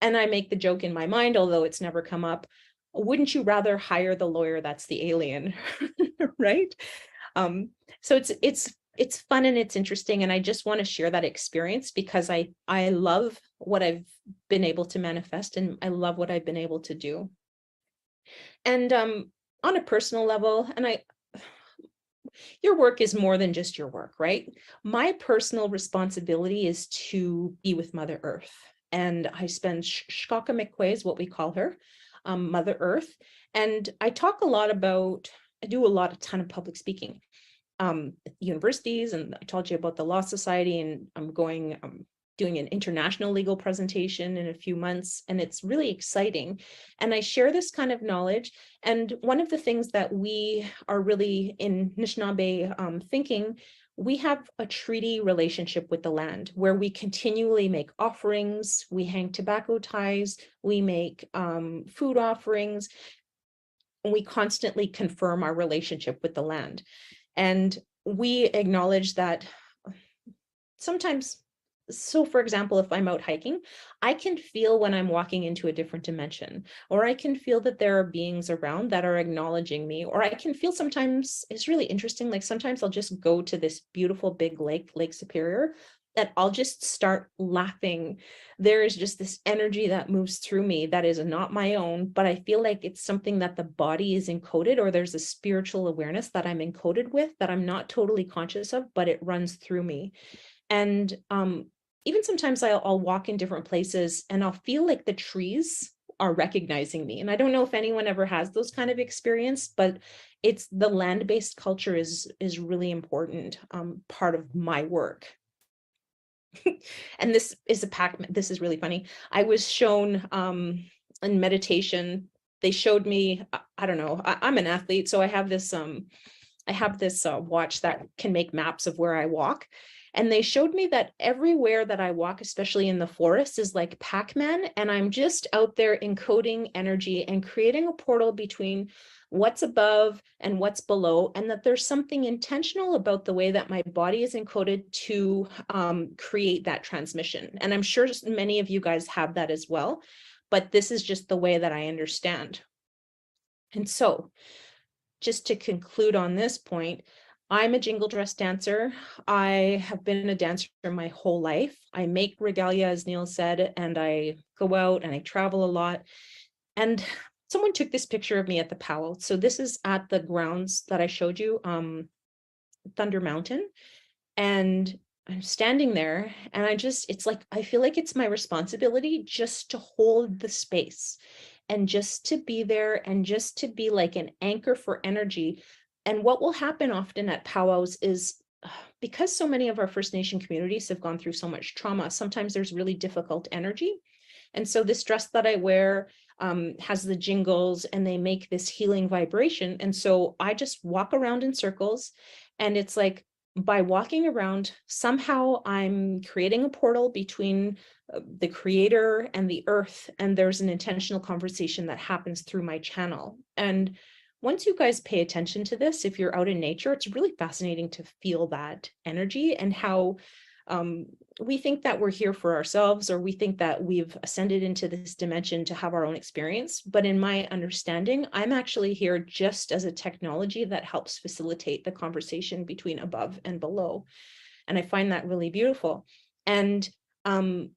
And I make the joke in my mind, although it's never come up, wouldn't you rather hire the lawyer that's the alien, right? So it's fun and it's interesting. And I just want to share that experience because I love what I've been able to manifest and I love what I've been able to do. And on a personal level, and your work is more than just your work, right? My personal responsibility is to be with Mother Earth. And I spend Shkaka is what we call her, Mother Earth. And I talk a lot about, I do a ton of public speaking at universities, and I told you about the Law Society, and I'm doing an international legal presentation in a few months, and it's really exciting. And I share this kind of knowledge. And one of the things that we are really in Anishinaabe thinking, we have a treaty relationship with the land where we continually make offerings, we hang tobacco ties, we make food offerings, and we constantly confirm our relationship with the land. And we acknowledge that sometimes, so for example, if I'm out hiking, I can feel when I'm walking into a different dimension, or I can feel that there are beings around that are acknowledging me, or I can feel sometimes, it's really interesting, like sometimes I'll just go to this beautiful big lake, Lake Superior, that I'll just start laughing. There is just this energy that moves through me that is not my own, but I feel like it's something that the body is encoded, or there's a spiritual awareness that I'm encoded with that I'm not totally conscious of, but it runs through me. And even sometimes I'll walk in different places and I'll feel like the trees are recognizing me. And I don't know if anyone ever has those kind of experience, but it's the land-based culture is really important part of my work. And this is this is really funny. I was shown in meditation, they showed me, I don't know, I'm an athlete, so I have this watch that can make maps of where I walk. And they showed me that everywhere that I walk, especially in the forest, is like Pac-Man. And I'm just out there encoding energy and creating a portal between what's above and what's below. And that there's something intentional about the way that my body is encoded to create that transmission. And I'm sure many of you guys have that as well. But this is just the way that I understand. And so just to conclude on this point, I'm a jingle dress dancer. I have been a dancer my whole life. I make regalia, as Neil said, and I go out and I travel a lot. And someone took this picture of me at the powwow. So this is at the grounds that I showed you, Thunder Mountain. And I'm standing there and it's like, I feel like it's my responsibility just to hold the space and just to be there and just to be like an anchor for energy. And what will happen often at powwows is because so many of our First Nation communities have gone through so much trauma, sometimes there's really difficult energy. And so this dress that I wear has the jingles and they make this healing vibration. And so I just walk around in circles, and it's like by walking around, somehow I'm creating a portal between the creator and the earth. And there's an intentional conversation that happens through my channel. And once you guys pay attention to this, if you're out in nature, it's really fascinating to feel that energy and how we think that we're here for ourselves, or we think that we've ascended into this dimension to have our own experience. But in my understanding, I'm actually here just as a technology that helps facilitate the conversation between above and below. And I find that really beautiful. And I'm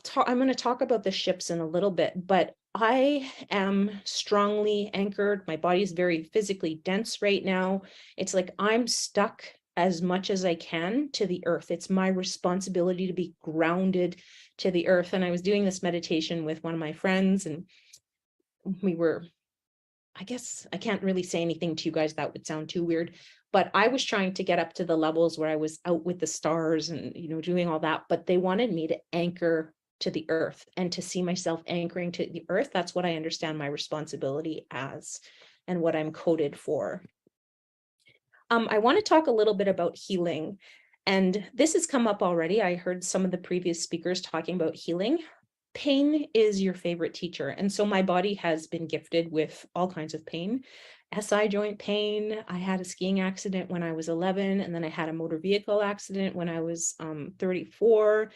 going to talk about the ships in a little bit, but I am strongly anchored. My body is very physically dense right now. It's like I'm stuck as much as I can to the earth. It's my responsibility to be grounded to the earth. And I was doing this meditation with one of my friends, and we were, I guess I can't really say anything to you guys that would sound too weird, but I was trying to get up to the levels where I was out with the stars and, doing all that, but they wanted me to anchor to the earth and to see myself anchoring to the earth. That's what I understand my responsibility as and what I'm coded for. I want to talk a little bit about healing, and this has come up already. I heard some of the previous speakers talking about healing. Pain is your favorite teacher. And so my body has been gifted with all kinds of pain. SI joint pain. I had a skiing accident when I was 11, and then I had a motor vehicle accident when I was 34.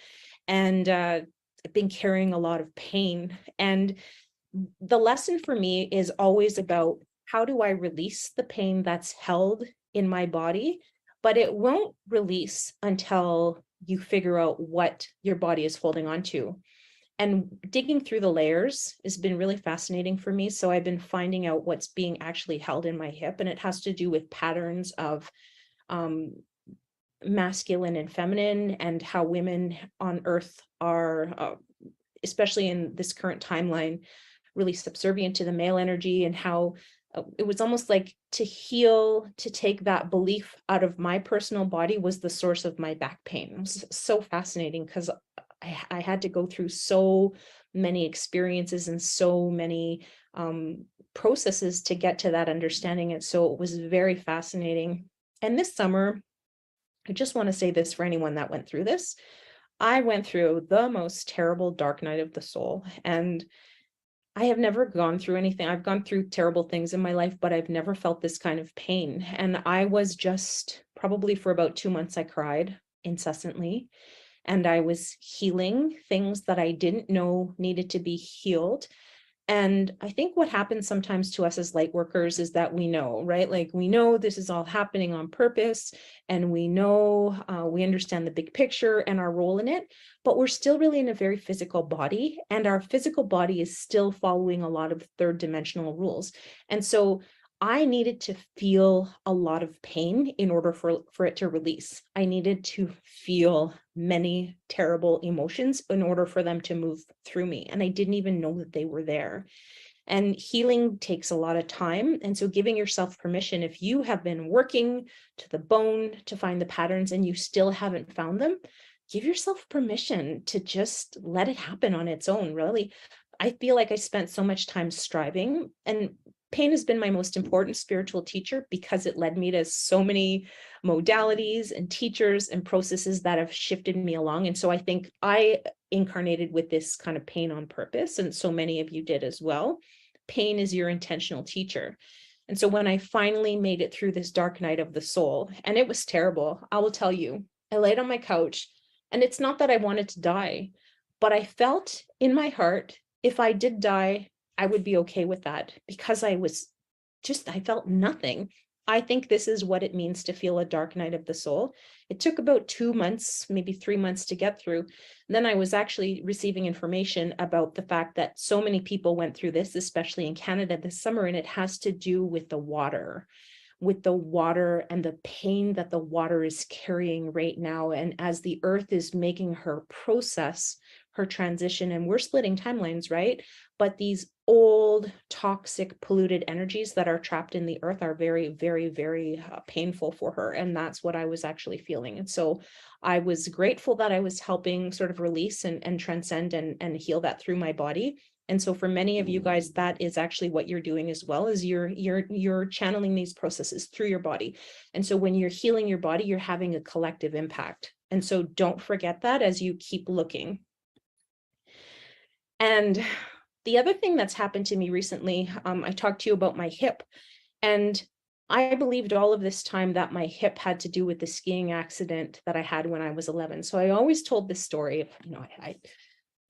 And I've been carrying a lot of pain. And the lesson for me is always about how do I release the pain that's held in my body, but it won't release until you figure out what your body is holding on to. And digging through the layers has been really fascinating for me. So I've been finding out what's being actually held in my hip, and it has to do with patterns of masculine and feminine, and how women on earth are, especially in this current timeline, really subservient to the male energy, and how it was almost like to heal, to take that belief out of my personal body was the source of my back pain. It was so fascinating because I had to go through so many experiences and so many processes to get to that understanding. And so it was very fascinating. And this summer, I just want to say this for anyone that went through this. I went through the most terrible dark night of the soul. And I have never gone through anything. I've gone through terrible things in my life, but I've never felt this kind of pain. And I was just probably for about 2 months, I cried incessantly. And I was healing things that I didn't know needed to be healed. And I think what happens sometimes to us as light workers is that we know, right? Like we know this is all happening on purpose, and we know, we understand the big picture and our role in it, but we're still really in a very physical body, and our physical body is still following a lot of third dimensional rules. And so I needed to feel a lot of pain in order for it to release. I needed to feel many terrible emotions in order for them to move through me. And I didn't even know that they were there. And healing takes a lot of time. And so giving yourself permission, if you have been working to the bone to find the patterns and you still haven't found them, give yourself permission to just let it happen on its own, really. I feel like I spent so much time striving, and pain has been my most important spiritual teacher because it led me to so many modalities and teachers and processes that have shifted me along. And so I think I incarnated with this kind of pain on purpose, and so many of you did as well. Pain is your intentional teacher. And so when I finally made it through this dark night of the soul, and it was terrible, I will tell you, I laid on my couch, and it's not that I wanted to die, but I felt in my heart, if I did die, I would be okay with that, because I felt nothing. I think this is what it means to feel a dark night of the soul. It took about 2 months, maybe 3 months to get through. And then I was actually receiving information about the fact that so many people went through this, especially in Canada this summer, and it has to do with the water and the pain that the water is carrying right now. And as the earth is making her process, her transition, and we're splitting timelines, right? But these old, toxic, polluted energies that are trapped in the earth are very, very, very painful for her. And that's what I was actually feeling. And so I was grateful that I was helping sort of release and transcend and heal that through my body. And so for many of you guys, that is actually what you're doing as well, is you're channeling these processes through your body. And so when you're healing your body, you're having a collective impact. And so don't forget that as you keep looking. And the other thing that's happened to me recently, I talked to you about my hip, and I believed all of this time that my hip had to do with the skiing accident that I had when I was 11. So I always told this story of, I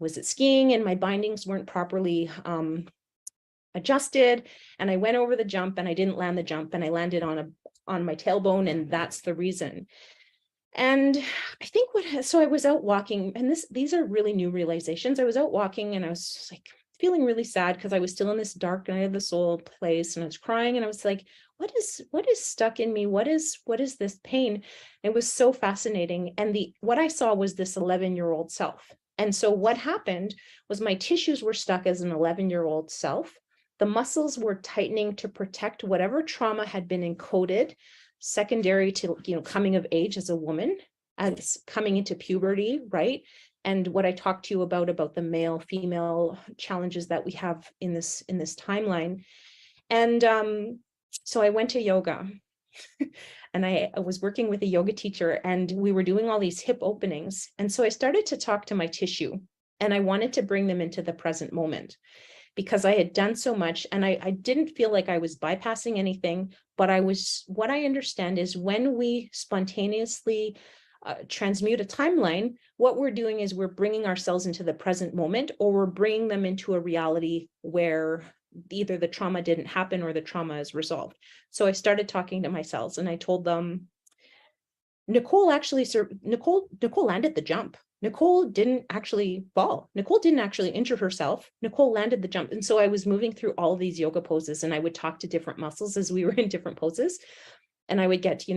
was at skiing and my bindings weren't properly adjusted, and I went over the jump and I didn't land the jump, and I landed on my tailbone, and that's the reason. And I think so I was out walking, and these are really new realizations. I was out walking and I was just like feeling really sad because I was still in this dark night of the soul place, and I was crying, and I was like, what is stuck in me? What is this pain? It was so fascinating. And what I saw was this 11-year-old self. And so what happened was my tissues were stuck as an 11-year-old self. The muscles were tightening to protect whatever trauma had been encoded secondary to, coming of age as a woman, as coming into puberty, right? And what I talked to you about the male female challenges that we have in this timeline. And so I went to yoga and I was working with a yoga teacher, and we were doing all these hip openings. And so I started to talk to my tissue, and I wanted to bring them into the present moment, because I had done so much, and I didn't feel like I was bypassing anything, but what I understand is when we spontaneously transmute a timeline, what we're doing is we're bringing ourselves into the present moment, or we're bringing them into a reality where either the trauma didn't happen or the trauma is resolved. So I started talking to my cells, and I told them, Nicole landed the jump. Nicole didn't actually fall. Nicole didn't actually injure herself. Nicole landed the jump. And so I was moving through all of these yoga poses, and I would talk to different muscles as we were in different poses. And I would get, to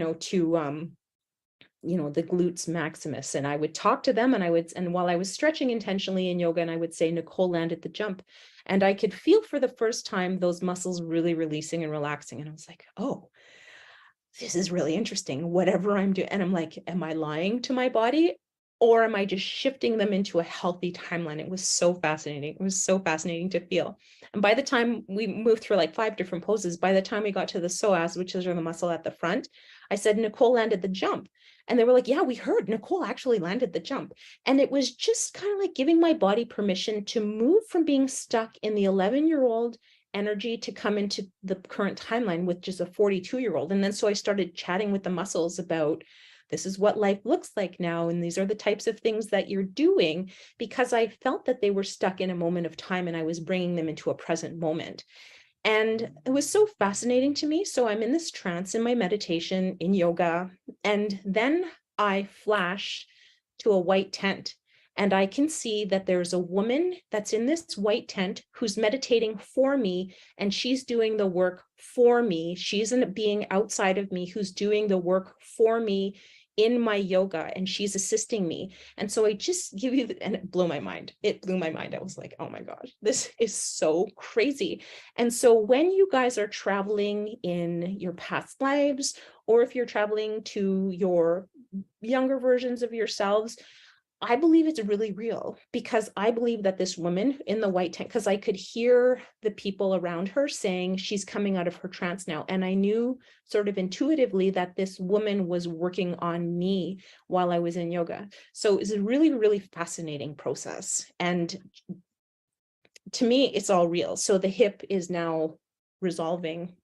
the glutes maximus, and I would talk to them, and while I was stretching intentionally in yoga, and I would say, Nicole landed the jump. And I could feel for the first time those muscles really releasing and relaxing. And I was like, oh, this is really interesting. Whatever I'm doing. And I'm like, am I lying to my body, or am I just shifting them into a healthy timeline? It was so fascinating. It was so fascinating to feel. And by the time we moved through like 5 different poses, by the time we got to the psoas, which is the muscle at the front, I said, Nicole landed the jump. And they were like, yeah, we heard Nicole actually landed the jump. And it was just kind of like giving my body permission to move from being stuck in the 11-year-old energy to come into the current timeline with just a 42-year-old. And then so I started chatting with the muscles about this is what life looks like now, and these are the types of things that you're doing, because I felt that they were stuck in a moment of time and I was bringing them into a present moment. And it was so fascinating to me. So I'm in this trance in my meditation, in yoga, and then I flash to a white tent. And I can see that there's a woman that's in this white tent who's meditating for me, and she's doing the work for me. She's a being outside of me who's doing the work for me in my yoga, and she's assisting me. And so I just give you, and it blew my mind. It blew my mind. I was like, oh my God, this is so crazy. And so when you guys are traveling in your past lives, or if you're traveling to your younger versions of yourselves, I believe it's really real, because I believe that this woman in the white tent, because I could hear the people around her saying she's coming out of her trance now. And I knew sort of intuitively that this woman was working on me while I was in yoga. So it's a really, really fascinating process. And to me, it's all real. So the hip is now resolving.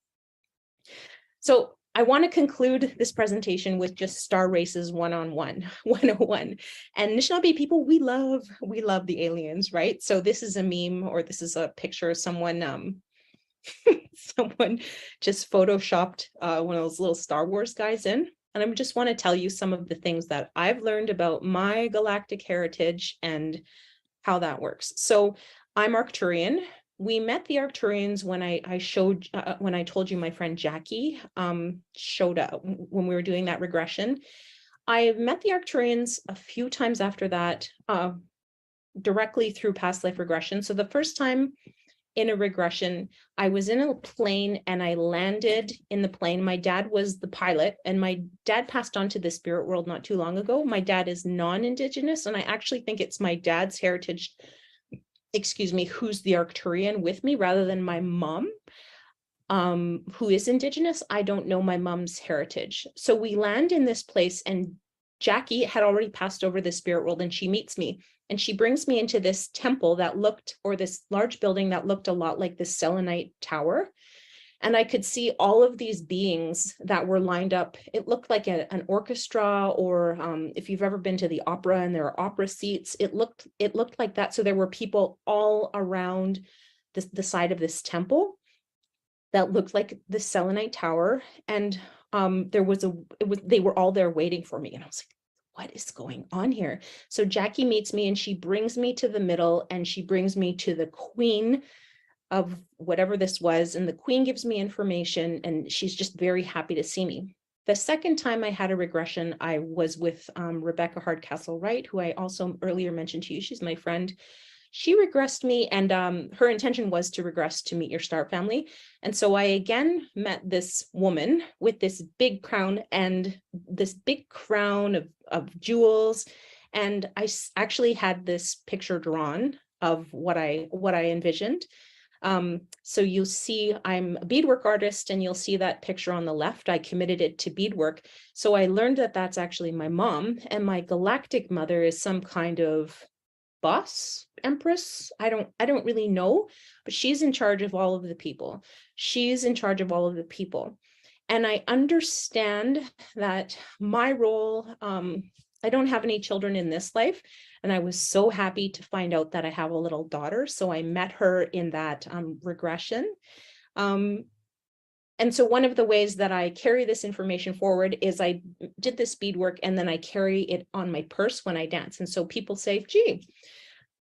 So I want to conclude this presentation with just Star Races 101. And Anishinaabe people, we love the aliens, right? So this is a meme, or this is a picture of someone, someone just photoshopped one of those little Star Wars guys in. And I just want to tell you some of the things that I've learned about my galactic heritage and how that works. So I'm Arcturian. We met the Arcturians when when I told you my friend Jackie showed up when we were doing that regression. I met the Arcturians a few times after that, directly through past life regression. So the first time in a regression, I was in a plane and I landed in the plane. My dad was the pilot, and my dad passed on to the spirit world not too long ago. My dad is non-Indigenous, and I actually think it's my dad's heritage, who's the Arcturian with me, rather than my mom, who is Indigenous. I don't know my mom's heritage. So we land in this place, and Jackie had already passed over the spirit world, and she meets me, and she brings me into this temple that looked, or this large building that looked a lot like this selenite tower. And I could see all of these beings that were lined up. It looked like an orchestra, or if you've ever been to the opera and there are opera seats, it looked like that. So there were people all around the side of this temple that looked like the selenite tower. And they were all there waiting for me. And I was like, what is going on here? So Jackie meets me, and she brings me to the middle, and she brings me to the queen of whatever this was. And the queen gives me information, and she's just very happy to see me. The second time I had a regression, I was with Rebecca Hardcastle-Wright, who I also earlier mentioned to you. She's my friend. She regressed me, and her intention was to regress to meet your star family. And so I again met this woman with this big crown, and this big crown of jewels. And I actually had this picture drawn of what I envisioned. So you'll see I'm a beadwork artist, and you'll see that picture on the left. I committed it to beadwork. So I learned that that's actually my mom, and my galactic mother is some kind of boss, empress. I don't really know, but she's in charge of all of the people. She's in charge of all of the people. And I understand that my role, I don't have any children in this life. And I was so happy to find out that I have a little daughter. So I met her in that regression. And so one of the ways that I carry this information forward is I did this beadwork, and then I carry it on my purse when I dance. And so people say, gee,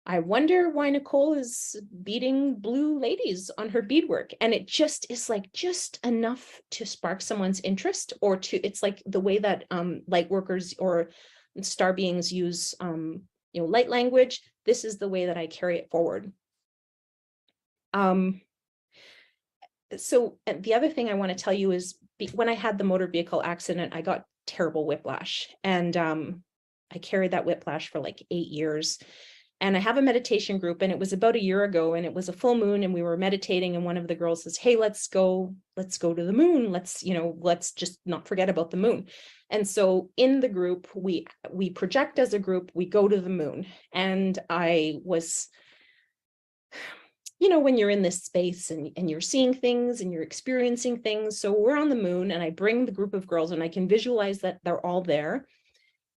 I wonder why Nicole is beading blue ladies on her beadwork. And it just is like just enough to spark someone's interest, or it's like the way that light workers or star beings use light language. This is the way that I carry it forward. So the other thing I want to tell you is when I had the motor vehicle accident, I got terrible whiplash, and I carried that whiplash for like 8 years. And I have a meditation group, and it was about a year ago, and it was a full moon, and we were meditating, and one of the girls says, hey, let's go to the moon. Let's just not forget about the moon. And so in the group, we project as a group, we go to the moon. And you know, when you're in this space and you're seeing things and you're experiencing things. So we're on the moon and I bring the group of girls and I can visualize that they're all there.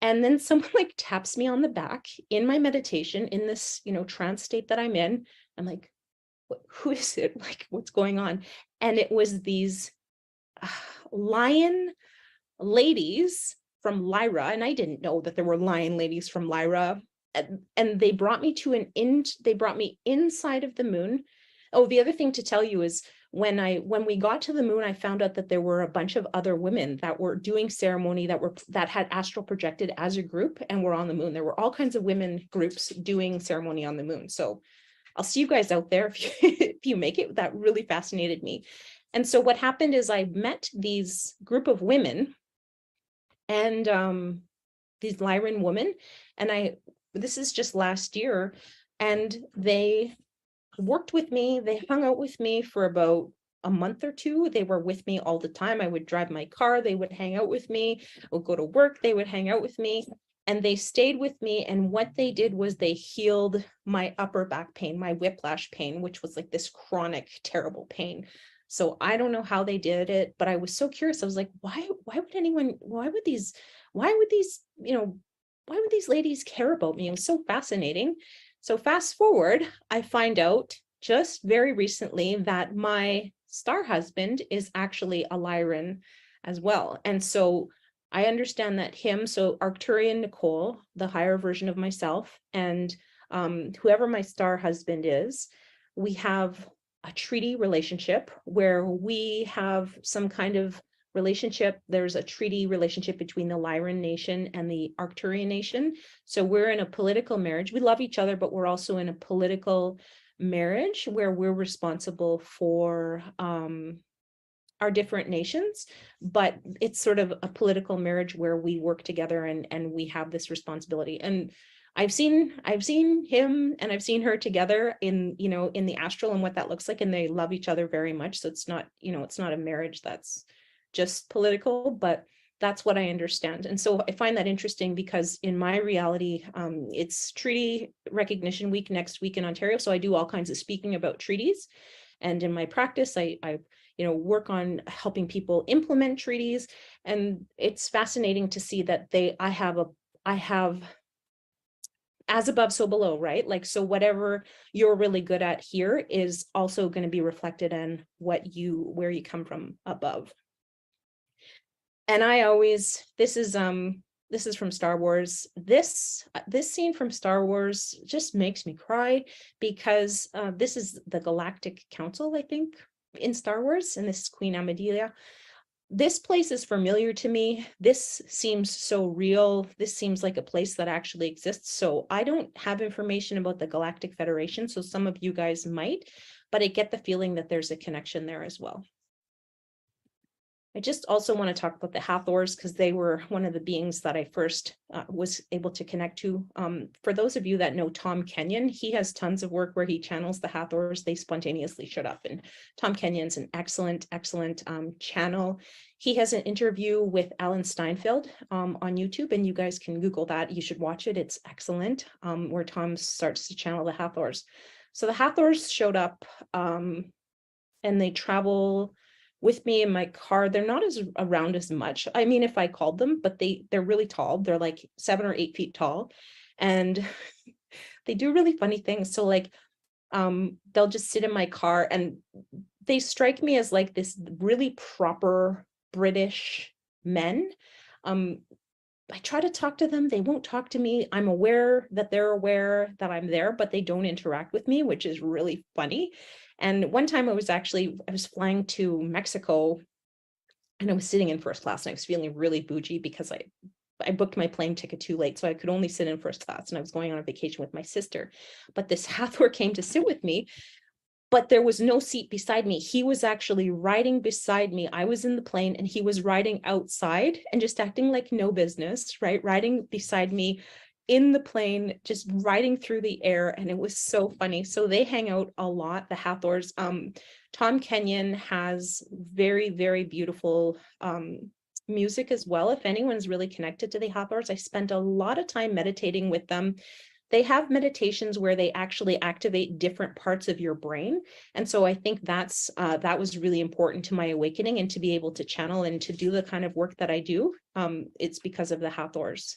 And then someone like taps me on the back in my meditation in this, you know, trance state that I'm in. I'm like, who is it? Like, what's going on? And it was these lion ladies from Lyra. And I didn't know that there were lion ladies from Lyra. And they brought me to they brought me inside of the moon. Oh, the other thing to tell you is when we got to the moon, I found out that there were a bunch of other women that were doing ceremony that had astral projected as a group and were on the moon. There were all kinds of women groups doing ceremony on the moon. So I'll see you guys out there if you make it. That really fascinated me. And so what happened is I met these group of women and these Lyran women, and this is just last year, and they worked with me. They hung out with me for about a month or two. They were with me all the time. I would drive my car. They would hang out with me. I would go to work. They would hang out with me. And they stayed with me. And what they did was they healed my upper back pain, my whiplash pain, which was like this chronic, terrible pain. So I don't know how they did it, but I was so curious. I was like, why would these ladies care about me? It was so fascinating. So fast forward, I find out just very recently that my star husband is actually a Lyran as well. And so I understand that so Arcturian Nicole, the higher version of myself, and whoever my star husband is, we have a treaty relationship where we have some kind of relationship. There's a treaty relationship between the Lyran nation and the Arcturian nation. So we're in a political marriage. We love each other, but we're also in a political marriage where we're responsible for our different nations, but it's sort of a political marriage where we work together and we have this responsibility. And I've seen him and I've seen her together in the astral and what that looks like, and they love each other very much. So it's not a marriage that's just political, but that's what I understand. And so I find that interesting because in my reality, it's Treaty Recognition Week next week in Ontario. So I do all kinds of speaking about treaties. And in my practice, I work on helping people implement treaties. And it's fascinating to see that I have as above, so below, right? Like, so whatever you're really good at here is also going to be reflected in where you come from above. And this is from Star Wars. This scene from Star Wars just makes me cry because this is the Galactic Council, I think, in Star Wars, and this is Queen Amidala. This place is familiar to me. This seems so real. This seems like a place that actually exists. So I don't have information about the Galactic Federation, so some of you guys might, but I get the feeling that there's a connection there as well. I just also want to talk about the Hathors because they were one of the beings that I first was able to connect to. For those of you that know Tom Kenyon, he has tons of work where he channels the Hathors. They spontaneously showed up, and Tom Kenyon's an excellent channel. He has an interview with Alan Steinfeld on YouTube, and you guys can Google that. You should watch it. It's excellent, where Tom starts to channel the Hathors. So the Hathors showed up and they travel with me in my car. They're not around as much. I mean, if I called them, but they're really tall. They're like 7 or 8 feet tall, and they do really funny things. So like, they'll just sit in my car, and they strike me as like this really proper British men. I try to talk to them. They won't talk to me. I'm aware that they're aware that I'm there, but they don't interact with me, which is really funny. And one time I was flying to Mexico, and I was sitting in first class, and I was feeling really bougie because I booked my plane ticket too late, so I could only sit in first class, and I was going on a vacation with my sister. But this Hathor came to sit with me, but there was no seat beside me. He was actually riding beside me. I was in the plane, and he was riding outside and just acting like no business, right? Riding beside me in the plane, just riding through the air. And it was so funny. So they hang out a lot, the Hathors. Tom Kenyon has very, very beautiful music as well. If anyone's really connected to the Hathors, I spent a lot of time meditating with them. they have meditations where they actually activate different parts of your brain. And so I think that was really important to my awakening, and to be able to channel and to do the kind of work that I do. It's because of the Hathors.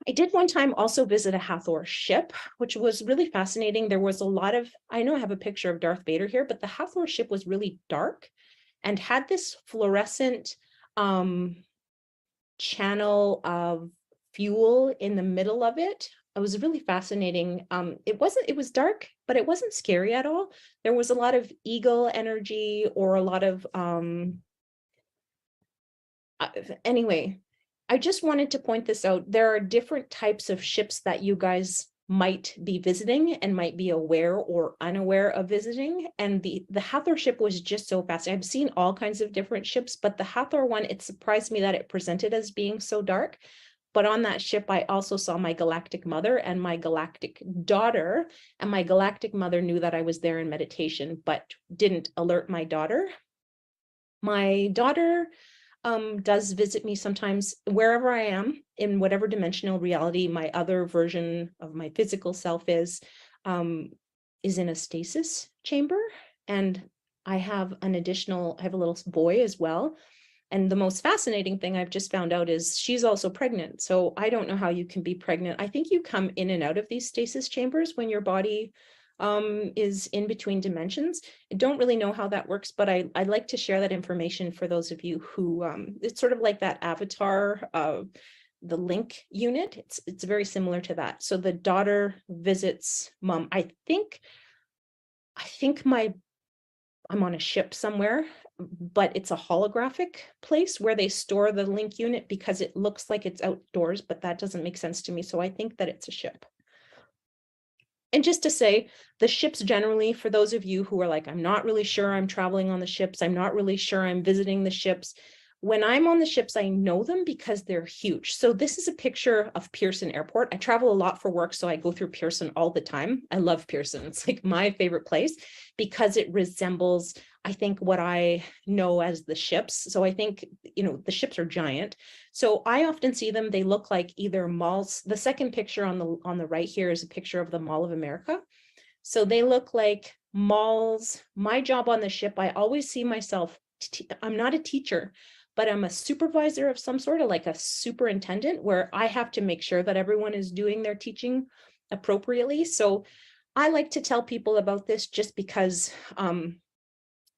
I did one time also visit a Hathor ship, which was really fascinating. There was a lot of, I know I have a picture of Darth Vader here, but the Hathor ship was really dark and had this fluorescent channel of fuel in the middle of it. It was really fascinating. It was dark, but it wasn't scary at all. There was a lot of eagle energy, or a lot of, anyway, I just wanted to point this out. There are different types of ships that you guys might be visiting and might be aware or unaware of visiting. And the Hathor ship was just so fascinating. I've seen all kinds of different ships, but the Hathor one, it surprised me that it presented as being so dark. But on that ship, I also saw my galactic mother and my galactic daughter. And my galactic mother knew that I was there in meditation, but didn't alert my daughter. My daughter does visit me sometimes wherever I am, in whatever dimensional reality my other version of my physical self is in a stasis chamber. And I have a little boy as well. And the most fascinating thing I've just found out is she's also pregnant. So I don't know how you can be pregnant. I think you come in and out of these stasis chambers when your body is in between dimensions. I don't really know how that works, but I'd like to share that information for those of you who, it's sort of like that avatar of the link unit. It's very similar to that. So the daughter visits mom. I think I'm on a ship somewhere, but it's a holographic place where they store the link unit, because it looks like it's outdoors, but that doesn't make sense to me. So I think that it's a ship. And just to say, the ships generally, for those of you who are like, I'm not really sure I'm traveling on the ships, I'm not really sure I'm visiting the ships. When I'm on the ships, I know them because they're huge. So this is a picture of Pearson Airport. I travel a lot for work, so I go through Pearson all the time. I love Pearson. It's like my favorite place because it resembles, I think, what I know as the ships. So I think, the ships are giant. So I often see them, they look like either malls. The second picture on the right here is a picture of the Mall of America. So they look like malls. My job on the ship, I always see myself, I'm not a teacher, but I'm a supervisor of some sort, of like a superintendent, where I have to make sure that everyone is doing their teaching appropriately. So I like to tell people about this just because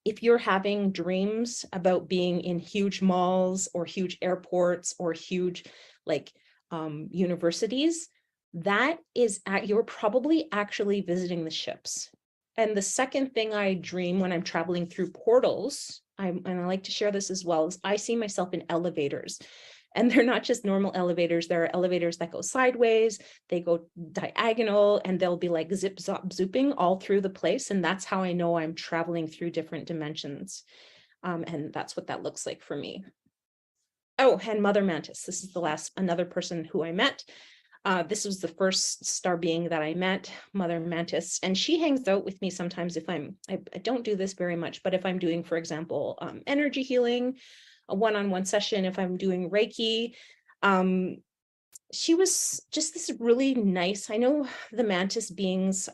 if you're having dreams about being in huge malls or huge airports or huge universities, that is you're probably actually visiting the ships. And the second thing I dream when I'm traveling through portals, and I like to share this as well, is I see myself in elevators. And they're not just normal elevators. There are elevators that go sideways, they go diagonal, and they'll be like zip, zop, zooping all through the place. And that's how I know I'm traveling through different dimensions. And that's what that looks like for me. Oh, and Mother Mantis. This is another person who I met. This was the first star being that I met, Mother Mantis, and she hangs out with me sometimes if I don't do this very much, but if I'm doing, for example, energy healing, a one-on-one session, if I'm doing Reiki. She was just this really nice, I know the Mantis beings,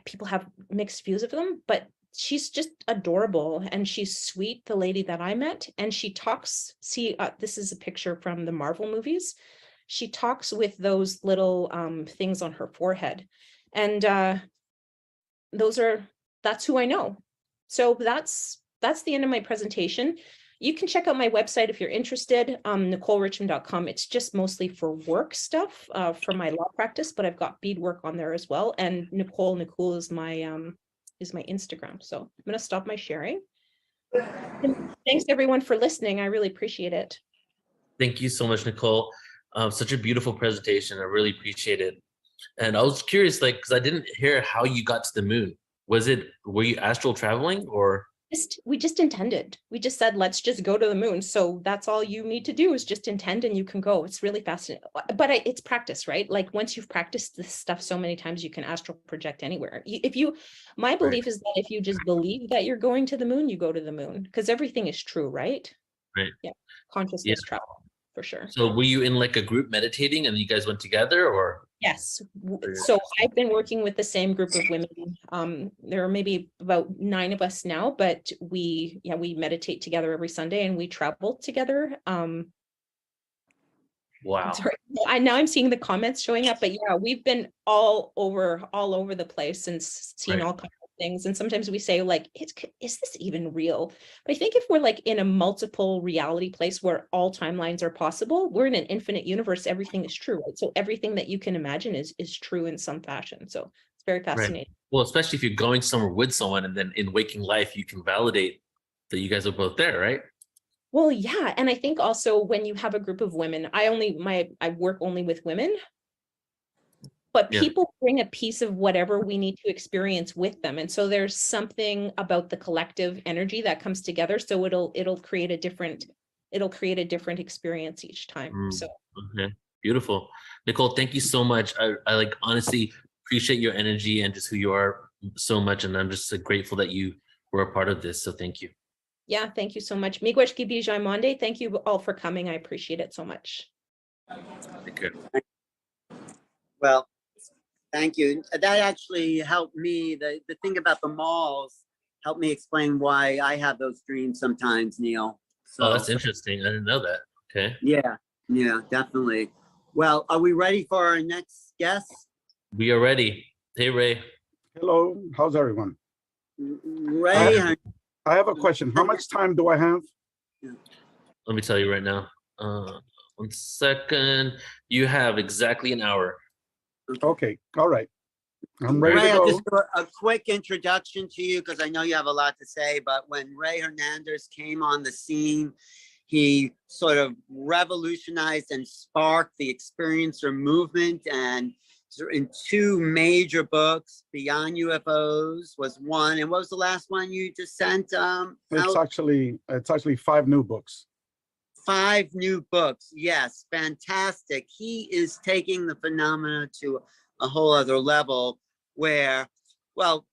people have mixed views of them, but she's just adorable and she's sweet, the lady that I met. And she talks, this is a picture from the Marvel movies. She talks with those little things on her forehead. And that's who I know. So that's the end of my presentation. You can check out my website if you're interested, NicoleRichmond.com. It's just mostly for work stuff for my law practice, but I've got beadwork on there as well. And Nicole is my Instagram. So I'm going to stop my sharing. And thanks everyone for listening. I really appreciate it. Thank you so much, Nicole. Such a beautiful presentation. I really appreciate it. And I was curious, because I didn't hear how you got to the moon. Were you astral traveling or? We just intended. We just said, let's just go to the moon. So that's all you need to do is just intend and you can go. It's really fascinating. But it's practice, right? Like once you've practiced this stuff so many times, you can astral project anywhere. My belief is that if you just believe that you're going to the moon, you go to the moon because everything is true, right? Right. Yeah. Consciousness travel. for sure. So were you in like a group meditating and you guys went together, or? Yes. So I've been working with the same group of women. There are maybe about 9 of us now, but we meditate together every Sunday and we travel together. Wow. Sorry. Now I'm seeing the comments showing up, but yeah, we've been all over the place and seen all kinds of things. And sometimes we say like, is this even real? But I think if we're like in a multiple reality place where all timelines are possible, we're in an infinite universe, everything is true, right? So everything that you can imagine is true in some fashion. So it's very fascinating. Right. Well, especially if you're going somewhere with someone and then in waking life, you can validate that you guys are both there, right? Well, yeah. And I think also when you have a group of women, I work only with women, but people bring a piece of whatever we need to experience with them. And so there's something about the collective energy that comes together. So it'll create a different experience each time. So okay. Beautiful. Nicole, thank you so much. I like honestly appreciate your energy and just who you are so much. And I'm just grateful that you were a part of this. So thank you. Yeah, thank you so much. Miigwech Gibijai Monde. Thank you all for coming. I appreciate it so much. Thank you. Well, thank you. That actually helped me. The thing about the malls helped me explain why I have those dreams sometimes, Neil. So, Oh, that's interesting. I didn't know that. Okay. Yeah, definitely. Well, are we ready for our next guest? We are ready. Hey, Ray. Hello, how's everyone? Ray. I have a question. How much time do I have? Let me tell you right now. 1 second. You have exactly an hour. Okay. All right. I'm ready Ray, to go. I'll just do a quick introduction to you because I know you have a lot to say, but when Ray Hernandez came on the scene, he sort of revolutionized and sparked the experiencer movement, and in 2 major books. Beyond UFOs was one, and what was the last one you just sent It's actually 5 new books. 5 new books. Yes, fantastic. He is taking the phenomena to a whole other level where, well,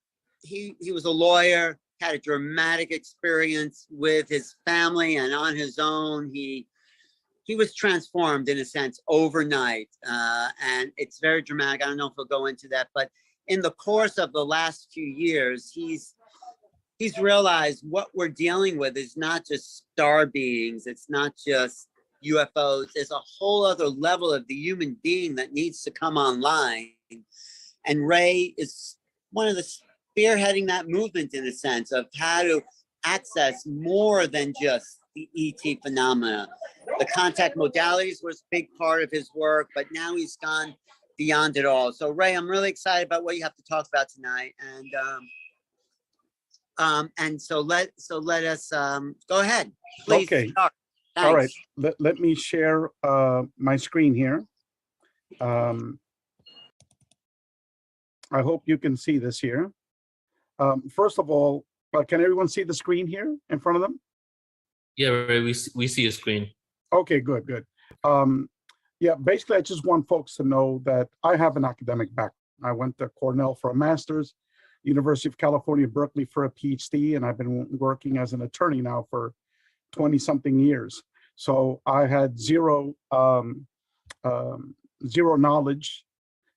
he was a lawyer, had a dramatic experience with his family and on his own. He was transformed in a sense overnight, and it's very dramatic. I don't know if we'll go into that, but in the course of the last few years, he's realized what we're dealing with is not just star beings, it's not just UFOs. There's a whole other level of the human being that needs to come online, and Ray is one of the spearheading that movement in a sense of how to access more than just the ET phenomena. The contact modalities was a big part of his work, but now he's gone beyond it all. So Ray, I'm really excited about what you have to talk about tonight. And so let us go ahead. Please. Okay. Start. All right. Let me share my screen here. I hope you can see this here. First of all, can everyone see the screen here in front of them? Yeah, Ray, we see a screen. Okay, good. Yeah, basically, I just want folks to know that I have an academic background. I went to Cornell for a master's, University of California, Berkeley for a PhD, and I've been working as an attorney now for 20-something years. So I had zero knowledge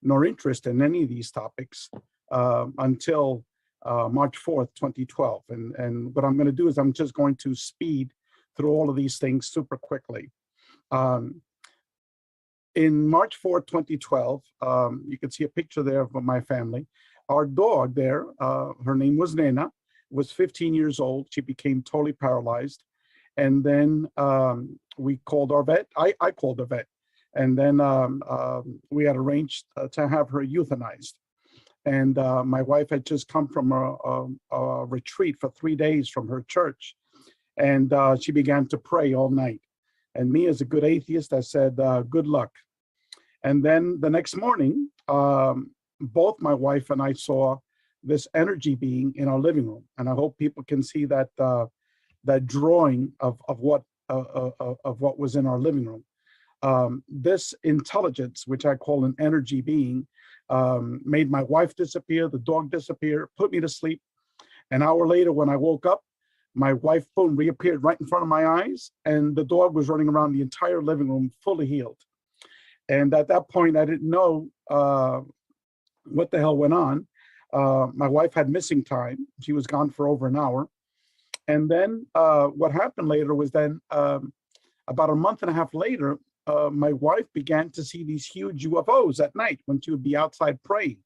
nor interest in any of these topics until March 4th, 2012. And what I'm going to do is I'm just going to speed through all of these things super quickly. In March 4th, 2012, you can see a picture there of my family. Our dog there, her name was Nena, was 15 years old. She became totally paralyzed. And then we called our vet. I called the vet. And then we had arranged to have her euthanized. And my wife had just come from a retreat for 3 days from her church. And she began to pray all night. And me, as a good atheist, I said, good luck. And then the next morning, both my wife and I saw this energy being in our living room. And I hope people can see that that drawing of what was in our living room. This intelligence, which I call an energy being, made my wife disappear, the dog disappear, put me to sleep. An hour later, when I woke up, my wife, boom, reappeared right in front of my eyes, and the dog was running around the entire living room, fully healed. And at that point, I didn't know what the hell went on. My wife had missing time. She was gone for over an hour. And then what happened later was then about a month and a half later, my wife began to see these huge UFOs at night when she would be outside praying.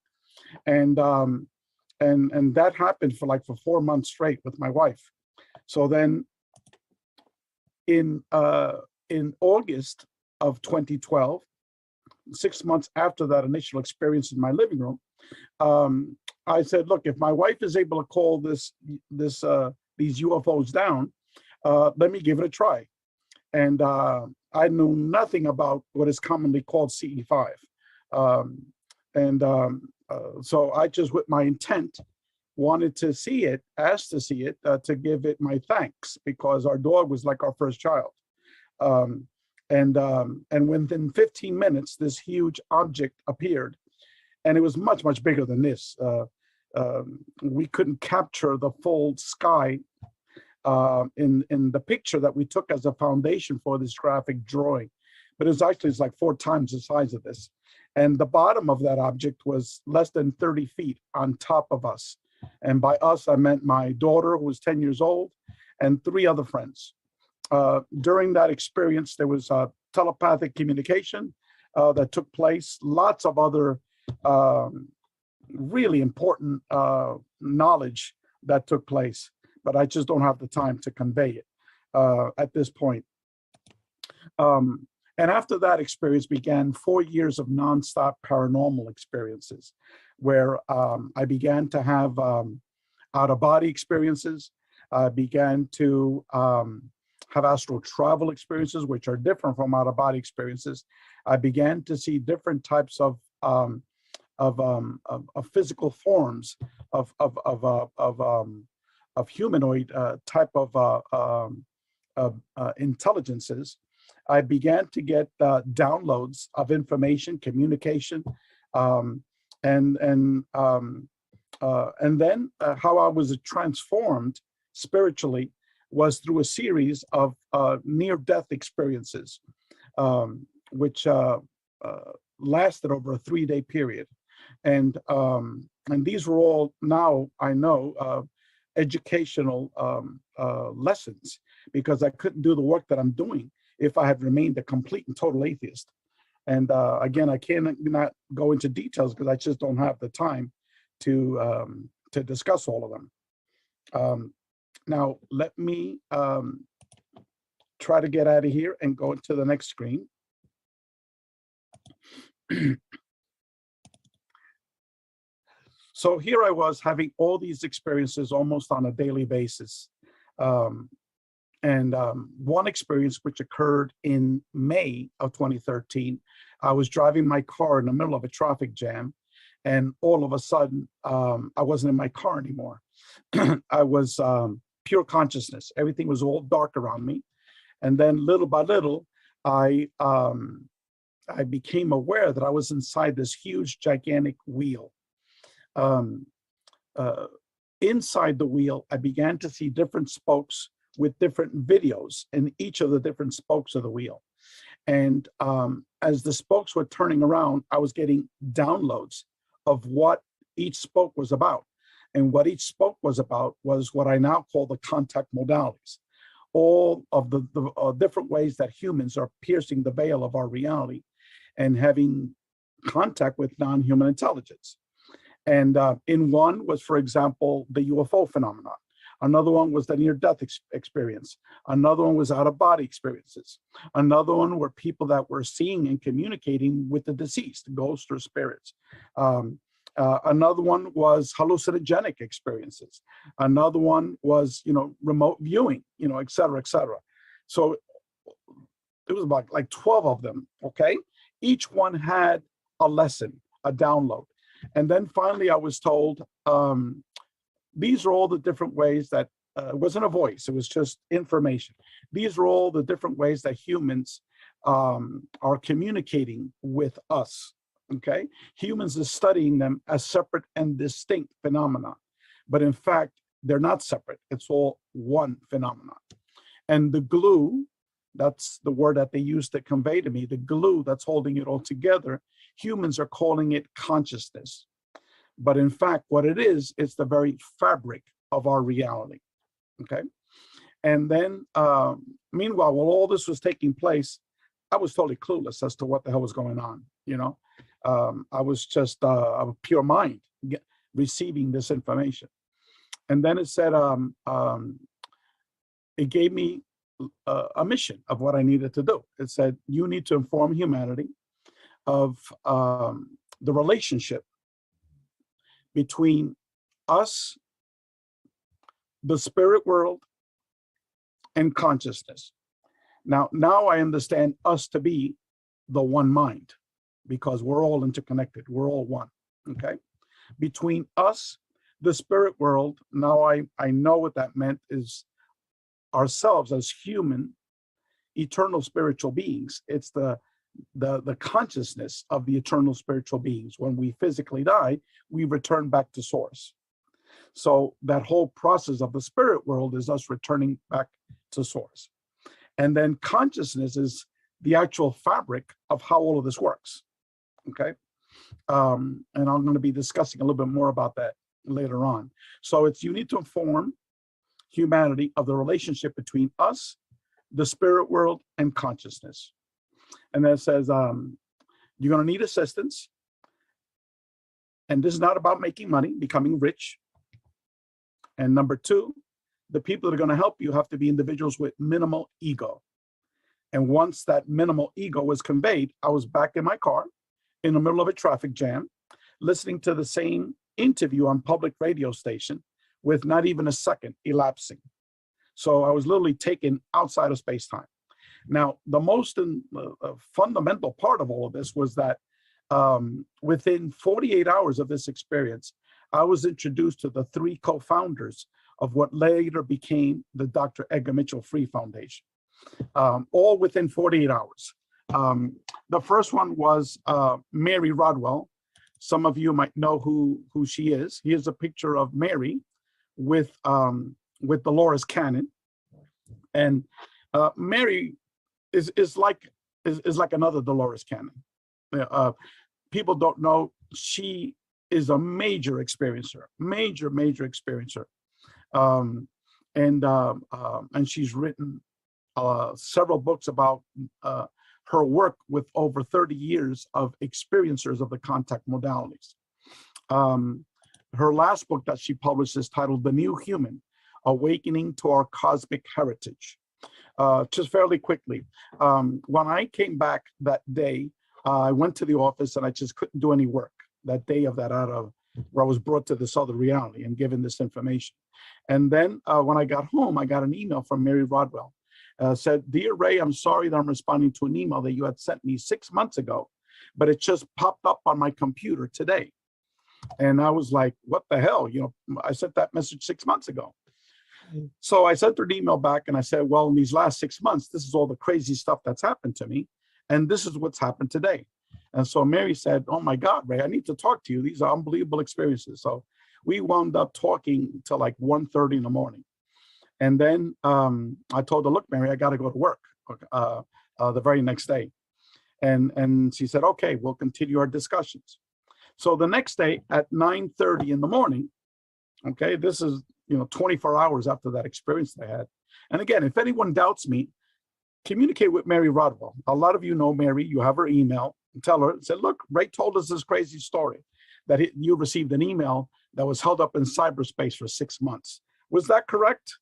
And that happened for 4 months straight with my wife. So then in August of 2012, 6 months after that initial experience in my living room, I said, look, if my wife is able to call these UFOs down, let me give it a try. And I knew nothing about what is commonly called CE5. So I just, with my intent, wanted to see it, asked to see it, to give it my thanks, because our dog was like our first child. And within 15 minutes, this huge object appeared, and it was much, much bigger than this. We couldn't capture the full sky in the picture that we took as a foundation for this graphic drawing, but it's like 4 times the size of this. And the bottom of that object was less than 30 feet on top of us. And by us, I meant my daughter, who was 10 years old, and 3 other friends. During that experience, there was telepathic communication that took place, lots of other really important knowledge that took place, but I just don't have the time to convey it at this point. And after that experience began 4 years of nonstop paranormal experiences, where I began to have out-of-body experiences. I began to have astral travel experiences, which are different from out-of-body experiences. I began to see different types of physical forms of humanoid type of intelligences. I began to get downloads of information, communication, and then how I was transformed spiritually was through a series of near-death experiences, which lasted over a 3-day period. And these were all, now I know, educational lessons, because I couldn't do the work that I'm doing if I had remained a complete and total atheist. And again, I cannot go into details because I just don't have the time to discuss all of them. Now, let me try to get out of here and go to the next screen. So here I was having all these experiences almost on a daily basis. And one experience which occurred in May of 2013, I was driving my car in the middle of a traffic jam, and all of a sudden, I wasn't in my car anymore. I was pure consciousness. Everything was all dark around me. And then little by little, I became aware that I was inside this huge, gigantic wheel. Inside the wheel, I began to see different spokes with different videos in each of the different spokes of the wheel. And as the spokes were turning around, I was getting downloads of what each spoke was about. And what each spoke was about was what I now call the contact modalities. All of the different ways that humans are piercing the veil of our reality and having contact with non-human intelligence. And in one was, for example, the UFO phenomenon. Another one was the near-death experience. Another one was out-of-body experiences. Another one were people that were seeing and communicating with the deceased, ghosts or spirits. Another one was hallucinogenic experiences. Another one was, remote viewing, et cetera, et cetera. So it was about like 12 of them, okay? Each one had a lesson, a download. And then finally I was told, these are all the different ways that, it wasn't a voice, it was just information. These are all the different ways that humans are communicating with us, okay? Humans are studying them as separate and distinct phenomena. But in fact, they're not separate. It's all one phenomenon. And the glue, that's the word that they use to convey to me, the glue that's holding it all together, humans are calling it consciousness. But in fact, what it is, it's the very fabric of our reality, okay? And then, meanwhile, while all this was taking place, I was totally clueless as to what the hell was going on, you know? I was just of pure mind receiving this information. And then it said, it gave me a mission of what I needed to do. It said, you need to inform humanity of the relationship between us, the spirit world, and consciousness. Now I understand us to be the one mind, because we're all interconnected. We're all one, okay? Between us, the spirit world, now I know what that meant is ourselves as human, eternal spiritual beings. It's the consciousness of the eternal spiritual beings. When we physically die, we return back to source. So that whole process of the spirit world is us returning back to source. And then consciousness is the actual fabric of how all of this works, okay? And I'm going to be discussing a little bit more about that later on. So it's, you need to inform humanity of the relationship between us, the spirit world, and consciousness. And then it says, you're going to need assistance. And this is not about making money, becoming rich. And number two, the people that are going to help you have to be individuals with minimal ego. And once that minimal ego was conveyed, I was back in my car in the middle of a traffic jam, listening to the same interview on public radio station with not even a second elapsing. So I was literally taken outside of space-time. Now, the most fundamental part of all of this was that within 48 hours of this experience, I was introduced to the three co-founders of what later became the Dr. Edgar Mitchell Free Foundation, all within 48 hours. The first one was Mary Rodwell. Some of you might know who she is. Here's a picture of Mary with Dolores Cannon. And Mary is like another Dolores Cannon. People don't know, she is a major experiencer, major experiencer. And she's written several books about her work with over 30 years of experiencers of the contact modalities. Her last book that she published is titled The New Human, Awakening to Our Cosmic Heritage. Just fairly quickly, when I came back that day, I went to the office and I just couldn't do any work that day of that out of where I was brought to this other reality and given this information. And then when I got home, I got an email from Mary Rodwell. Said, "Dear Ray, I'm sorry that I'm responding to an email that you had sent me 6 months ago, but it just popped up on my computer today." And I was like, what the hell? You know, I sent that message 6 months ago. So I sent her an email back and I said, well, in these last 6 months, this is all the crazy stuff that's happened to me. And this is what's happened today. And so Mary said, oh my God, Ray, I need to talk to you. These are unbelievable experiences. So we wound up talking till like 1:30 in the morning. And then I told her, look, Mary, I got to go to work the very next day. And she said, okay, we'll continue our discussions. So the next day at 9:30 in the morning, okay, this is, 24 hours after that experience I had. And again, if anyone doubts me, communicate with Mary Rodwell. A lot of you know Mary, you have her email. Tell her, say, look, Ray told us this crazy story that you received an email that was held up in cyberspace for 6 months. Was that correct?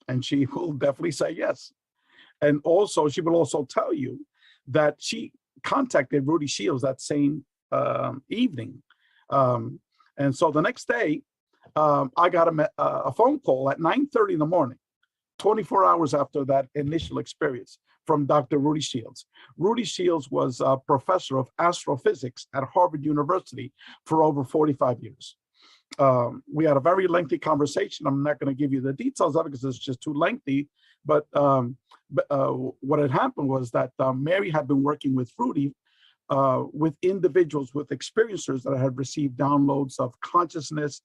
And she will definitely say yes. And also, she will also tell you that she contacted Rudy Shields that same evening. And so the next day, I got a phone call at 9:30 in the morning, 24 hours after that initial experience, from Dr. Rudy Shields. Rudy Shields was a professor of astrophysics at Harvard University for over 45 years. We had a very lengthy conversation. I'm not going to give you the details of it because it's just too lengthy. But what had happened was that Mary had been working with Rudy with individuals, with experiencers that had received downloads of consciousness,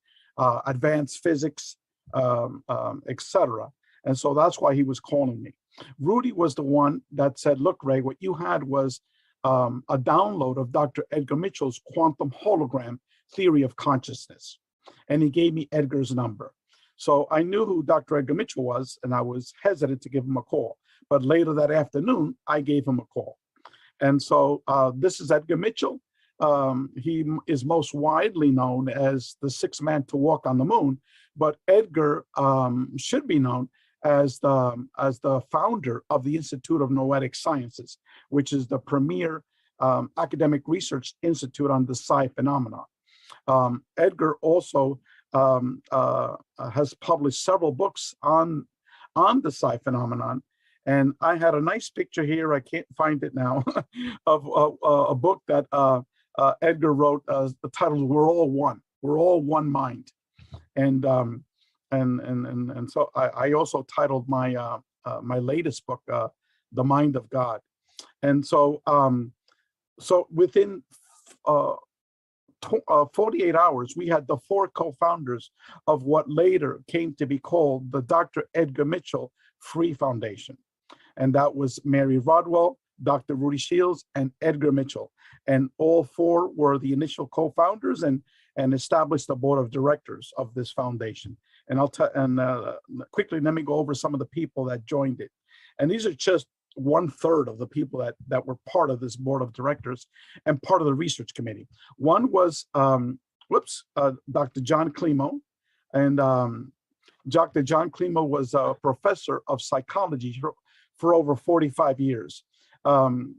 advanced physics, etc. And so that's why he was calling me. Rudy was the one that said, look, Ray, what you had was a download of Dr. Edgar Mitchell's quantum hologram theory of consciousness. And he gave me Edgar's number. So I knew who Dr. Edgar Mitchell was, and I was hesitant to give him a call. But later that afternoon, I gave him a call. And so this is Edgar Mitchell. He is most widely known as the sixth man to walk on the moon, but Edgar should be known as the founder of the Institute of Noetic Sciences, which is the premier academic research institute on the psi phenomenon. Edgar also has published several books on the psi phenomenon. And I had a nice picture here, I can't find it now, of a book that Edgar wrote, the title is We're All One. We're All One Mind. And so I also titled my my latest book, The Mind of God. And so so within 48 hours, we had the four co-founders of what later came to be called the Dr. Edgar Mitchell Free Foundation. And that was Mary Rodwell, Dr. Rudy Shields, and Edgar Mitchell. And all four were the initial co-founders and established the board of directors of this foundation. And quickly, let me go over some of the people that joined it. And these are just 1/3 of the people that were part of this board of directors and part of the research committee. One was, Dr. John Klimo. And Dr. John Klimo was a professor of psychology for over 45 years.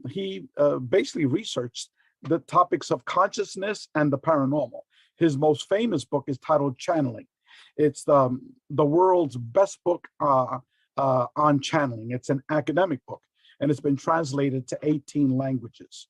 He basically researched the topics of consciousness and the paranormal. His most famous book is titled Channeling. It's the world's best book on channeling. It's an academic book, and it's been translated to 18 languages.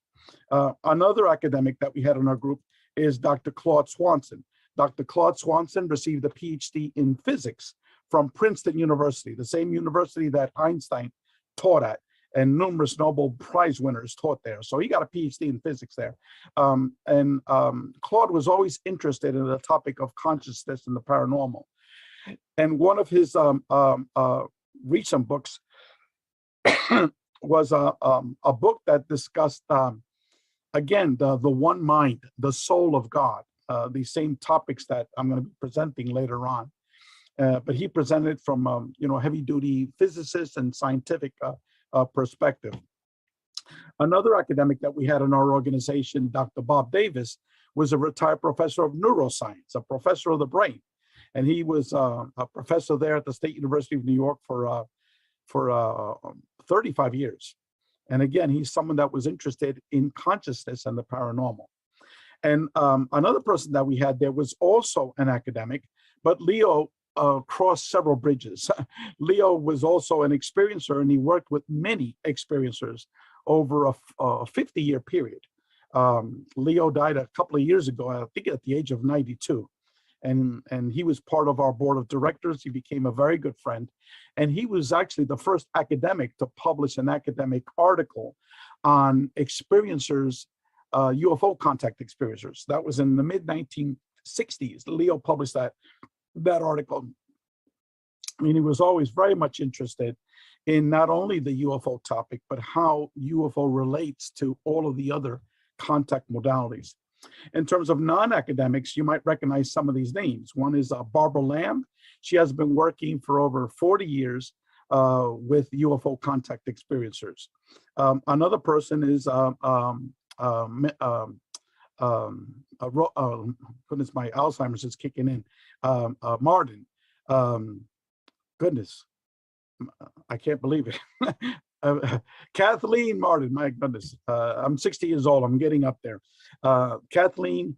Another academic that we had in our group is Dr. Claude Swanson. Dr. Claude Swanson received a PhD in physics from Princeton University, the same university that Einstein taught at, and numerous Nobel Prize winners taught there. So he got a PhD in physics there. Claude was always interested in the topic of consciousness and the paranormal. And one of his recent books was a book that discussed, again, the one mind, the soul of God, the same topics that I'm going to be presenting later on. But he presented from, heavy-duty physicist and scientific perspective. Another academic that we had in our organization, Dr. Bob Davis, was a retired professor of neuroscience, a professor of the brain. And he was a professor there at the State University of New York for 35 years. And again, he's someone that was interested in consciousness and the paranormal. And another person that we had there was also an academic, but Leo crossed several bridges. Leo was also an experiencer, and he worked with many experiencers over a 50-year period. Leo died a couple of years ago, I think at the age of 92. And he was part of our board of directors. He became a very good friend. And he was actually the first academic to publish an academic article on experiencers, UFO contact experiencers. That was in the mid-1960s. Leo published that article. I mean, he was always very much interested in not only the UFO topic, but how UFO relates to all of the other contact modalities. In terms of non-academics, you might recognize some of these names. One is Barbara Lamb. She has been working for over 40 years with UFO contact experiencers. Another person is goodness, my Alzheimer's is kicking in. Martin, goodness, I can't believe it. Kathleen Martin, my goodness, I'm 60 years old, I'm getting up there. Kathleen,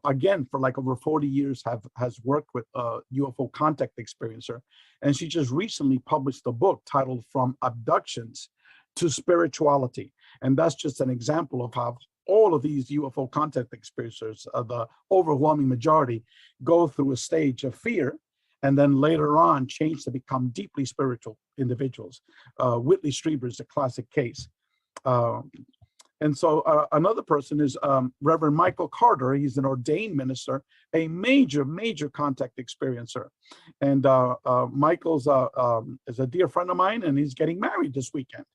again, for like over 40 years has worked with UFO contact experiencer. And she just recently published a book titled From Abductions to Spirituality. And that's just an example of how all of these UFO contact experiencers, the overwhelming majority, go through a stage of fear and then later on change to become deeply spiritual individuals. Whitley Strieber is a classic case. And so another person is Reverend Michael Carter. He's an ordained minister, a major, major contact experiencer. And Michael's is a dear friend of mine, and he's getting married this weekend.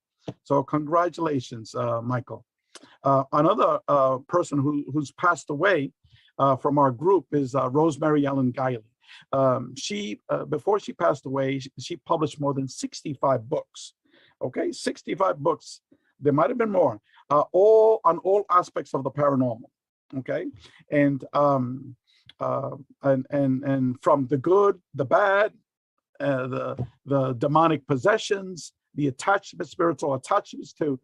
So congratulations, Michael. Another person who's passed away from our group is Rosemary Ellen Guiley. She, before she passed away, she published more than 65 books. Okay, 65 books. There might have been more, all on all aspects of the paranormal. Okay, and from the good, the bad, the demonic possessions, the attachment, spiritual attachments to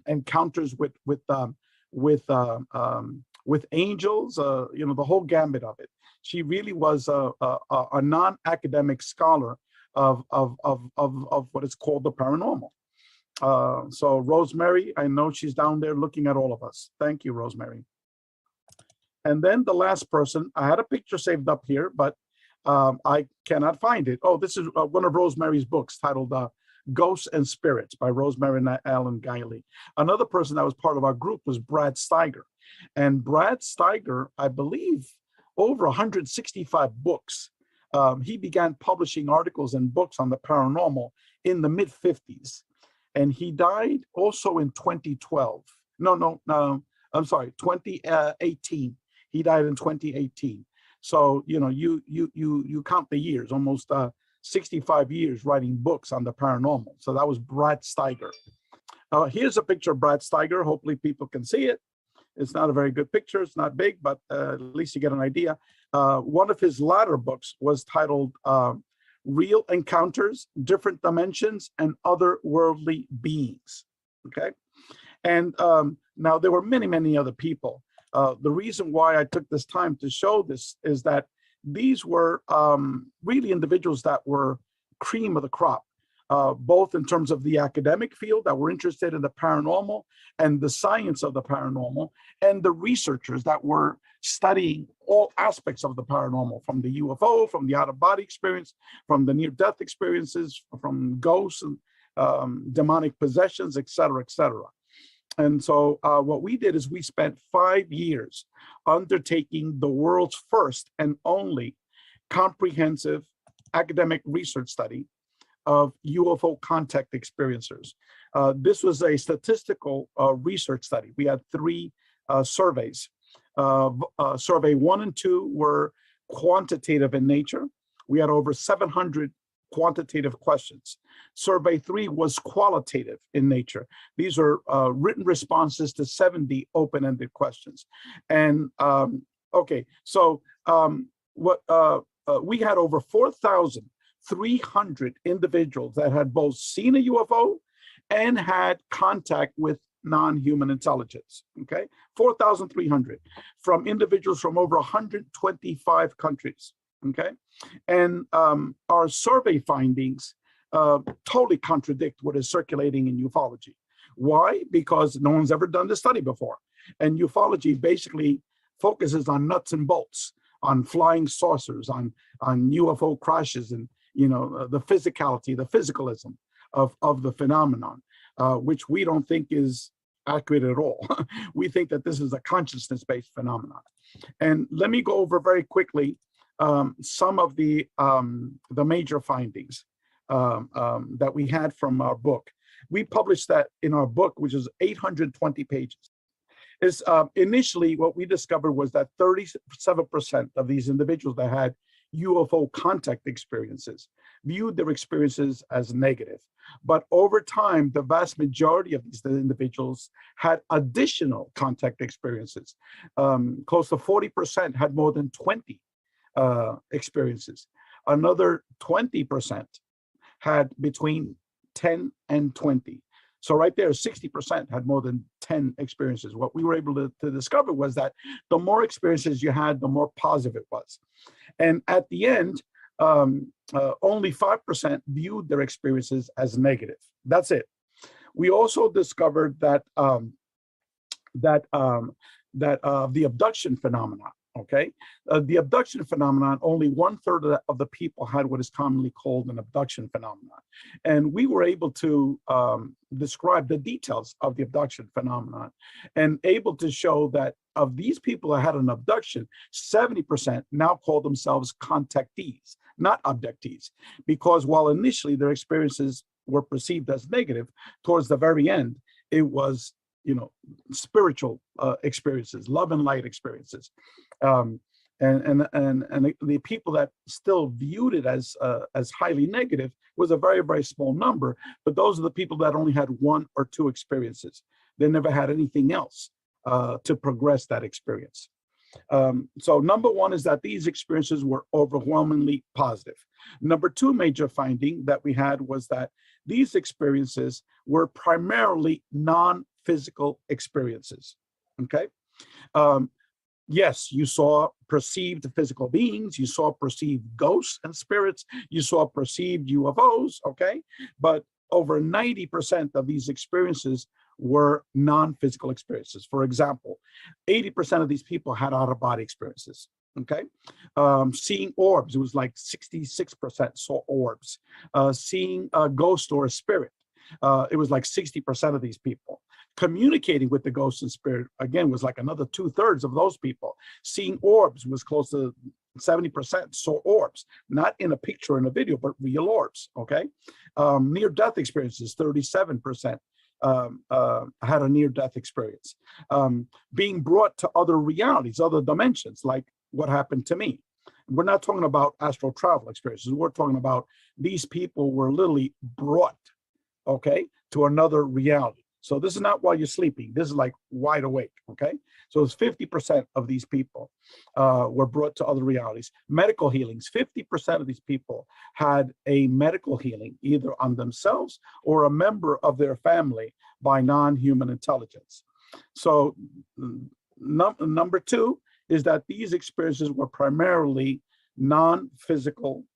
encounters with angels, you know, the whole gambit of it. She really was a non-academic scholar of what is called the paranormal. So Rosemary, I know she's down there looking at all of us. Thank you, Rosemary. And then the last person, I had a picture saved up here, but I cannot find it. Oh, this is one of Rosemary's books titled Ghosts and Spirits by Rosemary Ellen Guiley. Another person that was part of our group was Brad Steiger. And Brad Steiger, I believe, over 165 books. He began publishing articles and books on the paranormal in the mid-50s. And he died also in 2012. No, I'm sorry, 2018. He died in 2018. So, you know, you count the years, almost 65 years writing books on the paranormal. So that was Brad Steiger. Here's a picture of Brad Steiger. Hopefully people can see it. It's not a very good picture. It's not big, but at least you get an idea. One of his latter books was titled Real Encounters, Different Dimensions, and Otherworldly Beings. Okay. And now there were many, many other people. The reason why I took this time to show this is that these were really individuals that were cream of the crop, both in terms of the academic field that were interested in the paranormal and the science of the paranormal, and the researchers that were studying all aspects of the paranormal, from the UFO, from the out-of-body experience, from the near-death experiences, from ghosts and demonic possessions, et cetera, et cetera. And so what we did is we spent 5 years undertaking the world's first and only comprehensive academic research study of UFO contact experiencers. This was a statistical research study. We had 3 surveys. Survey 1 and 2 were quantitative in nature. We had over 700 quantitative questions. Survey 3 was qualitative in nature. These are written responses to 70 open-ended questions. And okay, so we had over 4,300 individuals that had both seen a UFO and had contact with non-human intelligence. Okay, 4,300 from individuals from over 125 countries. Okay, and our survey findings totally contradict what is circulating in ufology. Why? Because no one's ever done this study before. And ufology basically focuses on nuts and bolts, on flying saucers, on UFO crashes, and the physicality, the physicalism of the phenomenon, which we don't think is accurate at all. We think that this is a consciousness-based phenomenon. And let me go over very quickly some of the major findings that we had from our book. We published that in our book, which is 820 pages. Is initially what we discovered was that 37% of these individuals that had UFO contact experiences viewed their experiences as negative. But over time, the vast majority of these individuals had additional contact experiences. Close to 40% had more than 20 experiences. Another 20% had between 10 and 20. So right there, 60% had more than 10 experiences. What we were able to discover was that the more experiences you had, the more positive it was. And at the end, only 5% viewed their experiences as negative. That's it. We also discovered that the abduction phenomena, Okay, the abduction phenomenon, only 1/3 of the people had what is commonly called an abduction phenomenon. And we were able to describe the details of the abduction phenomenon and able to show that of these people that had an abduction, 70% now call themselves contactees, not abductees, because while initially their experiences were perceived as negative, towards the very end, it was, you know, spiritual experiences, love and light experiences. And the people that still viewed it as highly negative was a very, very small number, but those are the people that only had 1 or 2 experiences. They never had anything else to progress that experience. So number 1 is that these experiences were overwhelmingly positive. Number 2 major finding that we had was that these experiences were primarily non-physical experiences, okay? Yes, you saw perceived physical beings, you saw perceived ghosts and spirits, you saw perceived UFOs, okay? But over 90% of these experiences were non-physical experiences. For example, 80% of these people had out-of-body experiences, okay? Seeing orbs, it was like 66% saw orbs. Seeing a ghost or a spirit, it was like 60% of these people. Communicating with the ghost and spirit, again, was like another 2/3 of those people. Seeing orbs was close to 70% saw orbs, not in a picture in a video, but real orbs, okay? Near-death experiences, 37% had a near-death experience. Being brought to other realities, other dimensions, like what happened to me. We're not talking about astral travel experiences. We're talking about these people were literally brought, okay, to another reality. So this is not while you're sleeping. This is like wide awake, okay? So it's 50% of these people were brought to other realities. Medical healings, 50% of these people had a medical healing, either on themselves or a member of their family by non-human intelligence. So number 2 is that these experiences were primarily non-physical,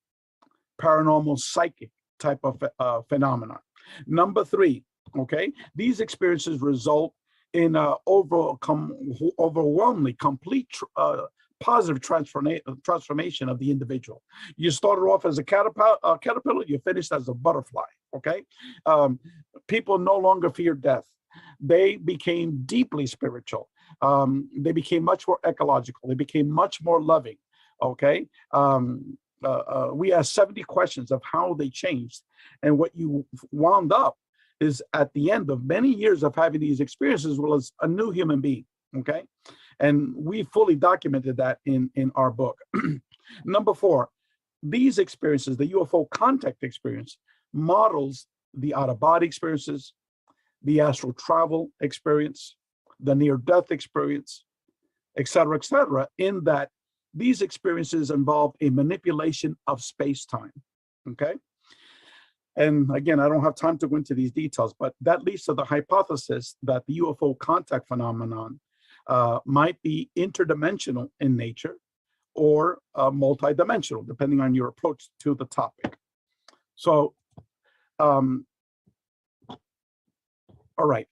paranormal, psychic type of phenomenon. Number 3, okay, these experiences result in overwhelmingly complete positive transformation of the individual. You started off as a caterpillar, you finished as a butterfly, okay? People no longer fear death. They became deeply spiritual. They became much more ecological. They became much more loving, okay? We asked 70 questions of how they changed. And what you wound up is at the end of many years of having these experiences was a new human being, okay? And we fully documented that in our book. Number 4, these experiences, the UFO contact experience, models the out-of-body experiences, the astral travel experience, the near-death experience, et cetera, in that these experiences involve a manipulation of space-time, okay? And again, I don't have time to go into these details, but that leads to the hypothesis that the UFO contact phenomenon might be interdimensional in nature or multidimensional, depending on your approach to the topic. So, all right.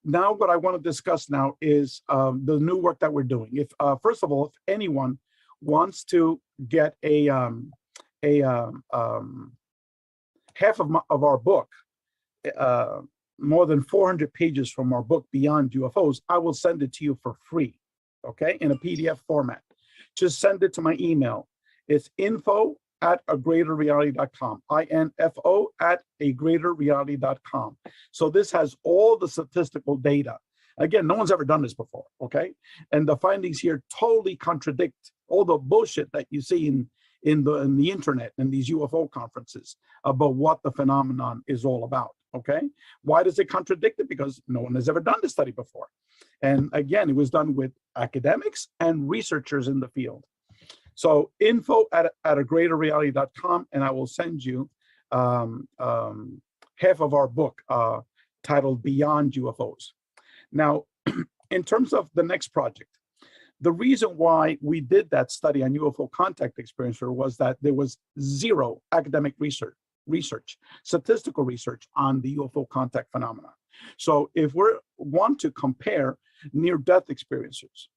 Now what I want to discuss now is the new work that we're doing. If first of all, if anyone wants to get half of our book, more than 400 pages from our book, Beyond UFOs, I will send it to you for free, okay, in a PDF format. Just send it to my email. It's info@agreaterreality.com, info@agreaterreality.com. So this has all the statistical data. Again, no one's ever done this before, okay? And the findings here totally contradict all the bullshit that you see in the internet and these UFO conferences about what the phenomenon is all about, okay? Why does it contradict it? Because no one has ever done this study before. And again, it was done with academics and researchers in the field. So info@agreaterreality.com, and I will send you half of our book titled Beyond UFOs. Now, in terms of the next project, the reason why we did that study on UFO contact experiencer was that there was zero academic research, statistical research on the UFO contact phenomenon. So if we want to compare near-death experiencers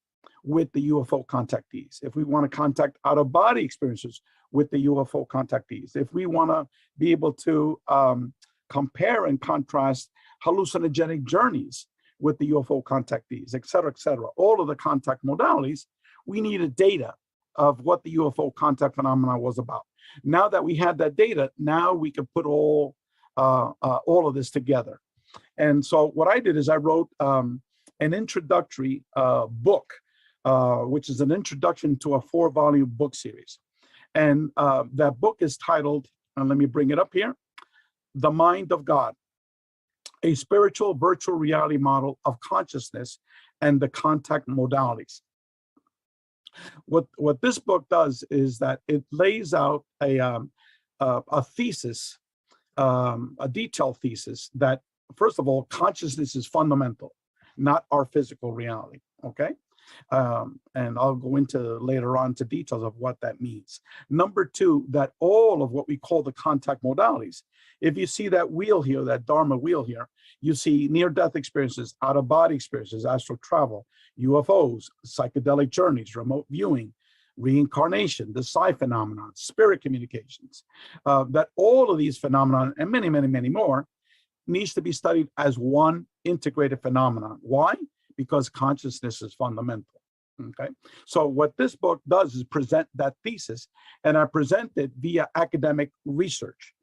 with the UFO contactees, if we want to contact out-of-body experiences with the UFO contactees, if we want to be able to compare and contrast hallucinogenic journeys with the UFO contactees, et cetera, all of the contact modalities, we needed data of what the UFO contact phenomenon was about. Now that we had that data, now we could put all of this together. And so what I did is I wrote an introductory book, which is an introduction to a 4-volume book series. And that book is titled, and let me bring it up here, The Mind of God, a spiritual virtual reality model of consciousness and the contact modalities. What this book does is that it lays out a thesis, a detailed thesis that, first of all, consciousness is fundamental, not our physical reality, okay? And I'll go into later on to details of what that means. Number two, that all of what we call the contact modalities, if you see that wheel here, that Dharma wheel here, you see near-death experiences, out-of-body experiences, astral travel, UFOs, psychedelic journeys, remote viewing, reincarnation, the psi phenomenon, spirit communications, that all of these phenomena and many, many, many more needs to be studied as one integrated phenomenon. Why? Because consciousness is fundamental. Okay, so what this book does is present that thesis, and I present it via academic research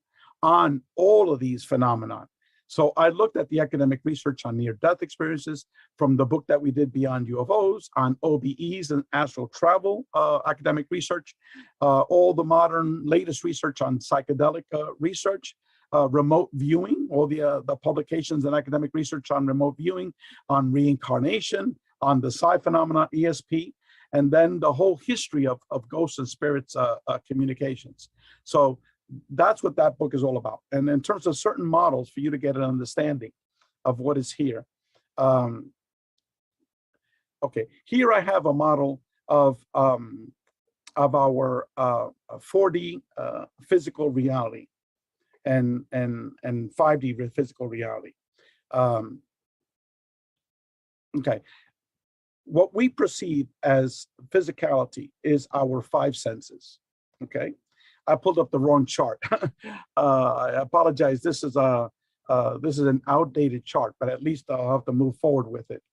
on all of these phenomena. So I looked at the academic research on near-death experiences from the book that we did Beyond UFOs, on OBEs and astral travel academic research, all the modern latest research on psychedelic research, remote viewing, all the publications and academic research on remote viewing, on reincarnation, on the psi phenomena, ESP, and then the whole history of ghosts and spirits communications. So that's what that book is all about. And in terms of certain models, for you to get an understanding of what is here. Okay, here I have a model of our 4D physical reality and 5D physical reality. Okay, what we perceive as physicality is our 5 senses. Okay, I pulled up the wrong chart. I apologize. This is an outdated chart, but at least I'll have to move forward with it.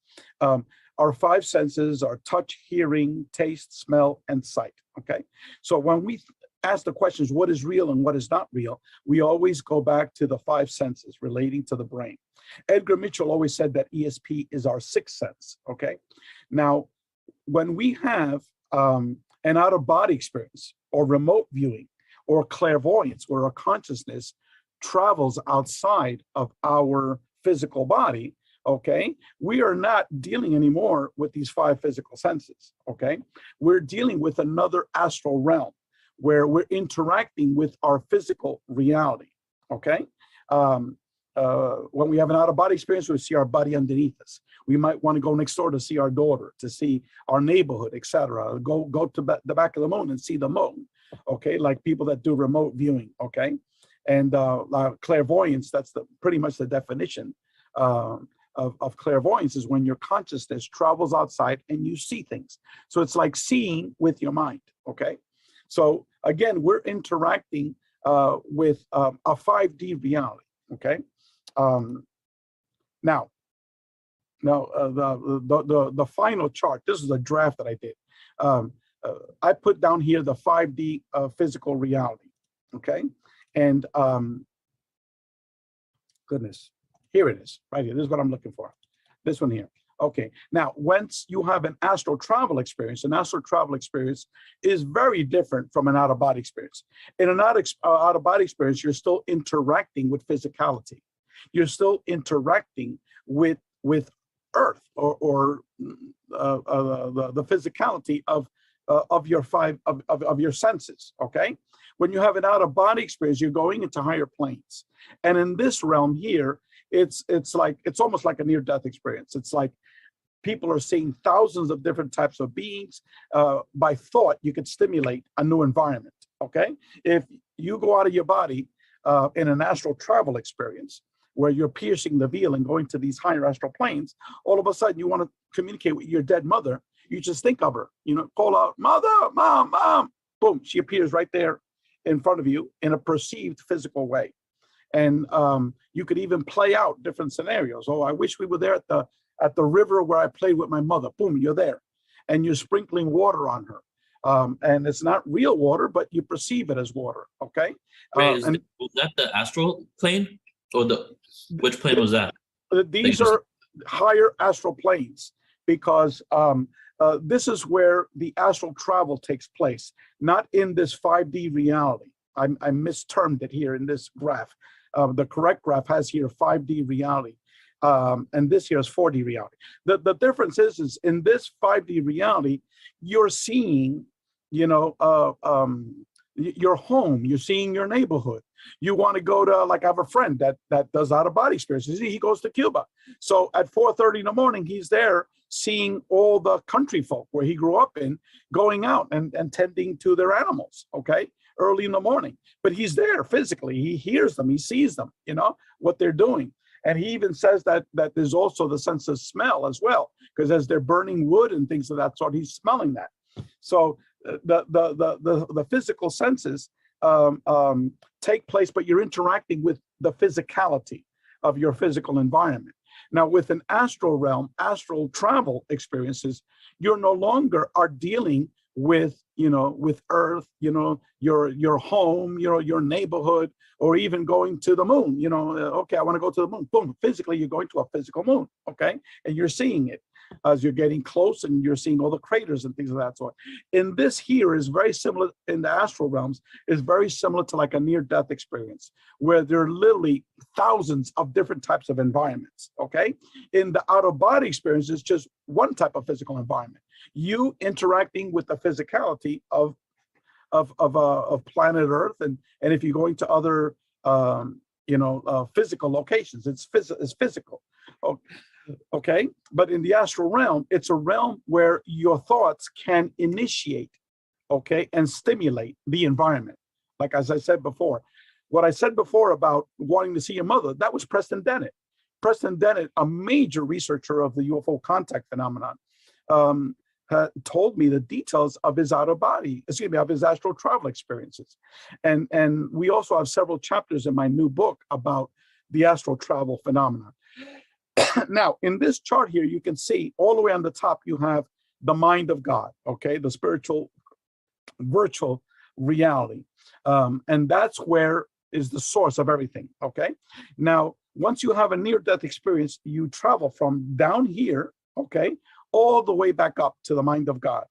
Our 5 senses are touch, hearing, taste, smell, and sight. Okay, so when we ask the questions, what is real and what is not real, we always go back to the 5 senses relating to the brain. Edgar Mitchell always said that ESP is our 6th sense. Okay, now when we have an out-of-body experience or remote viewing or clairvoyance, where our consciousness travels outside of our physical body, okay, we are not dealing anymore with these 5 physical senses, okay? We're dealing with another astral realm where we're interacting with our physical reality, okay? When we have an out-of-body experience, we see our body underneath us. We might want to go next door to see our daughter, to see our neighborhood, etc. Go to the back of the moon and see the moon, okay? Like people that do remote viewing, okay? And clairvoyance, that's pretty much the definition of clairvoyance, is when your consciousness travels outside and you see things. So it's like seeing with your mind, okay? So again, we're interacting with a 5D reality, okay? Now, the final chart, this is a draft that I did. I put down here the 5D physical reality, okay? And goodness, here it is, right here. This is what I'm looking for. This one here. Okay, now once you have an astral travel experience, an astral travel experience is very different from an out-of-body experience. In an out-of-body experience, you're still interacting with physicality. You're still interacting with Earth or the physicality of your 5 of your senses. Okay, when you have an out-of-body experience, you're going into higher planes, and in this realm here, it's almost like a near-death experience. It's like people are seeing thousands of different types of beings. By thought, you could stimulate a new environment. Okay, if you go out of your body in an astral travel experience, where you're piercing the veil and going to these higher astral planes, all of a sudden you want to communicate with your dead mother, You just think of her, call out, mother, mom, mom, boom, she appears right there in front of you in a perceived physical way. And you could even play out different scenarios. Oh, I wish we were there at the river where I played with my mother. Boom, you're there. And you're sprinkling water on her. And it's not real water, but you perceive it as water, okay? Wait, was that the astral plane? Or which plane was that? These are higher astral planes, because this is where the astral travel takes place, not in this 5D reality. I mistermed it here in this graph. The correct graph has here 5D reality, and this here is 4D reality. The difference is in this 5D reality, you're seeing, your home, you're seeing your neighborhood. You want to go to, like, I have a friend that does out-of-body experiences. He goes to Cuba. So at 4:30 in the morning, he's there seeing all the country folk where he grew up in, going out and tending to their animals, okay, early in the morning. But he's there physically. He hears them. He sees them, what they're doing. And he even says that there's also the sense of smell as well, because as they're burning wood and things of that sort, he's smelling that. So the physical senses take place, but you're interacting with the physicality of your physical environment. Now, with an astral realm, astral travel experiences, you're no longer are dealing with, with Earth, your home, your neighborhood, or even going to the moon. Okay, I want to go to the moon. Boom, physically, you're going to a physical moon, okay? And you're seeing it as you're getting close, and you're seeing all the craters and things of that sort. In this here is very similar, in the astral realms, is very similar to like a near-death experience, where there are literally thousands of different types of environments, okay? In the out-of-body experience, it's just one type of physical environment. You interacting with the physicality of planet Earth, and if you're going to other physical locations, it's physical. Okay, but in the astral realm, it's a realm where your thoughts can initiate, okay, and stimulate the environment. Like, as I said before, what I said before about wanting to see your mother, that was Preston Dennett. Preston Dennett, a major researcher of the UFO contact phenomenon, told me the details of his of his astral travel experiences. And we also have several chapters in my new book about the astral travel phenomenon. Now, in this chart here, you can see all the way on the top, you have the mind of God, okay, the spiritual, virtual reality. And that's where is the source of everything, okay? Now, once you have a near-death experience, you travel from down here, okay, all the way back up to the mind of God,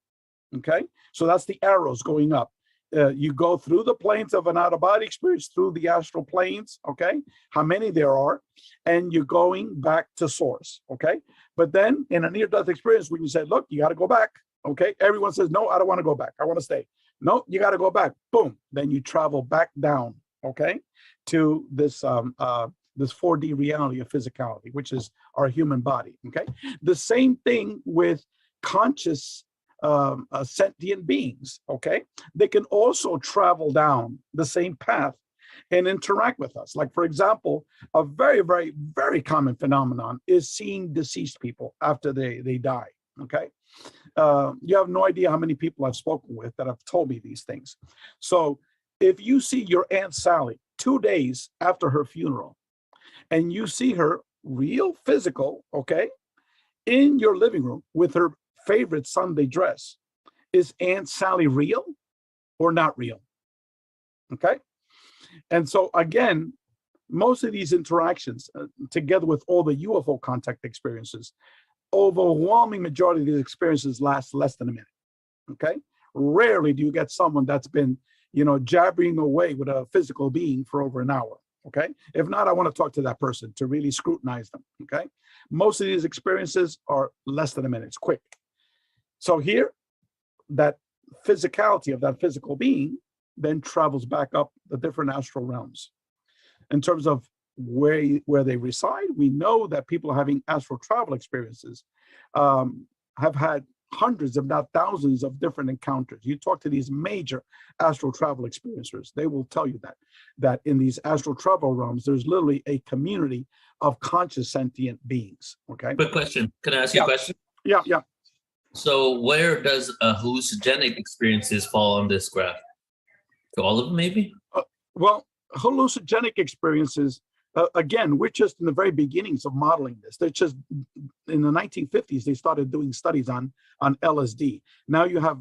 okay? So that's the arrows going up. You go through the planes of an out-of-body experience, through the astral planes, okay? How many there are, and you're going back to source, okay? But then in a near-death experience, when you say, look, you got to go back, okay? Everyone says, no, I don't want to go back. I want to stay. No, you got to go back. Boom. Then you travel back down, okay, to this this 4D reality of physicality, which is our human body, okay? The same thing with conscious sentient beings, okay? They can also travel down the same path and interact with us. Like, for example, a very, very, very common phenomenon is seeing deceased people after they die, okay? You have no idea how many people I've spoken with that have told me these things. So if you see your Aunt Sally 2 days after her funeral, and you see her real physical, okay, in your living room with her favorite Sunday dress, is Aunt Sally real or not real? Okay. And so again, most of these interactions, together with all the UFO contact experiences, overwhelming majority of these experiences last less than a minute. Okay. Rarely do you get someone that's been, jabbering away with a physical being for over an hour. Okay. If not, I want to talk to that person to really scrutinize them. Okay. Most of these experiences are less than a minute. It's quick. So here, that physicality of that physical being then travels back up the different astral realms. In terms of where they reside, we know that people having astral travel experiences have had hundreds, if not thousands, of different encounters. You talk to these major astral travel experiencers, they will tell you that in these astral travel realms, there's literally a community of conscious sentient beings. Okay. Quick question. Can I ask you a question? Yeah. So where does hallucinogenic experiences fall on this graph? To all of them, maybe? Well, hallucinogenic experiences, again, we're just in the very beginnings of modeling this. They're just in the 1950s, they started doing studies on LSD. Now you have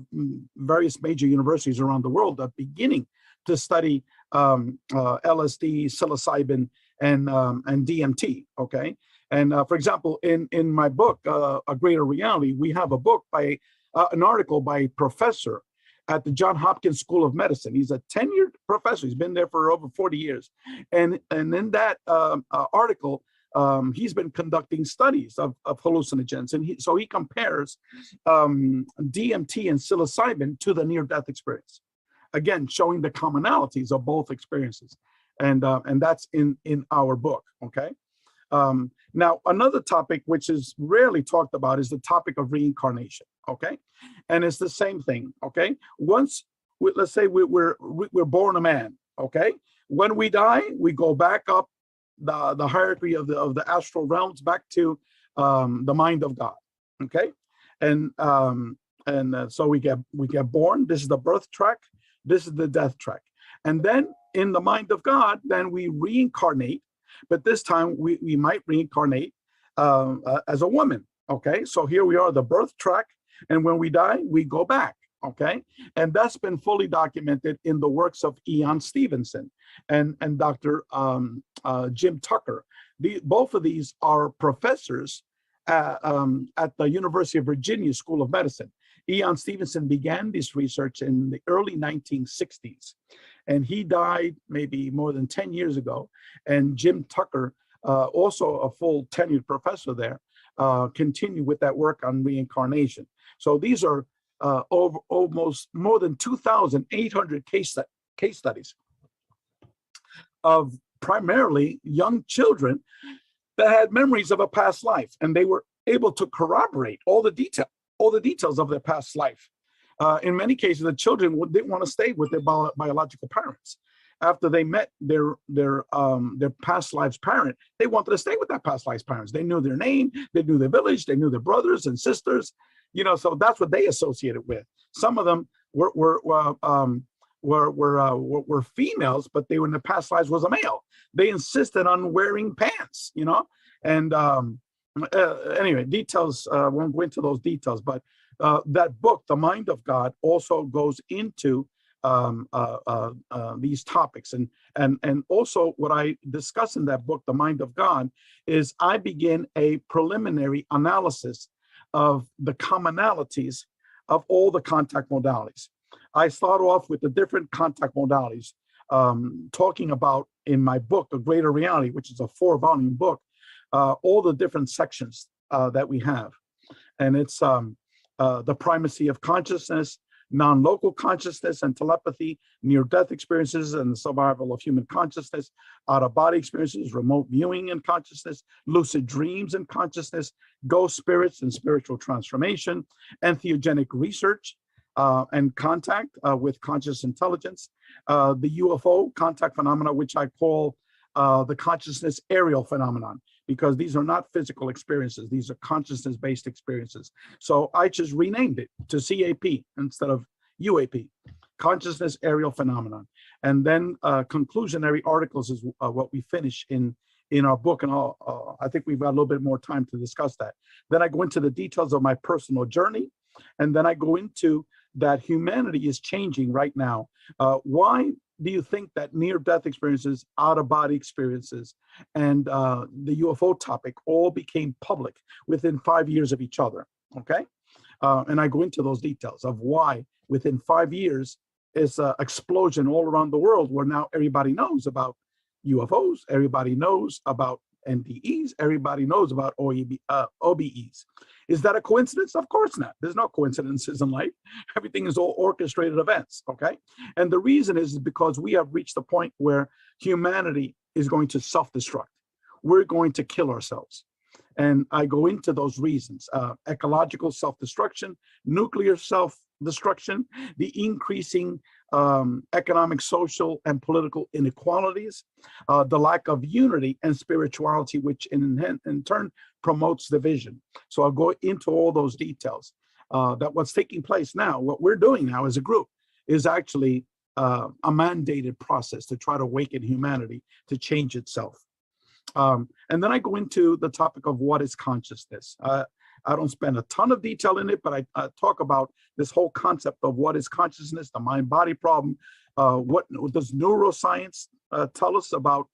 various major universities around the world that are beginning to study LSD, psilocybin, and DMT. Okay, and for example, in my book, A Greater Reality, we have a book by an article by a professor at the Johns Hopkins School of Medicine. He's a tenured professor. He's been there for over 40 years. And in that article, he's been conducting studies of hallucinogens. And so he compares DMT and psilocybin to the near-death experience. Again, showing the commonalities of both experiences. And that's in our book, okay? Now, another topic which is rarely talked about is the topic of reincarnation, okay? And it's the same thing, okay? Once, let's say we're born a man, okay? When we die, we go back up the hierarchy of the astral realms back to the mind of God, okay? And so we get born. This is the birth track. This is the death track. And then in the mind of God, then we reincarnate. But this time we might reincarnate as a woman, okay? So here we are, the birth track, and when we die, we go back, okay? And that's been fully documented in the works of Ian Stevenson and Dr. Jim Tucker. Both of these are professors at the University of Virginia School of Medicine. Ian Stevenson began this research in the early 1960s. And he died maybe more than 10 years ago. And Jim Tucker, also a full tenured professor there, continued with that work on reincarnation. So these are almost more than 2,800 case studies of primarily young children that had memories of a past life. And they were able to corroborate all the details of their past life. In many cases, the children didn't want to stay with their biological parents. After they met their past lives parent, they wanted to stay with that past lives parents. They knew their name, they knew their village, they knew their brothers and sisters, so that's what they associated with. Some of them were females, but they were in their past lives was a male. They insisted on wearing pants, and anyway, details, won't go into those details, but that book, The Mind of God, also goes into these topics. And also what I discuss in that book, The Mind of God, is I begin a preliminary analysis of the commonalities of all the contact modalities. I start off with the different contact modalities, talking about in my book, A Greater Reality, which is a 4-volume book, all the different sections that we have. And it's the primacy of consciousness, non-local consciousness and telepathy, near-death experiences and the survival of human consciousness, out-of-body experiences, remote viewing and consciousness, lucid dreams and consciousness, ghost spirits and spiritual transformation, entheogenic research and contact with conscious intelligence, the UFO contact phenomena, which I call the consciousness aerial phenomenon, because these are not physical experiences. These are consciousness-based experiences. So I just renamed it to CAP instead of UAP, consciousness aerial phenomenon. And then conclusionary articles is what we finish in our book. And I think we've got a little bit more time to discuss that. Then I go into the details of my personal journey. And then I go into that humanity is changing right now. Why do you think that near-death experiences, out-of-body experiences, and the UFO topic all became public within 5 years of each other, okay? And I go into those details of why within 5 years is an explosion all around the world where now everybody knows about UFOs, everybody knows about NDEs, everybody knows about OBEs. Is that a coincidence? Of course not. There's no coincidences in life. Everything is all orchestrated events, okay? And the reason is because we have reached the point where humanity is going to self-destruct. We're going to kill ourselves. And I go into those reasons, ecological self-destruction, nuclear self-destruction, the increasing economic, social, and political inequalities, the lack of unity and spirituality, which in turn promotes division. So I'll go into all those details. that what's taking place now, what we're doing now as a group, is actually a mandated process to try to awaken humanity to change itself. And then I go into the topic of what is consciousness. I don't spend a ton of detail in it, but I talk about this whole concept of what is consciousness, the mind-body problem. What does neuroscience tell us about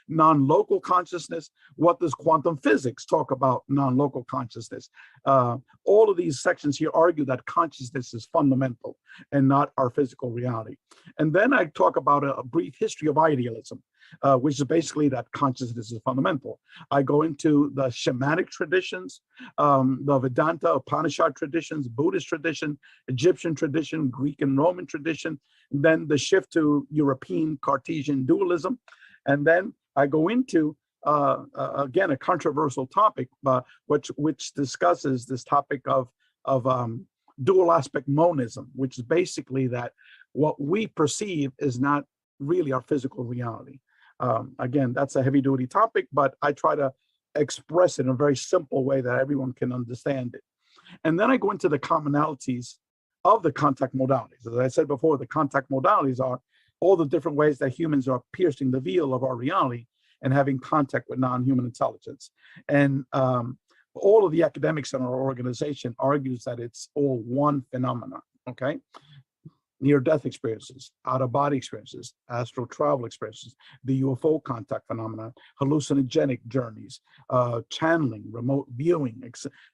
non-local consciousness? What does quantum physics talk about non-local consciousness? All of these sections here argue that consciousness is fundamental and not our physical reality. And then I talk about a brief history of idealism, which is basically that consciousness is fundamental. I go into the shamanic traditions, the Vedanta, Upanishad traditions, Buddhist tradition, Egyptian tradition, Greek and Roman tradition, then the shift to European Cartesian dualism. And then I go into, again, a controversial topic, which discusses this topic of dual aspect monism, which is basically that what we perceive is not really our physical reality. Again, that's a heavy duty topic, but I try to express it in a very simple way that everyone can understand it. And then I go into the commonalities of the contact modalities. As I said before, the contact modalities are all the different ways that humans are piercing the veil of our reality and having contact with non-human intelligence. And all of the academics in our organization argues that it's all one phenomenon, okay? Near-death experiences, out-of-body experiences, astral travel experiences, the UFO contact phenomenon, hallucinogenic journeys, channeling, remote viewing,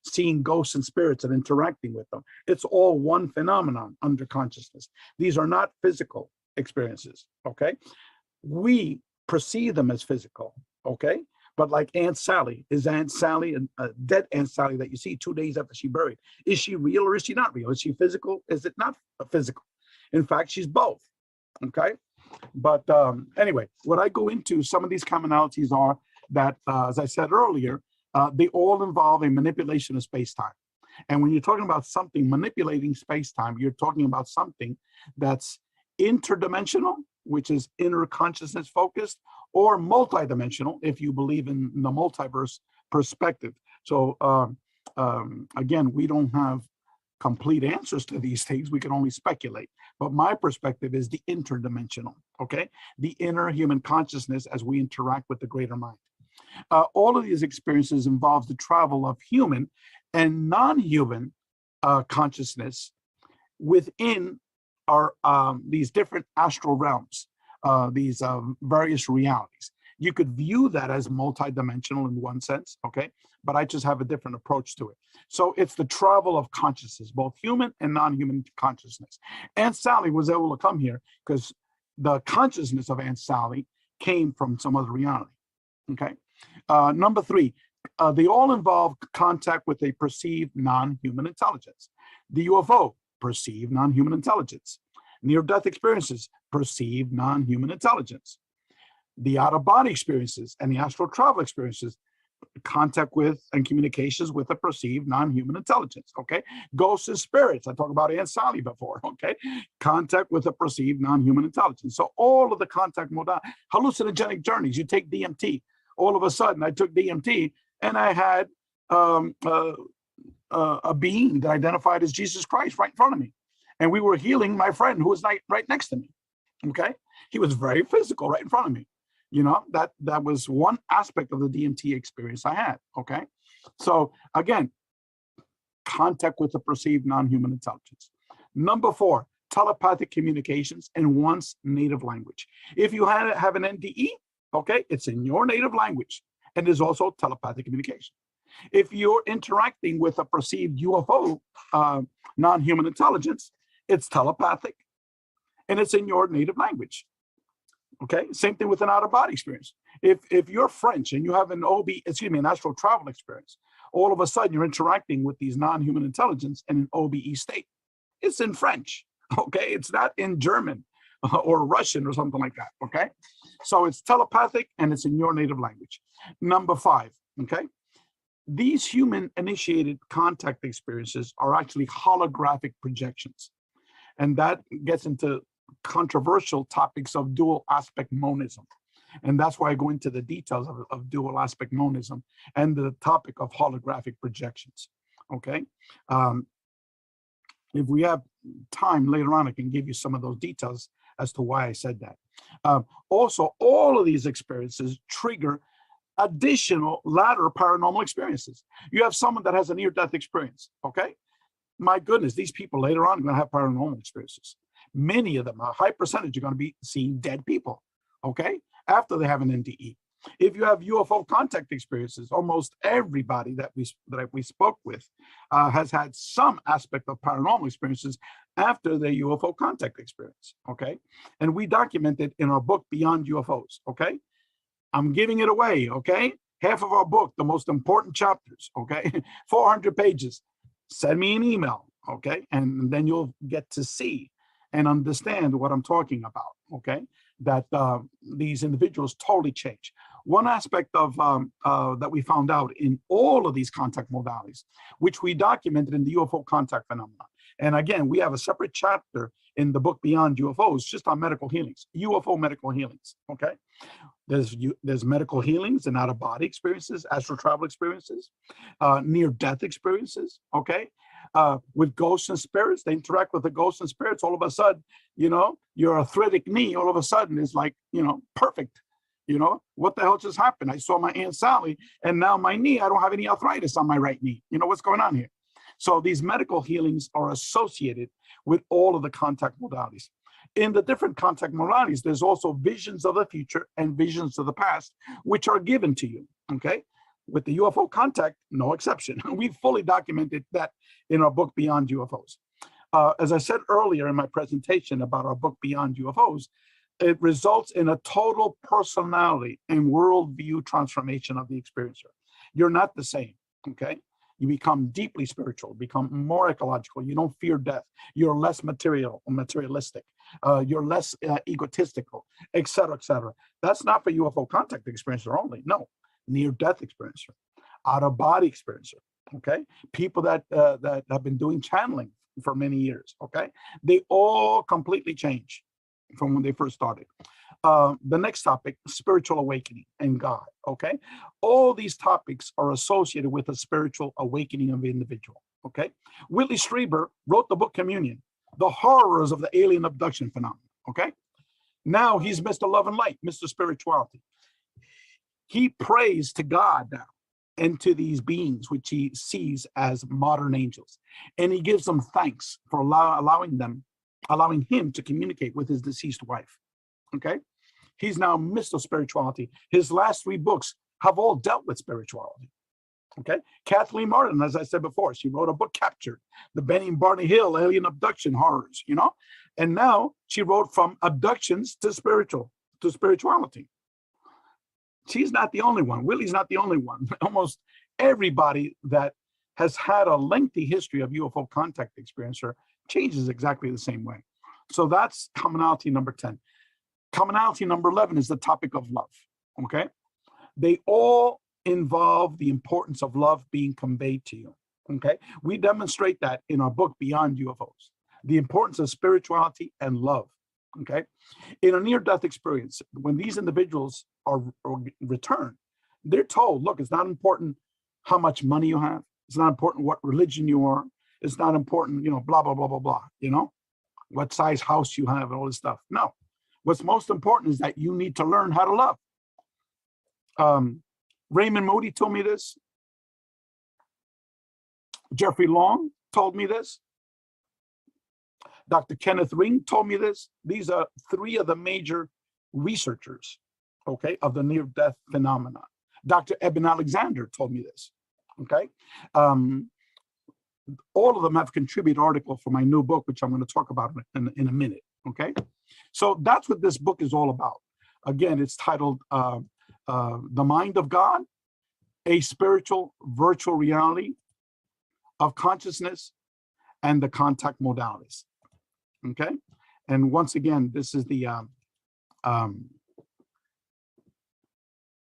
seeing ghosts and spirits and interacting with them. It's all one phenomenon under consciousness. These are not physical experiences, okay? We perceive them as physical, okay? But like Aunt Sally, is Aunt Sally, a dead Aunt Sally that you see 2 days after she buried, is she real or is she not real? Is she physical? Is it not physical? In fact, she's both, okay? But anyway, what I go into, some of these commonalities are that, as I said earlier, they all involve a manipulation of space-time. And when you're talking about something manipulating space-time, you're talking about something that's interdimensional, which is inner consciousness focused, or multidimensional, if you believe in the multiverse perspective. So again, we don't have complete answers to these things. We can only speculate. But my perspective is the interdimensional, okay? The inner human consciousness as we interact with the greater mind. All of these experiences involve the travel of human and non-human consciousness within our these different astral realms, these various realities. You could view that as multidimensional in one sense, okay? But I just have a different approach to it. So it's the travel of consciousness, both human and non-human consciousness. Aunt Sally was able to come here because the consciousness of Aunt Sally came from some other reality, okay? Number three, they all involve contact with a perceived non-human intelligence. The UFO, perceived non-human intelligence. Near-death experiences, perceived non-human intelligence. The out-of-body experiences and the astral travel experiences, contact with and communications with a perceived non-human intelligence, okay? Ghosts and spirits, I talked about Aunt Sally before, okay? Contact with a perceived non-human intelligence. So all of the contact modalities, hallucinogenic journeys, you take DMT. All of a sudden, I took DMT and I had a being that identified as Jesus Christ right in front of me. And we were healing my friend who was right next to me, okay? He was very physical right in front of me. You know, that was one aspect of the DMT experience I had, okay? So again, contact with the perceived non-human intelligence. Number four, telepathic communications in one's native language. If you have an NDE, okay, it's in your native language, and there's also telepathic communication. If you're interacting with a perceived UFO, non-human intelligence, it's telepathic, and it's in your native language. Okay, same thing with an out-of-body experience. If you're French and you have an an astral travel experience, all of a sudden you're interacting with these non-human intelligence in an OBE state. It's in French, okay? It's not in German or Russian or something like that, okay? So it's telepathic and it's in your native language. Number five, okay? These human-initiated contact experiences are actually holographic projections. And that gets into controversial topics of dual aspect monism. And that's why I go into the details of dual aspect monism and the topic of holographic projections, okay? If we have time later on, I can give you some of those details as to why I said that. Also, all of these experiences trigger additional latter paranormal experiences. You have someone that has a near-death experience, okay? My goodness, these people later on are going to have paranormal experiences. Many of them, a high percentage, are going to be seeing dead people, okay, after they have an NDE. If you have UFO contact experiences, almost everybody that we spoke with has had some aspect of paranormal experiences after their UFO contact experience, okay? And we documented in our book, Beyond UFOs, okay? I'm giving it away, okay? Half of our book, the most important chapters, okay? 400 pages. Send me an email, okay? And then you'll get to see and understand what I'm talking about, okay? That these individuals totally change. One aspect of that we found out in all of these contact modalities, which we documented in the UFO contact phenomenon. And again, we have a separate chapter in the book Beyond UFOs, just on medical healings, UFO medical healings, okay? There's medical healings and out-of-body experiences, astral travel experiences, near-death experiences, okay? With ghosts and spirits, they interact with the ghosts and spirits. All of a sudden, you know, your arthritic knee, all of a sudden is like, you know, perfect. You know, what the hell just happened? I saw my Aunt Sally, and now my knee, I don't have any arthritis on my right knee. You know, what's going on here? So these medical healings are associated with all of the contact modalities. In the different contact modalities, there's also visions of the future and visions of the past, which are given to you, okay? With the UFO contact, no exception. We fully documented that in our book, Beyond UFOs. As I said earlier in my presentation about our book, Beyond UFOs, it results in a total personality and worldview transformation of the experiencer. You're not the same, okay? You become deeply spiritual, become more ecological. You don't fear death. You're less materialistic. You're less egotistical, et cetera, et cetera. That's not for UFO contact experiencer only. No, near-death experiencer, out-of-body experiencer, okay? People that have been doing channeling for many years, okay? They all completely change from when they first started. The next topic, spiritual awakening and God, okay? All these topics are associated with a spiritual awakening of the individual, okay? Whitley Strieber wrote the book Communion, the horrors of the alien abduction phenomenon, okay? Now he's Mr. Love and Light, Mr. Spirituality. He prays to God now and to these beings, which he sees as modern angels. And he gives them thanks for allowing him to communicate with his deceased wife, okay? He's now Mr. Spirituality. His last 3 books have all dealt with spirituality, okay? Kathleen Martin, as I said before, she wrote a book, Captured, the Benny and Barney Hill alien abduction horrors, you know? And now she wrote From Abductions to Spirituality. She's not the only one. Willie's not the only one. Almost everybody that has had a lengthy history of UFO contact experiencer changes exactly the same way. So that's commonality number 10. Commonality number 11 is the topic of love, okay? They all involve the importance of love being conveyed to you, okay? We demonstrate that in our book, Beyond UFOs, the importance of spirituality and love, okay? In a near-death experience, when these individuals are returned, they're told, look, it's not important how much money you have. It's not important what religion you are. It's not important, you know, blah, blah, blah, blah, blah, you know, what size house you have and all this stuff. No. What's most important is that you need to learn how to love. Raymond Moody told me this. Jeffrey Long told me this. Dr. Kenneth Ring told me this. These are 3 of the major researchers, okay, of the near-death phenomenon. Dr. Eben Alexander told me this, okay? All of them have contributed articles for my new book, which I'm going to talk about in a minute, okay? So that's what this book is all about. Again, it's titled The Mind of God, A Spiritual Virtual Reality of Consciousness and the Contact Modalities, okay? And once again, this is the,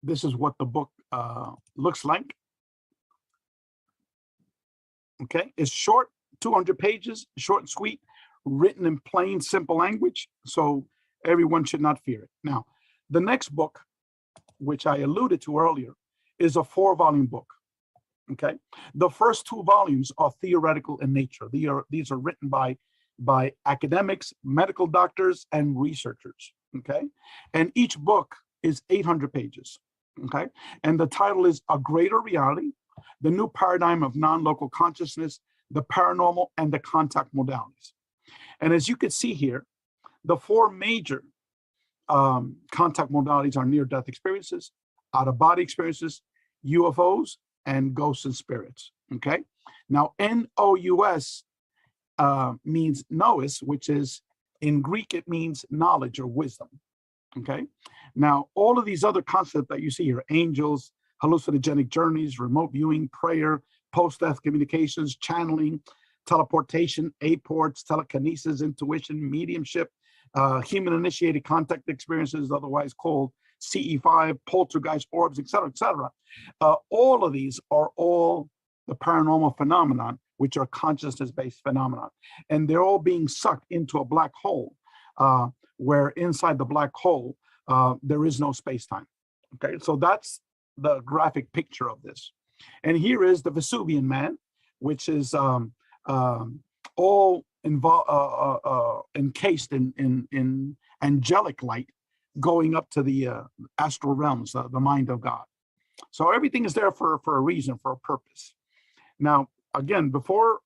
this is what the book looks like. Okay, it's short, 200 pages, short and sweet, written in plain, simple language, so everyone should not fear it. Now, the next book, which I alluded to earlier, is a 4-volume book. Okay, the first 2 volumes are theoretical in nature. These are written by academics, medical doctors, and researchers. Okay, and each book is 800 pages. Okay, and the title is A Greater Reality: The New Paradigm of Non-Local Consciousness, the Paranormal, and the Contact Modalities. And as you can see here, the 4 major contact modalities are near-death experiences, out-of-body experiences, UFOs, and ghosts and spirits. Okay, now N-O-U-S means nous, which is, in Greek, it means knowledge or wisdom. Okay, now all of these other concepts that you see here, angels, hallucinogenic journeys, remote viewing, prayer, post-death communications, channeling, teleportation, apports, telekinesis, intuition, mediumship, human-initiated contact experiences, otherwise called CE5, poltergeist, orbs, etc., etc. All of these are all the paranormal phenomenon, which are consciousness-based phenomenon. And they're all being sucked into a black hole, where inside the black hole, there is no space-time. Okay, so that's the graphic picture of this. And here is the Vesuvian Man, which is all encased in angelic light, going up to the astral realms, the mind of God. So everything is there for a reason, for a purpose. Now, again, before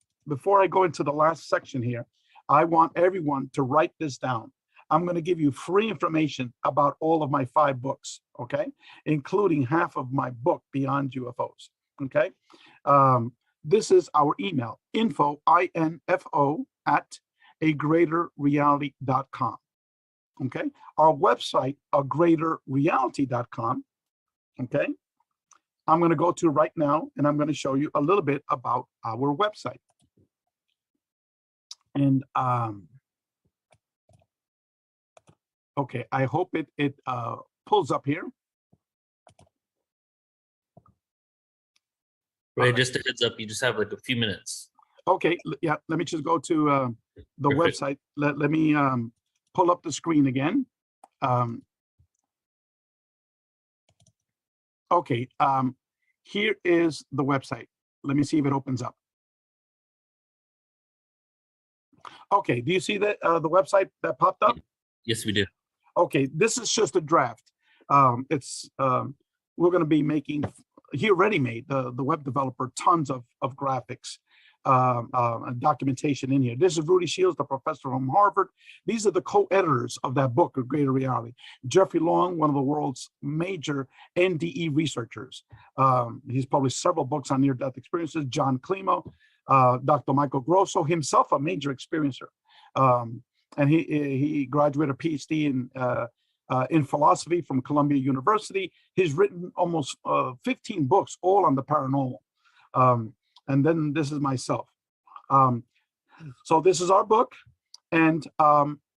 I go into the last section here, I want everyone to write this down. I'm going to give you free information about all of my 5 books, okay? Including half of my book, Beyond UFOs, okay? This is our email, info, I-N-F-O, at agreaterreality.com. Okay, our website, agreaterreality.com. Okay, I'm going to go to right now, and I'm going to show you a little bit about our website. And okay, I hope it pulls up here. Ray, just a heads up, you just have like a few minutes. Okay, yeah, let me just go to the Perfect. website. Let me pull up the screen again. Okay, here is the website. Let me see if it opens up. Okay, do you see the website that popped up? Yes, we do. Okay, this is just a draft. We're going to be making, he already made, the web developer, tons of graphics, documentation in here. This is Rudy Shields, the professor from Harvard. These are the co-editors of that book, A Greater Reality. Jeffrey Long, one of the world's major NDE researchers. He's published several books on near-death experiences. John Climo, Dr. Michael Grosso, himself a major experiencer. And he graduated a PhD in philosophy from Columbia University. He's written almost 15 books, all on the paranormal. And then this is myself. So this is our book, and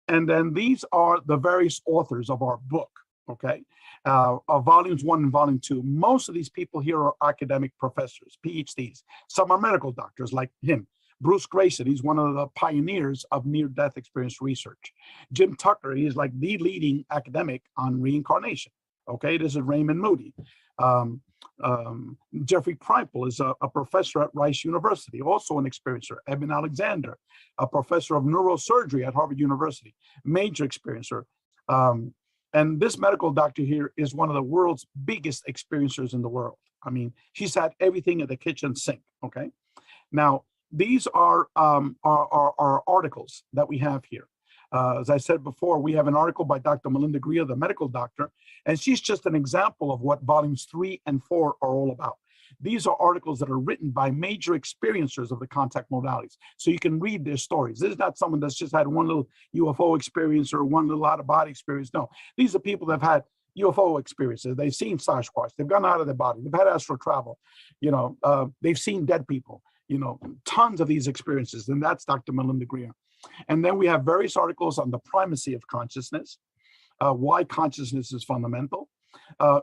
then these are the various authors of our book. Okay, volumes 1 and volume 2. Most of these people here are academic professors, PhDs. Some are medical doctors, like him. Bruce Grayson, he's one of the pioneers of near-death experience research. Jim Tucker, he's like the leading academic on reincarnation. Okay, this is Raymond Moody. Jeffrey Kripal is a professor at Rice University, also an experiencer. Eben Alexander, a professor of neurosurgery at Harvard University, major experiencer. And this medical doctor here is one of the world's biggest experiencers in the world. I mean, she's had everything at the kitchen sink, okay? Now, these are articles that we have here. As I said before, we have an article by Dr. Melinda Greer, the medical doctor, and she's just an example of what volumes 3 and 4 are all about. These are articles that are written by major experiencers of the contact modalities, so you can read their stories. This is not someone that's just had one little UFO experience or one little out-of-body experience. No, these are people that have had UFO experiences. They've seen Sasquatch. They've gone out of their body. They've had astral travel. You know, they've seen dead people. You know, tons of these experiences, and that's Dr. Melinda Greer. And then we have various articles on the primacy of consciousness, why consciousness is fundamental,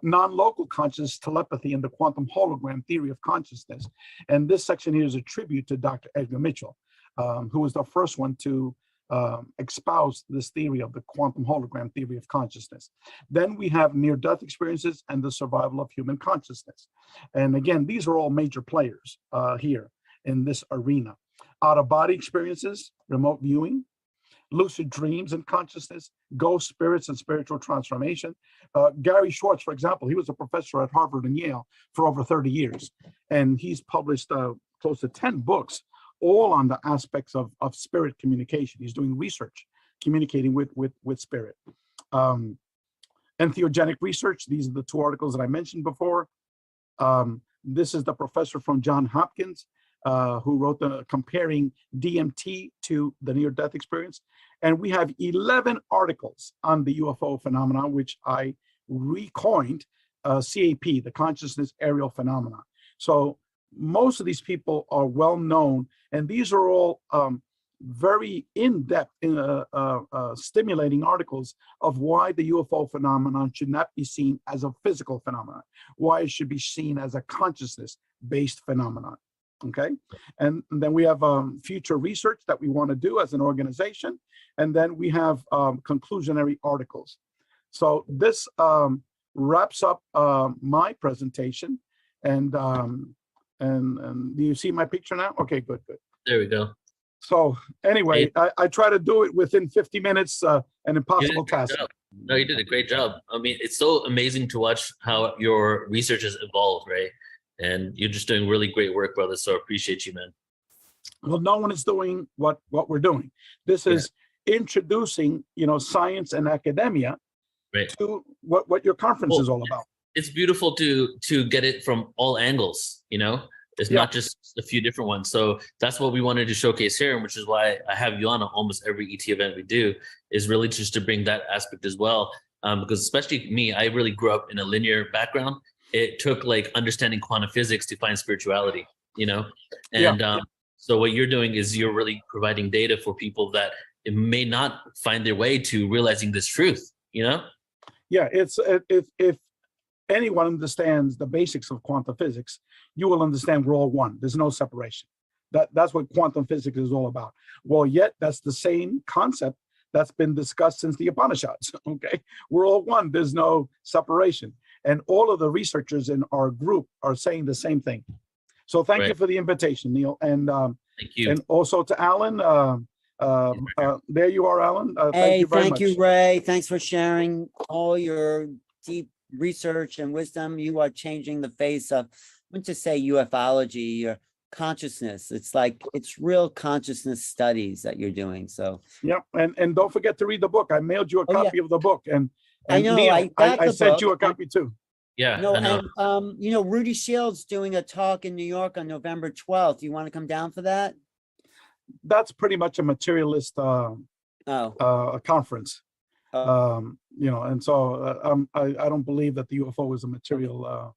non-local consciousness, telepathy, and the quantum hologram theory of consciousness. And this section here is a tribute to Dr. Edgar Mitchell, who was the first one to espoused this theory of the quantum hologram theory of consciousness. Then we have near-death experiences and the survival of human consciousness. And again, these are all major players here in this arena. Out-of-body experiences, remote viewing, lucid dreams and consciousness, ghost spirits and spiritual transformation. Gary Schwartz, for example, he was a professor at Harvard and Yale for over 30 years. And he's published close to 10 books, all on the aspects of spirit communication. He's doing research, communicating with spirit. Entheogenic research, these are the two articles that I mentioned before. This is the professor from Johns Hopkins who wrote the comparing DMT to the near-death experience. And we have 11 articles on the UFO phenomenon, which I recoined CAP, the consciousness aerial phenomena. So most of these people are well known, and these are all very in-depth, stimulating articles of why the UFO phenomenon should not be seen as a physical phenomenon, why it should be seen as a consciousness-based phenomenon. Okay, and then we have future research that we want to do as an organization, and then we have conclusionary articles. So this wraps up my presentation, and do you see my picture now? Okay, good. There we go. So anyway, I try to do it within 50 minutes, an impossible task. No, you did a great job. I mean, it's so amazing to watch how your research has evolved, right? And you're just doing really great work, brother. So I appreciate you, man. Well, no one is doing what we're doing. This is introducing, science and academia to what your conference is all about. It's beautiful to get it from all angles, It's not just a few different ones. So that's what we wanted to showcase here, which is why I have you on almost every ET event we do, is really just to bring that aspect as well. Because especially me, I really grew up in a linear background. It took like understanding quantum physics to find spirituality, And so what you're doing is you're really providing data for people that it may not find their way to realizing this truth, Yeah, it's if anyone understands the basics of quantum physics, you will understand we're all one. There's no separation. That's what quantum physics is all about. Well, yet that's the same concept that's been discussed since the Upanishads. Okay, we're all one. There's no separation. And all of the researchers in our group are saying the same thing. So thank you for the invitation, Neil. And thank you. And also to Alan. There you are, Alan. Thank you, Ray. Thanks for sharing all your deep research and wisdom. You are changing the face of, I wouldn't just say ufology, your consciousness. It's real consciousness studies that you're doing. So and don't forget to read the book. I mailed you a copy of the book, and I know, Neil, I sent book. you a copy too. Yeah. No, and Rudy Shields doing a talk in New York on November 12th. You want to come down for that? That's pretty much a materialist conference. And so I don't believe that the UFO is a material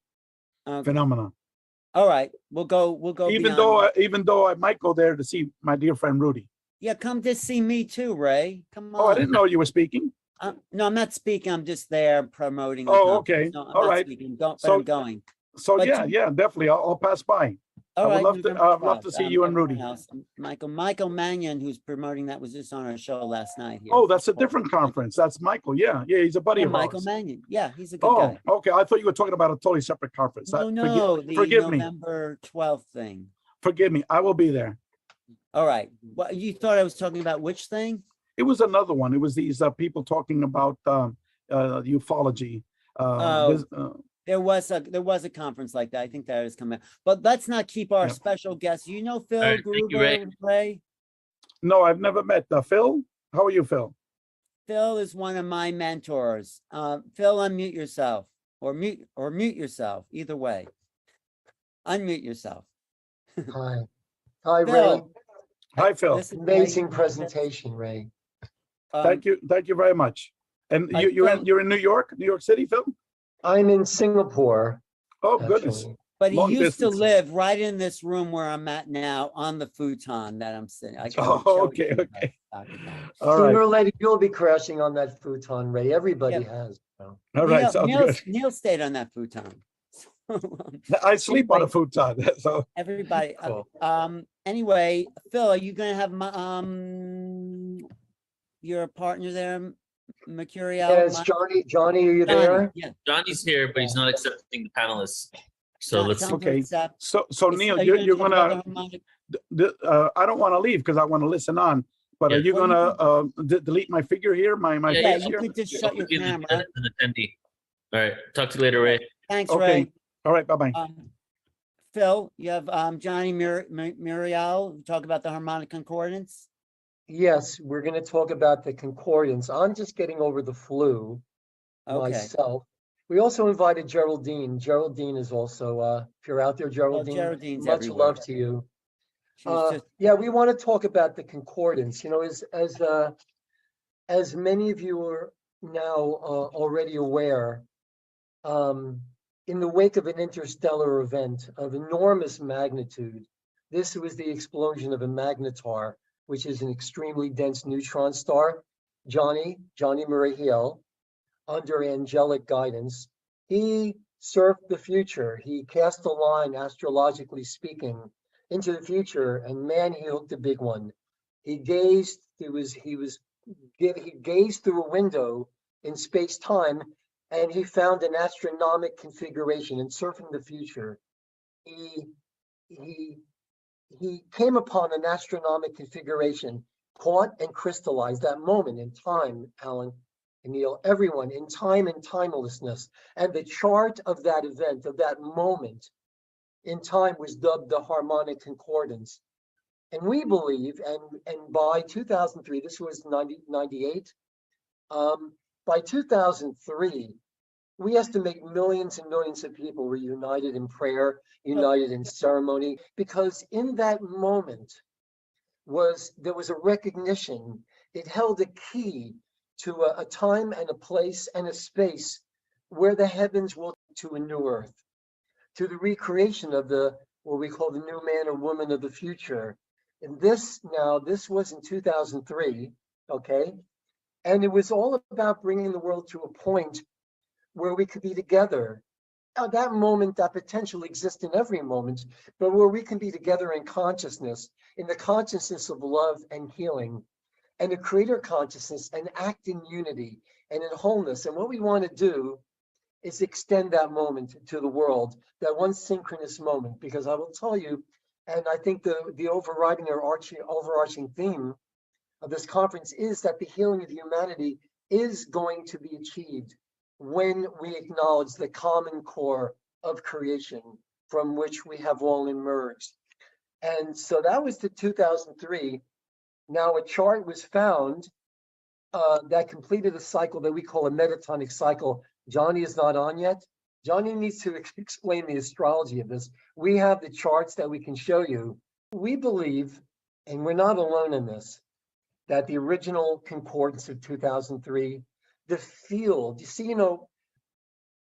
phenomenon. All right, we'll go. Even though I might go there to see my dear friend Rudy. Yeah, come to see me too, Ray. Come on. Oh, I didn't know you were speaking. No, I'm not speaking. I'm just there promoting. Oh, okay. No, all right. But I'm going. So definitely. I'll pass by. All right. I'd love to see you and Rudy. Michael Mannion, who's promoting that, was just on our show last night. Here. Oh, that's a different conference. That's Michael. Yeah, he's a buddy of ours. Michael Mannion. Yeah, he's a good guy. Oh, okay. I thought you were talking about a totally separate conference. No, forgive me. November 12th thing. Forgive me. I will be there. All right. Well, you thought I was talking about which thing? It was another one. It was these people talking about ufology. There was a conference like that. I think that is coming. But let's not keep our special guests. You know Phil Gruber, Ray? No, I've never met Phil. How are you, Phil? Phil is one of my mentors. Phil, unmute yourself, or mute yourself. Either way, unmute yourself. Hi, Phil. Ray. Hi, Phil. Amazing presentation, Ray. Thank you very much. And you're in New York City, Phil? I'm in Singapore. Oh, goodness. But he used to live right in this room where I'm at now, on the futon that I'm sitting. Okay. All Sooner or right. later, you'll be crashing on that futon, Ray. Everybody has. All right, sounds good. Neil stayed on that futon. I sleep on a futon. So everybody. Anyway, Phil, are you gonna have your partner there, Mercurial? Yes, Johnny, are you there? Yeah. Johnny's here, but he's not accepting the panelists. So let's see. Okay. So Neil, you're gonna. I don't want to leave because I want to listen on. But Yeah. are you gonna delete my figure here? My Yeah, face you here? could just shut your camera. An attendee. All right. Talk to you later, Ray. Thanks, Okay. Ray. All right. Bye-bye. Phil, you have Johnny Muriel talk about the harmonic concordance. Yes, we're going to talk about the concordance. I'm just getting over the flu myself. We also invited Geraldine. Geraldine is also, if you're out there, Geraldine, Geraldine's much everywhere. love to you. Just, yeah, we want to talk about the concordance. You know, as many of you are now already aware, in the wake of an interstellar event of enormous magnitude, this was the explosion of a magnetar, which is an extremely dense neutron star. Johnny Muriel, under angelic guidance, he surfed the future. He cast a line, astrologically speaking, into the future, and man, he hooked a big one. He gazed. He gazed through a window in space-time, and he found an astronomic configuration. In surfing the future, he came upon an astronomic configuration, caught and crystallized that moment in time, Alan and Neil, everyone, in time and timelessness. And the chart of that event, of that moment in time, was dubbed the harmonic concordance. And we believe, and by 2003, this was 98, by 2003, we estimate millions and millions of people were united in prayer, united in ceremony, because in that moment there was a recognition. It held a key to a time and a place and a space where the heavens will to a new earth, to the recreation of what we call the new man or woman of the future. And this was in 2003, okay? And it was all about bringing the world to a point where we could be together. Now, that moment, that potential exists in every moment, but where we can be together in consciousness, in the consciousness of love and healing, and a creator consciousness, and act in unity and in wholeness. And what we want to do is extend that moment to the world, that one synchronous moment, because I will tell you, and I think the overriding or overarching theme of this conference is that the healing of humanity is going to be achieved when we acknowledge the common core of creation from which we have all emerged. And so that was the 2003. Now a chart was found that completed a cycle that we call a metatonic cycle. Johnny is not on yet. Johnny needs to explain the astrology of this. We have the charts that we can show you. We believe, and we're not alone in this, that the original concordance of 2003, the field, you see,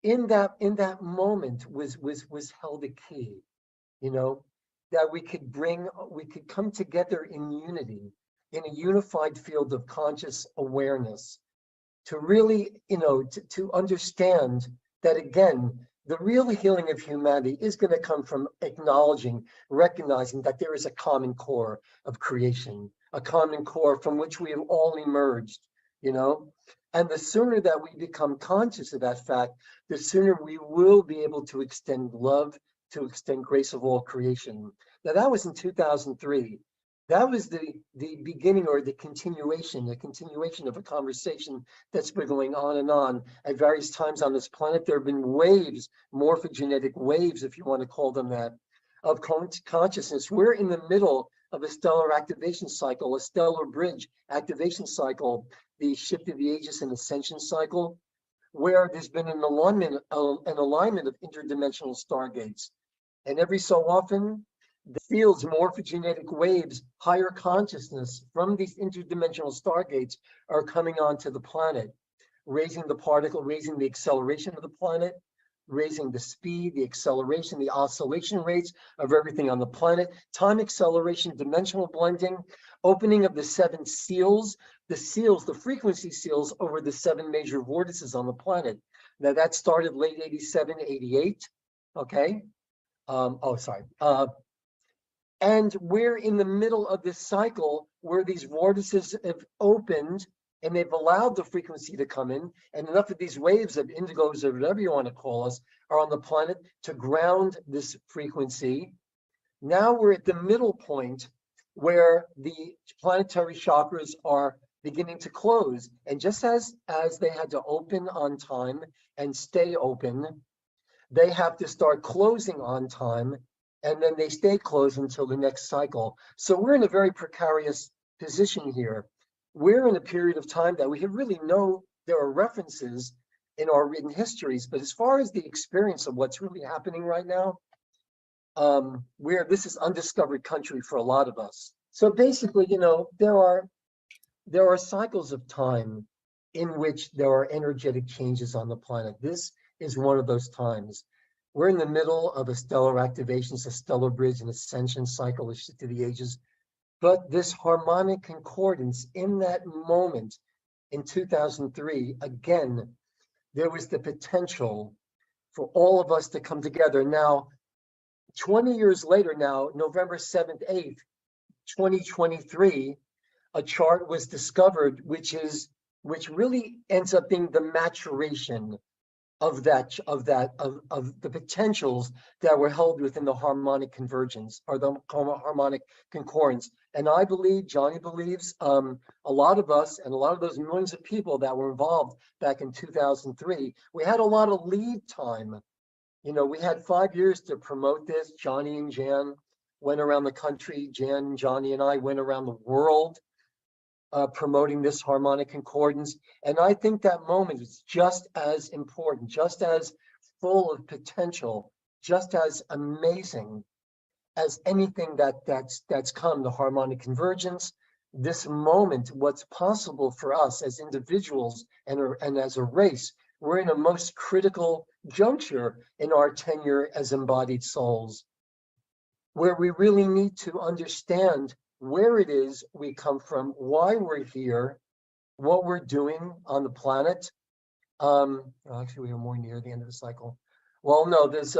in that moment was held a key, that we could come together in unity, in a unified field of conscious awareness, to really, to understand that, again, the real healing of humanity is going to come from recognizing that there is a common core of creation, a common core from which we have all emerged, and the sooner that we become conscious of that fact, the sooner we will be able to extend love, to extend grace of all creation. Now, that was in 2003. That was the beginning or the continuation of a conversation that's been going on and on at various times on this planet. There have been waves, morphogenetic waves, if you want to call them that, of consciousness. We're in the middle of a stellar activation cycle, a stellar bridge activation cycle, the shift of the ages and ascension cycle, where there's been an alignment of interdimensional stargates. And every so often, the fields, morphogenetic waves, higher consciousness from these interdimensional stargates are coming onto the planet, raising the acceleration of the planet, raising the speed, the acceleration, the oscillation rates of everything on the planet, time acceleration, dimensional blending, opening of the 7 seals, the frequency seals over the 7 major vortices on the planet. Now that started late 87, 88, okay? And we're in the middle of this cycle where these vortices have opened and they've allowed the frequency to come in, and enough of these waves of indigos or whatever you want to call us are on the planet to ground this frequency. Now we're at the middle point where the planetary chakras are beginning to close. And just as they had to open on time and stay open, they have to start closing on time, and then they stay closed until the next cycle. So we're in a very precarious position here. We're in a period of time that we really know there are references in our written histories, but as far as the experience of what's really happening right now, this is undiscovered country for a lot of us. So basically, you know, there are cycles of time in which there are energetic changes on the planet. This is one of those times. We're in the middle of a stellar activations, a stellar bridge, an ascension cycle to the ages. But this harmonic concordance in that moment in 2003, again, there was the potential for all of us to come together. Now, 20 years later now, November 7th, 8th, 2023, a chart was discovered, which really ends up being the maturation of the potentials that were held within the harmonic convergence or the harmonic concordance. And I believe, Johnny believes, a lot of us and a lot of those millions of people that were involved back in 2003, we had a lot of lead time. You know, we had 5 years to promote this. Johnny and Jan went around the country. Jan, Johnny, and I went around the world promoting this harmonic concordance. And I think that moment is just as important, just as full of potential, just as amazing as anything that's come, the harmonic convergence. This moment, what's possible for us as individuals and as a race, we're in a most critical juncture in our tenure as embodied souls, where we really need to understand where it is we come from, why we're here, what we're doing on the planet. Actually, we are more near the end of the cycle. Well, no, there's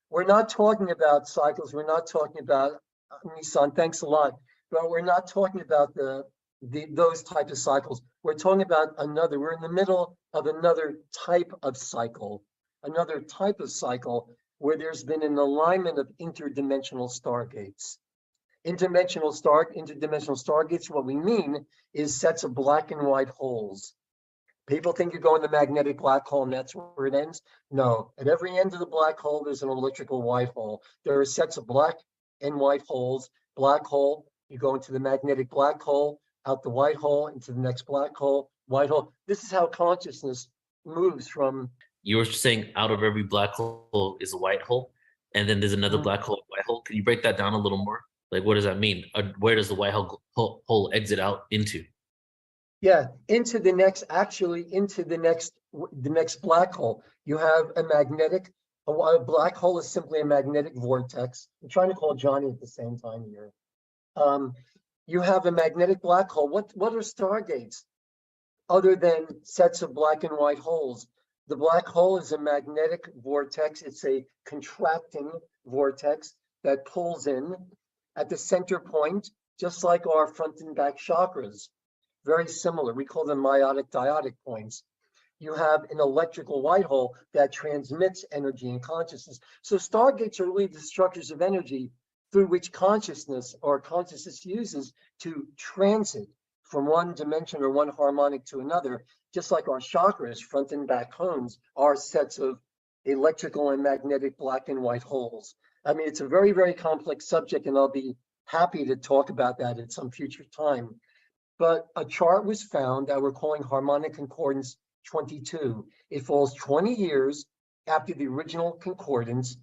we're not talking about cycles. We're not talking about Nissan. Thanks a lot, but we're not talking about those types of cycles. We're talking about another. We're in the middle of another type of cycle where there's been an alignment of interdimensional stargates. Interdimensional stargates, what we mean is sets of black and white holes. People think you go in the magnetic black hole and that's where it ends. No, at every end of the black hole, there's an electrical white hole. There are sets of black and white holes. Black hole, you go into the magnetic black hole, out the white hole, into the next black hole, white hole. This is how consciousness moves from. You were saying out of every black hole is a white hole, and then there's another black hole, white hole. Can you break that down a little more? Like, what does that mean? Where does the white hole exit out into? Yeah, into the next black hole. You have a black hole is simply a magnetic vortex. I'm trying to call Johnny at the same time here. You have a magnetic black hole. What are stargates other than sets of black and white holes? The black hole is a magnetic vortex. It's a contracting vortex that pulls in at the center point, just like our front and back chakras. Very similar. We call them meiotic diotic points. You have an electrical white hole that transmits energy and consciousness. So stargates are really the structures of energy through which consciousness uses to transit from one dimension or one harmonic to another, just like our chakras, front and back cones, are sets of electrical and magnetic black and white holes. I mean, it's a very, very complex subject, and I'll be happy to talk about that at some future time. But a chart was found that we're calling harmonic concordance 22. It falls 20 years after the original concordance.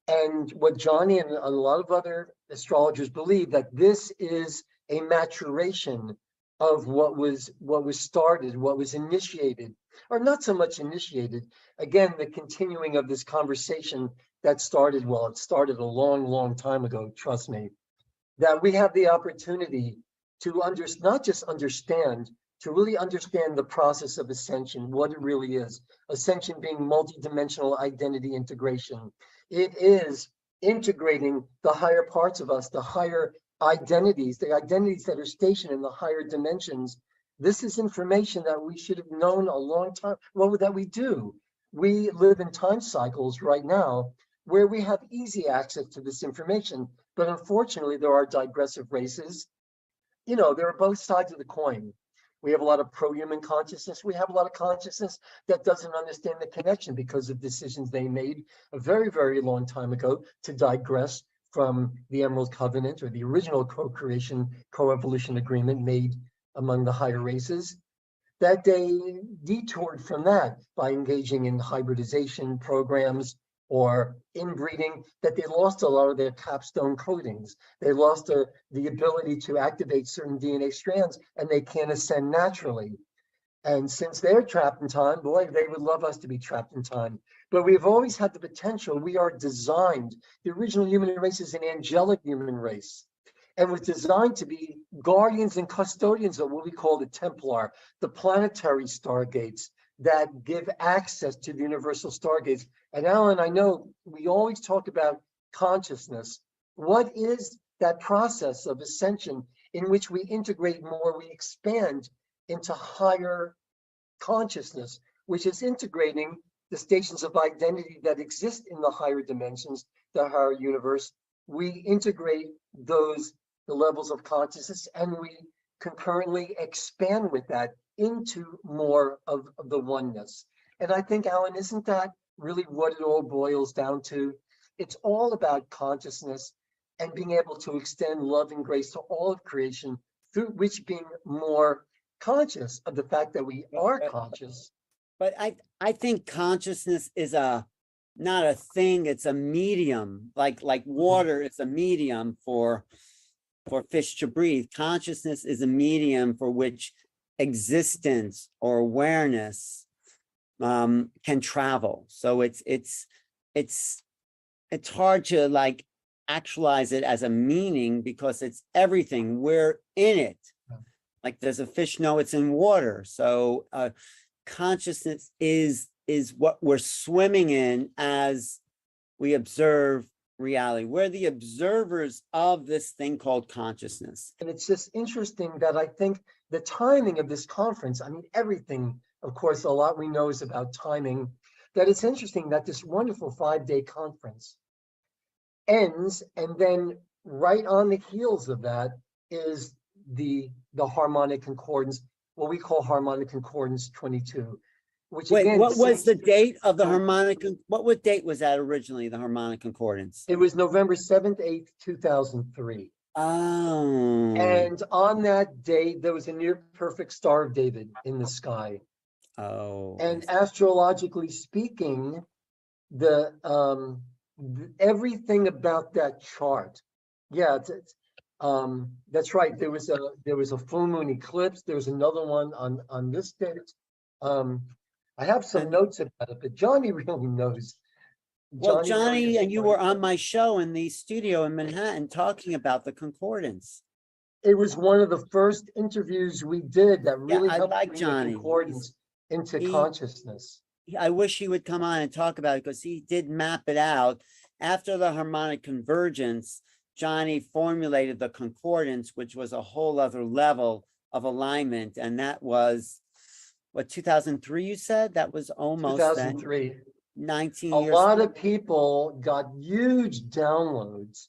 And what Johnny and a lot of other astrologers believe, that this is a maturation of what was started, what was initiated, or not so much initiated. Again, the continuing of this conversation that started, well, it started a long, long time ago, trust me, that we have the opportunity to not just understand, to really understand the process of ascension, what it really is. Ascension being multidimensional identity integration. It is integrating the higher parts of us, the higher identities, the identities that are stationed in the higher dimensions This is information that we should have known a long time. Well, that we do. We live in time cycles right now where we have easy access to this information, but unfortunately there are digressive races. You know, there are both sides of the coin. We have a lot of pro-human consciousness. We have a lot of consciousness that doesn't understand the connection because of decisions they made a very, very long time ago to digress from the Emerald Covenant or the original co-creation, co-evolution agreement made among the higher races, that they detoured from that by engaging in hybridization programs or inbreeding, that they lost a lot of their capstone coatings. They lost the ability to activate certain DNA strands, and they can't ascend naturally. And since they're trapped in time, boy, they would love us to be trapped in time. But we've always had the potential. We are designed. The original human race is an angelic human race, and was designed to be guardians and custodians of what we call the Templar, the planetary stargates that give access to the universal stargates. And Alan, I know we always talk about consciousness. What is that process of ascension in which we integrate more, we expand into higher consciousness, which is integrating the stations of identity that exist in the higher dimensions, the higher universe. We integrate those, the levels of consciousness, and we concurrently expand with that into more of the oneness. And I think, Alan, isn't that really what it all boils down to? It's all about consciousness and being able to extend love and grace to all of creation, through which being more conscious of the fact that we are conscious. But I think consciousness is not a thing, it's a medium, like water is a medium for fish to breathe. Consciousness is a medium for which existence or awareness can travel. So it's hard to like actualize it as a meaning because it's everything. We're in it. Like does a fish know it's in water? So consciousness is what we're swimming in as we observe reality. We're the observers of this thing called consciousness. And it's just interesting that I think the timing of this conference, I mean, everything, of course, a lot we know is about timing, that it's interesting that this wonderful 5-day conference ends, and then right on the heels of that is the harmonic concordance, what we call harmonic concordance 22. Which Wait, again, what was the date of the harmonic? What date was that originally, the harmonic concordance? It was November 7th, 8th, 2003. Oh. And on that date, there was a near perfect Star of David in the sky. Oh. And astrologically speaking, everything about that chart, yeah, that's right. There was a full moon eclipse. There was another one on this date. I have some notes about it, but Johnny really knows. Well, Johnny, and you were on my show in the studio in Manhattan talking about the concordance. It was one of the first interviews we did that really helped like bring Johnny. the concordance into consciousness. I wish he would come on and talk about it because he did map it out. After the harmonic convergence, Johnny formulated the concordance, which was a whole other level of alignment. And that was, what, 2003 you said? That was almost 2003. 19 A years. lot of people got huge downloads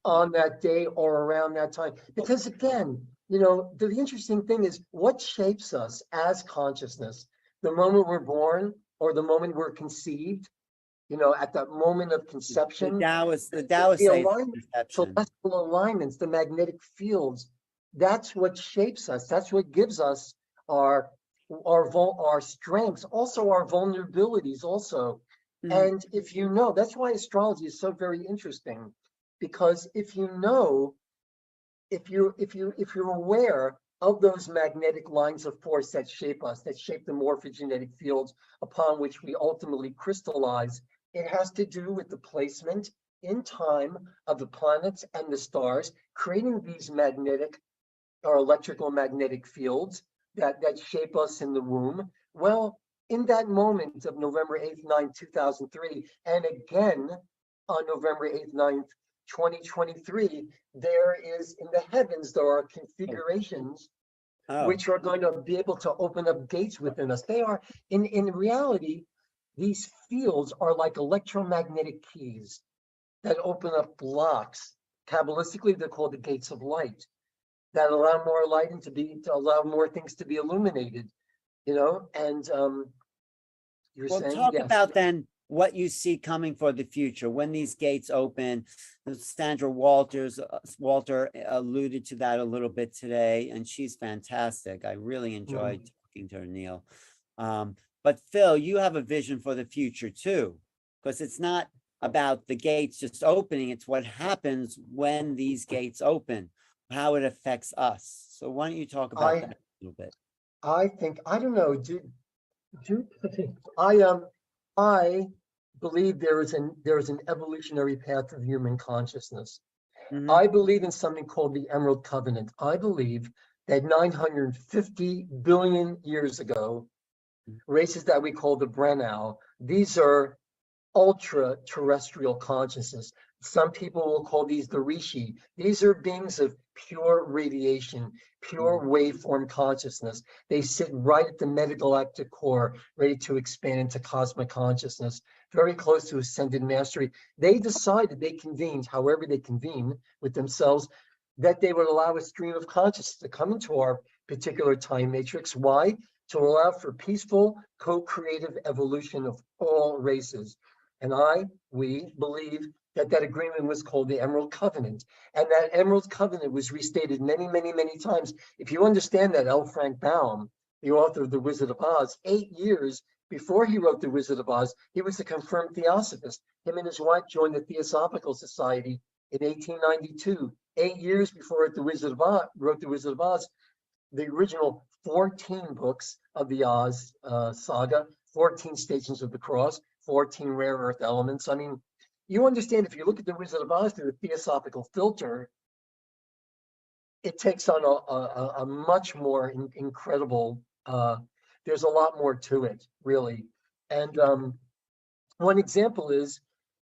on that day or around that time. Because again, you know, the interesting thing is what shapes us as consciousness, the moment we're born or the moment we're conceived, you know, at that moment of conception. The Taoists the say alignment, celestial alignments, the magnetic fields, that's what shapes us. That's what gives us our strengths, also our vulnerabilities also. And if you know, that's why astrology is so very interesting, because if you know, if you're aware of those magnetic lines of force that shape us, that shape the morphogenetic fields upon which we ultimately crystallize, it has to do with the placement in time of the planets and the stars, creating these magnetic or electrical magnetic fields that shape us in the womb. Well, in that moment of November 8th, 9th, 2003, and again on November 8th, 9th, 2023, there is in the heavens, there are configurations which are going to be able to open up gates within us. They are, in reality, these fields are like electromagnetic keys that open up locks. Kabbalistically, they're called the gates of light, that allow more light and to allow more things to be illuminated, you know. And you're Well, saying, talk yes. about then what you see coming for the future when these gates open. Sandra Walter alluded to that a little bit today, and she's fantastic. I really enjoyed talking to her, Neil. But Phil, you have a vision for the future too, because it's not about the gates just opening, it's what happens when these gates open, how it affects us. So why don't you talk about that a little bit? I think, I don't know, I believe there is an evolutionary path of human consciousness. I believe in something called the Emerald Covenant. I believe that 950 billion years ago, races that we call the Brennau, these are ultra terrestrial consciousness. Some people will call these the Rishi. These are beings of pure radiation, pure waveform consciousness. They sit right at the metagalactic core, ready to expand into cosmic consciousness, very close to ascended mastery. They decided, they convened, however they convene with themselves, that they would allow a stream of consciousness to come into our particular time matrix. Why? To allow for peaceful, co-creative evolution of all races. And we believe that that agreement was called the Emerald Covenant. And that Emerald Covenant was restated many, many, many times. If you understand that, L. Frank Baum, the author of The Wizard of Oz, 8 years before he wrote The Wizard of Oz, he was a confirmed theosophist. Him and his wife joined the Theosophical Society in 1892. 8 years before The Wizard of Oz wrote The Wizard of Oz, the original 14 books of the Oz saga, 14 Stations of the Cross, 14 rare earth elements. I mean, you understand, if you look at The Wizard of Oz through the theosophical filter, it takes on a much more incredible, there's a lot more to it, really. And one example is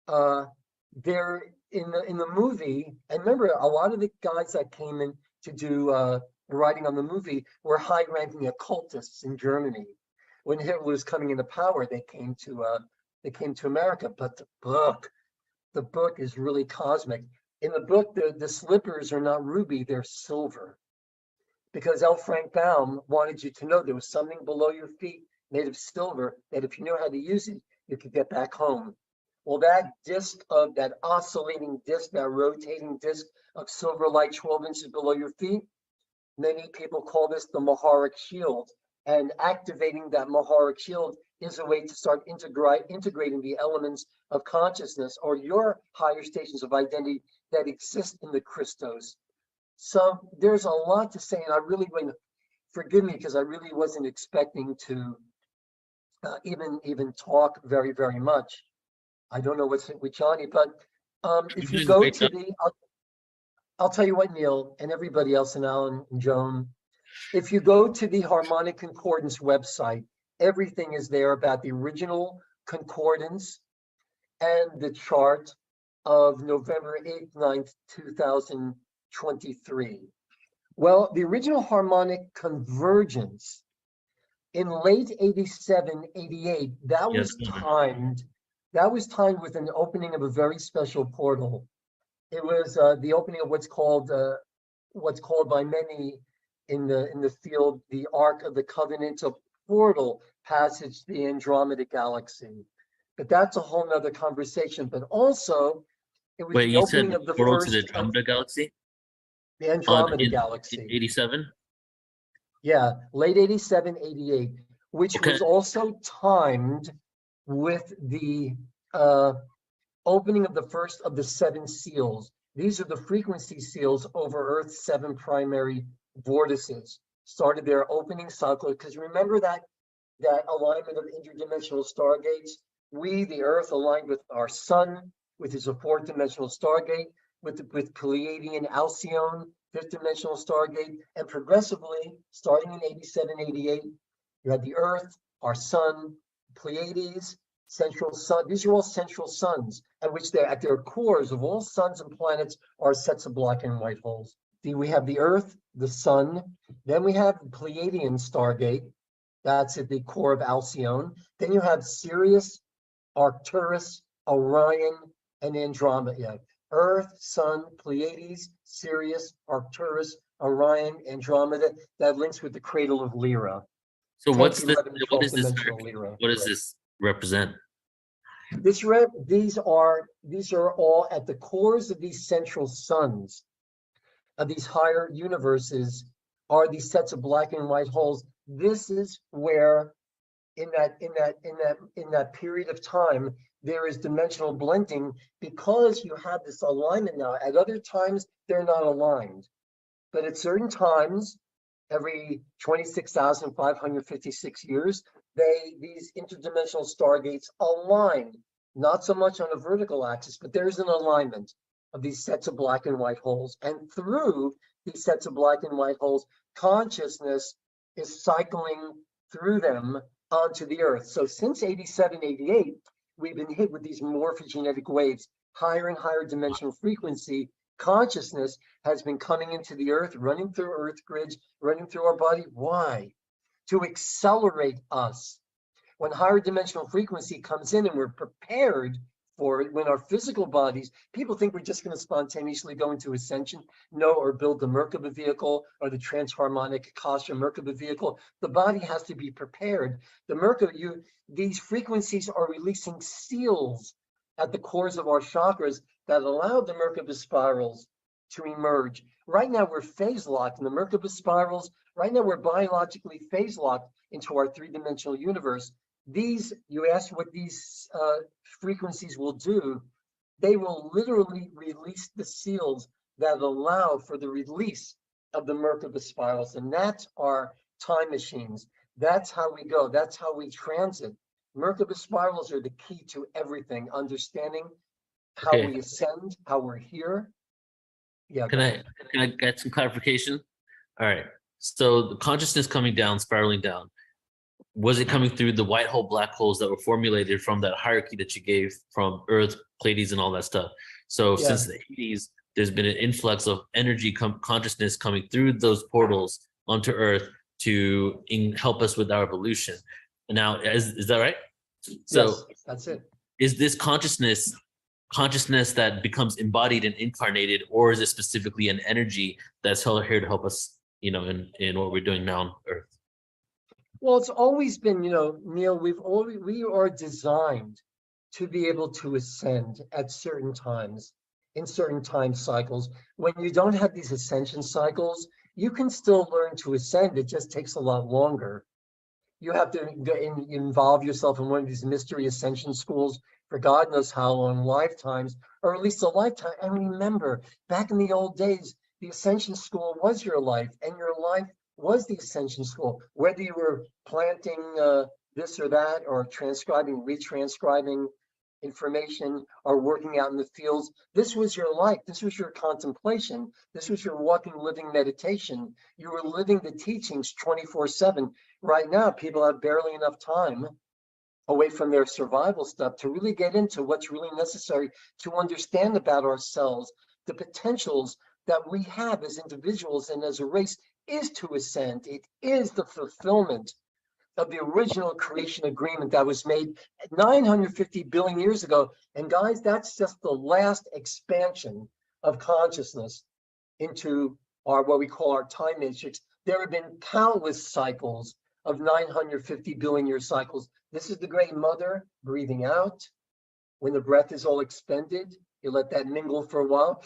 there in the movie, and remember, a lot of the guys that came in to do writing on the movie were high-ranking occultists in Germany. When Hitler was coming into power, they came to America. But the book is really cosmic. In the book, the slippers are not ruby, they're silver. Because L. Frank Baum wanted you to know there was something below your feet made of silver, that if you knew how to use it, you could get back home. Well, that disc of that oscillating disc, that rotating disc of silver light 12 inches below your feet, many people call this the Maharic Shield. And activating that Maharic Shield is a way to start integrating the elements of consciousness or your higher stations of identity that exist in the Christos. So there's a lot to say, and I really want to forgive me because I really wasn't expecting to even talk very, very much. I don't know what's with Johnny, but if you go to the, I'll tell you what, Neil, and everybody else, and Alan and Joan, if you go to the Harmonic Concordance website, everything is there about the original concordance and the chart of November 8th, 9th, 2023. Well, the original harmonic convergence in late 87, 88, that was timed with an opening of a very special portal. It was the opening of what's called by many in the field the Ark of the Covenantal portal passage to the Andromeda galaxy. But that's a whole nother conversation. But also, it was the opening of the portal first to the Andromeda galaxy? The Andromeda galaxy. 87? Yeah, late 87, 88, which was also timed with the opening of the first of the 7 seals. These are the frequency seals over Earth's 7 primary vortices. Started their opening cycle, because remember that alignment of interdimensional stargates. We, the Earth, aligned with our Sun, which is a 4th dimensional stargate, with Pleiadian Alcyone, 5th dimensional stargate, and progressively, starting in 87, 88, you had the Earth, our Sun, Pleiades, central sun. These are all central suns, at which they're at their cores of all suns and planets are sets of black and white holes. We have the Earth, the Sun, then we have the Pleiadian Stargate. That's at the core of Alcyone. Then you have Sirius, Arcturus, Orion, and Andromeda. Yeah. Earth, Sun, Pleiades, Sirius, Arcturus, Orion, Andromeda. That links with the cradle of Lyra. So 10th, what's this? 11th, What is 12th this? dimensional Lyra. What does this represent? These are all at the cores of these central suns of these higher universes are these sets of black and white holes. This is where in that period of time there is dimensional blending, because you have this alignment now. At other times they're not aligned, but at certain times, every 26,556 years, these interdimensional stargates align, not so much on a vertical axis, but there's an alignment of these sets of black and white holes. And through these sets of black and white holes, consciousness is cycling through them onto the Earth. So since 87, 88, we've been hit with these morphogenetic waves, higher and higher dimensional frequency. Consciousness has been coming into the Earth, running through Earth grids, running through our body. Why? To accelerate us. When higher dimensional frequency comes in and we're prepared for it, when our physical bodies, people think we're just going to spontaneously go into ascension, no, or build the Merkaba vehicle or the transharmonic Akasha Merkaba vehicle. The body has to be prepared. The Merkaba, these frequencies are releasing seals at the cores of our chakras that allow the Merkaba spirals to emerge. Right now we're phase locked in the Merkaba spirals. Right now we're biologically phase locked into our three-dimensional universe. You asked what these frequencies will do. They will literally release the seals that allow for the release of the Merkaba spirals. And that's our time machines. That's how we go. That's how we transit. Merkaba spirals are the key to everything, understanding how we ascend, how we're here. Yeah. Can I get some clarification? All right. So the consciousness coming down, spiraling down, was it coming through the white hole, black holes that were formulated from that hierarchy that you gave from Earth, Pleiades, and all that stuff? So since the 80s, there's been an influx of energy consciousness coming through those portals onto Earth to help us with our evolution. And now, is that right? So yes, that's it. Is this consciousness that becomes embodied and incarnated, or is it specifically an energy that's here to help us, in what we're doing now on Earth? Well, it's always been, Neil, we are designed to be able to ascend at certain times, in certain time cycles. When you don't have these ascension cycles, you can still learn to ascend. It just takes a lot longer. You have to involve yourself in one of these mystery ascension schools for God knows how long lifetimes, or at least a lifetime. And remember, back in the old days, the ascension school was your life, and your life was the ascension school. Whether you were planting this or that, or transcribing, retranscribing information, or working out in the fields, this was your life. This was your contemplation. This was your walking, living meditation. You were living the teachings 24/7. Right now, people have barely enough time away from their survival stuff to really get into what's really necessary to understand about ourselves, the potentials that we have as individuals and as a race is to ascend. It is the fulfillment of the original creation agreement that was made 950 billion years ago. And guys, that's just the last expansion of consciousness into what we call our time matrix. There have been countless cycles of 950 billion year cycles. This is the great mother breathing out. When the breath is all expended, you let that mingle for a while.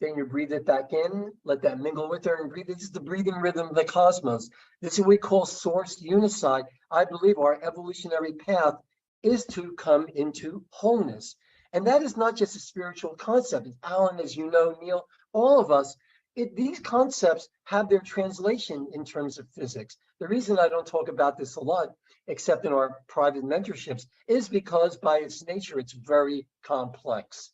Then you breathe it back in, let that mingle with her and breathe. This is the breathing rhythm of the cosmos. This is what we call source unicide. I believe our evolutionary path is to come into wholeness. And that is not just a spiritual concept. Alan, as you know, Neil, all of us, these concepts have their translation in terms of physics. The reason I don't talk about this a lot, except in our private mentorships, is because by its nature, it's very complex.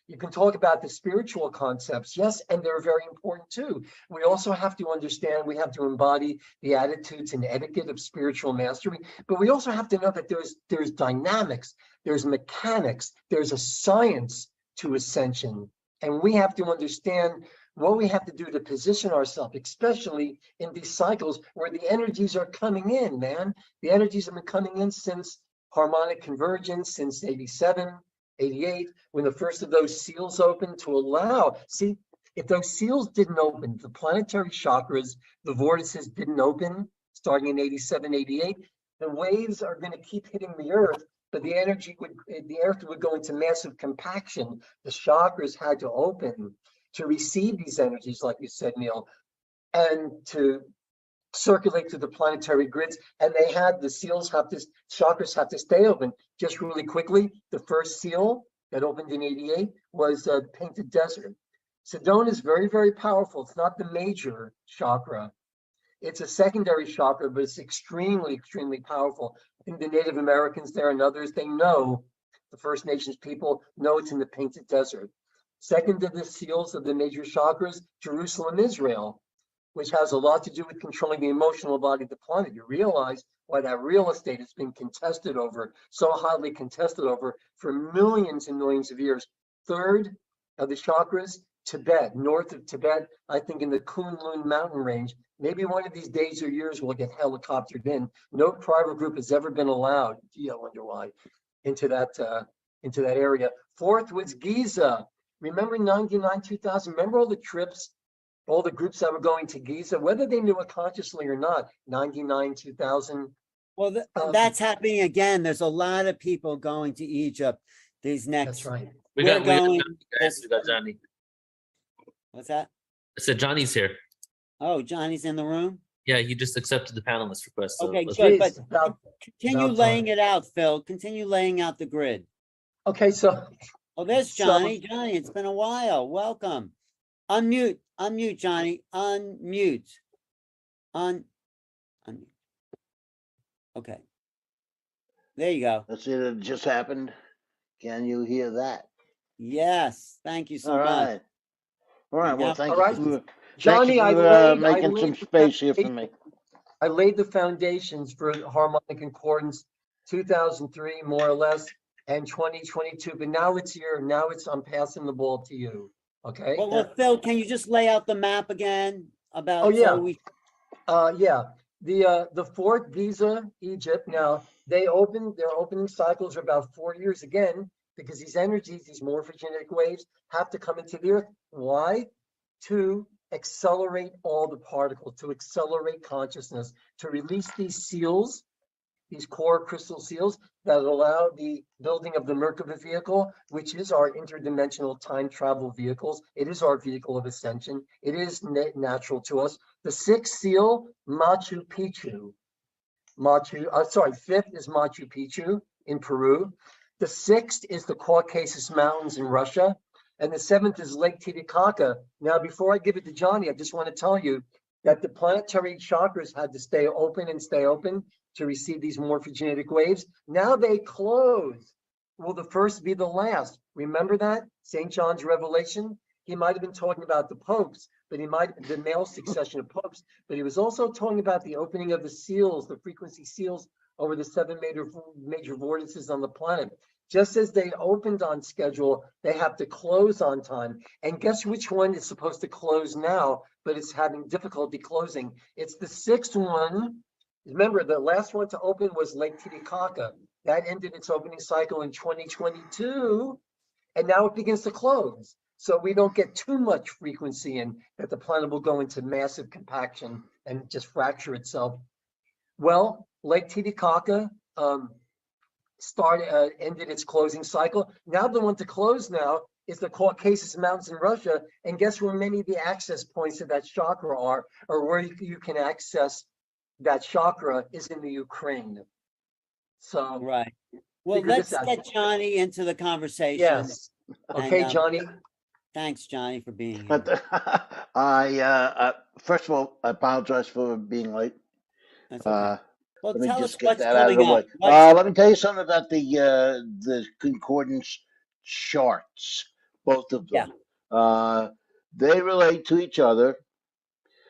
You can talk about the spiritual concepts, yes, and they're very important too. We also have to understand, we have to embody the attitudes and etiquette of spiritual mastery, but we also have to know that there's dynamics, there's mechanics, there's a science to ascension. And we have to understand what we have to do to position ourselves, especially in these cycles where the energies are coming in, man. The energies have been coming in since harmonic convergence, since 87, 88, when the first of those seals opened to allow, see, if those seals didn't open, the planetary chakras, the vortices didn't open, starting in 87, 88, the waves are going to keep hitting the earth, but the earth would go into massive compaction. The chakras had to open to receive these energies, like you said, Neil, and to circulate through the planetary grids. And they had, the chakras have to stay open. Just really quickly, the first seal that opened in 88 was the Painted Desert. Sedona is very, very powerful. It's not the major chakra. It's a secondary chakra, but it's extremely, extremely powerful. I think the Native Americans there and others, they know, the First Nations people know it's in the Painted Desert. Second to the seals of the major chakras, Jerusalem, Israel, which has a lot to do with controlling the emotional body of the planet. You realize why that real estate has been contested over, so hotly contested over for millions and millions of years. Third of the chakras, Tibet, north of Tibet, I think in the Kunlun mountain range. Maybe one of these days or years we'll get helicoptered in. No private group has ever been allowed, gee, I wonder why, into that area. Fourth was Giza. Remember 99, 2000, remember all the trips, all the groups that were going to Giza, whether they knew it consciously or not, 99, 2000. Well, that's happening again. There's a lot of people going to Egypt these next. That's right. We got Johnny, Yes. guys. We got Johnny. What's that? I said Johnny's here. Oh, Johnny's in the room? Yeah, he just accepted the panelist request. So Okay, let's- good, but continue about laying time. it out, Phil. Continue laying out the grid. Okay, so. Oh, there's So- Johnny. Johnny, it's been a while. Welcome. Unmute, Johnny. Unmute. Unmute. Okay. There you go. Let's see, it just happened. Can you hear that? Yes. Thank you so All much. right. All right. Well, Yeah. thank All right. you for, Johnny, I making some space here for me. I laid the foundations for harmonic concordance 2003, more or less, and 2022. But now it's here. Now I'm passing the ball to you. Okay. Well, Phil, can you just lay out the map again about? Oh, yeah. Yeah. The fourth Giza, Egypt. Now their opening cycles are about 4 years again, because these energies, these morphogenetic waves, have to come into the earth. Why? To accelerate all the particles, to accelerate consciousness, to release these seals, these core crystal seals that allow the building of the Merkaba vehicle, which is our interdimensional time travel vehicles. It is our vehicle of ascension. It is natural to us. The sixth seal, Machu Picchu. Fifth is Machu Picchu in Peru. The sixth is the Caucasus Mountains in Russia. And the seventh is Lake Titicaca. Now, before I give it to Johnny, I just want to tell you that the planetary chakras had to stay open to receive these morphogenetic waves. Now they close. Will the first be the last? Remember that? St. John's Revelation? He might have been talking about the popes, but the male succession of popes, but he was also talking about the opening of the seals, the frequency seals over the 7 major vortices on the planet. Just as they opened on schedule, they have to close on time. And guess which one is supposed to close now, but it's having difficulty closing? It's the sixth one. Remember, the last one to open was Lake Titicaca. That ended its opening cycle in 2022, and now it begins to close. So we don't get too much frequency in that the planet will go into massive compaction and just fracture itself. Well, Lake Titicaca ended its closing cycle. Now the one to close now is the Caucasus Mountains in Russia. And guess where many of the access points to that chakra are, or where you can access that chakra is in the Ukraine. So right. Well, let's get Johnny into the conversation. Yes. Okay, Johnny. Thanks, Johnny, for being here. But I first of all, I apologize for being late. That's okay. Well, let me tell just us get what's that out of coming the way. up. Let me tell you something about the concordance charts, both of them. They relate to each other.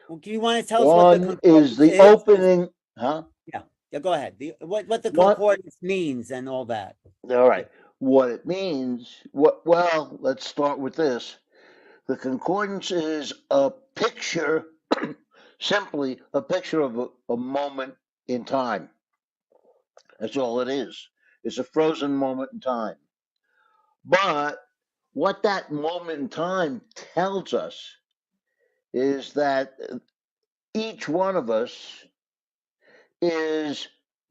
Well, do you want to tell us what the One concordance is the opening, huh? Yeah, go ahead. What the concordance means and all that. All right. What it means, well, let's start with this. The concordance is a picture, simply a picture of a moment in time. That's all it is. It's a frozen moment in time. But what that moment in time tells us is that each one of us is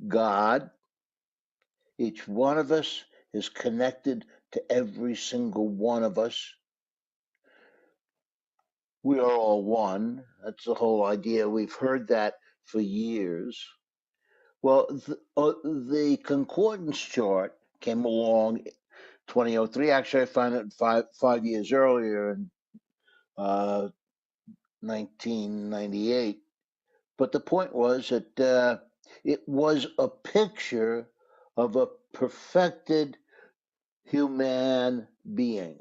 God. Each one of us is connected to every single one of us. We are all one. That's the whole idea. We've heard that for years. Well, the concordance chart came along 2003. Actually, I found it five years earlier in 1998. But the point was that it was a picture of a perfected human being.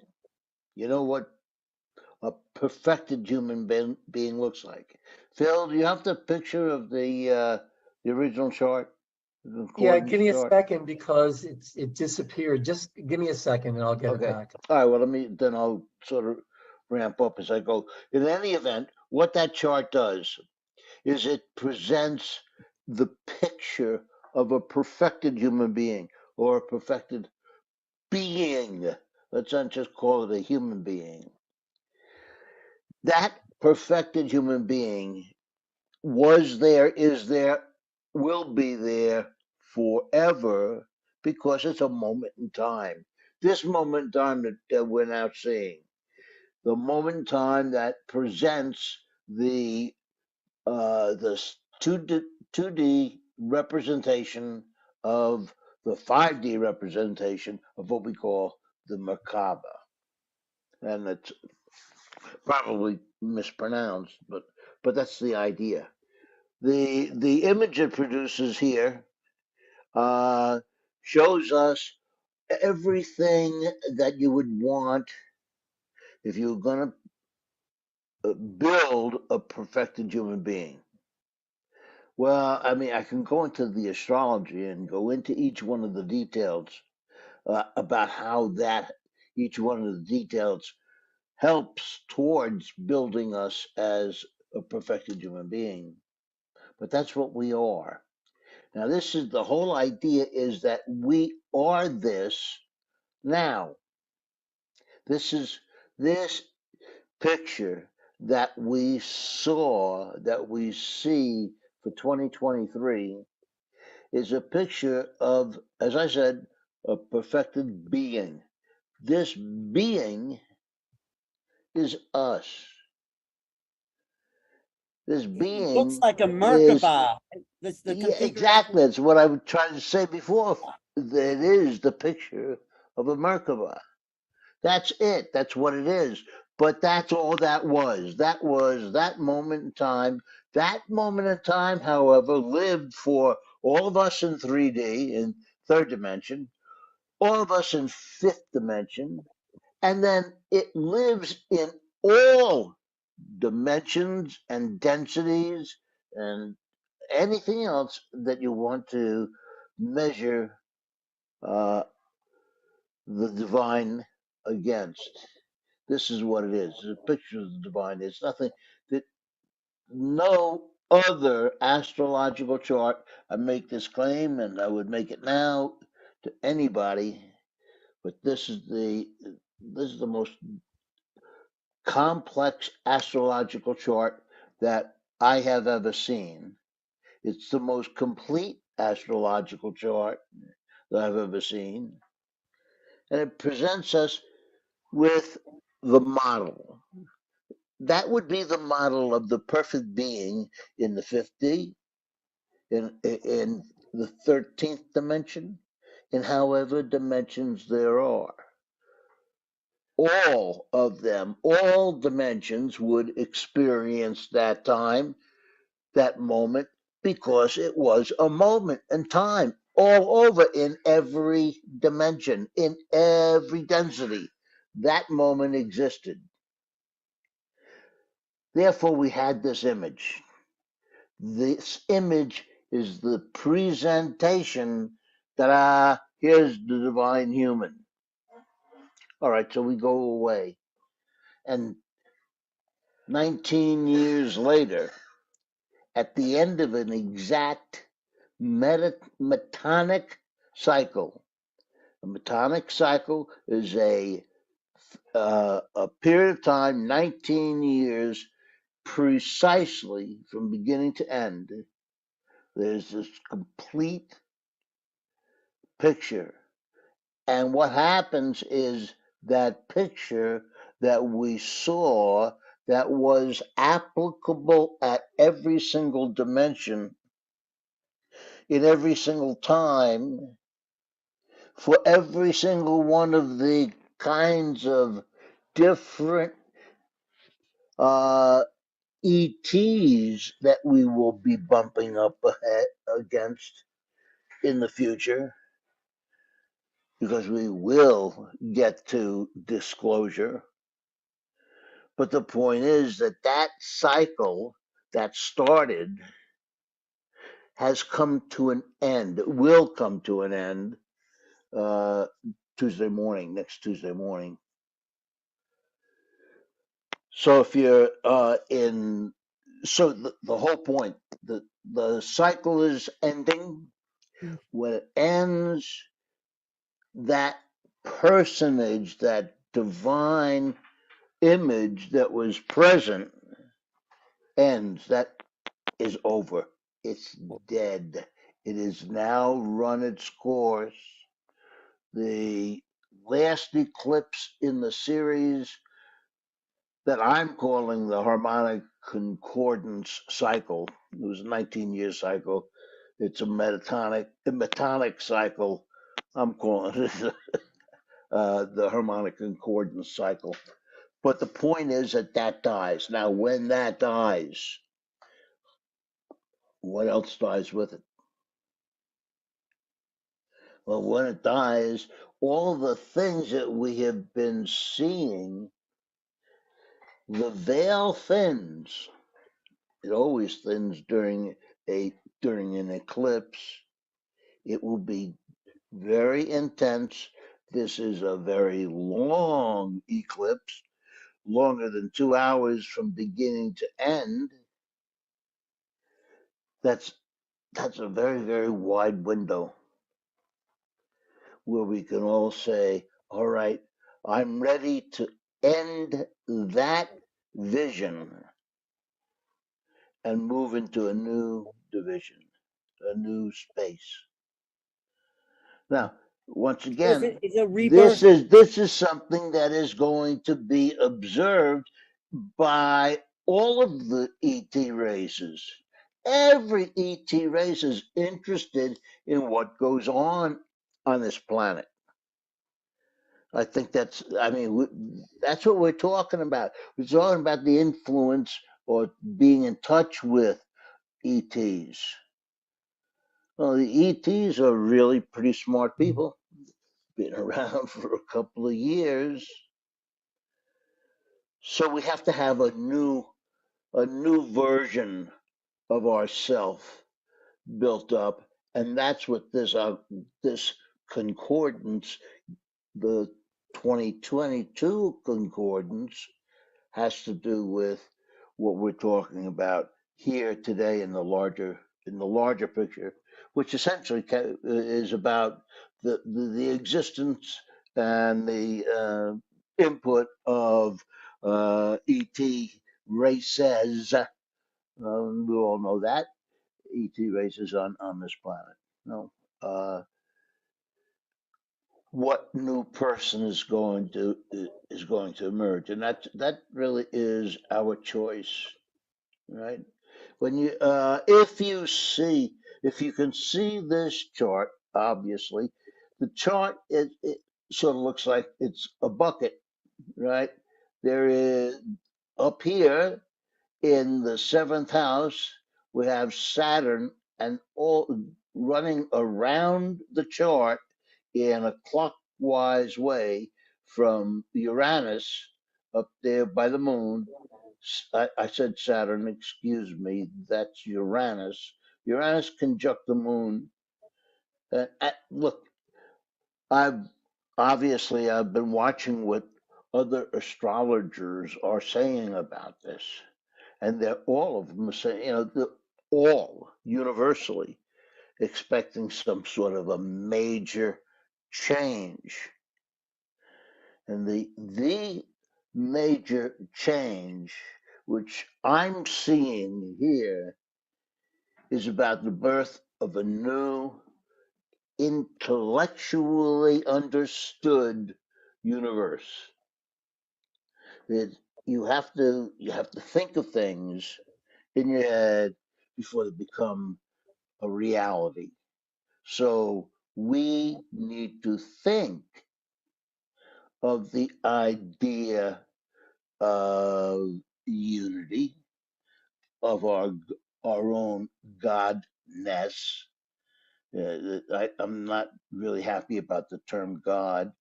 You know what a perfected human being looks like? Phil, do you have the picture of the original chart? Yeah, give me a second because it disappeared. Just give me a second and I'll get it Okay. back. All right. Well, I'll sort of ramp up as I go. In any event, what that chart does is it presents the picture of a perfected human being or a perfected being. Let's not just call it a human being. That perfected human being was there, is there, will be there forever because it's a moment in time. This moment in time that we're now seeing, the moment in time that presents the 2D representation of the 5D representation of what we call the Merkaba. And it's probably mispronounced, but that's the idea. The image it produces here shows us everything that you would want if you were going to build a perfected human being. Well, I mean, I can go into the astrology and go into each one of the details about how that each one of the details helps towards building us as a perfected human being. But that's what we are. Now, this is the whole idea is that we are this now. This is this picture that we saw, that we see for 2023 is a picture of, as I said, a perfected being. This being is us. This being looks like a is Merkaba. exactly. That's what I was trying to say before. That it is the picture of a Merkaba. That's it. That's what it is. But that's all that was. That was that moment in time. That moment in time, however, lived for all of us in 3D, in third dimension, all of us in fifth dimension, and then it lives in all dimensions and densities and anything else that you want to measure the divine against. This is what it is. It's a picture of the divine. It's nothing that no other astrological chart. I make this claim, and I would make it now to anybody. But this is the most complex astrological chart that I have ever seen. It's the most complete astrological chart that I've ever seen. And it presents us with the model. That would be the model of the perfect being in the 5D, in the 13th dimension, in however dimensions there are. All of them, all dimensions would experience that time, that moment, because it was a moment in time, all over in every dimension, in every density. That moment existed. Therefore, we had this image. This image is the presentation. Ta-da! Here's the divine human. All right, so we go away. And 19 years later, at the end of an exact metonic cycle. A metonic cycle is a period of time, 19 years, precisely from beginning to end. There's this complete picture. And what happens is that picture that we saw that was applicable at every single dimension, in every single time, for every single one of the kinds of different ETs that we will be bumping up against in the future, because we will get to disclosure. But the point is that that cycle that started has come to an end, will come to an end Tuesday morning, next Tuesday morning. So if you're so the whole point, the cycle is ending. When it ends, that personage, that divine image that was present ends. That is over. It's dead. It has now run its course. The last eclipse in the series that I'm calling the harmonic concordance cycle, it was a 19-year cycle. It's a metonic cycle. I'm calling it the harmonic concordance cycle. But the point is that that dies. Now, when that dies, what else dies with it? Well, when it dies, all the things that we have been seeing, the veil thins. It always thins during an eclipse. It will be very intense. This is a very long eclipse, longer than 2 hours from beginning to end. That's a very, very wide window where we can all say, all right, I'm ready to end that vision and move into a new division, a new space. Now, once again, this is something that is going to be observed by all of the ET races. Every ET race is interested in what goes on this planet. I think that's what we're talking about. We're talking about the influence or being in touch with ETs. Well, the ETs are really pretty smart people, been around for a couple of years. So we have to have a new version of ourself built up, and that's what this concordance, the 2022 concordance, has to do with what we're talking about here today in the larger picture, which essentially is about the existence and the input of ET races. We all know that ET races on this planet. No, what new person is going to emerge, and that really is our choice, right? When you if you can see this chart, obviously the chart it sort of looks like it's a bucket, right? There is up here in the 7th house, we have Saturn and all running around the chart in a clockwise way from Uranus up there by the moon. I said Saturn, excuse me, that's Uranus. Uranus conjunct the moon. Look, I've been watching what other astrologers are saying about this. And they're all of them are saying, all universally expecting some sort of a major change. And the major change, which I'm seeing here, is about the birth of a new, intellectually understood universe. That you have to think of things in your head before they become a reality. So we need to think of the idea of unity, of our own godness. I'm not really happy about the term God,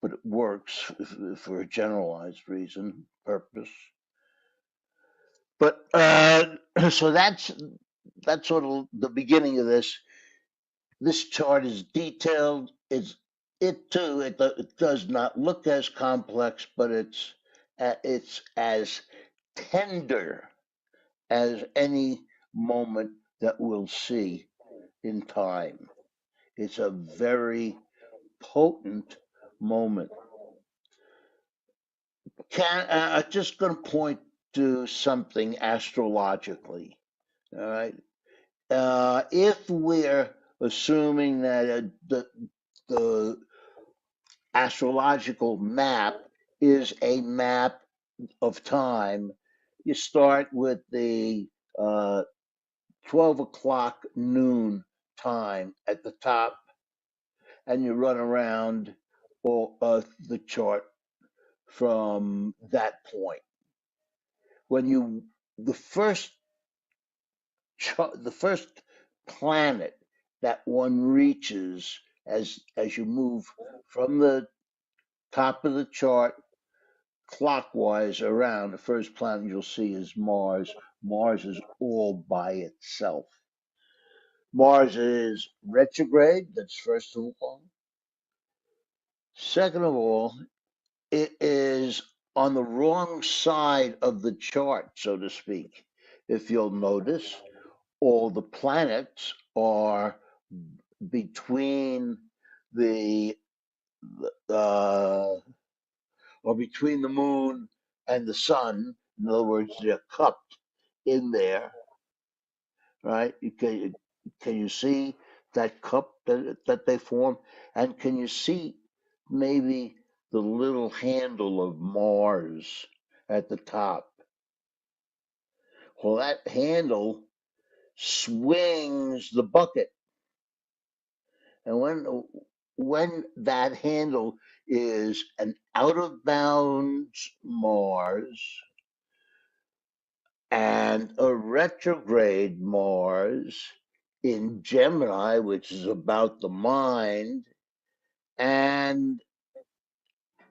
but it works for a generalized reason, purpose. But so that's sort of the beginning of this. This chart is detailed. It does not look as complex, but it's as tender as any moment that we'll see in time. It's a very potent moment. I'm just going to point to something astrologically. All right. If we're assuming that the astrological map is a map of time, you start with the 12 o'clock noon time at the top, and you run around the chart from that point. When the first planet that one reaches as you move from the top of the chart clockwise around, the first planet you'll see is Mars. Mars is all by itself. Mars is retrograde, that's first of all. Second of all, it is on the wrong side of the chart, so to speak. If you'll notice, all the planets are between the moon and the sun. In other words, they're cupped in there, right? Can you see that cup that they form? And can you see maybe the little handle of Mars at the top? Well, that handle swings the bucket. And when that handle is an out of bounds Mars and a retrograde Mars in Gemini, which is about the mind, and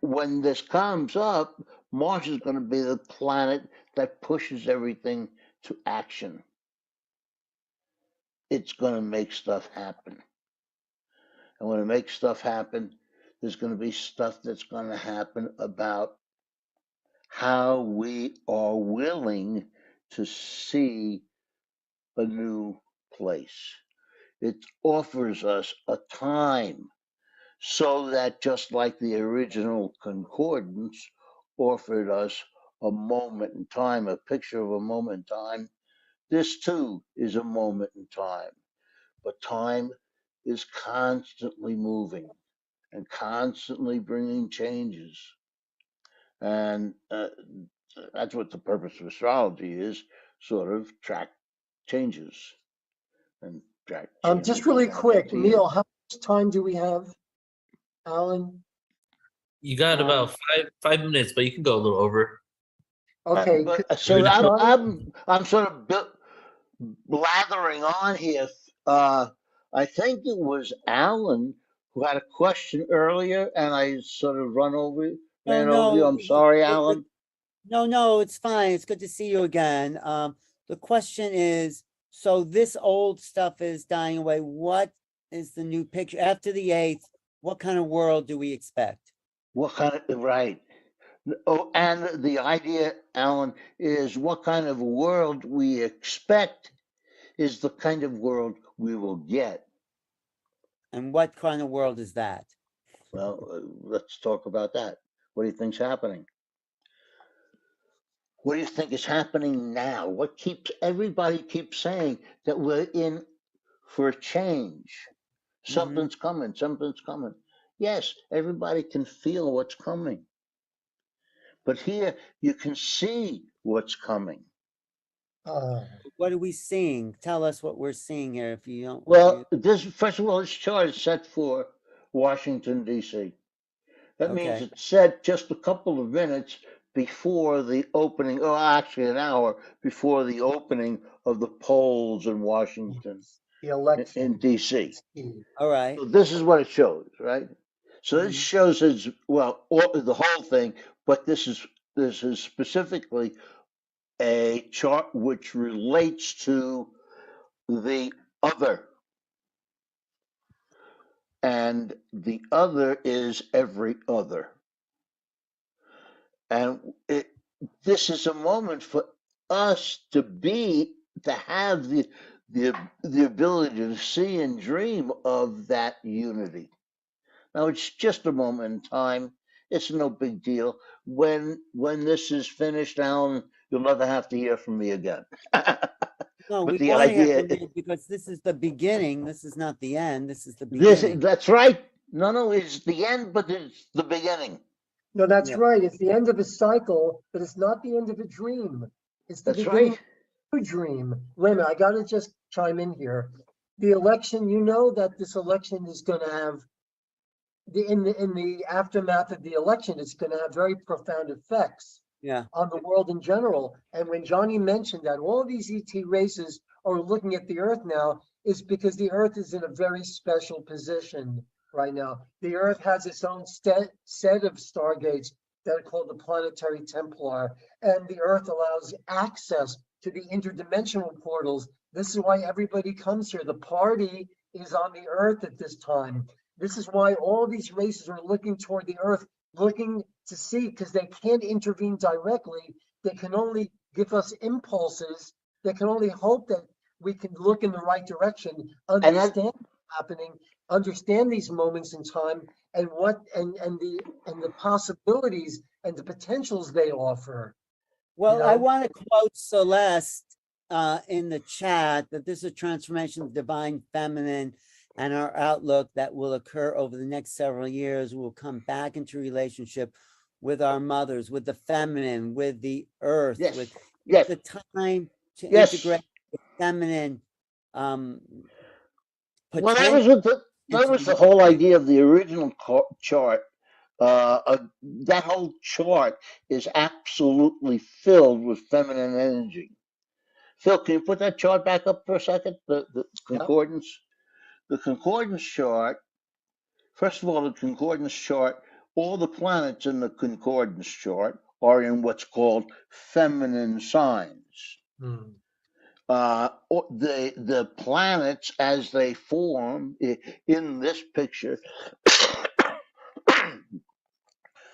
when this comes up, Mars is going to be the planet that pushes everything to action. It's going to make stuff happen. And when it makes stuff happen, there's going to be stuff that's going to happen about how we are willing to see a new place. It offers us a time so that just like the original concordance offered us a moment in time, a picture of a moment in time, this too is a moment in time. But time is constantly moving and constantly bringing changes. And that's what the purpose of astrology is, sort of track changes and track changes. Just really quick, Neil, how much time do we have, Alan? You got about 5 minutes, but you can go a little over. Okay. So I'm sort of blathering on here. I think it was Alan who had a question earlier, and I sort of ran over you. I'm sorry, Alan. No, it's fine. It's good to see you again. The question is, so this old stuff is dying away. What is the new picture after the 8th? What kind of world do we expect? What kind of, right? Oh, and the idea, Alan, is what kind of world we expect is the kind of world we will get. And what kind of world is that? Well, let's talk about that. What do you think's happening? What do you think is happening now? What keeps everybody keeps saying that we're in for a change? Something's coming, something's coming. Yes, everybody can feel what's coming. But here you can see what's coming. What are we seeing? Tell us what we're seeing here if you don't. Well, this first of all, this chart is set for Washington, D.C. That means it's set just a couple of minutes before the opening, or actually an hour before the opening of the polls in Washington, the election in D.C. All right. So this is what it shows, right? So this shows as well the whole thing, but this is specifically a chart which relates to the other. And the other is every other. And this is a moment for us to have the ability to see and dream of that unity. Now it's just a moment in time. It's no big deal. When this is finished, Alan, you'll never have to hear from me again. No, But we the want to hear idea, from you because this is the beginning. This is not the end. This is the beginning. that's right. No, it's the end, but it's the beginning. No, that's right. It's the end of a cycle, but it's not the end of a dream. It's the beginning of a new dream. Wait a minute, I got to just chime in here. The election, you know that this election is going to have, in the aftermath of the election, it's going to have very profound effects on the world in general. And when Johnny mentioned that all these ET races are looking at the Earth now, is because the Earth is in a very special position right now. The Earth has its own set of stargates that are called the Planetary Templar, and the Earth allows access to the interdimensional portals. This is why everybody comes here. The party is on the Earth at this time. This is why all these races are looking toward the Earth, looking to see, because they can't intervene directly. They can only give us impulses. They can only hope that we can look in the right direction, understand what's happening, understand these moments in time, and the possibilities and the potentials they offer. Well, I want to quote Celeste in the chat that this is a transformation of divine feminine and our outlook that will occur over the next several years. We'll come back into relationship with our mothers, with the feminine, with the earth, with the time to integrate the feminine. Well, that was the whole idea of the original chart. That whole chart is absolutely filled with feminine energy. Phil, can you put that chart back up for a second? The concordance. The concordance chart. First of all, the concordance chart. All the planets in the concordance chart are in what's called feminine signs. The planets as they form in this picture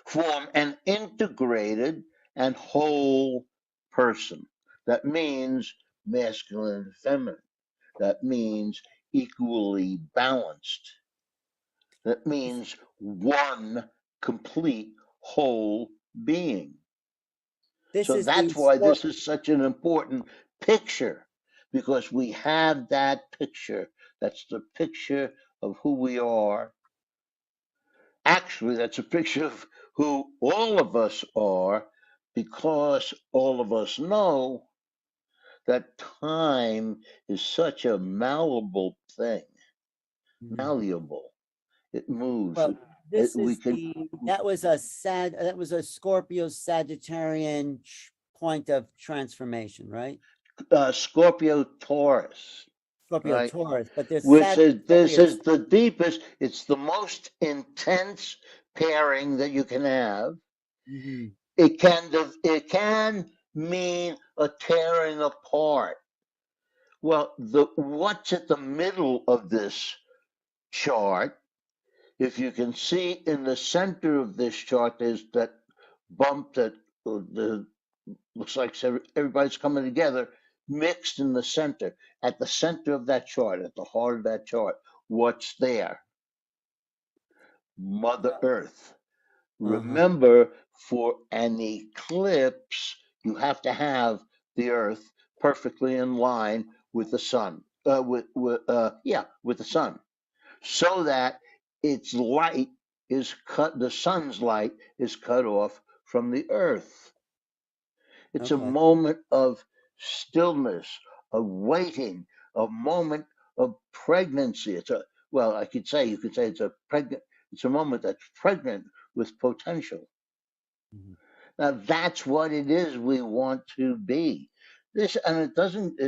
form an integrated and whole person. That means masculine and feminine. That means equally balanced. That means one complete whole being. So that's why this is such an important picture, because we have that picture. That's the picture of who we are. Actually, that's a picture of who all of us are, because all of us know that time is such a malleable thing. Malleable. It moves. Well, that was a Scorpio Sagittarian point of transformation, right? Scorpio Taurus. Scorpio right? Taurus, but there's This is the deepest. It's the most intense pairing that you can have. It can mean a tearing apart. Well, what's at the middle of this chart? If you can see in the center of this chart, there's that bump that looks like everybody's coming together, mixed in the center. At the center of that chart, at the heart of that chart, what's there? Mother Earth. Remember, for an eclipse, you have to have the Earth perfectly in line with the sun, with the sun, so that its light is cut. The sun's light is cut off from the Earth. It's a moment of stillness, of waiting, a moment of pregnancy. It's a you could say it's a pregnant. It's a moment that's pregnant with potential. Now that's what it is we want to be. This, and it doesn't.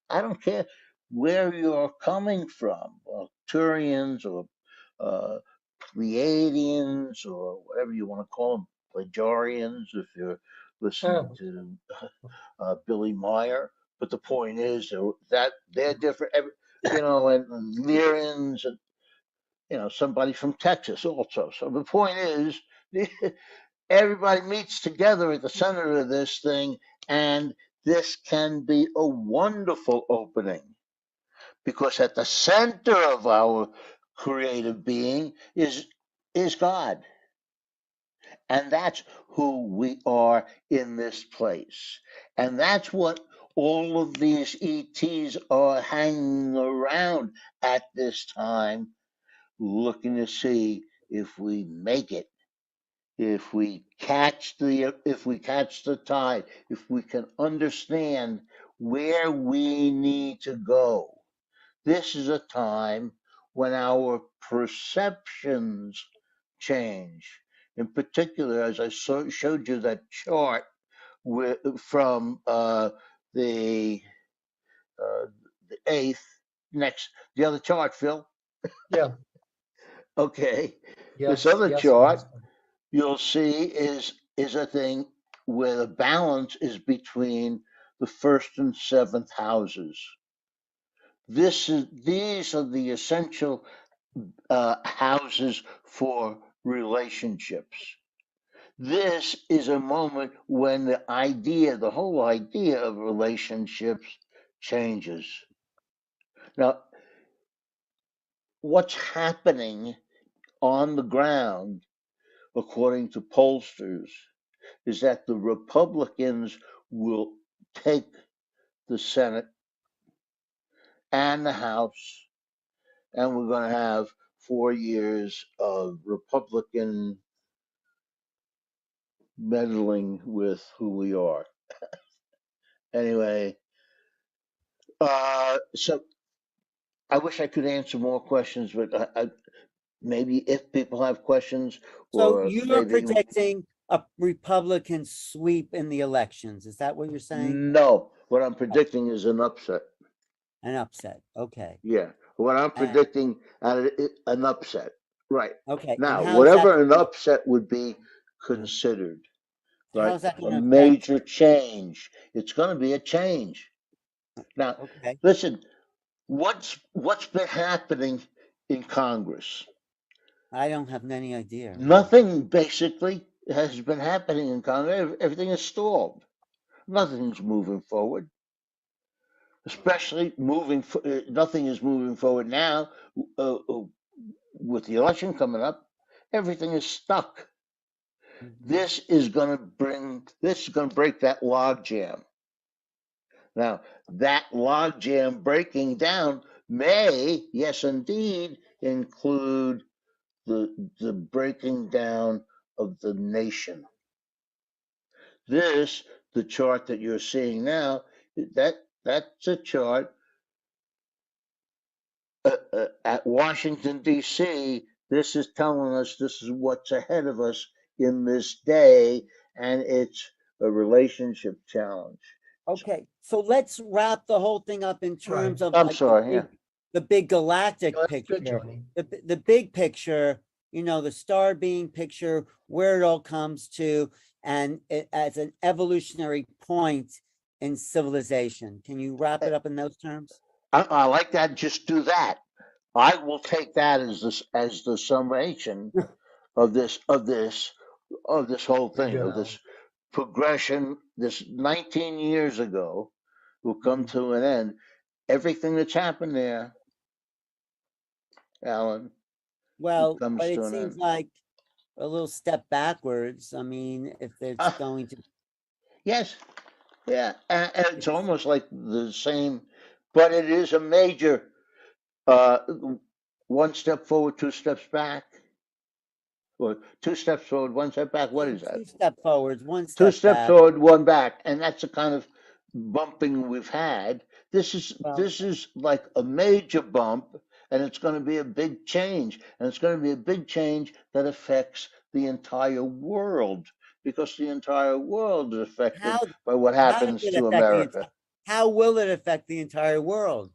I don't care where you're coming from, Turians or Pleiadians or whatever you want to call them, Pleiadians if you're listening to Billy Meyer. But the point is that they're different, and Lyrians and somebody from Texas also. So the point is, everybody meets together at the center of this thing, and this can be a wonderful opening, because at the center of our creative being is God. And that's who we are in this place. And that's what all of these ETs are hanging around at this time, looking to see if we make it, if we catch the tide, if we can understand where we need to go. This is a time when our perceptions change. In particular, as I showed you that chart from the 8th, the other chart, Phil. Yeah. Okay. Yes, This other yes, chart, Master. you'll see is a thing where the balance is between the 1st and 7th houses. These are the essential houses for relationships. This is a moment when the whole idea of relationships changes. Now, what's happening on the ground, according to pollsters, is that the Republicans will take the Senate and the House, and we're going to have 4 years of Republican meddling with who we are. Anyway, so I wish I could answer more questions, but maybe if people have questions, So or you are maybe predicting a Republican sweep in the elections. Is that what you're saying? no. What I'm predicting is an upset. An upset. Okay. Yeah. What I'm predicting an upset. Right. Okay. Now, And how's that whatever an gonna- upset would be considered, right? How's that A going to affect? major change. It's going to be a change. Now, Okay. listen, what's been happening in Congress? I don't have any idea. Nothing basically has been happening in Congress. Everything is stalled. Nothing's moving forward. Especially nothing is moving forward now with the election coming up. Everything is stuck. This is going to break that log jam. Now, that log jam breaking down may, yes, indeed, include the breaking down of the nation. The chart that you're seeing now, that's a chart at Washington, D.C. This is telling us this is what's ahead of us in this day, and it's a relationship challenge. Okay. So let's wrap the whole thing up in terms of I'm like sorry, the big galactic Good, picture, Johnny. the big picture, the star being picture, where it all comes to, and it as an evolutionary point in civilization. Can you wrap it up in those terms? I like that. Just do that. I will take that as the summation of this of this whole thing, of Yeah. this progression, this 19 years ago will come to an end. Everything that's happened there, Alan, Well, comes but to it an seems end. like a little step backwards. I mean, if it's going to, Yes, yeah, and it's almost like the same, but it is a major uh, one step forward, two steps back, or two steps forward, one step back. What is that? 2 step forwards, 1 Two step steps back. forward, one back, and that's the kind of bumping we've had. This Well, is like a major bump, and it's going to be a big change, and it's going to be a big change that affects the entire world, because the entire world is affected how by what how does happens it to affect the America. entire? How will it affect the entire world?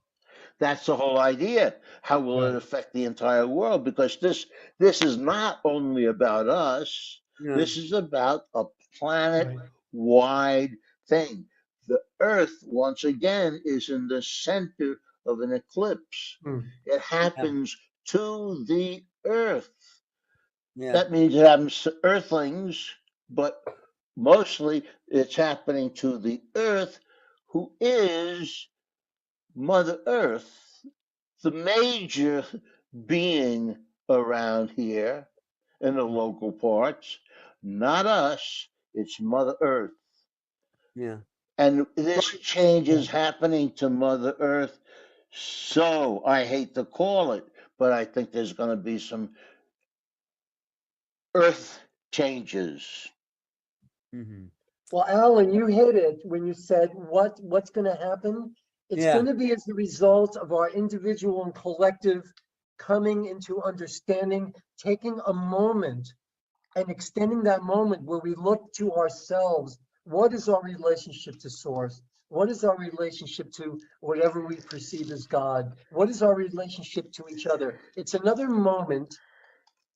That's the whole idea. How will it affect the entire world? Because this is not only about us. Yeah. This is about a planet-wide thing. The Earth, once again, is in the center of an eclipse. It happens to the Earth. Yeah. That means it happens to Earthlings, but mostly it's happening to the Earth, who is Mother Earth, the major being around here in the local parts, not us, it's Mother Earth. Yeah. And this change is happening to Mother Earth. So I hate to call it, but I think there's going to be some Earth changes. Well, Alan, you hit it when you said what's going to happen. It's Yeah. going to be as a result of our individual and collective coming into understanding, taking a moment and extending that moment where we look to ourselves. What is our relationship to Source? What is our relationship to whatever we perceive as God? What is our relationship to each other? It's another moment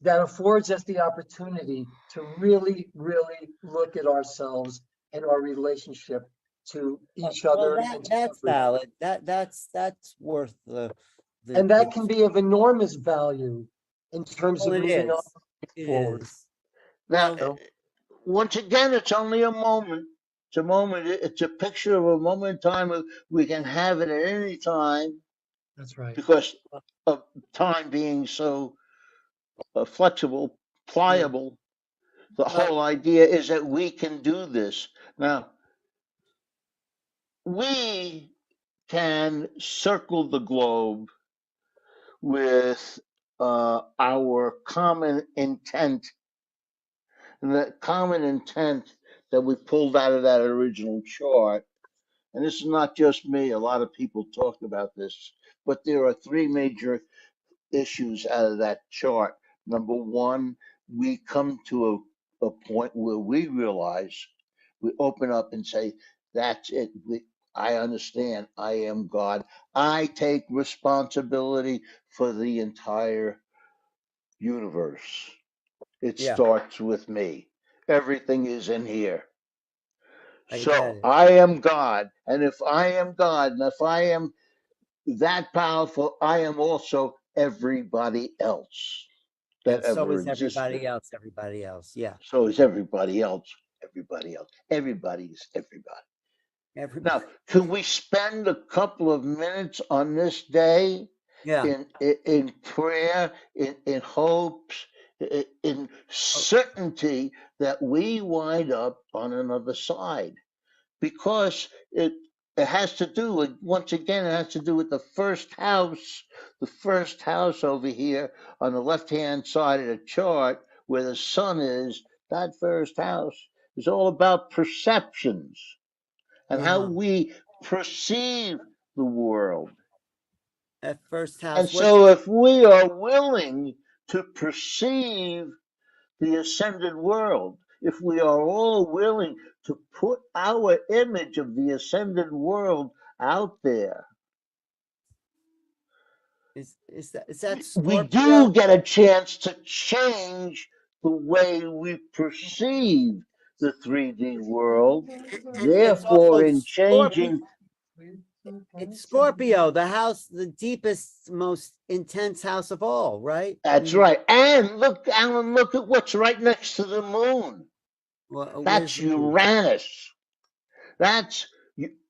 that affords us the opportunity to really, really look at ourselves and our relationship to each other and to That's everyone. valid. That's worth the. And that can be of enormous value in terms Well, of it moving on is. It forward. is. Now, once again, it's only a moment. It's a moment. It's a picture of a moment in time. We can have it at any time. That's right. Because of time being so flexible, pliable. The whole idea is that we can do this. Now, we can circle the globe with our common intent. And that common intent that we pulled out of that original chart, and this is not just me, a lot of people talked about this, but there are three major issues out of that chart. Number one, we come to a point where we realize, we open up and say, that's it. I understand. I am God. I take responsibility for the entire universe. It Yeah. starts with me. Everything is in here. I get So it. I am God. And if I am God, and if I am that powerful, I am also everybody else that And so ever is everybody existed. else. Everybody else. Yeah. So is everybody else. Everybody else. Everybody's everybody. Everybody. Now, can we spend a couple of minutes on this day Yeah. in prayer, in hopes, in certainty that we wind up on another side? Because it has to do with, once again, it has to do with the first house over here on the left-hand side of the chart where the sun is. That first house is all about perceptions and how we perceive the world. That first And house. so if we are willing to perceive the ascended world, if we are all willing to put our image of the ascended world out there, Is that we Scorpio? do get a chance to change the way we perceive the 3D world. It's Therefore, also in Scorpio. changing, It's Scorpio, the house, the deepest, most intense house of all, right? That's right. And look, Alan, look at what's right next to the moon. Well, That's Uranus.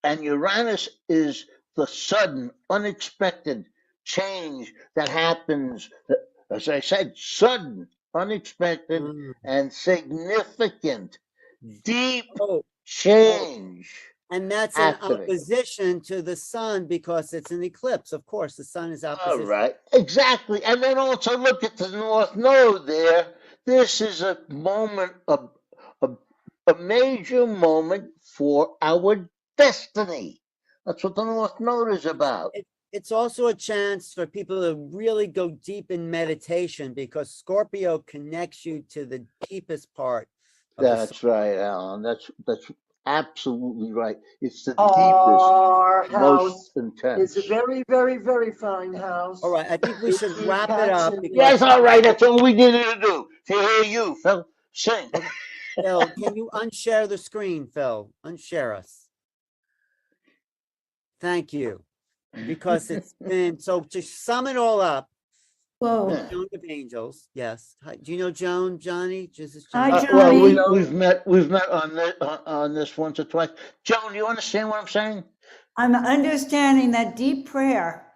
And Uranus is the sudden, unexpected change that happens, as I said, sudden, unexpected, and significant, deep change. And that's happening. in opposition to the sun because it's an eclipse. Of course, the sun is All opposition. right, exactly. And then also look at the North Node there. This is a moment, a major moment for our destiny. That's what the North Node is about. It's also a chance for people to really go deep in meditation because Scorpio connects you to the deepest part. That's right, Alan. That's absolutely right. It's the Our deepest, most house intense. is a very, very, very fine house. All right, I think we should wrap it up. Yes, all right. That's all we needed to do. To hear you, Phil, sing. Phil, can you unshare the screen, Phil? Unshare us. Thank you. Because it's been, so to sum it all up, Whoa. Joan of Angels, yes. Hi, do you know Joan, Johnny? Hi, Well, Johnny. we've met on this once or twice. Joan, do you understand what I'm saying? I'm understanding that deep prayer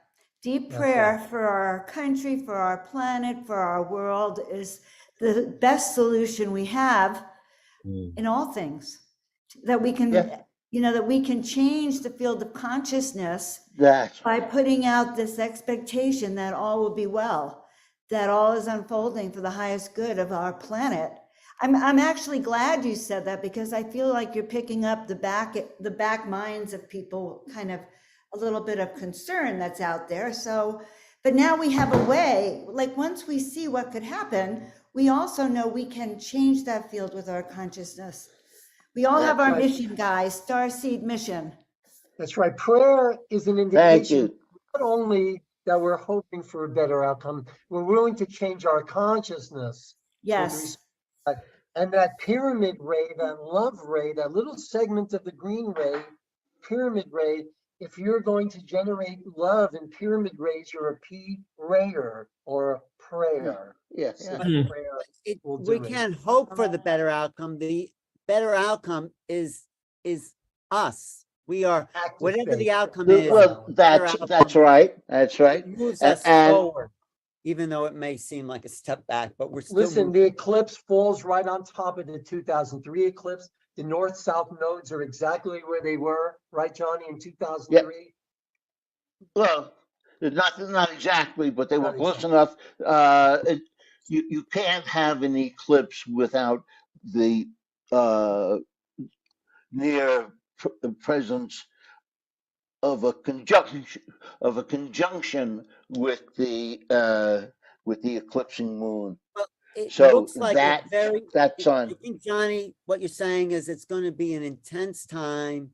for our country, for our planet, for our world is the best solution we have in all things. That we can, that we can change the field of consciousness by putting out this expectation that all will be well, that all is unfolding for the highest good of our planet. I'm actually glad you said that because I feel like you're picking up the back minds of people, kind of a little bit of concern that's out there. So, but now we have a way, like once we see what could happen, we also know we can change that field with our consciousness. We all have our mission, guys, starseed mission. That's right. Prayer is an indication not only that we're hoping for a better outcome, we're willing to change our consciousness. Yes. And that pyramid ray, that love ray, that little segment of the green ray, pyramid ray, if you're going to generate love in pyramid rays, you're a P-rayer or a prayer. Yes. So that prayer will do We it. can't hope for the better outcome. The better outcome is us. We are, whatever the outcome is. Well, that's right. That's right. It moves us forward, even though it may seem like a step back, but we're still Listen, moving. the eclipse falls right on top of the 2003 eclipse. The north-south nodes are exactly where they were, right, Johnny, in 2003? Well, not exactly, but they were close enough. You can't have an eclipse without the near presence of a conjunction with the eclipsing moon. Well, it So looks like that's I think, Johnny, what you're saying is it's going to be an intense time.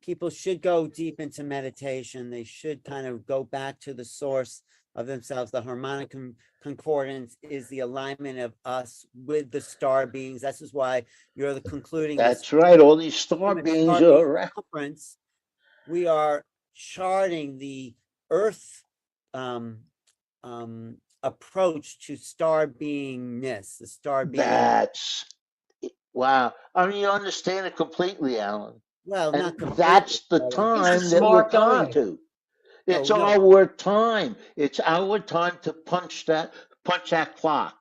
People should go deep into meditation. They should kind of go back to the source of themselves. The harmonic concordance is the alignment of us with the star beings. This is why you're the concluding. That's right. All these star beings are around. Conference. We are charting the Earth approach to star beingness, the star being. That's wow. I mean, you understand it completely, Alan. Well, and not completely. That's the time that we're coming to. It's our time. It's our time to punch that clock.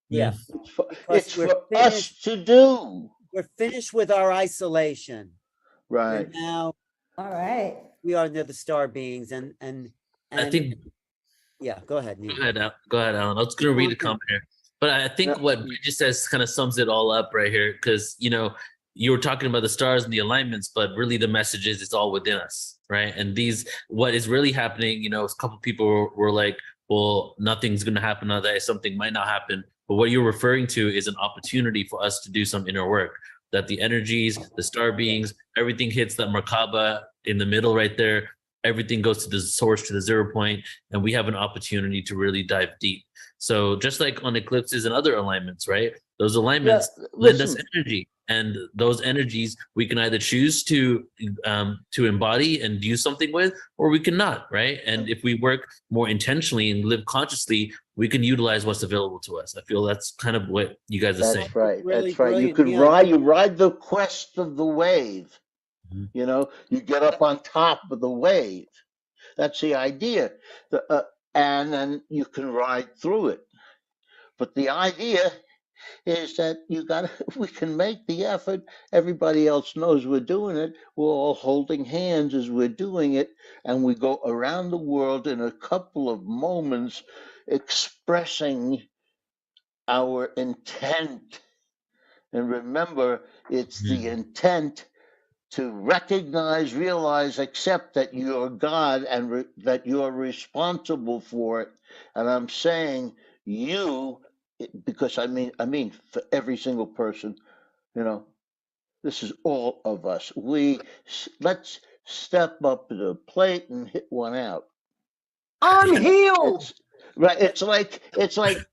Yeah. It's for us to do. We're finished with our isolation. Right. And now, all right. We are near the star beings, and I think. Yeah, go ahead, Neil. Go ahead, Alan. I was going to read a comment here, but I think what Bridget says kind of sums it all up right here, because you were talking about the stars and the alignments, but really the message is it's all within us, right? And what is really happening, a couple of people were like, well, nothing's going to happen now that something might not happen. But what you're referring to is an opportunity for us to do some inner work, that the energies, the star beings, everything hits that Merkaba in the middle right there. everything goes to the source, to the 0 point, and we have an opportunity to really dive deep. So just like on eclipses and other alignments, right? Those alignments lend us energy, and those energies we can either choose to embody and do something with, or we cannot, right? And if we work more intentionally and live consciously, we can utilize what's available to us. I feel that's kind of what you guys are saying. That's right. Really That's right. You brilliant, could Neil. you ride the crest of the wave. You know, you get up on top of the wave. That's the idea. And then you can ride through it. But the idea is that we can make the effort. Everybody else knows we're doing it. We're all holding hands as we're doing it. And we go around the world in a couple of moments expressing our intent. And remember, it's the intent to recognize, realize, accept that you're God and that you're responsible for it. And I'm saying you, because I mean for every single person, you know, this is all of us. Let's step up to the plate and hit one out. I'm healed. It's like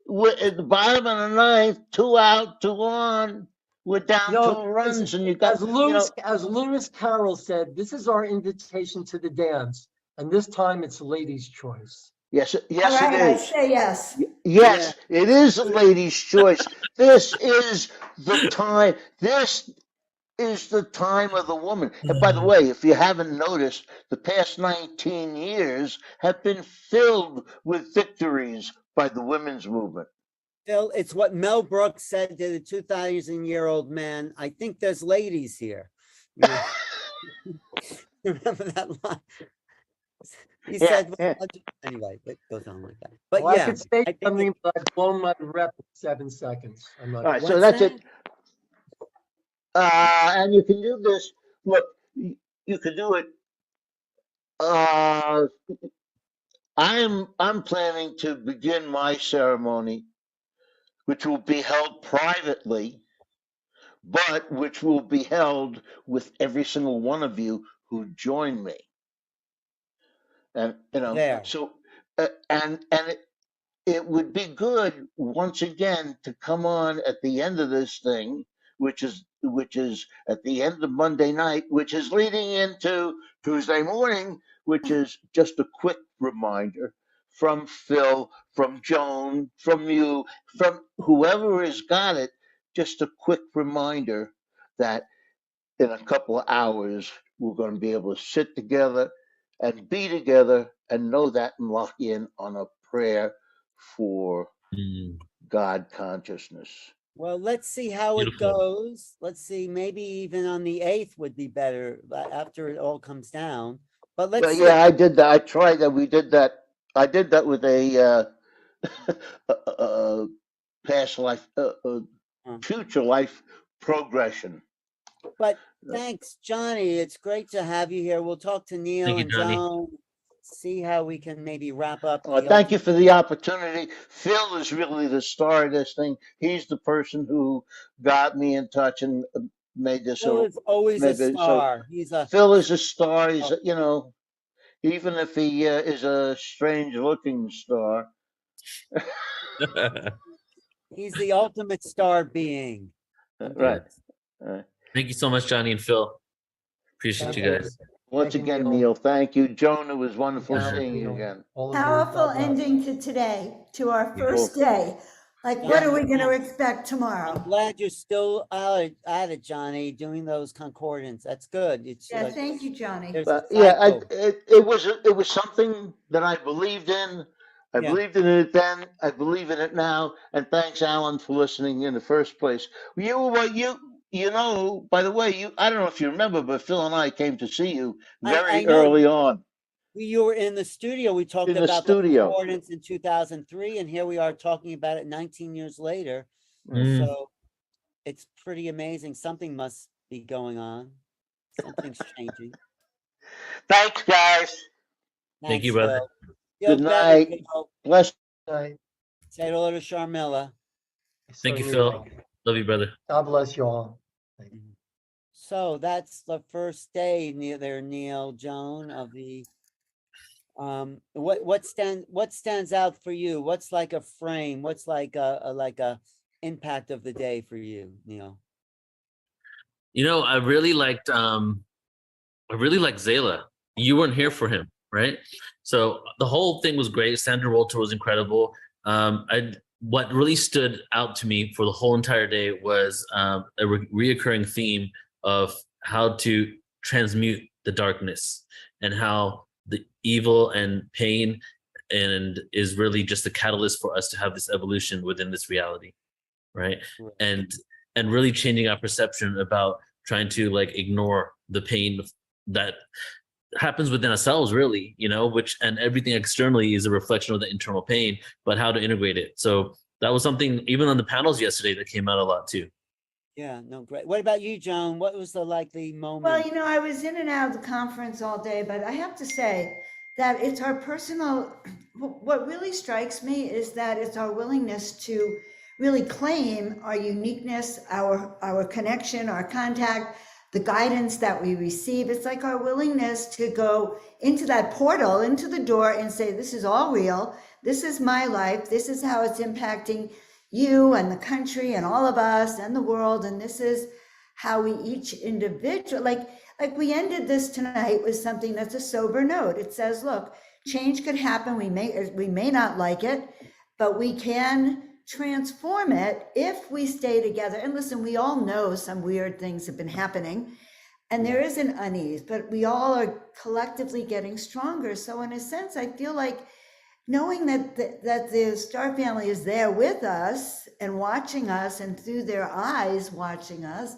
we're at the bottom of the ninth, 2 out, 2 on. We're down 2 runs, and you got as Lewis Carroll said, this is our invitation to the dance, and this time it's ladies' choice. Yes, All right, it I is. say yes. Yes, it is a lady's choice. This is the time. This is the time of the woman. And by the way, if you haven't noticed, the past 19 years have been filled with victories by the women's movement. Phil, it's what Mel Brooks said to the 2,000-year-old man. I think there's ladies here. You know? Remember that line? He said, anyway, it goes on like that. But well, yeah, I could say something, but I've blown my rep in 7 seconds. I'm not. All right, so that's it. And you can do this. Look, you can do it. I'm planning to begin my ceremony, which will be held privately, but which will be held with every single one of you who join me. And you know, so and it would be good once again to come on at the end of this thing, which is at the end of Monday night, which is leading into Tuesday morning, which is just a quick reminder from Phil, from Joan, from you, from whoever has got it, just a quick reminder that in a couple of hours we're going to be able to sit together and be together and know that and lock in on a prayer for God consciousness. well, let's see how it goes. Let's see, maybe even on the 8th would be better after it all comes down. But let's see. Yeah, I did that. I tried that. We did that. I did that with a past life, future life progression. But thanks, Johnny. It's great to have you here. We'll talk to Neil Thank you, and Johnny. Joan. See how we can maybe wrap up. Thank you for the opportunity. Phil is really the star of this thing. He's the person who got me in touch and made this. Phil is always a star. Phil is a star. He's you know, even if he is a strange-looking star. He's the ultimate star being. Right. Thank you so much, Johnny and Phil. Appreciate you guys. Once again, Neil, thank you. Joan, it was wonderful seeing you again. Powerful ending to today, to our first day. Like, what are we going to expect tomorrow? I'm glad you're still at it, Johnny, doing those concordance. That's good. It's Yeah, thank you, Johnny. Yeah, it was something that I believed in. I believed in it then. I believe in it now. And thanks, Alan, for listening in the first place. You know, by the way, I don't know if you remember, but Phil and I came to see you very early on. You were in the studio. We talked about the concordance in 2003, and here we are talking about it 19 years later. So it's pretty amazing. Something must be going on. Something's changing. Thanks, guys. Thank you, brother. Good night. Bless. Night. Say hello to Sharmila. Thank you, Phil. Love you, brother. God bless you all. So that's the first day Neil, Joan, of the what stands out for you? What's like a frame? What's like a impact of the day for you, Neil? You know, I really liked Zayla. You weren't here for him, right? So the whole thing was great. Sandra Walter was incredible. What really stood out to me for the whole entire day was a reoccurring theme of how to transmute the darkness, and how the evil and pain and is really just a catalyst for us to have this evolution within this reality, right? And really changing our perception about trying to like ignore the pain that happens within ourselves, really, you know, which, and everything externally is a reflection of the internal pain, but how to integrate it. So that was something even on the panels yesterday that came out a lot too. Yeah, no, great. What about you, Joan? What was the likely moment? Well, you know, I was in and out of the conference all day, but I have to say that it's our personal, what really strikes me is that it's our willingness to really claim our uniqueness, our connection, our contact, the guidance that we receive. It's like our willingness to go into that portal, into the door and say, this is all real. This is my life. This is how it's impacting you and the country and all of us and the world. And this is how we each individual, like we ended this tonight with something that's a sober note. It says, look, change could happen. We may not like it, but we can transform it if we stay together. And listen, we all know some weird things have been happening and there is an unease, but we all are collectively getting stronger. So in a sense, I feel like knowing that the Star family is there with us and watching us and through their eyes watching us,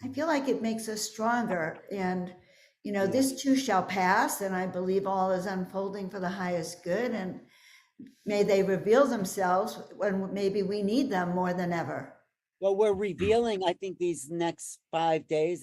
I feel like it makes us stronger. And, you know, this too shall pass. And I believe all is unfolding for the highest good. And may they reveal themselves when maybe we need them more than ever. Well, we're revealing, I think, these next 5 days